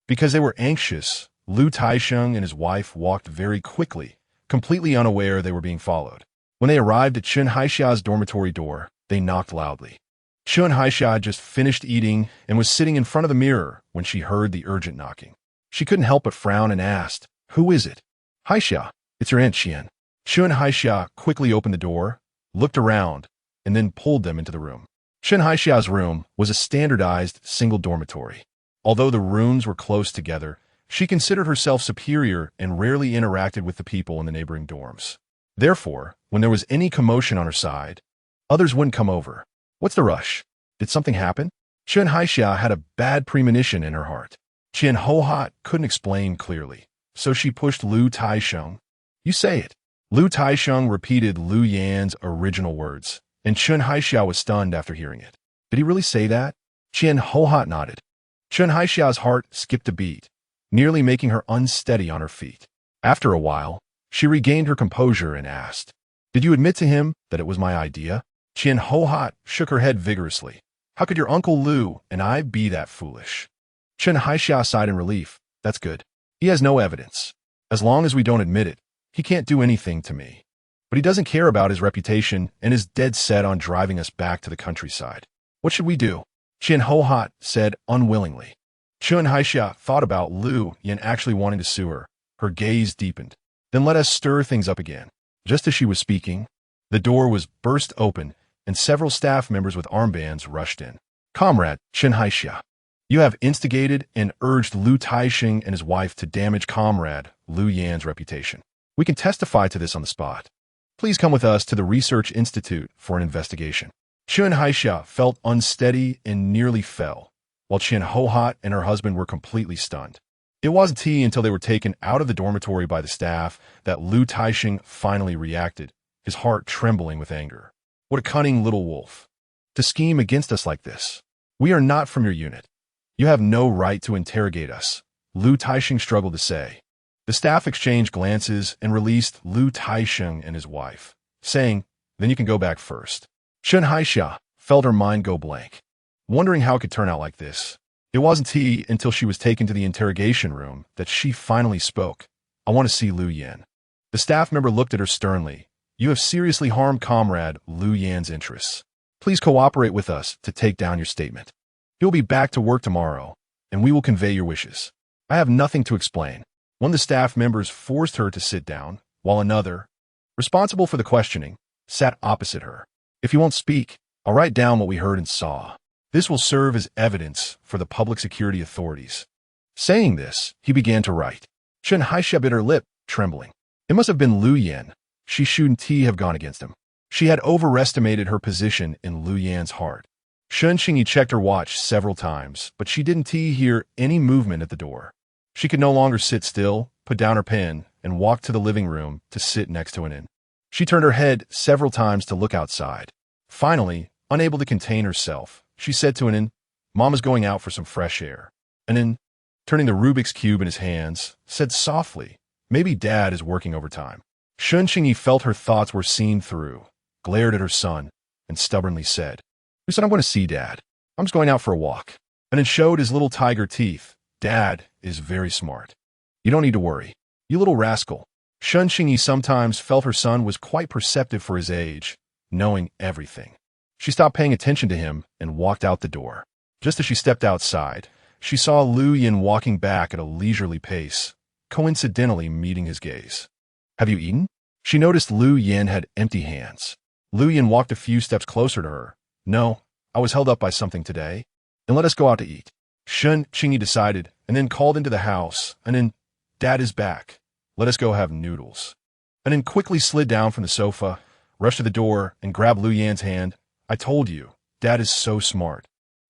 Because they were anxious, Lu Taisheng and his wife walked very quickly, completely unaware they were being followed. When they arrived at Chen Haixia's dormitory door, they knocked loudly. Chen Haixia had just finished eating and was sitting in front of the mirror when she heard the urgent knocking. She couldn't help but frown and asked, who is it? Haixia, it's your Aunt Qian. Chen Haixia quickly opened the door, looked around, and then pulled them into the room. Chen Haixia's room was a standardized single dormitory. Although the rooms were close together, she considered herself superior and rarely interacted with the people in the neighboring dorms. Therefore, when there was any commotion on her side, others wouldn't come over. What's the rush? Did something happen? Chen Haixia had a bad premonition in her heart. Qian Hohat couldn't explain clearly, so she pushed Lu Taisheng. You say it. Lu Taisheng repeated Lu Yan's original words, and Chen Haixia was stunned after hearing it. Did he really say that? Qian Hohat nodded. Chen Haixia's heart skipped a beat, nearly making her unsteady on her feet. After a while, she regained her composure and asked, did you admit to him that it was my idea? Qian Hohat shook her head vigorously. How could your Uncle Lu and I be that foolish? Chen Haixia sighed in relief. That's good. He has no evidence. As long as we don't admit it, he can't do anything to me. but he doesn't care about his reputation and is dead set on driving us back to the countryside. What should we do? Qian Hohat said unwillingly. Chun Haixia thought about Lu Yin actually wanting to sue her. Her gaze deepened. Then let us stir things up again. Just as she was speaking, the door was burst open and several staff members with armbands rushed in. Comrade Chen Haixia, you have instigated and urged Lu Taixing and his wife to damage Comrade Lu Yan's reputation. We can testify to this on the spot. Please come with us to the Research Institute for an investigation. Chen Haixia felt unsteady and nearly fell, while Qian Hohat and her husband were completely stunned. It wasn't until they were taken out of the dormitory by the staff that Lu Taixing finally reacted, his heart trembling with anger. What a cunning little wolf. To scheme against us like this. We are not from your unit. You have no right to interrogate us, Lu Taixing struggled to say. The staff exchanged glances and released Lu Taixing and his wife, saying, then you can go back first. Chen Haixia felt her mind go blank, wondering how it could turn out like this. It wasn't until she was taken to the interrogation room that she finally spoke. I want to see Lu Yan. The staff member looked at her sternly. You have seriously harmed Comrade Lu Yan's interests. Please cooperate with us to take down your statement. He'll be back to work tomorrow, and we will convey your wishes. I have nothing to explain. One of the staff members forced her to sit down, while another, responsible for the questioning, sat opposite her. If you won't speak, I'll write down what we heard and saw. This will serve as evidence for the public security authorities. Saying this, he began to write. Chen Haixia bit her lip, trembling. It must have been Lu Yan. She shouldn't have gone against him. She had overestimated her position in Lu Yan's heart. Qingyi checked her watch several times, but she didn't hear any movement at the door. She could no longer sit still, put down her pen, and walk to the living room to sit next to an inn. She turned her head several times to look outside. Finally, unable to contain herself, she said to an inn, Mama's going out for some fresh air. An inn, turning the Rubik's Cube in his hands, said softly, maybe Dad is working overtime. Qingyi felt her thoughts were seen through, glared at her son, and stubbornly said, Who said I'm going to see Dad? I'm just going out for a walk. And it showed his little tiger teeth. Dad is very smart. You don't need to worry. You little rascal. Qingyi sometimes felt her son was quite perceptive for his age, knowing everything. She stopped paying attention to him and walked out the door. Just as she stepped outside, she saw Lu Yan walking back at a leisurely pace, coincidentally meeting his gaze. Have you eaten? She noticed Lu Yan had empty hands. Lu Yan walked a few steps closer to her. No, I was held up by something today. Then let us go out to eat. Qingyi decided, and then called into the house, and then, Dad is back. Let us go have noodles. And then quickly slid down from the sofa, rushed to the door, and grabbed Lu Yan's hand. I told you, Dad is so smart.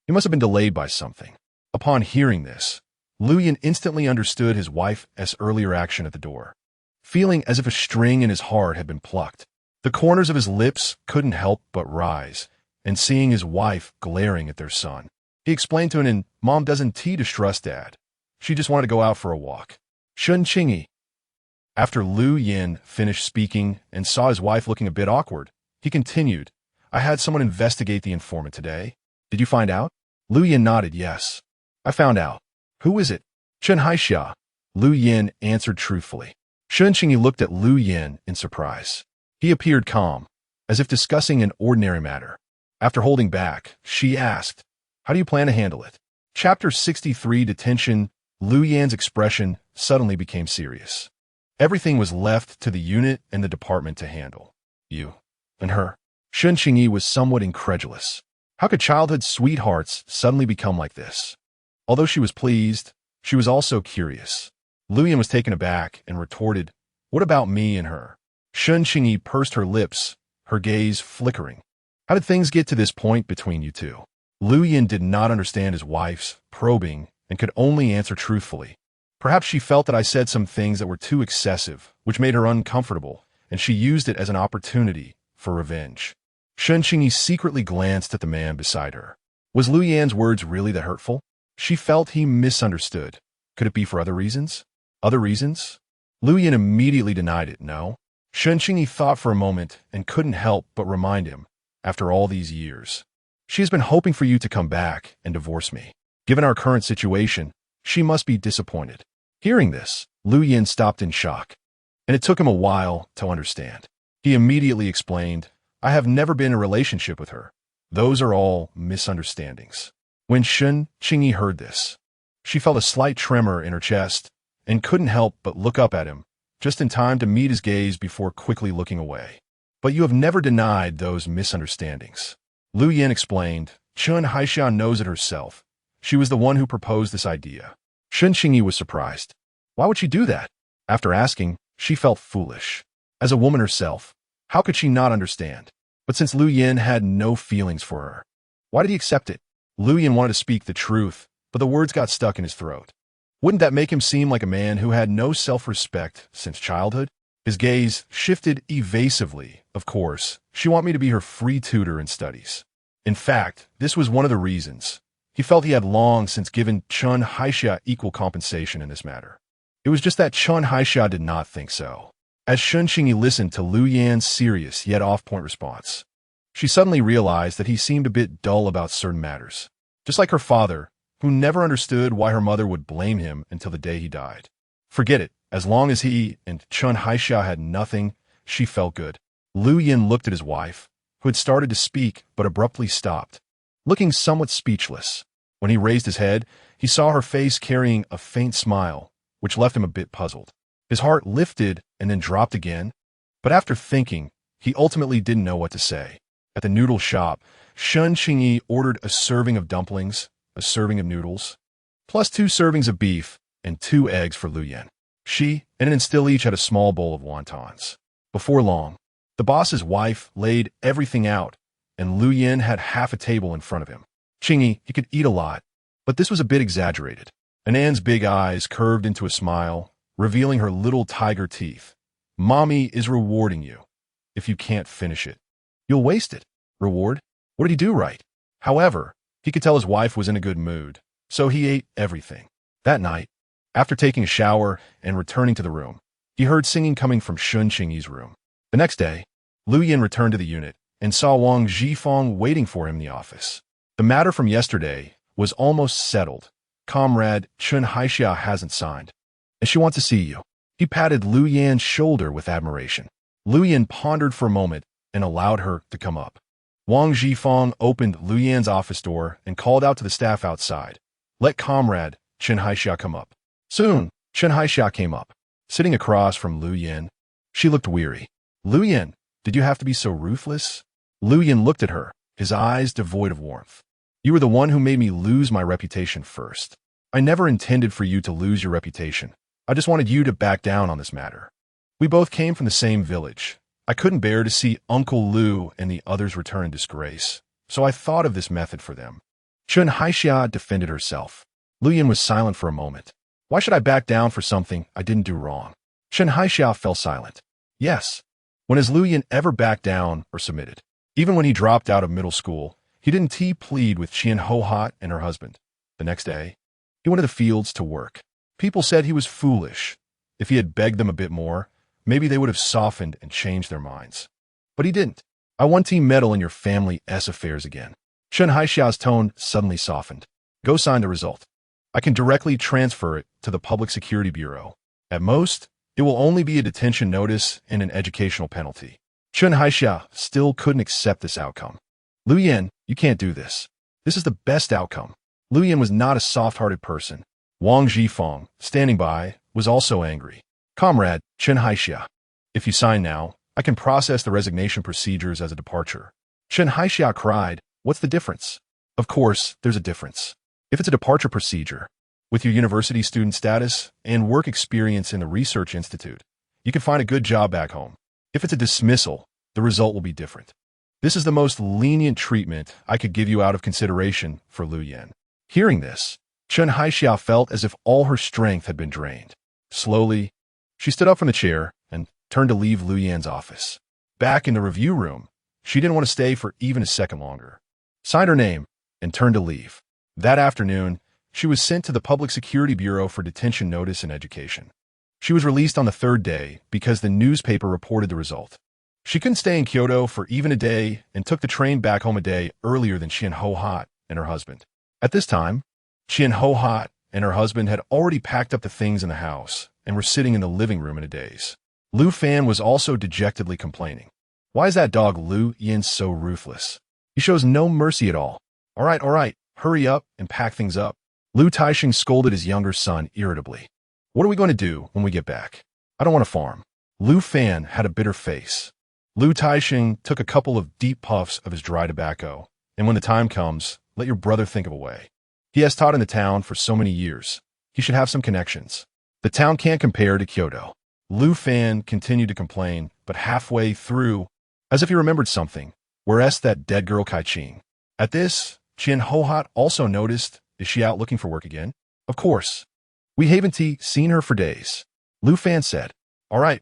He must have been delayed by something. Upon hearing this, Lu Yan instantly understood his wife's earlier action at the door, feeling as if a string in his heart had been plucked. The corners of his lips couldn't help but rise, and seeing his wife glaring at their son, he explained to an Mom doesn't distrust Dad. She just wanted to go out for a walk. Qingyi. After Lu Yan finished speaking and saw his wife looking a bit awkward, he continued, I had someone investigate the informant today. Did you find out? Lu Yan nodded yes. I found out. Who is it? Chen Haixia. Lu Yan answered truthfully. Qingyi looked at Lu Yan in surprise. He appeared calm, as if discussing an ordinary matter. After holding back, she asked, How do you plan to handle it? Chapter 63 Detention. Lu Yan's expression suddenly became serious. Everything was left to the unit and the department to handle. You and her. Qingyi was somewhat incredulous. How could childhood sweethearts suddenly become like this? Although she was pleased, she was also curious. Lu Yan was taken aback and retorted, What about me and her? Qingyi pursed her lips, her gaze flickering. How did things get to this point between you two? Lu Yan did not understand his wife's probing and could only answer truthfully. Perhaps she felt that I said some things that were too excessive, which made her uncomfortable, and she used it as an opportunity for revenge. Qingyi secretly glanced at the man beside her. Was Lu Yan's words really that hurtful? She felt he misunderstood. Could it be for other reasons? Other reasons? Lu Yan immediately denied it, no. Qingyi thought for a moment and couldn't help but remind him, after all these years. She has been hoping for you to come back and divorce me. Given our current situation, she must be disappointed. Hearing this, Lu Yan stopped in shock, and it took him a while to understand. He immediately explained, I have never been in a relationship with her. Those are all misunderstandings. When Qingyi heard this, she felt a slight tremor in her chest and couldn't help but look up at him, just in time to meet his gaze before quickly looking away. But you have never denied those misunderstandings. Lu Yin explained, Qingyi knows it herself. She was the one who proposed this idea. Qingyi was surprised. Why would she do that? After asking, she felt foolish. As a woman herself, how could she not understand? But since Lu Yin had no feelings for her, why did he accept it? Lu Yin wanted to speak the truth, but the words got stuck in his throat. Wouldn't that make him seem like a man who had no self-respect since childhood? His gaze shifted evasively. Of course, she wanted me to be her free tutor in studies. In fact, this was one of the reasons. He felt he had long since given Qingyi equal compensation in this matter. It was just that Qingyi did not think so. As Qingyi listened to Lu Yin's serious yet off-point response, she suddenly realized that he seemed a bit dull about certain matters. Just like her father, who never understood why her mother would blame him until the day he died. Forget it. As long as he and Qingyi had nothing, she felt good. Lu Yin looked at his wife, who had started to speak but abruptly stopped, looking somewhat speechless. When he raised his head, he saw her face carrying a faint smile, which left him a bit puzzled. His heart lifted and then dropped again, but after thinking, he ultimately didn't know what to say. At the noodle shop, Qingyi ordered a serving of dumplings, a serving of noodles, plus 2 servings of beef, and 2 eggs for Lu Yin. She and an still each had a small bowl of wontons. Before long, the boss's wife laid everything out, and Lu Yin had half a table in front of him. Qingyi, he could eat a lot, but this was a bit exaggerated. Anan's big eyes curved into a smile, revealing her little tiger teeth. Mommy is rewarding you. If you can't finish it, you'll waste it. Reward? What did he do right? However, he could tell his wife was in a good mood, so he ate everything. That night, after taking a shower and returning to the room, he heard singing coming from Qingyi's room. The next day, Lu Yin returned to the unit and saw Wang Zhifeng waiting for him in the office. The matter from yesterday was almost settled. Comrade Qingyi hasn't signed, and she wants to see you. He patted Lu Yin's shoulder with admiration. Lu Yin pondered for a moment and allowed her to come up. Wang Zhifeng opened Lu Yin's office door and called out to the staff outside, Let Comrade Qingyi come up. Soon, Qingyi came up. Sitting across from Lu Yin, she looked weary. Lu Yin, did you have to be so ruthless? Lu Yin looked at her, his eyes devoid of warmth. You were the one who made me lose my reputation first. I never intended for you to lose your reputation. I just wanted you to back down on this matter. We both came from the same village. I couldn't bear to see Uncle Lu and the others return in disgrace, so I thought of this method for them. Qingyi defended herself. Lu Yin was silent for a moment. Why should I back down for something I didn't do wrong? Qingyi fell silent. Yes. When has Lu Yin ever backed down or submitted? Even when he dropped out of middle school, he didn't plead with Qian and her husband. The next day, he went to the fields to work. People said he was foolish. If he had begged them a bit more, maybe they would have softened and changed their minds. But he didn't. I want to meddle in your family's affairs again. Qingyi's tone suddenly softened. Go sign the result. I can directly transfer it to the Public Security Bureau. At most, it will only be a detention notice and an educational penalty. Qingyi still couldn't accept this outcome. Lu Yin, you can't do this. This is the best outcome. Lu Yin was not a soft-hearted person. Wang Zhifeng, standing by, was also angry. Comrade Qingyi, if you sign now, I can process the resignation procedures as a departure. Qingyi cried, what's the difference? Of course, there's a difference. If it's a departure procedure, with your university student status and work experience in the research institute, you can find a good job back home. If it's a dismissal, the result will be different. This is the most lenient treatment I could give you out of consideration for Lu Yin. Hearing this, Qingyi felt as if all her strength had been drained. Slowly, she stood up from the chair and turned to leave Lu Yin's office. Back in the review room, she didn't want to stay for even a second longer. Signed her name and turned to leave. That afternoon, she was sent to the Public Security Bureau for detention notice and education. She was released on the 3rd day because the newspaper reported the result. She couldn't stay in Kyoto for even a day and took the train back home a day earlier than Qian and her husband. At this time, Qian and her husband had already packed up the things in the house and were sitting in the living room in a daze. Lu Fan was also dejectedly complaining. Why is that dog Lu Yin so ruthless? He shows no mercy at all. All right, hurry up and pack things up. Lu Taisheng scolded his younger son irritably. What are we going to do when we get back? I don't want to farm. Lu Fan had a bitter face. Lu Taisheng took a couple of deep puffs of his dry tobacco, and when the time comes, let your brother think of a way. He has taught in the town for so many years. He should have some connections. The town can't compare to Kyoto. Lu Fan continued to complain, but halfway through, as if he remembered something, whereas that dead girl Qingyi. At this, Qian Hohat also noticed, is she out looking for work again? Of course. We haven't seen her for days. Lu Fan said, All right,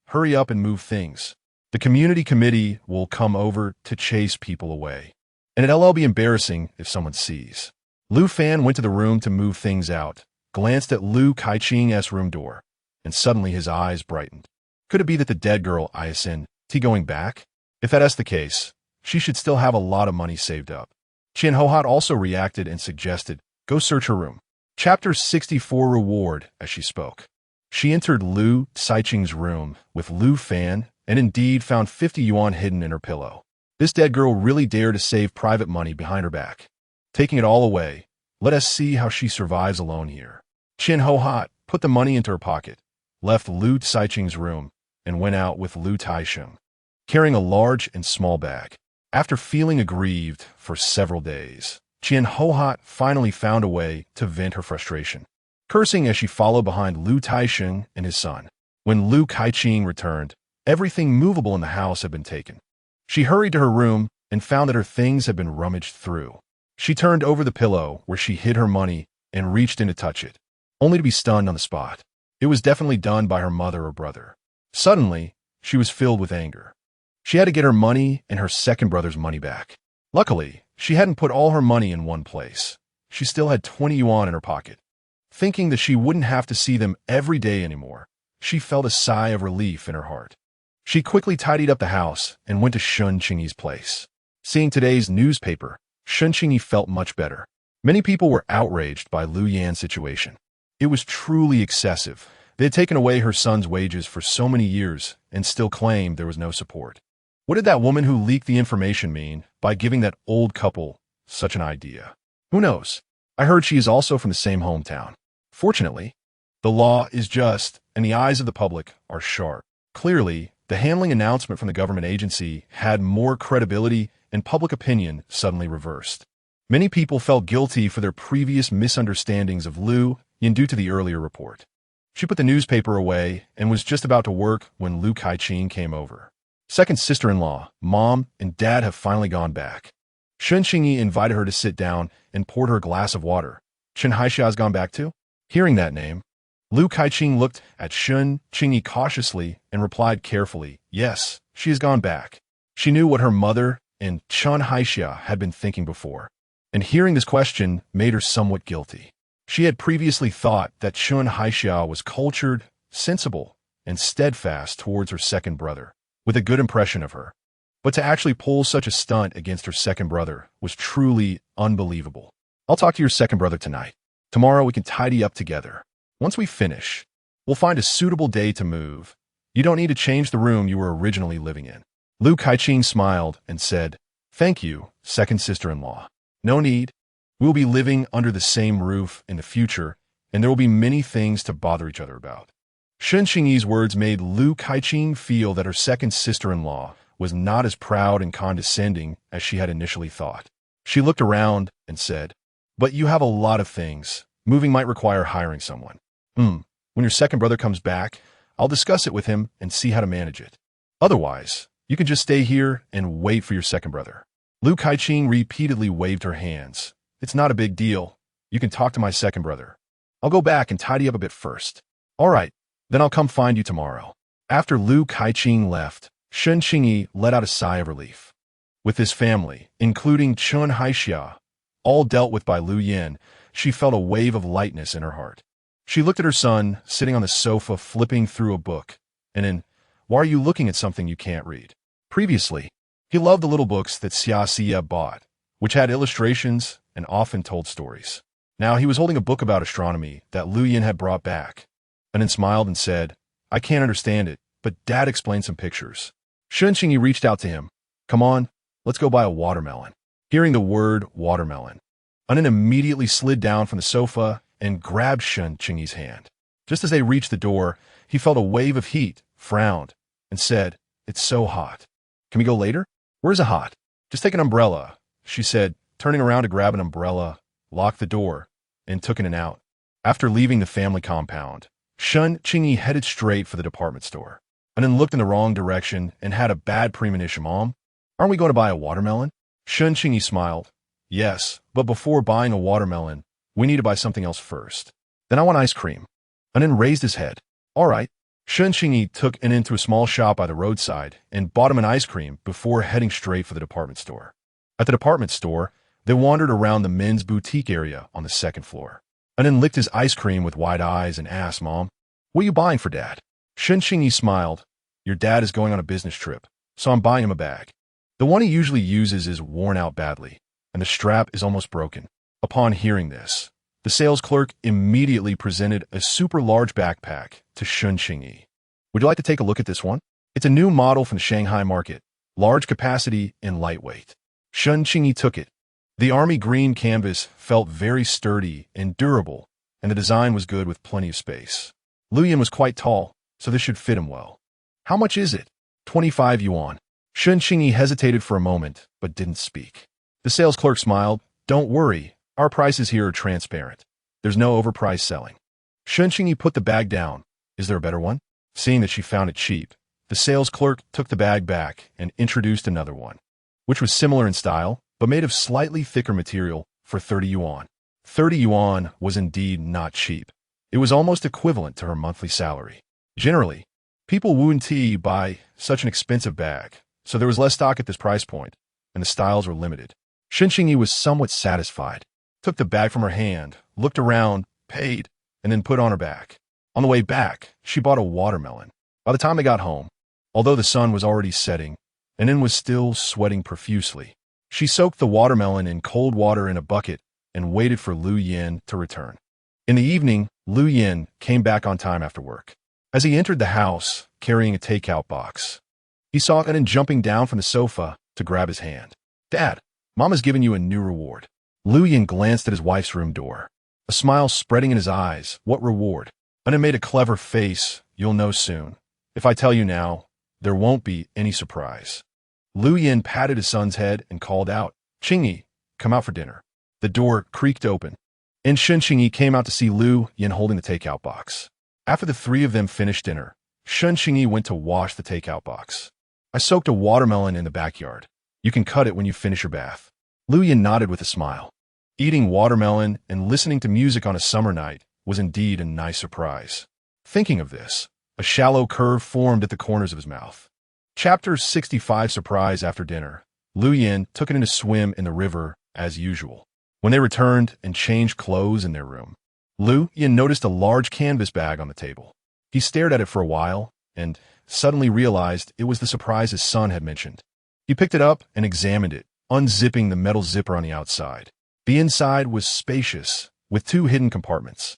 hurry up and move things. The community committee will come over to chase people away. And it'll be embarrassing if someone sees. Lu Fan went to the room to move things out, glanced at Lu Qingyi's room door, and suddenly his eyes brightened. Could it be that the dead girl Iasin going back? If that's the case, she should still have a lot of money saved up. Qian Hohat also reacted and suggested, go search her room. Chapter 64 Reward as she spoke. She entered Lu Caiqing's room with Lu Fan and indeed found 50 yuan hidden in her pillow. This dead girl really dared to save private money behind her back. Taking it all away, let us see how she survives alone here. Qian Hohat put the money into her pocket, left Lu Caiqing's room, and went out with Lu Taisheng, carrying a large and small bag. After feeling aggrieved for several days, Qian Hohat finally found a way to vent her frustration, cursing as she followed behind Lu Taisheng and his son. When Lu Qingyi returned, everything movable in the house had been taken. She hurried to her room and found that her things had been rummaged through. She turned over the pillow where she hid her money and reached in to touch it, only to be stunned on the spot. It was definitely done by her mother or brother. Suddenly, she was filled with anger. She had to get her money and her second brother's money back. Luckily, she hadn't put all her money in one place. She still had 20 yuan in her pocket. Thinking that she wouldn't have to see them every day anymore, she felt a sigh of relief in her heart. She quickly tidied up the house and went to Qingyi's place. Seeing today's newspaper, Qingyi felt much better. Many people were outraged by Lu Yan's situation. It was truly excessive. They had taken away her son's wages for so many years and still claimed there was no support. What did that woman who leaked the information mean by giving that old couple such an idea? Who knows? I heard she is also from the same hometown. Fortunately, the law is just, and the eyes of the public are sharp. Clearly, the handling announcement from the government agency had more credibility and public opinion suddenly reversed. Many people felt guilty for their previous misunderstandings of Lu Yin due to the earlier report. She put the newspaper away and was just about to work when Lu Qingyi came over. Second sister-in-law, Mom, and Dad have finally gone back. Qingyi invited her to sit down and poured her a glass of water. Chen Haixia has gone back too? Hearing that name, Lu Qingyi looked at Qingyi cautiously and replied carefully, yes, she has gone back. She knew what her mother and Chen Haixia had been thinking before, and hearing this question made her somewhat guilty. She had previously thought that Chen Haixia was cultured, sensible, and steadfast towards her second brother, with a good impression of her. But to actually pull such a stunt against her second brother was truly unbelievable. I'll talk to your second brother tonight. Tomorrow we can tidy up together. Once we finish, we'll find a suitable day to move. You don't need to change the room you were originally living in. Lu Qingyi smiled and said, thank you, second sister-in-law. No need. We'll be living under the same roof in the future, and there will be many things to bother each other about. Qingyi's words made Lu Qingyi feel that her second sister-in-law was not as proud and condescending as she had initially thought. She looked around and said, but you have a lot of things. Moving might require hiring someone. When your second brother comes back, I'll discuss it with him and see how to manage it. Otherwise, you can just stay here and wait for your second brother. Lu Qingyi repeatedly waved her hands. It's not a big deal. You can talk to my second brother. I'll go back and tidy up a bit first. All right, then I'll come find you tomorrow. After Lu Qingyi left, Qingyi let out a sigh of relief. With his family, including Chen Haixia, all dealt with by Lu Yin, she felt a wave of lightness in her heart. She looked at her son, sitting on the sofa flipping through a book, and why are you looking at something you can't read? Previously, he loved the little books that Xia bought, which had illustrations and often told stories. Now he was holding a book about astronomy that Lu Yin had brought back, and then smiled and said, I can't understand it. but Dad explained some pictures. Qingyi reached out to him. Come on, let's go buy a watermelon. Hearing the word watermelon, Anan immediately slid down from the sofa and grabbed Qingyi's hand. Just as they reached the door, he felt a wave of heat, frowned, and said, "It's so hot. Can we go later?" "Where's it hot? Just take an umbrella," she said, turning around to grab an umbrella, locked the door, and took in and out. After leaving the family compound, Qingyi headed straight for the department store. Anan looked in the wrong direction and had a bad premonition. "Mom, aren't we going to buy a watermelon?" Qingyi smiled. "Yes, but before buying a watermelon, we need to buy something else first." "Then I want ice cream." Anan raised his head. "All right." Qingyi took Anan to a small shop by the roadside and bought him an ice cream before heading straight for the department store. At the department store, they wandered around the men's boutique area on the second floor. Anan licked his ice cream with wide eyes and asked, "Mom, what are you buying for Dad?" Qingyi smiled. "Your dad is going on a business trip, so I'm buying him a bag. The one he usually uses is worn out badly, and the strap is almost broken." Upon hearing this, the sales clerk immediately presented a super large backpack to Qingyi. "Would you like to take a look at this one? It's a new model from the Shanghai market, large capacity and lightweight." Qingyi took it. The army green canvas felt very sturdy and durable, and the design was good with plenty of space. Lu Yin was quite tall, so this should fit him well. "How much is it?" 25 yuan. Qingyi hesitated for a moment, but didn't speak. The sales clerk smiled. "Don't worry, our prices here are transparent. There's no overpriced selling." Qingyi put the bag down. "Is there a better one?" Seeing that she found it cheap, the sales clerk took the bag back and introduced another one, which was similar in style, but made of slightly thicker material for 30 yuan. 30 yuan was indeed not cheap. It was almost equivalent to her monthly salary. Generally, people wouldn't buy such an expensive bag, so there was less stock at this price point, and the styles were limited. Qingyi was somewhat satisfied, took the bag from her hand, looked around, paid, and then put on her back. On the way back, she bought a watermelon. By the time they got home, although the sun was already setting, Anan was still sweating profusely. She soaked the watermelon in cold water in a bucket and waited for Lu Yin to return. In the evening, Lu Yin came back on time after work. As he entered the house, carrying a takeout box, he saw Anan jumping down from the sofa to grab his hand. "Dad, Mama's given you a new reward." Lu Yin glanced at his wife's room door, a smile spreading in his eyes. "What reward?" Anan made a clever face. "You'll know soon. If I tell you now, there won't be any surprise." Lu Yin patted his son's head and called out, "Qingyi, come out for dinner." The door creaked open, and Qingyi came out to see Lu Yin holding the takeout box. After the three of them finished dinner, Qingyi went to wash the takeout box. "I soaked a watermelon in the backyard. You can cut it when you finish your bath." Lu Yin nodded with a smile. Eating watermelon and listening to music on a summer night was indeed a nice surprise. Thinking of this, a shallow curve formed at the corners of his mouth. Chapter 65. Surprise. After dinner, Lu Yin took it in to swim in the river as usual. When they returned and changed clothes in their room, Lu Yin noticed a large canvas bag on the table. He stared at it for a while and suddenly realized it was the surprise his son had mentioned. He picked it up and examined it, unzipping the metal zipper on the outside. The inside was spacious, with 2 hidden compartments.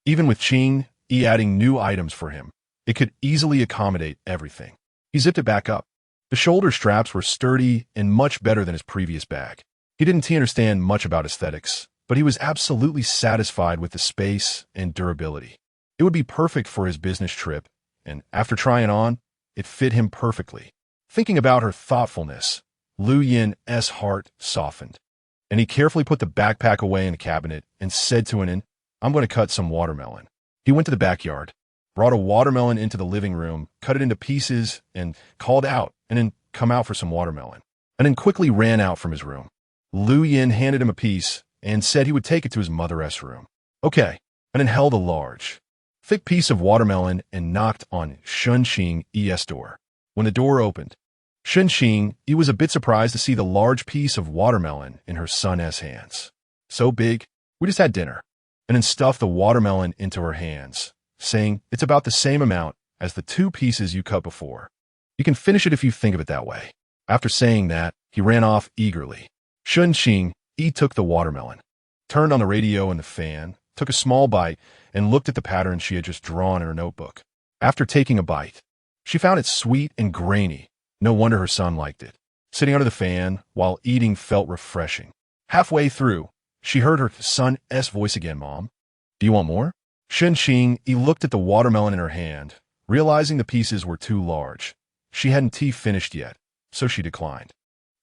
Even with Qingyi adding new items for him, it could easily accommodate everything. He zipped it back up. The shoulder straps were sturdy and much better than his previous bag. He didn't understand much about aesthetics, but he was absolutely satisfied with the space and durability. It would be perfect for his business trip, and after trying it on, it fit him perfectly. Thinking about her thoughtfulness, Lu Yin's heart softened, and he carefully put the backpack away in the cabinet and said to Anan, "I'm going to cut some watermelon." He went to the backyard, brought a watermelon into the living room, cut it into pieces, and called out, "Anan, come out for some watermelon." Anan quickly ran out from his room. Lu Yin handed him a piece and said he would take it to his mother's room. "Okay." Anan held a large, thick piece of watermelon and knocked on Qingyi's door. When the door opened, Qingyi was a bit surprised to see the large piece of watermelon in her son's hands. "So big, we just had dinner." Anan stuffed the watermelon into her hands, saying, "It's about the same amount as the 2 pieces you cut before. You can finish it if you think of it that way." After saying that, he ran off eagerly. Qingyi took the watermelon, turned on the radio and the fan, took a small bite, and looked at the pattern she had just drawn in her notebook. After taking a bite, She found it sweet and grainy. No wonder her son liked it. Sitting under the fan while eating felt refreshing. Halfway through, she heard her son's voice again. Mom, do you want more? Qingyi looked at the watermelon in her hand, realizing the pieces were too large. She hadn't finished yet, so she declined.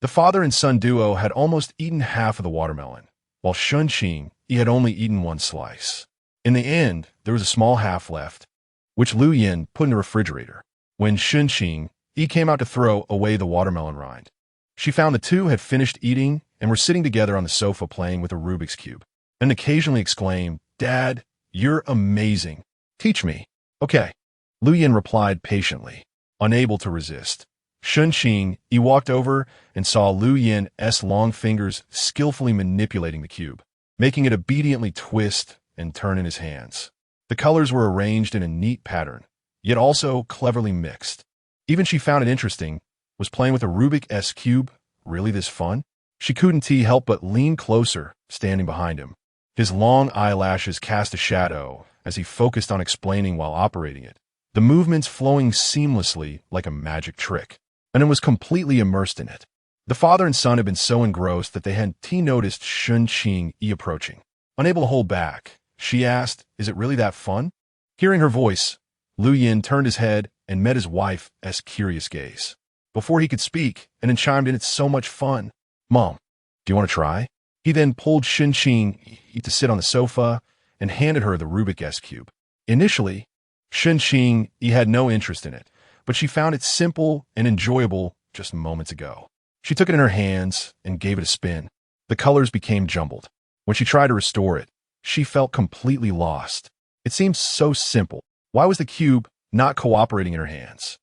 The father and son duo had almost eaten half of the watermelon, while Qingyi had only eaten one slice. In the end, there was a small half left, which Lu Yin put in the refrigerator. When Qingyi came out to throw away the watermelon rind, she found the two had finished eating and were sitting together on the sofa playing with a Rubik's Cube, and occasionally exclaimed, "Dad, you're amazing. Teach me." "Okay," Lu Yin replied patiently, unable to resist. Qingyi walked over and saw Lu Yin's long fingers skillfully manipulating the cube, making it obediently twist and turn in his hands. The colors were arranged in a neat pattern, yet also cleverly mixed. Even she found it interesting. Was playing with a Rubik's Cube really this fun? She couldn't help but lean closer, standing behind him. His long eyelashes cast a shadow as he focused on explaining while operating it, the movements flowing seamlessly like a magic trick, and was completely immersed in it. The father and son had been so engrossed that they hadn't noticed Qingyi approaching. Unable to hold back, she asked, "Is it really that fun?" Hearing her voice, Lu Yin turned his head and met his wife's curious gaze. Before he could speak, and then chimed in, "It's so much fun. Mom, do you want to try?" He then pulled Qingyi to sit on the sofa and handed her the Rubik's Cube. Initially, Qingyi had no interest in it, but she found it simple and enjoyable just moments ago. She took it in her hands and gave it a spin. The colors became jumbled. When she tried to restore it, she felt completely lost. It seemed so simple. Why was the cube not cooperating in her hands?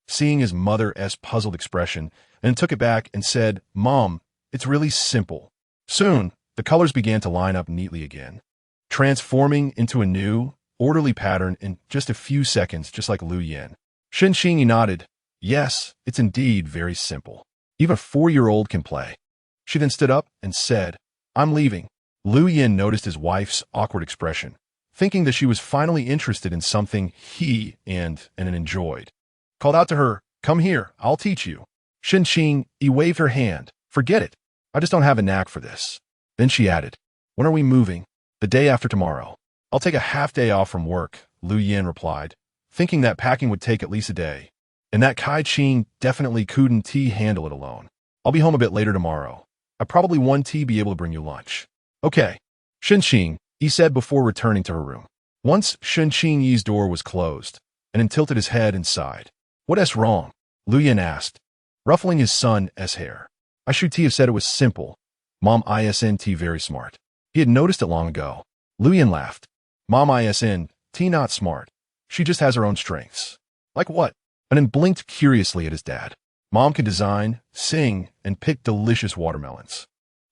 Seeing his mother's puzzled expression, and took it back and said, "Mom, it's really simple." Soon, the colors began to line up neatly again, transforming into a new, orderly pattern in just a few seconds, just like Lu Yin. Qingyi nodded. "Yes, it's indeed very simple. Even a 4-year-old can play." She then stood up and said, "I'm leaving." Lu Yin noticed his wife's awkward expression, thinking that she was finally interested in something he and enjoyed. Called out to her, "Come here, I'll teach you." Qingyi waved her hand. "Forget it. I just don't have a knack for this." Then she added, "When are we moving?" "The day after tomorrow." "I'll take a half day off from work," Lu Yin replied, thinking that packing would take at least a day, and that Qingyi definitely couldn't handle it alone. "I'll be home a bit later tomorrow. I probably won't be able to bring you lunch." "Okay," Qingyi said before returning to her room. Once Qingyi's door was closed, and tilted his head inside. "What's wrong?" Lu Yin asked, ruffling his son's hair. "I should have said it was simple. Mom isn't very smart." He had noticed it long ago. Lu Yin laughed. "Mom isn't not smart. She just has her own strengths." "Like what?" And then blinked curiously at his dad. "Mom can design, sing, and pick delicious watermelons."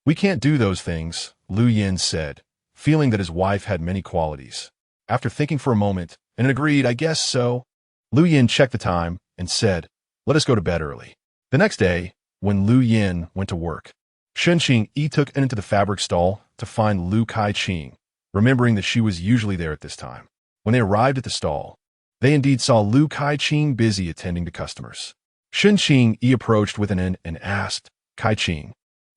"We can't do those things," Lu Yin said, feeling that his wife had many qualities. After thinking for a moment, and agreed, "I guess so," Lu Yin checked the time and said, "Let us go to bed early." The next day, when Lu Yin went to work, Qingyi took into the fabric stall to find Lu Qingyi, remembering that she was usually there at this time. When they arrived at the stall, they indeed saw Lu Qingyi busy attending to customers. Qingyi approached with an in and asked, "Qingyi,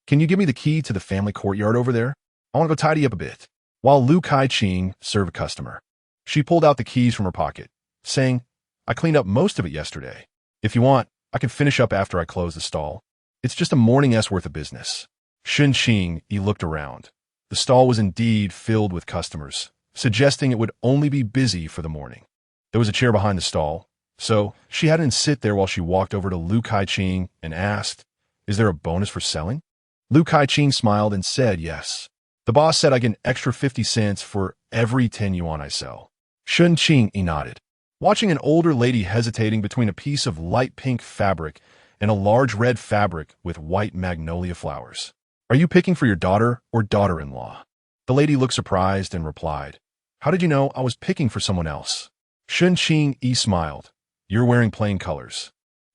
can you give me the key to the family courtyard over there? I want to go tidy up a bit." While Lu Qingyi served a customer, she pulled out the keys from her pocket, saying, "I cleaned up most of it yesterday. If you want, I can finish up after I close the stall. It's just a morning's worth of business." Qingyi looked around. The stall was indeed filled with customers, suggesting it would only be busy for the morning. There was a chair behind the stall, so she had him sit there while she walked over to Lu Qingyi and asked, "Is there a bonus for selling?" Lu Qingyi smiled and said, "Yes. The boss said I get an extra 50 cents for every 10 yuan I sell." Qingyi nodded, watching an older lady hesitating between a piece of light pink fabric and a large red fabric with white magnolia flowers. "Are you picking for your daughter or daughter-in-law?" The lady looked surprised and replied, "How did you know I was picking for someone else?" Qingyi smiled. "You're wearing plain colors,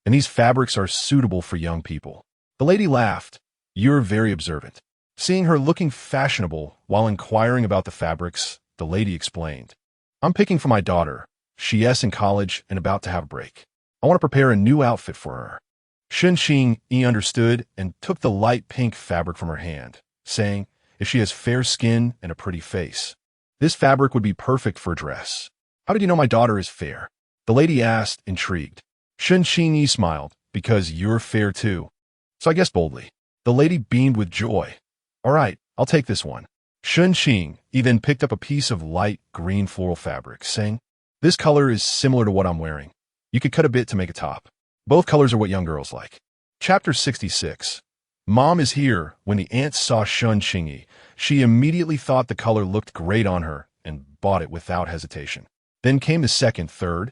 and these fabrics are suitable for young people." The lady laughed. "You're very observant." Seeing her looking fashionable while inquiring about the fabrics, the lady explained, "I'm picking for my daughter. She's in college and about to have a break." I want to prepare a new outfit for her. Qingyi understood and took the light pink fabric from her hand, saying, if she has fair skin and a pretty face, this fabric would be perfect for a dress. How did you know my daughter is fair? The lady asked, intrigued. Qingyi smiled, because you're fair too. So I guessed boldly. The lady beamed with joy. All right, I'll take this one. Qingyi then picked up a piece of light green floral fabric, saying, this color is similar to what I'm wearing. You could cut a bit to make a top. Both colors are what young girls like. Chapter 66. Mom is here. When the aunt saw Qingyi, she immediately thought the color looked great on her and bought it without hesitation. Then came the second, third,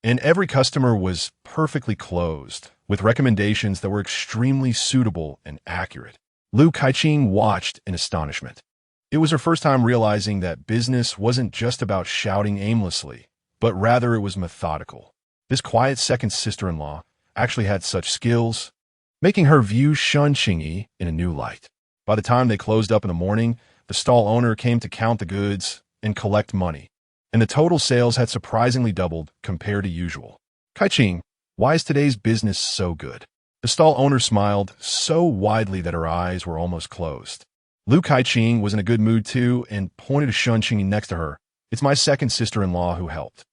and every customer was perfectly closed, with recommendations that were extremely suitable and accurate. Lu Kaiqing watched in astonishment. It was her first time realizing that business wasn't just about shouting aimlessly, but rather it was methodical. This quiet second sister-in-law actually had such skills, making her view Qingyi in a new light. By the time they closed up in the morning, the stall owner came to count the goods and collect money, and the total sales had surprisingly doubled compared to usual. Kaiqing, why is today's business so good? The stall owner smiled so widely that her eyes were almost closed. Lu Kaiqing was in a good mood too and pointed to Qingyi next to her. It's my second sister-in-law who helped.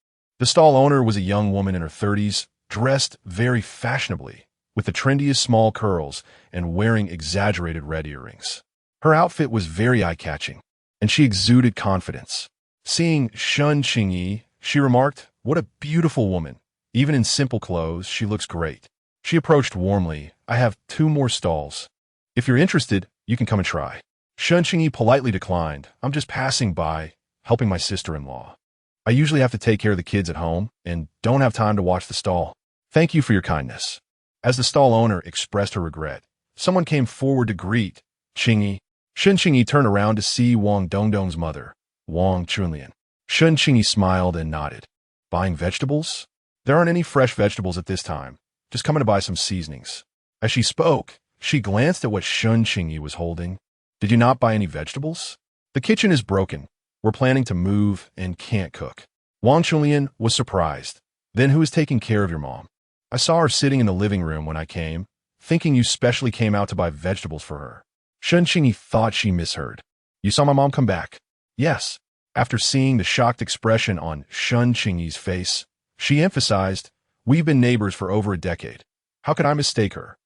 The stall owner was a young woman in her 30s, dressed very fashionably, with the trendiest small curls and wearing exaggerated red earrings. Her outfit was very eye-catching, and she exuded confidence. Seeing Qingyi, she remarked, what a beautiful woman. Even in simple clothes, she looks great. She approached warmly. I have 2 more stalls. If you're interested, you can come and try. Qingyi politely declined. I'm just passing by, helping my sister-in-law. I usually have to take care of the kids at home and don't have time to watch the stall. Thank you for your kindness. As the stall owner expressed her regret, someone came forward to greet Qingyi. Qingyi turned around to see Wang Dongdong's mother, Wang Chunlian. Qingyi smiled and nodded. Buying vegetables? There aren't any fresh vegetables at this time. Just coming to buy some seasonings. As she spoke, she glanced at what Qingyi was holding. Did you not buy any vegetables? The kitchen is broken. We're planning to move and can't cook. Wang Chunlian was surprised. Then who is taking care of your mom? I saw her sitting in the living room when I came, thinking you specially came out to buy vegetables for her. Qingyi thought she misheard. You saw my mom come back? Yes. After seeing the shocked expression on Qingyi's face, she emphasized, we've been neighbors for over a decade. How could I mistake her?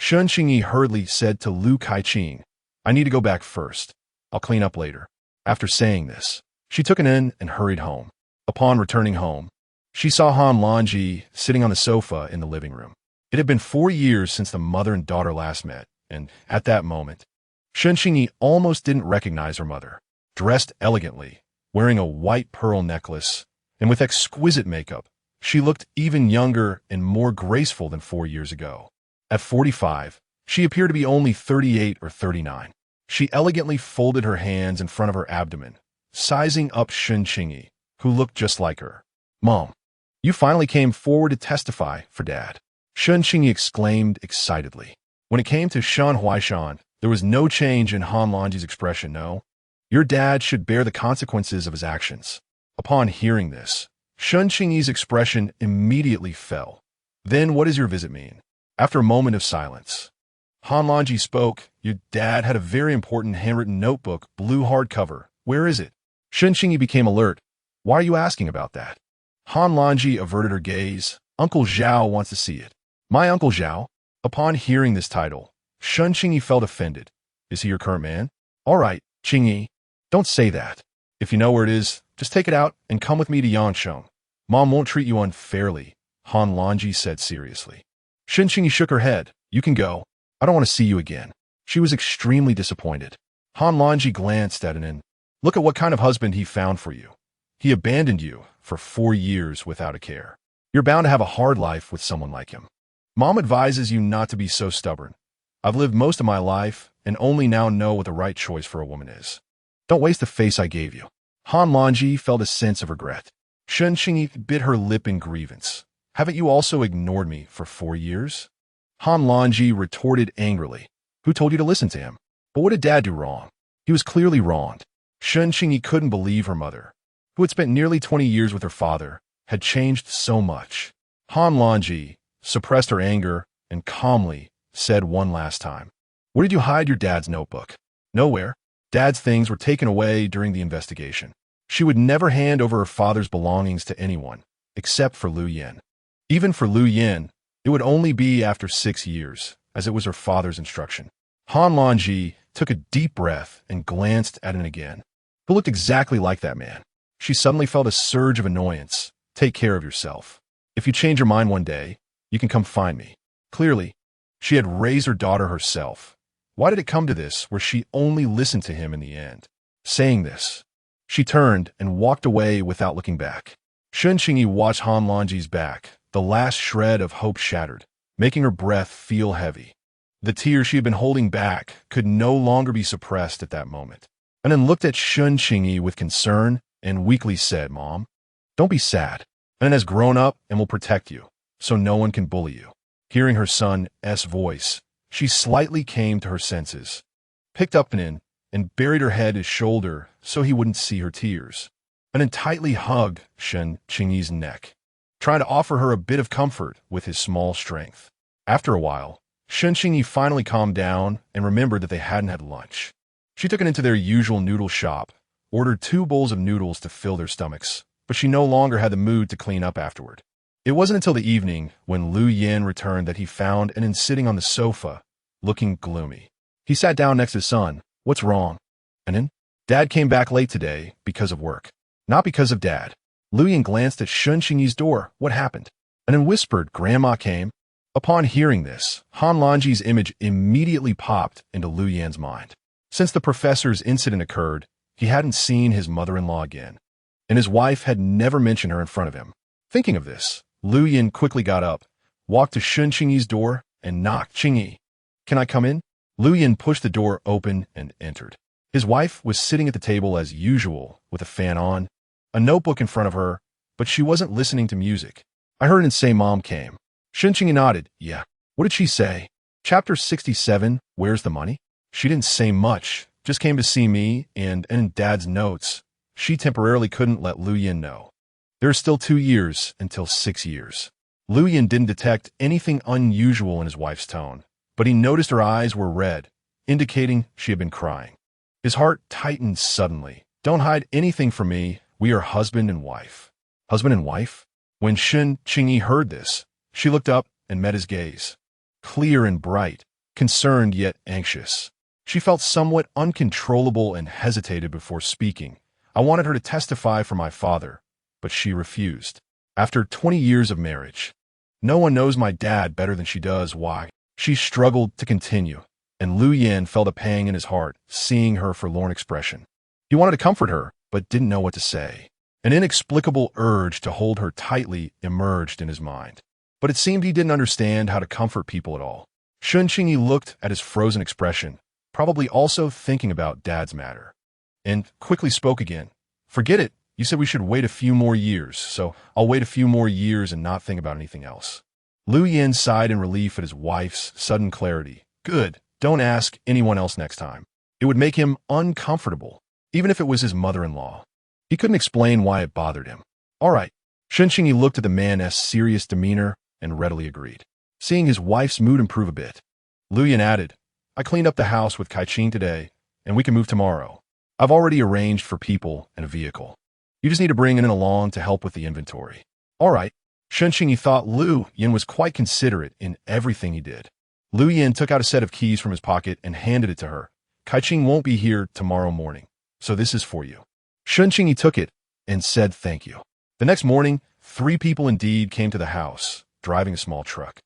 Qingyi hurriedly said to Lu Kaiqing, I need to go back first. I'll clean up later. After saying this, she took an in and hurried home. Upon returning home, she saw Han Lanji sitting on the sofa in the living room. It had been 4 years since the mother and daughter last met, and at that moment, Qingyi almost didn't recognize her mother. Dressed elegantly, wearing a white pearl necklace, and with exquisite makeup, she looked even younger and more graceful than 4 years ago. At 45, she appeared to be only 38 or 39. She elegantly folded her hands in front of her abdomen, sizing up Qingyi, who looked just like her. Mom, you finally came forward to testify for Dad. Qingyi exclaimed excitedly. When it came to Shan Huaishan, there was no change in Han Lanji's expression, no. Your dad should bear the consequences of his actions. Upon hearing this, Qingyi's expression immediately fell. Then what does your visit mean? After a moment of silence, Han Lanji spoke. Your dad had a very important handwritten notebook, blue hardcover. Where is it? Qingyi became alert. Why are you asking about that? Han Lanji averted her gaze. Uncle Zhao wants to see it. My Uncle Zhao? Upon hearing this title, Qingyi felt offended. Is he your current man? All right, Qingyi, don't say that. If you know where it is, just take it out and come with me to Yansheng. Mom won't treat you unfairly, Han Lanji said seriously. Qingyi shook her head. You can go. I don't want to see you again. She was extremely disappointed. Han Lanji glanced at Anin. Look at what kind of husband he found for you. He abandoned you for 4 years without a care. You're bound to have a hard life with someone like him. Mom advises you not to be so stubborn. I've lived most of my life and only now know what the right choice for a woman is. Don't waste the face I gave you. Han Lanji felt a sense of regret. Qingyi bit her lip in grievance. Haven't you also ignored me for 4 years? Han Lanji retorted angrily. Who told you to listen to him? But what did Dad do wrong? He was clearly wronged. Qingyi couldn't believe her mother, who had spent nearly 20 years with her father, had changed so much. Han Lanji suppressed her anger and calmly said one last time, "Where did you hide your dad's notebook?" "Nowhere. Dad's things were taken away during the investigation." She would never hand over her father's belongings to anyone, except for Lu Yin. Even for Lu Yin, it would only be after 6 years, as it was her father's instruction. Han Lanji took a deep breath and glanced at him again. He looked exactly like that man. She suddenly felt a surge of annoyance. Take care of yourself. If you change your mind one day, you can come find me. Clearly, she had raised her daughter herself. Why did it come to this, where she only listened to him in the end? Saying this, she turned and walked away without looking back. Qingyi watched Han Lanji's back, the last shred of hope shattered, making her breath feel heavy. The tears she had been holding back could no longer be suppressed at that moment. And then looked at Qingyi with concern and weakly said, "Mom, don't be sad. And has grown up and will protect you, so no one can bully you." Hearing her son's voice, she slightly came to her senses, picked up Nin, and buried her head his shoulder so he wouldn't see her tears, and then tightly hugged Qingyi's neck, trying to offer her a bit of comfort with his small strength. After a while, Qingyi finally calmed down and remembered that they hadn't had lunch. She took it into their usual noodle shop, ordered 2 bowls of noodles to fill their stomachs, but she no longer had the mood to clean up afterward. It wasn't until the evening, when Lu Yin returned, that he found Nin sitting on the sofa, looking gloomy. He sat down next to his son. "What's wrong?" "Nin, Dad came back late today because of work." "Not because of Dad." Lu Yin glanced at Qingyi's door. "What happened?" And then whispered, "Grandma came." Upon hearing this, Han Lanji's image immediately popped into Lu Yin's mind. Since the professor's incident occurred, he hadn't seen his mother-in-law again, and his wife had never mentioned her in front of him. Thinking of this, Lu Yin quickly got up, walked to Qingyi's door, and knocked. "Qingyi, can I come in?" Lu Yin pushed the door open and entered. His wife was sitting at the table as usual, with a fan on, a notebook in front of her, but she wasn't listening to music. "I heard Nin say Mom came." Qingyi nodded. "Yeah. What did she say?" Chapter 67, Where's the Money? "She didn't say much, just came to see me, and in Dad's notes, she temporarily couldn't let Lu Yin know. There are still 2 years until 6 years. Lu Yin didn't detect anything unusual in his wife's tone, but he noticed her eyes were red, indicating she had been crying. His heart tightened suddenly. "Don't hide anything from me. We are husband and wife." "Husband and wife?" When Qingyi heard this, she looked up and met his gaze. Clear and bright, concerned yet anxious. She felt somewhat uncontrollable and hesitated before speaking. "I wanted her to testify for my father, but she refused. After 20 years of marriage, no one knows my dad better than she does. Why?" She struggled to continue, and Lu Yin felt a pang in his heart, seeing her forlorn expression. He wanted to comfort her, but didn't know what to say. An inexplicable urge to hold her tightly emerged in his mind, but it seemed he didn't understand how to comfort people at all. Qingyi looked at his frozen expression, probably also thinking about Dad's matter, and quickly spoke again. "Forget it. You said we should wait a few more years, so I'll wait a few more years and not think about anything else." Lu Yin sighed in relief at his wife's sudden clarity. "Good. Don't ask anyone else next time." It would make him uncomfortable, even if it was his mother-in-law. He couldn't explain why it bothered him. "All right." Qingyi looked at the man's serious demeanor and readily agreed, seeing his wife's mood improve a bit. Lu Yin added, "I cleaned up the house with Qingyi today, and we can move tomorrow. I've already arranged for people and a vehicle. You just need to bring Nin along to help with the inventory." "All right." Qingyi thought Lu Yin was quite considerate in everything he did. Lu Yin took out a set of keys from his pocket and handed it to her. "Qingyi won't be here tomorrow morning, so this is for you." Qingyi took it and said thank you. The next morning, 3 people indeed came to the house, driving a small truck.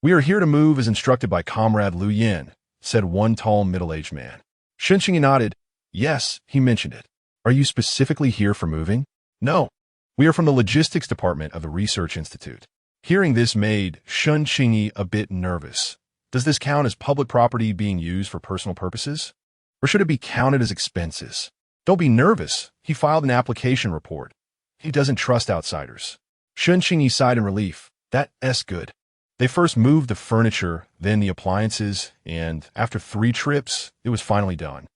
"We are here to move as instructed by Comrade Lu Yin," said one tall middle-aged man. Qingyi nodded. "Yes, he mentioned it." "Are you specifically here for moving?" "No. We are from the logistics department of the Research Institute." Hearing this made Qingyi a bit nervous. Does this count as public property being used for personal purposes? Or should it be counted as expenses? "Don't be nervous. He filed an application report. He doesn't trust outsiders." Qingyi sighed in relief. "That's good." They first moved the furniture, then the appliances, and after 3 trips, it was finally done.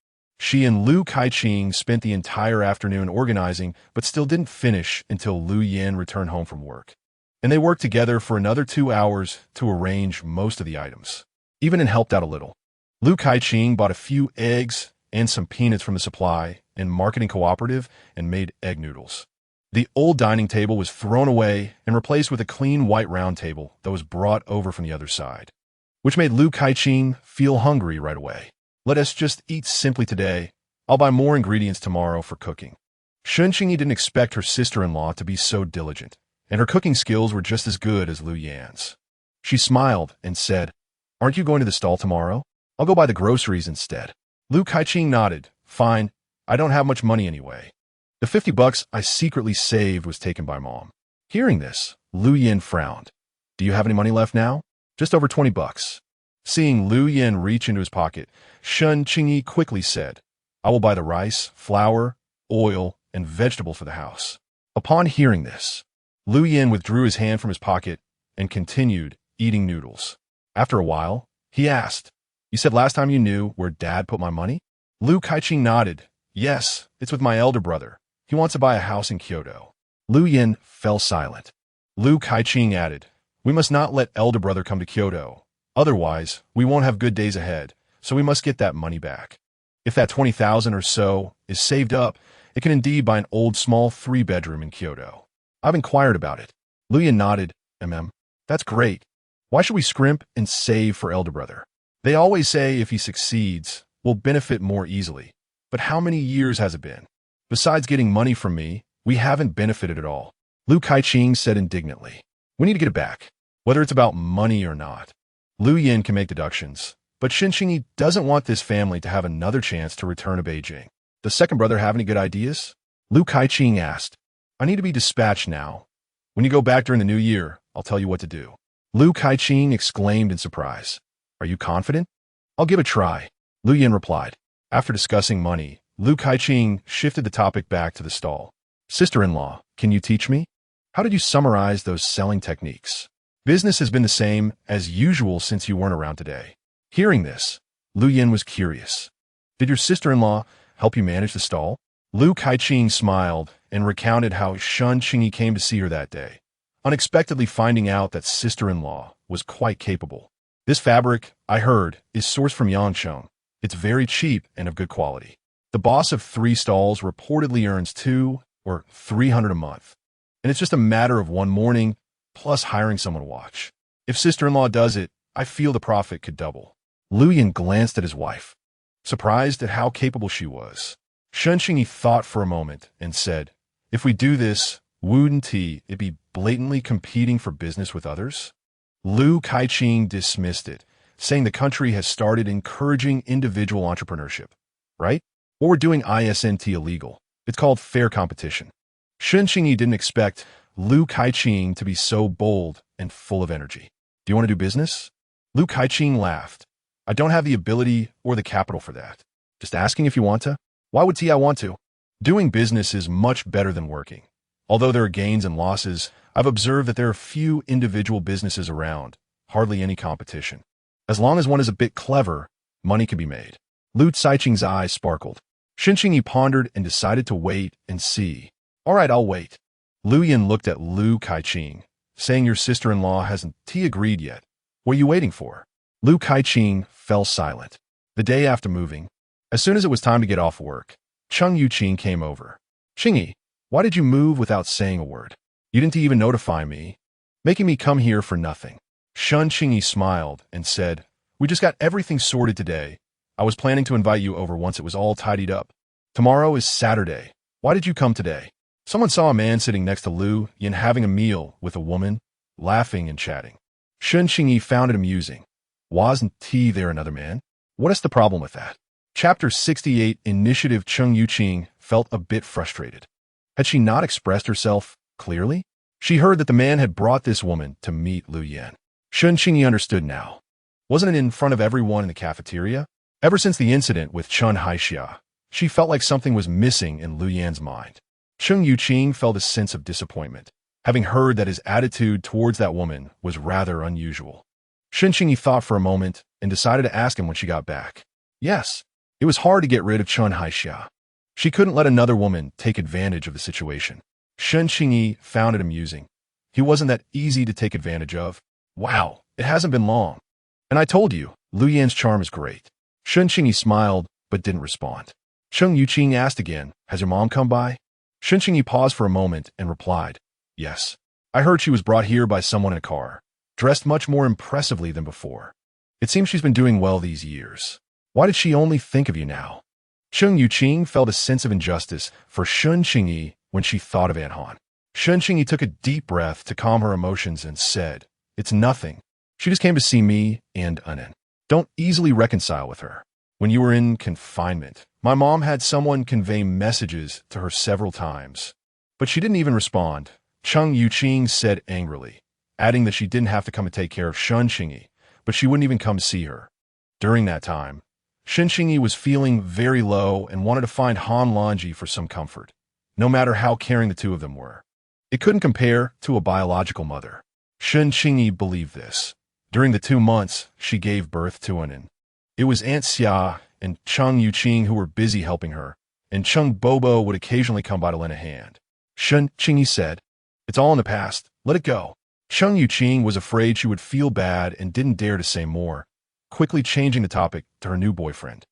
She and Lu Kaiqing spent the entire afternoon organizing, but still didn't finish until Lu Yin returned home from work. and they worked together for another 2 hours to arrange most of the items. Even and helped out a little. Lu Kai-ching bought a few eggs and some peanuts from the supply and marketing cooperative and made egg noodles. The old dining table was thrown away and replaced with a clean white round table that was brought over from the other side, which made Lu Kai-ching feel hungry right away. Let us just eat simply today. I'll buy more ingredients tomorrow for cooking. Qingyi didn't expect her sister-in-law to be so diligent, and her cooking skills were just as good as Lu Yan's. She smiled and said, "Aren't you going to the stall tomorrow? I'll go buy the groceries instead." Lu Kai-ching nodded. "Fine, I don't have much money anyway. The $50 I secretly saved was taken by Mom." Hearing this, Lu Yan frowned. "Do you have any money left now?" "Just over $20. Seeing Lu Yan reach into his pocket, Qingyi quickly said, "I will buy the rice, flour, oil, and vegetables for the house." Upon hearing this, Lu Yan withdrew his hand from his pocket and continued eating noodles. After a while, he asked, "You said last time you knew where Dad put my money?" Lu Kai-ching nodded. "Yes, it's with my elder brother. He wants to buy a house in Kyoto." Lu Yan fell silent. Lu Kai-ching added, "We must not let elder brother come to Kyoto. Otherwise, we won't have good days ahead, so we must get that money back. If that 20,000 or so is saved up, it can indeed buy an old small 3-bedroom in Kyoto. I've inquired about it." Lu Yan nodded. That's great. Why should we scrimp and save for elder brother? They always say if he succeeds, we'll benefit more easily. But how many years has it been? Besides getting money from me, we haven't benefited at all." Lu Kai-ching said indignantly, "We need to get it back, whether it's about money or not." Lu Yan can make deductions, but Qingyi doesn't want this family to have another chance to return to Beijing. "Does second brother have any good ideas?" Lu Kai-ching asked. "I need to be dispatched now. When you go back during the new year, I'll tell you what to do." Lu Kai-ching exclaimed in surprise. "Are you confident?" "I'll give it a try," Lu Yan replied. After discussing money, Lu Kai-ching shifted the topic back to the stall. "Sister-in-law, can you teach me? How did you summarize those selling techniques? Business has been the same as usual since you weren't around today." Hearing this, Lu Yan was curious. "Did your sister-in-law help you manage the stall?" Lu Kai-ching smiled and recounted how Qingyi came to see her that day, unexpectedly finding out that sister-in-law was quite capable. "This fabric, I heard, is sourced from Yangcheng. It's very cheap and of good quality. The boss of 3 stalls reportedly earns 200 or 300 a month, and it's just a matter of one morning plus hiring someone to watch. If sister-in-law does it, I feel the profit could double." Lu Yan glanced at his wife, surprised at how capable she was. Qingyi thought for a moment and said, "If we do this, wouldn't it be blatantly competing for business with others?" Lu Kai-ching dismissed it, saying the country has started encouraging individual entrepreneurship, right? Or we're doing isn't illegal. It's called fair competition. Qingyi didn't expect Lu Kai-ching to be so bold and full of energy. "Do you want to do business?" Lu Kai-ching laughed. "I don't have the ability or the capital for that. Just asking if you want to." "Why would I want to? Doing business is much better than working. Although there are gains and losses, I've observed that there are few individual businesses around, hardly any competition. As long as one is a bit clever, money can be made." Lu Kai-ching's eyes sparkled. Qingyi pondered and decided to wait and see. "All right, I'll wait." Lu Yan looked at Lu Kai-ching, saying, "Your sister-in-law hasn't agreed yet. What are you waiting for?" Lu Kai-ching fell silent. The day after moving, as soon as it was time to get off work, Chung Yu-ching came over. "Qingyi, why did you move without saying a word? You didn't even notify me, making me come here for nothing." Qingyi smiled and said, "We just got everything sorted today. I was planning to invite you over once it was all tidied up. Tomorrow is Saturday. Why did you come today?" Someone saw a man sitting next to Lu Yan having a meal with a woman, laughing and chatting. Qingyi found it amusing. Wasn't there another man? What is the problem with that? Chapter 68 Initiative. Chung Yu-ching felt a bit frustrated. Had she not expressed herself clearly? She heard that the man had brought this woman to meet Lu Yan. Qingyi understood now. Wasn't it in front of everyone in the cafeteria? Ever since the incident with Chun Haixia, she felt like something was missing in Lu Yan's mind. Chung Yu-ching felt a sense of disappointment, having heard that his attitude towards that woman was rather unusual. Qingyi thought for a moment and decided to ask him when she got back. Yes, it was hard to get rid of Chun Haixia. She couldn't let another woman take advantage of the situation. Qingyi found it amusing. He He wasn't that easy to take advantage of. Wow, it hasn't been long. And I told you, Lu Yan's charm is great. Shen Qingyi smiled, but didn't respond. Sheng Yuqing asked again, has your mom come by? Shen Qingyi paused for a moment and replied, yes. I heard she was brought here by someone in a car, dressed much more impressively than before. It seems she's been doing well these years. Why did she only think of you now? Sheng Yuqing felt a sense of injustice for Shen Qingyi when she thought of Aunt Han. Shen Qingyi took a deep breath to calm her emotions and said, it's nothing. She just came to see me and Anin. Don't easily reconcile with her. When you were in confinement, my mom had someone convey messages to her several times, but she didn't even respond. Sheng Yuqing said angrily, adding that she didn't have to come and take care of Shen Qingyi, but she wouldn't even come to see her. During that time, Shen Qingyi was feeling very low and wanted to find Han Lanji for some comfort, no matter how caring the two of them were. It couldn't compare to a biological mother. Shen Qingyi believed this. During the 2 months, she gave birth to Anin. It was Aunt Xia and Cheng Yuqing who were busy helping her, and Cheng Bobo would occasionally come by to lend a hand. Shen Qingyi said, it's all in the past, let it go. Cheng Yuqing was afraid she would feel bad and didn't dare to say more, quickly changing the topic to her new boyfriend,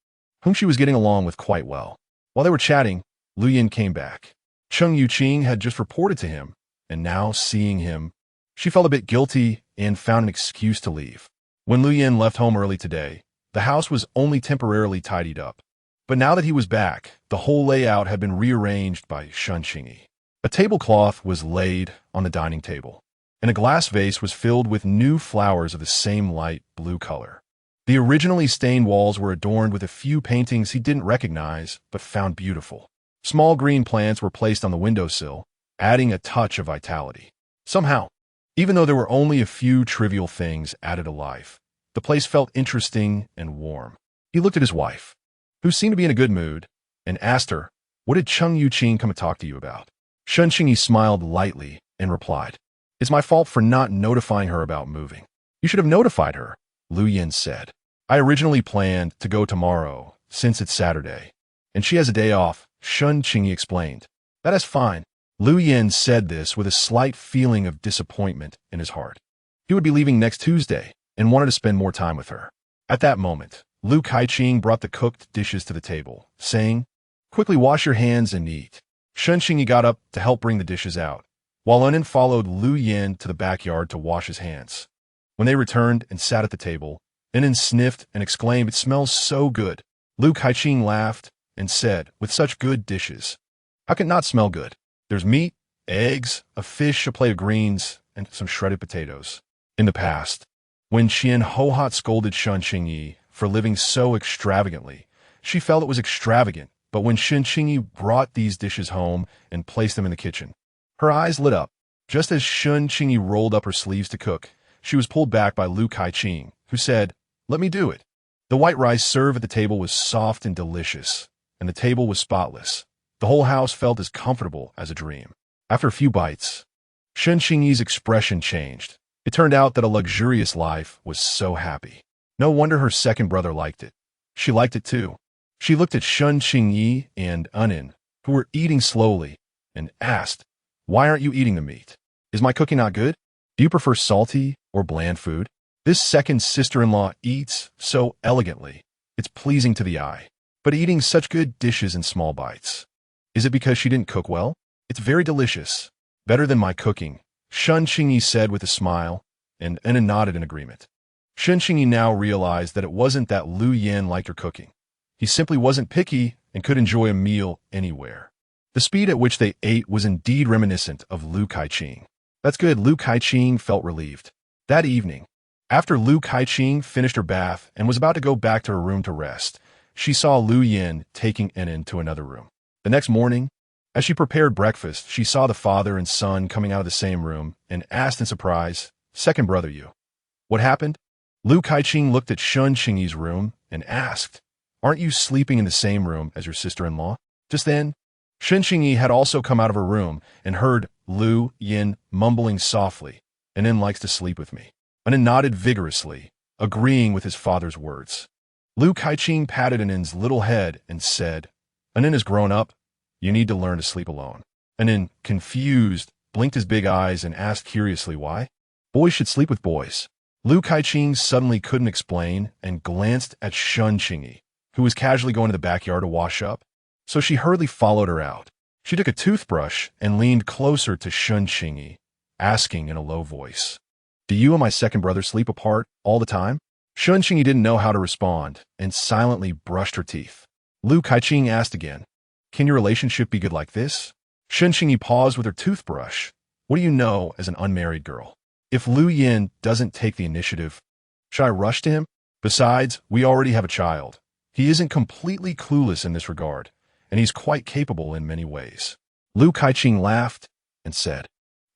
whom she was getting along with quite well. While they were chatting, Lu Yin came back. Cheng Yuqing had just reported to him, and now seeing him, she felt a bit guilty and found an excuse to leave. When Lu Yin left home early today, the house was only temporarily tidied up. But now that he was back, the whole layout had been rearranged by Shen Qingyi. A tablecloth was laid on the dining table, and a glass vase was filled with new flowers of the same light blue color. The originally stained walls were adorned with a few paintings he didn't recognize but found beautiful. Small green plants were placed on the windowsill, adding a touch of vitality. Somehow, even though there were only a few trivial things added to life, the place felt interesting and warm. He looked at his wife, who seemed to be in a good mood, and asked her, what did Cheng Yuqing come to talk to you about? Shen Qingyi smiled lightly and replied, it's my fault for not notifying her about moving. You should have notified her, Lu Yin said. I originally planned to go tomorrow, since it's Saturday, and she has a day off, Shen Qingyi explained. That is fine. Lu Yin said this with a slight feeling of disappointment in his heart. He would be leaving next Tuesday and wanted to spend more time with her. At that moment, Lu Kaiqing brought the cooked dishes to the table, saying, quickly wash your hands and eat. Shen Qingyi got up to help bring the dishes out, while Anin followed Lu Yin to the backyard to wash his hands. When they returned and sat at the table, Anin sniffed and exclaimed, it smells so good. Lu Kaiqing laughed and said, with such good dishes, how can it not smell good? There's meat, eggs, a fish, a plate of greens, and some shredded potatoes. In the past, when Qian Hohat scolded Shen Qingyi for living so extravagantly, she felt it was extravagant, but when Shen Qingyi brought these dishes home and placed them in the kitchen, her eyes lit up. Just as Shen Qingyi rolled up her sleeves to cook, she was pulled back by Lu Kaiqing, who said, let me do it. The white rice served at the table was soft and delicious, and the table was spotless. The whole house felt as comfortable as a dream. After a few bites, Shen Qingyi's expression changed. It turned out that a luxurious life was so happy. No wonder her second brother liked it. She liked it too. She looked at Shen Qingyi and Anin, who were eating slowly, and asked, why aren't you eating the meat? Is my cooking not good? Do you prefer salty or bland food? This second sister-in-law eats so elegantly. It's pleasing to the eye, but eating such good dishes in small bites. Is it because she didn't cook well? It's very delicious. Better than my cooking, Shen Qingyi said with a smile, and Anin nodded in agreement. Shen Qingyi now realized that it wasn't that Lu Yin liked her cooking. He simply wasn't picky and could enjoy a meal anywhere. The speed at which they ate was indeed reminiscent of Lu Kaiqing. That's good, Lu Kaiqing felt relieved. That evening, after Lu Kaiqing finished her bath and was about to go back to her room to rest, she saw Lu Yin taking Anin to another room. The next morning, as she prepared breakfast, she saw the father and son coming out of the same room and asked in surprise, second brother you. What happened? Lu Kaiqing looked at Shen Qingyi's room and asked, aren't you sleeping in the same room as your sister-in-law? Just then, Shen Qingyi had also come out of her room and heard Lu Yin mumbling softly, Anin likes to sleep with me. Anin nodded vigorously, agreeing with his father's words. Lu Kaiqing patted Anin's little head and said, Anin has grown up. You need to learn to sleep alone. Anin, confused, blinked his big eyes and asked curiously why. Boys should sleep with boys. Lu Kaiqing suddenly couldn't explain and glanced at Qingyi, who was casually going to the backyard to wash up, so she hurriedly followed her out. She took a toothbrush and leaned closer to Qingyi, asking in a low voice, "Do you and my second brother sleep apart all the time?" Qingyi didn't know how to respond and silently brushed her teeth. Lu Kaiqing asked again, "Can your relationship be good like this?" Qingyi paused with her toothbrush. "What do you know as an unmarried girl? If Lu Yin doesn't take the initiative, should I rush to him? Besides, we already have a child. He isn't completely clueless in this regard, and he's quite capable in many ways." Lu Kaiqing laughed and said,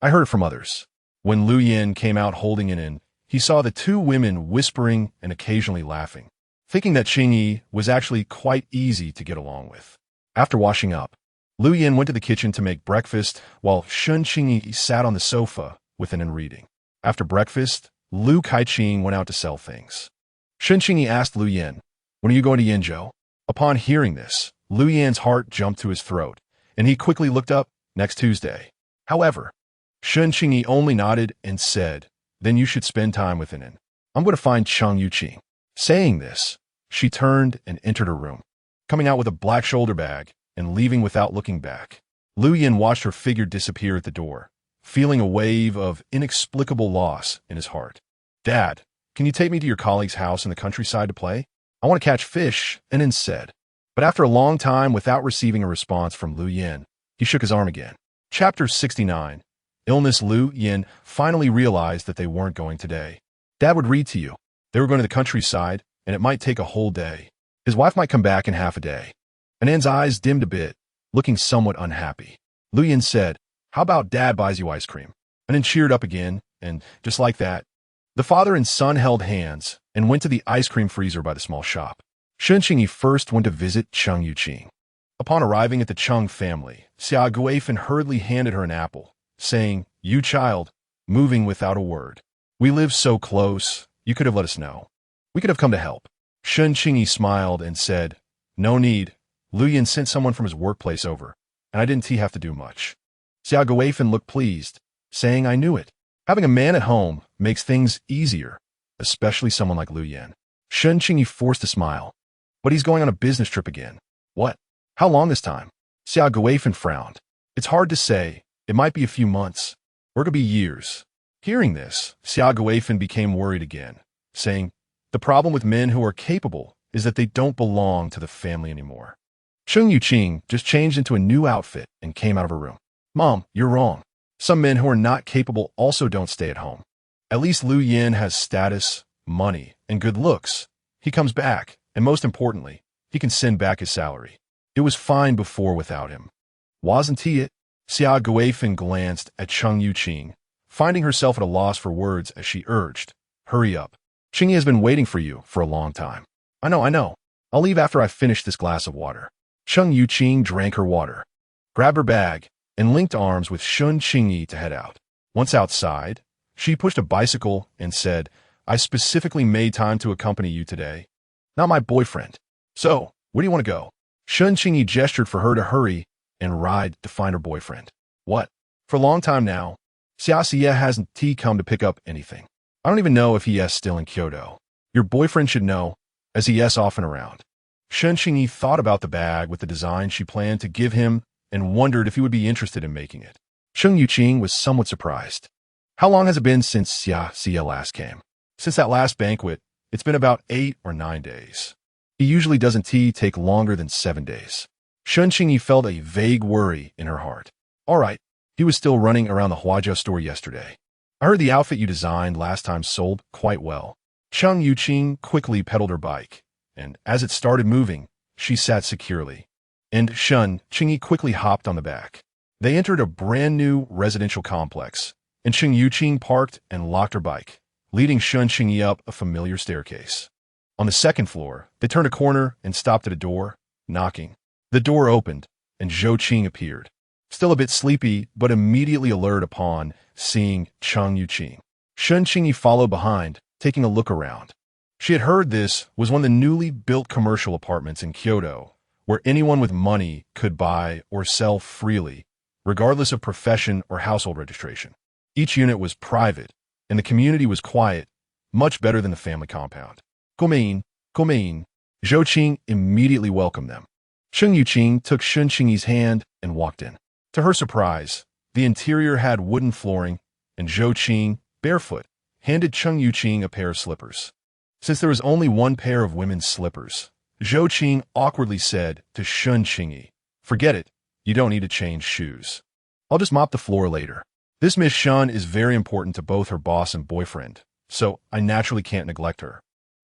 "I heard it from others." When Lu Yin came out holding it in, he saw the two women whispering and occasionally laughing, thinking that Qingyi was actually quite easy to get along with. After washing up, Lu Yin went to the kitchen to make breakfast while Qingyi sat on the sofa with an and reading. After breakfast, Lu Kaiqing went out to sell things. Qingyi asked Lu Yin, "When are you going to Yinzhou?" Upon hearing this, Lu Yin's heart jumped to his throat, and he quickly looked up, "Next Tuesday." However, Qingyi only nodded and said, "Then you should spend time with an. I'm going to find Chang Yuqing." Saying this, she turned and entered her room, coming out with a black shoulder bag and leaving without looking back. Lu Yin watched her figure disappear at the door, feeling a wave of inexplicable loss in his heart. "Dad, can you take me to your colleague's house in the countryside to play? I want to catch fish," Anin said. But after a long time without receiving a response from Lu Yin, he shook his arm again. Chapter 69. Illness. Lu Yin finally realized that they weren't going today. Dad would read to you. They were going to the countryside, and it might take a whole day. His wife might come back in half a day. Anan's eyes dimmed a bit, looking somewhat unhappy. Lu Yin said, "How about Dad buys you ice cream?" Anan cheered up again, and just like that, the father and son held hands and went to the ice cream freezer by the small shop. Qingyi first went to visit Chang Yuqing. Upon arriving at the Cheng family, Xia Guifan hurriedly handed her an apple, saying, "You child," moving without a word. "We live so close, you could have let us know. We could have come to help." Qingyi smiled and said, "No need. Lu Yin sent someone from his workplace over, and I didn't have to do much." Xia Guifan looked pleased, saying, "I knew it. Having a man at home makes things easier, especially someone like Lu Yin." Qingyi forced a smile. "But he's going on a business trip again." "What? How long this time?" Xia Guifan frowned. "It's hard to say. It might be a few months, or it could be years." Hearing this, Xia Guifan became worried again, saying, "The problem with men who are capable is that they don't belong to the family anymore." Chang Yuqing just changed into a new outfit and came out of her room. "Mom, you're wrong. Some men who are not capable also don't stay at home. At least Lu Yin has status, money, and good looks. He comes back, and most importantly, he can send back his salary. It was fine before without him. Wasn't he it?" Xia Guifan glanced at Chang Yuqing, finding herself at a loss for words as she urged, "Hurry up. Qingyi has been waiting for you for a long time." I know. I'll leave after I finish this glass of water." Chang Yuqing drank her water, grabbed her bag, and linked arms with Qingyi to head out. Once outside, she pushed a bicycle and said, "I specifically made time to accompany you today. Not my boyfriend. So, where do you want to go?" Qingyi gestured for her to hurry and ride to find her boyfriend. "What? For a long time now, Xia hasn't come to pick up anything. I don't even know if he is still in Kyoto. Your boyfriend should know, as he is often around." Qingyi thought about the bag with the design she planned to give him and wondered if he would be interested in making it. Chang Yuqing was somewhat surprised. "How long has it been since Xia last came?" "Since that last banquet, it's been about 8 or 9 days. He usually doesn't take longer than 7 days." Qingyi felt a vague worry in her heart. "All right, he was still running around the Huajiao store yesterday. I heard the outfit you designed last time sold quite well." Chang Yuqing quickly pedaled her bike, and as it started moving, she sat securely. And Qingyi quickly hopped on the back. They entered a brand new residential complex, and Chang Yuqing parked and locked her bike, leading Qingyi up a familiar staircase. On the second floor, they turned a corner and stopped at a door, knocking. The door opened, and Zhou Qing appeared, still a bit sleepy but immediately alert upon seeing Chang Yuqing. Qingyi followed behind, taking a look around. She had heard this was one of the newly built commercial apartments in Kyoto, where anyone with money could buy or sell freely, regardless of profession or household registration. Each unit was private, and the community was quiet, much better than the family compound. Gomein, Gomein. Zhou Qing immediately welcomed them. Cheng Yuqing took Shun Qingyi's hand and walked in. To her surprise, the interior had wooden flooring, and Zhou Qing, barefoot, handed Cheng Yuqing a pair of slippers. Since there was only one pair of women's slippers, Zhou Qing awkwardly said to Shun Qingyi, "Forget it, you don't need to change shoes. I'll just mop the floor later." This Miss Shun is very important to both her boss and boyfriend, so I naturally can't neglect her.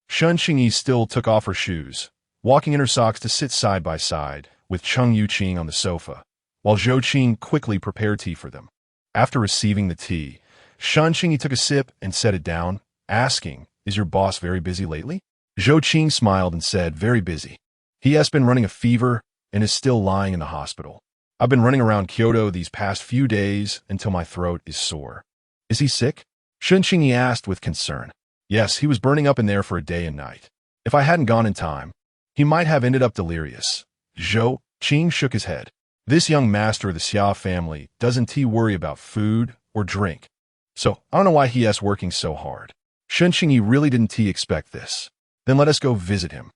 Shun Qingyi still took off her shoes, walking in her socks to sit side by side with Cheng Yuqing on the sofa, while Zhou Qing quickly prepared tea for them. After receiving the tea, Shun Qingyi took a sip and set it down, asking, "Is your boss very busy lately?" Zhou Qing smiled and said, "Very busy. He has been running a fever and is still lying in the hospital. I've been running around Kyoto these past few days until my throat is sore." "Is he sick?" Shun Qingyi asked with concern. "Yes, he was burning up in there for a day and night. If I hadn't gone in time, he might have ended up delirious." Zhou Qing shook his head. This young master of the Xia family doesn't worry about food or drink, so I don't know why he is working so hard. Shun Qingyi really didn't expect this. "Then let us go visit him."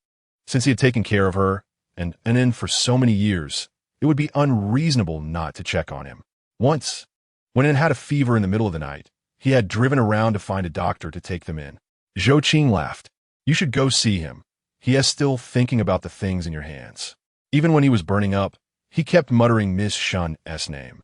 Since he had taken care of her and in for so many years, it would be unreasonable not to check on him. Once, when An had a fever in the middle of the night, he had driven around to find a doctor to take them in. Zhou Qing laughed. "You should go see him. He is still thinking about the things in your hands." Even when he was burning up, he kept muttering Miss Shun's name,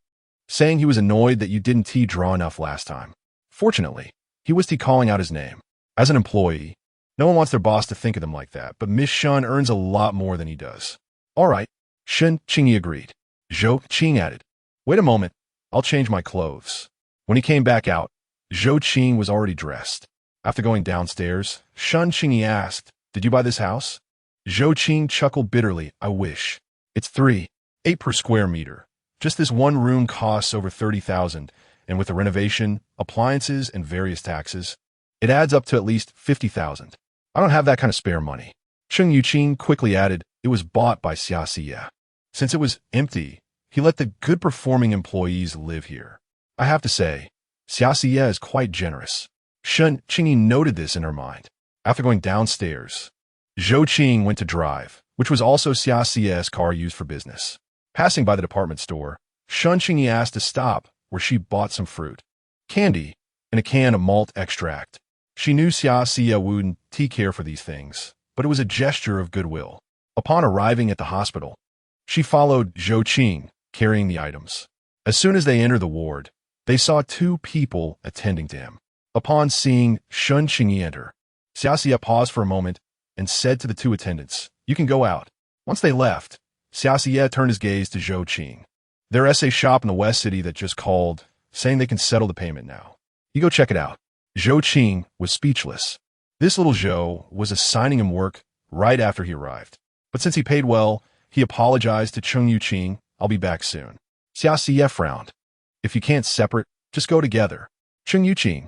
saying he was annoyed that you didn't draw enough last time. Fortunately, he was calling out his name. As an employee, no one wants their boss to think of them like that, but Miss Shun earns a lot more than he does. "All right," Shun Qingyi agreed. Zhou Qing added, "Wait a moment, I'll change my clothes." When he came back out, Zhou Qing was already dressed. After going downstairs, Shun Qingyi asked, "Did you buy this house?" Zhou Qing chuckled bitterly, "I wish. It's 3.8 per square meter. Just this one room costs over 30,000, and with the renovation, appliances, and various taxes, it adds up to at least 50,000. I don't have that kind of spare money." Cheng Yuqing quickly added, "It was bought by Xia. Since it was empty, he let the good-performing employees live here. I have to say, Xia is quite generous." Shun Qingyi noted this in her mind. After going downstairs, Zhou Qing went to drive, which was also Xia's car used for business. Passing by the department store, Shun Qingyi asked to stop, where she bought some fruit, candy, and a can of malt extract. She knew Xia wouldn't care for these things, but it was a gesture of goodwill. Upon arriving at the hospital, she followed Zhou Qing, carrying the items. As soon as they entered the ward, they saw two people attending to him. Upon seeing Shun Qingyi enter, Xia paused for a moment and said to the two attendants, "You can go out." Once they left, Xia turned his gaze to Zhou Qing. "There is a shop in the West City that just called, saying they can settle the payment now. You go check it out." Zhou Qing was speechless. This little Zhou was assigning him work right after he arrived. But since he paid well, he apologized to Cheng Yuqing. "I'll be back soon." Xia frowned. "If you can't separate, just go together." Cheng Yuqing.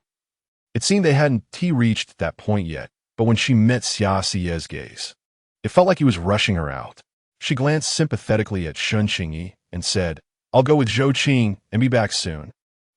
It seemed they hadn't reached that point yet, but when she met Xia's gaze, it felt like he was rushing her out. She glanced sympathetically at Shun Qingyi and said, "I'll go with Zhou Qing and be back soon."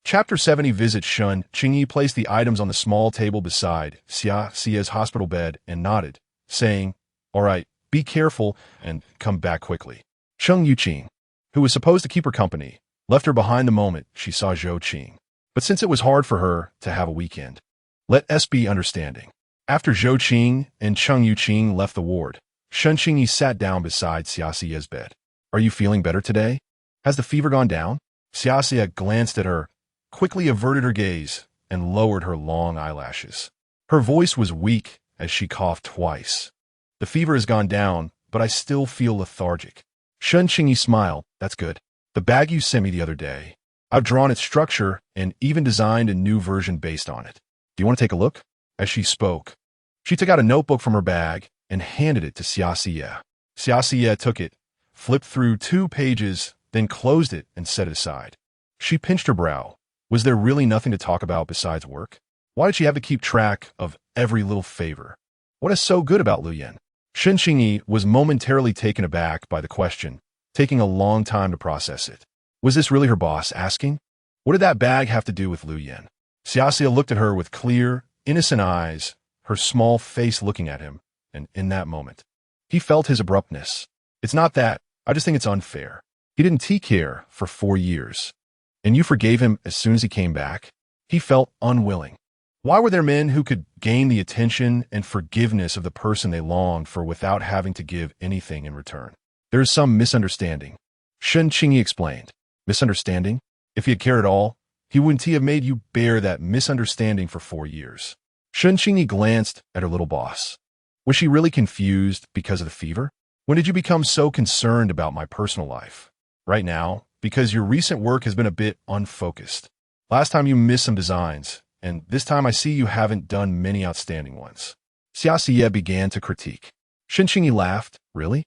Chapter 70 Visit Shun Qingyi placed the items on the small table beside Xia's hospital bed and nodded, saying, "All right, be careful and come back quickly." Cheng Yuqing, who was supposed to keep her company, left her behind the moment she saw Zhou Qing. But since it was hard for her to have a weekend, let us be understanding. After Zhou Qing and Cheng Yuqing left the ward, Shun Qingyi sat down beside Xia's bed. "Are you feeling better today? Has the fever gone down?" Xia glanced at her, quickly averted her gaze, and lowered her long eyelashes. Her voice was weak as she coughed twice. "The fever has gone down, but I still feel lethargic." Shun Qingyi smiled. "That's good. The bag you sent me the other day, I've drawn its structure and even designed a new version based on it. Do you want to take a look?" As she spoke, she took out a notebook from her bag and handed it to Xia. Xia took it, flipped through 2 pages, then closed it and set it aside. She pinched her brow. Was there really nothing to talk about besides work? Why did she have to keep track of every little favor? What is so good about Lu Yan? Shun Qingyi was momentarily taken aback by the question, taking a long time to process it. Was this really her boss asking? What did that bag have to do with Lu Yin? Xiaxia looked at her with clear, innocent eyes, her small face looking at him, and in that moment, he felt his abruptness. It's not that. I just think it's unfair. He didn't take care for 4 years, and you forgave him as soon as he came back? He felt unwilling. Why were there men who could gain the attention and forgiveness of the person they longed for without having to give anything in return? There is some misunderstanding. Qingyi explained. Misunderstanding? If he had cared at all, he wouldn't have made you bear that misunderstanding for 4 years. Qingyi glanced at her little boss. Was she really confused because of the fever? When did you become so concerned about my personal life? Right now, because your recent work has been a bit unfocused. Last time you missed some designs, and this time I see you haven't done many outstanding ones. Xiaxia began to critique. Qingyi laughed. Really?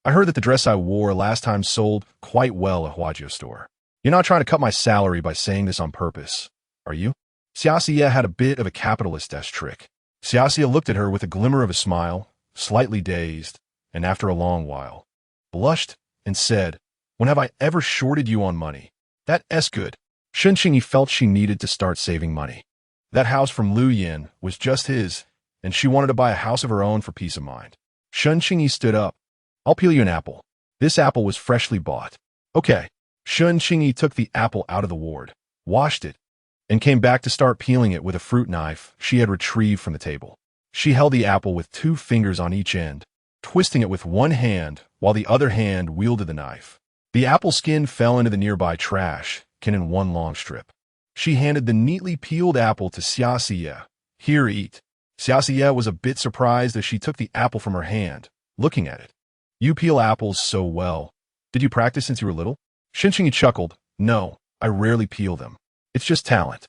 I heard that the dress I wore last time sold quite well at Huajio store. You're not trying to cut my salary by saying this on purpose, are you? Xiaxia had a bit of a capitalist-esque trick. Xiaxia looked at her with a glimmer of a smile, slightly dazed, and after a long while, blushed and said, when have I ever shorted you on money? That's good. Qingyi felt she needed to start saving money. That house from Lu Yin was just his, and she wanted to buy a house of her own for peace of mind. Qingyi stood up. I'll peel you an apple. This apple was freshly bought. Okay. Qingyi took the apple out of the ward, washed it, and came back to start peeling it with a fruit knife she had retrieved from the table. She held the apple with 2 fingers on each end, twisting it with one hand while the other hand wielded the knife. The apple skin fell into the nearby trash, can in one long strip. She handed the neatly peeled apple to Xiaxia. Here, eat. Xiaxia was a bit surprised as she took the apple from her hand, looking at it. You peel apples so well. Did you practice since you were little? Qingyi chuckled. No, I rarely peel them. It's just talent.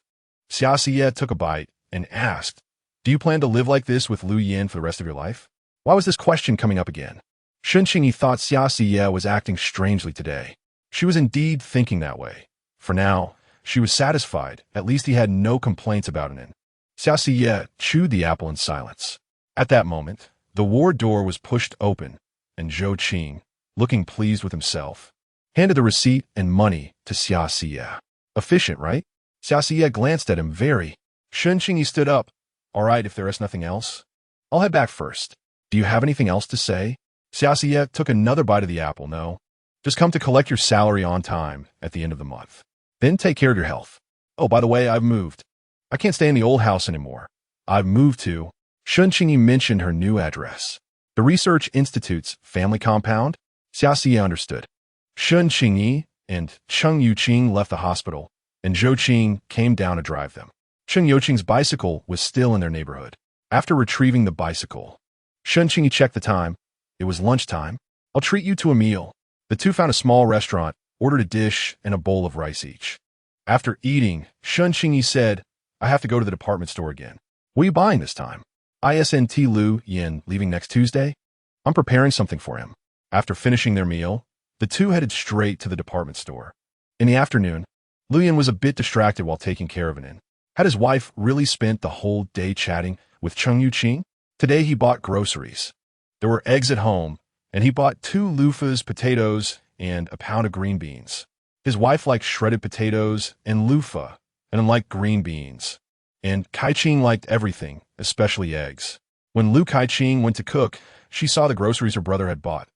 Xiaxia took a bite and asked, do you plan to live like this with Lu Yin for the rest of your life? Why was this question coming up again? Qingyi thought Xiaxia was acting strangely today. She was indeed thinking that way. For now, she was satisfied. At least he had no complaints about it. Xiaxia chewed the apple in silence. At that moment, the ward door was pushed open, and Zhou Qing, looking pleased with himself, handed the receipt and money to Xiaxia. Efficient, right? Xiaxia glanced at him very. Qingyi stood up. All right, if there is nothing else, I'll head back first. Do you have anything else to say? Xiaxia took another bite of the apple. No. Just come to collect your salary on time at the end of the month. Then take care of your health. Oh, by the way, I've moved. I can't stay in the old house anymore. I've moved to... Qingyi mentioned her new address. The Research Institute's family compound? Xiaxia understood. Qingyi and Cheng Yuqing left the hospital, and Zhou Qing came down to drive them. Cheng Yuqing's bicycle was still in their neighborhood. After retrieving the bicycle, Qingyi checked the time. It was lunchtime. I'll treat you to a meal. The two found a small restaurant, ordered a dish and a bowl of rice each. After eating, Qingyi said, I have to go to the department store again. What are you buying this time? Isn't Lu Yin leaving next Tuesday? I'm preparing something for him. After finishing their meal, the two headed straight to the department store. In the afternoon, Lu Yin was a bit distracted while taking care of an inn. Had his wife really spent the whole day chatting with Cheng Yuqing? Today he bought groceries. There were eggs at home, and he bought 2 loofahs, potatoes, and a pound of green beans. His wife liked shredded potatoes and loofah, and liked green beans. And Kai-Ching liked everything, especially eggs. When Lu Kai-Ching went to cook, she saw the groceries her brother had bought.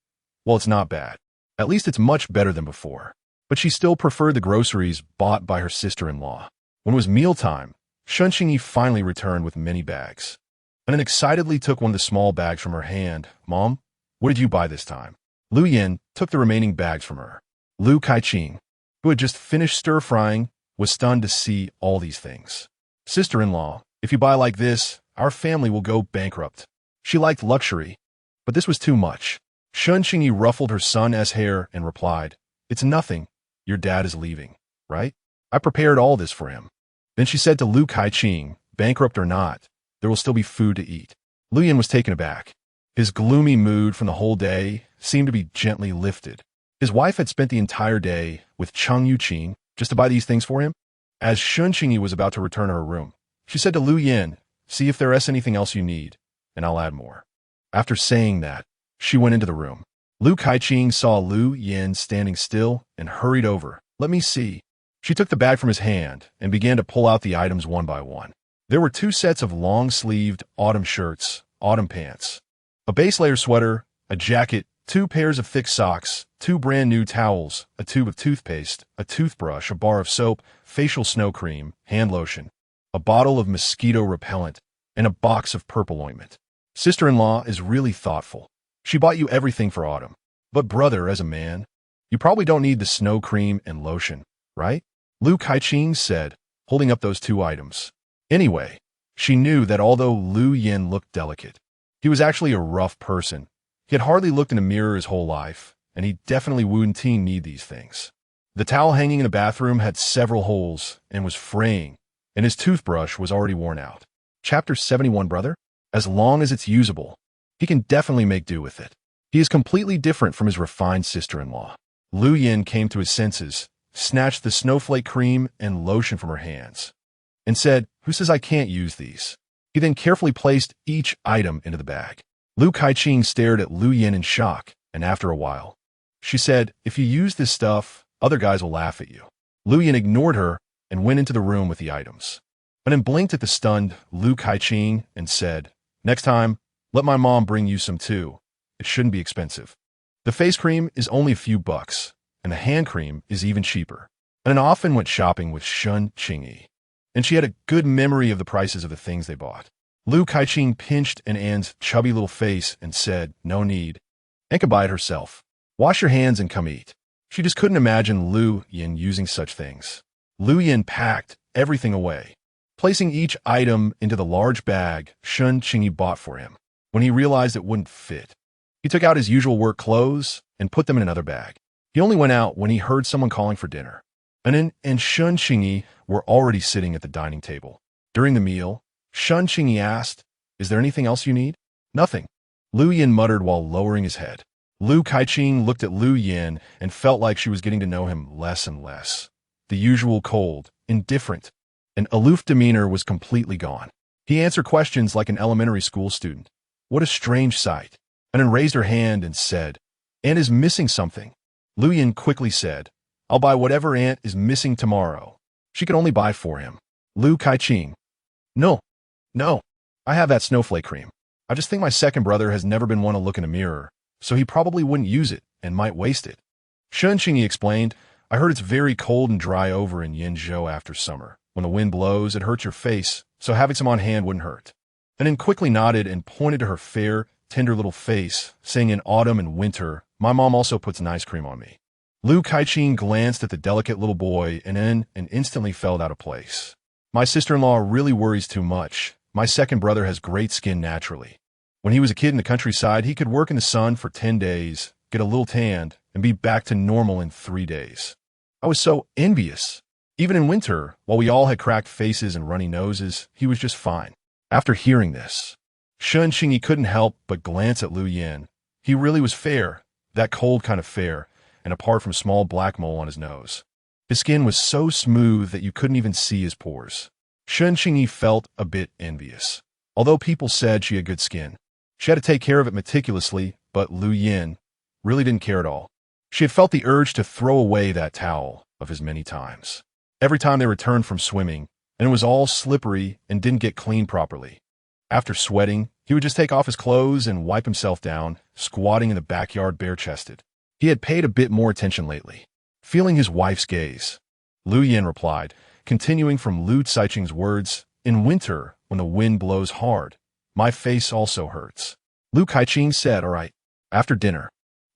Well, it's not bad. At least it's much better than before. But she still preferred the groceries bought by her sister-in-law. When it was mealtime, Qingyi finally returned with many bags. And then excitedly took one of the small bags from her hand. Mom, what did you buy this time? Lu Yin took the remaining bags from her. Lu Kai-Ching, who had just finished stir-frying, was stunned to see all these things. Sister-in-law, if you buy like this, our family will go bankrupt. She liked luxury, but this was too much. Qingyi ruffled her son's hair and replied, It's nothing. Your dad is leaving, right? I prepared all this for him. Then she said to Lu Kai-Ching, bankrupt or not, there will still be food to eat. Lu Yin was taken aback. His gloomy mood from the whole day seemed to be gently lifted. His wife had spent the entire day with Cheng Yuqing just to buy these things for him. As Qingyi was about to return to her room, she said to Lu Yin, see if there is anything else you need, and I'll add more. After saying that, she went into the room. Lu Kai-Ching saw Lu Yin standing still and hurried over Let me see. She took the bag from his hand and began to pull out the items one by one. There were 2 sets of long-sleeved autumn shirts, autumn pants, a base layer sweater, a jacket, 2 pairs of thick socks, 2 brand new towels, a tube of toothpaste, a toothbrush, a bar of soap, facial snow cream, hand lotion, a bottle of mosquito repellent, and a box of purple ointment. Sister-in-law is really thoughtful. She bought you everything for autumn. But brother, as a man, you probably don't need the snow cream and lotion, right? Lu Qingyi said, holding up those 2 items. Anyway, she knew that although Lu Yin looked delicate, he was actually a rough person. He had hardly looked in a mirror his whole life, and he definitely wouldn't need these things. The towel hanging in the bathroom had several holes and was fraying, and his toothbrush was already worn out. Chapter 71, brother? As long as it's usable, he can definitely make do with it. He is completely different from his refined sister-in-law. Lu Yin came to his senses, snatched the snowflake cream and lotion from her hands, and said, "Who says I can't use these?" He then carefully placed each item into the bag. Lu Qingyi stared at Lu Yin in shock, and after a while, she said, "If you use this stuff, other guys will laugh at you." Lu Yin ignored her and went into the room with the items, but then blinked at the stunned Lu Qingyi and said, "Next time, let my mom bring you some too. It shouldn't be expensive. The face cream is only a few bucks, and the hand cream is even cheaper." And often went shopping with Qingyi, and she had a good memory of the prices of the things they bought. Lu Qingyi pinched Anne's chubby little face and said, "No need. Anne can buy it herself. Wash your hands and come eat." She just couldn't imagine Lu Yin using such things. Lu Yin packed everything away, placing each item into the large bag Qingyi bought for him. When he realized it wouldn't fit, he took out his usual work clothes and put them in another bag. He only went out when he heard someone calling for dinner. Anne and Qingyi were already sitting at the dining table. During the meal, Qingyi asked, "Is there anything else you need?" "Nothing," Lu Yin muttered while lowering his head. Lu Qingyi looked at Lu Yin and felt like she was getting to know him less and less. The usual cold, indifferent, and aloof demeanor was completely gone. He answered questions like an elementary school student. What a strange sight. Anne raised her hand and said, "Aunt is missing something." Lu Yin quickly said, "I'll buy whatever Aunt is missing tomorrow." She could only buy for him. Lu Qingyi. No, I have that snowflake cream. I just think my second brother has never been one to look in a mirror, so he probably wouldn't use it and might waste it. Qingyi explained, "I heard it's very cold and dry over in Yinzhou after summer. When the wind blows, it hurts your face, so having some on hand wouldn't hurt." And then quickly nodded and pointed to her fair, tender little face, saying, "In autumn and winter, my mom also puts nice cream on me." Lu Qingyi glanced at the delicate little boy and instantly felt out of place. "My sister-in-law really worries too much. My second brother has great skin naturally. When he was a kid in the countryside, he could work in the sun for 10 days, get a little tanned, and be back to normal in 3 days. I was so envious. Even in winter, while we all had cracked faces and runny noses, he was just fine." After hearing this, Qingyi couldn't help but glance at Lu Yin. He really was fair, that cold kind of fair, and apart from a small black mole on his nose. His skin was so smooth that you couldn't even see his pores. Qingyi felt a bit envious. Although people said she had good skin, she had to take care of it meticulously, but Lu Yin really didn't care at all. She had felt the urge to throw away that towel of his many times. Every time they returned from swimming, and it was all slippery and didn't get cleaned properly. After sweating, he would just take off his clothes and wipe himself down, squatting in the backyard bare-chested. He had paid a bit more attention lately. Feeling his wife's gaze, Lu Yin replied, continuing from Lu Qingyi's words, "In winter, when the wind blows hard, my face also hurts." Lu Qingyi said, "All right." After dinner,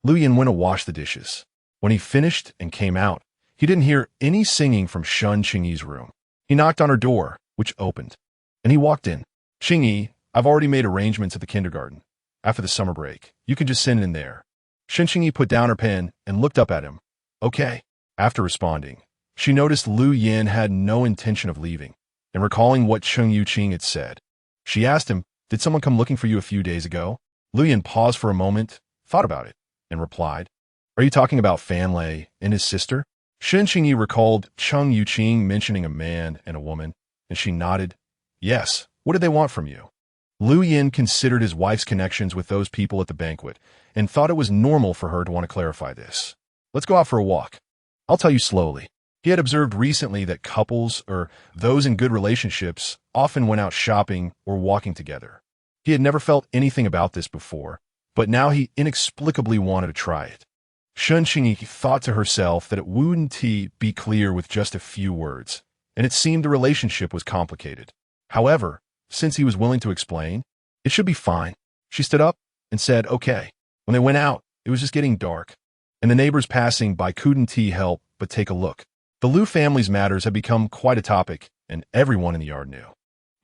Lu Yin went to wash the dishes. When he finished and came out, he didn't hear any singing from Qingyi's room. He knocked on her door, which opened, and he walked in. "Qingyi, I've already made arrangements at the kindergarten. After the summer break, you can just send in there." Qingyi put down her pen and looked up at him. "Okay." After responding, she noticed Lu Yin had no intention of leaving, and recalling what Qing had said, she asked him, "Did someone come looking for you a few days ago?" Lu Yin paused for a moment, thought about it, and replied, "Are you talking about Fan Lei and his sister?" Qingyi recalled Qing mentioning a man and a woman, and she nodded. "Yes, what did they want from you?" Lu Yin considered his wife's connections with those people at the banquet and thought it was normal for her to want to clarify this. "Let's go out for a walk. I'll tell you slowly." He had observed recently that couples, or those in good relationships, often went out shopping or walking together. He had never felt anything about this before, but now he inexplicably wanted to try it. Qingyi thought to herself that it wouldn't be clear with just a few words, and it seemed the relationship was complicated. However, since he was willing to explain, it should be fine. She stood up and said, okay. When they went out, it was just getting dark, and the neighbors passing by couldn't help but take a look. The Lu family's matters had become quite a topic, and everyone in the yard knew.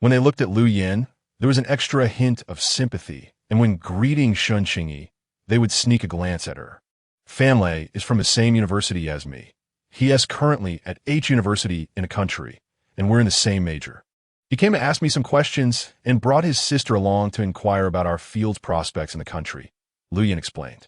When they looked at Lu Yin, there was an extra hint of sympathy, and when greeting Qingyi, they would sneak a glance at her. Fanlei is from the same university as me. He is currently at H university in a country, and we're in the same major. He came to ask me some questions and brought his sister along to inquire about our field's prospects in the country, Lu Yin explained.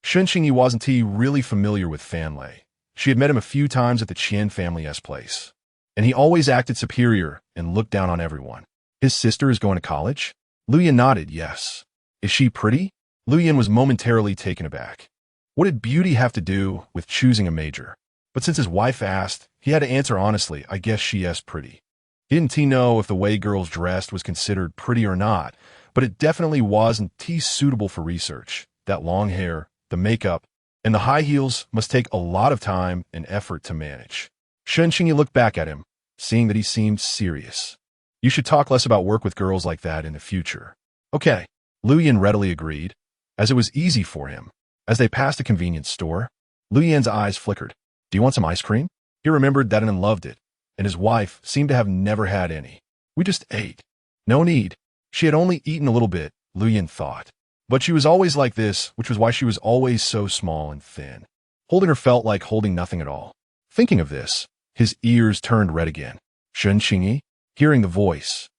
Qingyi wasn't really familiar with Fanlei. She had met him a few times at the Qian family's place, and he always acted superior and looked down on everyone. His sister is going to college? Lu Yin nodded, yes. Is she pretty? Lu Yin was momentarily taken aback. What did beauty have to do with choosing a major? But since his wife asked, he had to answer honestly, I guess she is pretty. He didn't know if the way girls dressed was considered pretty or not, but it definitely wasn't suitable for research. That long hair, the makeup, and the high heels must take a lot of time and effort to manage. Qingyi looked back at him, seeing that he seemed serious. You should talk less about work with girls like that in the future. Okay, Lu Yin readily agreed, as it was easy for him. As they passed a convenience store, Lu Yin's eyes flickered. Do you want some ice cream? He remembered that and loved it, and his wife seemed to have never had any. We just ate. No need. She had only eaten a little bit, Lu Yin thought. But she was always like this, which was why she was always so small and thin. Holding her felt like holding nothing at all. Thinking of this, his ears turned red again. Qingyi, hearing the voice.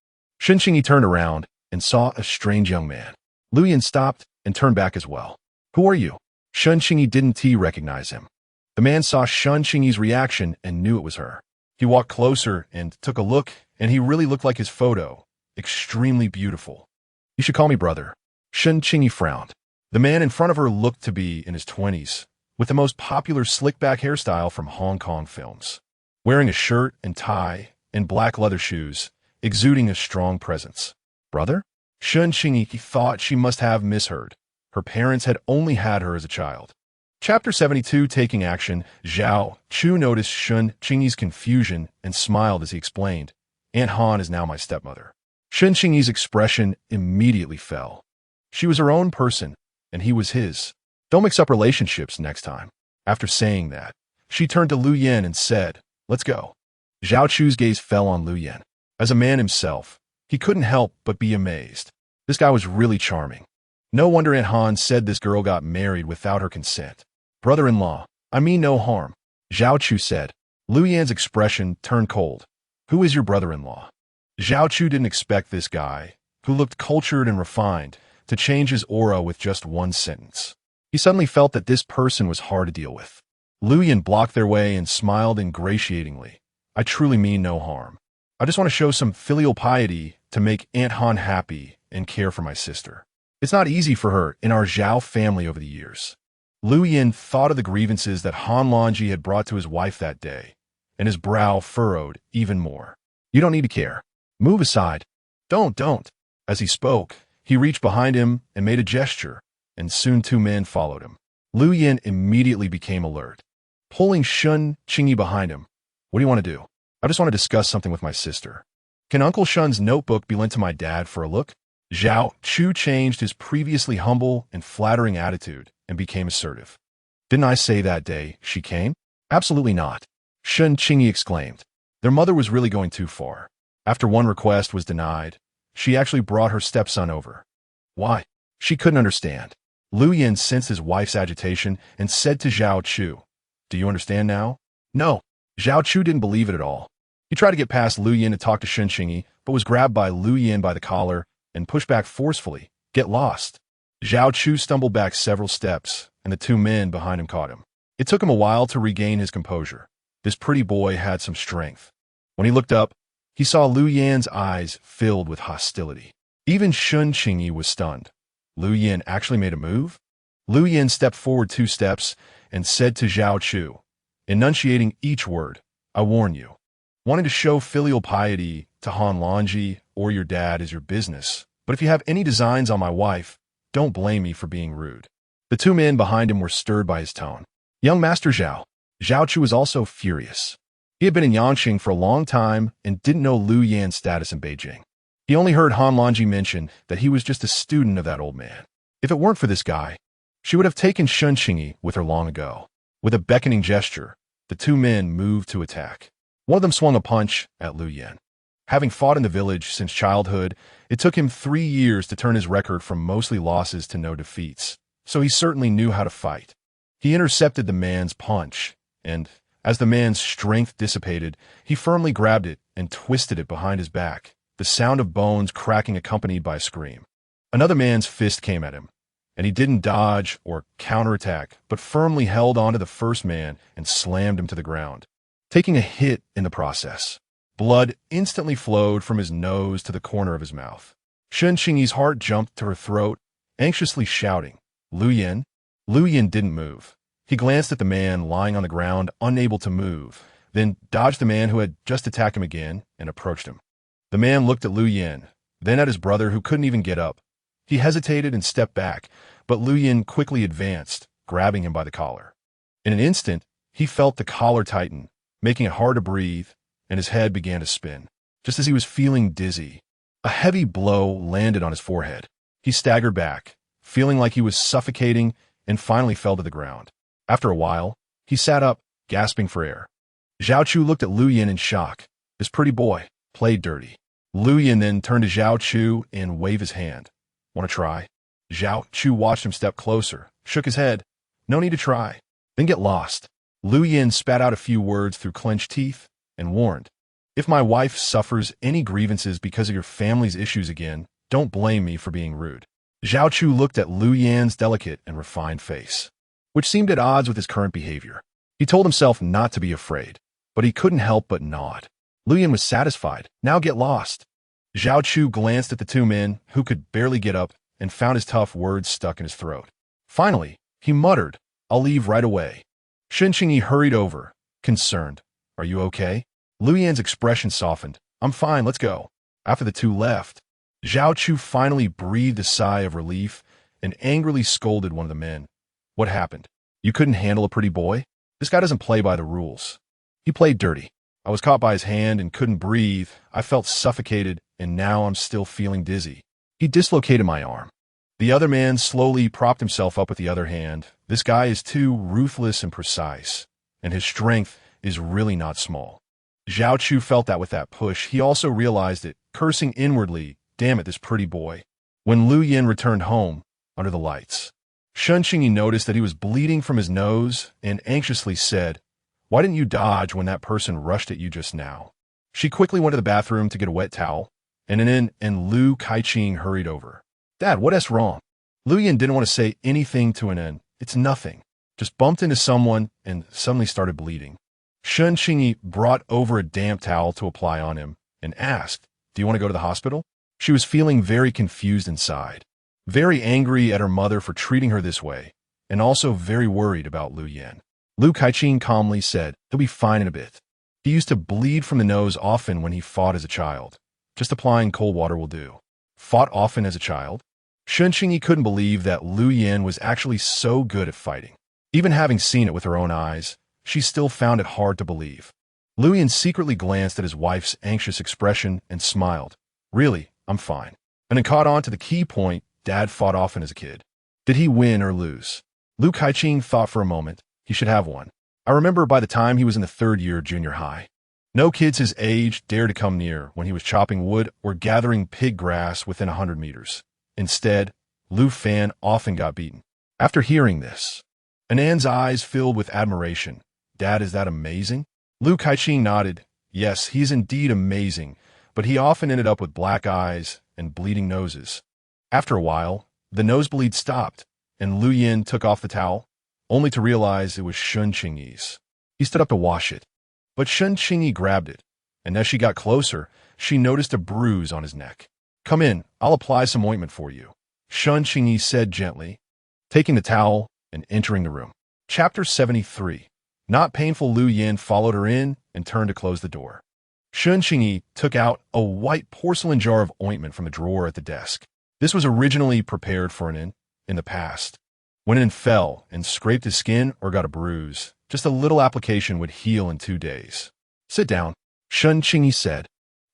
Qingyi turned around and saw a strange young man. Lu Yin stopped and turned back as well. Who are you? Qingyi didn't recognize him. The man saw Qingyi's reaction and knew it was her. He walked closer and took a look, and he really looked like his photo. Extremely beautiful. You should call me brother. Qingyi frowned. The man in front of her looked to be in his 20s, with the most popular slick-back hairstyle from Hong Kong films. Wearing a shirt and tie and black leather shoes, exuding a strong presence. Brother? Qingyi thought she must have misheard. Her parents had only had her as a child. Chapter 72, Taking Action. Zhao-Chu noticed Qingyi's confusion and smiled as he explained, Aunt Han is now my stepmother. Qingyi's expression immediately fell. She was her own person, and he was his. Don't mix up relationships next time. After saying that, she turned to Lu Yin and said, let's go. Zhao-Chu's gaze fell on Lu Yin. As a man himself, he couldn't help but be amazed. This guy was really charming. No wonder Aunt Han said this girl got married without her consent. Brother-in-law, I mean no harm, Zhao-Chu said. Lu Yin's expression turned cold. Who is your brother-in-law? Zhao-Chu didn't expect this guy, who looked cultured and refined, to change his aura with just one sentence. He suddenly felt that this person was hard to deal with. Lu Yin blocked their way and smiled ingratiatingly. I truly mean no harm. I just want to show some filial piety to make Aunt Han happy and care for my sister. It's not easy for her in our Zhao family over the years. Lu Yin thought of the grievances that Han Longji had brought to his wife that day, and his brow furrowed even more. You don't need to care. Move aside. Don't. As he spoke, he reached behind him and made a gesture, and soon two men followed him. Lu Yin immediately became alert, pulling Qingyi behind him. What do you want to do? I just want to discuss something with my sister. Can Uncle Shun's notebook be lent to my dad for a look? Zhao-Chu changed his previously humble and flattering attitude and became assertive. Didn't I say that day she came? Absolutely not. Qingyi exclaimed. Their mother was really going too far. After one request was denied, she actually brought her stepson over. Why? She couldn't understand. Lu Yin sensed his wife's agitation and said to Zhao-Chu, do you understand now? No. Zhao-Chu didn't believe it at all. He tried to get past Lu Yin to talk to Qingyi, but was grabbed by Lu Yin by the collar and pushed back forcefully. Get lost. Zhao-Chu stumbled back several steps, and the two men behind him caught him. It took him a while to regain his composure. This pretty boy had some strength. When he looked up, he saw Lu Yin's eyes filled with hostility. Even Qingyi was stunned. Lu Yin actually made a move? Lu Yin stepped forward 2 steps and said to Zhao-Chu, enunciating each word, I warn you. Wanting to show filial piety to Han Longji or your dad is your business, but if you have any designs on my wife, don't blame me for being rude. The two men behind him were stirred by his tone. Young Master Zhao Chu was also furious. He had been in Yangqing for a long time and didn't know Lu Yan's status in Beijing. He only heard Han Longji mention that he was just a student of that old man. If it weren't for this guy, she would have taken Qingyi with her long ago. With a beckoning gesture, the two men moved to attack. One of them swung a punch at Lu Yan. Having fought in the village since childhood, it took him 3 years to turn his record from mostly losses to no defeats, so he certainly knew how to fight. He intercepted the man's punch, and as the man's strength dissipated, he firmly grabbed it and twisted it behind his back, the sound of bones cracking accompanied by a scream. Another man's fist came at him, and he didn't dodge or counterattack, but firmly held onto the first man and slammed him to the ground, taking a hit in the process. Blood instantly flowed from his nose to the corner of his mouth. Qingyi's heart jumped to her throat, anxiously shouting, Lu Yan? Lu Yan didn't move. He glanced at the man lying on the ground, unable to move, then dodged the man who had just attacked him again and approached him. The man looked at Lu Yan, then at his brother who couldn't even get up. He hesitated and stepped back, but Lu Yan quickly advanced, grabbing him by the collar. In an instant, he felt the collar tighten, making it hard to breathe, and his head began to spin. Just as he was feeling dizzy, a heavy blow landed on his forehead. He staggered back, feeling like he was suffocating, and finally fell to the ground. After a while, he sat up, gasping for air. Zhao Chu looked at Lu Yan in shock. This pretty boy played dirty. Lu Yan then turned to Zhao Chu and waved his hand. Want to try? Zhao Chu watched him step closer, shook his head. No need to try. Then get lost. Lu Yan spat out a few words through clenched teeth and warned, if my wife suffers any grievances because of your family's issues again, don't blame me for being rude. Zhao Chu looked at Lu Yan's delicate and refined face, which seemed at odds with his current behavior. He told himself not to be afraid, but he couldn't help but nod. Lu Yan was satisfied. Now get lost. Zhao Chu glanced at the two men, who could barely get up, and found his tough words stuck in his throat. Finally, he muttered, I'll leave right away. Qingyi hurried over, concerned. Are you okay? Lu Yan's expression softened. I'm fine, let's go. After the two left, Zhao Chu finally breathed a sigh of relief and angrily scolded one of the men. What happened? You couldn't handle a pretty boy? This guy doesn't play by the rules. He played dirty. I was caught by his hand and couldn't breathe. I felt suffocated, and now I'm still feeling dizzy. He dislocated my arm. The other man slowly propped himself up with the other hand. This guy is too ruthless and precise, and his strength is really not small. Zhao Chu felt that with that push. He also realized it, cursing inwardly, damn it, this pretty boy. When Lu Yan returned home, under the lights, Qingyi noticed that he was bleeding from his nose and anxiously said, why didn't you dodge when that person rushed at you just now? She quickly went to the bathroom to get a wet towel, and Lu Kaiqing hurried over. Dad, what's wrong? Lu Yan didn't want to say anything to An. It's nothing. Just bumped into someone and suddenly started bleeding. Qingyi brought over a damp towel to apply on him and asked, do you want to go to the hospital? She was feeling very confused inside, very angry at her mother for treating her this way, and also very worried about Lu Yan. Lu Kaiqing calmly said, he'll be fine in a bit. He used to bleed from the nose often when he fought as a child. Just applying cold water will do. Fought often as a child? Qingyi couldn't believe that Lu Yan was actually so good at fighting. Even having seen it with her own eyes, she still found it hard to believe. Lu Yan secretly glanced at his wife's anxious expression and smiled. Really, I'm fine. And then caught on to the key point, Dad fought often as a kid. Did he win or lose? Lu Kaiqing thought for a moment. He should have won. I remember by the time he was in the 3rd year of junior high, no kids his age dared to come near when he was chopping wood or gathering pig grass within 100 meters. Instead, Lu Fan often got beaten. After hearing this, Anan's eyes filled with admiration. Dad, is that amazing? Lu Kaiqing nodded. Yes, he's indeed amazing, but he often ended up with black eyes and bleeding noses. After a while, the nosebleed stopped, and Lu Yan took off the towel, only to realize it was Qingyi's. He stood up to wash it, but Qingyi grabbed it, and as she got closer, she noticed a bruise on his neck. Come in, I'll apply some ointment for you, Qingyi said gently, taking the towel and entering the room. Chapter 73. Not painful, Lu Yin followed her in and turned to close the door. Qingyi took out a white porcelain jar of ointment from the drawer at the desk. This was originally prepared for an in the past. When an fell and scraped his skin or got a bruise, just a little application would heal in 2 days. Sit down, Qingyi said,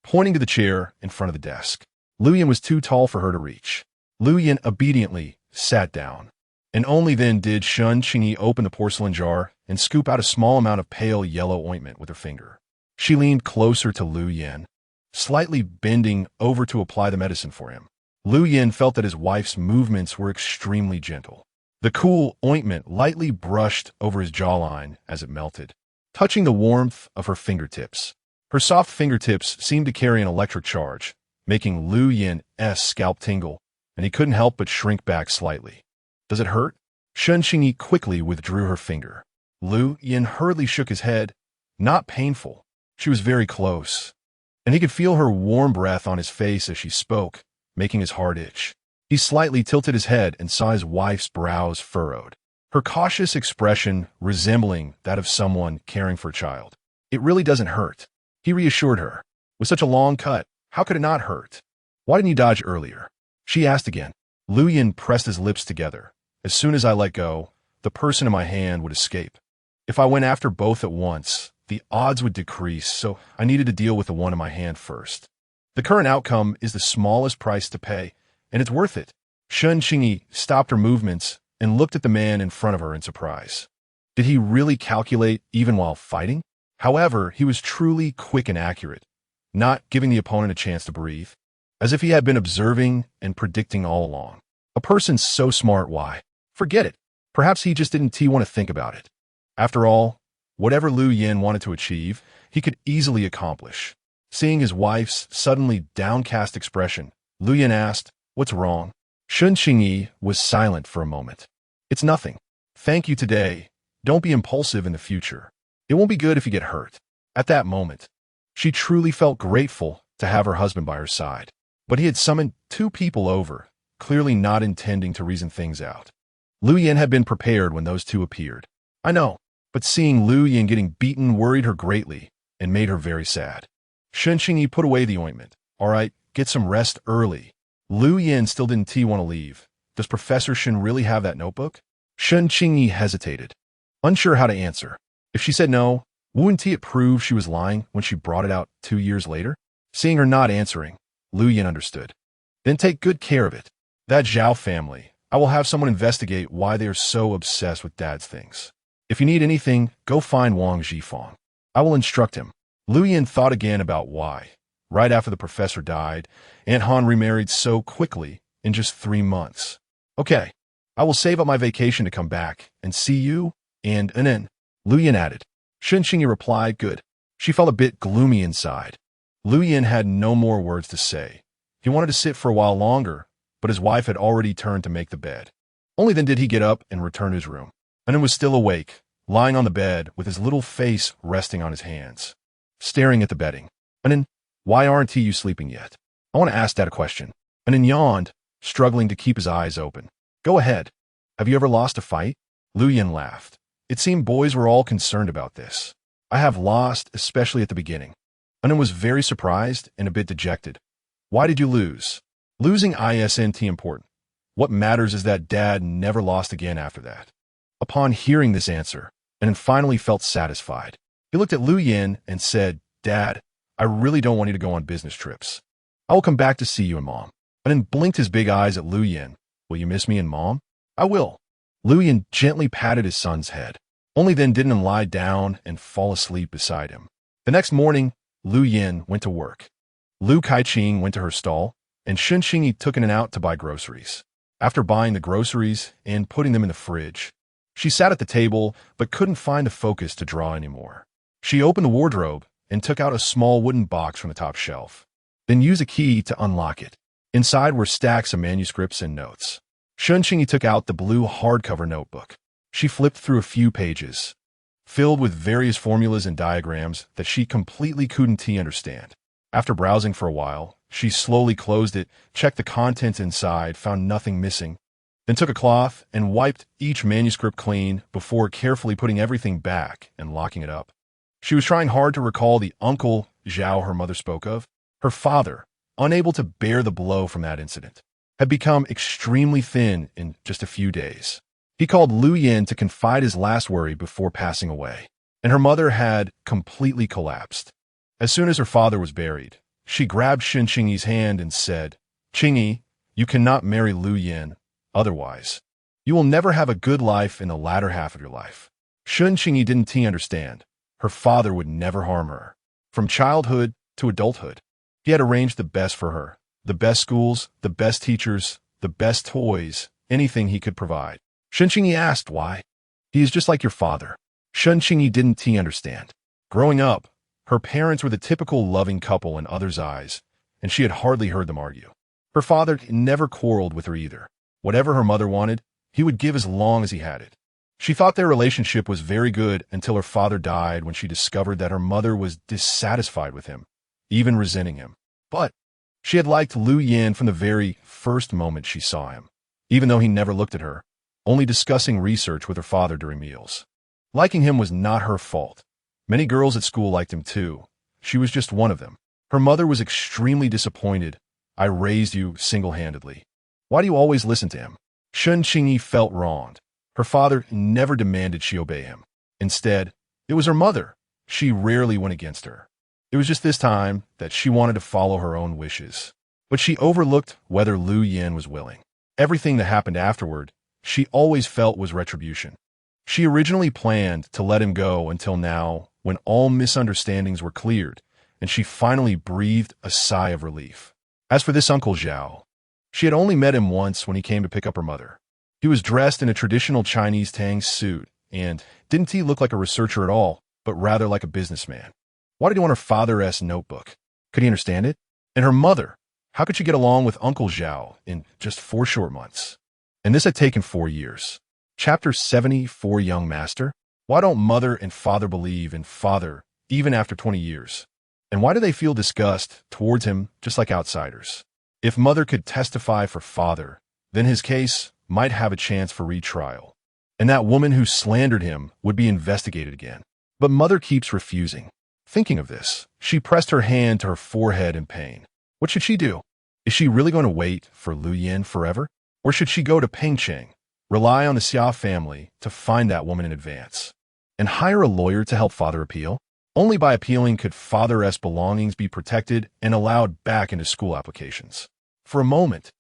pointing to the chair in front of the desk. Lu Yin was too tall for her to reach. Lu Yin obediently sat down, and only then did Qingyi open the porcelain jar and scoop out a small amount of pale yellow ointment with her finger. She leaned closer to Lu Yin, slightly bending over to apply the medicine for him. Lu Yin felt that his wife's movements were extremely gentle. The cool ointment lightly brushed over his jawline as it melted, touching the warmth of her fingertips. Her soft fingertips seemed to carry an electric charge, making Lu Yin's scalp tingle, and he couldn't help but shrink back slightly. Does it hurt? Qingyi quickly withdrew her finger. Lu Yin hurriedly shook his head. Not painful. She was very close, and he could feel her warm breath on his face as she spoke, making his heart itch. He slightly tilted his head and saw his wife's brows furrowed, her cautious expression resembling that of someone caring for a child. It really doesn't hurt, he reassured her. With such a long cut, how could it not hurt? Why didn't you dodge earlier? She asked again. Lu Yin pressed his lips together. As soon as I let go, the person in my hand would escape. If I went after both at once, the odds would decrease, so I needed to deal with the one in my hand first. The current outcome is the smallest price to pay, and it's worth it. Qingyi stopped her movements and looked at the man in front of her in surprise. Did he really calculate even while fighting? However, he was truly quick and accurate, not giving the opponent a chance to breathe, as if he had been observing and predicting all along. A person so smart, why? Forget it. Perhaps he just didn't want to think about it. After all, whatever Lu Yin wanted to achieve, he could easily accomplish. Seeing his wife's suddenly downcast expression, Lu Yin asked, "What's wrong?" Qingyi was silent for a moment. "It's nothing. Thank you today. Don't be impulsive in the future. It won't be good if you get hurt." At that moment, she truly felt grateful to have her husband by her side. But he had summoned 2 people over, clearly not intending to reason things out. Lu Yin had been prepared when those 2 appeared. I know, but seeing Lu Yin getting beaten worried her greatly and made her very sad. Qingyi put away the ointment. All right, get some rest early. Lu Yin still didn't want to leave. Does Professor Shen really have that notebook? Qingyi hesitated, unsure how to answer. If she said no, wouldn't it prove she was lying when she brought it out 2 years later? Seeing her not answering, Lu Yin understood. Then take good care of it. That Zhao family, I will have someone investigate why they are so obsessed with Dad's things. If you need anything, go find Wang Zhifang. I will instruct him. Lu Yin thought again about why, right after the professor died, Aunt Han remarried so quickly in just 3 months. Okay, I will save up my vacation to come back and see you, and then, Lu Yin added. Qingyi replied, good. She felt a bit gloomy inside. Lu Yin had no more words to say. He wanted to sit for a while longer, but his wife had already turned to make the bed. Only then did he get up and return to his room. And was still awake, lying on the bed with his little face resting on his hands, staring at the bedding. Anin, why aren't you sleeping yet? I want to ask that a question. Anin yawned, struggling to keep his eyes open. Go ahead. Have you ever lost a fight? Lu Yin laughed. It seemed boys were all concerned about this. I have lost, especially at the beginning. Anin was very surprised and a bit dejected. Why did you lose? Losing isn't important. What matters is that Dad never lost again after that. Upon hearing this answer, Anin finally felt satisfied. He looked at Lu Yin and said, Dad, I really don't want you to go on business trips. I will come back to see you and Mom. Anin blinked his big eyes at Lu Yin. Will you miss me and Mom? I will. Lu Yin gently patted his son's head. Only then did Anin lie down and fall asleep beside him. The next morning, Lu Yin went to work. Lu Kaiqing went to her stall, and Qingyi took Anin out to buy groceries. After buying the groceries and putting them in the fridge, she sat at the table but couldn't find the focus to draw anymore. She opened the wardrobe and took out a small wooden box from the top shelf, then used a key to unlock it. Inside were stacks of manuscripts and notes. Qingyi took out the blue hardcover notebook. She flipped through a few pages, filled with various formulas and diagrams that she completely couldn't understand. After browsing for a while, she slowly closed it, checked the contents inside, found nothing missing, then took a cloth and wiped each manuscript clean before carefully putting everything back and locking it up. She was trying hard to recall the Uncle Zhao her mother spoke of. Her father, unable to bear the blow from that incident, had become extremely thin in just a few days. He called Lu Yin to confide his last worry before passing away, and her mother had completely collapsed. As soon as her father was buried, she grabbed Qingyi's hand and said, "Qingyi, you cannot marry Lu Yin, otherwise, you will never have a good life in the latter half of your life." Qingyi didn't understand. Her father would never harm her. From childhood to adulthood, he had arranged the best for her. The best schools, the best teachers, the best toys, anything he could provide. Qingyi asked why. "He is just like your father." Qingyi didn't understand. Growing up, her parents were the typical loving couple in others' eyes, and she had hardly heard them argue. Her father never quarreled with her either. Whatever her mother wanted, he would give as long as he had it. She thought their relationship was very good until her father died, when she discovered that her mother was dissatisfied with him, even resenting him. But she had liked Lu Yin from the very first moment she saw him, even though he never looked at her, only discussing research with her father during meals. Liking him was not her fault. Many girls at school liked him too. She was just one of them. Her mother was extremely disappointed. "I raised you single-handedly. Why do you always listen to him?" Qingyi felt wronged. Her father never demanded she obey him. Instead, it was her mother. She rarely went against her. It was just this time that she wanted to follow her own wishes. But she overlooked whether Lu Yin was willing. Everything that happened afterward, she always felt was retribution. She originally planned to let him go until now, when all misunderstandings were cleared, and she finally breathed a sigh of relief. As for this Uncle Zhao, she had only met him once when he came to pick up her mother. He was dressed in a traditional Chinese Tang suit, and didn't he look like a researcher at all, but rather like a businessman. Why did he want her father's notebook? Could he understand it? And her mother, how could she get along with Uncle Zhao in just 4 short months? And this had taken 4 years. Chapter 74, Young Master. Why don't mother and father believe in father even after 20 years? And why do they feel disgust towards him just like outsiders? If mother could testify for father, then his case might have a chance for retrial, and that woman who slandered him would be investigated again. But mother keeps refusing. Thinking of this, she pressed her hand to her forehead in pain. What should she do? Is she really going to wait for Lu Yin forever? Or should she go to Pampering, rely on the Xia family to find that woman in advance, and hire a lawyer to help father appeal? Only by appealing could father's belongings be protected and allowed back into school applications. For a moment,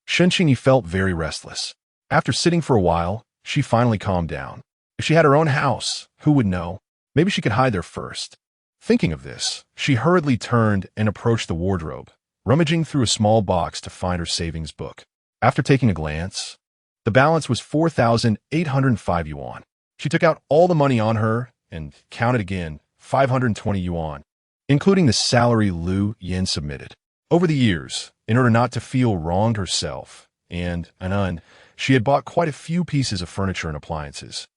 Qingyi felt very restless. After sitting for a while, she finally calmed down. If she had her own house, who would know? Maybe she could hide there first. Thinking of this, she hurriedly turned and approached the wardrobe, rummaging through a small box to find her savings book. After taking a glance, the balance was 4,805 yuan. She took out all the money on her and counted again, 520 yuan, including the salary Lu Yin submitted. Over the years, in order not to feel wronged herself, she had bought quite a few pieces of furniture and appliances,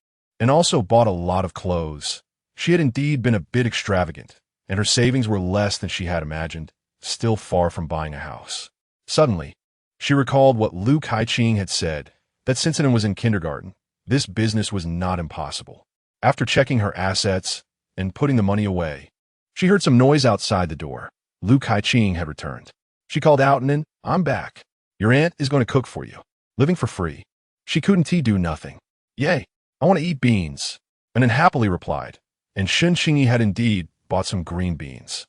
and also bought a lot of clothes. She had indeed been a bit extravagant, and her savings were less than she had imagined, still far from buying a house. Suddenly, she recalled what Lu Qingyi had said, that since it was in kindergarten, this business was not impossible. After checking her assets and putting the money away, she heard some noise outside the door. Lu Qingyi had returned. She called out, "I'm back. Your aunt is going to cook for you. Living for free." She couldn't do nothing. "Yay, I want to eat beans," and happily replied, and Qingyi had indeed bought some green beans.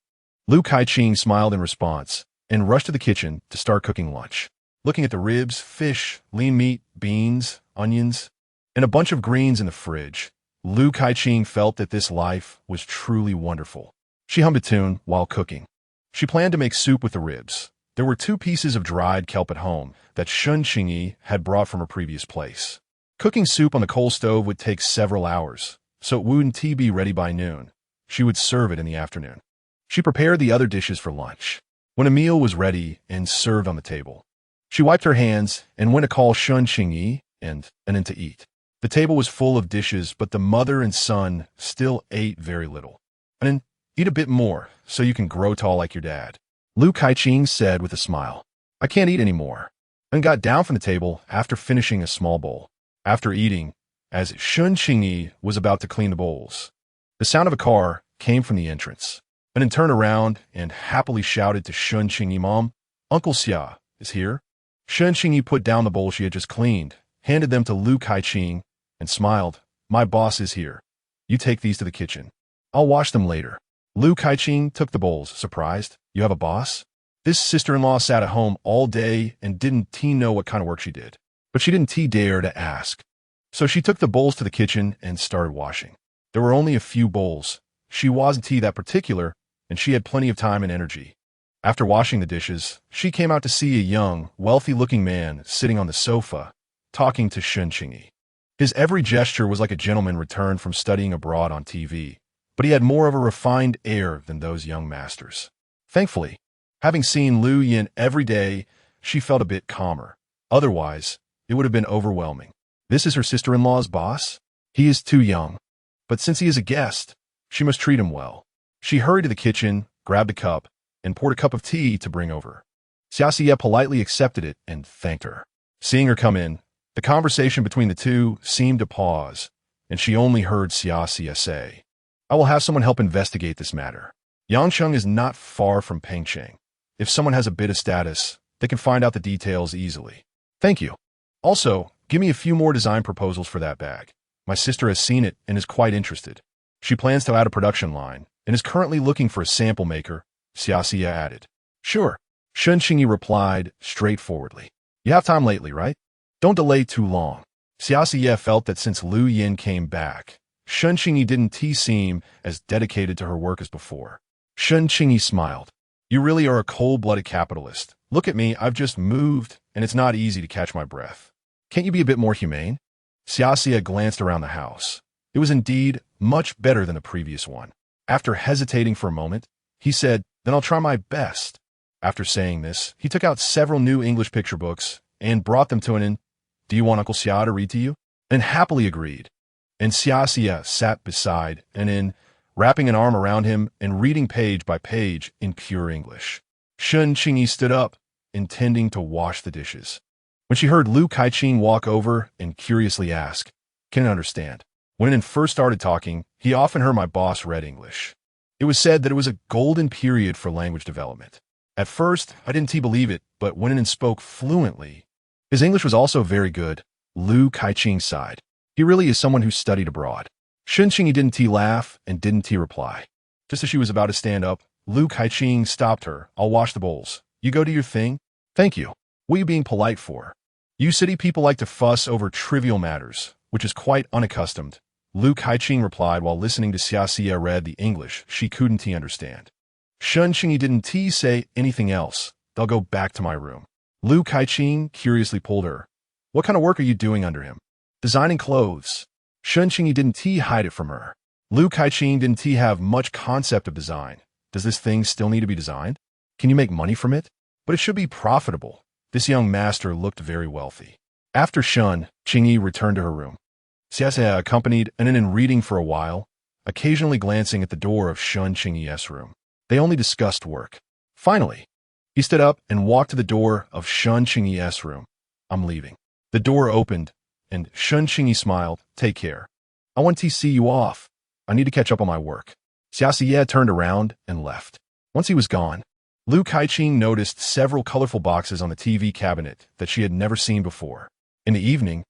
Lu Qingyi smiled in response and rushed to the kitchen to start cooking lunch. Looking at the ribs, fish, lean meat, beans, onions, and a bunch of greens in the fridge, Lu Qingyi felt that this life was truly wonderful. She hummed a tune while cooking. She planned to make soup with the ribs. There were 2 pieces of dried kelp at home that Qingyi had brought from her previous place. Cooking soup on the coal stove would take several hours, so it wouldn't be ready by noon. She would serve it in the afternoon. She prepared the other dishes for lunch. When a meal was ready and served on the table, she wiped her hands and went to call Qingyi and in to eat. The table was full of dishes, but the mother and son still ate very little. "And eat a bit more, so you can grow tall like your dad," Lu Qingyi said with a smile. "I can't eat anymore." and got down from the table after finishing a small bowl. After eating, as Qingyi was about to clean the bowls, the sound of a car came from the entrance. And then turned around and happily shouted to Qingyi, "Mom, Uncle Xia is here." Qingyi put down the bowl she had just cleaned, handed them to Lu Kaiqing, and smiled. "My boss is here. You take these to the kitchen. I'll wash them later." Lu Kaiqing took the bowls, surprised. "You have a boss?" This sister-in-law sat at home all day and didn't know what kind of work she did. But she didn't dare to ask. So she took the bowls to the kitchen and started washing. There were only a few bowls. She wasn't that particular, and she had plenty of time and energy. After washing the dishes, she came out to see a young, wealthy-looking man sitting on the sofa, talking to Qingyi. His every gesture was like a gentleman returned from studying abroad on TV, but he had more of a refined air than those young masters. Thankfully, having seen Lu Yin every day, she felt a bit calmer. Otherwise, it would have been overwhelming. This is her sister-in-law's boss? He is too young. But since he is a guest, she must treat him well. She hurried to the kitchen, grabbed a cup, and poured a cup of tea to bring over. Xia politely accepted it and thanked her. Seeing her come in, the conversation between the two seemed to pause, and she only heard Xia say, "I will have someone help investigate this matter. Yangcheng is not far from Pengcheng. If someone has a bit of status, they can find out the details easily." "Thank you. Also, give me a few more design proposals for that bag. My sister has seen it and is quite interested. She plans to add a production line and is currently looking for a sample maker," Xia added. "Sure," Qingyi replied straightforwardly. "You have time lately, right? Don't delay too long." Xia felt that since Lu Yin came back, Qingyi didn't seem as dedicated to her work as before. Qingyi smiled. "You really are a cold-blooded capitalist. Look at me, I've just moved, and it's not easy to catch my breath. Can't you be a bit more humane?" Xia glanced around the house. It was indeed much better than the previous one. After hesitating for a moment, he said, "Then I'll try my best." After saying this, he took out several new English picture books and brought them to an inn. "Do you want Uncle Xia to read to you?" And happily agreed. And Xia sat beside an inn, wrapping an arm around him and reading page by page in pure English. Qingyi stood up, intending to wash the dishes, when she heard Lu Kaiqing walk over and curiously ask, "Can I understand?" When Wen first started talking, he often heard my boss read English. It was said that it was a golden period for language development. At first, I didn't believe it, but when Wen spoke fluently, his English was also very good. Lu Kaiqing sighed. He really is someone who studied abroad. Qingyi didn't laugh and didn't reply. Just as she was about to stand up, Lu Kaiqing stopped her. "I'll wash the bowls. You go do your thing." "Thank you. What are you being polite for? You city people like to fuss over trivial matters, which is quite unaccustomed," Lu Kaiqing replied while listening to Xia read the English she couldn't understand. Qingyi didn't say anything else. "They'll go back to my room." Lu Kaiqing curiously pulled her. "What kind of work are you doing under him?" "Designing clothes." Qingyi didn't hide it from her. Lu Kaiqing didn't have much concept of design. Does this thing still need to be designed? Can you make money from it? But it should be profitable. This young master looked very wealthy. After Qingyi returned to her room. Xia accompanied Nen in reading for a while, occasionally glancing at the door of Qingyi's room. They only discussed work. Finally, he stood up and walked to the door of Qingyi's room. "I'm leaving." The door opened, and Qingyi smiled. "Take care. I want to see you off. I need to catch up on my work." Xia turned around and left. Once he was gone, Lu Kaiqing noticed several colorful boxes on the TV cabinet that she had never seen before. In the evening,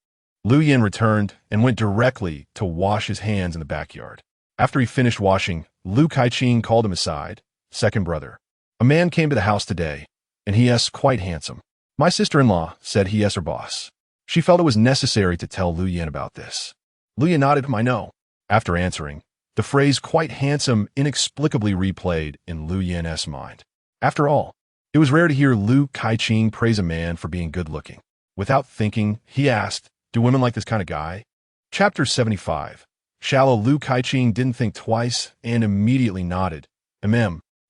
Lu Yin returned and went directly to wash his hands in the backyard. After he finished washing, Lu Kaiqing called him aside. "Second brother, a man came to the house today, and he is quite handsome." "My sister-in-law," said he as her boss. She felt it was necessary to tell Lu Yin about this. Lu Yin nodded, "I know." After answering, the phrase "quite handsome" inexplicably replayed in Lu Yin's mind. After all, it was rare to hear Lu Kaiqing praise a man for being good-looking. Without thinking, he asked, "Do women like this kind of guy?" Chapter 75. Shallow Lu Kaiqing didn't think twice and immediately nodded.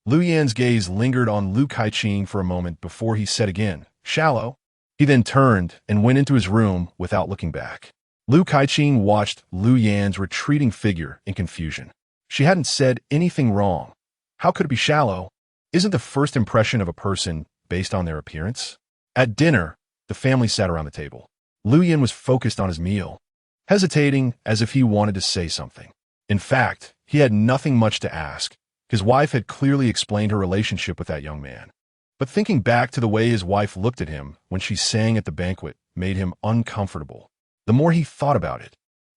Lu Yin's gaze lingered on Lu Kaiqing for a moment before he said again, "Shallow." He then turned and went into his room without looking back. Lu Kaiqing watched Lu Yin's retreating figure in confusion. She hadn't said anything wrong. How could it be shallow? Isn't the first impression of a person based on their appearance? At dinner, The family sat around the table. Lu Yin was focused on his meal, hesitating as if he wanted to say something. In fact, he had nothing much to ask. His wife had clearly explained her relationship with that young man. But thinking back to the way his wife looked at him when she sang at the banquet made him uncomfortable. The more he thought about it,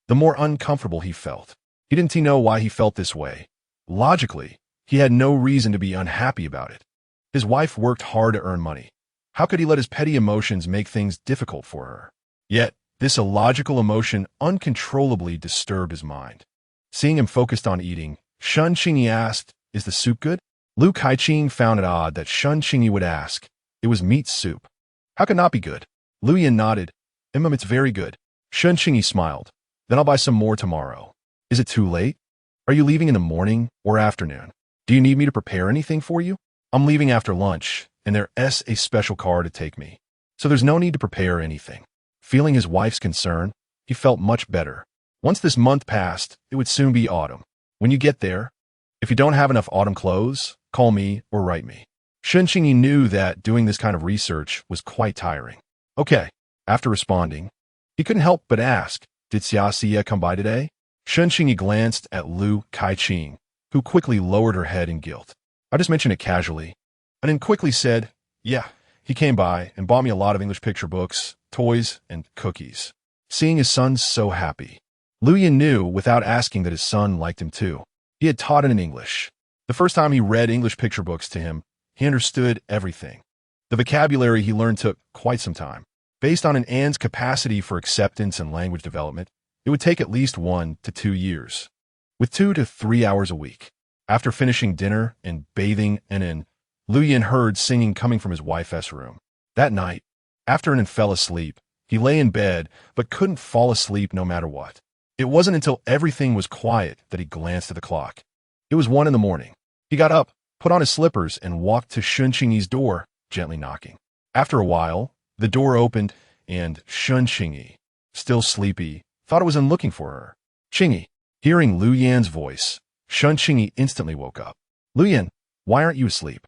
the more uncomfortable he felt. He didn't know why he felt this way. Logically, he had no reason to be unhappy about it. His wife worked hard to earn money. How could he let his petty emotions make things difficult for her? Yet, this illogical emotion uncontrollably disturbed his mind. Seeing him focused on eating, Qingyi asked, "Is the soup good?" Lu Kaiqing found it odd that Qingyi would ask. It was meat soup. How could not be good? Lu Yin nodded. It's very good. Qingyi smiled. Then I'll buy some more tomorrow. Is it too late? Are you leaving in the morning or afternoon? Do you need me to prepare anything for you? I'm leaving after lunch, and there's a special car to take me. So there's no need to prepare anything. Feeling his wife's concern, he felt much better. Once this month passed, it would soon be autumn. When you get there, if you don't have enough autumn clothes, call me or write me. Qingyi knew that doing this kind of research was quite tiring. Okay. After responding, he couldn't help but ask, did Xia come by today? Qingyi glanced at Lu Kaiqing, who quickly lowered her head in guilt. I just mentioned it casually, and then quickly said, yeah, he came by and bought me a lot of English picture books, toys, and cookies. Seeing his son so happy, Lu Yin knew without asking that his son liked him too. He had taught him in English. The first time he read English picture books to him, he understood everything. The vocabulary he learned took quite some time. Based on an An's capacity for acceptance and language development, it would take at least 1 to 2 years, with 2 to 3 hours a week. After finishing dinner and bathing Lu Yin heard singing coming from his wife's room. That night, after An fell asleep, he lay in bed but couldn't fall asleep no matter what. It wasn't until everything was quiet that he glanced at the clock. It was 1 in the morning. He got up, put on his slippers, and walked to Qingyi's door, gently knocking. After a while, the door opened, and Qingyi, still sleepy, thought it was him looking for her. Qingyi. Hearing Lu Yan's voice, Qingyi instantly woke up. Lu Yan, why aren't you asleep?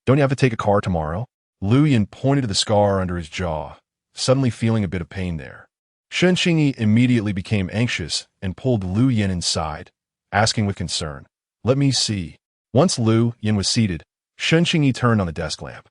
Don't you have to take a car tomorrow? Lu Yan pointed to the scar under his jaw, suddenly feeling a bit of pain there. Qingyi immediately became anxious and pulled Lu Yan inside, asking with concern, let me see. Once Lu Yan was seated, Qingyi turned on the desk lamp.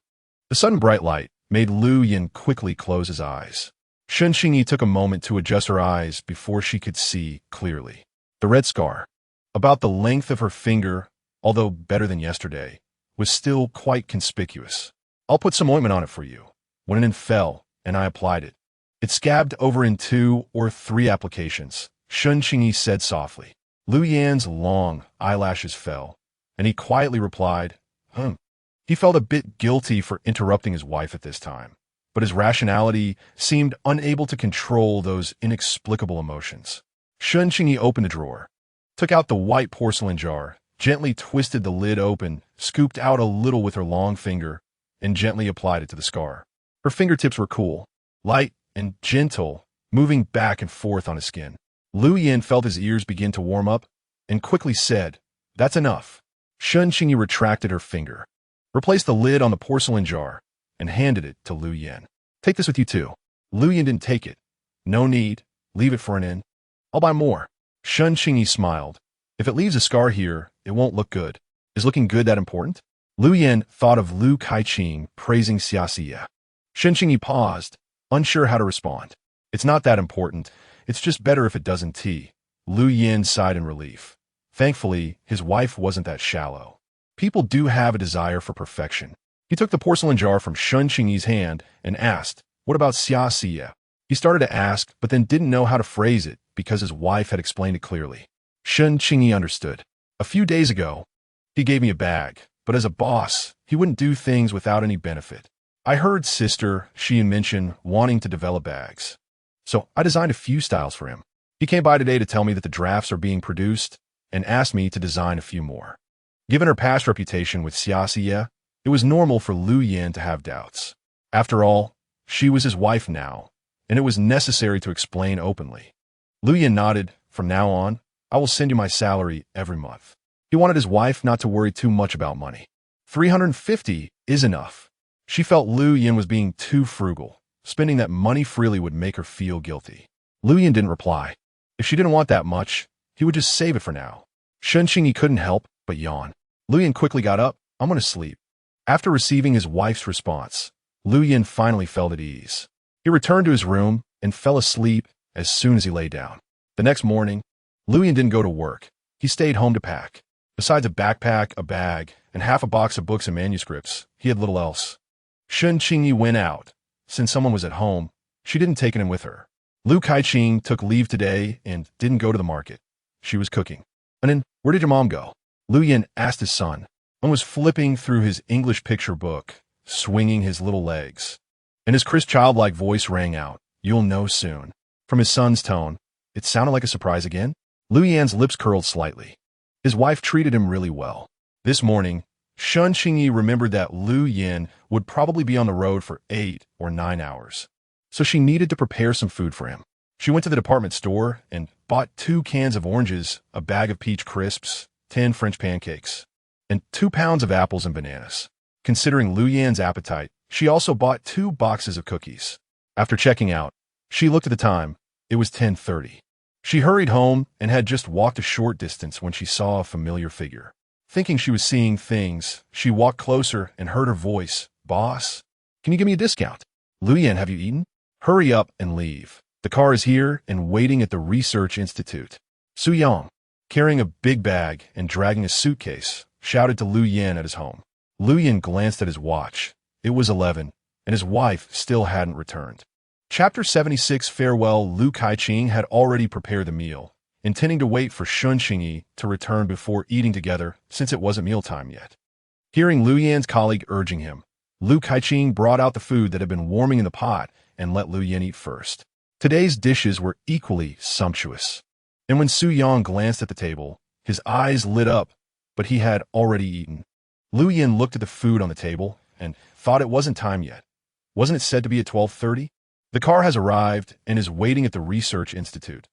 The sudden bright light made Lu Yan quickly close his eyes. Qingyi took a moment to adjust her eyes before she could see clearly. The red scar, about the length of her finger, although better than yesterday, was still quite conspicuous. I'll put some ointment on it for you. When it fell, and I applied it. It scabbed over in 2 or 3 applications, Qingyi said softly. Lu Yan's long eyelashes fell, and he quietly replied, He felt a bit guilty for interrupting his wife at this time, but his rationality seemed unable to control those inexplicable emotions. Qingyi opened a drawer, took out the white porcelain jar, gently twisted the lid open, scooped out a little with her long finger, and gently applied it to the scar. Her fingertips were cool, light, and gentle, moving back and forth on his skin. Lu Yin felt his ears begin to warm up, and quickly said, that's enough. Qingyi retracted her finger, replaced the lid on the porcelain jar, and handed it to Lu Yin. Take this with you too. Lu Yin didn't take it. No need. Leave it for an inn. I'll buy more. Qingyi smiled. If it leaves a scar here, it won't look good. Is looking good that important? Lu Yin thought of Lu Kaiqing praising Xia. Qingyi paused, unsure how to respond. It's not that important. It's just better if it doesn't. Lu Yin sighed in relief. Thankfully, his wife wasn't that shallow. People do have a desire for perfection. He took the porcelain jar from Qingyi's hand and asked, what about Xia? He started to ask, but then didn't know how to phrase it because his wife had explained it clearly. Qingyi understood. A few days ago, he gave me a bag, but as a boss, he wouldn't do things without any benefit. I heard sister Xian mention wanting to develop bags, so I designed a few styles for him. He came by today to tell me that the drafts are being produced and asked me to design a few more. Given her past reputation with Xia, it was normal for Lu Yin to have doubts. After all, she was his wife now, and it was necessary to explain openly. Lu Yin nodded. From now on, I will send you my salary every month. He wanted his wife not to worry too much about money. 350 is enough. She felt Lu Yin was being too frugal, Spending that money freely would make her feel guilty. Lu Yin didn't reply. If she didn't want that much, he would just save it for now. Qingyi couldn't help but yawn. Lu Yin quickly got up. I'm going to sleep. After receiving his wife's response, Lu Yin finally felt at ease. He returned to his room and fell asleep as soon as he lay down. The next morning, Lu Yin didn't go to work. He stayed home to pack. Besides a backpack, a bag, and half a box of books and manuscripts, he had little else. Qingyi went out. Since someone was at home, she didn't take him with her. Lu Kaiqing took leave today and didn't go to the market. She was cooking. And then, where did your mom go? Lu Yin asked his son, and was flipping through his English picture book, swinging his little legs. And his crisp childlike voice rang out, "You'll know soon." From his son's tone, it sounded like a surprise again. Lu Yan's lips curled slightly. His wife treated him really well. This morning, Qingyi remembered that Lu Yin would probably be on the road for 8 or 9 hours. So she needed to prepare some food for him. She went to the department store and bought 2 cans of oranges, a bag of peach crisps, 10 French pancakes, and 2 pounds of apples and bananas. Considering Lu Yan's appetite, she also bought 2 boxes of cookies. After checking out, she looked at the time. It was 10:30. She hurried home and had just walked a short distance when she saw a familiar figure. Thinking she was seeing things, she walked closer and heard her voice. "Boss, can you give me a discount?" "Lu Yin, have you eaten? Hurry up and leave. The car is here and waiting at the Research Institute." Su Yang, carrying a big bag and dragging a suitcase, shouted to Lu Yin at his home. Lu Yin glanced at his watch. It was 11, and his wife still hadn't returned. Chapter 76 Farewell. Lu Kaiqing had already prepared the meal, intending to wait for Qingyi to return before eating together since it wasn't mealtime yet. Hearing Lu Yan's colleague urging him, Lu Kaiqing brought out the food that had been warming in the pot and let Lu Yin eat first. Today's dishes were equally sumptuous, and when Su Yang glanced at the table, his eyes lit up, but he had already eaten. Lu Yin looked at the food on the table and thought it wasn't time yet. Wasn't it said to be at 12:30? The car has arrived and is waiting at the Research Institute.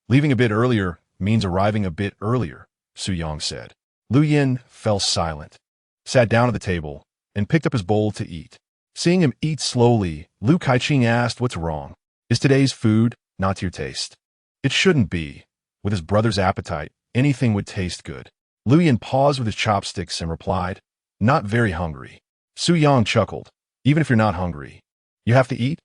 Leaving a bit earlier means arriving a bit earlier, Su Yang said. Lu Yin fell silent, sat down at the table, and picked up his bowl to eat. Seeing him eat slowly, Lu Kaiqing asked, "What's wrong? Is today's food not to your taste?" It shouldn't be. With his brother's appetite, anything would taste good. Lu Yin paused with his chopsticks and replied, "Not very hungry." Su Yang chuckled. "Even if you're not hungry, you have to eat?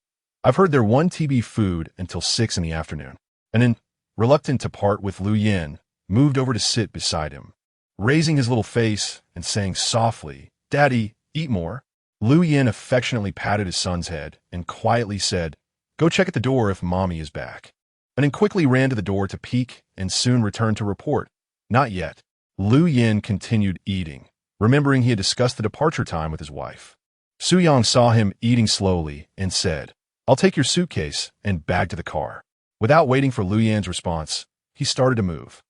I've heard there won't be food until 6 in the afternoon." And then, reluctant to part with Lu Yin, moved over to sit beside him. Raising his little face and saying softly, "Daddy, eat more." Lu Yin affectionately patted his son's head and quietly said, "Go check at the door if Mommy is back." And then quickly ran to the door to peek and soon returned to report, "Not yet." Lu Yin continued eating, remembering he had discussed the departure time with his wife. Su Yang saw him eating slowly and said, "I'll take your suitcase and bag to the car." Without waiting for Lu Yan's response, he started to move.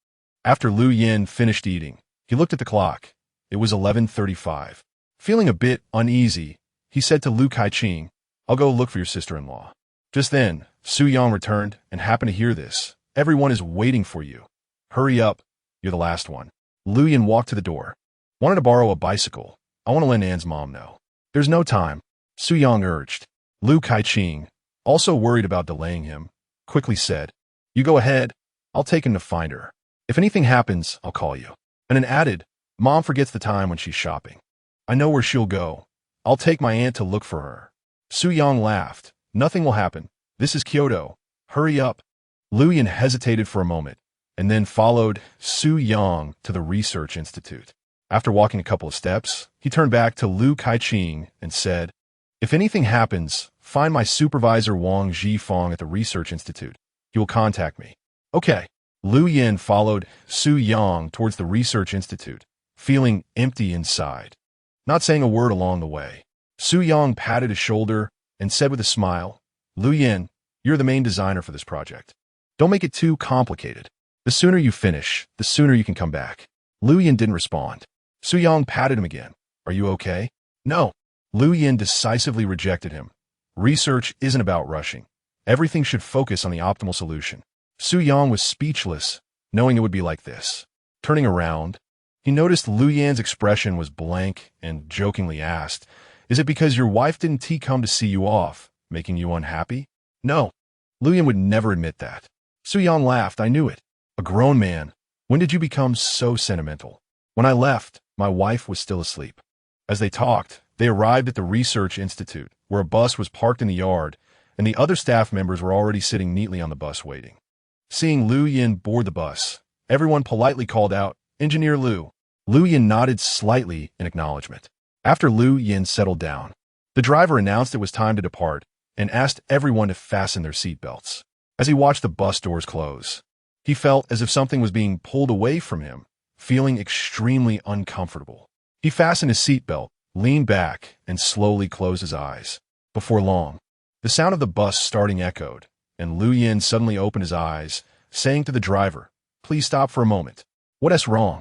After Lu Yin finished eating, he looked at the clock. It was 11:35. Feeling a bit uneasy, he said to Lu Kaiqing, "I'll go look for your sister-in-law." Just then, Su Yang returned and happened to hear this. "Everyone is waiting for you. Hurry up, you're the last one." Lu Yin walked to the door. "Wanted to borrow a bicycle. I want to let Anne's mom know." "There's no time," Su Yang urged. Lu Kaiqing, also worried about delaying him, quickly said, "You go ahead. I'll take him to find her. If anything happens, I'll call you." And then added, "Mom forgets the time when she's shopping. I know where she'll go. I'll take my aunt to look for her." Su Yang laughed. "Nothing will happen. This is Kyoto. Hurry up." Lu Yin hesitated for a moment, and then followed Su Yang to the Research Institute. After walking a couple of steps, he turned back to Lu Kaiqing and said, "If anything happens, find my supervisor Wang Zhifeng at the Research Institute. He will contact me." "Okay." Lu Yin followed Su Yang towards the Research Institute, feeling empty inside, not saying a word along the way. Su Yang patted his shoulder and said with a smile, "Lu Yin, you're the main designer for this project. Don't make it too complicated. The sooner you finish, the sooner you can come back." Lu Yin didn't respond. Su Yang patted him again. "Are you okay?" "No." Lu Yin decisively rejected him. Research isn't about rushing. Everything should focus on the optimal solution. Su Yang was speechless, knowing it would be like this. Turning around, he noticed Lu Yan's expression was blank and jokingly asked, "Is it because your wife didn't come to see you off making you unhappy? No. Lu Yin would never admit that. Su Yang laughed. I knew it. A grown man. When did you become so sentimental? When I left, my wife was still asleep. As they talked, they arrived at the research institute, where a bus was parked in the yard, and the other staff members were already sitting neatly on the bus waiting. Seeing Lu Yin board the bus, everyone politely called out, Engineer Lu. Lu Yin nodded slightly in acknowledgement. After Lu Yin settled down, the driver announced it was time to depart and asked everyone to fasten their seatbelts. As he watched the bus doors close, he felt as if something was being pulled away from him, feeling extremely uncomfortable. He fastened his seatbelt, leaned back, and slowly closed his eyes. Before long, the sound of the bus starting echoed, and Lu Yin suddenly opened his eyes, saying to the driver, Please stop for a moment. What's wrong?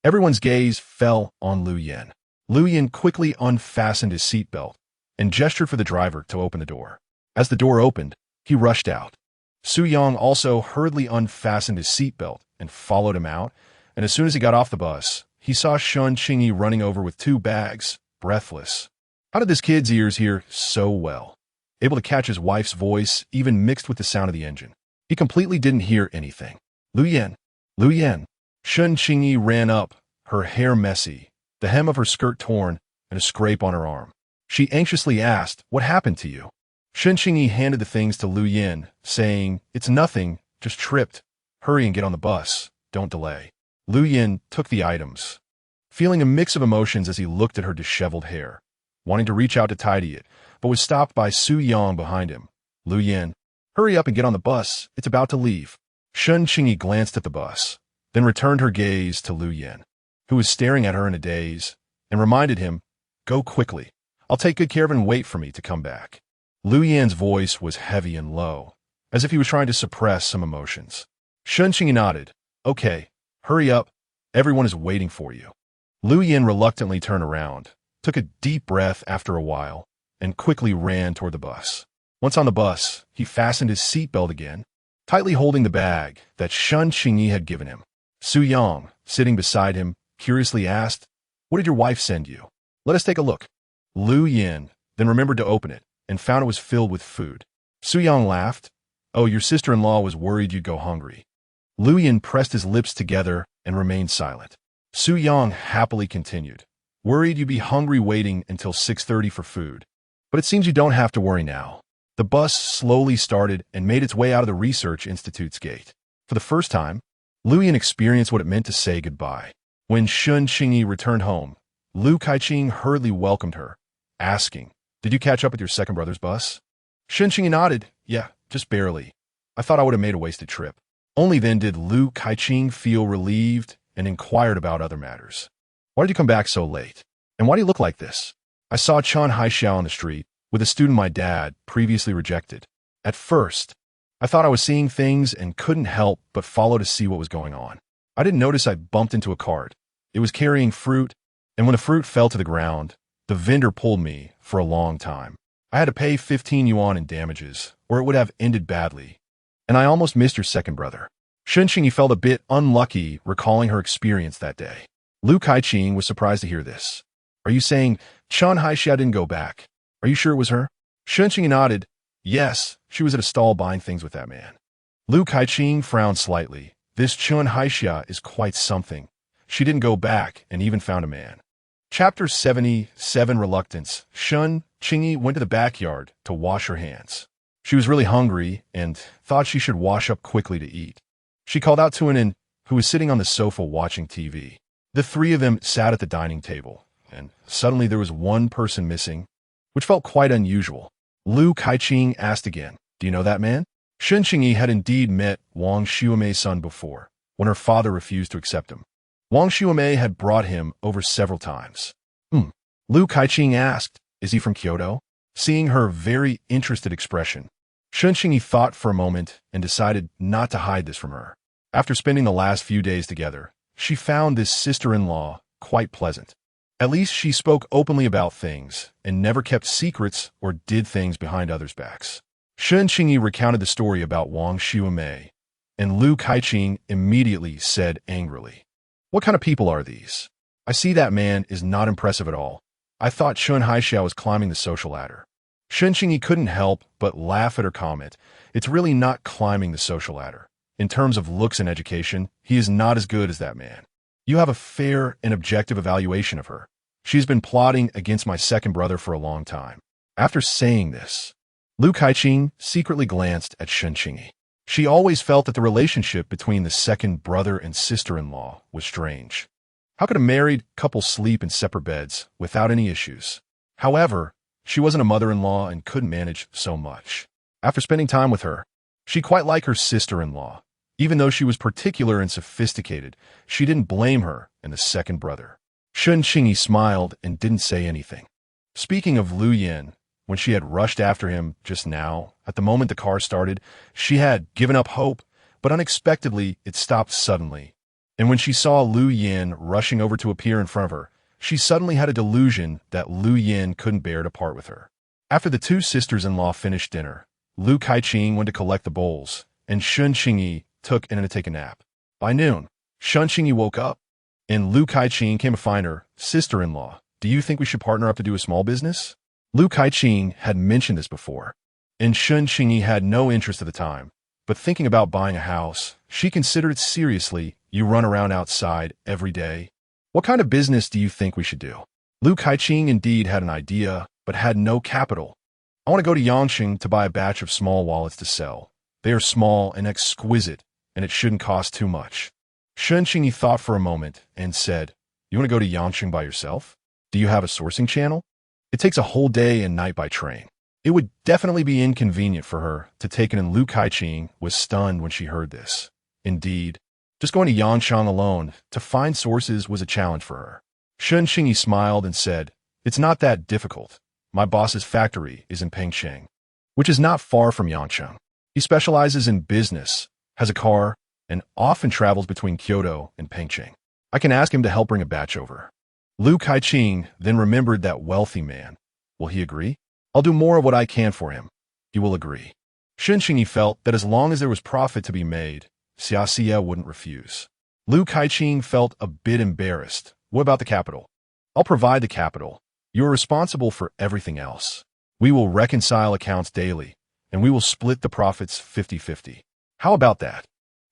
Everyone's gaze fell on Lu Yin. Lu Yin quickly unfastened his seatbelt and gestured for the driver to open the door. As the door opened, he rushed out. Su Yang also hurriedly unfastened his seatbelt and followed him out, and as soon as he got off the bus, he saw Qingyi running over with 2 bags, breathless. How did this kid's ears hear so well? Able to catch his wife's voice, even mixed with the sound of the engine. He completely didn't hear anything. Lu Yin. Lu Yin. Qingyi ran up, her hair messy, the hem of her skirt torn, and a scrape on her arm. She anxiously asked, What happened to you? Qingyi handed the things to Lu Yin, saying, It's nothing, just tripped. Hurry and get on the bus. Don't delay. Lu Yin took the items, feeling a mix of emotions as he looked at her disheveled hair, wanting to reach out to tidy it, but was stopped by Su Yang behind him. Lu Yin, hurry up and get on the bus. It's about to leave. Qingyi glanced at the bus, then returned her gaze to Lu Yin, who was staring at her in a daze, and reminded him, Go quickly. I'll take good care of it and wait for me to come back. Lu Yin's voice was heavy and low, as if he was trying to suppress some emotions. Qingyi nodded. Okay, hurry up. Everyone is waiting for you. Lu Yin reluctantly turned around, took a deep breath after a while, and quickly ran toward the bus. Once on the bus, he fastened his seatbelt again, tightly holding the bag that Qingyi had given him. Su Yang, sitting beside him, curiously asked, What did your wife send you? Let us take a look. Lu Yin then remembered to open it and found it was filled with food. Su Yang laughed. Oh, your sister-in-law was worried you'd go hungry. Lu Yin pressed his lips together and remained silent. Su Yang happily continued. Worried you'd be hungry waiting until 6:30 for food. But it seems you don't have to worry now. The bus slowly started and made its way out of the Research Institute's gate. For the first time, Lu Yin experienced what it meant to say goodbye. When Qingyi returned home, Lu Kaiqing hurriedly welcomed her, asking, Did you catch up with your second brother's bus? Qingyi nodded. Yeah, just barely. I thought I would have made a wasted trip. Only then did Lu Kaiqing feel relieved and inquired about other matters. Why did you come back so late? And why do you look like this? I saw Chan Haixiao on the street with a student my dad previously rejected. At first, I thought I was seeing things and couldn't help but follow to see what was going on. I didn't notice I bumped into a cart. It was carrying fruit, and when the fruit fell to the ground, the vendor pulled me for a long time. I had to pay 15 yuan in damages, or it would have ended badly. And I almost missed your second brother. Qingyi felt a bit unlucky recalling her experience that day. Lu Kaiqing was surprised to hear this. Are you saying Chan Haixiao didn't go back? Are you sure it was her? Qingyi nodded. Yes, she was at a stall buying things with that man. Lu Kaiqing frowned slightly. This Chan Haixiao is quite something. She didn't go back and even found a man. Chapter 77 Reluctance. Qingyi went to the backyard to wash her hands. She was really hungry and thought she should wash up quickly to eat. She called out to an in who was sitting on the sofa watching TV. The 3 of them sat at the dining table, and suddenly there was one person missing, which felt quite unusual. Lu Kaiqing asked again, Do you know that man? Qingyi had indeed met Wang Xiumei's son before, when her father refused to accept him. Wang Xiumei had brought him over several times. Lu Kaiqing asked, Is he from Kyoto? Seeing her very interested expression, Qingyi thought for a moment and decided not to hide this from her. After spending the last few days together, she found this sister-in-law quite pleasant. At least she spoke openly about things and never kept secrets or did things behind others' backs. Qingyi recounted the story about Wang Xiumei, and Lu Kaiqing immediately said angrily, What kind of people are these? I see that man is not impressive at all. I thought Chan Haixiao was climbing the social ladder. Qingyi couldn't help but laugh at her comment. It's really not climbing the social ladder. In terms of looks and education, he is not as good as that man. You have a fair and objective evaluation of her. She's been plotting against my second brother for a long time. After saying this, Lu Kaiqing secretly glanced at Qingyi. She always felt that the relationship between the second brother and sister-in-law was strange. How could a married couple sleep in separate beds without any issues? However, she wasn't a mother-in-law and couldn't manage so much. After spending time with her, she quite liked her sister-in-law. Even though she was particular and sophisticated, she didn't blame her and the second brother. Qingyi smiled and didn't say anything. Speaking of Lu Yin, when she had rushed after him just now, at the moment the car started, she had given up hope, but unexpectedly it stopped suddenly. And when she saw Lu Yin rushing over to appear in front of her, she suddenly had a delusion that Lu Yin couldn't bear to part with her. After the two sisters-in-law finished dinner, Lu Kaiqing went to collect the bowls, and Qingyi took and to take a nap. By noon, Qingyi woke up, and Lu Kaiqing came to find her sister-in-law. Do you think we should partner up to do a small business? Lu Kaiqing had mentioned this before, and Qingyi had no interest at the time, but thinking about buying a house, she considered it seriously. You run around outside every day. What kind of business do you think we should do? Lu Kaiqing indeed had an idea, but had no capital. I want to go to Yangqing to buy a batch of small wallets to sell. They are small and exquisite, and it shouldn't cost too much. Qingyi thought for a moment and said, You want to go to Yangqing by yourself? Do you have a sourcing channel? It takes a whole day and night by train. It would definitely be inconvenient for her to take it, and Lu Kaiqing was stunned when she heard this. Indeed, just going to Yangqing alone to find sources was a challenge for her. Qingyi smiled and said, It's not that difficult. My boss's factory is in Pampering, which is not far from Yangqing. He specializes in business, has a car, and often travels between Kyoto and Pampering. I can ask him to help bring a batch over. Lu Kaiqing then remembered that wealthy man. Will he agree? I'll do more of what I can for him. He will agree. Qingyi felt that as long as there was profit to be made, Xia wouldn't refuse. Lu Kaiqing felt a bit embarrassed. What about the capital? I'll provide the capital. You are responsible for everything else. We will reconcile accounts daily, and we will split the profits 50-50. How about that?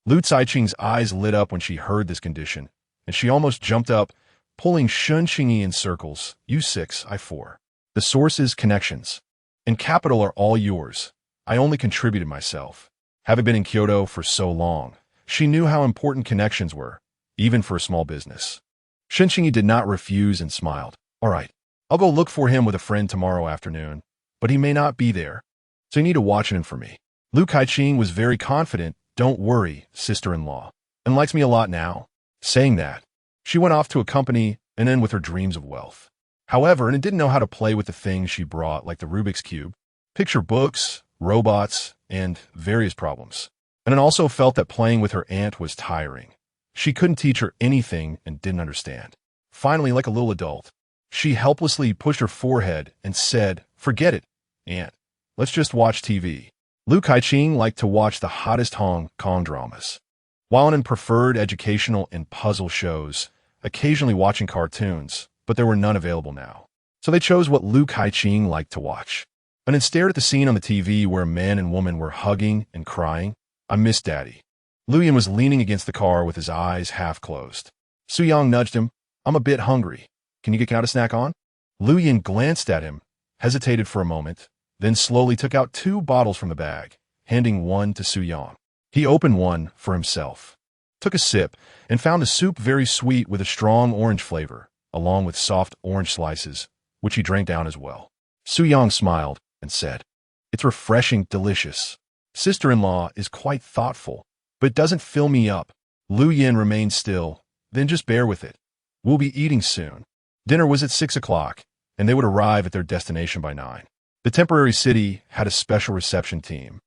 Lu Kaiqing's eyes lit up when she heard this condition, and she almost jumped up, pulling Qingyi in circles. U6, I4. The sources, connections, and capital are all yours. I only contributed myself. Having been in Kyoto for so long, she knew how important connections were, even for a small business. Qingyi did not refuse and smiled. All right, I'll go look for him with a friend tomorrow afternoon, but he may not be there, so you need to watch him for me. Lu Kaiqing was very confident. Don't worry, sister-in-law, and likes me a lot now. Saying that, she went off to a company and then with her dreams of wealth. However, and didn't know how to play with the things she brought, like the Rubik's Cube, picture books, robots, and various problems. And it also felt that playing with her aunt was tiring. She couldn't teach her anything and didn't understand. Finally, like a little adult, she helplessly pushed her forehead and said, Forget it, aunt. Let's just watch TV. Lu Kaiqing liked to watch the hottest Hong Kong dramas, while in preferred educational and puzzle shows, occasionally watching cartoons, but there were none available now. So they chose what Lu Kaiqing liked to watch. And then stared at the scene on the TV where a man and woman were hugging and crying. I miss Daddy. Lu Yin was leaning against the car with his eyes half closed. Su Yang nudged him. I'm a bit hungry. Can you get out a snack on? Lu Yin glanced at him, hesitated for a moment, then slowly took out 2 bottles from the bag, handing one to Su Yang. He opened one for himself, took a sip, and found the soup very sweet with a strong orange flavor, along with soft orange slices, which he drank down as well. Su Yang smiled and said, It's refreshing, delicious. Sister-in-law is quite thoughtful, but doesn't fill me up. Lu Yin remained still. Then just bear with it. We'll be eating soon. Dinner was at 6 o'clock, and they would arrive at their destination by 9. The temporary city had a special reception team,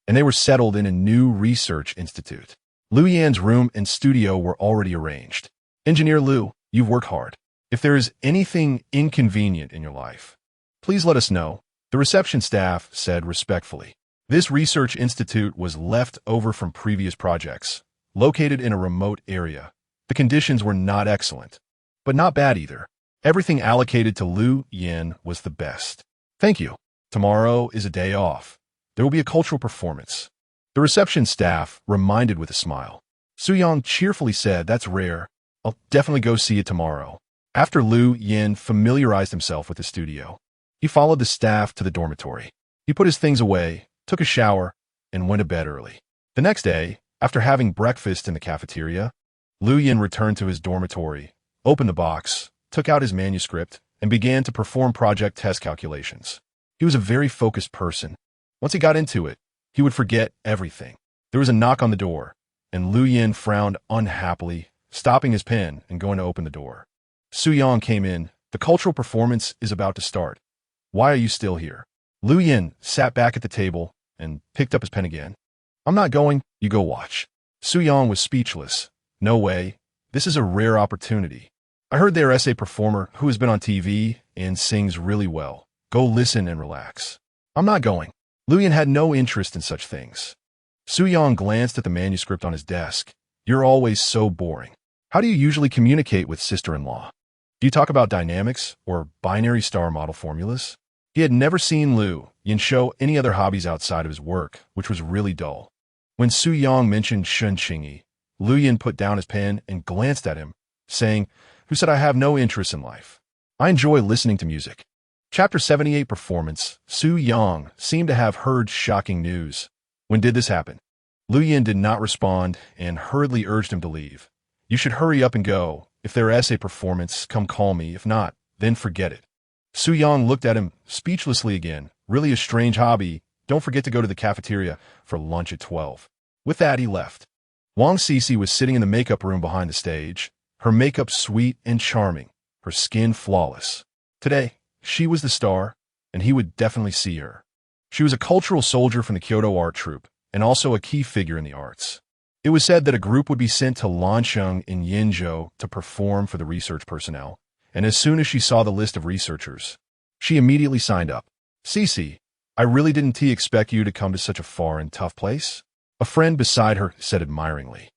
and they were settled in a new research institute. Lu Yan's room and studio were already arranged. Engineer Lu, you've worked hard. If there is anything inconvenient in your life, please let us know, the reception staff said respectfully. This research institute was left over from previous projects, located in a remote area. The conditions were not excellent, but not bad either. Everything allocated to Lu Yin was the best. Thank you. Tomorrow is a day off. There will be a cultural performance. The reception staff reminded with a smile. Su-Yang cheerfully said, "That's rare. I'll definitely go see it tomorrow." After Lu Yin familiarized himself with the studio, he followed the staff to the dormitory. He put his things away, took a shower, and went to bed early. The next day, after having breakfast in the cafeteria, Lu Yin returned to his dormitory, opened the box, took out his manuscript, and began to perform project test calculations. He was a very focused person. Once he got into it, he would forget everything. There was a knock on the door, and Lu Yin frowned unhappily, stopping his pen and going to open the door. Su-Yang came in. "The cultural performance is about to start. Why are you still here?" Lu Yin sat back at the table and picked up his pen again. "I'm not going. You go watch." Su-Yang was speechless. "No way. This is a rare opportunity. I heard their essay performer who has been on TV and sings really well. Go listen and relax." "I'm not going." Lu Yin had no interest in such things. Su-Yang glanced at the manuscript on his desk. "You're always so boring. How do you usually communicate with sister-in-law? Do you talk about dynamics or binary star model formulas?" He had never seen Lu Yin show any other hobbies outside of his work, which was really dull. When Su-Yang mentioned Qingyi, Lu Yin put down his pen and glanced at him, saying, "Who said I have no interest in life? I enjoy listening to music." Chapter 78 Performance. Su-Yang seemed to have heard shocking news. "When did this happen?" Lu Yin did not respond and hurriedly urged him to leave. "You should hurry up and go. If their essay performance, come call me. If not, then forget it." Su-Yang looked at him speechlessly again. "Really a strange hobby. Don't forget to go to the cafeteria for lunch at 12. With that, he left. Wang Cece was sitting in the makeup room behind the stage, her makeup sweet and charming, her skin flawless. Today, she was the star, and he would definitely see her. She was a cultural soldier from the Kyoto art troupe, and also a key figure in the arts. It was said that a group would be sent to Lansheng in Yinzhou to perform for the research personnel, and as soon as she saw the list of researchers, she immediately signed up. "Cece, I really didn't expect you to come to such a far and tough place," a friend beside her said admiringly.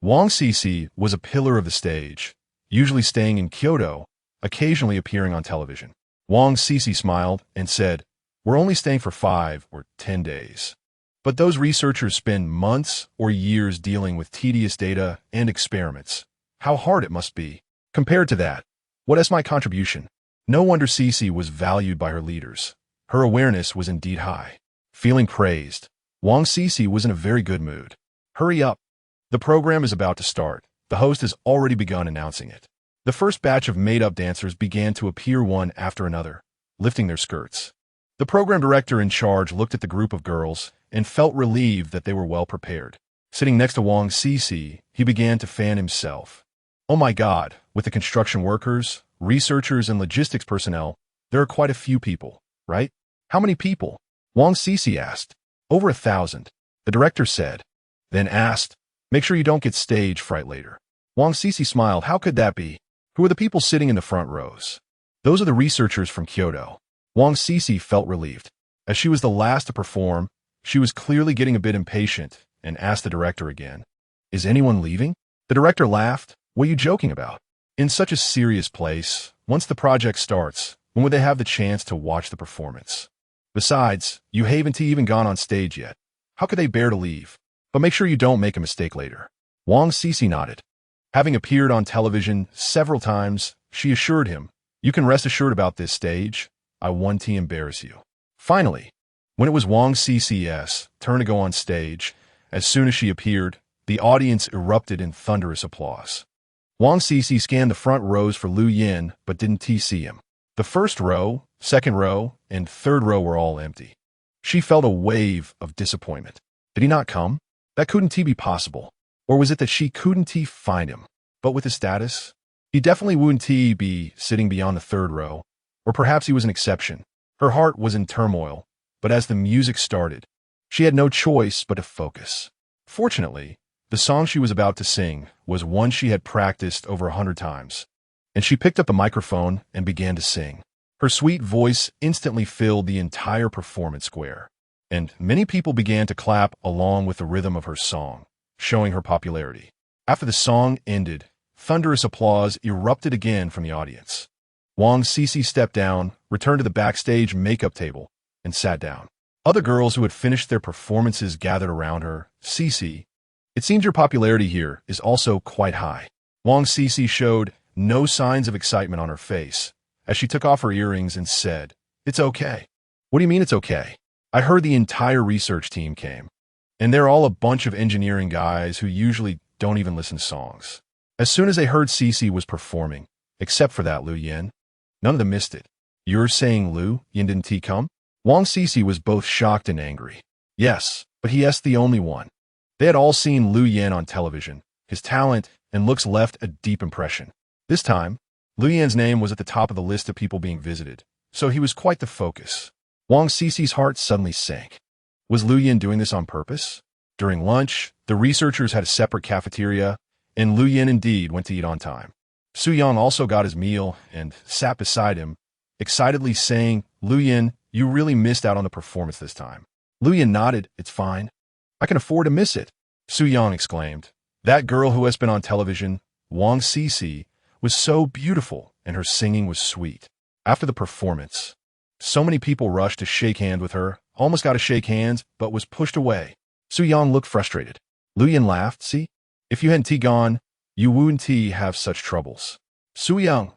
Wang Cece was a pillar of the stage, usually staying in Kyoto, occasionally appearing on television. Wang Cece smiled and said, "We're only staying for 5 or 10 days. But those researchers spend months or years dealing with tedious data and experiments. How hard it must be. Compared to that, what is my contribution?" No wonder Cece was valued by her leaders. Her awareness was indeed high. Feeling praised, Wang Cece was in a very good mood. "Hurry up. The program is about to start. The host has already begun announcing it." The first batch of made-up dancers began to appear one after another, lifting their skirts. The program director in charge looked at the group of girls and felt relieved that they were well prepared. Sitting next to Wang Cece, he began to fan himself. "Oh my God, with the construction workers, researchers, and logistics personnel, there are quite a few people, right?" "How many people?" Wang Cece asked. "Over 1,000, the director said, then asked, "Make sure you don't get stage fright later." Wang Cece smiled. "How could that be? Who are the people sitting in the front rows?" "Those are the researchers from Kyoto." Wang Cece felt relieved. As she was the last to perform, she was clearly getting a bit impatient and asked the director again, "Is anyone leaving?" The director laughed. "What are you joking about? In such a serious place, once the project starts, when would they have the chance to watch the performance? Besides, you haven't even gone on stage yet. How could they bear to leave? But make sure you don't make a mistake later." Wang Cece nodded. Having appeared on television several times, she assured him, "You can rest assured about this stage. I won't embarrass you." Finally, when it was Wang Cece's turn to go on stage, as soon as she appeared, the audience erupted in thunderous applause. Wang Cece scanned the front rows for Lu Yin, but didn't see him. The first row, second row, and third row were all empty. She felt a wave of disappointment. Did he not come? That couldn't be possible. Or was it that she couldn't find him? But with his status, he definitely wouldn't be sitting beyond the third row. Or perhaps he was an exception. Her heart was in turmoil, but as the music started, she had no choice but to focus. Fortunately, the song she was about to sing was one she had practiced over 100 times, and she picked up the microphone and began to sing. Her sweet voice instantly filled the entire performance square, and many people began to clap along with the rhythm of her song, showing her popularity. After the song ended, thunderous applause erupted again from the audience. Wang Cece stepped down, returned to the backstage makeup table, and sat down. Other girls who had finished their performances gathered around her. Cece, it seems your popularity here is also quite high. Wang Cece showed no signs of excitement on her face as she took off her earrings and said, "It's okay." "What do you mean it's okay? I heard the entire research team came, and they're all a bunch of engineering guys who usually don't even listen to songs." As soon as they heard Cece was performing, except for that Lu Yin, none of them missed it. "You're saying Lu Yin didn't come?" Wang Cece was both shocked and angry. Yes, but he's the only one. They had all seen Lu Yin on television. His talent and looks left a deep impression. This time, Lu Yin's name was at the top of the list of people being visited, so he was quite the focus. Wang Cece's heart suddenly sank. Was Lu Yin doing this on purpose? During lunch, the researchers had a separate cafeteria, and Lu Yin indeed went to eat on time. Su Yang also got his meal and sat beside him, excitedly saying, "Lu Yin, you really missed out on the performance this time." Lu Yin nodded. "It's fine. I can afford to miss it." Su Yang exclaimed, "That girl who has been on television, Wang Cece, was so beautiful and her singing was sweet." After the performance, so many people rushed to shake hands with her, almost got to shake hands, but was pushed away. Su Yang looked frustrated. Lu Yin laughed. "See, if you hadn't gone, you wouldn't have such troubles." Su Yang.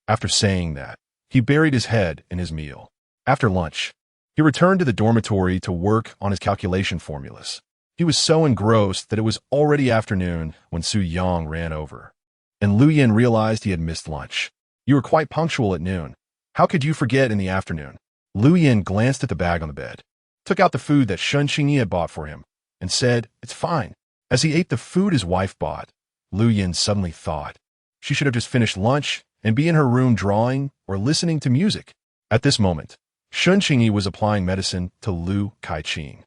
After saying that, he buried his head in his meal. After lunch, he returned to the dormitory to work on his calculation formulas. He was so engrossed that it was already afternoon when Su Yang ran over, and Lu Yin realized he had missed lunch. "You were quite punctual at noon. How could you forget in the afternoon?" Lu Yin glanced at the bag on the bed, took out the food that Qingyi had bought for him, and said, "It's fine." As he ate the food his wife bought, Lu Yin suddenly thought she should have just finished lunch and be in her room drawing or listening to music. At this moment, Qingyi was applying medicine to Lu Kaiqing.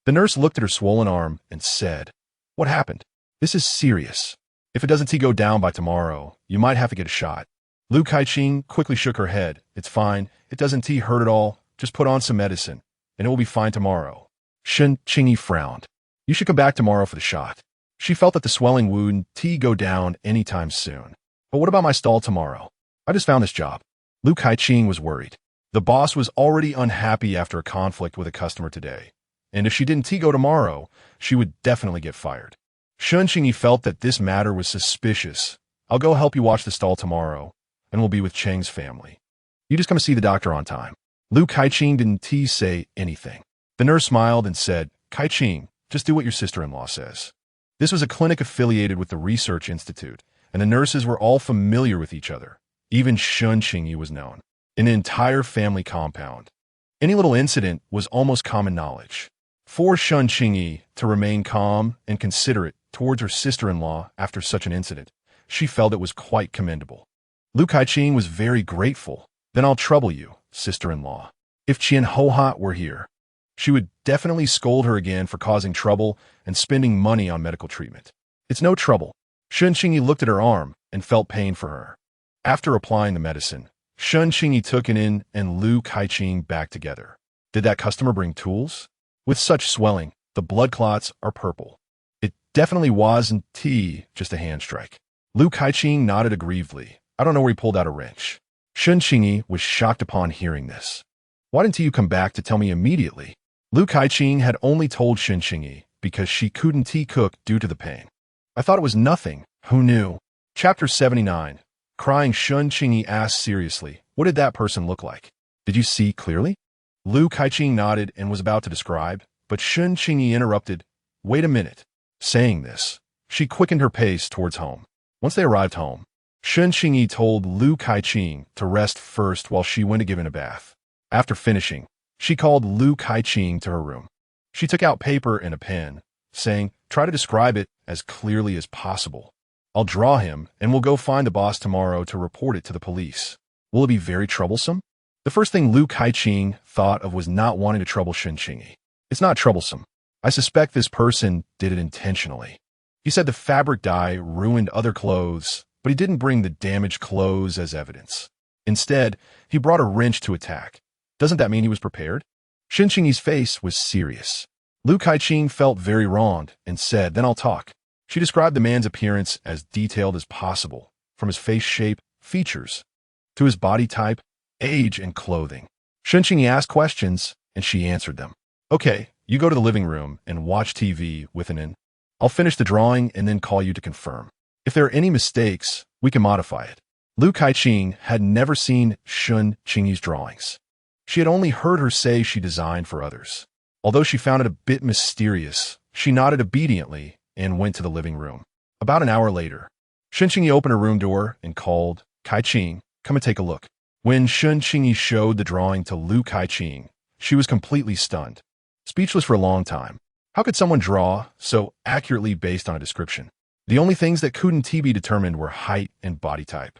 The nurse looked at her swollen arm and said, "What happened? This is serious. If it doesn't go down by tomorrow, you might have to get a shot." Lu Kaiqing quickly shook her head. "It's fine. It doesn't hurt at all. Just put on some medicine, and it will be fine tomorrow." Qingyi frowned. "You should come back tomorrow for the shot." She felt that the swelling wouldn't go down anytime soon. "But what about my stall tomorrow? I just found this job." Lu Kaiqing was worried. The boss was already unhappy after a conflict with a customer today, and if she didn't go tomorrow, she would definitely get fired. Qingyi felt that this matter was suspicious. "I'll go help you watch the stall tomorrow, and we'll be with Cheng's family. You just come to see the doctor on time." Lu Kaiqing didn't say anything. The nurse smiled and said, "Kaiqing, just do what your sister-in-law says." This was a clinic affiliated with the Research Institute, and the nurses were all familiar with each other. Even Qingyi was known. An entire family compound. Any little incident was almost common knowledge. For Qingyi to remain calm and considerate towards her sister-in-law after such an incident, she felt it was quite commendable. Lu Kaiqing was very grateful. "Then I'll trouble you, sister-in-law. If Qian Hohat were here, she would definitely scold her again for causing trouble and spending money on medical treatment." "It's no trouble." Qingyi looked at her arm and felt pain for her. After applying the medicine, Qingyi took it in and Lu Kaiqing back together. Did that customer bring tools? With such swelling, the blood clots are purple. It definitely wasn't just a hand strike. Lu Kaiqing nodded aggrievedly. "I don't know where he pulled out a wrench." Qingyi was shocked upon hearing this. "Why didn't you come back to tell me immediately?" Lu Kaiqing had only told Qingyi because she couldn't cook due to the pain. "I thought it was nothing. Who knew?" Chapter 79. Crying, Qingyi asked seriously, "What did that person look like? Did you see clearly?" Lu Kaiqing nodded and was about to describe, but Qingyi interrupted. "Wait a minute." Saying this, she quickened her pace towards home. Once they arrived home, Qingyi told Lu Kaiqing to rest first while she went to give him a bath. After finishing, she called Lu Kaiqing to her room. She took out paper and a pen, saying, "Try to describe it as clearly as possible. I'll draw him, and we'll go find the boss tomorrow to report it to the police. Will it be very troublesome?" The first thing Lu Kaiqing thought of was not wanting to trouble Qingyi. "It's not troublesome. I suspect this person did it intentionally." He said the fabric dye ruined other clothes, but he didn't bring the damaged clothes as evidence. Instead, he brought a wrench to attack. Doesn't that mean he was prepared? Qingyi's face was serious. Lu Kaiqing felt very wronged and said, "Then I'll talk." She described the man's appearance as detailed as possible, from his face shape, features, to his body type, age, and clothing. Qingyi asked questions, and she answered them. Okay, you go to the living room and watch TV with an in. I'll finish the drawing and then call you to confirm. If there are any mistakes, we can modify it. Lu Kaiqing had never seen Qingyi's drawings. She had only heard her say she designed for others. Although she found it a bit mysterious, she nodded obediently and went to the living room. About an hour later, Qingyi opened her room door and called, Kaiqing, come and take a look. When Qingyi showed the drawing to Lu Kaiqing, she was completely stunned, speechless for a long time. How could someone draw so accurately based on a description? The only things that couldn't be determined were height and body type.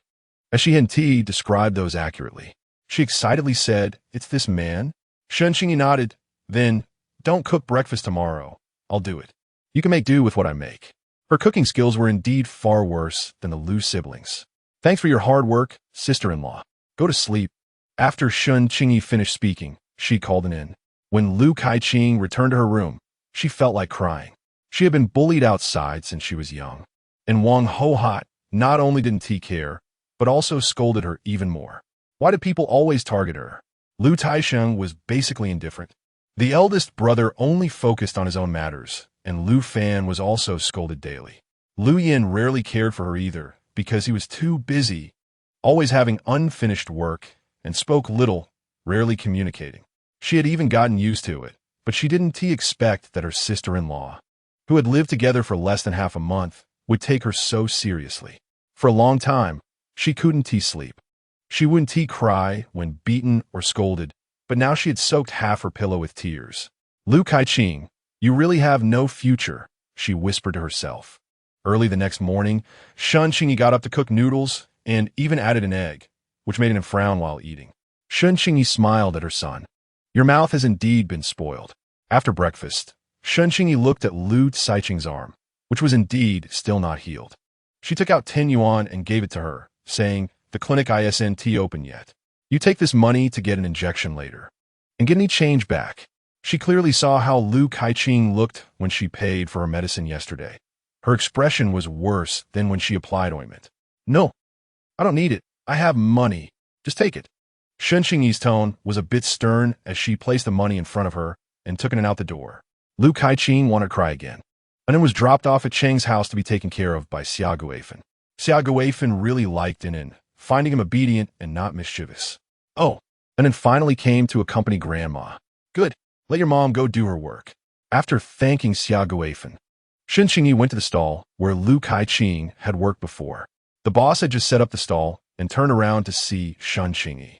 As she and T described those accurately, she excitedly said, It's this man? Qingyi nodded. Then, don't cook breakfast tomorrow. I'll do it. You can make do with what I make. Her cooking skills were indeed far worse than the Lu siblings. Thanks for your hard work, sister-in-law. Go to sleep. After Qingyi finished speaking, she called an in. When Lu Kaiqing returned to her room, she felt like crying. She had been bullied outside since she was young. And Wang Hohat not only didn't care, but also scolded her even more. Why did people always target her? Lu Taisheng was basically indifferent. The eldest brother only focused on his own matters, and Lu Fan was also scolded daily. Lu Yin rarely cared for her either, because he was too busy, always having unfinished work, and spoke little, rarely communicating. She had even gotten used to it, but she didn't expect that her sister-in-law, who had lived together for less than half a month, would take her so seriously. For a long time, she couldn't sleep. She wouldn't cry when beaten or scolded, but now she had soaked half her pillow with tears. Lu Kaiqing, you really have no future, she whispered to herself. Early the next morning, Qingyi got up to cook noodles and even added an egg, which made him frown while eating. Qingyi smiled at her son. Your mouth has indeed been spoiled. After breakfast, Qingyi looked at Lu Kaiqing's arm, which was indeed still not healed. She took out 10 yuan and gave it to her, saying, The clinic isn't open yet. You take this money to get an injection later. And get any change back. She clearly saw how Lu Kaiqing looked when she paid for her medicine yesterday. Her expression was worse than when she applied ointment. No, I don't need it. I have money. Just take it. Qingyi's tone was a bit stern as she placed the money in front of her and took it out the door. Lu Kaiqing wanted to cry again. And then was dropped off at Cheng's house to be taken care of by Xia Guifan. Xia Guifan really liked Inin, finding him obedient and not mischievous. Oh, and then finally came to accompany Grandma. Good, let your mom go do her work. After thanking Xia Guifan, Qingyi went to the stall where Lu Kaiqing had worked before. The boss had just set up the stall and turned around to see Qingyi,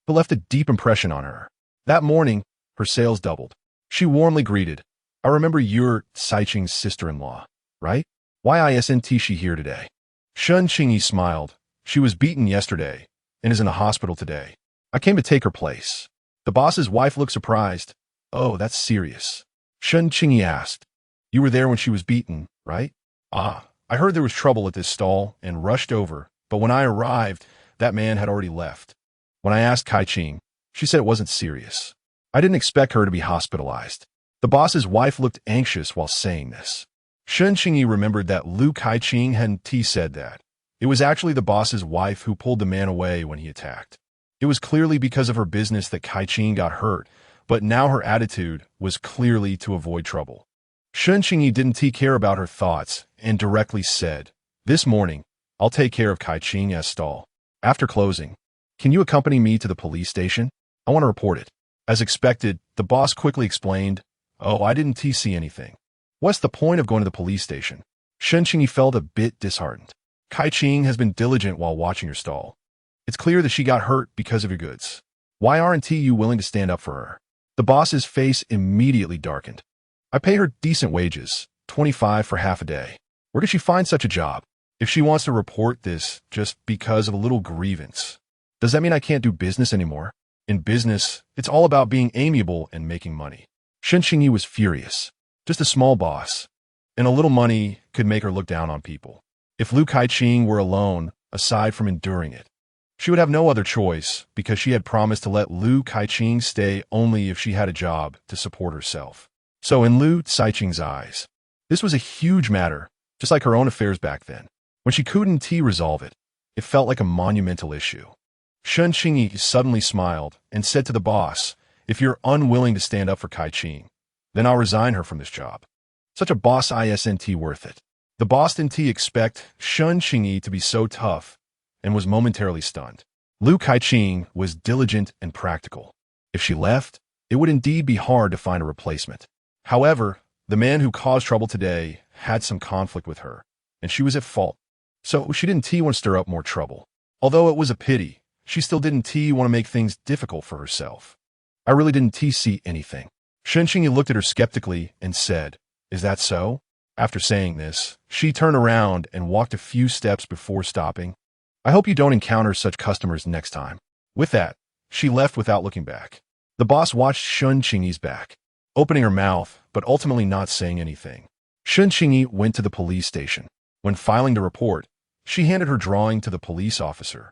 but left a deep impression on her. That morning, her sales doubled. She warmly greeted, I remember you're Saiqing's sister-in-law, right? Why isn't she here today? Qingyi smiled. She was beaten yesterday and is in the hospital today. I came to take her place. The boss's wife looked surprised. Oh, that's serious. Qingyi asked. You were there when she was beaten, right? Ah, I heard there was trouble at this stall and rushed over, but when I arrived, that man had already left. When I asked Kaiqing, she said it wasn't serious. I didn't expect her to be hospitalized. The boss's wife looked anxious while saying this. Qingyi remembered that Lu Kaiqing hadn't said that. It was actually the boss's wife who pulled the man away when he attacked. It was clearly because of her business that Kaiqing got hurt, but now her attitude was clearly to avoid trouble. Qingyi didn't care about her thoughts and directly said, This morning, I'll take care of Kaiqing's stall. After closing, can you accompany me to the police station? I want to report it. As expected, the boss quickly explained, Oh, I didn't see anything. What's the point of going to the police station? Qingyi felt a bit disheartened. Kaiqing has been diligent while watching your stall. It's clear that she got hurt because of your goods. Why aren't you willing to stand up for her? The boss's face immediately darkened. I pay her decent wages, 25 for half a day. Where did she find such a job? If she wants to report this just because of a little grievance, does that mean I can't do business anymore? In business, it's all about being amiable and making money. Qingyi was furious. Just a small boss, and a little money could make her look down on people. If Lu Kaiqing were alone, aside from enduring it, she would have no other choice because she had promised to let Lu Kaiqing stay only if she had a job to support herself. So in Lu Kaiqing's eyes, this was a huge matter, just like her own affairs back then. When she couldn't resolve it, it felt like a monumental issue. Qingyi suddenly smiled and said to the boss, If you're unwilling to stand up for Qingyi, then I'll resign her from this job. Such a boss isn't worth it. The Boston T expect Qingyi to be so tough and was momentarily stunned. Lu Qingyi was diligent and practical. If she left, it would indeed be hard to find a replacement. However, the man who caused trouble today had some conflict with her, and she was at fault. So she didn't want to stir up more trouble. Although it was a pity, she still didn't want to make things difficult for herself. I really didn't see anything. Qingyi looked at her skeptically and said, "Is that so?" After saying this, she turned around and walked a few steps before stopping. "I hope you don't encounter such customers next time." With that, she left without looking back. The boss watched Qingyi's back, opening her mouth, but ultimately not saying anything. Qingyi went to the police station. When filing the report, she handed her drawing to the police officer,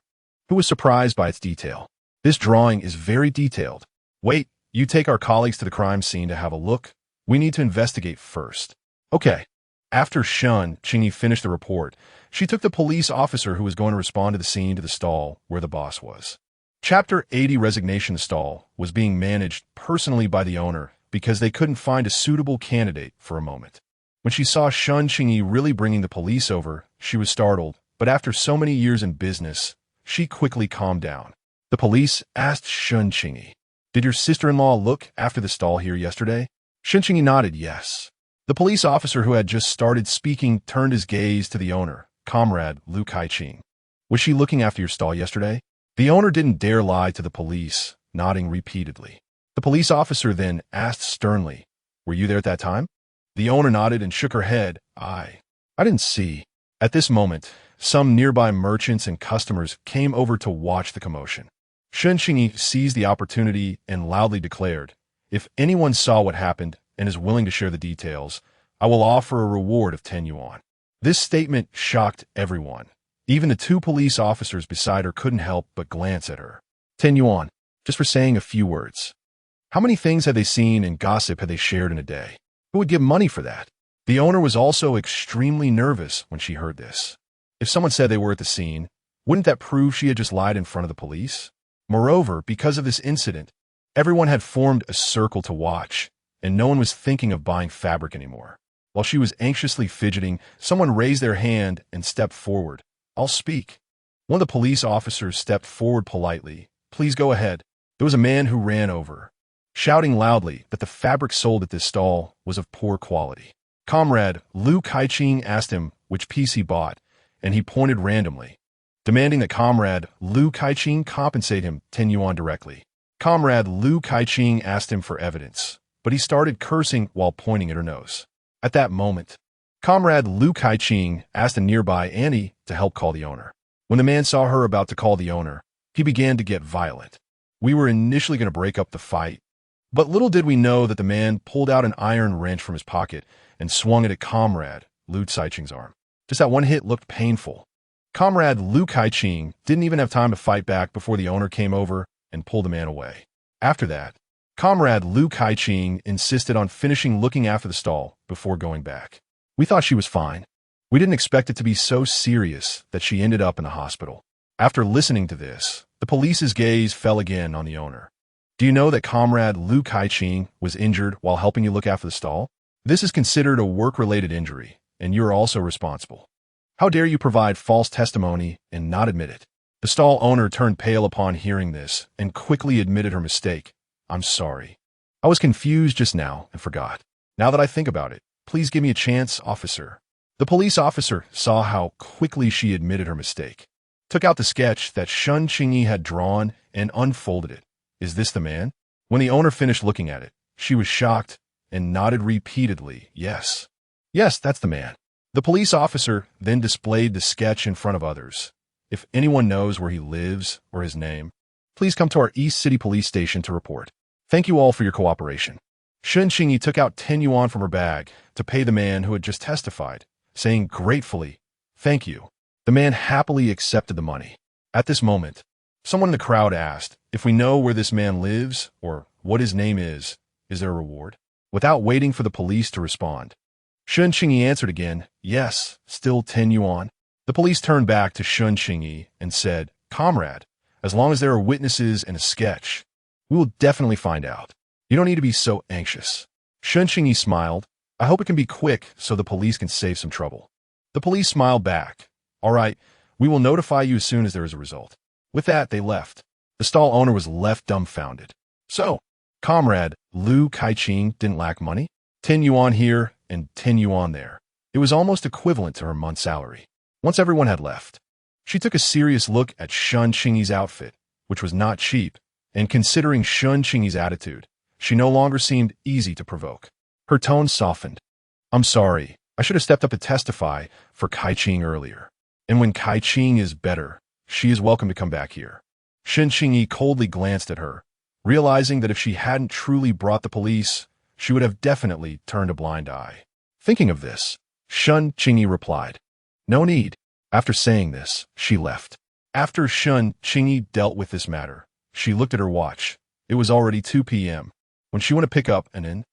who was surprised by its detail. "This drawing is very detailed. Wait, you take our colleagues to the crime scene to have a look? We need to investigate first." "Okay." After Qingyi finished the report, she took the police officer who was going to respond to the scene to the stall where the boss was. Chapter 80 Resignation stall was being managed personally by the owner because they couldn't find a suitable candidate for a moment. When she saw Qingyi really bringing the police over, she was startled, but after so many years in business, she quickly calmed down. The police asked Qingyi, "Did your sister-in-law look after the stall here yesterday?" Qingyi nodded yes. The police officer who had just started speaking turned his gaze to the owner, Comrade Lu Qingyi. "Was she looking after your stall yesterday?" The owner didn't dare lie to the police, nodding repeatedly. The police officer then asked sternly, "Were you there at that time?" The owner nodded and shook her head. I didn't see." At this moment, some nearby merchants and customers came over to watch the commotion. Qingyi seized the opportunity and loudly declared, "If anyone saw what happened and is willing to share the details, I will offer a reward of 10 yuan. This statement shocked everyone. Even the two police officers beside her couldn't help but glance at her. 10 yuan, just for saying a few words. How many things had they seen and gossip had they shared in a day? Who would give money for that? The owner was also extremely nervous when she heard this. If someone said they were at the scene, wouldn't that prove she had just lied in front of the police? Moreover, because of this incident, everyone had formed a circle to watch, and no one was thinking of buying fabric anymore. While she was anxiously fidgeting, someone raised their hand and stepped forward. "I'll speak." One of the police officers stepped forward politely. "Please go ahead." There was a man who ran over, shouting loudly that the fabric sold at this stall was of poor quality. Comrade Lu Qingyi asked him which piece he bought, and he pointed randomly, demanding that Comrade Lu Qingyi compensate him 10 yuan directly. Comrade Lu Qingyi asked him for evidence, but he started cursing while pointing at her nose. At that moment, Comrade Lu Qingyi asked a nearby Annie to help call the owner. When the man saw her about to call the owner, he began to get violent. We were initially going to break up the fight, but little did we know that the man pulled out an iron wrench from his pocket and swung it at Comrade Lu Qingyi's arm. Just that one hit looked painful. Comrade Lu Qingyi didn't even have time to fight back before the owner came over and pulled the man away. After that, Comrade Lu Qingyi insisted on finishing looking after the stall before going back. We thought she was fine. We didn't expect it to be so serious that she ended up in the hospital. After listening to this, the police's gaze fell again on the owner. "Do you know that Comrade Lu Qingyi was injured while helping you look after the stall? This is considered a work-related injury, and you are also responsible. How dare you provide false testimony and not admit it?" The stall owner turned pale upon hearing this and quickly admitted her mistake. "I'm sorry. I was confused just now and forgot. Now that I think about it, please give me a chance, officer." The police officer saw how quickly she admitted her mistake, took out the sketch that Qingyi had drawn and unfolded it. "Is this the man?" When the owner finished looking at it, she was shocked and nodded repeatedly, "Yes. Yes, that's the man." The police officer then displayed the sketch in front of others. "If anyone knows where he lives or his name, please come to our East City Police Station to report. Thank you all for your cooperation." Qingyi took out 10 yuan from her bag to pay the man who had just testified, saying gratefully, "Thank you." The man happily accepted the money. At this moment, someone in the crowd asked, "If we know where this man lives or what his name is there a reward?" Without waiting for the police to respond, Qingyi answered again, "Yes, still 10 yuan." The police turned back to Qingyi and said, "Comrade, as long as there are witnesses and a sketch, We will definitely find out. You don't need to be so anxious. Qingyi smiled. I hope it can be quick so the police can save some trouble. The police smiled back. All right, we will notify you as soon as there is a result. With that, they left. The stall owner was left dumbfounded. So, comrade, Lu Kaiqing didn't lack money? 10 yuan here and 10 yuan there. It was almost equivalent to her month's salary. Once everyone had left, she took a serious look at Qingyi's outfit, which was not cheap, and considering Qingyi's attitude, she no longer seemed easy to provoke. Her tone softened. I'm sorry, I should have stepped up to testify for Kaiqing earlier. And when Kaiqing is better, she is welcome to come back here. Qingyi coldly glanced at her, realizing that if she hadn't truly brought the police, she would have definitely turned a blind eye. Thinking of this, Qingyi replied, No need. After saying this, she left. After Qingyi dealt with this matter, she looked at her watch. It was already 2 p.m. when she went to pick up an inn.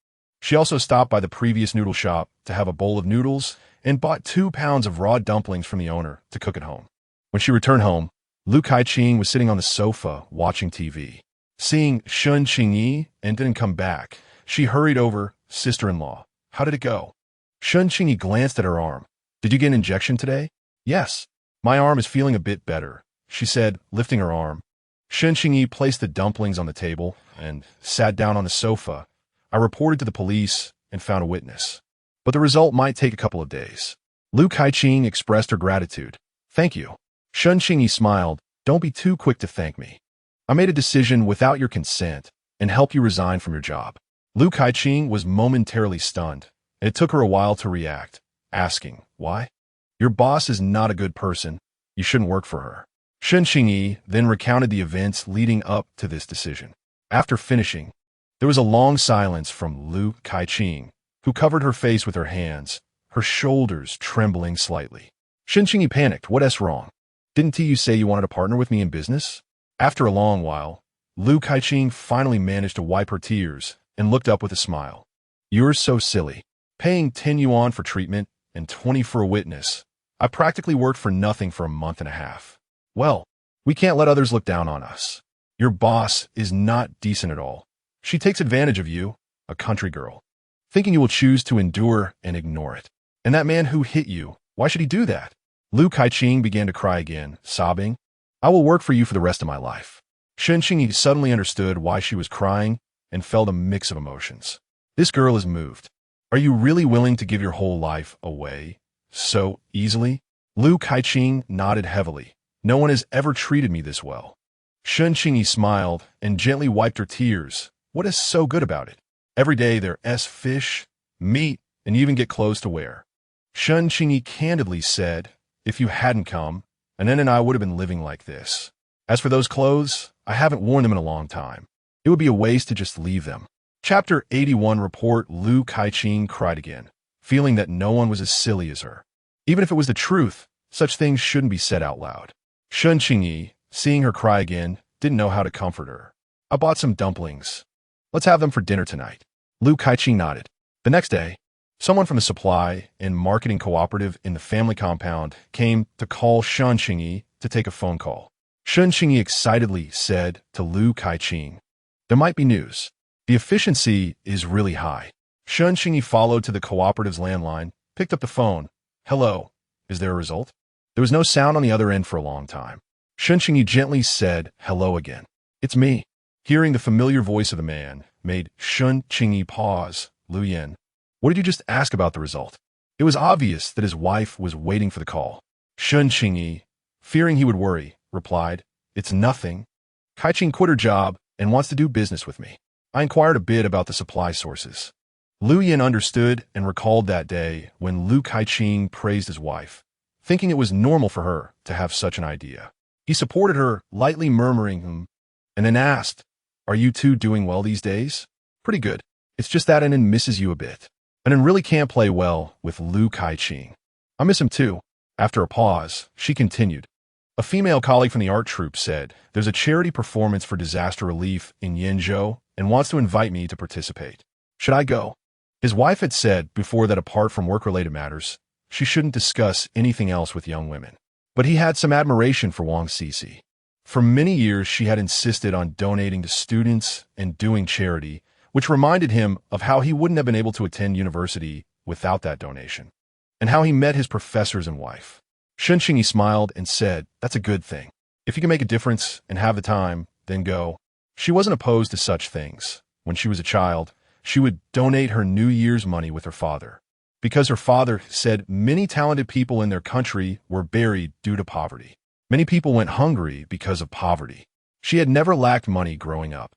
She also stopped by the previous noodle shop to have a bowl of noodles and bought 2 pounds of raw dumplings from the owner to cook at home. When she returned home, Lu Kaiqing was sitting on the sofa watching TV. Seeing Qingyi and didn't come back, she hurried over. Sister-in-law, how did it go? Qingyi glanced at her arm. Did you get an injection today? Yes. My arm is feeling a bit better, she said, lifting her arm. Qingyi placed the dumplings on the table and sat down on the sofa. I reported to the police and found a witness. But the result might take a couple of days. Lu Kaiqing expressed her gratitude. Thank you. Qingyi smiled. Don't be too quick to thank me. I made a decision without your consent and helped you resign from your job. Lu Kaiqing was momentarily stunned, and it took her a while to react, asking, why? Your boss is not a good person. You shouldn't work for her. Qingyi then recounted the events leading up to this decision. After finishing, there was a long silence from Lu Kaiqing, who covered her face with her hands, her shoulders trembling slightly. Qingyi panicked. What's wrong? Didn't you say you wanted to partner with me in business? After a long while, Lu Kaiqing finally managed to wipe her tears and looked up with a smile. You're so silly. Paying 10 yuan for treatment and 20 for a witness. I practically worked for nothing for a month and a half. Well, we can't let others look down on us. Your boss is not decent at all. She takes advantage of you, a country girl, thinking you will choose to endure and ignore it. And that man who hit you, why should he do that? Lu Kaiqing began to cry again, sobbing. I will work for you for the rest of my life. Qingyi suddenly understood why she was crying and felt a mix of emotions. This girl is moved. Are you really willing to give your whole life away so easily? Lu Kaiqing nodded heavily. No one has ever treated me this well. Qingyi smiled and gently wiped her tears. What is so good about it? Every day there's fish, meat, and you even get clothes to wear. Qingyi candidly said, if you hadn't come, Anan and I would have been living like this. As for those clothes, I haven't worn them in a long time. It would be a waste to just leave them. Chapter 81 report. Lu Kaiqing cried again, feeling that no one was as silly as her. Even if it was the truth, such things shouldn't be said out loud. Qingyi, seeing her cry again, didn't know how to comfort her. I bought some dumplings. Let's have them for dinner tonight. Lu Kaiqing nodded. The next day, someone from the supply and marketing cooperative in the family compound came to call Qingyi to take a phone call. Qingyi excitedly said to Lu Kaiqing, there might be news. The efficiency is really high. Qingyi followed to the cooperative's landline, picked up the phone. Hello, is there a result? There was no sound on the other end for a long time. Qingyi gently said, hello again. It's me. Hearing the familiar voice of the man made Qingyi pause. Lu Yin, what did you just ask about the result? It was obvious that his wife was waiting for the call. Qingyi, fearing he would worry, replied, it's nothing. Kaiqing quit her job and wants to do business with me. I inquired a bit about the supply sources. Lu Yin understood and recalled that day when Lu Kaiqing praised his wife, thinking it was normal for her to have such an idea. He supported her, lightly murmuring, and then asked, are you two doing well these days? Pretty good. It's just that Anan misses you a bit. Anan really can't play well with Lu Kaiqing. I miss him too. After a pause, she continued. A female colleague from the art troupe said, there's a charity performance for disaster relief in Yenzhou and wants to invite me to participate. Should I go? His wife had said before that apart from work-related matters, she shouldn't discuss anything else with young women. But he had some admiration for Wang Sisi. For many years, she had insisted on donating to students and doing charity, which reminded him of how he wouldn't have been able to attend university without that donation, and how he met his professors and wife. Qingyi smiled and said, "That's a good thing. If you can make a difference and have the time, then go." She wasn't opposed to such things. When she was a child, she would donate her New Year's money with her father, because her father said many talented people in their country were buried due to poverty. Many people went hungry because of poverty. She had never lacked money growing up,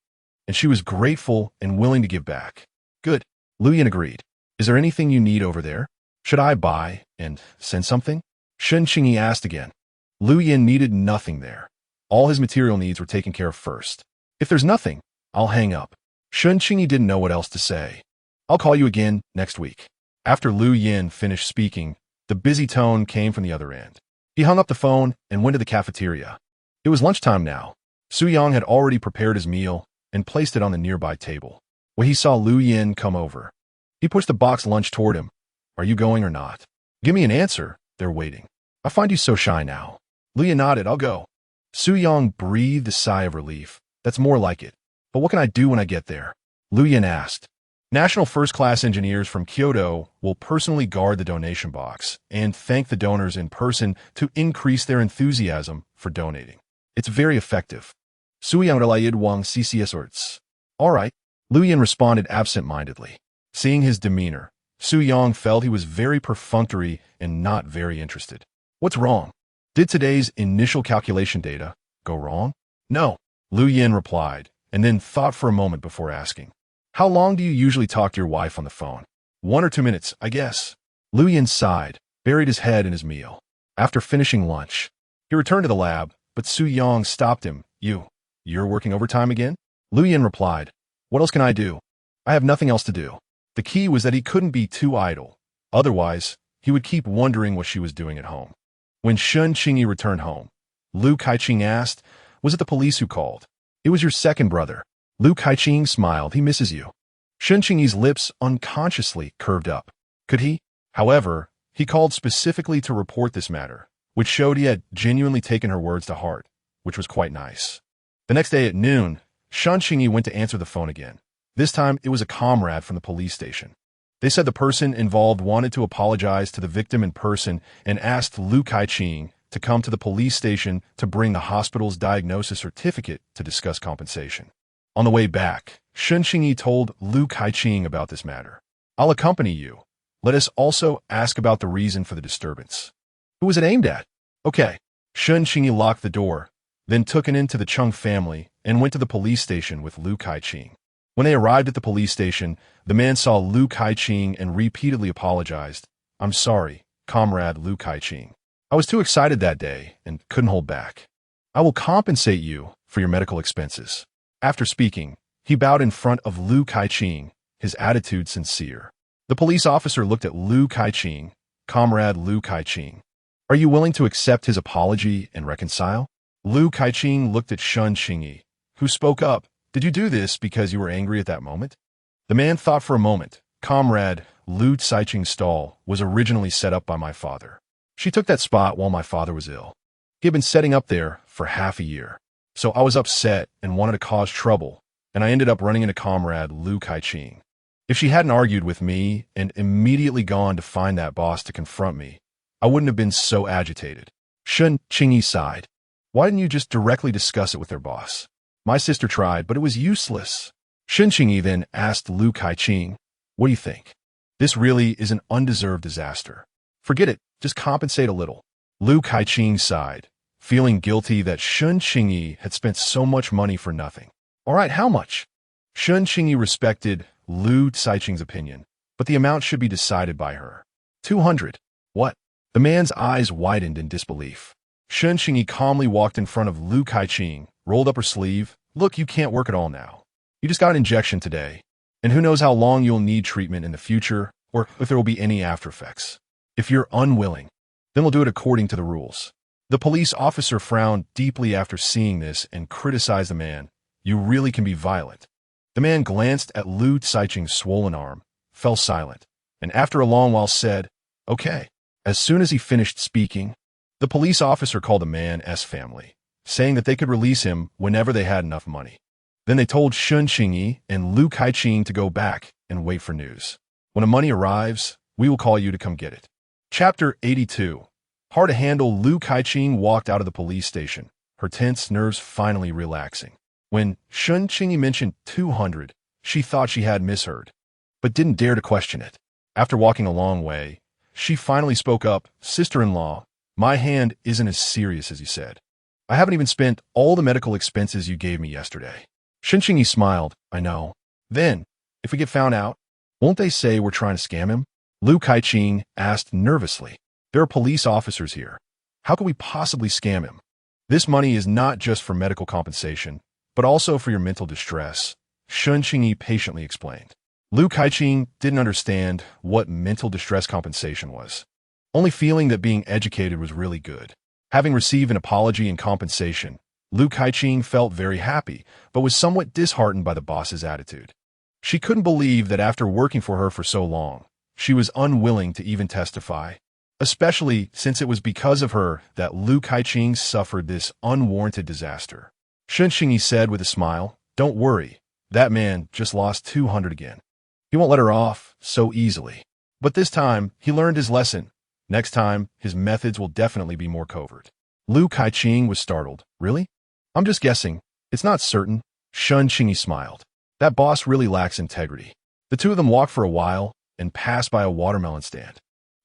and she was grateful and willing to give back. Good. Lu Yin agreed. Is there anything you need over there? Should I buy and send something? Qingyi asked again. Lu Yin needed nothing there. All his material needs were taken care of first. If there's nothing, I'll hang up. Qingyi didn't know what else to say. I'll call you again next week. After Lu Yin finished speaking, the busy tone came from the other end. He hung up the phone and went to the cafeteria. It was lunchtime now. Su Yang had already prepared his meal and placed it on the nearby table. When he saw Lu Yin come over, he pushed the box lunch toward him. Are you going or not? Give me an answer. They're waiting. I find you so shy now. Lu Yin nodded. I'll go. Su Yang breathed a sigh of relief. That's more like it. But what can I do when I get there? Lu Yin asked. National first-class engineers from Kyoto will personally guard the donation box and thank the donors in person to increase their enthusiasm for donating. It's very effective. Su Yang relayed Wang CCS words. All right. Lu Yin responded absent-mindedly. Seeing his demeanor, Su Yang felt he was very perfunctory and not very interested. What's wrong? Did today's initial calculation data go wrong? No, Lu Yin replied, and then thought for a moment before asking. How long do you usually talk to your wife on the phone? 1 or 2 minutes, I guess. Lu Yin sighed, buried his head in his meal. After finishing lunch, he returned to the lab, but Su Yang stopped him. You're working overtime again? Lu Yin replied, what else can I do? I have nothing else to do. The key was that he couldn't be too idle. Otherwise, he would keep wondering what she was doing at home. When Qingyi returned home, Lu Kaiqing asked, was it the police who called? It was your second brother. Lu Kaiqing smiled. He misses you. Qingyi's lips unconsciously curved up. Could he? However, he called specifically to report this matter, which showed he had genuinely taken her words to heart, which was quite nice. The next day at noon, Qingyi went to answer the phone again. This time, it was a comrade from the police station. They said the person involved wanted to apologize to the victim in person and asked Lu Kaiqing to come to the police station to bring the hospital's diagnosis certificate to discuss compensation. On the way back, Qingyi told Lu Kaiqing about this matter. I'll accompany you. Let us also ask about the reason for the disturbance. Who was it aimed at? Okay. Qingyi locked the door, then took it into the Chung family and went to the police station with Lu Kaiqing. When they arrived at the police station, the man saw Lu Kaiqing and repeatedly apologized. I'm sorry, comrade Lu Kaiqing. I was too excited that day and couldn't hold back. I will compensate you for your medical expenses. After speaking, he bowed in front of Lu Kaiqing, his attitude sincere. The police officer looked at Lu Kaiqing, comrade Lu Kaiqing. Are you willing to accept his apology and reconcile? Lu Kaiqing looked at Qingyi, who spoke up. Did you do this because you were angry at that moment? The man thought for a moment. Comrade Lu Kaiqing's stall was originally set up by my father. She took that spot while my father was ill. He had been setting up there for half a year. So I was upset and wanted to cause trouble, and I ended up running into comrade Lu Kaiqing. If she hadn't argued with me and immediately gone to find that boss to confront me, I wouldn't have been so agitated. Qingyi sighed. Why didn't you just directly discuss it with their boss? My sister tried, but it was useless. Qingyi then asked Lu Kaiqing, what do you think? This really is an undeserved disaster. Forget it, just compensate a little. Lu Kaiqing sighed, feeling guilty that Qingyi had spent so much money for nothing. All right, how much? Qingyi respected Lu Kaiqing's opinion, but the amount should be decided by her. 200. What? The man's eyes widened in disbelief. Qingyi calmly walked in front of Lu Kaiqing, rolled up her sleeve. Look, you can't work at all now. You just got an injection today, and who knows how long you'll need treatment in the future, or if there will be any after effects. If you're unwilling, then we'll do it according to the rules. The police officer frowned deeply after seeing this and criticized the man. You really can be violent. The man glanced at Lu Kaiqing's swollen arm, fell silent, and after a long while said, okay. As soon as he finished speaking, the police officer called the man's family, saying that they could release him whenever they had enough money. Then they told Qingyi and Lu Kaiqing to go back and wait for news. When the money arrives, we will call you to come get it. Chapter 82. Hard to handle. Lu Kaiqing walked out of the police station, her tense nerves finally relaxing. When Qingyi mentioned 200, she thought she had misheard, but didn't dare to question it. After walking a long way, she finally spoke up. Sister-in-law, my hand isn't as serious as you said. I haven't even spent all the medical expenses you gave me yesterday. Qingyi smiled. I know. Then, if we get found out, won't they say we're trying to scam him? Lu Kaiqing asked nervously. There are police officers here. How could we possibly scam him? This money is not just for medical compensation, but also for your mental distress, Qingyi patiently explained. Lu Kaiqing didn't understand what mental distress compensation was, only feeling that being educated was really good. Having received an apology and compensation, Lu Kaiqing felt very happy, but was somewhat disheartened by the boss's attitude. She couldn't believe that after working for her for so long, she was unwilling to even testify, especially since it was because of her that Lu Kaiqing suffered this unwarranted disaster. Qingyi said with a smile, Don't worry, that man just lost 200 again. He won't let her off so easily. But this time, he learned his lesson. Next time, his methods will definitely be more covert. Lu Kaiqing was startled. Really? I'm just guessing. It's not certain. Qingyi smiled. That boss really lacks integrity. The two of them walked for a while and passed by a watermelon stand.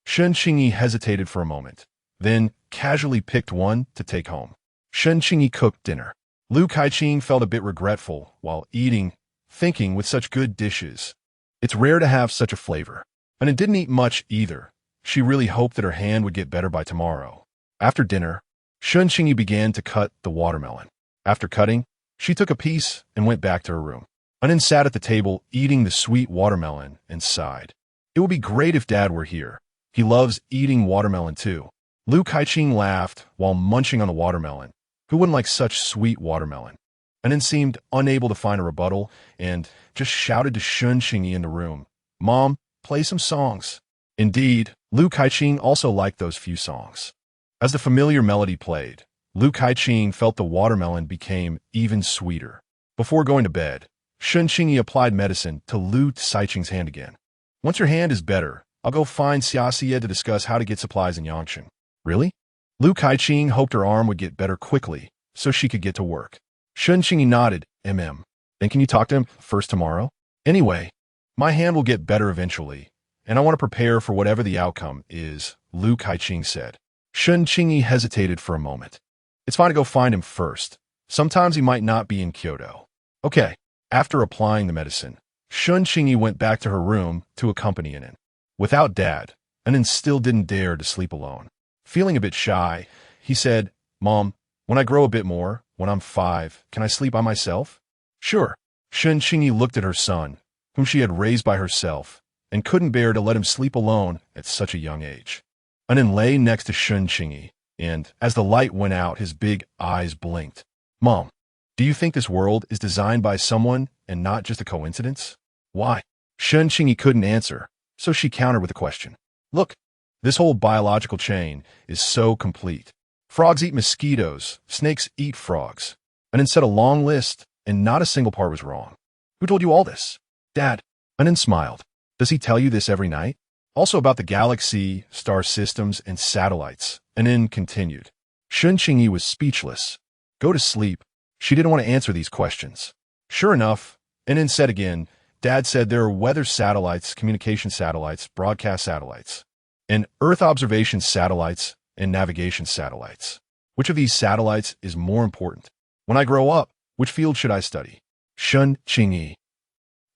Qingyi hesitated for a moment, then casually picked one to take home. Qingyi cooked dinner. Lu Kaiqing felt a bit regretful while eating, thinking with such good dishes. It's rare to have such a flavor. And it didn't eat much either. She really hoped that her hand would get better by tomorrow. After dinner, Qingyi began to cut the watermelon. After cutting, she took a piece and went back to her room. Anin sat at the table eating the sweet watermelon and sighed. It would be great if Dad were here. He loves eating watermelon too. Lu Kaiqing laughed while munching on the watermelon. Who wouldn't like such sweet watermelon? Anin seemed unable to find a rebuttal and just shouted to Qingyi in the room, Mom, play some songs. Indeed, Lu Kaiqing also liked those few songs. As the familiar melody played, Lu Kaiqing felt the watermelon became even sweeter. Before going to bed, Qingyi applied medicine to Lu Kaiqing's hand again. Once your hand is better, I'll go find Xiaxie to discuss how to get supplies in Yangshan. Really? Lu Kaiqing hoped her arm would get better quickly so she could get to work. Qingyi nodded, Then can you talk to him first tomorrow? Anyway, my hand will get better eventually, and I want to prepare for whatever the outcome is, Lu Kaiqing said. Qingyi hesitated for a moment. It's fine to go find him first. Sometimes he might not be in Kyoto. Okay. After applying the medicine, Qingyi went back to her room to accompany Anin. Without Dad, Anin still didn't dare to sleep alone. Feeling a bit shy, he said, Mom, when I grow a bit more, when I'm 5, can I sleep by myself? Sure. Qingyi looked at her son, whom she had raised by herself, and couldn't bear to let him sleep alone at such a young age. Anin lay next to Qingyi, and as the light went out, his big eyes blinked. Mom, do you think this world is designed by someone and not just a coincidence? Why? Qingyi couldn't answer, so she countered with a question. Look, this whole biological chain is so complete. Frogs eat mosquitoes, snakes eat frogs. Anin said a long list, and not a single part was wrong. Who told you all this? Dad. Anin smiled. Does he tell you this every night? Also about the galaxy, star systems, and satellites. Anin continued. Qingyi was speechless. Go to sleep. She didn't want to answer these questions. Sure enough, Anin said again, Dad said there are weather satellites, communication satellites, broadcast satellites, and Earth observation satellites and navigation satellites. Which of these satellites is more important? When I grow up, which field should I study? Qingyi.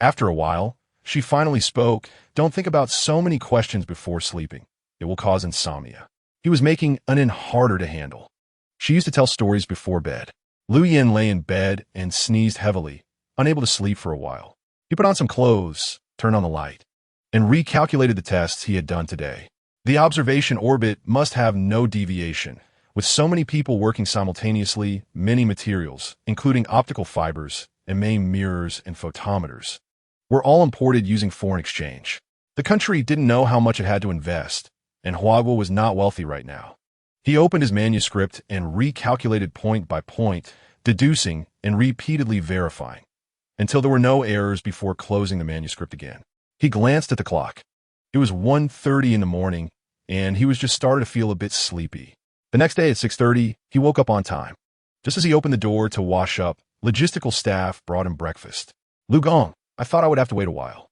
After a while, she finally spoke. Don't think about so many questions before sleeping. It will cause insomnia. He was making Anin harder to handle. She used to tell stories before bed. Lu Yin lay in bed and sneezed heavily, unable to sleep for a while. He put on some clothes, turned on the light, and recalculated the tests he had done today. The observation orbit must have no deviation. With so many people working simultaneously, many materials, including optical fibers and main mirrors and photometers, were all imported using foreign exchange. The country didn't know how much it had to invest, and Huagua was not wealthy right now. He opened his manuscript and recalculated point by point, deducing and repeatedly verifying, until there were no errors before closing the manuscript again. He glanced at the clock. It was 1:30 in the morning, and he was just starting to feel a bit sleepy. The next day at 6:30, he woke up on time. Just as he opened the door to wash up, logistical staff brought him breakfast. Lu Gong, I thought I would have to wait a while.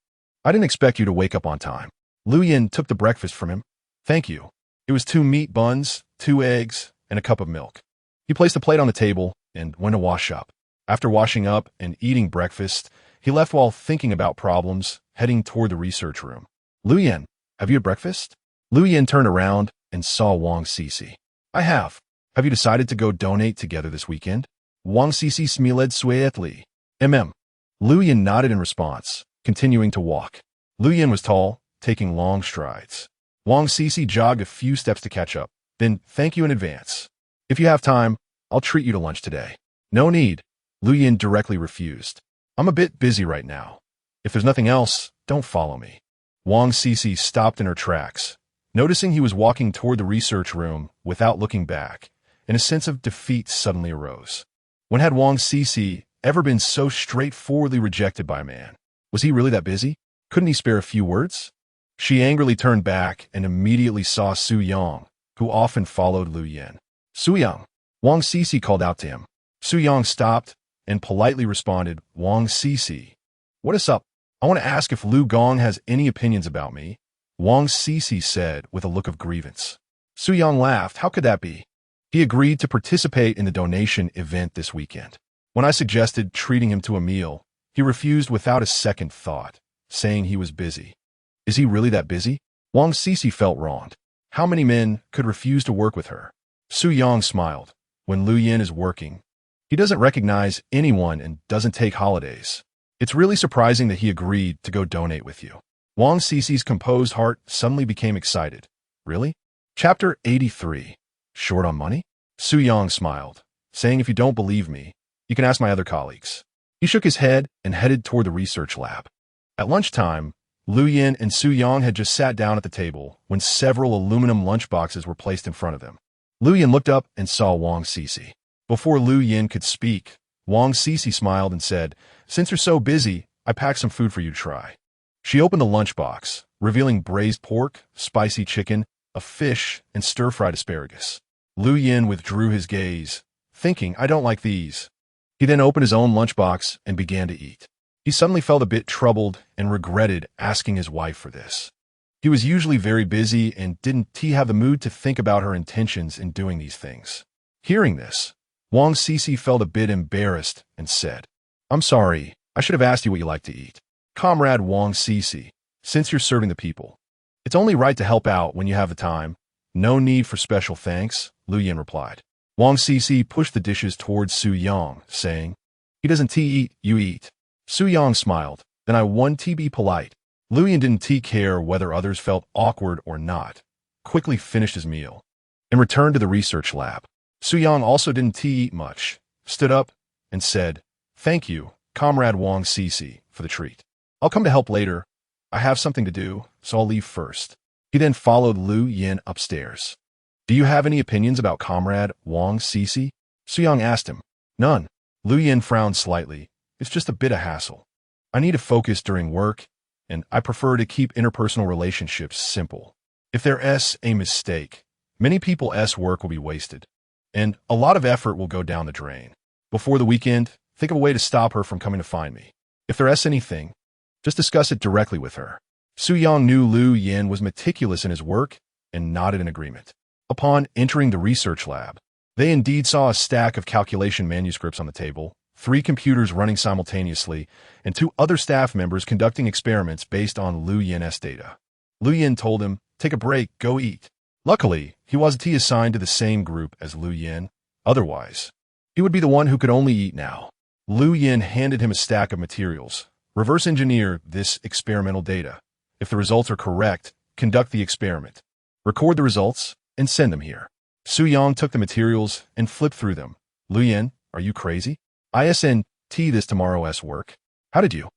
I didn't expect you to wake up on time. Lu Yin took the breakfast from him. Thank you. It was 2 meat buns, 2 eggs, and a cup of milk. He placed a plate on the table and went to wash up. After washing up and eating breakfast, he left while thinking about problems, heading toward the research room. Lu Yin, have you had breakfast? Lu Yin turned around and saw Wang Cici. I have. Have you decided to go donate together this weekend? Wang Cici smiled sweetly. Lu Yin nodded in response, continuing to walk. Lu Yin was tall, taking long strides. Wang Cici jogged a few steps to catch up. Then, thank you in advance. If you have time, I'll treat you to lunch today. No need. Lu Yin directly refused. I'm a bit busy right now. If there's nothing else, don't follow me. Wang Cici stopped in her tracks, noticing he was walking toward the research room without looking back, and a sense of defeat suddenly arose. When had Wang Cici ever been so straightforwardly rejected by a man? Was he really that busy? Couldn't he spare a few words? She angrily turned back and immediately saw Su Yang, who often followed Lu Yin. Su Yang, Wang Cici called out to him. Su Yang stopped and politely responded, Wang Cici. What is up? I want to ask if Lu Gong has any opinions about me, Wang Cici said with a look of grievance. Su Yang laughed. How could that be? He agreed to participate in the donation event this weekend. When I suggested treating him to a meal, he refused without a second thought, saying he was busy. Is he really that busy? Wang Cici felt wronged. How many men could refuse to work with her? Su Yang smiled. When Lu Yin is working, he doesn't recognize anyone and doesn't take holidays. It's really surprising that he agreed to go donate with you. Wang Cici's composed heart suddenly became excited. Really? Chapter 83. Short on money? Su Yang smiled, saying if you don't believe me, you can ask my other colleagues. He shook his head and headed toward the research lab. At lunchtime, Lu Yin and Su Yang had just sat down at the table when several aluminum lunchboxes were placed in front of them. Lu Yin looked up and saw Wang Cici. Before Lu Yin could speak, Wang Cici smiled and said, Since you're so busy, I packed some food for you to try. She opened the lunchbox, revealing braised pork, spicy chicken, a fish, and stir-fried asparagus. Lu Yin withdrew his gaze, thinking, I don't like these. He then opened his own lunchbox and began to eat. He suddenly felt a bit troubled and regretted asking his wife for this. He was usually very busy and didn't have the mood to think about her intentions in doing these things. Hearing this, Wang Cici felt a bit embarrassed and said, I'm sorry, I should have asked you what you like to eat. Comrade Wang Cici, since you're serving the people, it's only right to help out when you have the time. No need for special thanks, Lu Yin replied. Wang Cici pushed the dishes towards Su Yang, saying, He doesn't eat, you eat. Su Yang smiled, then I want to be polite. Lu Yin didn't care whether others felt awkward or not, quickly finished his meal, and returned to the research lab. Su Yang also didn't eat much, stood up, and said, Thank you, Comrade Wang Cici, for the treat. I'll come to help later. I have something to do, so I'll leave first. He then followed Lu Yin upstairs. Do you have any opinions about Comrade Wang Cici? Su Yang asked him. None. Lu Yin frowned slightly. It's just a bit of hassle. I need to focus during work, and I prefer to keep interpersonal relationships simple. If there's a mistake, many people's work will be wasted, and a lot of effort will go down the drain. Before the weekend, think of a way to stop her from coming to find me. If there's anything, just discuss it directly with her. Su Yang knew Lu Yin was meticulous in his work and nodded in agreement. Upon entering the research lab, they indeed saw a stack of calculation manuscripts on the table, 3 computers running simultaneously, and 2 other staff members conducting experiments based on Lu Yin's data. Lu Yin told him, Take a break, go eat. Luckily, he wasn't assigned to the same group as Lu Yin. Otherwise, he would be the one who could only eat now. Lu Yin handed him a stack of materials. Reverse engineer this experimental data. If the results are correct, conduct the experiment. Record the results and send them here. Su Yang took the materials and flipped through them. Lu Yin, are you crazy? ISNT this tomorrow's work. How did you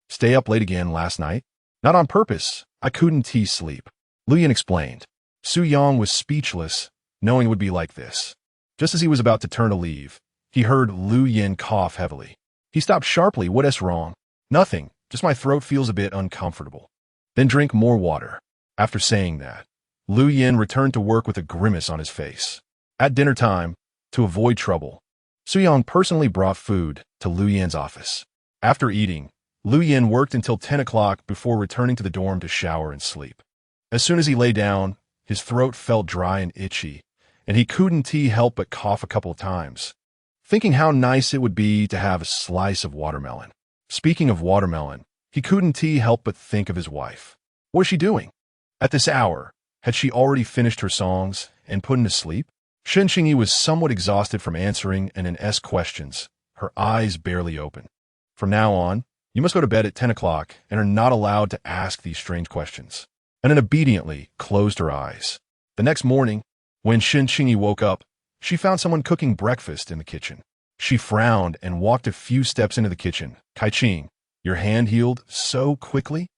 stay up late again last night? Not on purpose. I couldn't sleep. Lu Yin explained. Su Yang was speechless, knowing it would be like this. Just as he was about to turn to leave, he heard Lu Yin cough heavily. He stopped sharply. What's wrong? Nothing, just my throat feels a bit uncomfortable. Then drink more water. After saying that, Lu Yin returned to work with a grimace on his face. At dinner time, to avoid trouble, Suyong personally brought food to Lu Yin's office. After eating, Lu Yin worked until 10 o'clock before returning to the dorm to shower and sleep. As soon as he lay down, his throat felt dry and itchy, and he couldn't help but cough a couple of times, thinking how nice it would be to have a slice of watermelon. Speaking of watermelon, he couldn't help but think of his wife. What was she doing? At this hour, had she already finished her songs and put to sleep? Qingyi was somewhat exhausted from answering N&S questions, her eyes barely open. From now on, you must go to bed at 10 o'clock and are not allowed to ask these strange questions. And then obediently closed her eyes. The next morning, when Qingyi woke up, she found someone cooking breakfast in the kitchen. She frowned and walked a few steps into the kitchen. Qingyi, your hand healed so quickly?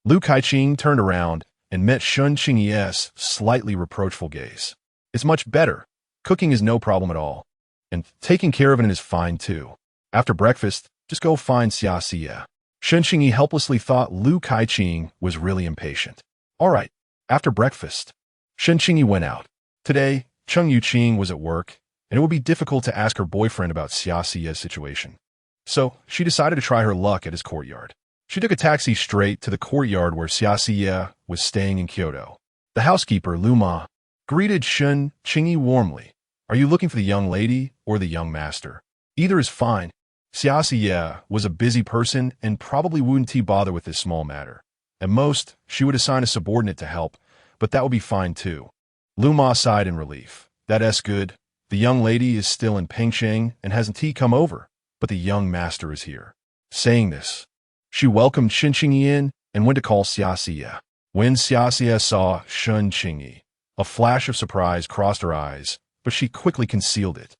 Lu Qingyi turned around and met Qingyi's slightly reproachful gaze. It's much better. Cooking is no problem at all. And taking care of it is fine too. After breakfast, just go find Xia. Qingyi helplessly thought Lu Qingyi was really impatient. All right, after breakfast, Qingyi went out. Today, Cheng Yuqing was at work, and it would be difficult to ask her boyfriend about Xia's situation. So, she decided to try her luck at his courtyard. She took a taxi straight to the courtyard where Xia was staying in Kyoto. The housekeeper, Lu Ma, greeted Qingyi warmly. Are you looking for the young lady or the young master? Either is fine. Xia was a busy person and probably wouldn't bother with this small matter. At most, she would assign a subordinate to help, but that would be fine too. Lu Ma sighed in relief. That's good. The young lady is still in Pengsheng and hasn't come over, but the young master is here. Saying this, she welcomed Qingyi in and went to call Xia. When Xia saw Qingyi, a flash of surprise crossed her eyes, but she quickly concealed it.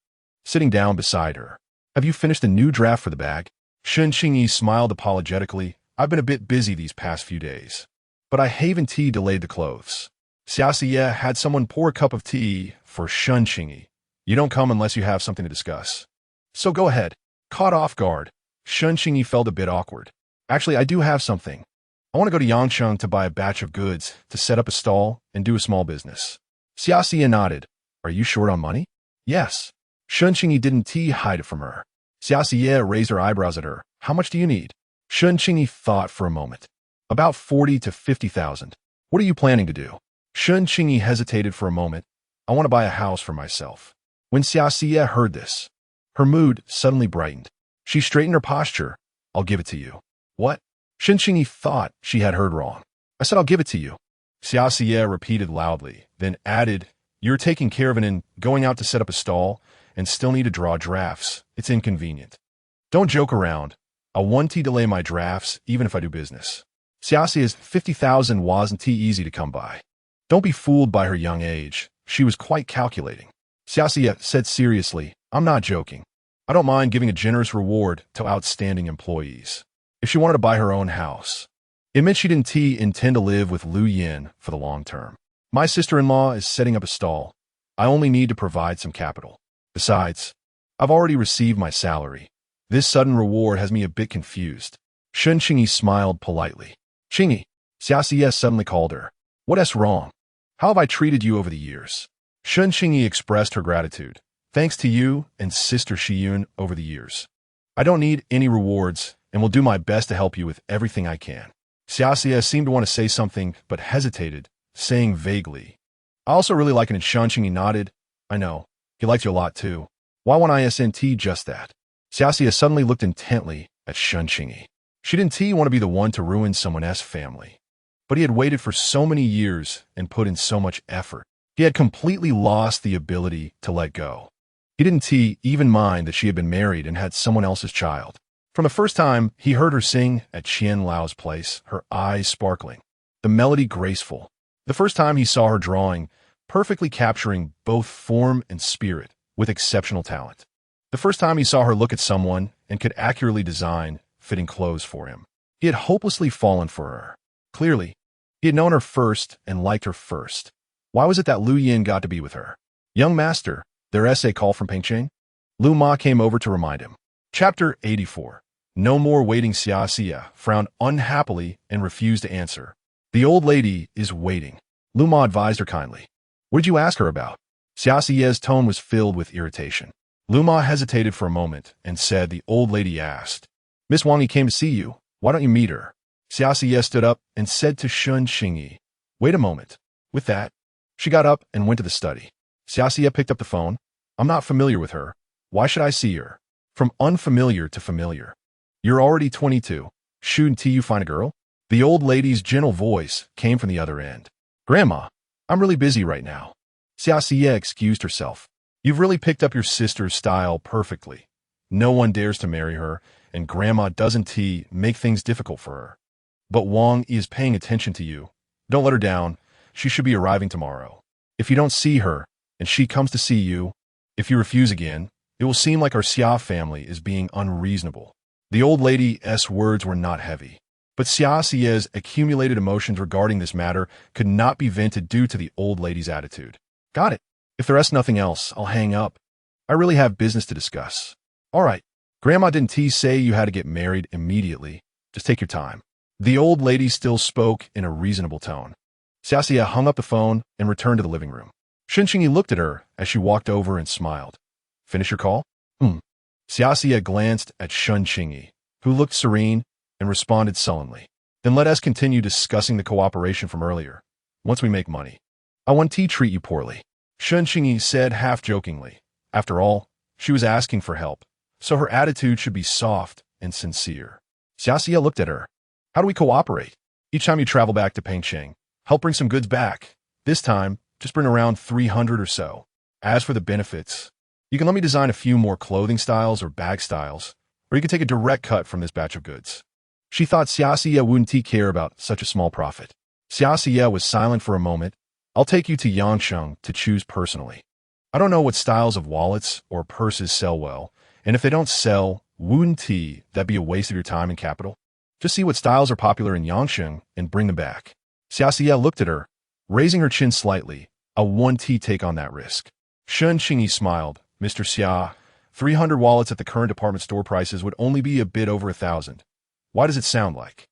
Sitting down beside her, have you finished a new draft for the bag? Qingyi smiled apologetically. I've been a bit busy these past few days, but I haven't delayed the clothes. Xia had someone pour a cup of tea for Qingyi. You don't come unless you have something to discuss. So go ahead. Caught off guard, Qingyi felt a bit awkward. Actually, I do have something. I want to go to Yangcheng to buy a batch of goods to set up a stall and do a small business. Xia nodded. Are you short on money? Yes. Qingyi didn't hide it from her. Xia raised her eyebrows at her. How much do you need? Qingyi thought for a moment. About 40 to 50,000. What are you planning to do? Qingyi hesitated for a moment. I want to buy a house for myself. When Xia heard this, her mood suddenly brightened. She straightened her posture. I'll give it to you. What? Qingyi thought she had heard wrong. I said I'll give it to you. Xia repeated loudly, then added, You're taking care of it and going out to set up a stall and still need to draw drafts. It's inconvenient. Don't joke around. I want to delay my drafts even if I do business. Xia's 50,000 wasn't easy to come by. Don't be fooled by her young age. She was quite calculating. Xia said seriously, I'm not joking. I don't mind giving a generous reward to outstanding employees. If she wanted to buy her own house, it meant she didn't intend to live with Lu Yin for the long term. My sister-in-law is setting up a stall. I only need to provide some capital. Besides, I've already received my salary. This sudden reward has me a bit confused. Qingyi smiled politely. Qingyi, Xia suddenly called her. What's wrong? How have I treated you over the years? Qingyi expressed her gratitude. Thanks to you and Sister Shiyun over the years. I don't need any rewards and will do my best to help you with everything I can. Xia seemed to want to say something but hesitated, saying vaguely. I also really like it, and Qingyi nodded. I know. He likes you a lot too. Why won't ISNT just that? Xia suddenly looked intently at Qingyi. She didn't want to be the one to ruin someone else's family. But he had waited for so many years and put in so much effort. He had completely lost the ability to let go. He didn't even mind that she had been married and had someone else's child. From the first time he heard her sing at Qian Lao's place, her eyes sparkling, the melody graceful. The first time he saw her drawing, perfectly capturing both form and spirit with exceptional talent. The first time he saw her look at someone and could accurately design fitting clothes for him. He had hopelessly fallen for her. Clearly, he had known her first and liked her first. Why was it that Lu Yin got to be with her? Young master, their essay call from Pampering? Lu Ma came over to remind him. Chapter 84. No more waiting. Xia frowned unhappily and refused to answer. The old lady is waiting. Lu Ma advised her kindly. What did you ask her about? Xia's tone was filled with irritation. Lu Ma hesitated for a moment and said the old lady asked. Miss Wang came to see you. Why don't you meet her? Xia stood up and said to Qingyi. Wait a moment. With that, she got up and went to the study. Xia picked up the phone. I'm not familiar with her. Why should I see her? From unfamiliar to familiar. You're already 22. Shouldn't you find a girl? The old lady's gentle voice came from the other end. Grandma, I'm really busy right now. Xia excused herself. You've really picked up your sister's style perfectly. No one dares to marry her, and Grandma doesn't make things difficult for her. But Wang is paying attention to you. Don't let her down. She should be arriving tomorrow. If you don't see her, and she comes to see you, if you refuse again, it will seem like our Xia family is being unreasonable. The old lady's words were not heavy, but Xia's accumulated emotions regarding this matter could not be vented due to the old lady's attitude. Got it. If there's nothing else, I'll hang up. I really have business to discuss. All right. Grandma didn't say you had to get married immediately. Just take your time. The old lady still spoke in a reasonable tone. Xia hung up the phone and returned to the living room. Qingyi looked at her as she walked over and smiled. Finish your call? Xia glanced at Qingyi, who looked serene and responded sullenly. Then let us continue discussing the cooperation from earlier. Once we make money. I want to treat you poorly. Qingyi said half-jokingly. After all, she was asking for help, so her attitude should be soft and sincere. Xia looked at her. How do we cooperate? Each time you travel back to Pampering, help bring some goods back. This time, just bring around 300 or so. As for the benefits, you can let me design a few more clothing styles or bag styles, or you can take a direct cut from this batch of goods. She thought Xia wouldn't care about such a small profit. Xia was silent for a moment. I'll take you to Yangsheng to choose personally. I don't know what styles of wallets or purses sell well, and if they don't sell, wouldn't that be a waste of your time and capital? Just see what styles are popular in Yangsheng and bring them back. Xia looked at her, raising her chin slightly. I won't take on that risk. Qingyi smiled. Mr. Xia, 300 wallets at the current department store prices would only be a bit over 1,000. Why does it sound like?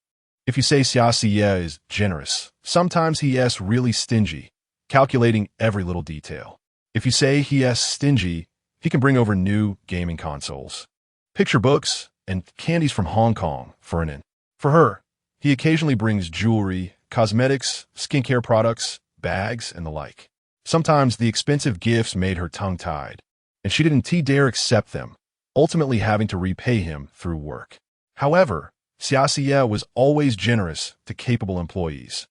If you say Xia is generous, sometimes he's really stingy, calculating every little detail. If you say he's stingy, he can bring over new gaming consoles, picture books, and candies from Hong Kong for an in. For her, he occasionally brings jewelry, cosmetics, skincare products, bags, and the like. Sometimes the expensive gifts made her tongue-tied, and she didn't dare accept them, ultimately having to repay him through work. However, Xia was always generous to capable employees,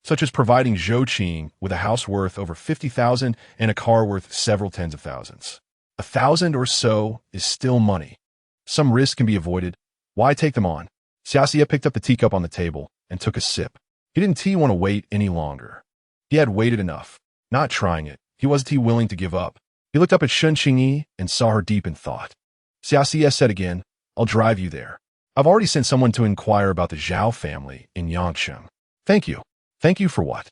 such as providing Zhou Qing with a house worth over 50,000 and a car worth several tens of thousands. 1,000 or so is still money. Some risks can be avoided. Why take them on? Xia picked up the teacup on the table and took a sip. He didn't want to wait any longer. He had waited enough. Not trying it, he wasn't willing to give up. He looked up at Qingyi and saw her deep in thought. Xia said again, I'll drive you there. I've already sent someone to inquire about the Zhao family in Yangsheng. Thank you. Thank you for what?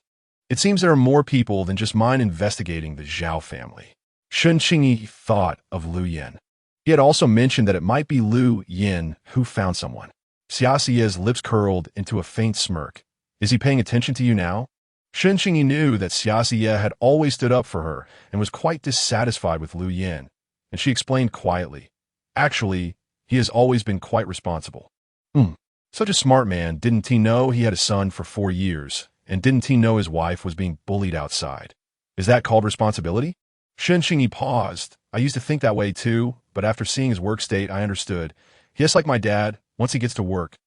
It seems there are more people than just mine investigating the Zhao family. Qingyi thought of Lu Yin. He had also mentioned that it might be Lu Yin who found someone. Xia's lips curled into a faint smirk. Is he paying attention to you now? Qingyi knew that Xia had always stood up for her and was quite dissatisfied with Lu Yin, and she explained quietly. Actually, he has always been quite responsible. Such a smart man, didn't he know he had a son for 4 years, and didn't he know his wife was being bullied outside? Is that called responsibility? Qingyi paused. I used to think that way too, but after seeing his work state, I understood. Yes, like my dad, once he gets to work,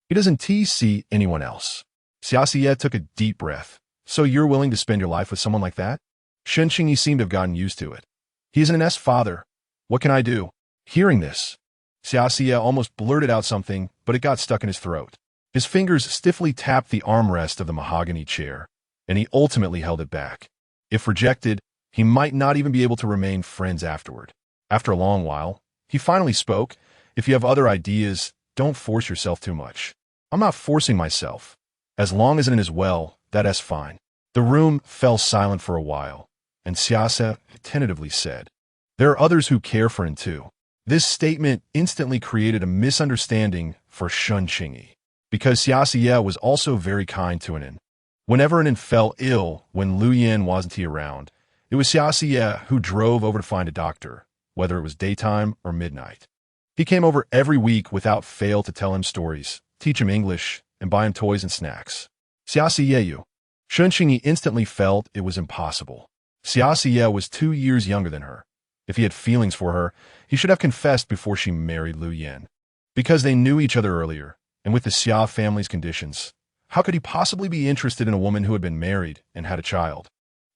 he doesn't see anyone else. Xia took a deep breath. So you're willing to spend your life with someone like that? Qingyi seemed to have gotten used to it. He is an father. What can I do? Hearing this, Xia almost blurted out something, but it got stuck in his throat. His fingers stiffly tapped the armrest of the mahogany chair, and he ultimately held it back. If rejected, he might not even be able to remain friends afterward. After a long while, he finally spoke. If you have other ideas, don't force yourself too much. I'm not forcing myself. As long as it is well, that's fine. The room fell silent for a while. and Xiase tentatively said, "There are others who care for him too." This statement instantly created a misunderstanding for Shun Qingyi, because Xiase was also very kind to Anin. Whenever Anin fell ill when Lu Yin wasn't around, it was Xiase who drove over to find a doctor, whether it was daytime or midnight. He came over every week without fail to tell him stories, teach him English, and buy him toys and snacks. you.Lu. Shun Qingyi instantly felt it was impossible. Xiase was 2 years younger than her. If he had feelings for her, he should have confessed before she married Lu Yin. Because they knew each other earlier, and with the Xia family's conditions, how could he possibly be interested in a woman who had been married and had a child?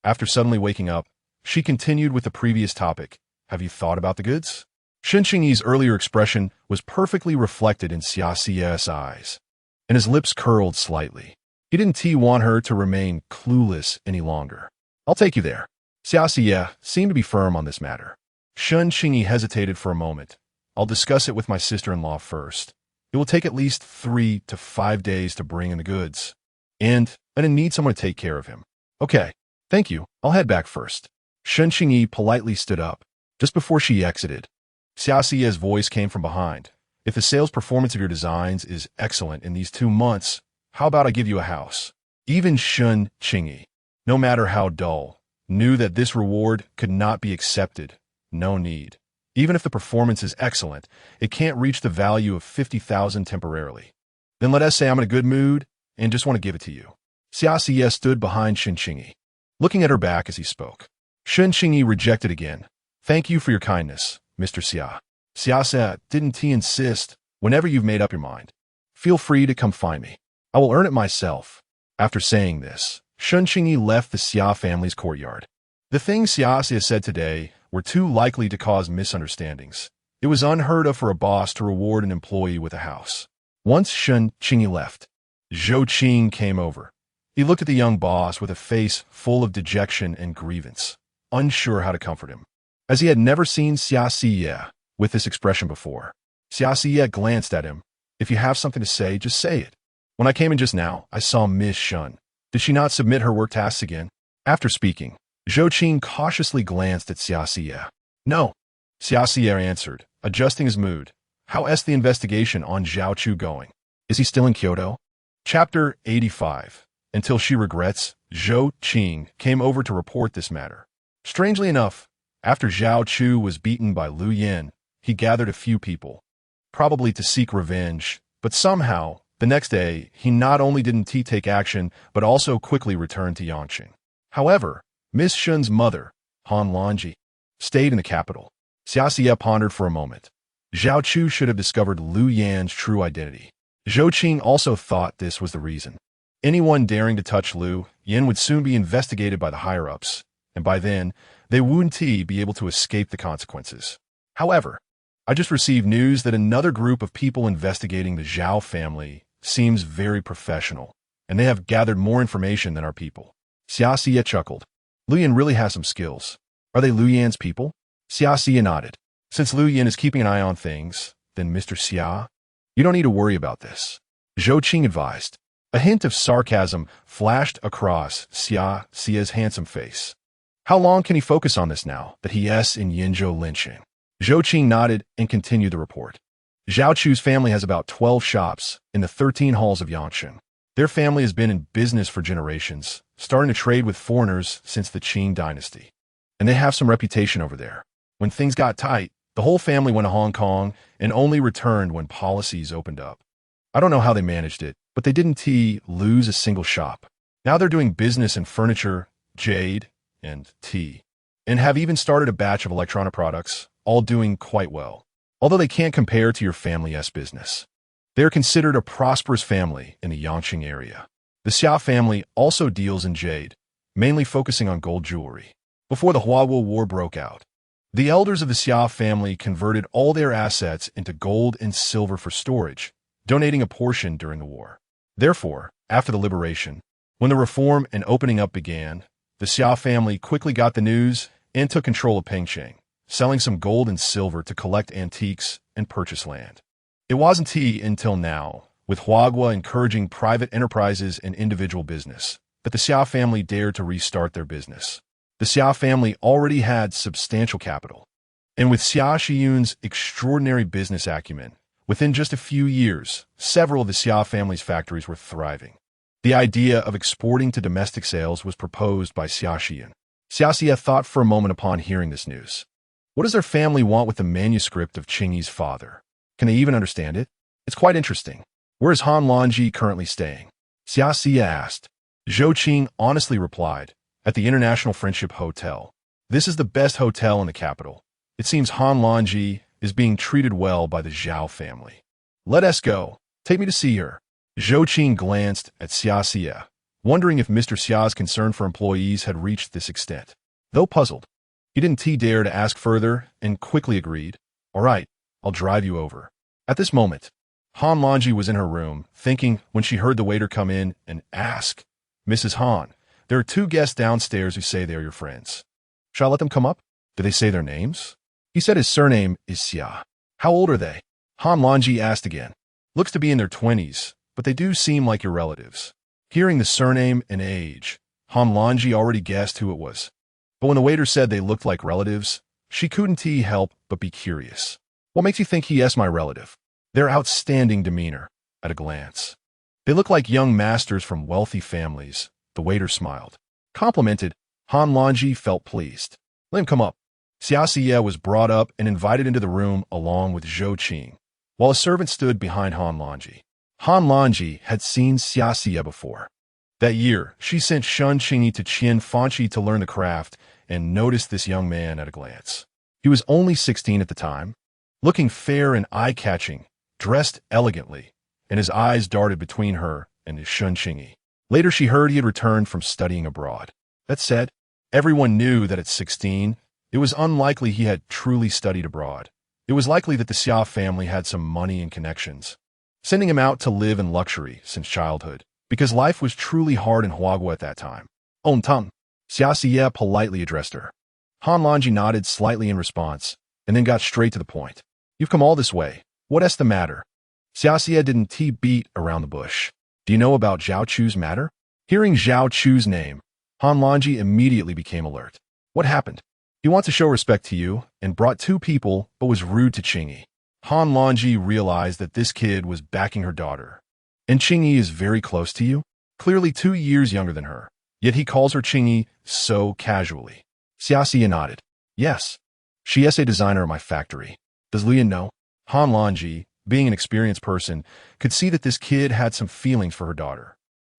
After suddenly waking up, she continued with the previous topic. Have you thought about the goods? Shun Qingyi's earlier expression was perfectly reflected in Xiase's eyes, and his lips curled slightly. He didn't want her to remain clueless any longer. I'll take you there. Xiase seemed to be firm on this matter. Shun Qingyi hesitated for a moment. I'll discuss it with my sister-in-law first. It will take at least 3 to 5 days to bring in the goods. And I need someone to take care of him. Okay, thank you. I'll head back first. Shun Qingyi politely stood up. Just before she exited, Xiase's voice came from behind. If the sales performance of your designs is excellent in these 2 months, how about I give you a house? Even Shun Qingyi, no matter how dull, knew that this reward could not be accepted. No need. Even if the performance is excellent, it can't reach the value of 50,000 temporarily. Then let us say I'm in a good mood and just want to give it to you. Xiase stood behind Shun Qingyi, looking at her back as he spoke. Shun Qingyi rejected again. Thank you for your kindness, Mr. Xia. Xiase, didn't he insist? Whenever you've made up your mind, feel free to come find me. I will earn it myself. After saying this, Shun Qingyi left the Xia family's courtyard. The things Xiase said today were too likely to cause misunderstandings. It was unheard of for a boss to reward an employee with a house. Once Shun Qingyi left, Zhou Qing came over. He looked at the young boss with a face full of dejection and grievance, unsure how to comfort him. As he had never seen Xiase with this expression before, Xiase glanced at him. If you have something to say, just say it. When I came in just now, I saw Miss Shun. Did she not submit her work tasks again? After speaking, Zhou Qing cautiously glanced at Xiase. No, Xiase answered, adjusting his mood. How is the investigation on Zhao Chu going? Is he still in Kyoto? Chapter 85. Until she regrets, Zhou Qing came over to report this matter. Strangely enough, after Zhao Chu was beaten by Lu Yin, he gathered a few people, probably to seek revenge, but somehow, the next day, he not only didn't take action, but also quickly returned to Yangqing. However, Miss Shun's mother, Han Lanji, stayed in the capital. Xiase pondered for a moment. Zhao Chu should have discovered Lu Yan's true identity. Zhou Qing also thought this was the reason. Anyone daring to touch Lu Yan would soon be investigated by the higher-ups, and by then, they wouldn't be able to escape the consequences. However, I just received news that another group of people investigating the Zhao family seems very professional, and they have gathered more information than our people. Xiase chuckled. Lu Yan really has some skills. Are they Lu Yan's people? Xiase nodded. Since Lu Yan is keeping an eye on things, then Mr. Xia, you don't need to worry about this. Zhou Qing advised. A hint of sarcasm flashed across Xia's handsome face. How long can he focus on this now that he is in Yinzhou Linqing? Zhou Qing nodded and continued the report. Zhao Chu's family has about 12 shops in the 13 halls of Yangqing. Their family has been in business for generations, starting to trade with foreigners since the Qing dynasty. And they have some reputation over there. When things got tight, the whole family went to Hong Kong and only returned when policies opened up. I don't know how they managed it, but they didn't lose a single shop. Now they're doing business in furniture, jade, and tea, and have even started a batch of electronic products, all doing quite well. Although they can't compare to your family's business. They are considered a prosperous family in the Yangqing area. The Xia family also deals in jade, mainly focusing on gold jewelry. Before the Huawo War broke out, the elders of the Xia family converted all their assets into gold and silver for storage, donating a portion during the war. Therefore, after the liberation, when the reform and opening up began, the Xia family quickly got the news and took control of Pengcheng, selling some gold and silver to collect antiques and purchase land. It wasn't until now, with Huagua encouraging private enterprises and individual business, that the Xia family dared to restart their business. The Xia family already had substantial capital. And with Xia Shiyun's extraordinary business acumen, within just a few years, several of the Xia family's factories were thriving. The idea of exporting to domestic sales was proposed by Xia Shiyun. Xia Xie thought for a moment upon hearing this news. What does their family want with the manuscript of Qingyi's father? Can they even understand it? It's quite interesting. Where is Han Longji currently staying? Xia Xie asked. Zhou Qing honestly replied, at the International Friendship Hotel. This is the best hotel in the capital. It seems Han Longji is being treated well by the Zhao family. Let us go. Take me to see her. Zhou Qing glanced at Xia Xie, wondering if Mr. Xia's concern for employees had reached this extent. Though puzzled, he didn't dare to ask further and quickly agreed, all right, I'll drive you over. At this moment, Han Longji was in her room, thinking when she heard the waiter come in and ask, Mrs. Han, there are 2 guests downstairs who say they are your friends. Shall I let them come up? Do they say their names? He said his surname is Xia. How old are they? Han Longji asked again. Looks to be in their 20s, but they do seem like your relatives. Hearing the surname and age, Han Longji already guessed who it was. But when the waiter said they looked like relatives, she couldn't help but be curious. What makes you think he is my relative? Their outstanding demeanor, at a glance. They look like young masters from wealthy families, the waiter smiled. Complimented, Han Longji felt pleased. Let him come up. Xia Xie was brought up and invited into the room along with Zhou Qing, while a servant stood behind Han Longji. Han Longji had seen Xia Xie before. That year, she sent Shun Qingyi to Qian Fanqi to learn the craft and noticed this young man at a glance. He was only 16 at the time, looking fair and eye-catching, dressed elegantly, and his eyes darted between her and his Shun Qingyi. Later she heard he had returned from studying abroad. That said, everyone knew that at 16, it was unlikely he had truly studied abroad. It was likely that the Xia family had some money and connections, sending him out to live in luxury since childhood, because life was truly hard in Huagua at that time. On Tang, Xia Xie politely addressed her. Han Longji nodded slightly in response, and then got straight to the point. You've come all this way. What is the matter? Xia Xie didn't beat around the bush. Do you know about Zhao Chu's matter? Hearing Zhao Chu's name, Han Longji immediately became alert. What happened? He wants to show respect to you and brought 2 people but was rude to Qingyi. Han Longji realized that this kid was backing her daughter. And Qingyi is very close to you? Clearly 2 years younger than her. Yet he calls her Qingyi so casually. Xia Xie nodded. Yes. She is a designer at my factory. Does Lu Yan know? Han Longji, being an experienced person, could see that this kid had some feelings for her daughter.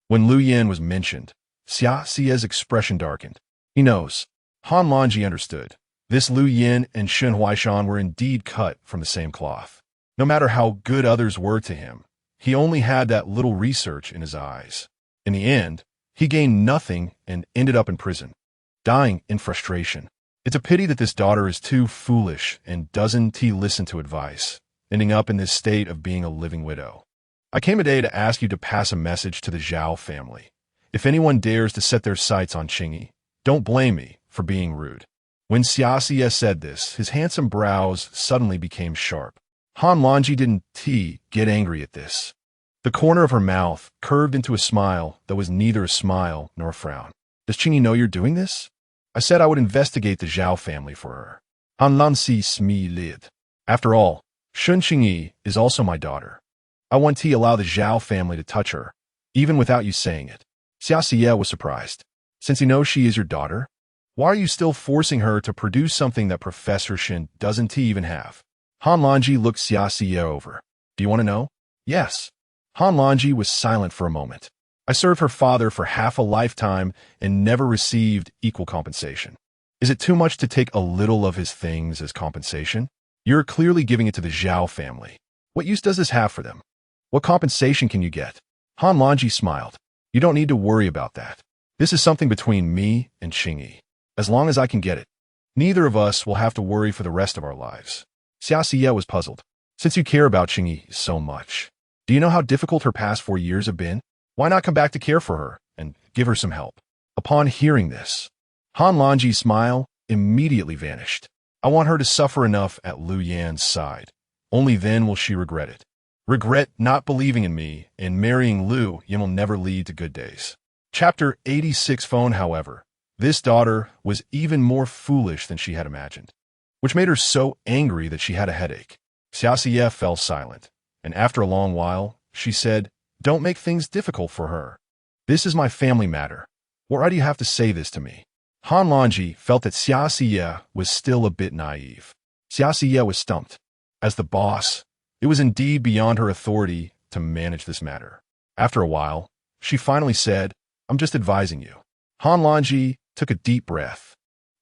When Lu Yan was mentioned, Xia Xie's expression darkened. He knows. Han Longji understood. This Lu Yan and Shen Huaishan were indeed cut from the same cloth. No matter how good others were to him, he only had that little research in his eyes. In the end, he gained nothing and ended up in prison, dying in frustration. It's a pity that this daughter is too foolish and doesn't listen to advice, ending up in this state of being a living widow. I came today to ask you to pass a message to the Zhao family. If anyone dares to set their sights on Qingyi, don't blame me for being rude. When Xia Xie said this, his handsome brows suddenly became sharp. Han Longji didn't get angry at this. The corner of her mouth curved into a smile that was neither a smile nor a frown. Does Qingyi know you're doing this? I said I would investigate the Zhao family for her. Han Lanxi Smi lid. After all, Shun Qingyi is also my daughter. I want to allow the Zhao family to touch her, even without you saying it. Xia Xie was surprised. Since he knows she is your daughter, why are you still forcing her to produce something that Professor Shen doesn't even have? Han Longji looked Xia Xie over. Do you want to know? Yes. Han Longji was silent for a moment. I served her father for half a lifetime and never received equal compensation. Is it too much to take a little of his things as compensation? You're clearly giving it to the Zhao family. What use does this have for them? What compensation can you get? Han Longji smiled. You don't need to worry about that. This is something between me and Qingyi. As long as I can get it, neither of us will have to worry for the rest of our lives. Xia Xie was puzzled. Since you care about Qingyi so much, do you know how difficult her past 4 years have been? Why not come back to care for her and give her some help? Upon hearing this, Han Longji's smile immediately vanished. I want her to suffer enough at Lu Yan's side. Only then will she regret it. Regret not believing in me and marrying Lu Yan will never lead to good days. Chapter 86 Phone, however, This daughter was even more foolish than she had imagined, which made her so angry that she had a headache. Xiaxie fell silent, and after a long while, she said, "Don't make things difficult for her. This is my family matter. Why do you have to say this to me?" Han Longji felt that Xiaxie was still a bit naive. Xiaxie was stumped. As the boss, it was indeed beyond her authority to manage this matter. After a while, she finally said, "I'm just advising you." Han Longji took a deep breath.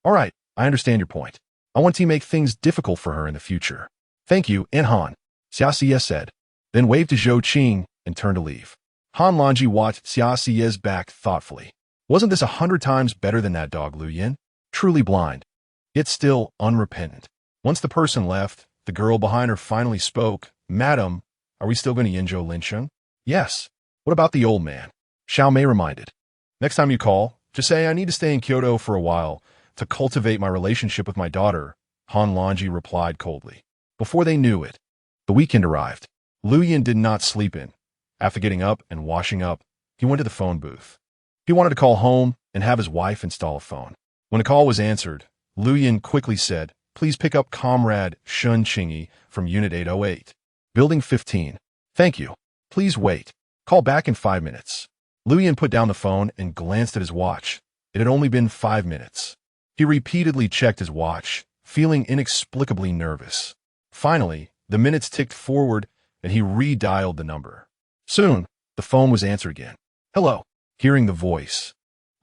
"All right, I understand your point. I want to make things difficult for her in the future." "Thank you, Aunt Han," Xiaxie said, then waved to Zhou Qing and turned to leave. Han Longji watched Xiaxie's back thoughtfully. Wasn't this 100 times better than that dog Lu Yin? Truly blind, yet still unrepentant. Once the person left, the girl behind her finally spoke. "Madam, are we still going to Yinzhou Linsheng?" "Yes." "What about the old man?" Xiao Mei reminded. "Next time you call, just say I need to stay in Kyoto for a while to cultivate my relationship with my daughter," Han Longji replied coldly. Before they knew it, the weekend arrived. Lu Yin did not sleep in. After getting up and washing up, he went to the phone booth. He wanted to call home and have his wife install a phone. When a call was answered, Lu Yin quickly said, "Please pick up Comrade Shun Qingyi from Unit 808. Building 15. Thank you. Please wait. Call back in 5 minutes." Lu Yin put down the phone and glanced at his watch. It had only been 5 minutes. He repeatedly checked his watch, feeling inexplicably nervous. Finally, the minutes ticked forward and he redialed the number. Soon, the phone was answered again. "Hello." Hearing the voice,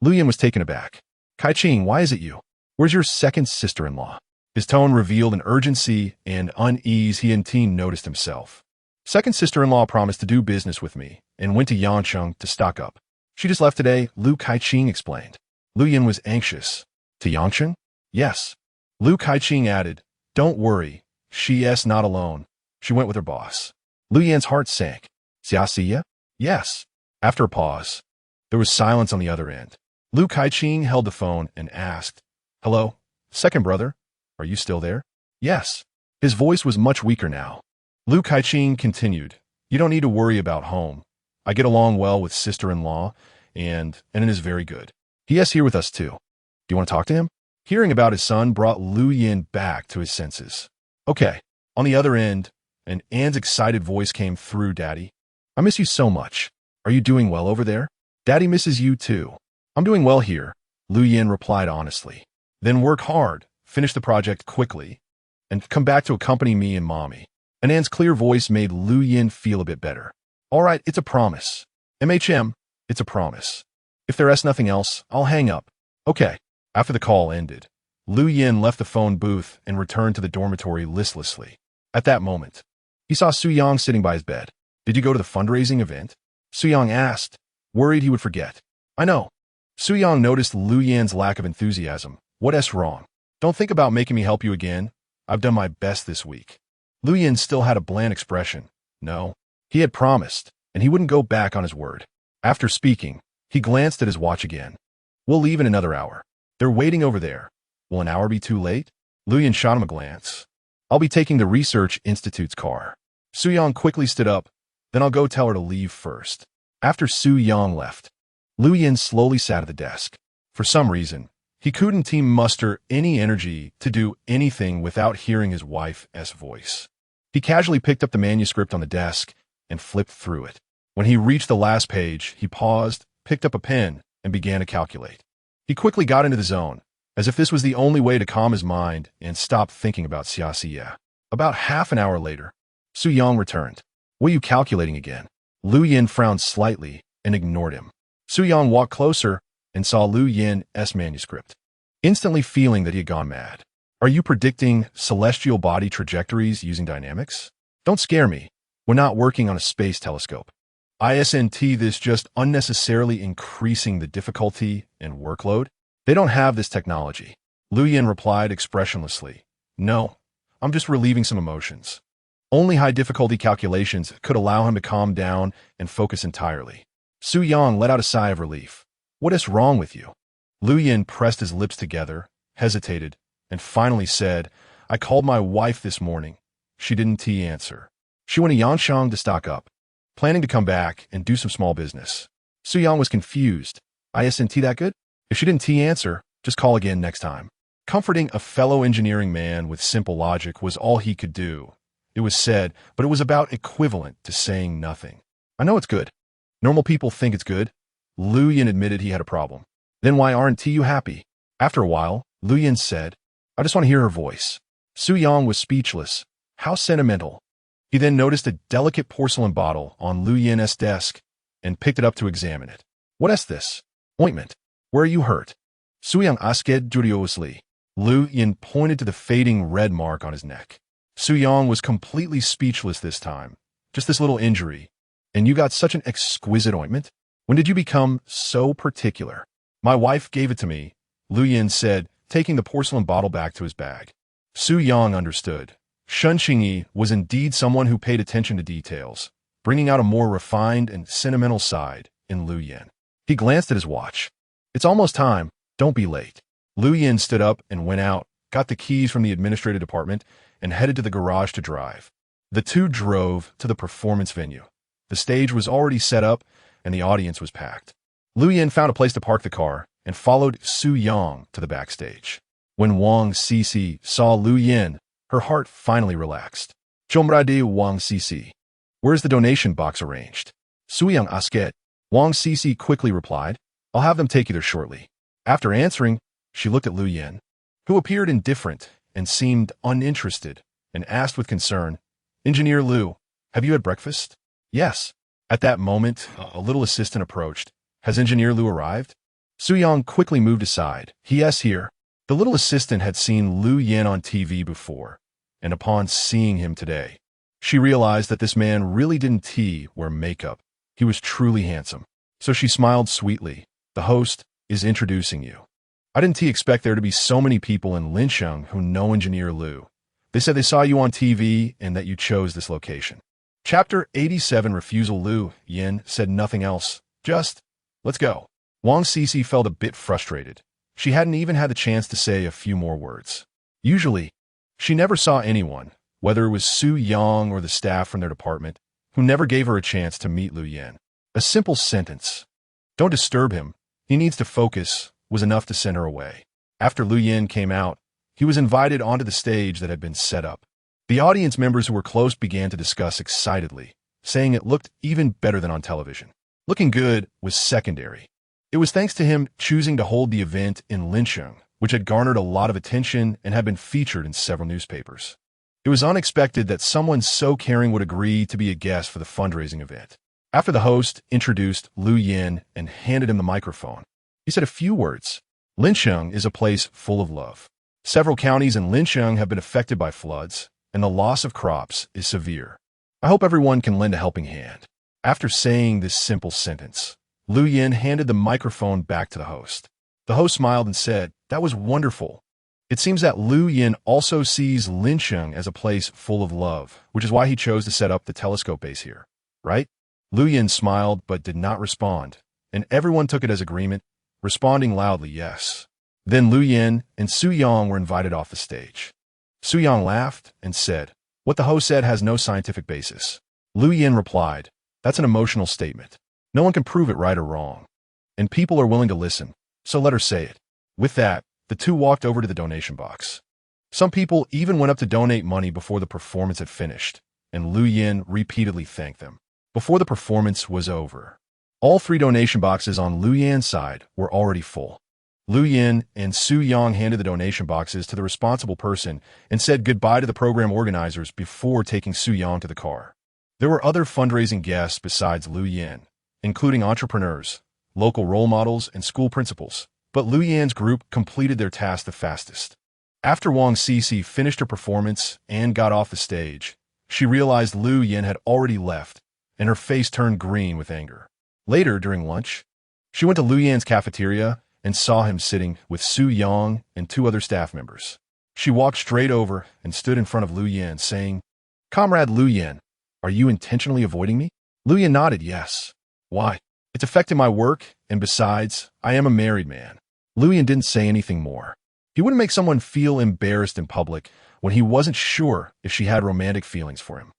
Lu Yin was taken aback. "Kai-Ching, why is it you? Where's your second sister-in-law?" His tone revealed an urgency and unease he hadn't noticed himself. "Second sister-in-law promised to do business with me and went to Yancheng to stock up. She just left today," Lu Kai-Ching explained. Lu Yin was anxious. "To Yancheng?" "Yes." Lu Kai-Ching added, "Don't worry, she's not alone. She went with her boss." Lu Yin's heart sank. "Xiaxie?" "Yes." After a pause, there was silence on the other end. Lu Kai-Ching held the phone and asked, "Hello, second brother? Are you still there?" "Yes." His voice was much weaker now. Lu Kai-Ching continued, "You don't need to worry about home. I get along well with sister-in-law, and it is very good. He is here with us too. Do you want to talk to him?" Hearing about his son brought Lu Yin back to his senses. "Okay." On the other end, Anne's excited voice came through. "Daddy, I miss you so much. Are you doing well over there?" "Daddy misses you too." "I'm doing well here," Lu Yin replied honestly. "Then work hard, finish the project quickly, and come back to accompany me and Mommy." Anne's clear voice made Lu Yin feel a bit better. "All right, it's a promise. MHM, it's a promise. If there's nothing else, I'll hang up." "Okay." After the call ended, Lu Yin left the phone booth and returned to the dormitory listlessly. At that moment, he saw Su Yang sitting by his bed. "Did you go to the fundraising event?" Su Yang asked, worried he would forget. "I know." Su Yang noticed Lu Yin's lack of enthusiasm. "What's wrong? Don't think about making me help you again. I've done my best this week." Lu Yin still had a bland expression. No, he had promised, and he wouldn't go back on his word. After speaking, he glanced at his watch again. "We'll leave in another hour. They're waiting over there. Will an hour be too late?" Lu Yin shot him a glance. "I'll be taking the Research Institute's car." Su Yang quickly stood up. "Then I'll go tell her to leave first." After Su Yang left, Lu Yin slowly sat at the desk. For some reason, he couldn't muster any energy to do anything without hearing his wife's voice. He casually picked up the manuscript on the desk and flipped through it. When he reached the last page, he paused, picked up a pen, and began to calculate. He quickly got into the zone, as if this was the only way to calm his mind and stop thinking about Xiaxie. About half an hour later, Su Yang returned. "What are you calculating again?" Lu Yin frowned slightly and ignored him. Su Yang walked closer and saw Lu Yin's manuscript, instantly feeling that he had gone mad. "Are you predicting celestial body trajectories using dynamics?" "Don't scare me. We're not working on a space telescope. Isn't this just unnecessarily increasing the difficulty and workload?" "They don't have this technology," Lu Yin replied expressionlessly. "No, I'm just relieving some emotions." Only high-difficulty calculations could allow him to calm down and focus entirely. Su Yang let out a sigh of relief. "What is wrong with you?" Lu Yin pressed his lips together, hesitated, and finally said, "I called my wife this morning. She didn't answer. She went to Yancheng to stock up, planning to come back and do some small business." Su Yang was confused. "Isn't that good?" If she didn't answer, just call again next time. Comforting a fellow engineering man with simple logic was all he could do. It was said, but it was about equivalent to saying nothing. I know it's good. Normal people think it's good. Lu Yin admitted he had a problem. Then why aren't you happy? After a while, Lu Yin said, I just want to hear her voice. Su Yang was speechless. How sentimental. He then noticed a delicate porcelain bottle on Lu Yin's desk and picked it up to examine it. What is this? Ointment. Where are you hurt? Su Yang asked curiously. Lu Yin pointed to the fading red mark on his neck. Su Yang was completely speechless this time. Just this little injury. And you got such an exquisite ointment? When did you become so particular? My wife gave it to me, Lu Yin said, taking the porcelain bottle back to his bag. Su Yang understood. Qingyi was indeed someone who paid attention to details, bringing out a more refined and sentimental side in Lu Yin. He glanced at his watch. It's almost time. Don't be late. Lu Yin stood up and went out, got the keys from the administrative department, and headed to the garage to drive. The two drove to the performance venue. The stage was already set up, and the audience was packed. Lu Yin found a place to park the car and followed Su Yang to the backstage. When Wang Cici saw Lu Yin, her heart finally relaxed. Chomrade Wang Cici. Where's the donation box arranged? Su Yang asked. Wang Cici quickly replied, I'll have them take you there shortly. After answering, she looked at Lu Yin, who appeared indifferent and seemed uninterested, and asked with concern, Engineer Lu, have you had breakfast? Yes. At that moment, a little assistant approached. Has Engineer Lu arrived? Su Yang quickly moved aside. Yes, here. The little assistant had seen Lu Yin on TV before, and upon seeing him today, she realized that this man really didn't wear makeup. He was truly handsome. So she smiled sweetly. The host is introducing you. I didn't expect there to be so many people in Linsheng who know Engineer Lu. They said they saw you on TV and that you chose this location. Chapter 87 Refusal. Lu Yin said nothing else. Just, let's go. Wang Cici felt a bit frustrated. She hadn't even had the chance to say a few more words. Usually, she never saw anyone, whether it was Su Yang or the staff from their department, who never gave her a chance to meet Lu Yin. A simple sentence, don't disturb him, he needs to focus, was enough to send her away. After Lu Yin came out, he was invited onto the stage that had been set up. The audience members who were close began to discuss excitedly, saying it looked even better than on television. Looking good was secondary. It was thanks to him choosing to hold the event in Linsheng, which had garnered a lot of attention and had been featured in several newspapers. It was unexpected that someone so caring would agree to be a guest for the fundraising event. After the host introduced Lu Yin and handed him the microphone, he said a few words. Linsheng is a place full of love. Several counties in Linsheng have been affected by floods, and the loss of crops is severe. I hope everyone can lend a helping hand. After saying this simple sentence, Lu Yin handed the microphone back to the host. The host smiled and said, that was wonderful. It seems that Lu Yin also sees Linsheng as a place full of love, which is why he chose to set up the telescope base here, right? Lu Yin smiled but did not respond, and everyone took it as agreement, responding loudly yes. Then Lu Yin and Su Yang were invited off the stage. Su Yang laughed and said, what the host said has no scientific basis. Lu Yin replied, that's an emotional statement. No one can prove it right or wrong. And people are willing to listen, so let her say it. With that, the two walked over to the donation box. Some people even went up to donate money before the performance had finished, and Lu Yin repeatedly thanked them. Before the performance was over, all three donation boxes on Lu Yin's side were already full. Lu Yin and Su Yang handed the donation boxes to the responsible person and said goodbye to the program organizers before taking Su Yang to the car. There were other fundraising guests besides Lu Yin, including entrepreneurs, local role models, and school principals, but Lu Yin's group completed their task the fastest. After Wang Cici finished her performance and got off the stage, she realized Lu Yin had already left, and her face turned green with anger. Later, during lunch, she went to Lu Yin's cafeteria and saw him sitting with Su Yang and two other staff members. She walked straight over and stood in front of Lu Yin, saying, Comrade Lu Yin, are you intentionally avoiding me? Lu Yin nodded yes. Why? It's affected my work, and besides, I am a married man. Lu Yin didn't say anything more. He wouldn't make someone feel embarrassed in public when he wasn't sure if she had romantic feelings for him.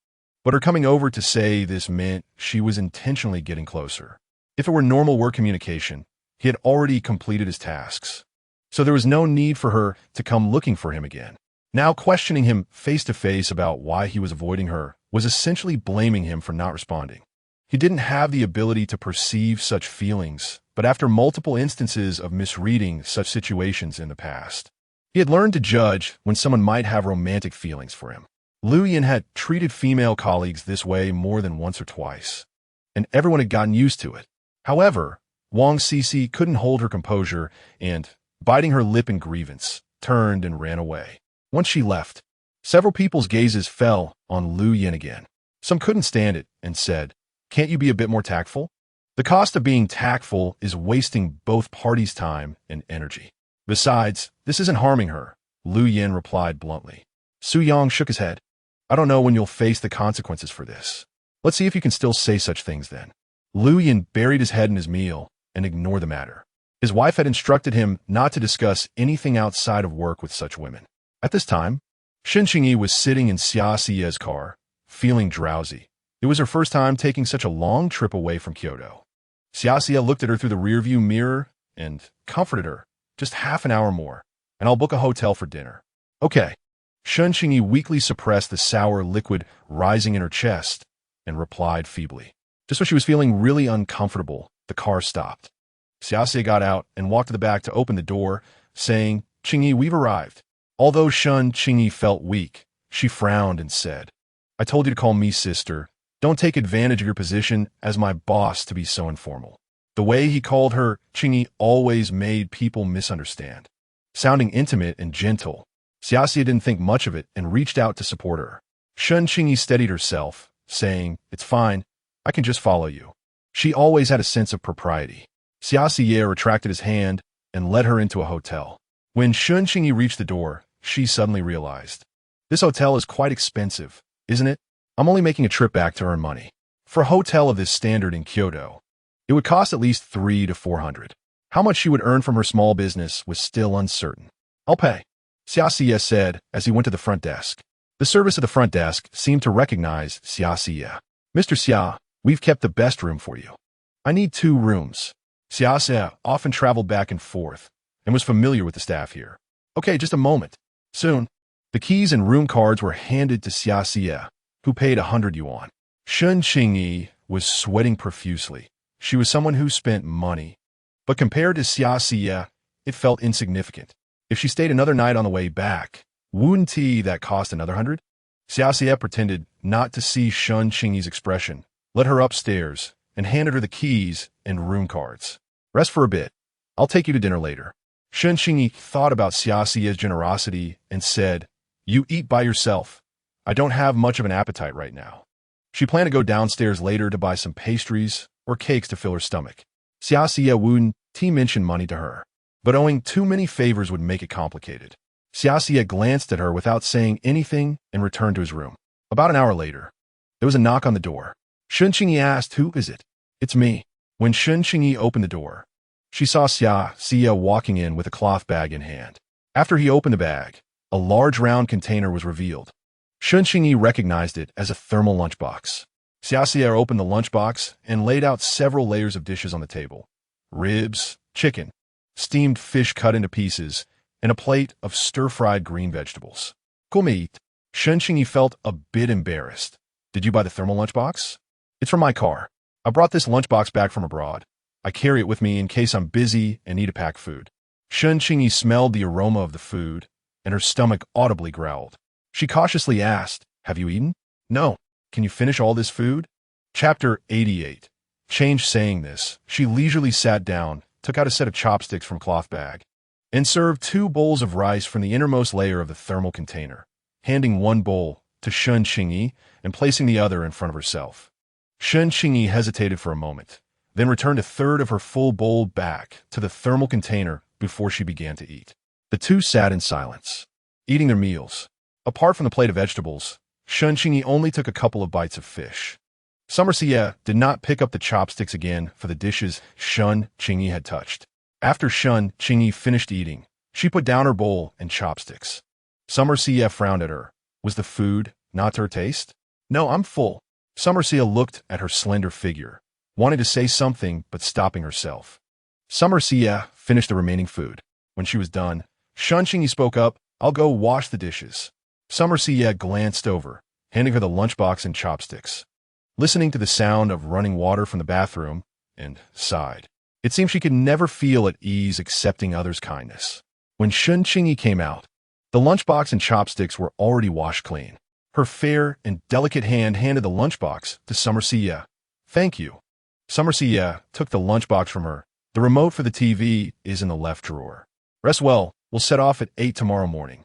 But her coming over to say this meant she was intentionally getting closer. If it were normal work communication, He had already completed his tasks, so there was no need for her to come looking for him again. Now questioning him face-to-face about why he was avoiding her was essentially blaming him for not responding. He didn't have the ability to perceive such feelings, but after multiple instances of misreading such situations in the past, he had learned to judge when someone might have romantic feelings for him. Lu Yin had treated female colleagues this way more than once or twice, and everyone had gotten used to it. However, Wang Cece couldn't hold her composure and, biting her lip in grievance, turned and ran away. Once she left, several people's gazes fell on Lu Yin again. Some couldn't stand it and said, "Can't you be a bit more tactful?" The cost of being tactful is wasting both parties' time and energy. Besides, this isn't harming her, Lu Yin replied bluntly. Su Yang shook his head. I don't know when you'll face the consequences for this. Let's see if you can still say such things then. Lu Yin buried his head in his meal and ignored the matter. His wife had instructed him not to discuss anything outside of work with such women. At this time, Qingyi was sitting in Xia Xiye's car, feeling drowsy. It was her first time taking such a long trip away from Kyoto. Xia Xiye looked at her through the rearview mirror and comforted her. Just half an hour more, and I'll book a hotel for dinner. Okay. Qingyi weakly suppressed the sour liquid rising in her chest and replied feebly. Just when she was feeling really uncomfortable, the car stopped. Xia Xiye got out and walked to the back to open the door, saying, Qingyi, we've arrived. Although Qingyi felt weak, she frowned and said, I told you to call me sister. Don't take advantage of your position as my boss to be so informal. The way he called her Qingyi always made people misunderstand. Sounding intimate and gentle, Xia Xiye didn't think much of it and reached out to support her. Qingyi steadied herself, saying, It's fine, I can just follow you. She always had a sense of propriety. Xia Xiye retracted his hand and led her into a hotel. When Qingyi reached the door, she suddenly realized, This hotel is quite expensive, isn't it? I'm only making a trip back to earn money. For a hotel of this standard in Kyoto, it would cost at least 300 to 400. How much she would earn from her small business was still uncertain. I'll pay, Xia Xiye said as he went to the front desk. The service of the front desk seemed to recognize Xia Xiye. Mr. Xia, we've kept the best room for you. I need 2 rooms. Xia Xiye often traveled back and forth and was familiar with the staff here. Okay, just a moment. Soon, the keys and room cards were handed to Xia Xiye, who paid 100 yuan. Qingyi was sweating profusely. She was someone who spent money, but compared to Xia Xiye, it felt insignificant. If she stayed another night on the way back, wouldn't that cost another 100? Xia Xiye pretended not to see Qingyi's expression, led her upstairs, and handed her the keys and room cards. Rest for a bit. I'll take you to dinner later. Qingyi thought about Xia Xiye's generosity and said, You eat by yourself. I don't have much of an appetite right now. She planned to go downstairs later to buy some pastries or cakes to fill her stomach. Xia Xiye wouldn't mention money to her, but owing too many favors would make it complicated. Xia Xiye glanced at her without saying anything and returned to his room. About an hour later, there was a knock on the door. Qingyi asked, Who is it? It's me. When Qingyi opened the door, she saw Xia Xiye walking in with a cloth bag in hand. After he opened the bag, a large round container was revealed. Qingyi recognized it as a thermal lunchbox. Xia Xiye opened the lunchbox and laid out several layers of dishes on the table. Ribs, chicken, steamed fish cut into pieces, and a plate of stir-fried green vegetables. Cool meat. Qingyi felt a bit embarrassed. Did you buy the thermal lunchbox? It's from my car. I brought this lunchbox back from abroad. I carry it with me in case I'm busy and need to pack food. Qingyi smelled the aroma of the food, and her stomach audibly growled. She cautiously asked, Have you eaten? No. Can you finish all this food? Chapter 88. Change saying this, she leisurely sat down, took out a set of chopsticks from cloth bag, and served 2 bowls of rice from the innermost layer of the thermal container, handing one bowl to Qingyi and placing the other in front of herself. Qingyi hesitated for a moment, then returned a third of her full bowl back to the thermal container before she began to eat. The two sat in silence, eating their meals. Apart from the plate of vegetables, Qingyi only took a couple of bites of fish. Summer Xie did not pick up the chopsticks again for the dishes Qingyi had touched. After Qingyi finished eating, she put down her bowl and chopsticks. Summer Xie frowned at her. Was the food not to her taste? No, I'm full. Summer Xie looked at her slender figure, wanting to say something but stopping herself. Summer Xia finished the remaining food. When she was done, Qingyi spoke up, "I'll go wash the dishes." Summer Xia glanced over, handing her the lunchbox and chopsticks. Listening to the sound of running water from the bathroom, and sighed. It seemed she could never feel at ease accepting others' kindness. When Qingyi came out, the lunchbox and chopsticks were already washed clean. Her fair and delicate hand handed the lunchbox to Summer Xia. "Thank you." Summer Xia took the lunchbox from her. "The remote for the TV is in the left drawer. Rest well, we'll set off at 8 tomorrow morning.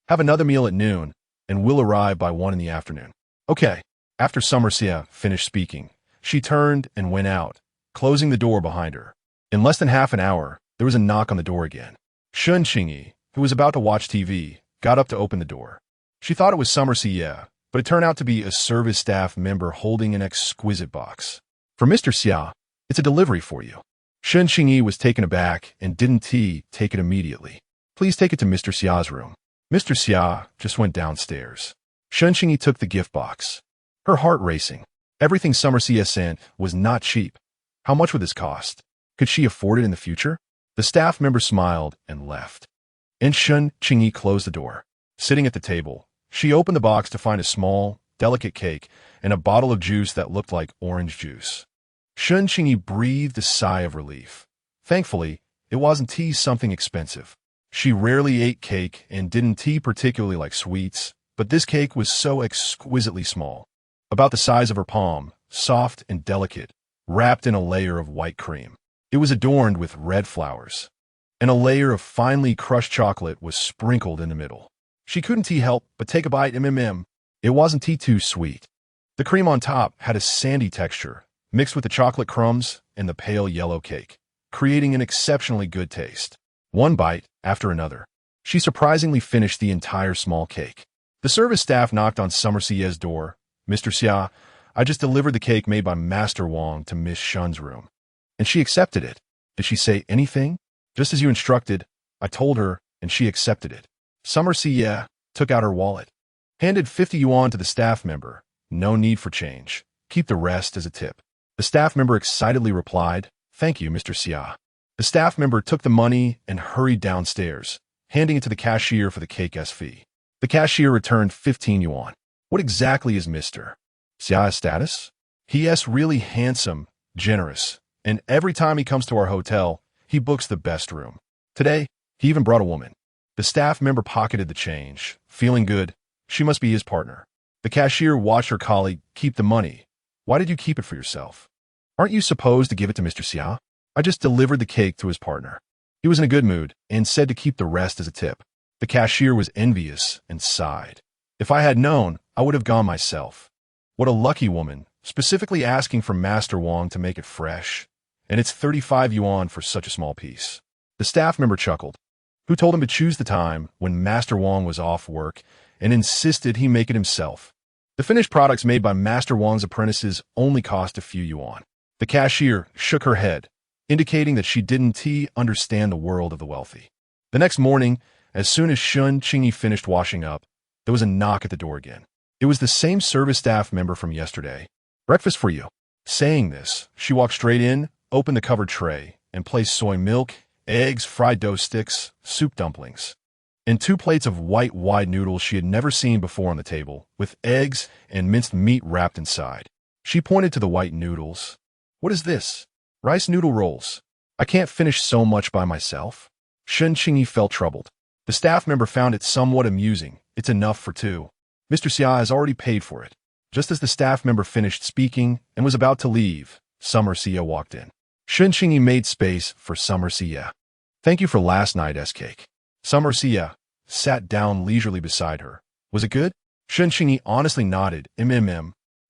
Have another meal at noon, and we'll arrive by 1 in the afternoon." "Okay." After Summer Xia finished speaking, she turned and went out, closing the door behind her. In less than half an hour, there was a knock on the door again. Qingyi, who was about to watch TV, got up to open the door. She thought it was Summer Xia, but it turned out to be a service staff member holding an exquisite box. "For Mr. Xia, it's a delivery for you." Qingyi was taken aback and didn't take it immediately. "Please take it to Mr. Xia's room." Mr. Xia just went downstairs. Qingyi took the gift box, her heart racing. Everything Summer Xia sent was not cheap. How much would this cost? Could she afford it in the future? The staff member smiled and left. And Qingyi closed the door. Sitting at the table, she opened the box to find a small, delicate cake and a bottle of juice that looked like orange juice. Qingyi breathed a sigh of relief. Thankfully, it wasn't something expensive. She rarely ate cake and didn't particularly like sweets, but this cake was so exquisitely small. About the size of her palm, soft and delicate, wrapped in a layer of white cream. It was adorned with red flowers, and a layer of finely crushed chocolate was sprinkled in the middle. She couldn't help but take a bite. It wasn't too sweet. The cream on top had a sandy texture, mixed with the chocolate crumbs and the pale yellow cake, creating an exceptionally good taste. One bite after another, she surprisingly finished the entire small cake. The service staff knocked on Summer Xia's door. "Mr. Xia, I just delivered the cake made by Master Wang to Miss Shen's room, and she accepted it." "Did she say anything?" "Just as you instructed. I told her, and she accepted it." Summer Xia took out her wallet, handed 50 yuan to the staff member. "No need for change. Keep the rest as a tip." The staff member excitedly replied, "Thank you, Mr. Xia." The staff member took the money and hurried downstairs, handing it to the cashier for the cake's fee. The cashier returned 15 yuan. "What exactly is Mr. Xia's status?" "He's really handsome, generous, and every time he comes to our hotel, he books the best room. Today, he even brought a woman." The staff member pocketed the change, feeling good. She must be his partner. The cashier watched her colleague keep the money. "Why did you keep it for yourself? Aren't you supposed to give it to Mr. Xia?" "I just delivered the cake to his partner. He was in a good mood and said to keep the rest as a tip." The cashier was envious and sighed. "If I had known, I would have gone myself." What a lucky woman, specifically asking for Master Wang to make it fresh. And it's 35 yuan for such a small piece. The staff member chuckled. Who told him to choose the time when Master Wang was off work and insisted he make it himself? The finished products made by Master Wang's apprentices only cost a few yuan. The cashier shook her head, indicating that she didn't understand the world of the wealthy. The next morning, as soon as Qingyi finished washing up, there was a knock at the door again. It was the same service staff member from yesterday. "Breakfast for you." Saying this, she walked straight in, opened the covered tray, and placed soy milk, eggs, fried dough sticks, soup dumplings, and 2 plates of white wide noodles she had never seen before on the table, with eggs and minced meat wrapped inside. She pointed to the white noodles. "What is this?" "Rice noodle rolls. I can't finish so much by myself." Qingyi felt troubled. The staff member found it somewhat amusing. "It's enough for 2. Mr. Xia has already paid for it." Just as the staff member finished speaking and was about to leave, Summer Xia walked in. Qingyi made space for Summer Xia. "Thank you for last night's cake." Summer Xia sat down leisurely beside her. "Was it good?" Qingyi honestly nodded.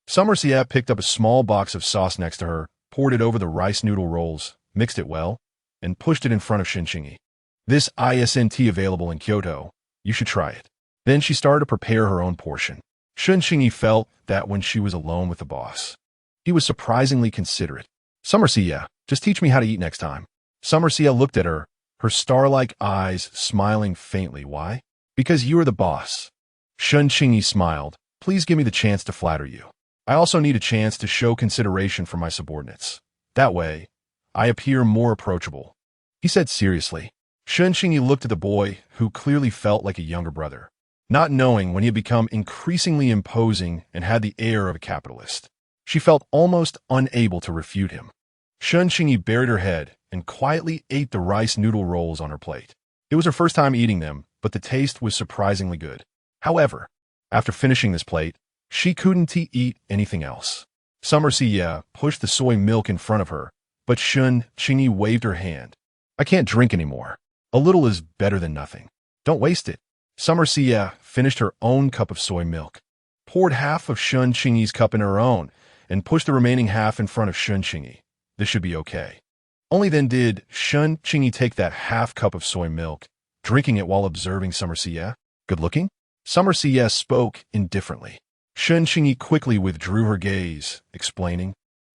Summer Xia picked up a small box of sauce next to her, poured it over the rice noodle rolls, mixed it well, and pushed it in front of Qingyi. "This isn't available in Kyoto. You should try it." Then she started to prepare her own portion. Qingyi felt that when she was alone with the boss, he was surprisingly considerate. "Summer Xia, just teach me how to eat next time." Summer Xia looked at her, her star-like eyes smiling faintly. "Why?" "Because you are the boss." Qingyi smiled. "Please give me the chance to flatter you. I also need a chance to show consideration for my subordinates. That way, I appear more approachable." he said seriously. Qingyi looked at the boy, who clearly felt like a younger brother, not knowing when he had become increasingly imposing and had the air of a capitalist. She felt almost unable to refute him. Qingyi buried her head and quietly ate the rice noodle rolls on her plate. It was her first time eating them, but the taste was surprisingly good. However, after finishing this plate, she couldn't eat anything else. Summer Siya pushed the soy milk in front of her, but Qingyi waved her hand. I can't drink anymore. A little is better than nothing. Don't waste it. Summer Siya finished her own cup of soy milk, poured half of Qingyi's cup in her own, and pushed the remaining half in front of Qingyi. This should be okay. Only then did Qingyi take that half cup of soy milk, drinking it while observing Summer Siya. Good looking? Summer Siya spoke indifferently. Qingyi quickly withdrew her gaze, explaining,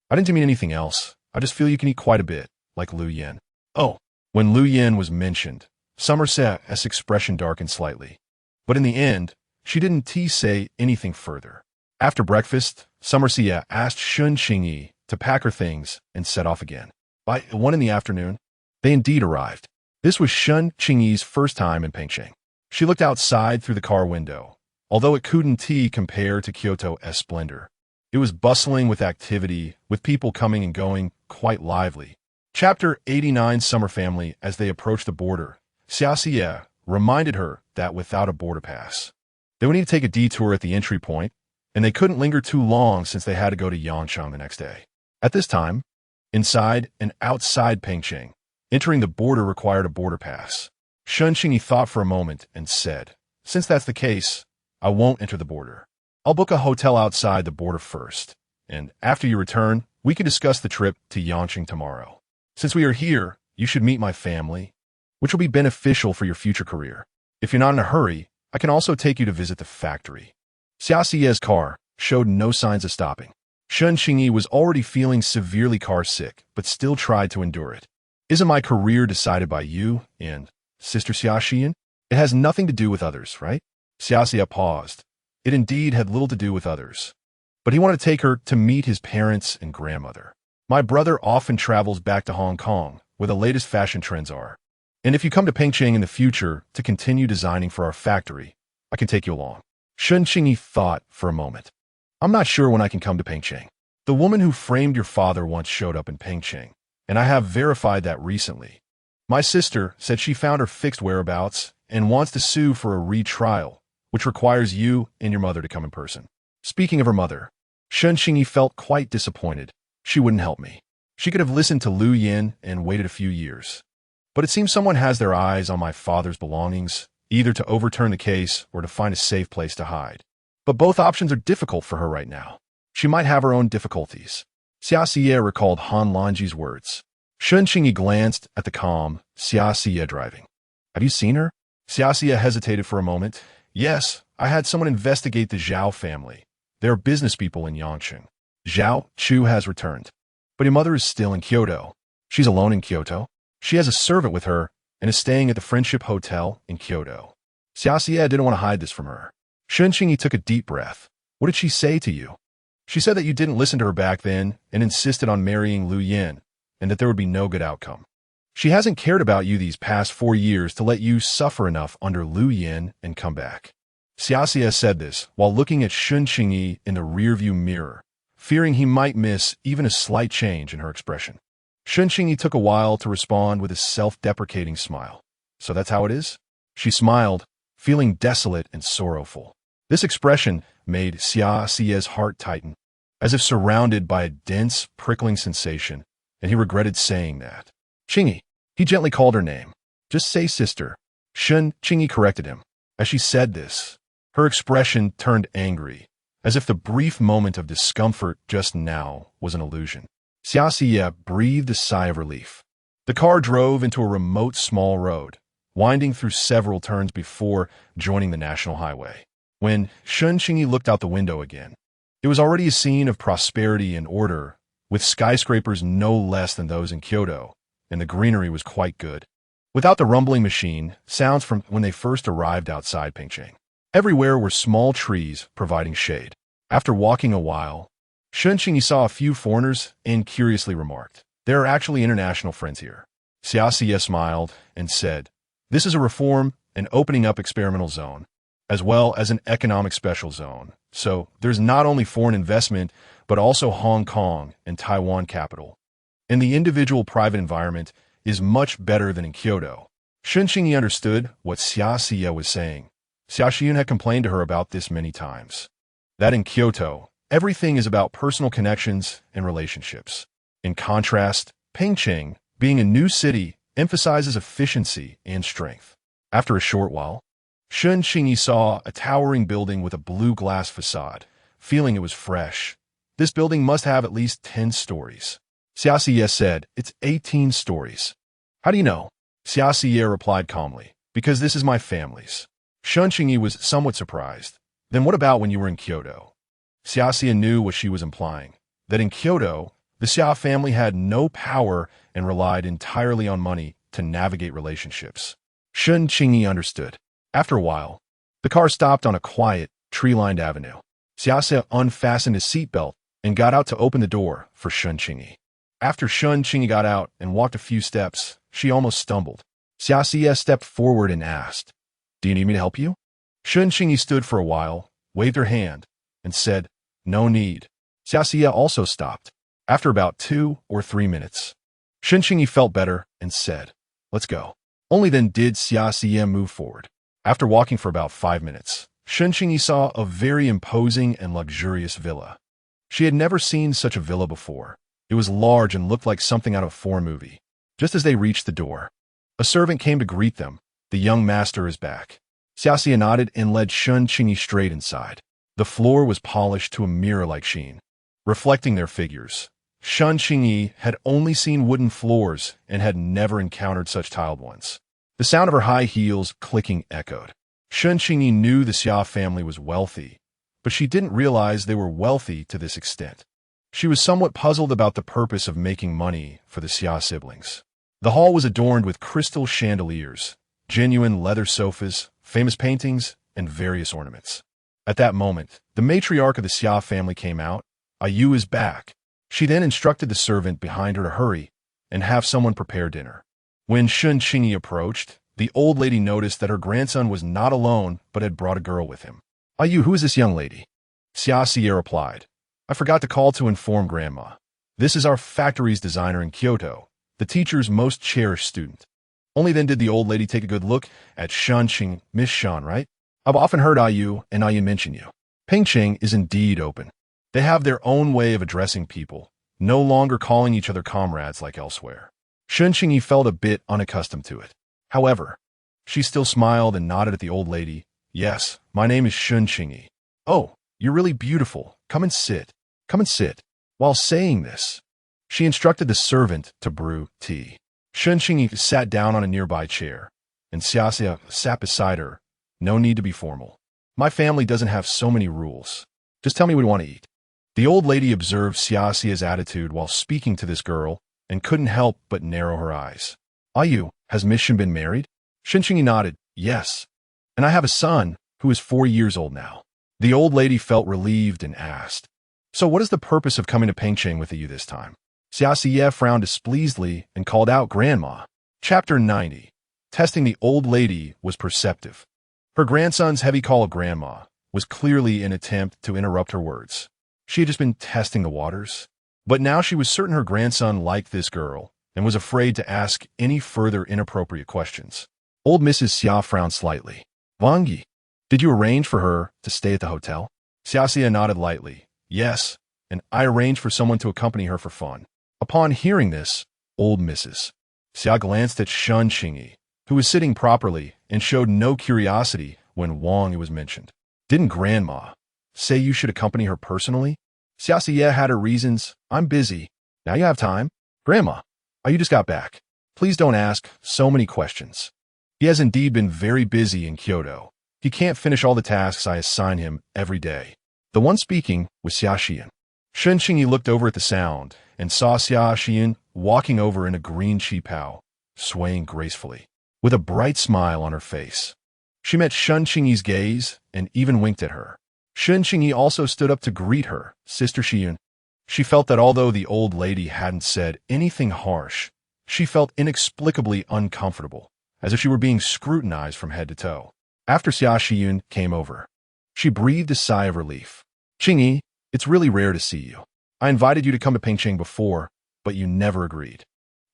I didn't mean anything else. I just feel you can eat quite a bit, like Lu Yin. Oh, when Lu Yin was mentioned, Summer Siya's expression darkened slightly. But in the end, she didn't say anything further. After breakfast, Summer Siya asked Qingyi to pack her things and set off again. By 1 in the afternoon, they indeed arrived. This was Qingyi's first time in Pampering. She looked outside through the car window. Although it couldn't compare to Kyoto's splendor, it was bustling with activity, with people coming and going, quite lively. Chapter 89 Summer Family. As they approached the border, Siya reminded her that without a border pass, they would need to take a detour at the entry point, and they couldn't linger too long since they had to go to Yangcheng the next day. At this time, inside and outside Pampering, entering the border required a border pass. Qingyi thought for a moment and said, since that's the case, I won't enter the border. I'll book a hotel outside the border first, and after you return, we can discuss the trip to Yangcheng tomorrow. Since we are here, you should meet my family, which will be beneficial for your future career. If you're not in a hurry, I can also take you to visit the factory. Siya's car showed no signs of stopping. Qingyi was already feeling severely car sick, but still tried to endure it. Isn't my career decided by you and Sister Xiaxian? It has nothing to do with others, right? Xia paused. It indeed had little to do with others. But he wanted to take her to meet his parents and grandmother. My brother often travels back to Hong Kong, where the latest fashion trends are. And if you come to Pampering in the future to continue designing for our factory, I can take you along. Qingyi thought for a moment. I'm not sure when I can come to Pampering. The woman who framed your father once showed up in Pampering, and I have verified that recently. My sister said she found her fixed whereabouts and wants to sue for a retrial, which requires you and your mother to come in person. Speaking of her mother, Qingyi felt quite disappointed. She wouldn't help me. She could have listened to Lu Yin and waited a few years. But it seems someone has their eyes on my father's belongings, either to overturn the case or to find a safe place to hide. But both options are difficult for her right now. She might have her own difficulties. Xia recalled Han Lanji's words. Qingyi glanced at the calm Xia driving. Have you seen her? Xia hesitated for a moment. Yes, I had someone investigate the Zhao family. They are business people in Yangcheng. Zhao Chu has returned. But your mother is still in Kyoto. She's alone in Kyoto. She has a servant with her and is staying at the Friendship Hotel in Kyoto. Xia didn't want to hide this from her. Qingyi took a deep breath. What did she say to you? She said that you didn't listen to her back then and insisted on marrying Lu Yin, and that there would be no good outcome. She hasn't cared about you these past 4 years to let you suffer enough under Lu Yin and come back. Xia said this while looking at Qingyi in the rearview mirror, fearing he might miss even a slight change in her expression. Qingyi took a while to respond with a self-deprecating smile. So that's how it is? She smiled, feeling desolate and sorrowful. This expression made Xia's heart tighten, as if surrounded by a dense, prickling sensation, and he regretted saying that. Qingyi, he gently called her name. Just say sister. Qingyi corrected him. As she said this, her expression turned angry, as if the brief moment of discomfort just now was an illusion. Xia breathed a sigh of relief. The car drove into a remote small road, winding through several turns before joining the national highway. When Qingyi looked out the window again, it was already a scene of prosperity and order, with skyscrapers no less than those in Kyoto, and the greenery was quite good. Without the rumbling machine, sounds from when they first arrived outside Pampering. Everywhere were small trees providing shade. After walking a while, Qingyi saw a few foreigners and curiously remarked, there are actually international friends here. Xia smiled and said, "This is a reform and opening up experimental zone, as well as an economic special zone. So there's not only foreign investment, but also Hong Kong and Taiwan capital. And the individual private environment is much better than in Kyoto." Qingyi understood what Xia was saying. Xia had complained to her about this many times. That in Kyoto, everything is about personal connections and relationships. In contrast, Pampering, being a new city, emphasizes efficiency and strength. After a short while, Qingyi saw a towering building with a blue glass facade, feeling it was fresh. "This building must have at least 10 stories. Xia said, "It's 18 stories. "How do you know?" Xia replied calmly, "Because this is my family's." Qingyi was somewhat surprised. "Then what about when you were in Kyoto?" Xia knew what she was implying, that in Kyoto, the Xia family had no power and relied entirely on money to navigate relationships. Qingyi understood. After a while, the car stopped on a quiet, tree-lined avenue. Xia unfastened his seatbelt and got out to open the door for Qingyi. After Qingyi got out and walked a few steps, she almost stumbled. Xia stepped forward and asked, "Do you need me to help you?" Qingyi stood for a while, waved her hand, and said, "No need." Xia also stopped. After about 2 or 3 minutes, Qingyi felt better and said, "Let's go." Only then did Xia move forward. After walking for about 5 minutes, Qingyi saw a very imposing and luxurious villa. She had never seen such a villa before. It was large and looked like something out of a foreign movie. Just as they reached the door, a servant came to greet them. "The young master is back." Xia nodded and led Qingyi straight inside. The floor was polished to a mirror-like sheen, reflecting their figures. Qingyi had only seen wooden floors and had never encountered such tiled ones. The sound of her high heels clicking echoed. Qingyi knew the Xia family was wealthy, but she didn't realize they were wealthy to this extent. She was somewhat puzzled about the purpose of making money for the Xia siblings. The hall was adorned with crystal chandeliers, genuine leather sofas, famous paintings, and various ornaments. At that moment, the matriarch of the Xia family came out. "You is back." She then instructed the servant behind her to hurry and have someone prepare dinner. When Qingyi approached, the old lady noticed that her grandson was not alone but had brought a girl with him. "You, who is this young lady?" Xia replied, "I forgot to call to inform Grandma. This is our factory's designer in Kyoto, the teacher's most cherished student." Only then did the old lady take a good look at Qingyi. "Miss Shan, right? I've often heard you and Ayu mention you." Pampering is indeed open. They have their own way of addressing people, no longer calling each other comrades like elsewhere. Qingyi felt a bit unaccustomed to it. However, she still smiled and nodded at the old lady. "Yes, my name is Qingyi." "Oh, you're really beautiful. Come and sit. Come and sit." While saying this, she instructed the servant to brew tea. Qingyi sat down on a nearby chair, and Xia sat beside her. "No need to be formal. My family doesn't have so many rules. Just tell me what you want to eat." The old lady observed Xia's attitude while speaking to this girl and couldn't help but narrow her eyes. "Ayu, has Miss Shen been married?" Qingyi nodded. "Yes. And I have a son who is 4 years old now." The old lady felt relieved and asked, "So what is the purpose of coming to Pampering with you this time?" Xia frowned displeasedly and called out, "Grandma." Chapter 90. Testing the old lady was perceptive. Her grandson's heavy call of grandma was clearly an attempt to interrupt her words. She had just been testing the waters, but now she was certain her grandson liked this girl and was afraid to ask any further inappropriate questions. Old Mrs. Xia frowned slightly. "Wangyi, did you arrange for her to stay at the hotel?" Xia nodded lightly. "Yes, and I arranged for someone to accompany her for fun." Upon hearing this, old Mrs. Xia glanced at Qingyi, who was sitting properly and showed no curiosity when Wang was mentioned. "Didn't Grandma say you should accompany her personally?" Xia had her reasons. "I'm busy." "Now you have time." "Grandma, you just got back. Please don't ask so many questions." He has indeed been very busy in Kyoto. He can't finish all the tasks I assign him every day. The one speaking was Xia. Qingyi looked over at the sound and saw Xia walking over in a green qipao, swaying gracefully, with a bright smile on her face. She met Qingyi's gaze and even winked at her. Qingyi also stood up to greet her, "Sister Xiyun." She felt that although the old lady hadn't said anything harsh, She felt inexplicably uncomfortable, as if she were being scrutinized from head to toe. After Xia Shiyun came over, she breathed a sigh of relief. Qingyi, it's really rare to see you. I invited you to come to Pampering before, but you never agreed.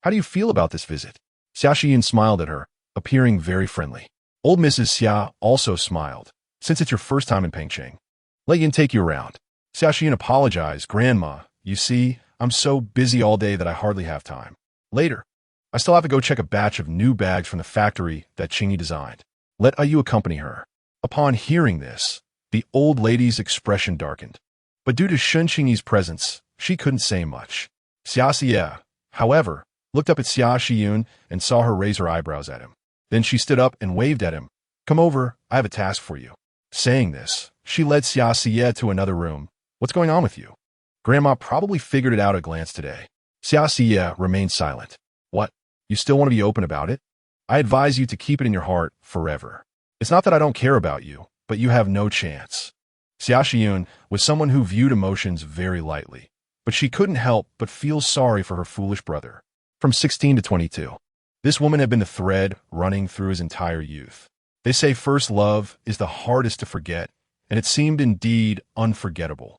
How do you feel about this visit? Xia Shiyun smiled at her, appearing very friendly. Old Mrs. Xia also smiled. Since it's your first time in Pampering, let Yin take you around. Xia Shiyun apologized. Grandma, you see, I'm so busy all day that I hardly have time. Later, I still have to go check a batch of new bags from the factory that Qingyi designed. Let You accompany her. Upon hearing this, the old lady's expression darkened. But due to Shen Qingyi's presence, she couldn't say much. Xia Xie, however, looked up at Xia Shiyun and saw her raise her eyebrows at him. Then she stood up and waved at him. Come over, I have a task for you. Saying this, she led Xia Xie to another room. What's going on with you? Grandma probably figured it out at a glance today. Xia Xie remained silent. What? You still want to be open about it? I advise you to keep it in your heart forever. It's not that I don't care about you, but you have no chance. Xia Shiyun was someone who viewed emotions very lightly, but she couldn't help but feel sorry for her foolish brother. From 16 to 22. This woman had been the thread running through his entire youth. They say first love is the hardest to forget, and it seemed indeed unforgettable.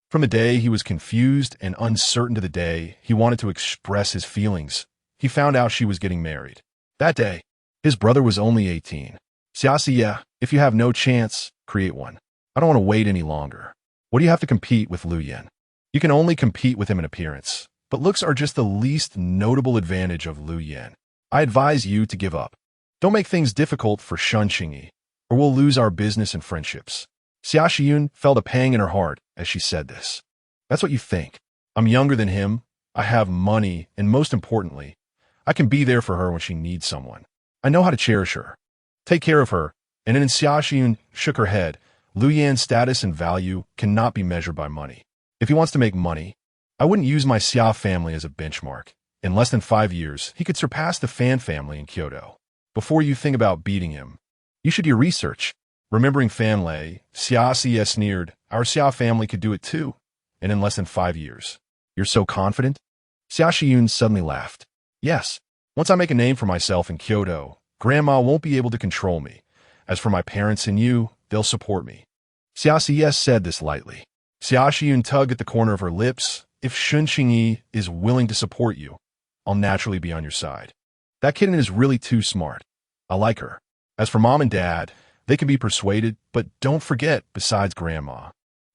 From the day he was confused and uncertain to the day he wanted to express his feelings, he found out she was getting married. That day, his brother was only 18. Xia Xie, if you have no chance, create one. I don't want to wait any longer. What do you have to compete with Lu Yin? You can only compete with him in appearance, but looks are just the least notable advantage of Lu Yin. I advise you to give up. Don't make things difficult for Shen Qingyi, or we'll lose our business and friendships. Xia Shiyun felt a pang in her heart as she said this. That's what you think. I'm younger than him, I have money, and most importantly, I can be there for her when she needs someone. I know how to cherish her. Take care of her. And then Xia Shiyun shook her head. Lu Yan's status and value cannot be measured by money. If he wants to make money, I wouldn't use my Xia family as a benchmark. In less than 5 years, he could surpass the Fan family in Kyoto. Before you think about beating him, you should do your research. Remembering Fan Lei, Xia Xie sneered, our Xia family could do it too, and in less than 5 years. You're so confident? Xia Shiyun suddenly laughed. Yes, once I make a name for myself in Kyoto, Grandma won't be able to control me. As for my parents and you, they'll support me. Xia Xie said this lightly. Xia Shiyun tugged at the corner of her lips. If Shen Qingyi is willing to support you, I'll naturally be on your side. That kitten is really too smart. I like her. As for Mom and Dad, they can be persuaded, but don't forget, besides Grandma,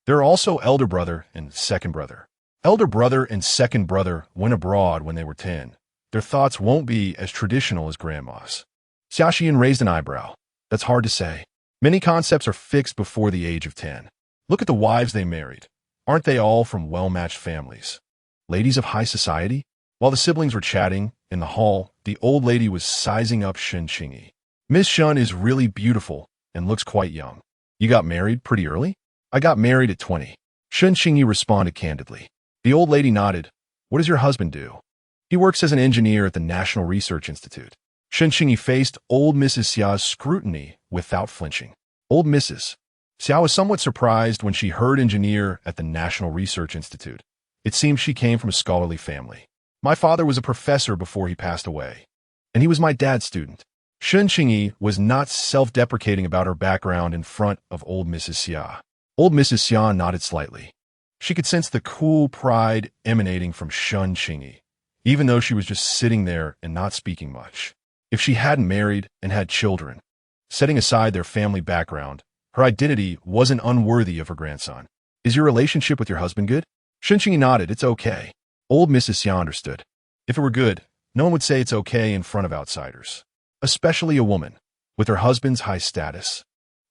there are also elder brother and second brother. Elder brother and second brother went abroad when they were 10. Their thoughts won't be as traditional as Grandma's. Xia Shiyun raised an eyebrow. That's hard to say. Many concepts are fixed before the age of 10. Look at the wives they married. Aren't they all from well-matched families? Ladies of high society? While the siblings were chatting in the hall, the old lady was sizing up Shen Qingyi. Miss Shen is really beautiful and looks quite young. You got married pretty early? I got married at 20. Shen Qingyi responded candidly. The old lady nodded. What does your husband do? He works as an engineer at the National Research Institute. Shen Qingyi faced old Mrs. Xiao's scrutiny without flinching. Old Mrs. Xiao was somewhat surprised when she heard engineer at the National Research Institute. It seemed she came from a scholarly family. My father was a professor before he passed away, and he was my dad's student. Shen Qingyi was not self-deprecating about her background in front of old Mrs. Xia. Old Mrs. Xia nodded slightly. She could sense the cool pride emanating from Shen Qingyi, even though she was just sitting there and not speaking much. If she hadn't married and had children, setting aside their family background, her identity wasn't unworthy of her grandson. Is your relationship with your husband good? Shen Qingyi nodded. It's okay. Old Mrs. Xia understood. If it were good, no one would say it's okay in front of outsiders, especially a woman with her husband's high status.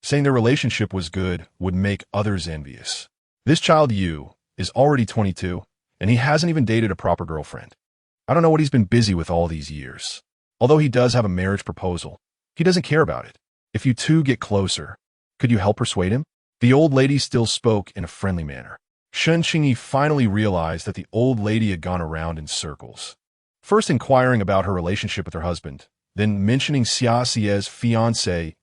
Saying their relationship was good would make others envious. This child, Yu, is already 22, and he hasn't even dated a proper girlfriend. I don't know what he's been busy with all these years. Although he does have a marriage proposal, he doesn't care about it. If you two get closer, could you help persuade him? The old lady still spoke in a friendly manner. Shen Qingyi finally realized that the old lady had gone around in circles. First inquiring about her relationship with her husband, then mentioning Xia Xie's fiancé,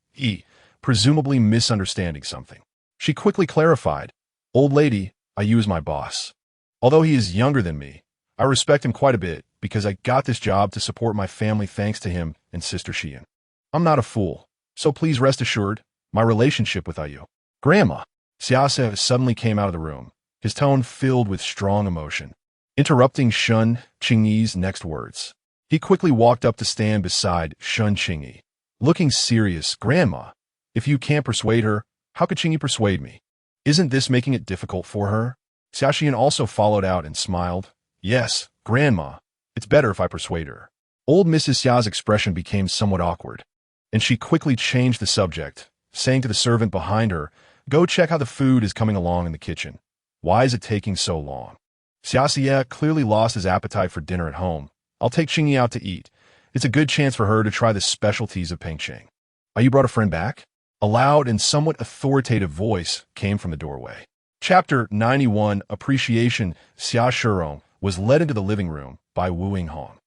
presumably misunderstanding something. She quickly clarified, Old lady, I use my boss. Although he is younger than me, I respect him quite a bit, because I got this job to support my family thanks to him and Sister Xian. I'm not a fool, so please rest assured, my relationship with you. Grandma. Xiaoxia suddenly came out of the room, his tone filled with strong emotion, interrupting Shun Qingyi's next words. He quickly walked up to stand beside Shun Qingyi, looking serious. Grandma, if you can't persuade her, how could Qingyi persuade me? Isn't this making it difficult for her? Xiaoxian also followed out and smiled. Yes, Grandma, it's better if I persuade her. Old Mrs. Xia's expression became somewhat awkward, and she quickly changed the subject, saying to the servant behind her, go check how the food is coming along in the kitchen. Why is it taking so long? Xiaoxia clearly lost his appetite for dinner at home. I'll take Qingyi out to eat. It's a good chance for her to try the specialties of Pampering. You brought a friend back? A loud and somewhat authoritative voice came from the doorway. Chapter 91, Appreciation. Xia Shirong was led into the living room by Wu Yinghong.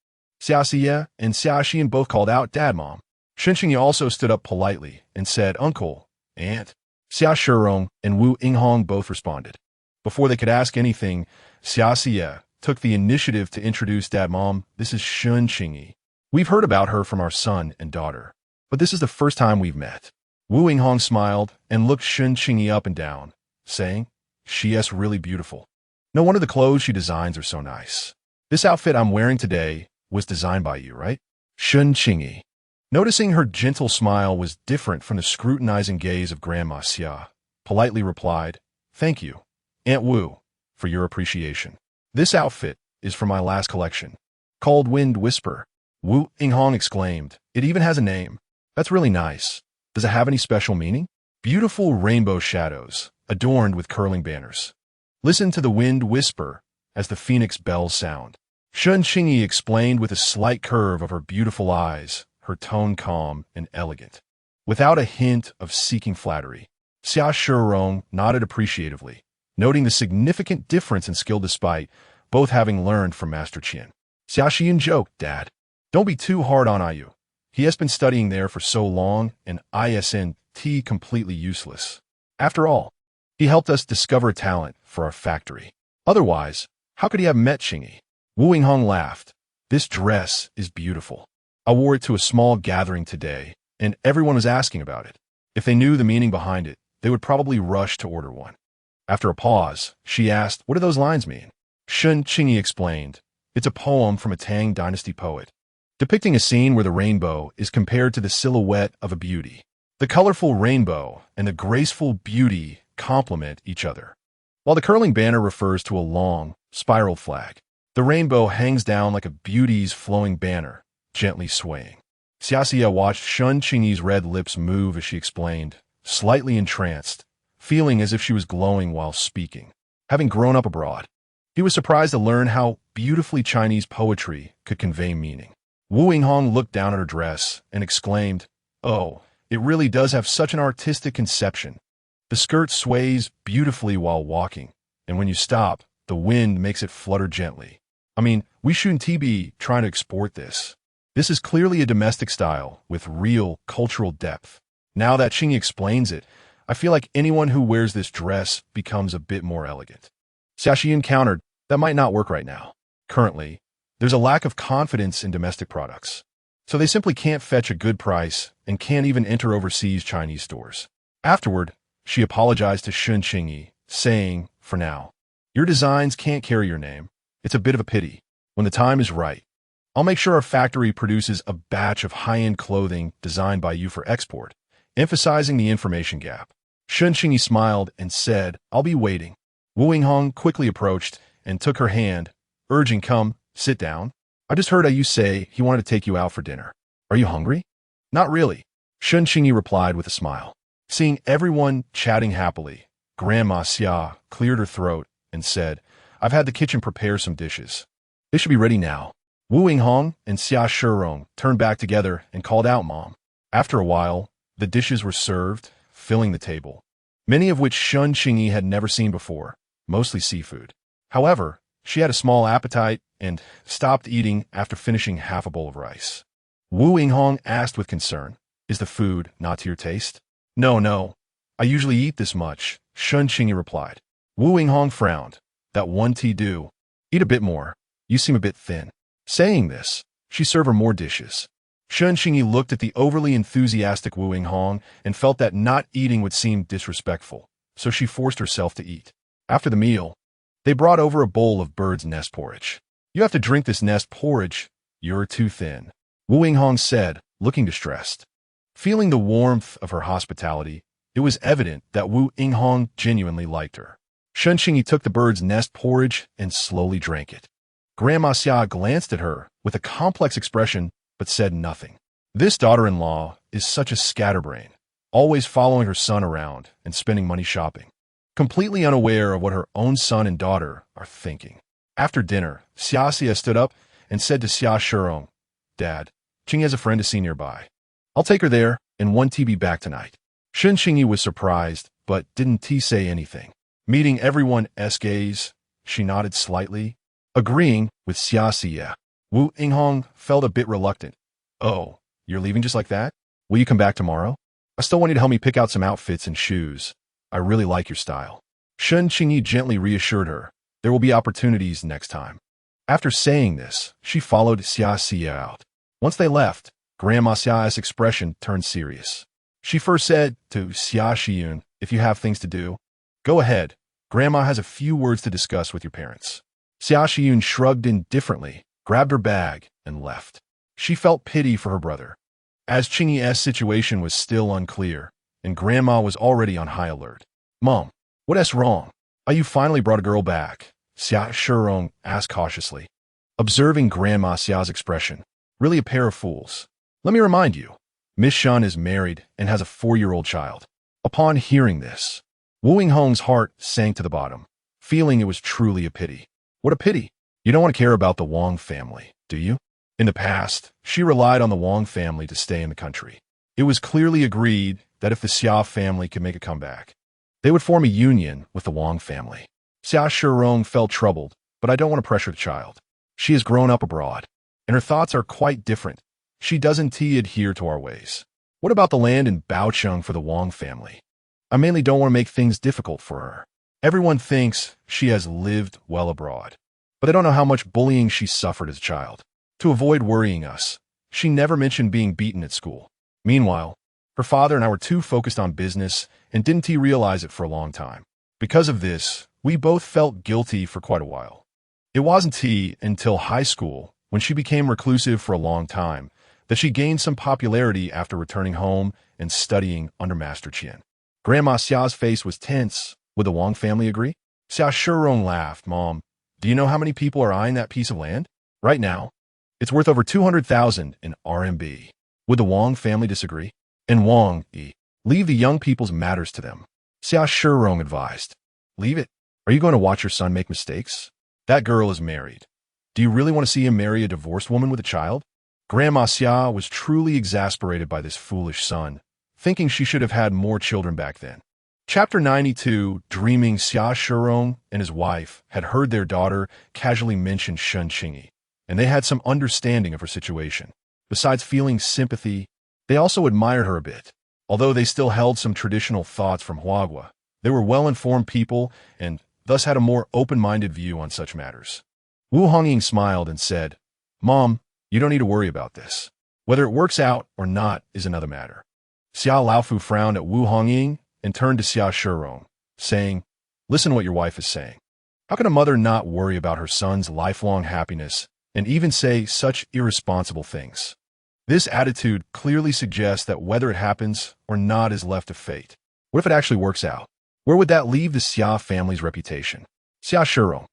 Xiaoxia and Xiaoxian both called out, Dad, Mom. Shen Qingyi also stood up politely and said, Uncle, Aunt. Xia Shirong and Wu Yinghong both responded. Before they could ask anything, Xiaoxia took the initiative to introduce Dad, Mom. This is Shun Qingyi. We've heard about her from our son and daughter, but this is the first time we've met. Wu Yinghong smiled and looked Shun Qingyi up and down, saying, She's really beautiful. No wonder the clothes she designs are so nice. This outfit I'm wearing today was designed by you, right? Shun Qingyi, noticing her gentle smile was different from the scrutinizing gaze of Grandma Xia, politely replied, Thank you, Aunt Wu, for your appreciation. This outfit is from my last collection, called Wind Whisper. Wu Yinghong exclaimed, It even has a name. That's really nice. Does it have any special meaning? Beautiful rainbow shadows, adorned with curling banners. Listen to the wind whisper as the phoenix bells sound. Shun Qingyi explained with a slight curve of her beautiful eyes, her tone calm and elegant. Without a hint of seeking flattery, Xia Shirong nodded appreciatively, noting the significant difference in skill despite both having learned from Master Qian. Xiaoxian joked, Dad, don't be too hard on Yu. He has been studying there for so long, and isn't completely useless. After all, he helped us discover a talent for our factory. Otherwise, how could he have met Qingyi? Wu Yinghong laughed. This dress is beautiful. I wore it to a small gathering today, and everyone was asking about it. If they knew the meaning behind it, they would probably rush to order one. After a pause, she asked, What do those lines mean? Shun Qingyi explained, It's a poem from a Tang Dynasty poet, depicting a scene where the rainbow is compared to the silhouette of a beauty. The colorful rainbow and the graceful beauty complement each other. While the curling banner refers to a long, spiral flag, the rainbow hangs down like a beauty's flowing banner, gently swaying. Xiaoxia watched Shun Qingyi's red lips move as she explained, slightly entranced, feeling as if she was glowing while speaking. Having grown up abroad, he was surprised to learn how beautifully Chinese poetry could convey meaning. Wu Yinghong looked down at her dress and exclaimed, Oh, it really does have such an artistic conception. The skirt sways beautifully while walking, and when you stop, the wind makes it flutter gently. We shouldn't be trying to export this. This is clearly a domestic style with real cultural depth. Now that Qingyi explains it, I feel like anyone who wears this dress becomes a bit more elegant. Xiaoxian countered, That might not work right now. Currently, there's a lack of confidence in domestic products, so they simply can't fetch a good price and can't even enter overseas Chinese stores. Afterward, she apologized to Shun Qingyi, saying, For now, your designs can't carry your name. It's a bit of a pity. When the time is right, I'll make sure our factory produces a batch of high-end clothing designed by you for export, emphasizing the information gap. Shun Qingyi smiled and said, I'll be waiting. Wu Yinghong quickly approached and took her hand, urging, Come, sit down. I just heard you say he wanted to take you out for dinner. Are you hungry? Not really, Shun Qingyi replied with a smile. Seeing everyone chatting happily, Grandma Xia cleared her throat and said, I've had the kitchen prepare some dishes. They should be ready now. Wu Yinghong and Xia Shirong turned back together and called out, Mom. After a while, the dishes were served, filling the table, many of which Shun Qingyi had never seen before, mostly seafood. However, she had a small appetite and stopped eating after finishing half a bowl of rice. Wu Yinghong asked with concern, Is the food not to your taste? No. I usually eat this much, Shun Qingyi replied. Wu Yinghong frowned. That 1 tea do. Eat a bit more. You seem a bit thin. Saying this, she served her more dishes. Qingyi looked at the overly enthusiastic Wu Yinghong and felt that not eating would seem disrespectful, so she forced herself to eat. After the meal, they brought over a bowl of bird's nest porridge. "You have to drink this nest porridge. You're too thin," Wu Yinghong said, looking distressed. Feeling the warmth of her hospitality, it was evident that Wu Yinghong genuinely liked her. Qingyi took the bird's nest porridge and slowly drank it. Grandma Xia glanced at her with a complex expression but said nothing. This daughter-in-law is such a scatterbrain, always following her son around and spending money shopping, completely unaware of what her own son and daughter are thinking. After dinner, Xia stood up and said to Xia Shirong, "Dad, Qingyi has a friend to see nearby. I'll take her there and one tea be back tonight." Qingyi was surprised, but didn't say anything. Meeting everyone's gaze, she nodded slightly, agreeing with Xia. Wu Yinghong felt a bit reluctant. "Oh, you're leaving just like that? Will you come back tomorrow? I still want you to help me pick out some outfits and shoes. I really like your style." Qingyi gently reassured her, there will be opportunities next time. After saying this, she followed Xia out. Once they left, Grandma Xia's expression turned serious. She first said to Xia Xiyun, "If you have things to do, go ahead. Grandma has a few words to discuss with your parents." Xia Xiyun shrugged indifferently, grabbed her bag, and left. She felt pity for her brother, as Qingyi's situation was still unclear, and Grandma was already on high alert. "Mom, what's wrong? You finally brought a girl back?" Xia Shirong asked cautiously. Observing Grandma Xia's expression, "Really a pair of fools. Let me remind you, Miss Shen is married and has a 4-year-old child." Upon hearing this, Wu Yinghong's heart sank to the bottom, feeling it was truly a pity. What a pity! You don't want to care about the Wang family, do you? In the past, she relied on the Wang family to stay in the country. It was clearly agreed that if the Xia family could make a comeback, they would form a union with the Wang family. Xia Shirong felt troubled, but I don't want to pressure the child. She has grown up abroad, and her thoughts are quite different. She doesn't adhere to our ways. What about the land in Baocheng for the Wang family? I mainly don't want to make things difficult for her. Everyone thinks she has lived well abroad, but they don't know how much bullying she suffered as a child. To avoid worrying us, she never mentioned being beaten at school. Meanwhile, her father and I were too focused on business and didn't realize it for a long time. Because of this, we both felt guilty for quite a while. It wasn't until high school, when she became reclusive for a long time, that she gained some popularity after returning home and studying under Master Qian. Grandma Xia's face was tense. Would the Wang family agree? Xia Shirong laughed. "Mom, do you know how many people are eyeing that piece of land? Right now, it's worth over 200,000 in RMB. Would the Wang family disagree?" And Wang, leave the young people's matters to them. Xia Shirong advised. "Leave it? Are you going to watch your son make mistakes? That girl is married. Do you really want to see him marry a divorced woman with a child?" Grandma Xia was truly exasperated by this foolish son, thinking she should have had more children back then. Chapter 92, dreaming Xia Shirong and his wife had heard their daughter casually mention Qingyi, and they had some understanding of her situation. Besides feeling sympathy, they also admired her a bit. Although they still held some traditional thoughts from Huagua, they were well-informed people and thus had a more open-minded view on such matters. Wu Hongying smiled and said, "Mom, you don't need to worry about this. Whether it works out or not is another matter." Xia Laofu frowned at Wu Hongying and turned to Xia Shirong, saying, "Listen to what your wife is saying. How can a mother not worry about her son's lifelong happiness and even say such irresponsible things? This attitude clearly suggests that whether it happens or not is left to fate. What if it actually works out? Where would that leave the Xia family's reputation?" Xia Shirong,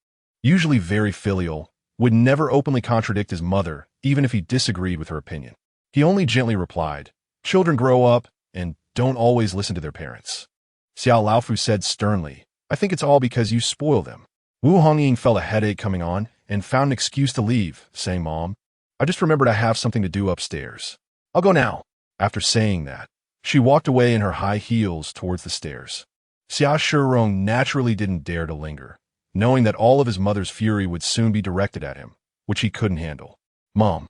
usually very filial, would never openly contradict his mother, even if he disagreed with her opinion. He only gently replied, "Children grow up and don't always listen to their parents." Xiao Laofu said sternly, "I think it's all because you spoil them." Wu Hongying felt a headache coming on and found an excuse to leave, saying, "Mom, I just remembered I have something to do upstairs. I'll go now." After saying that, she walked away in her high heels towards the stairs. Xia Shirong naturally didn't dare to linger, knowing that all of his mother's fury would soon be directed at him, which he couldn't handle. "Mom,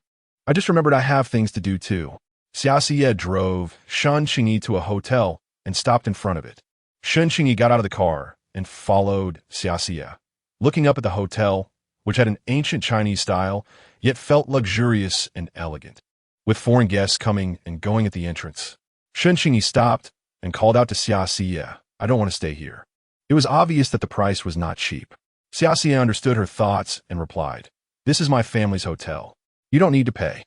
I just remembered I have things to do too." Xia Xie drove Qingyi to a hotel and stopped in front of it. Qingyi got out of the car and followed Xia Xie. Looking up at the hotel, which had an ancient Chinese style, yet felt luxurious and elegant. With foreign guests coming and going at the entrance, Qingyi stopped and called out to Xia, "I don't want to stay here." It was obvious that the price was not cheap. Xia understood her thoughts and replied, "This is my family's hotel. You don't need to pay.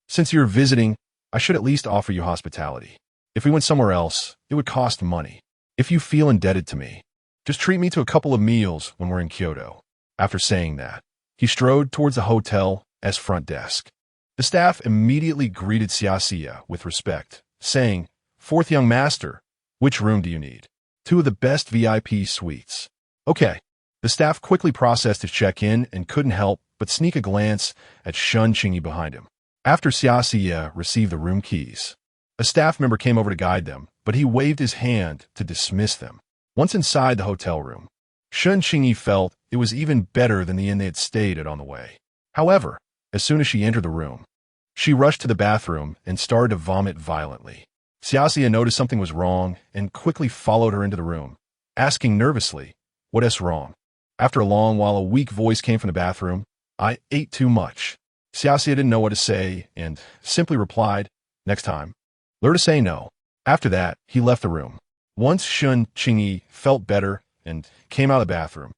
Since you're visiting, I should at least offer you hospitality. If we went somewhere else, it would cost money. If you feel indebted to me, just treat me to a couple of meals when we're in Kyoto." After saying that, he strode towards the hotel's front desk. The staff immediately greeted Xia with respect, saying, "Fourth young master, which room do you need?" "Two of the best VIP suites." "Okay." The staff quickly processed his check-in and couldn't help but sneak a glance at Qingyi behind him. After Xia received the room keys, a staff member came over to guide them, but he waved his hand to dismiss them. Once inside the hotel room, Qingyi felt it was even better than the inn they had stayed at on the way. However, as soon as she entered the room, she rushed to the bathroom and started to vomit violently. Xia noticed something was wrong and quickly followed her into the room, asking nervously, "What's wrong?" After a long while, a weak voice came from the bathroom, "I ate too much." Xia didn't know what to say and simply replied, "Next time, learn to say no." After that, he left the room. Once Qingyi felt better and came out of the bathroom,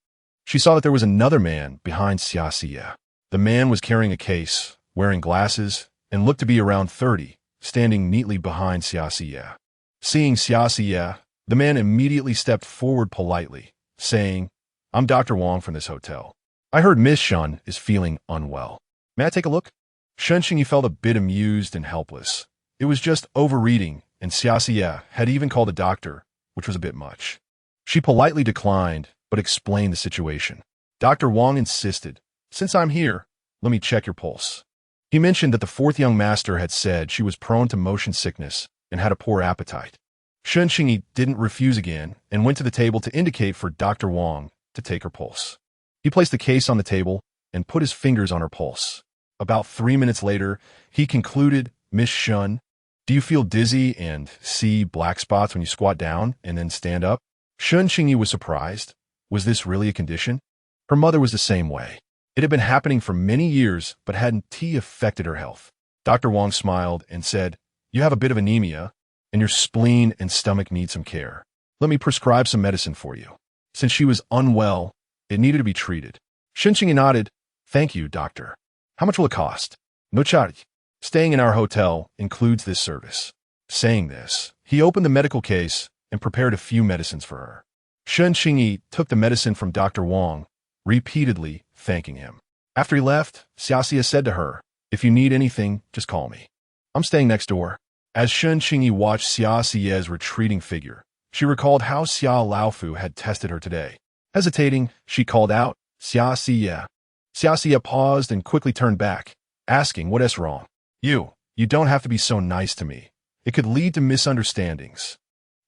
she saw that there was another man behind Xia. The man was carrying a case, wearing glasses, and looked to be around 30, standing neatly behind Xia. Seeing Xia, the man immediately stepped forward politely, saying, "I'm Dr. Wang from this hotel. I heard Miss Shen is feeling unwell. May I take a look?" Qingyi felt a bit amused and helpless. It was just overreading, and Xia had even called a doctor, which was a bit much. She politely declined, but explained the situation. Dr. Wang insisted, "Since I'm here, let me check your pulse." He mentioned that the fourth young master had said she was prone to motion sickness and had a poor appetite. Qingyi didn't refuse again and went to the table to indicate for Dr. Wang to take her pulse. He placed the case on the table and put his fingers on her pulse. About 3 minutes later, he concluded, "Miss Shen, do you feel dizzy and see black spots when you squat down and then stand up?" Qingyi was surprised. Was this really a condition? Her mother was the same way. It had been happening for many years, but hadn't affected her health. Dr. Wang smiled and said, "You have a bit of anemia, and your spleen and stomach need some care. Let me prescribe some medicine for you." Since she was unwell, it needed to be treated. Qingyi nodded, "Thank you, doctor. How much will it cost?" "No charge. Staying in our hotel includes this service." Saying this, he opened the medical case and prepared a few medicines for her. Qingyi took the medicine from Dr. Wang, repeatedly thanking him. After he left, Xia said to her, "If you need anything, just call me. I'm staying next door." As Qingyi watched Xia's retreating figure, she recalled how Xia Laofu had tested her today. Hesitating, she called out, "Xia." Xia paused and quickly turned back, asking, "What's wrong?" You don't have to be so nice to me. It could lead to misunderstandings."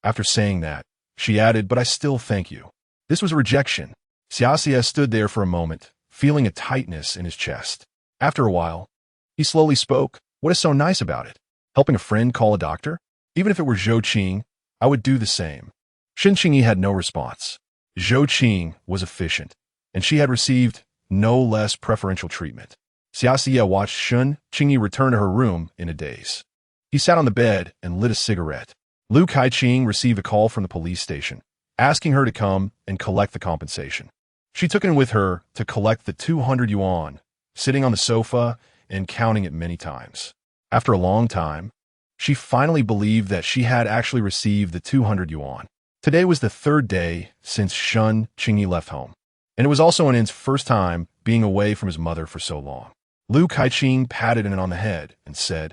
After saying that, she added, "But I still thank you." This was a rejection. Xia stood there for a moment, feeling a tightness in his chest. After a while, he slowly spoke, "What is so nice about it? Helping a friend call a doctor? Even if it were Zhou Qing, I would do the same." Qingyi had no response. Zhou Qing was efficient, and she had received no less preferential treatment. Xia watched Qingyi return to her room in a daze. He sat on the bed and lit a cigarette. Lu Kaiqing received a call from the police station, asking her to come and collect the compensation. She took it with her to collect the 200 yuan, sitting on the sofa and counting it many times. After a long time, she finally believed that she had actually received the 200 yuan. Today was the third day since Qingyi left home, and it was also Ann's first time being away from his mother for so long. Lu Kaiqing patted Ann on the head and said,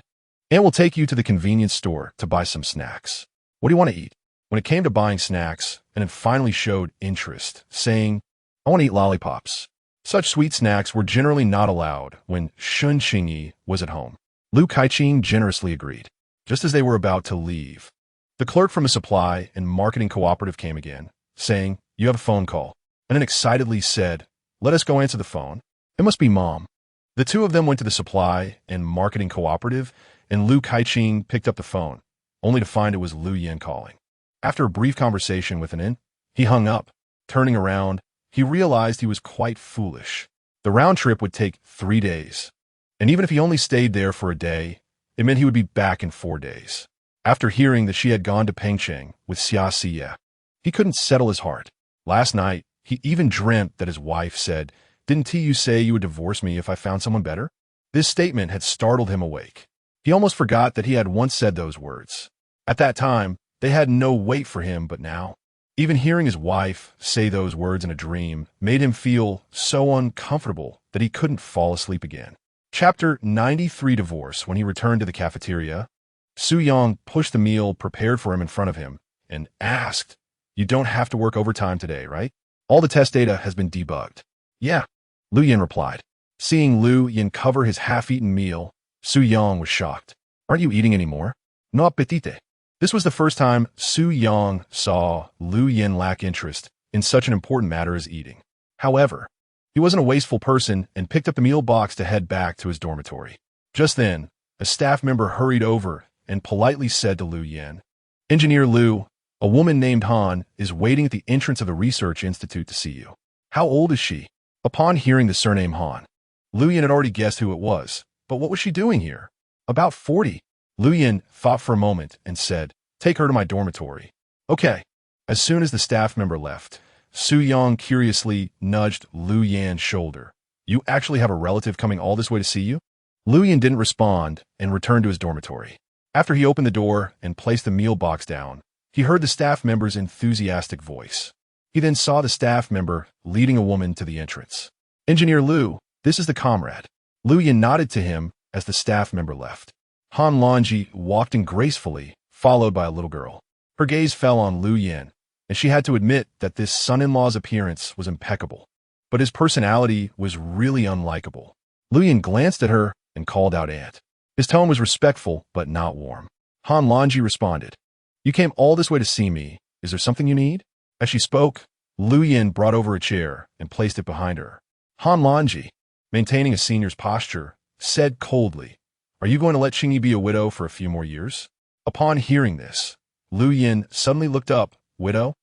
"Ann will take you to the convenience store to buy some snacks. What do you want to eat?" When it came to buying snacks, Ann finally showed interest, saying, "I want to eat lollipops." Such sweet snacks were generally not allowed when Qingyi was at home. Lu Kaiqing generously agreed. Just as they were about to leave, the clerk from the supply and marketing cooperative came again, saying, "You have a phone call." And Ann excitedly said, "Let us go answer the phone. It must be Mom." The two of them went to the supply and marketing cooperative, and Lu Kaiqing picked up the phone, only to find it was Lu Yin calling. After a brief conversation with Ann, he hung up. Turning around, he realized he was quite foolish. The round trip would take 3 days. And even if he only stayed there for a day, it meant he would be back in 4 days. After hearing that she had gone to Pampering with Xia Xie, he couldn't settle his heart. Last night, he even dreamt that his wife said, "Didn't you say you would divorce me if I found someone better?" This statement had startled him awake. He almost forgot that he had once said those words. At that time, they had no weight for him, but now, even hearing his wife say those words in a dream made him feel so uncomfortable that he couldn't fall asleep again. Chapter 93 Divorce. When he returned to the cafeteria, Su Yang pushed the meal prepared for him in front of him and asked, "You don't have to work overtime today, right? All the test data has been debugged." "Yeah," Lu Yin replied. Seeing Lu Yin cover his half-eaten meal, Su Yang was shocked. "Aren't you eating anymore?" "No appetite." This was the first time Su Yang saw Lu Yin lack interest in such an important matter as eating. However, he wasn't a wasteful person and picked up the meal box to head back to his dormitory. Just then, a staff member hurried over and politely said to Lu Yin, "Engineer Lu, a woman named Han is waiting at the entrance of the Research Institute to see you." "How old is she?" Upon hearing the surname Han, Lu Yin had already guessed who it was, but what was she doing here? "About 40. Lu Yin thought for a moment and said, "Take her to my dormitory." "Okay." As soon as the staff member left, Su Yang curiously nudged Lu Yin's shoulder. "You actually have a relative coming all this way to see you?" Lu Yin didn't respond and returned to his dormitory. After he opened the door and placed the meal box down, he heard the staff member's enthusiastic voice. He then saw the staff member leading a woman to the entrance. "Engineer Lu, this is the comrade." Lu Yin nodded to him as the staff member left. Han Longji walked in gracefully, followed by a little girl. Her gaze fell on Lu Yin, and she had to admit that this son-in-law's appearance was impeccable. But his personality was really unlikable. Lu Yin glanced at her and called out "Aunt." His tone was respectful, but not warm. Han Longji responded, "You came all this way to see me. Is there something you need?" As she spoke, Lu Yin brought over a chair and placed it behind her. Han Longji, maintaining a senior's posture, said coldly, "Are you going to let Qingyi be a widow for a few more years?" Upon hearing this, Lu Yin suddenly looked up. "Widow?"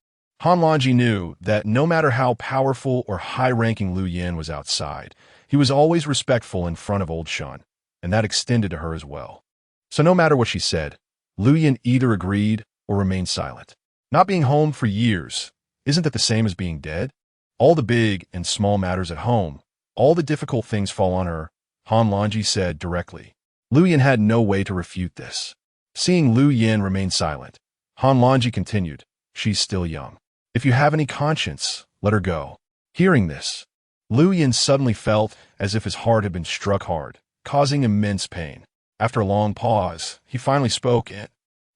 Han Longji knew that no matter how powerful or high-ranking Lu Yin was outside, he was always respectful in front of old Shen, and that extended to her as well. So no matter what she said, Lu Yin either agreed or remained silent. Not being home for years, isn't that the same as being dead? All the big and small matters at home, all the difficult things fall on her, Han Longji said directly. Lu Yin had no way to refute this. Seeing Lu Yin remain silent, Han Longji continued, "She's still young. If you have any conscience, let her go." Hearing this, Lu Yin suddenly felt as if his heart had been struck hard, causing immense pain. After a long pause, he finally spoke,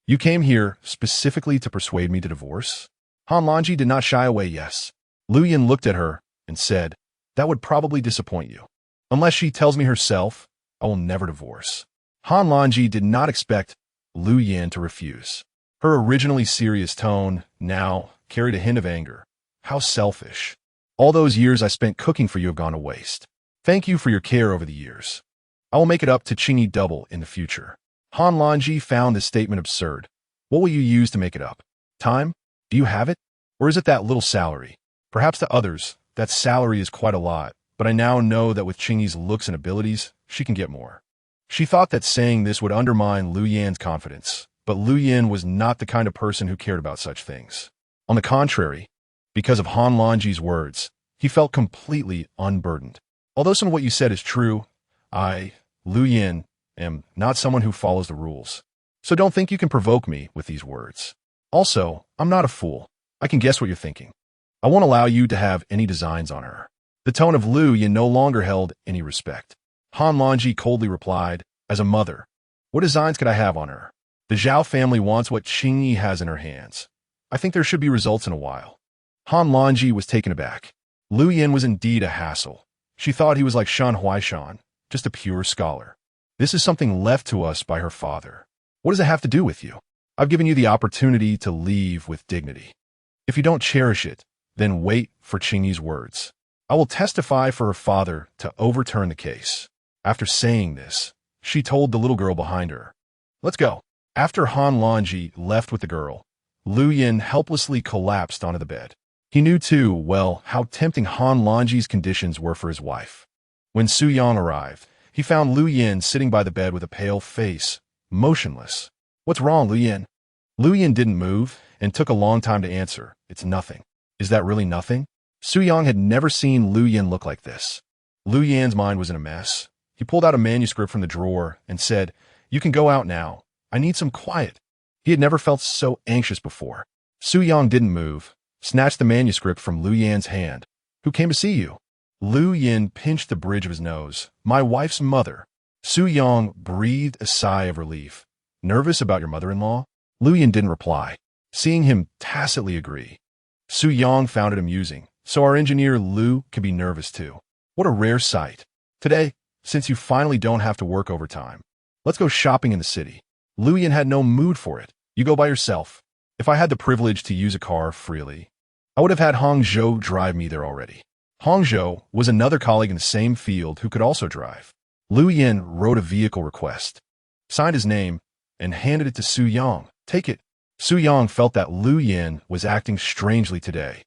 "You came here specifically to persuade me to divorce?" Han Longji did not shy away. "Yes." Lu Yin looked at her and said, "That would probably disappoint you. Unless she tells me herself, I will never divorce." Han Longji did not expect Lu Yin to refuse. Her originally serious tone now carried a hint of anger. "How selfish. All those years I spent cooking for you have gone to waste. Thank you for your care over the years. I will make it up to Qingyi double in the future." Han Longji found this statement absurd. "What will you use to make it up? Time? Do you have it? Or is it that little salary? Perhaps to others, that salary is quite a lot, but I now know that with Qingyi's looks and abilities, she can get more." She thought that saying this would undermine Lu Yin's confidence, but Lu Yin was not the kind of person who cared about such things. On the contrary, because of Han Longji's words, he felt completely unburdened. "Although some of what you said is true, I, Lu Yin, am not someone who follows the rules. So don't think you can provoke me with these words. Also, I'm not a fool. I can guess what you're thinking. I won't allow you to have any designs on her." The tone of Lu Yin no longer held any respect. Han Longji coldly replied, "As a mother, what designs could I have on her? The Zhao family wants what Qingyi has in her hands. I think there should be results in a while." Han Longji was taken aback. Lu Yin was indeed a hassle. She thought he was like Shan Huaishan, just a pure scholar. "This is something left to us by her father. What does it have to do with you? I've given you the opportunity to leave with dignity. If you don't cherish it, then wait for Qingyi's words. I will testify for her father to overturn the case." After saying this, she told the little girl behind her, "Let's go." After Han Longji left with the girl, Lu Yin helplessly collapsed onto the bed. He knew too well how tempting Han Longji's conditions were for his wife. When Su Yang arrived, He found Lu Yin sitting by the bed with a pale face, motionless. "What's wrong, Lu Yin?" Lu Yin didn't move and took a long time to answer. "It's nothing." "Is that really nothing?" Su Yang had never seen Lu Yin look like this. Lu Yin's mind was in a mess. He pulled out a manuscript from the drawer and said, "You can go out now. I need some quiet." He had never felt so anxious before. Su Yang didn't move, snatched the manuscript from Lu Yin's hand. "Who came to see you?" Lu Yin pinched the bridge of his nose. "My wife's mother." Su Yang breathed a sigh of relief. "Nervous about your mother-in-law?" Lu Yin didn't reply, seeing him tacitly agree. Su Yang found it amusing. "So our engineer Lu can be nervous too. What a rare sight. Today, since you finally don't have to work overtime, let's go shopping in the city." Lu Yin had no mood for it. "You go by yourself. If I had the privilege to use a car freely, I would have had Hangzhou drive me there already." Hangzhou was another colleague in the same field who could also drive. Lu Yin wrote a vehicle request, signed his name, and handed it to Su Yang. "Take it." Su Yang felt that Lu Yin was acting strangely today.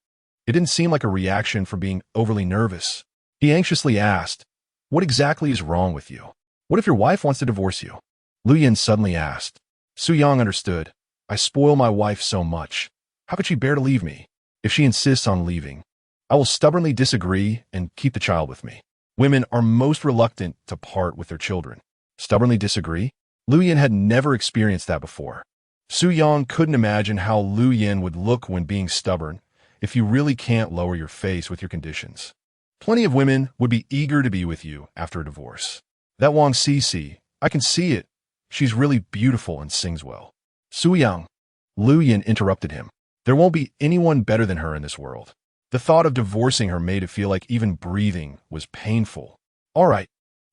It didn't seem like a reaction from being overly nervous. He anxiously asked, "What exactly is wrong with you? What if your wife wants to divorce you?" Lu Yin suddenly asked. Su Yang understood. "I spoil my wife so much. How could she bear to leave me? If she insists on leaving, I will stubbornly disagree and keep the child with me." Women are most reluctant to part with their children. Stubbornly disagree? Lu Yin had never experienced that before. Su Yang couldn't imagine how Lu Yin would look when being stubborn if you really can't lower your face with your conditions. Plenty of women would be eager to be with you after a divorce. "That Wang Cici, I can see it. She's really beautiful and sings well." "Su Yang," Lu Yin interrupted him. "There won't be anyone better than her in this world." The thought of divorcing her made it feel like even breathing was painful. "All right,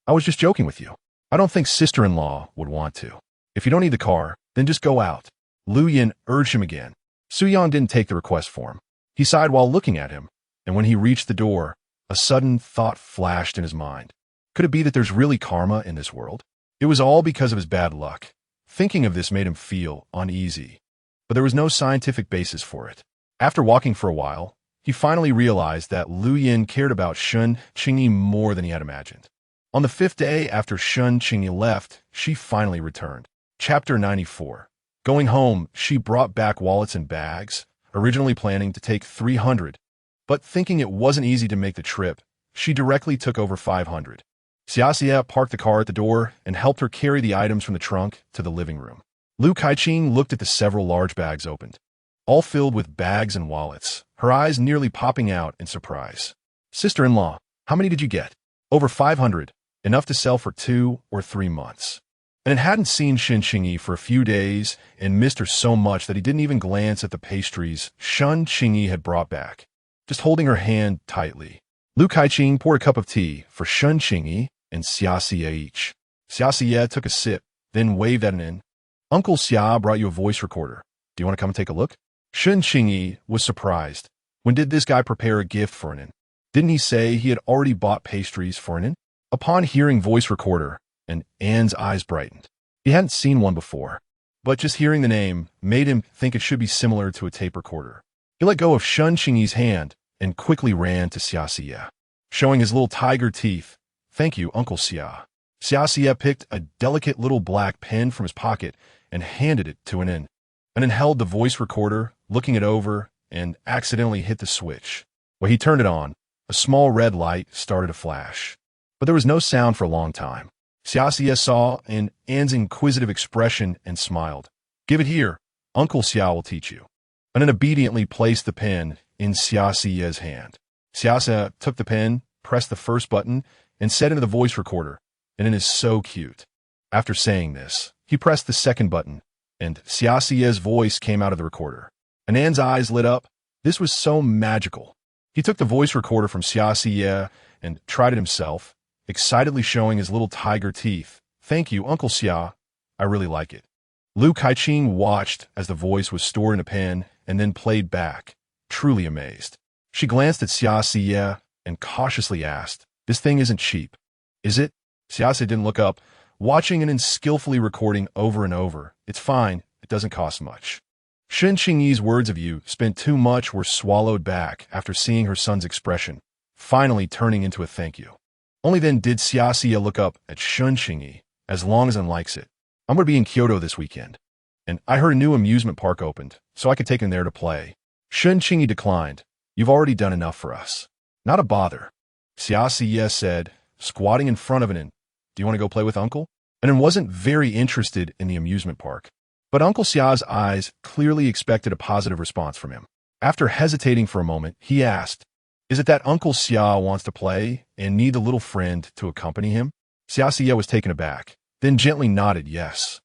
I was just joking with you. I don't think sister-in-law would want to. If you don't need the car, then just go out." Lu Yin urged him again. Su Yang didn't take the request form. He sighed while looking at him, and when he reached the door, a sudden thought flashed in his mind. Could it be that there's really karma in this world? It was all because of his bad luck. Thinking of this made him feel uneasy, but there was no scientific basis for it. After walking for a while, he finally realized that Lu Yin cared about Qingyi more than he had imagined. On the 5th day after Qingyi left, she finally returned. Chapter 94. Going home, she brought back wallets and bags, originally planning to take 300, but thinking it wasn't easy to make the trip, she directly took over 500. Xiaxia parked the car at the door and helped her carry the items from the trunk to the living room. Lu Kaiqing looked at the several large bags opened, all filled with bags and wallets, her eyes nearly popping out in surprise. "Sister-in-law, how many did you get?" "Over 500, enough to sell for 2 or 3 months. And it hadn't seen Qingyi for a few days and missed her so much that he didn't even glance at the pastries Qingyi had brought back, just holding her hand tightly. Lu Kaiqing poured a cup of tea for Qingyi and Xiaxia each. Xiaxia took a sip, then waved at an end. "Uncle Xia brought you a voice recorder. Do you want to come and take a look?" Qingyi was surprised. When did this guy prepare a gift for Anin? Didn't he say he had already bought pastries for Anin? Upon hearing voice recorder, and Anne's eyes brightened. He hadn't seen one before, but just hearing the name made him think it should be similar to a tape recorder. He let go of Qingyi's hand and quickly ran to Xiaxia, showing his little tiger teeth. "Thank you, Uncle Xia." Xiaxia picked a delicate little black pen from his pocket and handed it to Anin. Anin held the voice recorder, looking it over, and accidentally hit the switch. When he turned it on, a small red light started to flash, but there was no sound for a long time. Xiaxia saw Anne's inquisitive expression and smiled. "Give it here. Uncle Xia will teach you." Anin obediently placed the pen in Xiaxia's hand. Xiaxia took the pen, pressed the first button, and said into the voice recorder, "Anin is so cute." After saying this, he pressed the second button, and Xiaxia's voice came out of the recorder. Anan's eyes lit up. This was so magical. He took the voice recorder from Xiaxia and tried it himself, excitedly showing his little tiger teeth. "Thank you, Uncle Xia. I really like it." Lu Kaiqing watched as the voice was stored in a pen and then played back, truly amazed. She glanced at Xiaxia and cautiously asked, "This thing isn't cheap, is it?" Xiaxia didn't look up, watching and skillfully recording over and over. "It's fine. It doesn't cost much." Qingyi's words of "you spent too much" were swallowed back after seeing her son's expression, finally turning into a thank you. Only then did Xiaxia look up at Qingyi. As long as one likes it. I'm going to be in Kyoto this weekend. And I heard a new amusement park opened, so I could take him there to play. Qingyi declined. You've already done enough for us. Not a bother. Xiaxia said, squatting in front of an. Do you want to go play with Uncle? And wasn't very interested in the amusement park. But Uncle Xia's eyes clearly expected a positive response from him. After hesitating for a moment, he asked, is it that Uncle Xia wants to play and need the little friend to accompany him? Xiaxia was taken aback, then gently nodded yes.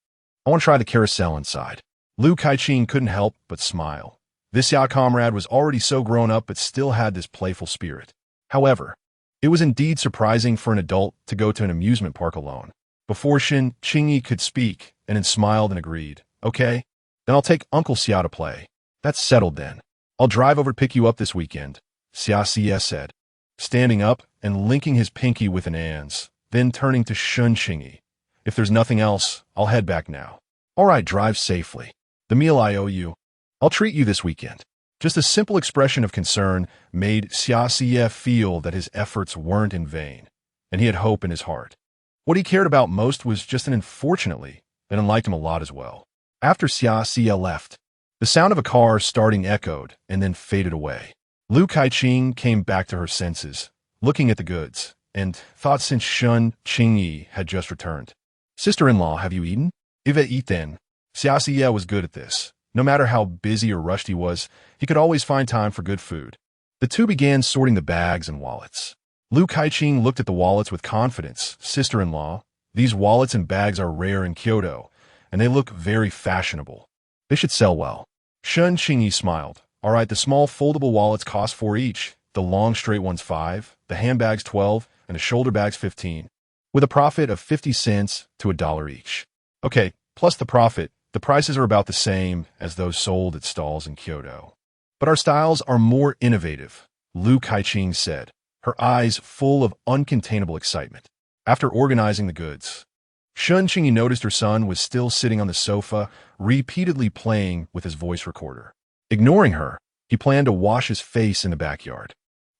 I want to try the carousel inside. Lu Kaiqing couldn't help but smile. This Xia comrade was already so grown up but still had this playful spirit. However, it was indeed surprising for an adult to go to an amusement park alone. Before Qingyi could speak, and then smiled and agreed. Okay, then I'll take Uncle Xia to play. That's settled then. I'll drive over to pick you up this weekend, Xiaxia said, standing up and linking his pinky with an An's, then turning to Qingyi. If there's nothing else, I'll head back now. All right, drive safely. The meal I owe you. I'll treat you this weekend. Just a simple expression of concern made Xiaxia feel that his efforts weren't in vain, and he had hope in his heart. What he cared about most was just an unfortunately, and liked him a lot as well. After Xiaxia left, the sound of a car starting echoed and then faded away. Lu Kaiqing came back to her senses, looking at the goods, and thought since Qingyi had just returned. Sister-in-law, have you eaten? If eat then. Xiaxia was good at this. No matter how busy or rushed he was, he could always find time for good food. The two began sorting the bags and wallets. Lu Kaiqing looked at the wallets with confidence. Sister-in-law, these wallets and bags are rare in Kyoto, and they look very fashionable. They should sell well. Qingyi smiled. All right, the small foldable wallets cost 4 each, the long straight ones 5, the handbags 12, and the shoulder bags 15, with a profit of 50 cents to $1 each. Okay, plus the profit, the prices are about the same as those sold at stalls in Kyoto. But our styles are more innovative, Lu Kaiqing said, her eyes full of uncontainable excitement. After organizing the goods, Qingyi noticed her son was still sitting on the sofa, repeatedly playing with his voice recorder. Ignoring her, he planned to wash his face in the backyard.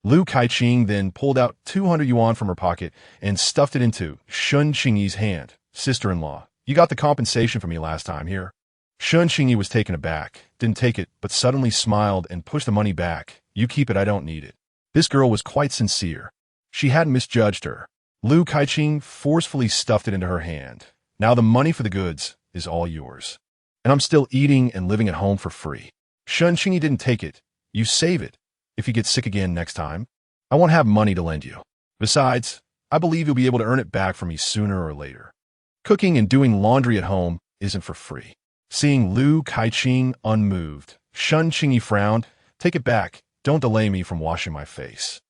Lu Kaiqing then pulled out 200 yuan from her pocket and stuffed it into Qingyi's hand. Sister-in-law, you got the compensation for me last time here. Qingyi was taken aback, didn't take it, but suddenly smiled and pushed the money back. You keep it, I don't need it. This girl was quite sincere. She hadn't misjudged her. Lu Kaiqing forcefully stuffed it into her hand. Now the money for the goods is all yours. And I'm still eating and living at home for free. Qingyi didn't take it. You save it. If you get sick again next time, I won't have money to lend you. Besides, I believe you'll be able to earn it back from me sooner or later. Cooking and doing laundry at home isn't for free. Seeing Lu Kaiqing unmoved, Qingyi frowned. Take it back. Don't delay me from washing my face.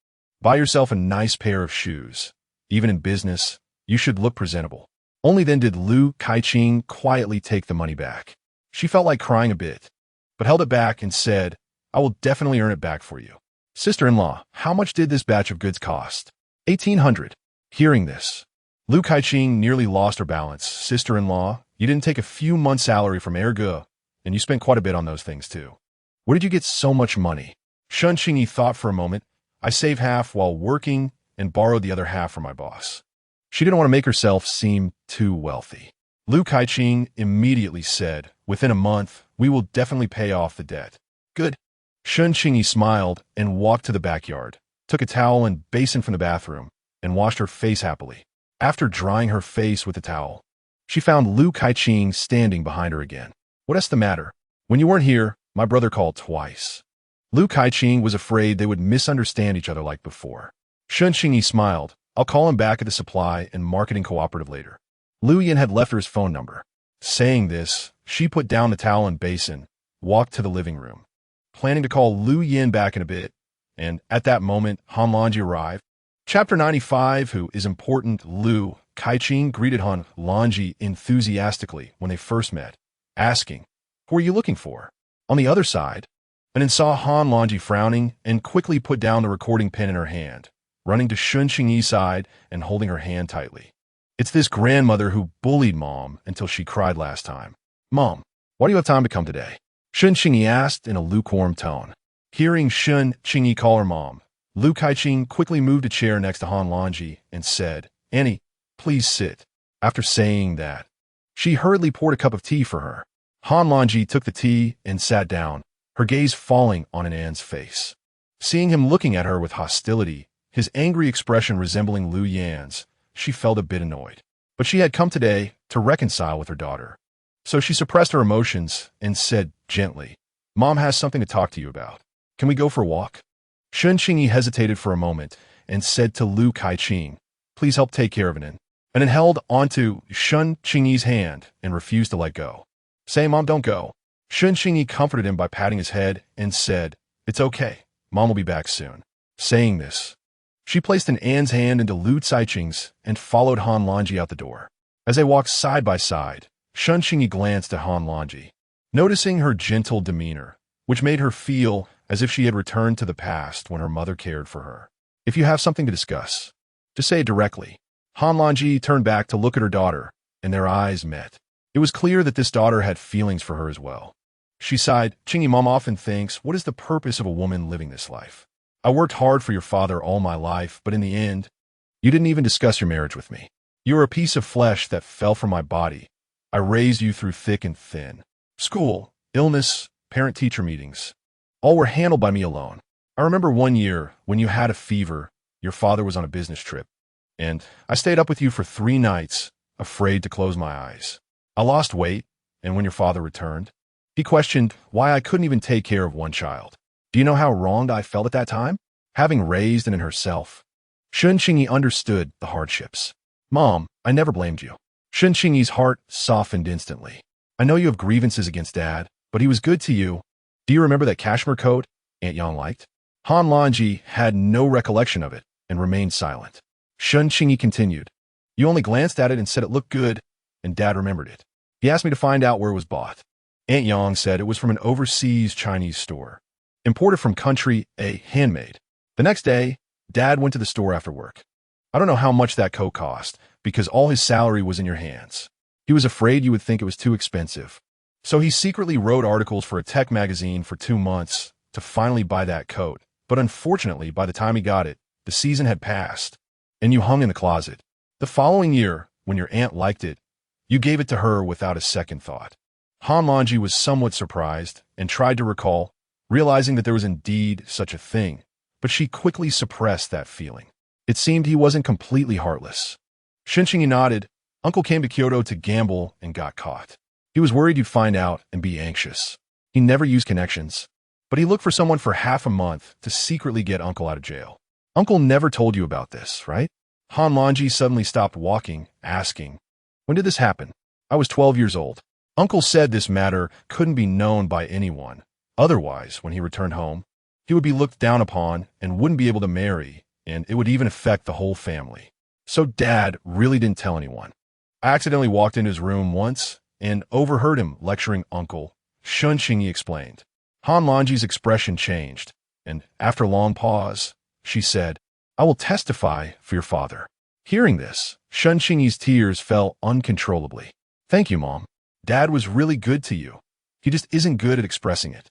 Buy yourself a nice pair of shoes. Even in business, you should look presentable. Only then did Lu Kaiqing quietly take the money back. She felt like crying a bit, but held it back and said, I will definitely earn it back for you. Sister-in-law, how much did this batch of goods cost? 1,800. Hearing this, Lu Kaiqing nearly lost her balance. Sister-in-law, you didn't take a few months' salary from Erge, and you spent quite a bit on those things too. Where did you get so much money? Qingyi thought for a moment. I saved half while working and borrowed the other half from my boss. She didn't want to make herself seem too wealthy. Lu Kaiqing immediately said, within a month, we will definitely pay off the debt. Good. Qingyi smiled and walked to the backyard, took a towel and basin from the bathroom, and washed her face happily. After drying her face with the towel, she found Lu Kaiqing standing behind her again. What's the matter? When you weren't here, my brother called twice. Lu Kaiqing was afraid they would misunderstand each other like before. Qingyi smiled. I'll call him back at the supply and marketing cooperative later. Lu Yin had left her his phone number. Saying this, she put down the towel and basin, walked to the living room, planning to call Lu Yin back in a bit, and at that moment, Han Lanji arrived. Chapter 95, Who is Important? Lu Kaiqing greeted Han Lanji enthusiastically when they first met, asking, Who are you looking for? On the other side, and then saw Han Lanji frowning and quickly put down the recording pen in her hand, running to Qingyi's side and holding her hand tightly. It's this grandmother who bullied Mom until she cried last time. Mom, why do you have time to come today? Qingyi asked in a lukewarm tone. Hearing Qingyi call her Mom, Lu Kaiqing quickly moved a chair next to Han Lanji and said, "Annie, please sit." After saying that, she hurriedly poured a cup of tea for her. Han Lanji took the tea and sat down, her gaze falling on Anne's face. Seeing him looking at her with hostility, his angry expression resembling Lu Yan's, she felt a bit annoyed. But she had come today to reconcile with her daughter. So she suppressed her emotions and said gently, "Mom has something to talk to you about. Can we go for a walk?" Qingyi hesitated for a moment and said to Lu Kaiqing, "Please help take care of Anan." Anan held onto Qingyi's hand and refused to let go. "Say, Mom, don't go." Qingyi comforted him by patting his head and said, "It's okay. Mom will be back soon." Saying this, she placed Anne's hand into Lu Kaiqing's and followed Han Lanji out the door. As they walked side by side, Qingyi glanced at Han Lanji, noticing her gentle demeanor, which made her feel as if she had returned to the past when her mother cared for her. "If you have something to discuss, just say it directly." Han Lanji turned back to look at her daughter, and their eyes met. It was clear that this daughter had feelings for her as well. She sighed, "Qingyi, Mom often thinks, what is the purpose of a woman living this life? I worked hard for your father all my life, but in the end, you didn't even discuss your marriage with me. You are a piece of flesh that fell from my body. I raised you through thick and thin. School, illness, parent-teacher meetings. All were handled by me alone. I remember one year when you had a fever, your father was on a business trip, and I stayed up with you for 3 nights, afraid to close my eyes. I lost weight, and when your father returned, he questioned why I couldn't even take care of one child. Do you know how wronged I felt at that time? Having raised Anan herself." Qingyi understood the hardships. "Mom, I never blamed you." Qingyi's heart softened instantly. "I know you have grievances against Dad, but he was good to you. Do you remember that cashmere coat Aunt Yang liked?" Han Lanji had no recollection of it and remained silent. Qingyi continued, "You only glanced at it and said it looked good, and Dad remembered it. He asked me to find out where it was bought. Aunt Yang said it was from an overseas Chinese store, imported from country A, handmade. The next day, Dad went to the store after work. I don't know how much that coat cost, because all his salary was in your hands. He was afraid you would think it was too expensive. So he secretly wrote articles for a tech magazine for 2 months to finally buy that coat. But unfortunately, by the time he got it, the season had passed, and you hung in the closet. The following year, when your aunt liked it, you gave it to her without a second thought." Han Lanji was somewhat surprised and tried to recall, realizing that there was indeed such a thing, but she quickly suppressed that feeling. It seemed he wasn't completely heartless. Qingyi nodded. "Uncle came to Kyoto to gamble and got caught. He was worried you'd find out and be anxious. He never used connections, but he looked for someone for half a month to secretly get Uncle out of jail. Uncle never told you about this, right?" Han Lanji suddenly stopped walking, asking, "When did this happen?" "I was 12 years old. Uncle said this matter couldn't be known by anyone. Otherwise, when he returned home, he would be looked down upon and wouldn't be able to marry, and it would even affect the whole family. So Dad really didn't tell anyone. I accidentally walked into his room once and overheard him lecturing Uncle," Qingyi explained. Han Lanji's expression changed, and after a long pause, she said, "I will testify for your father." Hearing this, Qingyi's tears fell uncontrollably. "Thank you, Mom. Dad was really good to you. He just isn't good at expressing it."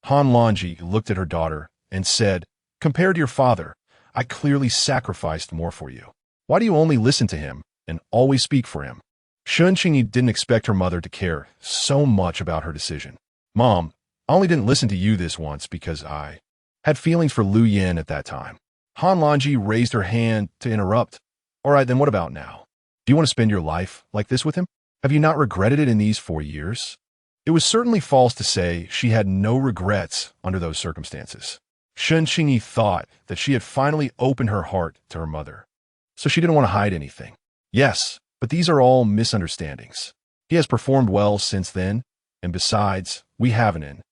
Han Lanji looked at her daughter and said, "Compared to your father, I clearly sacrificed more for you. Why do you only listen to him and always speak for him?" Qingyi didn't expect her mother to care so much about her decision. "Mom, I only didn't listen to you this once because I had feelings for Lu Yan at that time." Han Lanji raised her hand to interrupt. "All right, then what about now? Do you want to spend your life like this with him? Have you not regretted it in these 4 years?" It was certainly false to say she had no regrets under those circumstances. Qingyi thought that she had finally opened her heart to her mother, so she didn't want to hide anything. "Yes, but these are all misunderstandings. He has performed well since then, and besides, we have an in."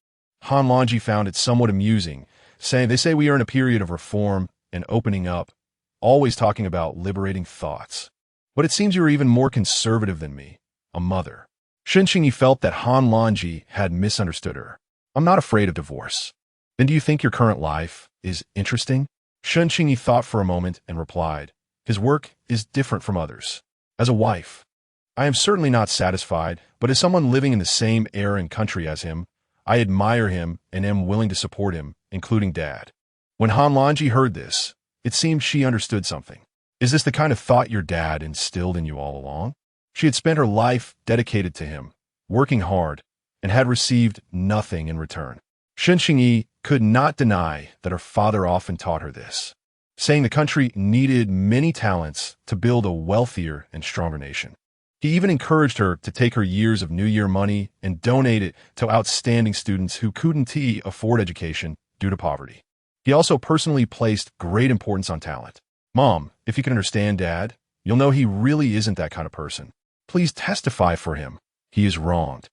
Han Lanji found it somewhat amusing, saying, "They say we are in a period of reform and opening up, always talking about liberating thoughts. But it seems you are even more conservative than me, a mother." Qingyi felt that Han Lanji had misunderstood her. "I'm not afraid of divorce." "Then do you think your current life is interesting?" Qingyi thought for a moment and replied, "His work is different from others. As a wife, I am certainly not satisfied, but as someone living in the same era and country as him, I admire him and am willing to support him, including Dad. When Han Lanji heard this, it seemed she understood something. Is this the kind of thought your dad instilled in you all along? She had spent her life dedicated to him, working hard, and had received nothing in return. Qingyi could not deny that her father often taught her this, saying the country needed many talents to build a wealthier and stronger nation. He even encouraged her to take her years of New Year money and donate it to outstanding students who couldn't afford education due to poverty. He also personally placed great importance on talent. Mom, if you can understand Dad, you'll know he really isn't that kind of person. Please testify for him. He is wronged.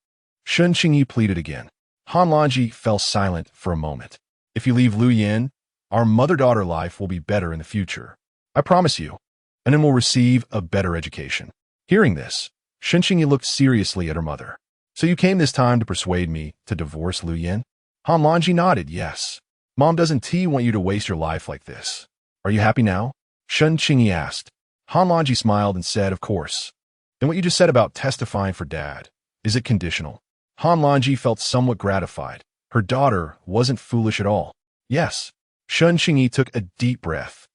Qingyi pleaded again. Han Lanji fell silent for a moment. If you leave Lu Yin, our mother-daughter life will be better in the future. I promise you. And then we'll receive a better education. Hearing this, Qingyi looked seriously at her mother. So you came this time to persuade me to divorce Lu Yin? Han Lanji nodded, yes. Mom doesn't want you to waste your life like this. Are you happy now? Qingyi asked. Han Lanji smiled and said, of course. Then what you just said about testifying for Dad, is it conditional? Han Lanji felt somewhat gratified. Her daughter wasn't foolish at all. Yes. Qingyi took a deep breath,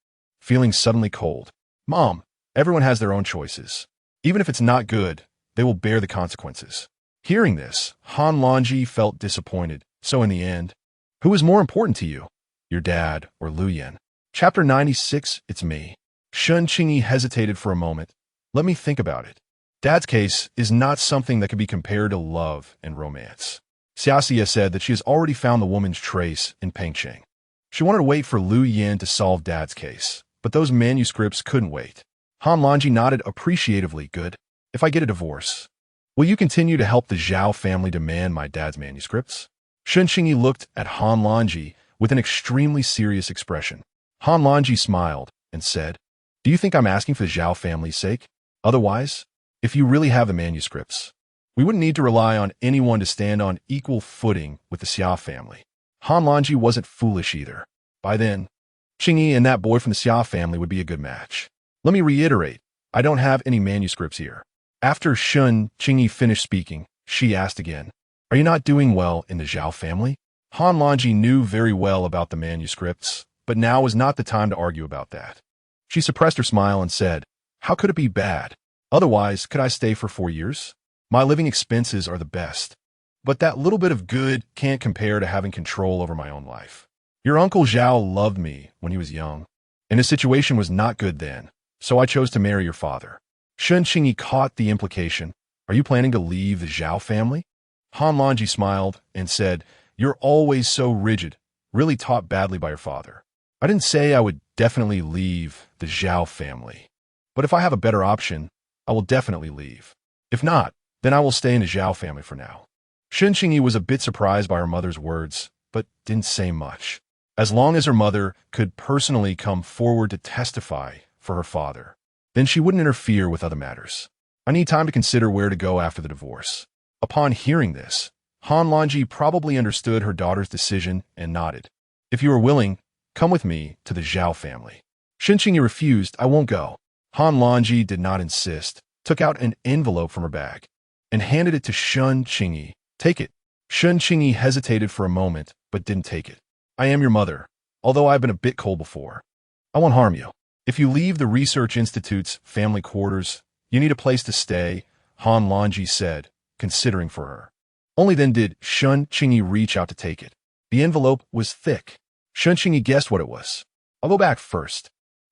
feeling suddenly cold. Mom, everyone has their own choices. Even if it's not good, they will bear the consequences. Hearing this, Han Lanji felt disappointed. So in the end, who is more important to you? Your dad or Lu Yin? Chapter 96, It's Me. Qingyi hesitated for a moment. Let me think about it. Dad's case is not something that can be compared to love and romance. Xiaxia said that she has already found the woman's trace in Pampering. She wanted to wait for Lu Yin to solve Dad's case, but those manuscripts couldn't wait. Han Lanji nodded appreciatively. Good. If I get a divorce, will you continue to help the Zhao family demand my dad's manuscripts? Qingyi looked at Han Lanji with an extremely serious expression. Han Lanji smiled and said, do you think I'm asking for the Zhao family's sake? Otherwise, if you really have the manuscripts, we wouldn't need to rely on anyone to stand on equal footing with the Xia family. Han Lanji wasn't foolish either. By then, Qingyi and that boy from the Xia family would be a good match. Let me reiterate, I don't have any manuscripts here. After Qingyi finished speaking, she asked again, are you not doing well in the Zhao family? Han Lanji knew very well about the manuscripts, but now was not the time to argue about that. She suppressed her smile and said, how could it be bad? Otherwise, could I stay for 4 years? My living expenses are the best. But that little bit of good can't compare to having control over my own life. Your uncle Zhao loved me when he was young, and his situation was not good then, so I chose to marry your father. Qingyi caught the implication. Are you planning to leave the Zhao family? Han Lanji smiled and said, you're always so rigid, really taught badly by your father. I didn't say I would definitely leave the Zhao family, but if I have a better option, I will definitely leave. If not, then I will stay in the Zhao family for now. Qingyi was a bit surprised by her mother's words, but didn't say much. As long as her mother could personally come forward to testify for her father, then she wouldn't interfere with other matters. I need time to consider where to go after the divorce. Upon hearing this, Han Lanji probably understood her daughter's decision and nodded. If you are willing, come with me to the Zhao family. Qingyi refused. I won't go. Han Lanji did not insist, took out an envelope from her bag, and handed it to Qingyi. Take it. Qingyi hesitated for a moment, but didn't take it. I am your mother, although I've been a bit cold before. I won't harm you. If you leave the Research Institute's family quarters, you need a place to stay, Han Lanji said, considering for her. Only then did Qingyi reach out to take it. The envelope was thick. Qingyi guessed what it was. I'll go back first.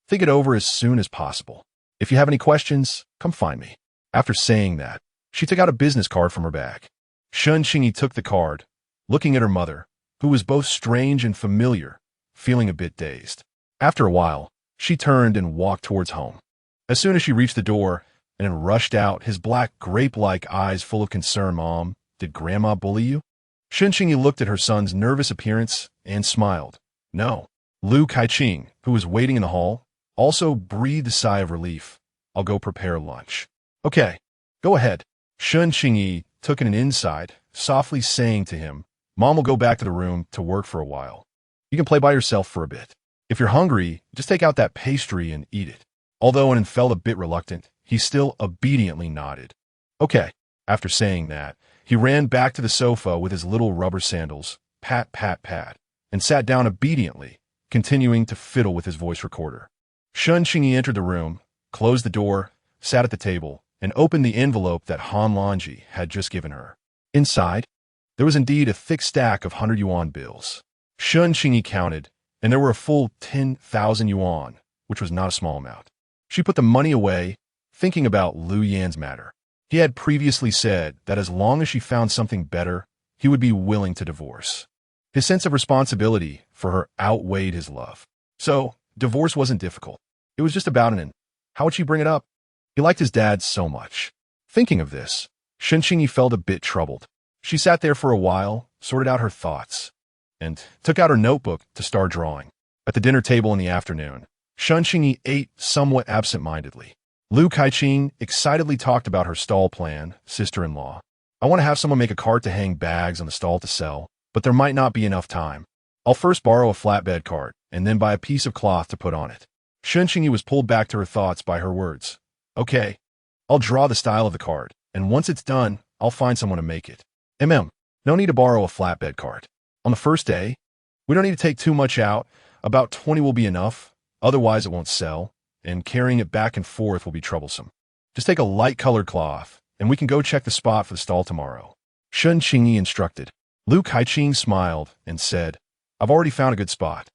Think it over as soon as possible. If you have any questions, come find me. After saying that, she took out a business card from her bag. Qingyi took the card, looking at her mother, who was both strange and familiar, feeling a bit dazed. After a while, she turned and walked towards home. As soon as she reached the door and rushed out, his black grape-like eyes full of concern, Mom, did Grandma bully you? Qingyi looked at her son's nervous appearance and smiled. No. Lu Kaiqing, who was waiting in the hall, also breathed a sigh of relief. I'll go prepare lunch. Okay, go ahead. Qingyi took an inside, softly saying to him, Mom will go back to the room to work for a while. You can play by yourself for a bit. If you're hungry, just take out that pastry and eat it. Although Anan felt a bit reluctant, he still obediently nodded. Okay. After saying that, he ran back to the sofa with his little rubber sandals, pat, pat, pat, and sat down obediently, continuing to fiddle with his voice recorder. Qingyi entered the room, closed the door, sat at the table, and opened the envelope that Han Lanji had just given her. Inside, there was indeed a thick stack of 100 yuan bills. Qingyi counted, and there were a full 10,000 yuan, which was not a small amount. She put the money away, thinking about Lu Yan's matter. He had previously said that as long as she found something better, he would be willing to divorce. His sense of responsibility for her outweighed his love. So, divorce wasn't difficult. It was just about an how would she bring it up? He liked his dad so much. Thinking of this, Qingyi felt a bit troubled. She sat there for a while, sorted out her thoughts, and took out her notebook to start drawing. At the dinner table in the afternoon, Qingyi ate somewhat absent-mindedly. Lu Kaiqing excitedly talked about her stall plan, sister-in-law. I want to have someone make a cart to hang bags on the stall to sell, but there might not be enough time. I'll first borrow a flatbed cart, and then buy a piece of cloth to put on it. Qingyi was pulled back to her thoughts by her words. Okay, I'll draw the style of the cart, and once it's done, I'll find someone to make it. No need to borrow a flatbed cart. On the first day, we don't need to take too much out. About 20 will be enough, otherwise it won't sell, and carrying it back and forth will be troublesome. Just take a light-colored cloth, and we can go check the spot for the stall tomorrow. Qingyi instructed. Lu Kaiqing smiled and said, I've already found a good spot.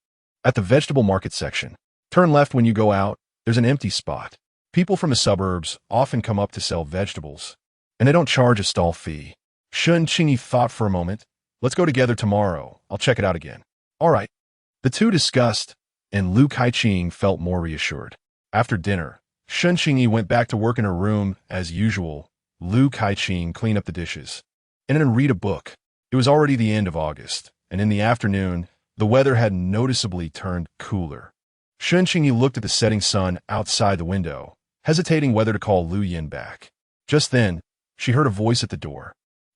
At the vegetable market section. Turn left when you go out, there's an empty spot. People from the suburbs often come up to sell vegetables, and they don't charge a stall fee. Qingyi thought for a moment. Let's go together tomorrow. I'll check it out again. All right. The two discussed, and Lu Kaiqing felt more reassured. After dinner, Qingyi went back to work in her room as usual. Lu Kaiqing cleaned up the dishes and then read a book. It was already the end of August, and in the afternoon, the weather had noticeably turned cooler. Qingyi looked at the setting sun outside the window, hesitating whether to call Lu Yan back. Just then, she heard a voice at the door.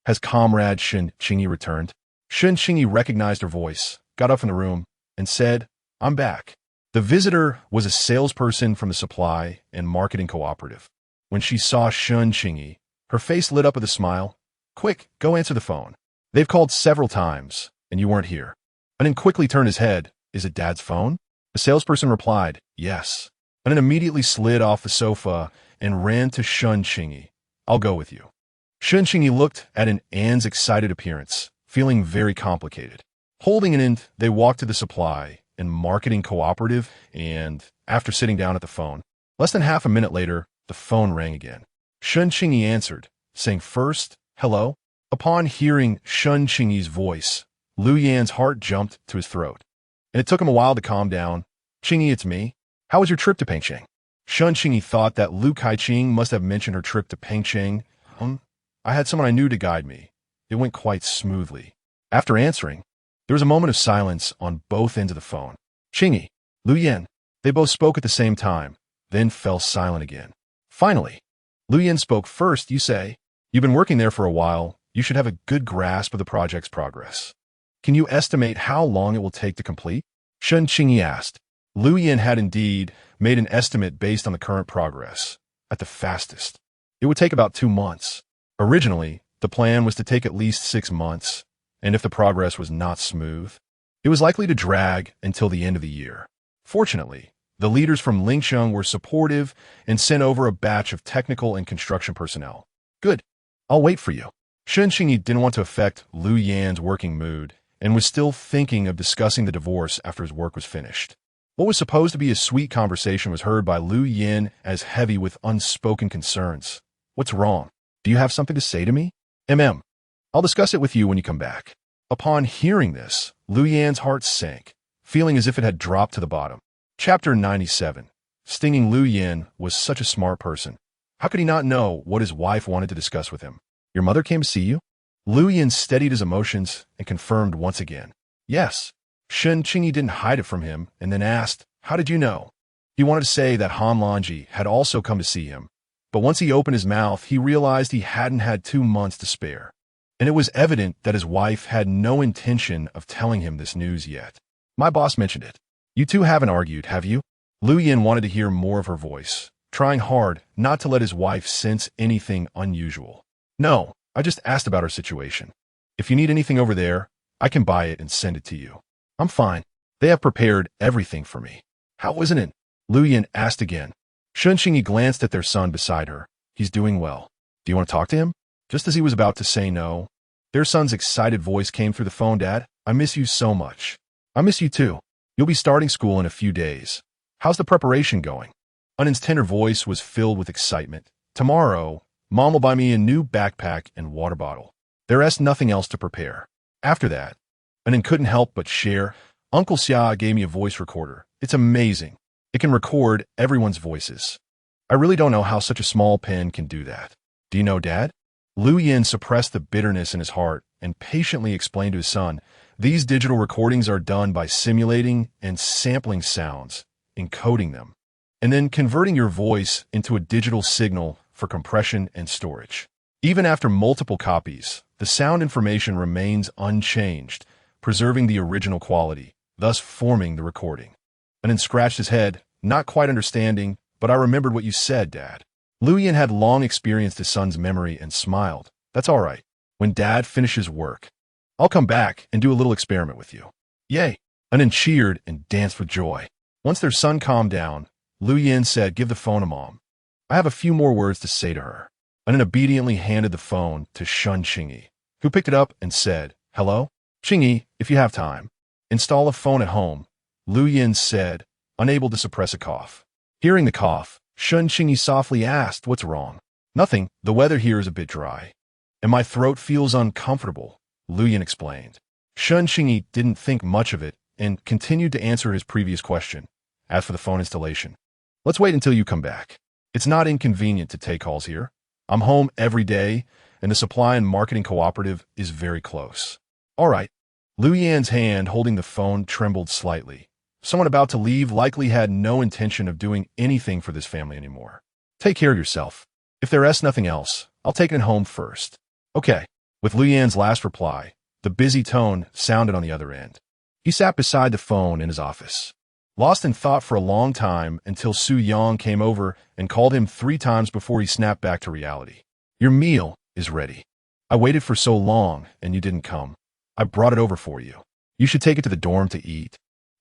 Has Comrade Qingyi returned? Qingyi recognized her voice, got up from the room, and said, I'm back. The visitor was a salesperson from the supply and marketing cooperative. When she saw Qingyi, her face lit up with a smile. Quick, go answer the phone. They've called several times, and you weren't here. And then quickly turned his head. Is it Dad's phone? The salesperson replied, yes, and then immediately slid off the sofa and ran to Qingyi. I'll go with you. Qingyi looked at Anne's excited appearance, feeling very complicated. Holding an end, they walked to the supply and marketing cooperative, and after sitting down at the phone, less than half a minute later, the phone rang again. Qingyi answered, saying first, hello. Upon hearing Qingyi's voice, Lu Yan's heart jumped to his throat, and it took him a while to calm down. Qingyi, it's me. How was your trip to Pampering? Qingyi thought that Lu Kaiqing must have mentioned her trip to Pampering. I had someone I knew to guide me. It went quite smoothly. After answering, there was a moment of silence on both ends of the phone. Qingyi, Lu Yan. They both spoke at the same time, then fell silent again. Finally, Lu Yan spoke first. You say, you've been working there for a while. You should have a good grasp of the project's progress. Can you estimate how long it will take to complete? Qingyi asked. Lu Yan had indeed made an estimate based on the current progress. At the fastest, it would take about 2 months. Originally, the plan was to take at least 6 months, and if the progress was not smooth, it was likely to drag until the end of the year. Fortunately, the leaders from Lingsheng were supportive and sent over a batch of technical and construction personnel. Good. I'll wait for you. Qingyi didn't want to affect Lu Yan's working mood and was still thinking of discussing the divorce after his work was finished. What was supposed to be a sweet conversation was heard by Lu Yan as heavy with unspoken concerns. What's wrong? Do you have something to say to me? I'll discuss it with you when you come back. Upon hearing this, Lu Yan's heart sank, feeling as if it had dropped to the bottom. Chapter 97. Stinging Lu Yan was such a smart person. How could he not know what his wife wanted to discuss with him? Your mother came to see you? Lu Yan steadied his emotions and confirmed once again. Yes. Qingyi didn't hide it from him and then asked, how did you know? He wanted to say that Han Lanji had also come to see him, but once he opened his mouth, he realized he hadn't had 2 months to spare. And it was evident that his wife had no intention of telling him this news yet. My boss mentioned it. You two haven't argued, have you? Lu Yan wanted to hear more of her voice, trying hard not to let his wife sense anything unusual. No, I just asked about her situation. If you need anything over there, I can buy it and send it to you. I'm fine. They have prepared everything for me. How isn't it? Lu Yin asked again. Qingyi glanced at their son beside her. He's doing well. Do you want to talk to him? Just as he was about to say no, their son's excited voice came through the phone. Dad, I miss you so much. I miss you too. You'll be starting school in a few days. How's the preparation going? Anand's tender voice was filled with excitement. Tomorrow, Mom will buy me a new backpack and water bottle. There's nothing else to prepare. After that, Anand couldn't help but share. Uncle Xia gave me a voice recorder. It's amazing. It can record everyone's voices. I really don't know how such a small pen can do that. Do you know, Dad? Lu Yin suppressed the bitterness in his heart and patiently explained to his son, these digital recordings are done by simulating and sampling sounds, encoding them, and then converting your voice into a digital signal for compression and storage. Even after multiple copies, the sound information remains unchanged, preserving the original quality, thus forming the recording. Anand scratched his head, not quite understanding, but I remembered what you said, Dad. Lu Yin had long experienced his son's memory and smiled. That's all right. When Dad finishes work, I'll come back and do a little experiment with you. Yay! Anand cheered and danced with joy. Once their son calmed down, Lu Yin said, give the phone to Mom. I have a few more words to say to her. Anand obediently handed the phone to Qingyi, who picked it up and said, hello? Qingyi, if you have time, install a phone at home, Lu Yin said, unable to suppress a cough. Hearing the cough, Qingyi softly asked, what's wrong? Nothing, the weather here is a bit dry. And my throat feels uncomfortable, Lu Yin explained. Qingyi didn't think much of it and continued to answer his previous question. As for the phone installation, let's wait until you come back. It's not inconvenient to take calls here. I'm home every day, and the supply and marketing cooperative is very close. All right. Lu Yin's hand holding the phone trembled slightly. Someone about to leave likely had no intention of doing anything for this family anymore. Take care of yourself. If there's nothing else, I'll take it home first. Okay. With Lu Yin's last reply, the busy tone sounded on the other end. He sat beside the phone in his office, lost in thought for a long time until Su Yang came over and called him 3 times before he snapped back to reality. Your meal is ready. I waited for so long and you didn't come. I brought it over for you. You should take it to the dorm to eat.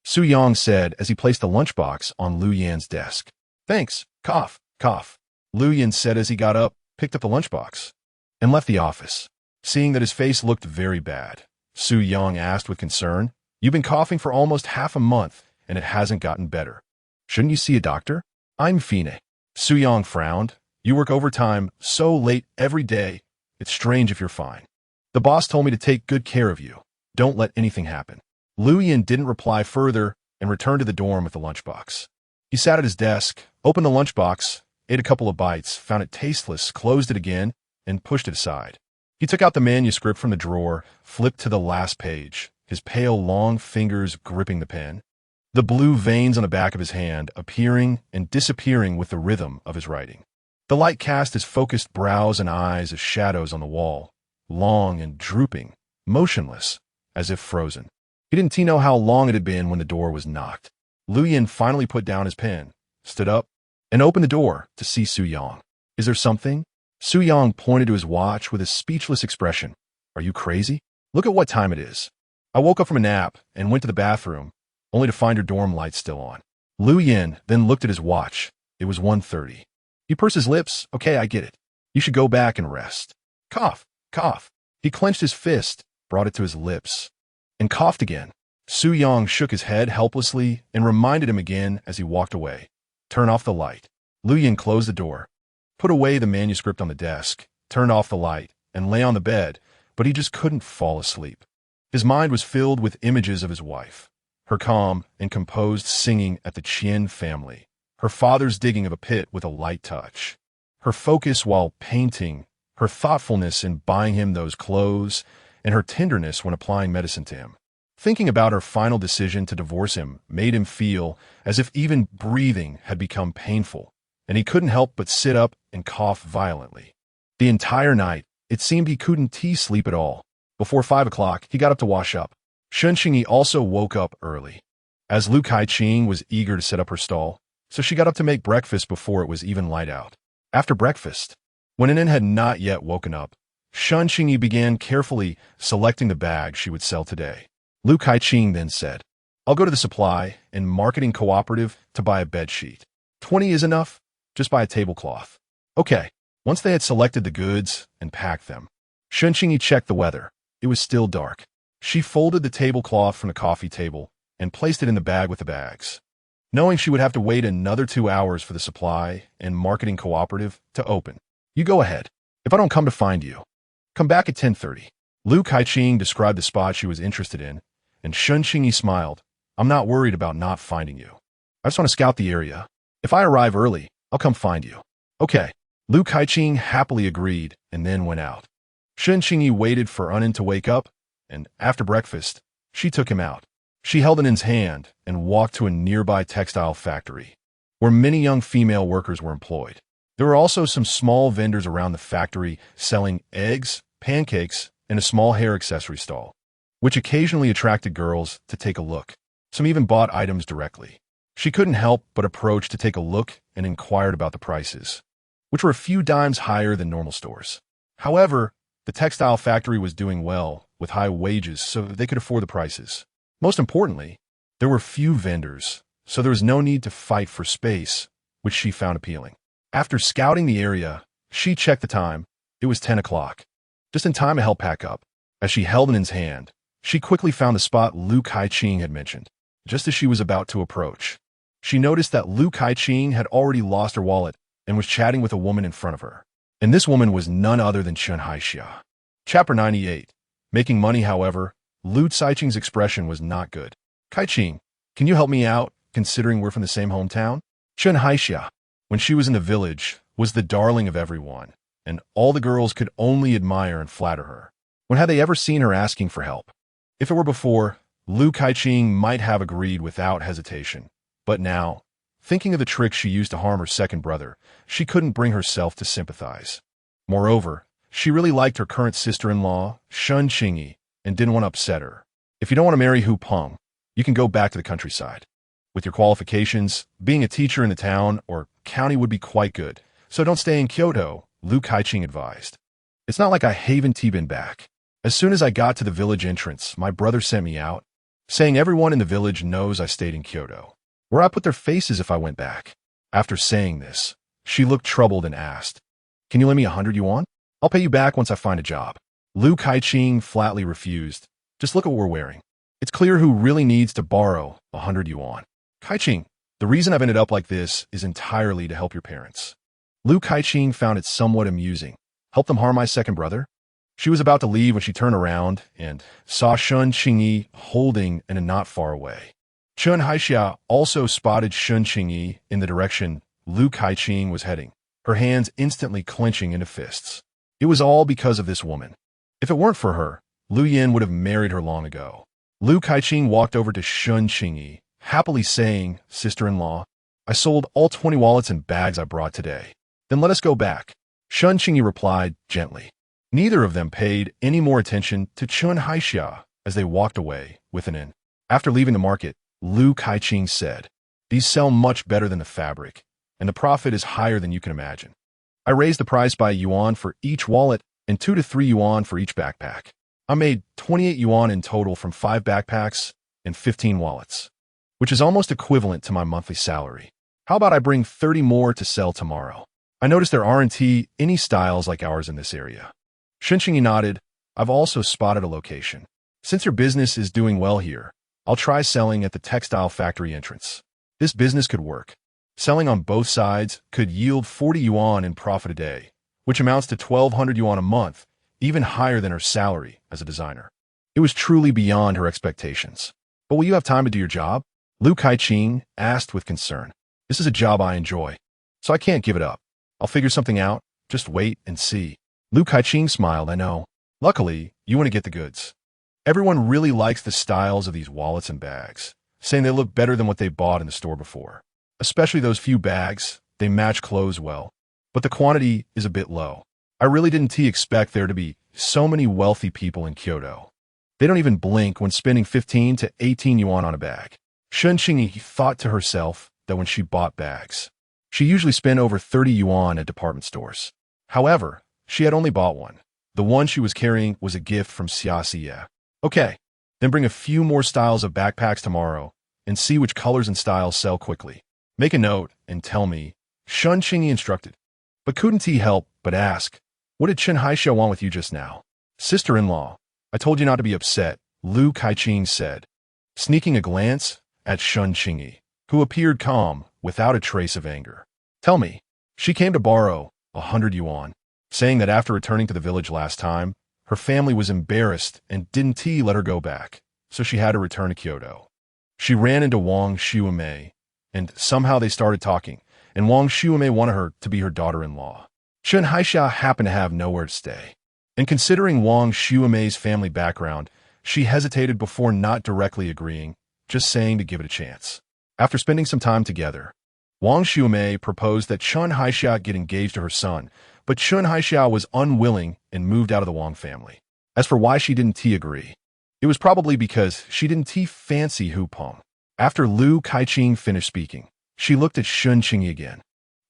Su Yang said as he placed the lunchbox on Lu Yin's desk. Thanks. Cough, cough. Lu Yin said as he got up, picked up the lunchbox, and left the office. Seeing that his face looked very bad, Su Yang asked with concern, you've been coughing for almost half a month, and it hasn't gotten better. Shouldn't you see a doctor? I'm Fine. Su Yang frowned. You work overtime so late every day. It's strange if you're fine. The boss told me to take good care of you. Don't let anything happen. Lu Yin didn't reply further and returned to the dorm with the lunchbox. He sat at his desk, opened the lunchbox, ate a couple of bites, found it tasteless, closed it again, and pushed it aside. He took out the manuscript from the drawer, flipped to the last page, his pale, long fingers gripping the pen, the blue veins on the back of his hand appearing and disappearing with the rhythm of his writing. The light cast his focused brows and eyes as shadows on the wall, long and drooping, motionless, as if frozen. He didn't know how long it had been when the door was knocked. Lu Yin finally put down his pen, stood up, and opened the door to see Su Yang. Is there something? Su Yang pointed to his watch with a speechless expression. Are you crazy? Look at what time it is. I woke up from a nap and went to the bathroom, only to find your dorm lights still on. Lu Yin then looked at his watch. It was 1:30. He pursed his lips. Okay, I get it. You should go back and rest. Cough, cough. He clenched his fist, brought it to his lips, and coughed again. Su Yang shook his head helplessly and reminded him again as he walked away. Turn off the light. Lu Yin closed the door, put away the manuscript on the desk, turned off the light, and lay on the bed, but he just couldn't fall asleep. His mind was filled with images of his wife, her calm and composed singing at the Qian family, her father's digging of a pit with a light touch, her focus while painting, her thoughtfulness in buying him those clothes, and her tenderness when applying medicine to him. Thinking about her final decision to divorce him made him feel as if even breathing had become painful, and he couldn't help but sit up and cough violently. The entire night, it seemed he couldn't sleep at all. Before 5 o'clock, he got up to wash up. Qingyi also woke up early, as Lu Kai-ching was eager to set up her stall, so she got up to make breakfast before it was even light out. After breakfast, when Anan had not yet woken up, Qingyi began carefully selecting the bag she would sell today. Lu Kai-ching then said, I'll go to the supply and marketing cooperative to buy a bed sheet. 20 is enough? Just buy a tablecloth. Okay. Once they had selected the goods and packed them, Qingyi checked the weather. It was still dark. She folded the tablecloth from the coffee table and placed it in the bag with the bags, knowing she would have to wait another 2 hours for the supply and marketing cooperative to open. You go ahead. If I don't come to find you, come back at 10:30. Lu Kaiqing described the spot she was interested in, and Qingyi smiled. I'm not worried about not finding you. I just want to scout the area. If I arrive early, I'll come find you. Okay. Lu Kaiqing happily agreed and then went out. Qingyi waited for Unin to wake up, and after breakfast, she took him out. She held Unin's hand and walked to a nearby textile factory, where many young female workers were employed. There were also some small vendors around the factory selling eggs, pancakes, and a small hair accessory stall, which occasionally attracted girls to take a look. Some even bought items directly. She couldn't help but approach to take a look and inquired about the prices, which were a few dimes higher than normal stores. However, the textile factory was doing well with high wages, so they could afford the prices. Most importantly, there were few vendors, so there was no need to fight for space, which she found appealing. After scouting the area, she checked the time. It was 10 o'clock, just in time to help pack up. As she held Unin's hand, she quickly found the spot Lu Kaiqing had mentioned. Just as she was about to approach, she noticed that Lu Kaiqing had already lost her wallet and was chatting with a woman in front of her. And this woman was none other than Chen Haixia. Chapter 98. Making money, however, Lu Kaiqing's expression was not good. Kaiqing, can you help me out, considering we're from the same hometown? Chen Haixia, when she was in the village, was the darling of everyone, and all the girls could only admire and flatter her. When had they ever seen her asking for help? If it were before, Lu Kaiqing might have agreed without hesitation. But now, thinking of the tricks she used to harm her second brother, she couldn't bring herself to sympathize. Moreover, she really liked her current sister-in-law, Qingyi, and didn't want to upset her. If you don't want to marry Hu Peng, you can go back to the countryside. With your qualifications, being a teacher in the town or county would be quite good, so don't stay in Kyoto, Lu Kaiqing advised. It's not like I haven't been back. As soon as I got to the village entrance, my brother sent me out, saying everyone in the village knows I stayed in Kyoto. Where I put their faces if I went back. After saying this, she looked troubled and asked, Can you lend me 100 yuan? I'll pay you back once I find a job. Lu Kaiqing flatly refused. Just look at what we're wearing. It's clear who really needs to borrow 100 yuan. Kaiqing, the reason I've ended up like this is entirely to help your parents. Lu Kaiqing found it somewhat amusing. Help them harm my second brother? She was about to leave when she turned around and saw Qingyi holding Unin not far away. Chen Haixia also spotted Qingyi in the direction Lu Kaiqing was heading, her hands instantly clenching into fists. It was all because of this woman. If it weren't for her, Lu Yin would have married her long ago. Lu Kaiqing walked over to Qingyi, happily saying, Sister-in-law, I sold all 20 wallets and bags I brought today. Then let us go back. Qingyi replied gently. Neither of them paid any more attention to Chen Haixia as they walked away with Unin. After leaving the market, Lu Kaiqing said, These sell much better than the fabric, and the profit is higher than you can imagine. I raised the price by a yuan for each wallet and 2 to 3 yuan for each backpack. I made 28 yuan in total from 5 backpacks and 15 wallets, which is almost equivalent to my monthly salary. How about I bring 30 more to sell tomorrow? I noticed there aren't any styles like ours in this area. Qingyi nodded. I've also spotted a location. Since your business is doing well here, I'll try selling at the textile factory entrance. This business could work. Selling on both sides could yield 40 yuan in profit a day, which amounts to 1,200 yuan a month, even higher than her salary as a designer. It was truly beyond her expectations. But will you have time to do your job? Lu Kaiqing asked with concern. This is a job I enjoy, so I can't give it up. I'll figure something out. Just wait and see. Lu Kaiqing smiled. I know. Luckily, you want to get the goods. Everyone really likes the styles of these wallets and bags, saying they look better than what they bought in the store before. Especially those few bags, they match clothes well. But the quantity is a bit low. I really didn't expect there to be so many wealthy people in Kyoto. They don't even blink when spending 15 to 18 yuan on a bag. Qingyi thought to herself that when she bought bags, she usually spent over 30 yuan at department stores. However, she had only bought one. The one she was carrying was a gift from Xia Xie. Okay, then bring a few more styles of backpacks tomorrow and see which colors and styles sell quickly. Make a note and tell me, Shun Qingyi instructed. But couldn't he help but ask, what did Chen Haixia want with you just now? Sister-in-law, I told you not to be upset, Lu Kaiqing said, sneaking a glance at Shun Qingyi, who appeared calm, without a trace of anger. Tell me, she came to borrow 100 yuan, saying that after returning to the village last time, her family was embarrassed and didn't let her go back, so she had to return to Kyoto. She ran into Wang Xuemei, and somehow they started talking, and Wang Xuemei wanted her to be her daughter-in-law. Chen Haixia happened to have nowhere to stay. And considering Wang Xuemei's family background, she hesitated before not directly agreeing, just saying to give it a chance. After spending some time together, Wang Xuemei proposed that Chen Haixia get engaged to her son, but Chen Haixia was unwilling and moved out of the Wang family. As for why she didn't agree, it was probably because she didn't fancy Hu Peng. After Lu Kaiqing finished speaking, she looked at Shun Qingyi again,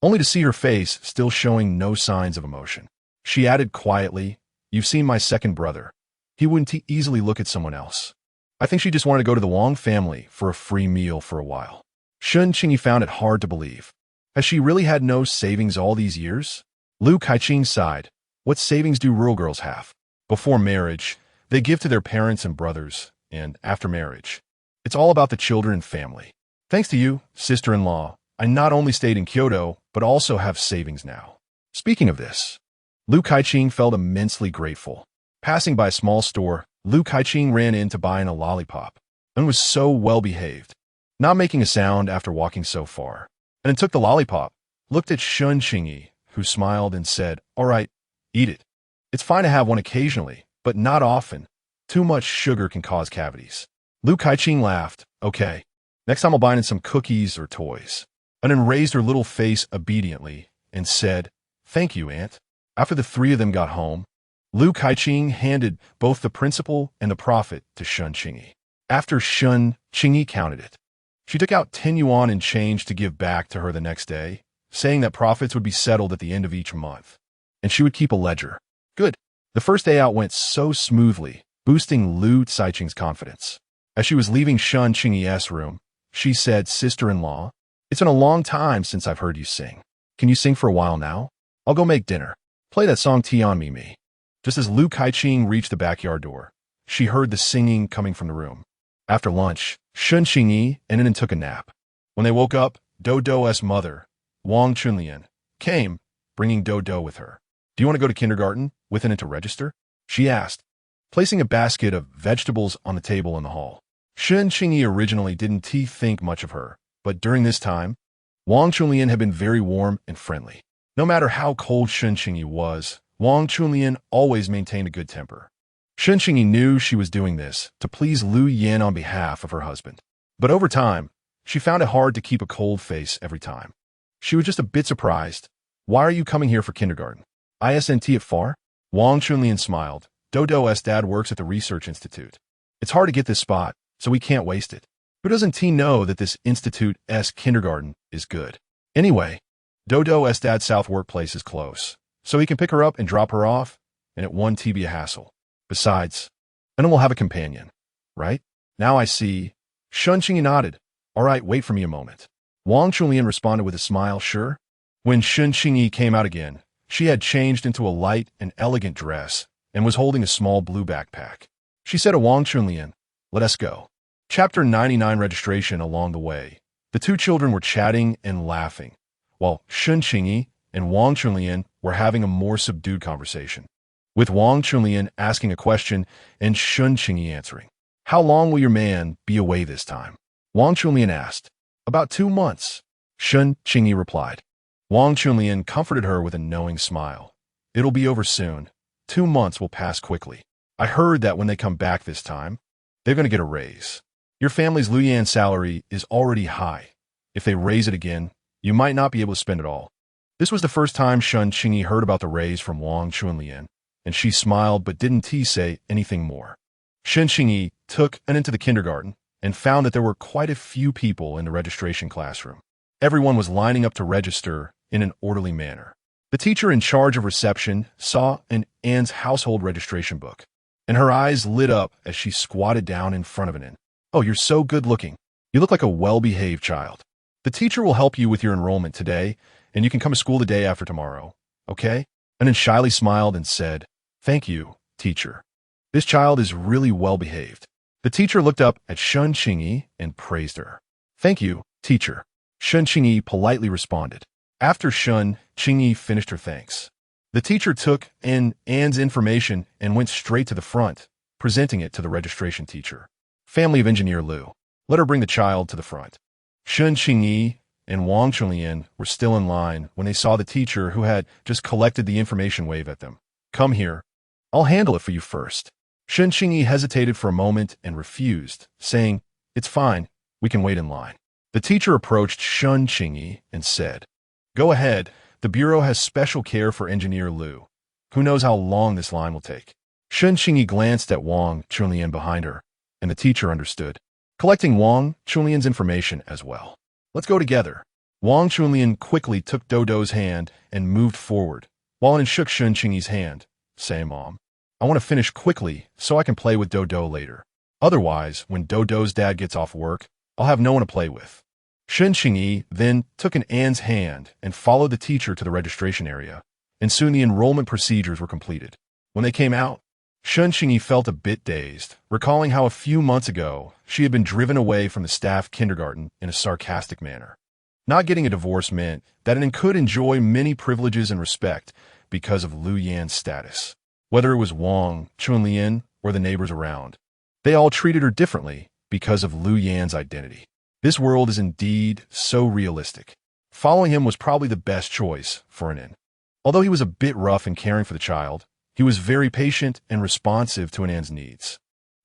only to see her face still showing no signs of emotion. She added quietly, you've seen my second brother. He wouldn't easily look at someone else. I think she just wanted to go to the Wang family for a free meal for a while. Shun Qingyi found it hard to believe. Has she really had no savings all these years? Lu Kaiqing sighed. What savings do rural girls have? Before marriage, they give to their parents and brothers, and after marriage, it's all about the children and family. Thanks to you, sister-in-law, I not only stayed in Kyoto, but also have savings now. Speaking of this, Lu Kaiqing felt immensely grateful. Passing by a small store, Lu Kaiqing ran in to buy a lollipop, and was so well-behaved, not making a sound after walking so far, and then took the lollipop, looked at Shun Qingyi, who smiled and said, all right, eat it. It's fine to have one occasionally, but not often. Too much sugar can cause cavities. Lu Kaiqing laughed. Okay, next time I'll buy in some cookies or toys. And then raised her little face obediently and said, thank you, Aunt. After the three of them got home, Lu Kaiqing handed both the principal and the profit to Shun Qingyi. After Shun Qingyi counted it, she took out 10 yuan in change to give back to her the next day, saying that profits would be settled at the end of each month, and she would keep a ledger. Good. The first day out went so smoothly, boosting Lu Kaiqing's confidence. As she was leaving Shun Qingyi's room, she said, sister-in-law, it's been a long time since I've heard you sing. Can you sing for a while now? I'll go make dinner. Play that song Tian Me. Just as Lu Kaiqing reached the backyard door, she heard the singing coming from the room. After lunch, Shun Qingyi and then took a nap. When they woke up, Do-Do's mother, Wang Chunlian, came, bringing Do-Do with her. Do you want to go to kindergarten with an to register? She asked, placing a basket of vegetables on the table in the hall. Shun Qingyi originally didn't think much of her, but during this time, Wang Chunlian had been very warm and friendly. No matter how cold Shun Qingyi was, Wang Chunlian always maintained a good temper. Shun Qingyi knew she was doing this to please Lu Yan on behalf of her husband. But over time, she found it hard to keep a cold face every time. She was just a bit surprised. Why are you coming here for kindergarten? Isn't it far? Wang Chunlian smiled. Do-Do's dad works at the research institute. It's hard to get this spot, so we can't waste it. Who doesn't know that this institute's kindergarten is good? Anyway, Do-Do's dad's south workplace is close, so he can pick her up and drop her off, and it won't be a hassle. Besides, then we'll have a companion, right? Now I see. Shun Qingyi nodded. All right, wait for me a moment. Wang Chunlian responded with a smile, sure. When Shun Qingyi came out again, she had changed into a light and elegant dress and was holding a small blue backpack. She said to Wang Chunlian, let us go. Chapter 99 registration along the way. The two children were chatting and laughing, while Shun Qingyi and Wang Chunlian were having a more subdued conversation, with Wang Chunlian asking a question and Shun Qingyi answering. How long will your man be away this time? Wang Chunlian asked. About 2 months, Shun Qingyi replied. Wang Chunlian comforted her with a knowing smile. It'll be over soon. 2 months will pass quickly. I heard that when they come back this time, they're going to get a raise. Your family's Lu Yan salary is already high. If they raise it again, you might not be able to spend it all. This was the first time Shun Qingyi heard about the raise from Wang Chunlian, and she smiled but didn't say anything more. Shun Qingyi took an into the kindergarten and found that there were quite a few people in the registration classroom. Everyone was lining up to register in an orderly manner. The teacher in charge of reception saw Anne's household registration book, and her eyes lit up as she squatted down in front of an. Oh, you're so good looking. You look like a well-behaved child. The teacher will help you with your enrollment today, and you can come to school the day after tomorrow, okay? And then shyly smiled and said, "Thank you, teacher. This child is really well-behaved." The teacher looked up at Shun Qingyi and praised her. "Thank you, teacher." Shun Qingyi politely responded. After Shun Qingyi finished her thanks, the teacher took in Anne's information and went straight to the front, presenting it to the registration teacher. "Family of Engineer Lu. Let her bring the child to the front." Shun Qingyi and Wang Chunlian were still in line when they saw the teacher who had just collected the information wave at them. "Come here. I'll handle it for you first." Shun Qingyi hesitated for a moment and refused, saying, "It's fine. We can wait in line." The teacher approached Shun Qingyi and said, "Go ahead. The Bureau has special care for Engineer Lu. Who knows how long this line will take?" Shun Qingyi glanced at Wang Chunlian behind her, and the teacher understood, collecting Wang Chunlian's information as well. "Let's go together." Wang Chunlian quickly took Dodo's hand and moved forward, while An shook Shun Qingyi's hand, saying, "Mom, I want to finish quickly so I can play with Dodo later. Otherwise, when Dodo's dad gets off work, I'll have no one to play with." Shun Qingyi then took Anne's hand and followed the teacher to the registration area, and soon the enrollment procedures were completed. When they came out, Shun Qingyi felt a bit dazed, recalling how a few months ago she had been driven away from the staff kindergarten in a sarcastic manner. Not getting a divorce meant that An could enjoy many privileges and respect because of Lu Yan's status. Whether it was Wang Chunlian or the neighbors around, they all treated her differently because of Lu Yan's identity. This world is indeed so realistic. Following him was probably the best choice for An. Although he was a bit rough in caring for the child, he was very patient and responsive to An's needs.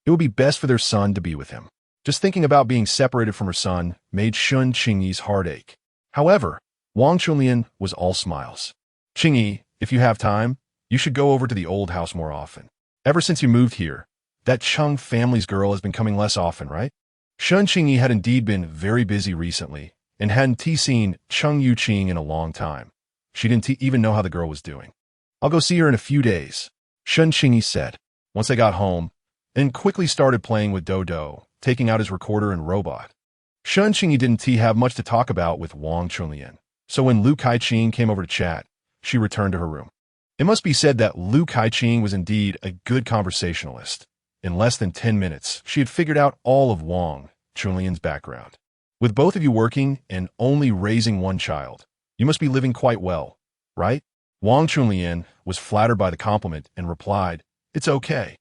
It would be best for their son to be with him. Just thinking about being separated from her son made Shun Qingyi's heart ache. However, Wang Chunlian was all smiles. "Qingyi, if you have time, you should go over to the old house more often. Ever since you moved here, that Chung family's girl has been coming less often, right?" Shun Qingyi had indeed been very busy recently and hadn't seen Chung Yuqing in a long time. She didn't even know how the girl was doing. "I'll go see her in a few days," Shun Qingyi said. Once they got home, and quickly started playing with Dodo, taking out his recorder and robot. Shun Qingyi didn't have much to talk about with Wang Chunlian, so when Lu Kaiqing came over to chat, she returned to her room. It must be said that Lu Kaiqing was indeed a good conversationalist. In less than 10 minutes, she had figured out all of Wang Chunlian's background. "With both of you working and only raising one child, you must be living quite well, right?" Wang Chunlian was flattered by the compliment and replied, "It's okay.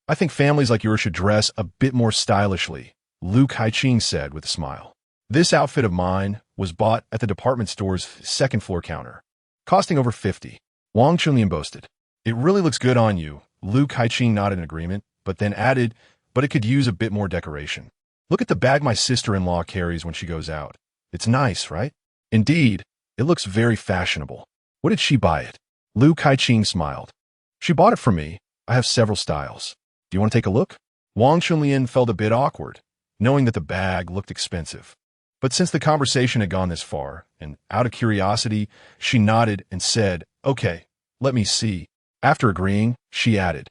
I think families like yours should dress a bit more stylishly," Lu Kaiqing said with a smile. "This outfit of mine was bought at the department store's second-floor counter, costing over 50. Wang Chunlian boasted. "It really looks good on you." Lu Kaiqing nodded in agreement, but then added, "But it could use a bit more decoration. Look at the bag my sister-in-law carries when she goes out. It's nice, right?" "Indeed, it looks very fashionable. Where did she buy it?" Lu Kaiqing smiled. "She bought it for me. I have several styles. Do you want to take a look?" Wang Chunlian felt a bit awkward, knowing that the bag looked expensive. But since the conversation had gone this far, and out of curiosity, she nodded and said, "Okay, let me see." After agreeing, she added,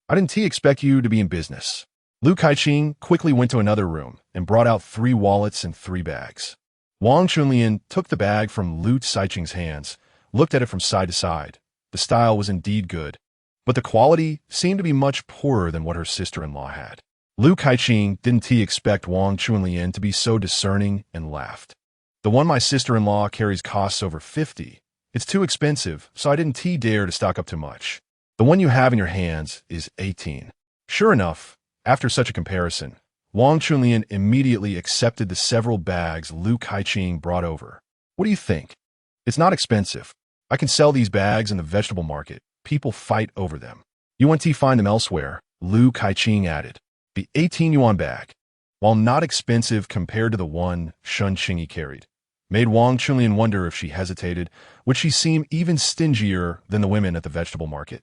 "I didn't expect you to be in business." Lu Kaiqing quickly went to another room and brought out 3 wallets and 3 bags. Wang Chunlian took the bag from Lu Kaiqing's hands, looked at it from side to side. The style was indeed good, but the quality seemed to be much poorer than what her sister-in-law had. Lu Kaiqing didn't expect Wang Chunlian to be so discerning and laughed. "The one my sister-in-law carries costs over 50. It's too expensive, so I didn't dare to stock up too much. The one you have in your hands is 18. Sure enough, after such a comparison, Wang Chunlian immediately accepted the several bags Lu Kaiqing brought over. "What do you think? It's not expensive. I can sell these bags in the vegetable market. People fight over them. You want to find them elsewhere," Lu Kaiqing added. The 18 yuan bag, while not expensive compared to the one Shun Qingyi carried, made Wang Chunlian wonder if she hesitated, would she seem even stingier than the women at the vegetable market.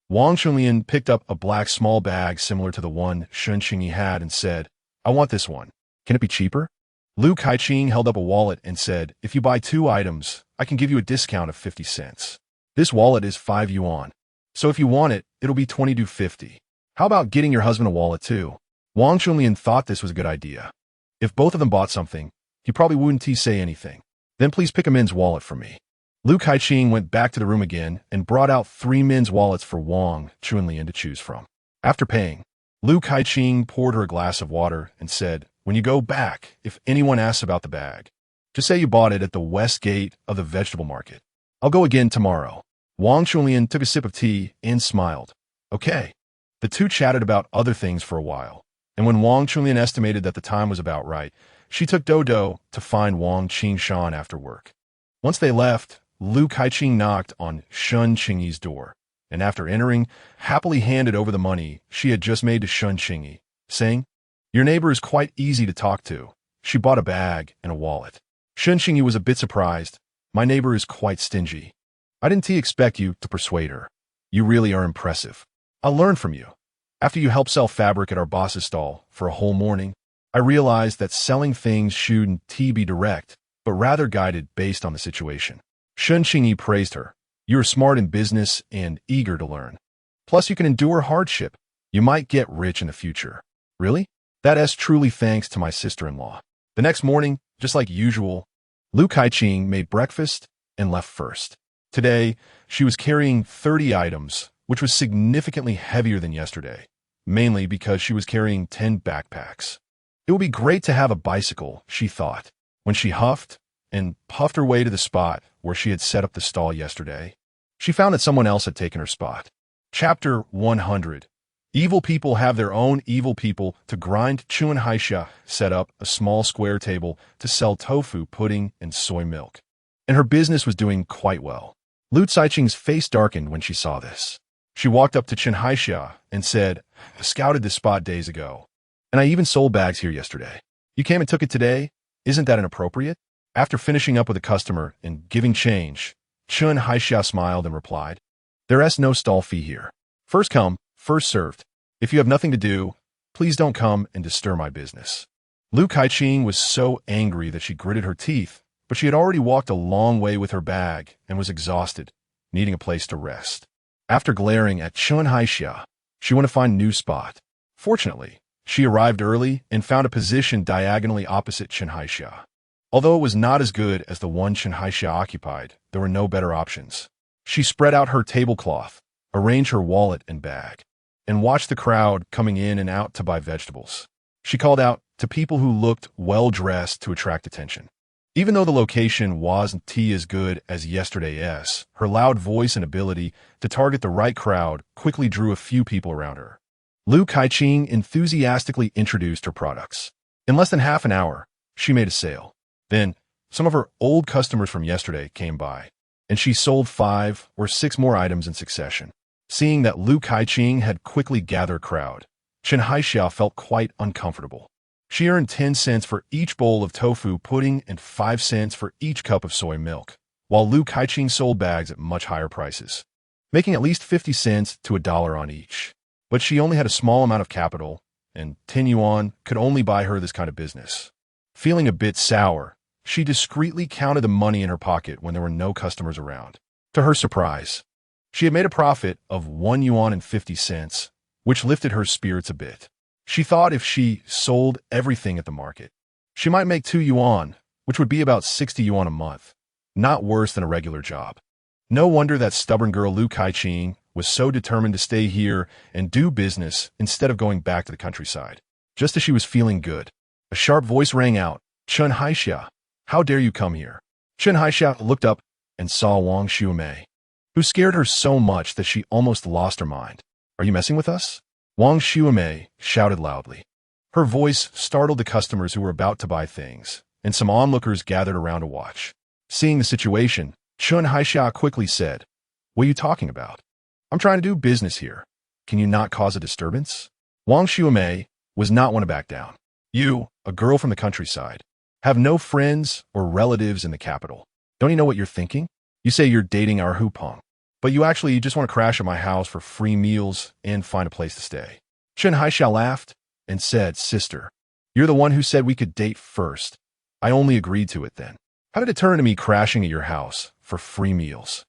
Wang Chunlian picked up a black small bag similar to the one Shun Qingyi had and said, "I want this one. Can it be cheaper?" Lu Kaiqing held up a wallet and said, "If you buy 2 items, I can give you a discount of 50 cents. This wallet is 5 yuan, so if you want it, it'll be 20 to 50. How about getting your husband a wallet too?" Wang Chunlian thought this was a good idea. If both of them bought something, he probably wouldn't say anything. Then please pick a men's wallet for me. Lu Kaiqing went back to the room again and brought out 3 men's wallets for Wang Chunlian to choose from. After paying, Lu Kaiqing poured her a glass of water and said, "When you go back, if anyone asks about the bag, just say you bought it at the west gate of the vegetable market. I'll go again tomorrow." Wang Chunlian took a sip of tea and smiled. Okay. The two chatted about other things for a while, and when Wang Chunlian estimated that the time was about right, she took Dodo to find Wang Qingshan after work. Once they left, Lu Kaiqing knocked on Shun Qingyi's door, and after entering, happily handed over the money she had just made to Shun Qingyi, saying, "Your neighbor is quite easy to talk to. She bought a bag and a wallet." Shun Qingyi was a bit surprised. "My neighbor is quite stingy. I didn't expect you to persuade her. You really are impressive. I'll learn from you." After you helped sell fabric at our boss's stall for a whole morning, I realized that selling things shouldn't be direct, but rather guided based on the situation. Shun Qingyi praised her. "You are smart in business and eager to learn. Plus, you can endure hardship. You might get rich in the future." "Really? That is truly thanks to my sister-in-law." The next morning, just like usual, Lu Kaiqing made breakfast and left first. Today, she was carrying 30 items, which was significantly heavier than yesterday, mainly because she was carrying 10 backpacks. It would be great to have a bicycle, she thought, when she huffed and puffed her way to the spot where she had set up the stall yesterday. She found that someone else had taken her spot. Chapter 100. Evil people have their own evil people to grind. Chuan Haixia set up a small square table to sell tofu pudding and soy milk, and her business was doing quite well. Lu Caiqing's face darkened when she saw this. She walked up to Chen Haixia and said, "I scouted this spot days ago, and I even sold bags here yesterday. You came and took it today? Isn't that inappropriate?" After finishing up with a customer and giving change, Chen Haixia smiled and replied, "There is no stall fee here. First come, first served. If you have nothing to do, please don't come and disturb my business." Lu Kaiqing was so angry that she gritted her teeth, but she had already walked a long way with her bag and was exhausted, needing a place to rest. After glaring at Chen Haixia, she went to find a new spot. Fortunately, she arrived early and found a position diagonally opposite Chen Haixia. Although it was not as good as the one Chen Haixia occupied, there were no better options. She spread out her tablecloth, arranged her wallet and bag, and watched the crowd coming in and out to buy vegetables. She called out to people who looked well-dressed to attract attention. Even though the location wasn't as good as yesterday's, her loud voice and ability to target the right crowd quickly drew a few people around her. Lu Kaiqing enthusiastically introduced her products. In less than half an hour, she made a sale. Then, some of her old customers from yesterday came by, and she sold 5 or 6 more items in succession. Seeing that Lu Kaiqing had quickly gathered a crowd, Chen Haixia felt quite uncomfortable. She earned 10 cents for each bowl of tofu pudding and 5 cents for each cup of soy milk, while Lu Kaiqing sold bags at much higher prices, making at least 50 cents to $1 on each. But she only had a small amount of capital, and 10 yuan could only buy her this kind of business. Feeling a bit sour, she discreetly counted the money in her pocket when there were no customers around. To her surprise, she had made a profit of 1 yuan and 50 cents, which lifted her spirits a bit. She thought if she sold everything at the market, she might make 2 yuan, which would be about 60 yuan a month, not worse than a regular job. No wonder that stubborn girl Lu Kaiqing was so determined to stay here and do business instead of going back to the countryside. Just as she was feeling good, a sharp voice rang out, "Chen Haixia, how dare you come here?" Chen Haixia looked up and saw Wang Xiumei, who scared her so much that she almost lost her mind. "Are you messing with us?" Wang Xiumei shouted loudly. Her voice startled the customers who were about to buy things, and some onlookers gathered around to watch. Seeing the situation, Chen Haixia quickly said, "What are you talking about? I'm trying to do business here. Can you not cause a disturbance?" Wang Xiumei was not one to back down. "You, a girl from the countryside, have no friends or relatives in the capital. Don't you know what you're thinking? You say you're dating our Hupeng, but you actually just want to crash at my house for free meals and find a place to stay." Chen Haixia laughed and said, "Sister, you're the one who said we could date first. I only agreed to it then. How did it turn into me crashing at your house for free meals?"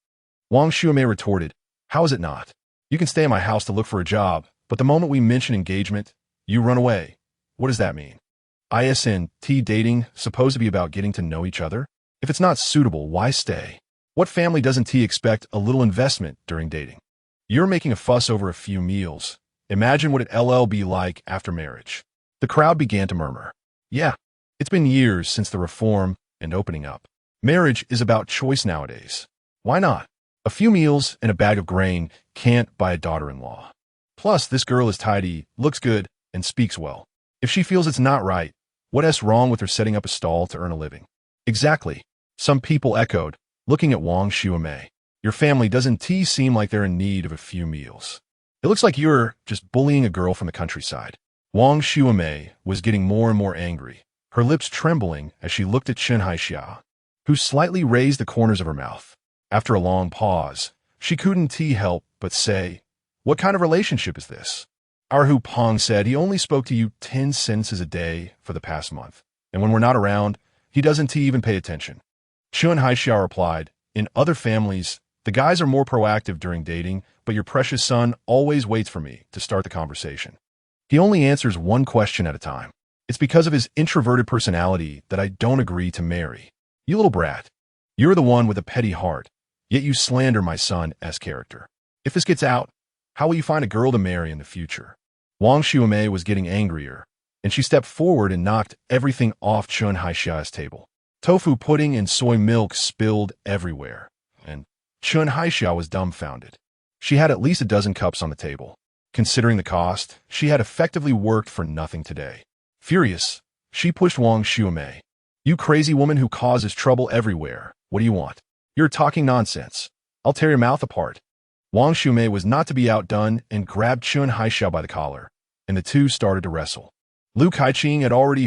Wang Xiumei retorted, "How is it not? You can stay at my house to look for a job, but the moment we mention engagement, you run away. What does that mean?" Isn't dating supposed to be about getting to know each other? If it's not suitable, why stay? What family doesn't T expect a little investment during dating? You're making a fuss over a few meals. Imagine what it'll be like after marriage. The crowd began to murmur. Yeah, it's been years since the reform and opening up. Marriage is about choice nowadays. Why not? A few meals and a bag of grain can't buy a daughter-in-law. Plus, this girl is tidy, looks good, and speaks well. If she feels it's not right, what's wrong with her setting up a stall to earn a living? Exactly. Some people echoed, looking at Wang Xuemei. Your family doesn't seem like they're in need of a few meals. It looks like you're just bullying a girl from the countryside. Wang Xuemei was getting more and more angry, her lips trembling as she looked at Chen Haixia, who slightly raised the corners of her mouth. After a long pause, she couldn't help but say, "What kind of relationship is this?" Our Hu Pong said he only spoke to you 10 sentences a day for the past month, and when we're not around, he doesn't even pay attention. Chen Haixia replied, "In other families, the guys are more proactive during dating, but your precious son always waits for me to start the conversation. He only answers one question at a time. It's because of his introverted personality that I don't agree to marry. You little brat. You're the one with a petty heart, yet you slander my son's character. If this gets out, how will you find a girl to marry in the future?" Wang Xuemei was getting angrier, and she stepped forward and knocked everything off Chen Haixia's table. Tofu pudding and soy milk spilled everywhere, and Chen Haixia was dumbfounded. She had at least a dozen cups on the table. Considering the cost, she had effectively worked for nothing today. Furious, she pushed Wang Xuemei. "You crazy woman who causes trouble everywhere. What do you want? You're talking nonsense. I'll tear your mouth apart." Wang Xuemei was not to be outdone and grabbed Chen Haixia by the collar, and the two started to wrestle. Lu Kaiqing had already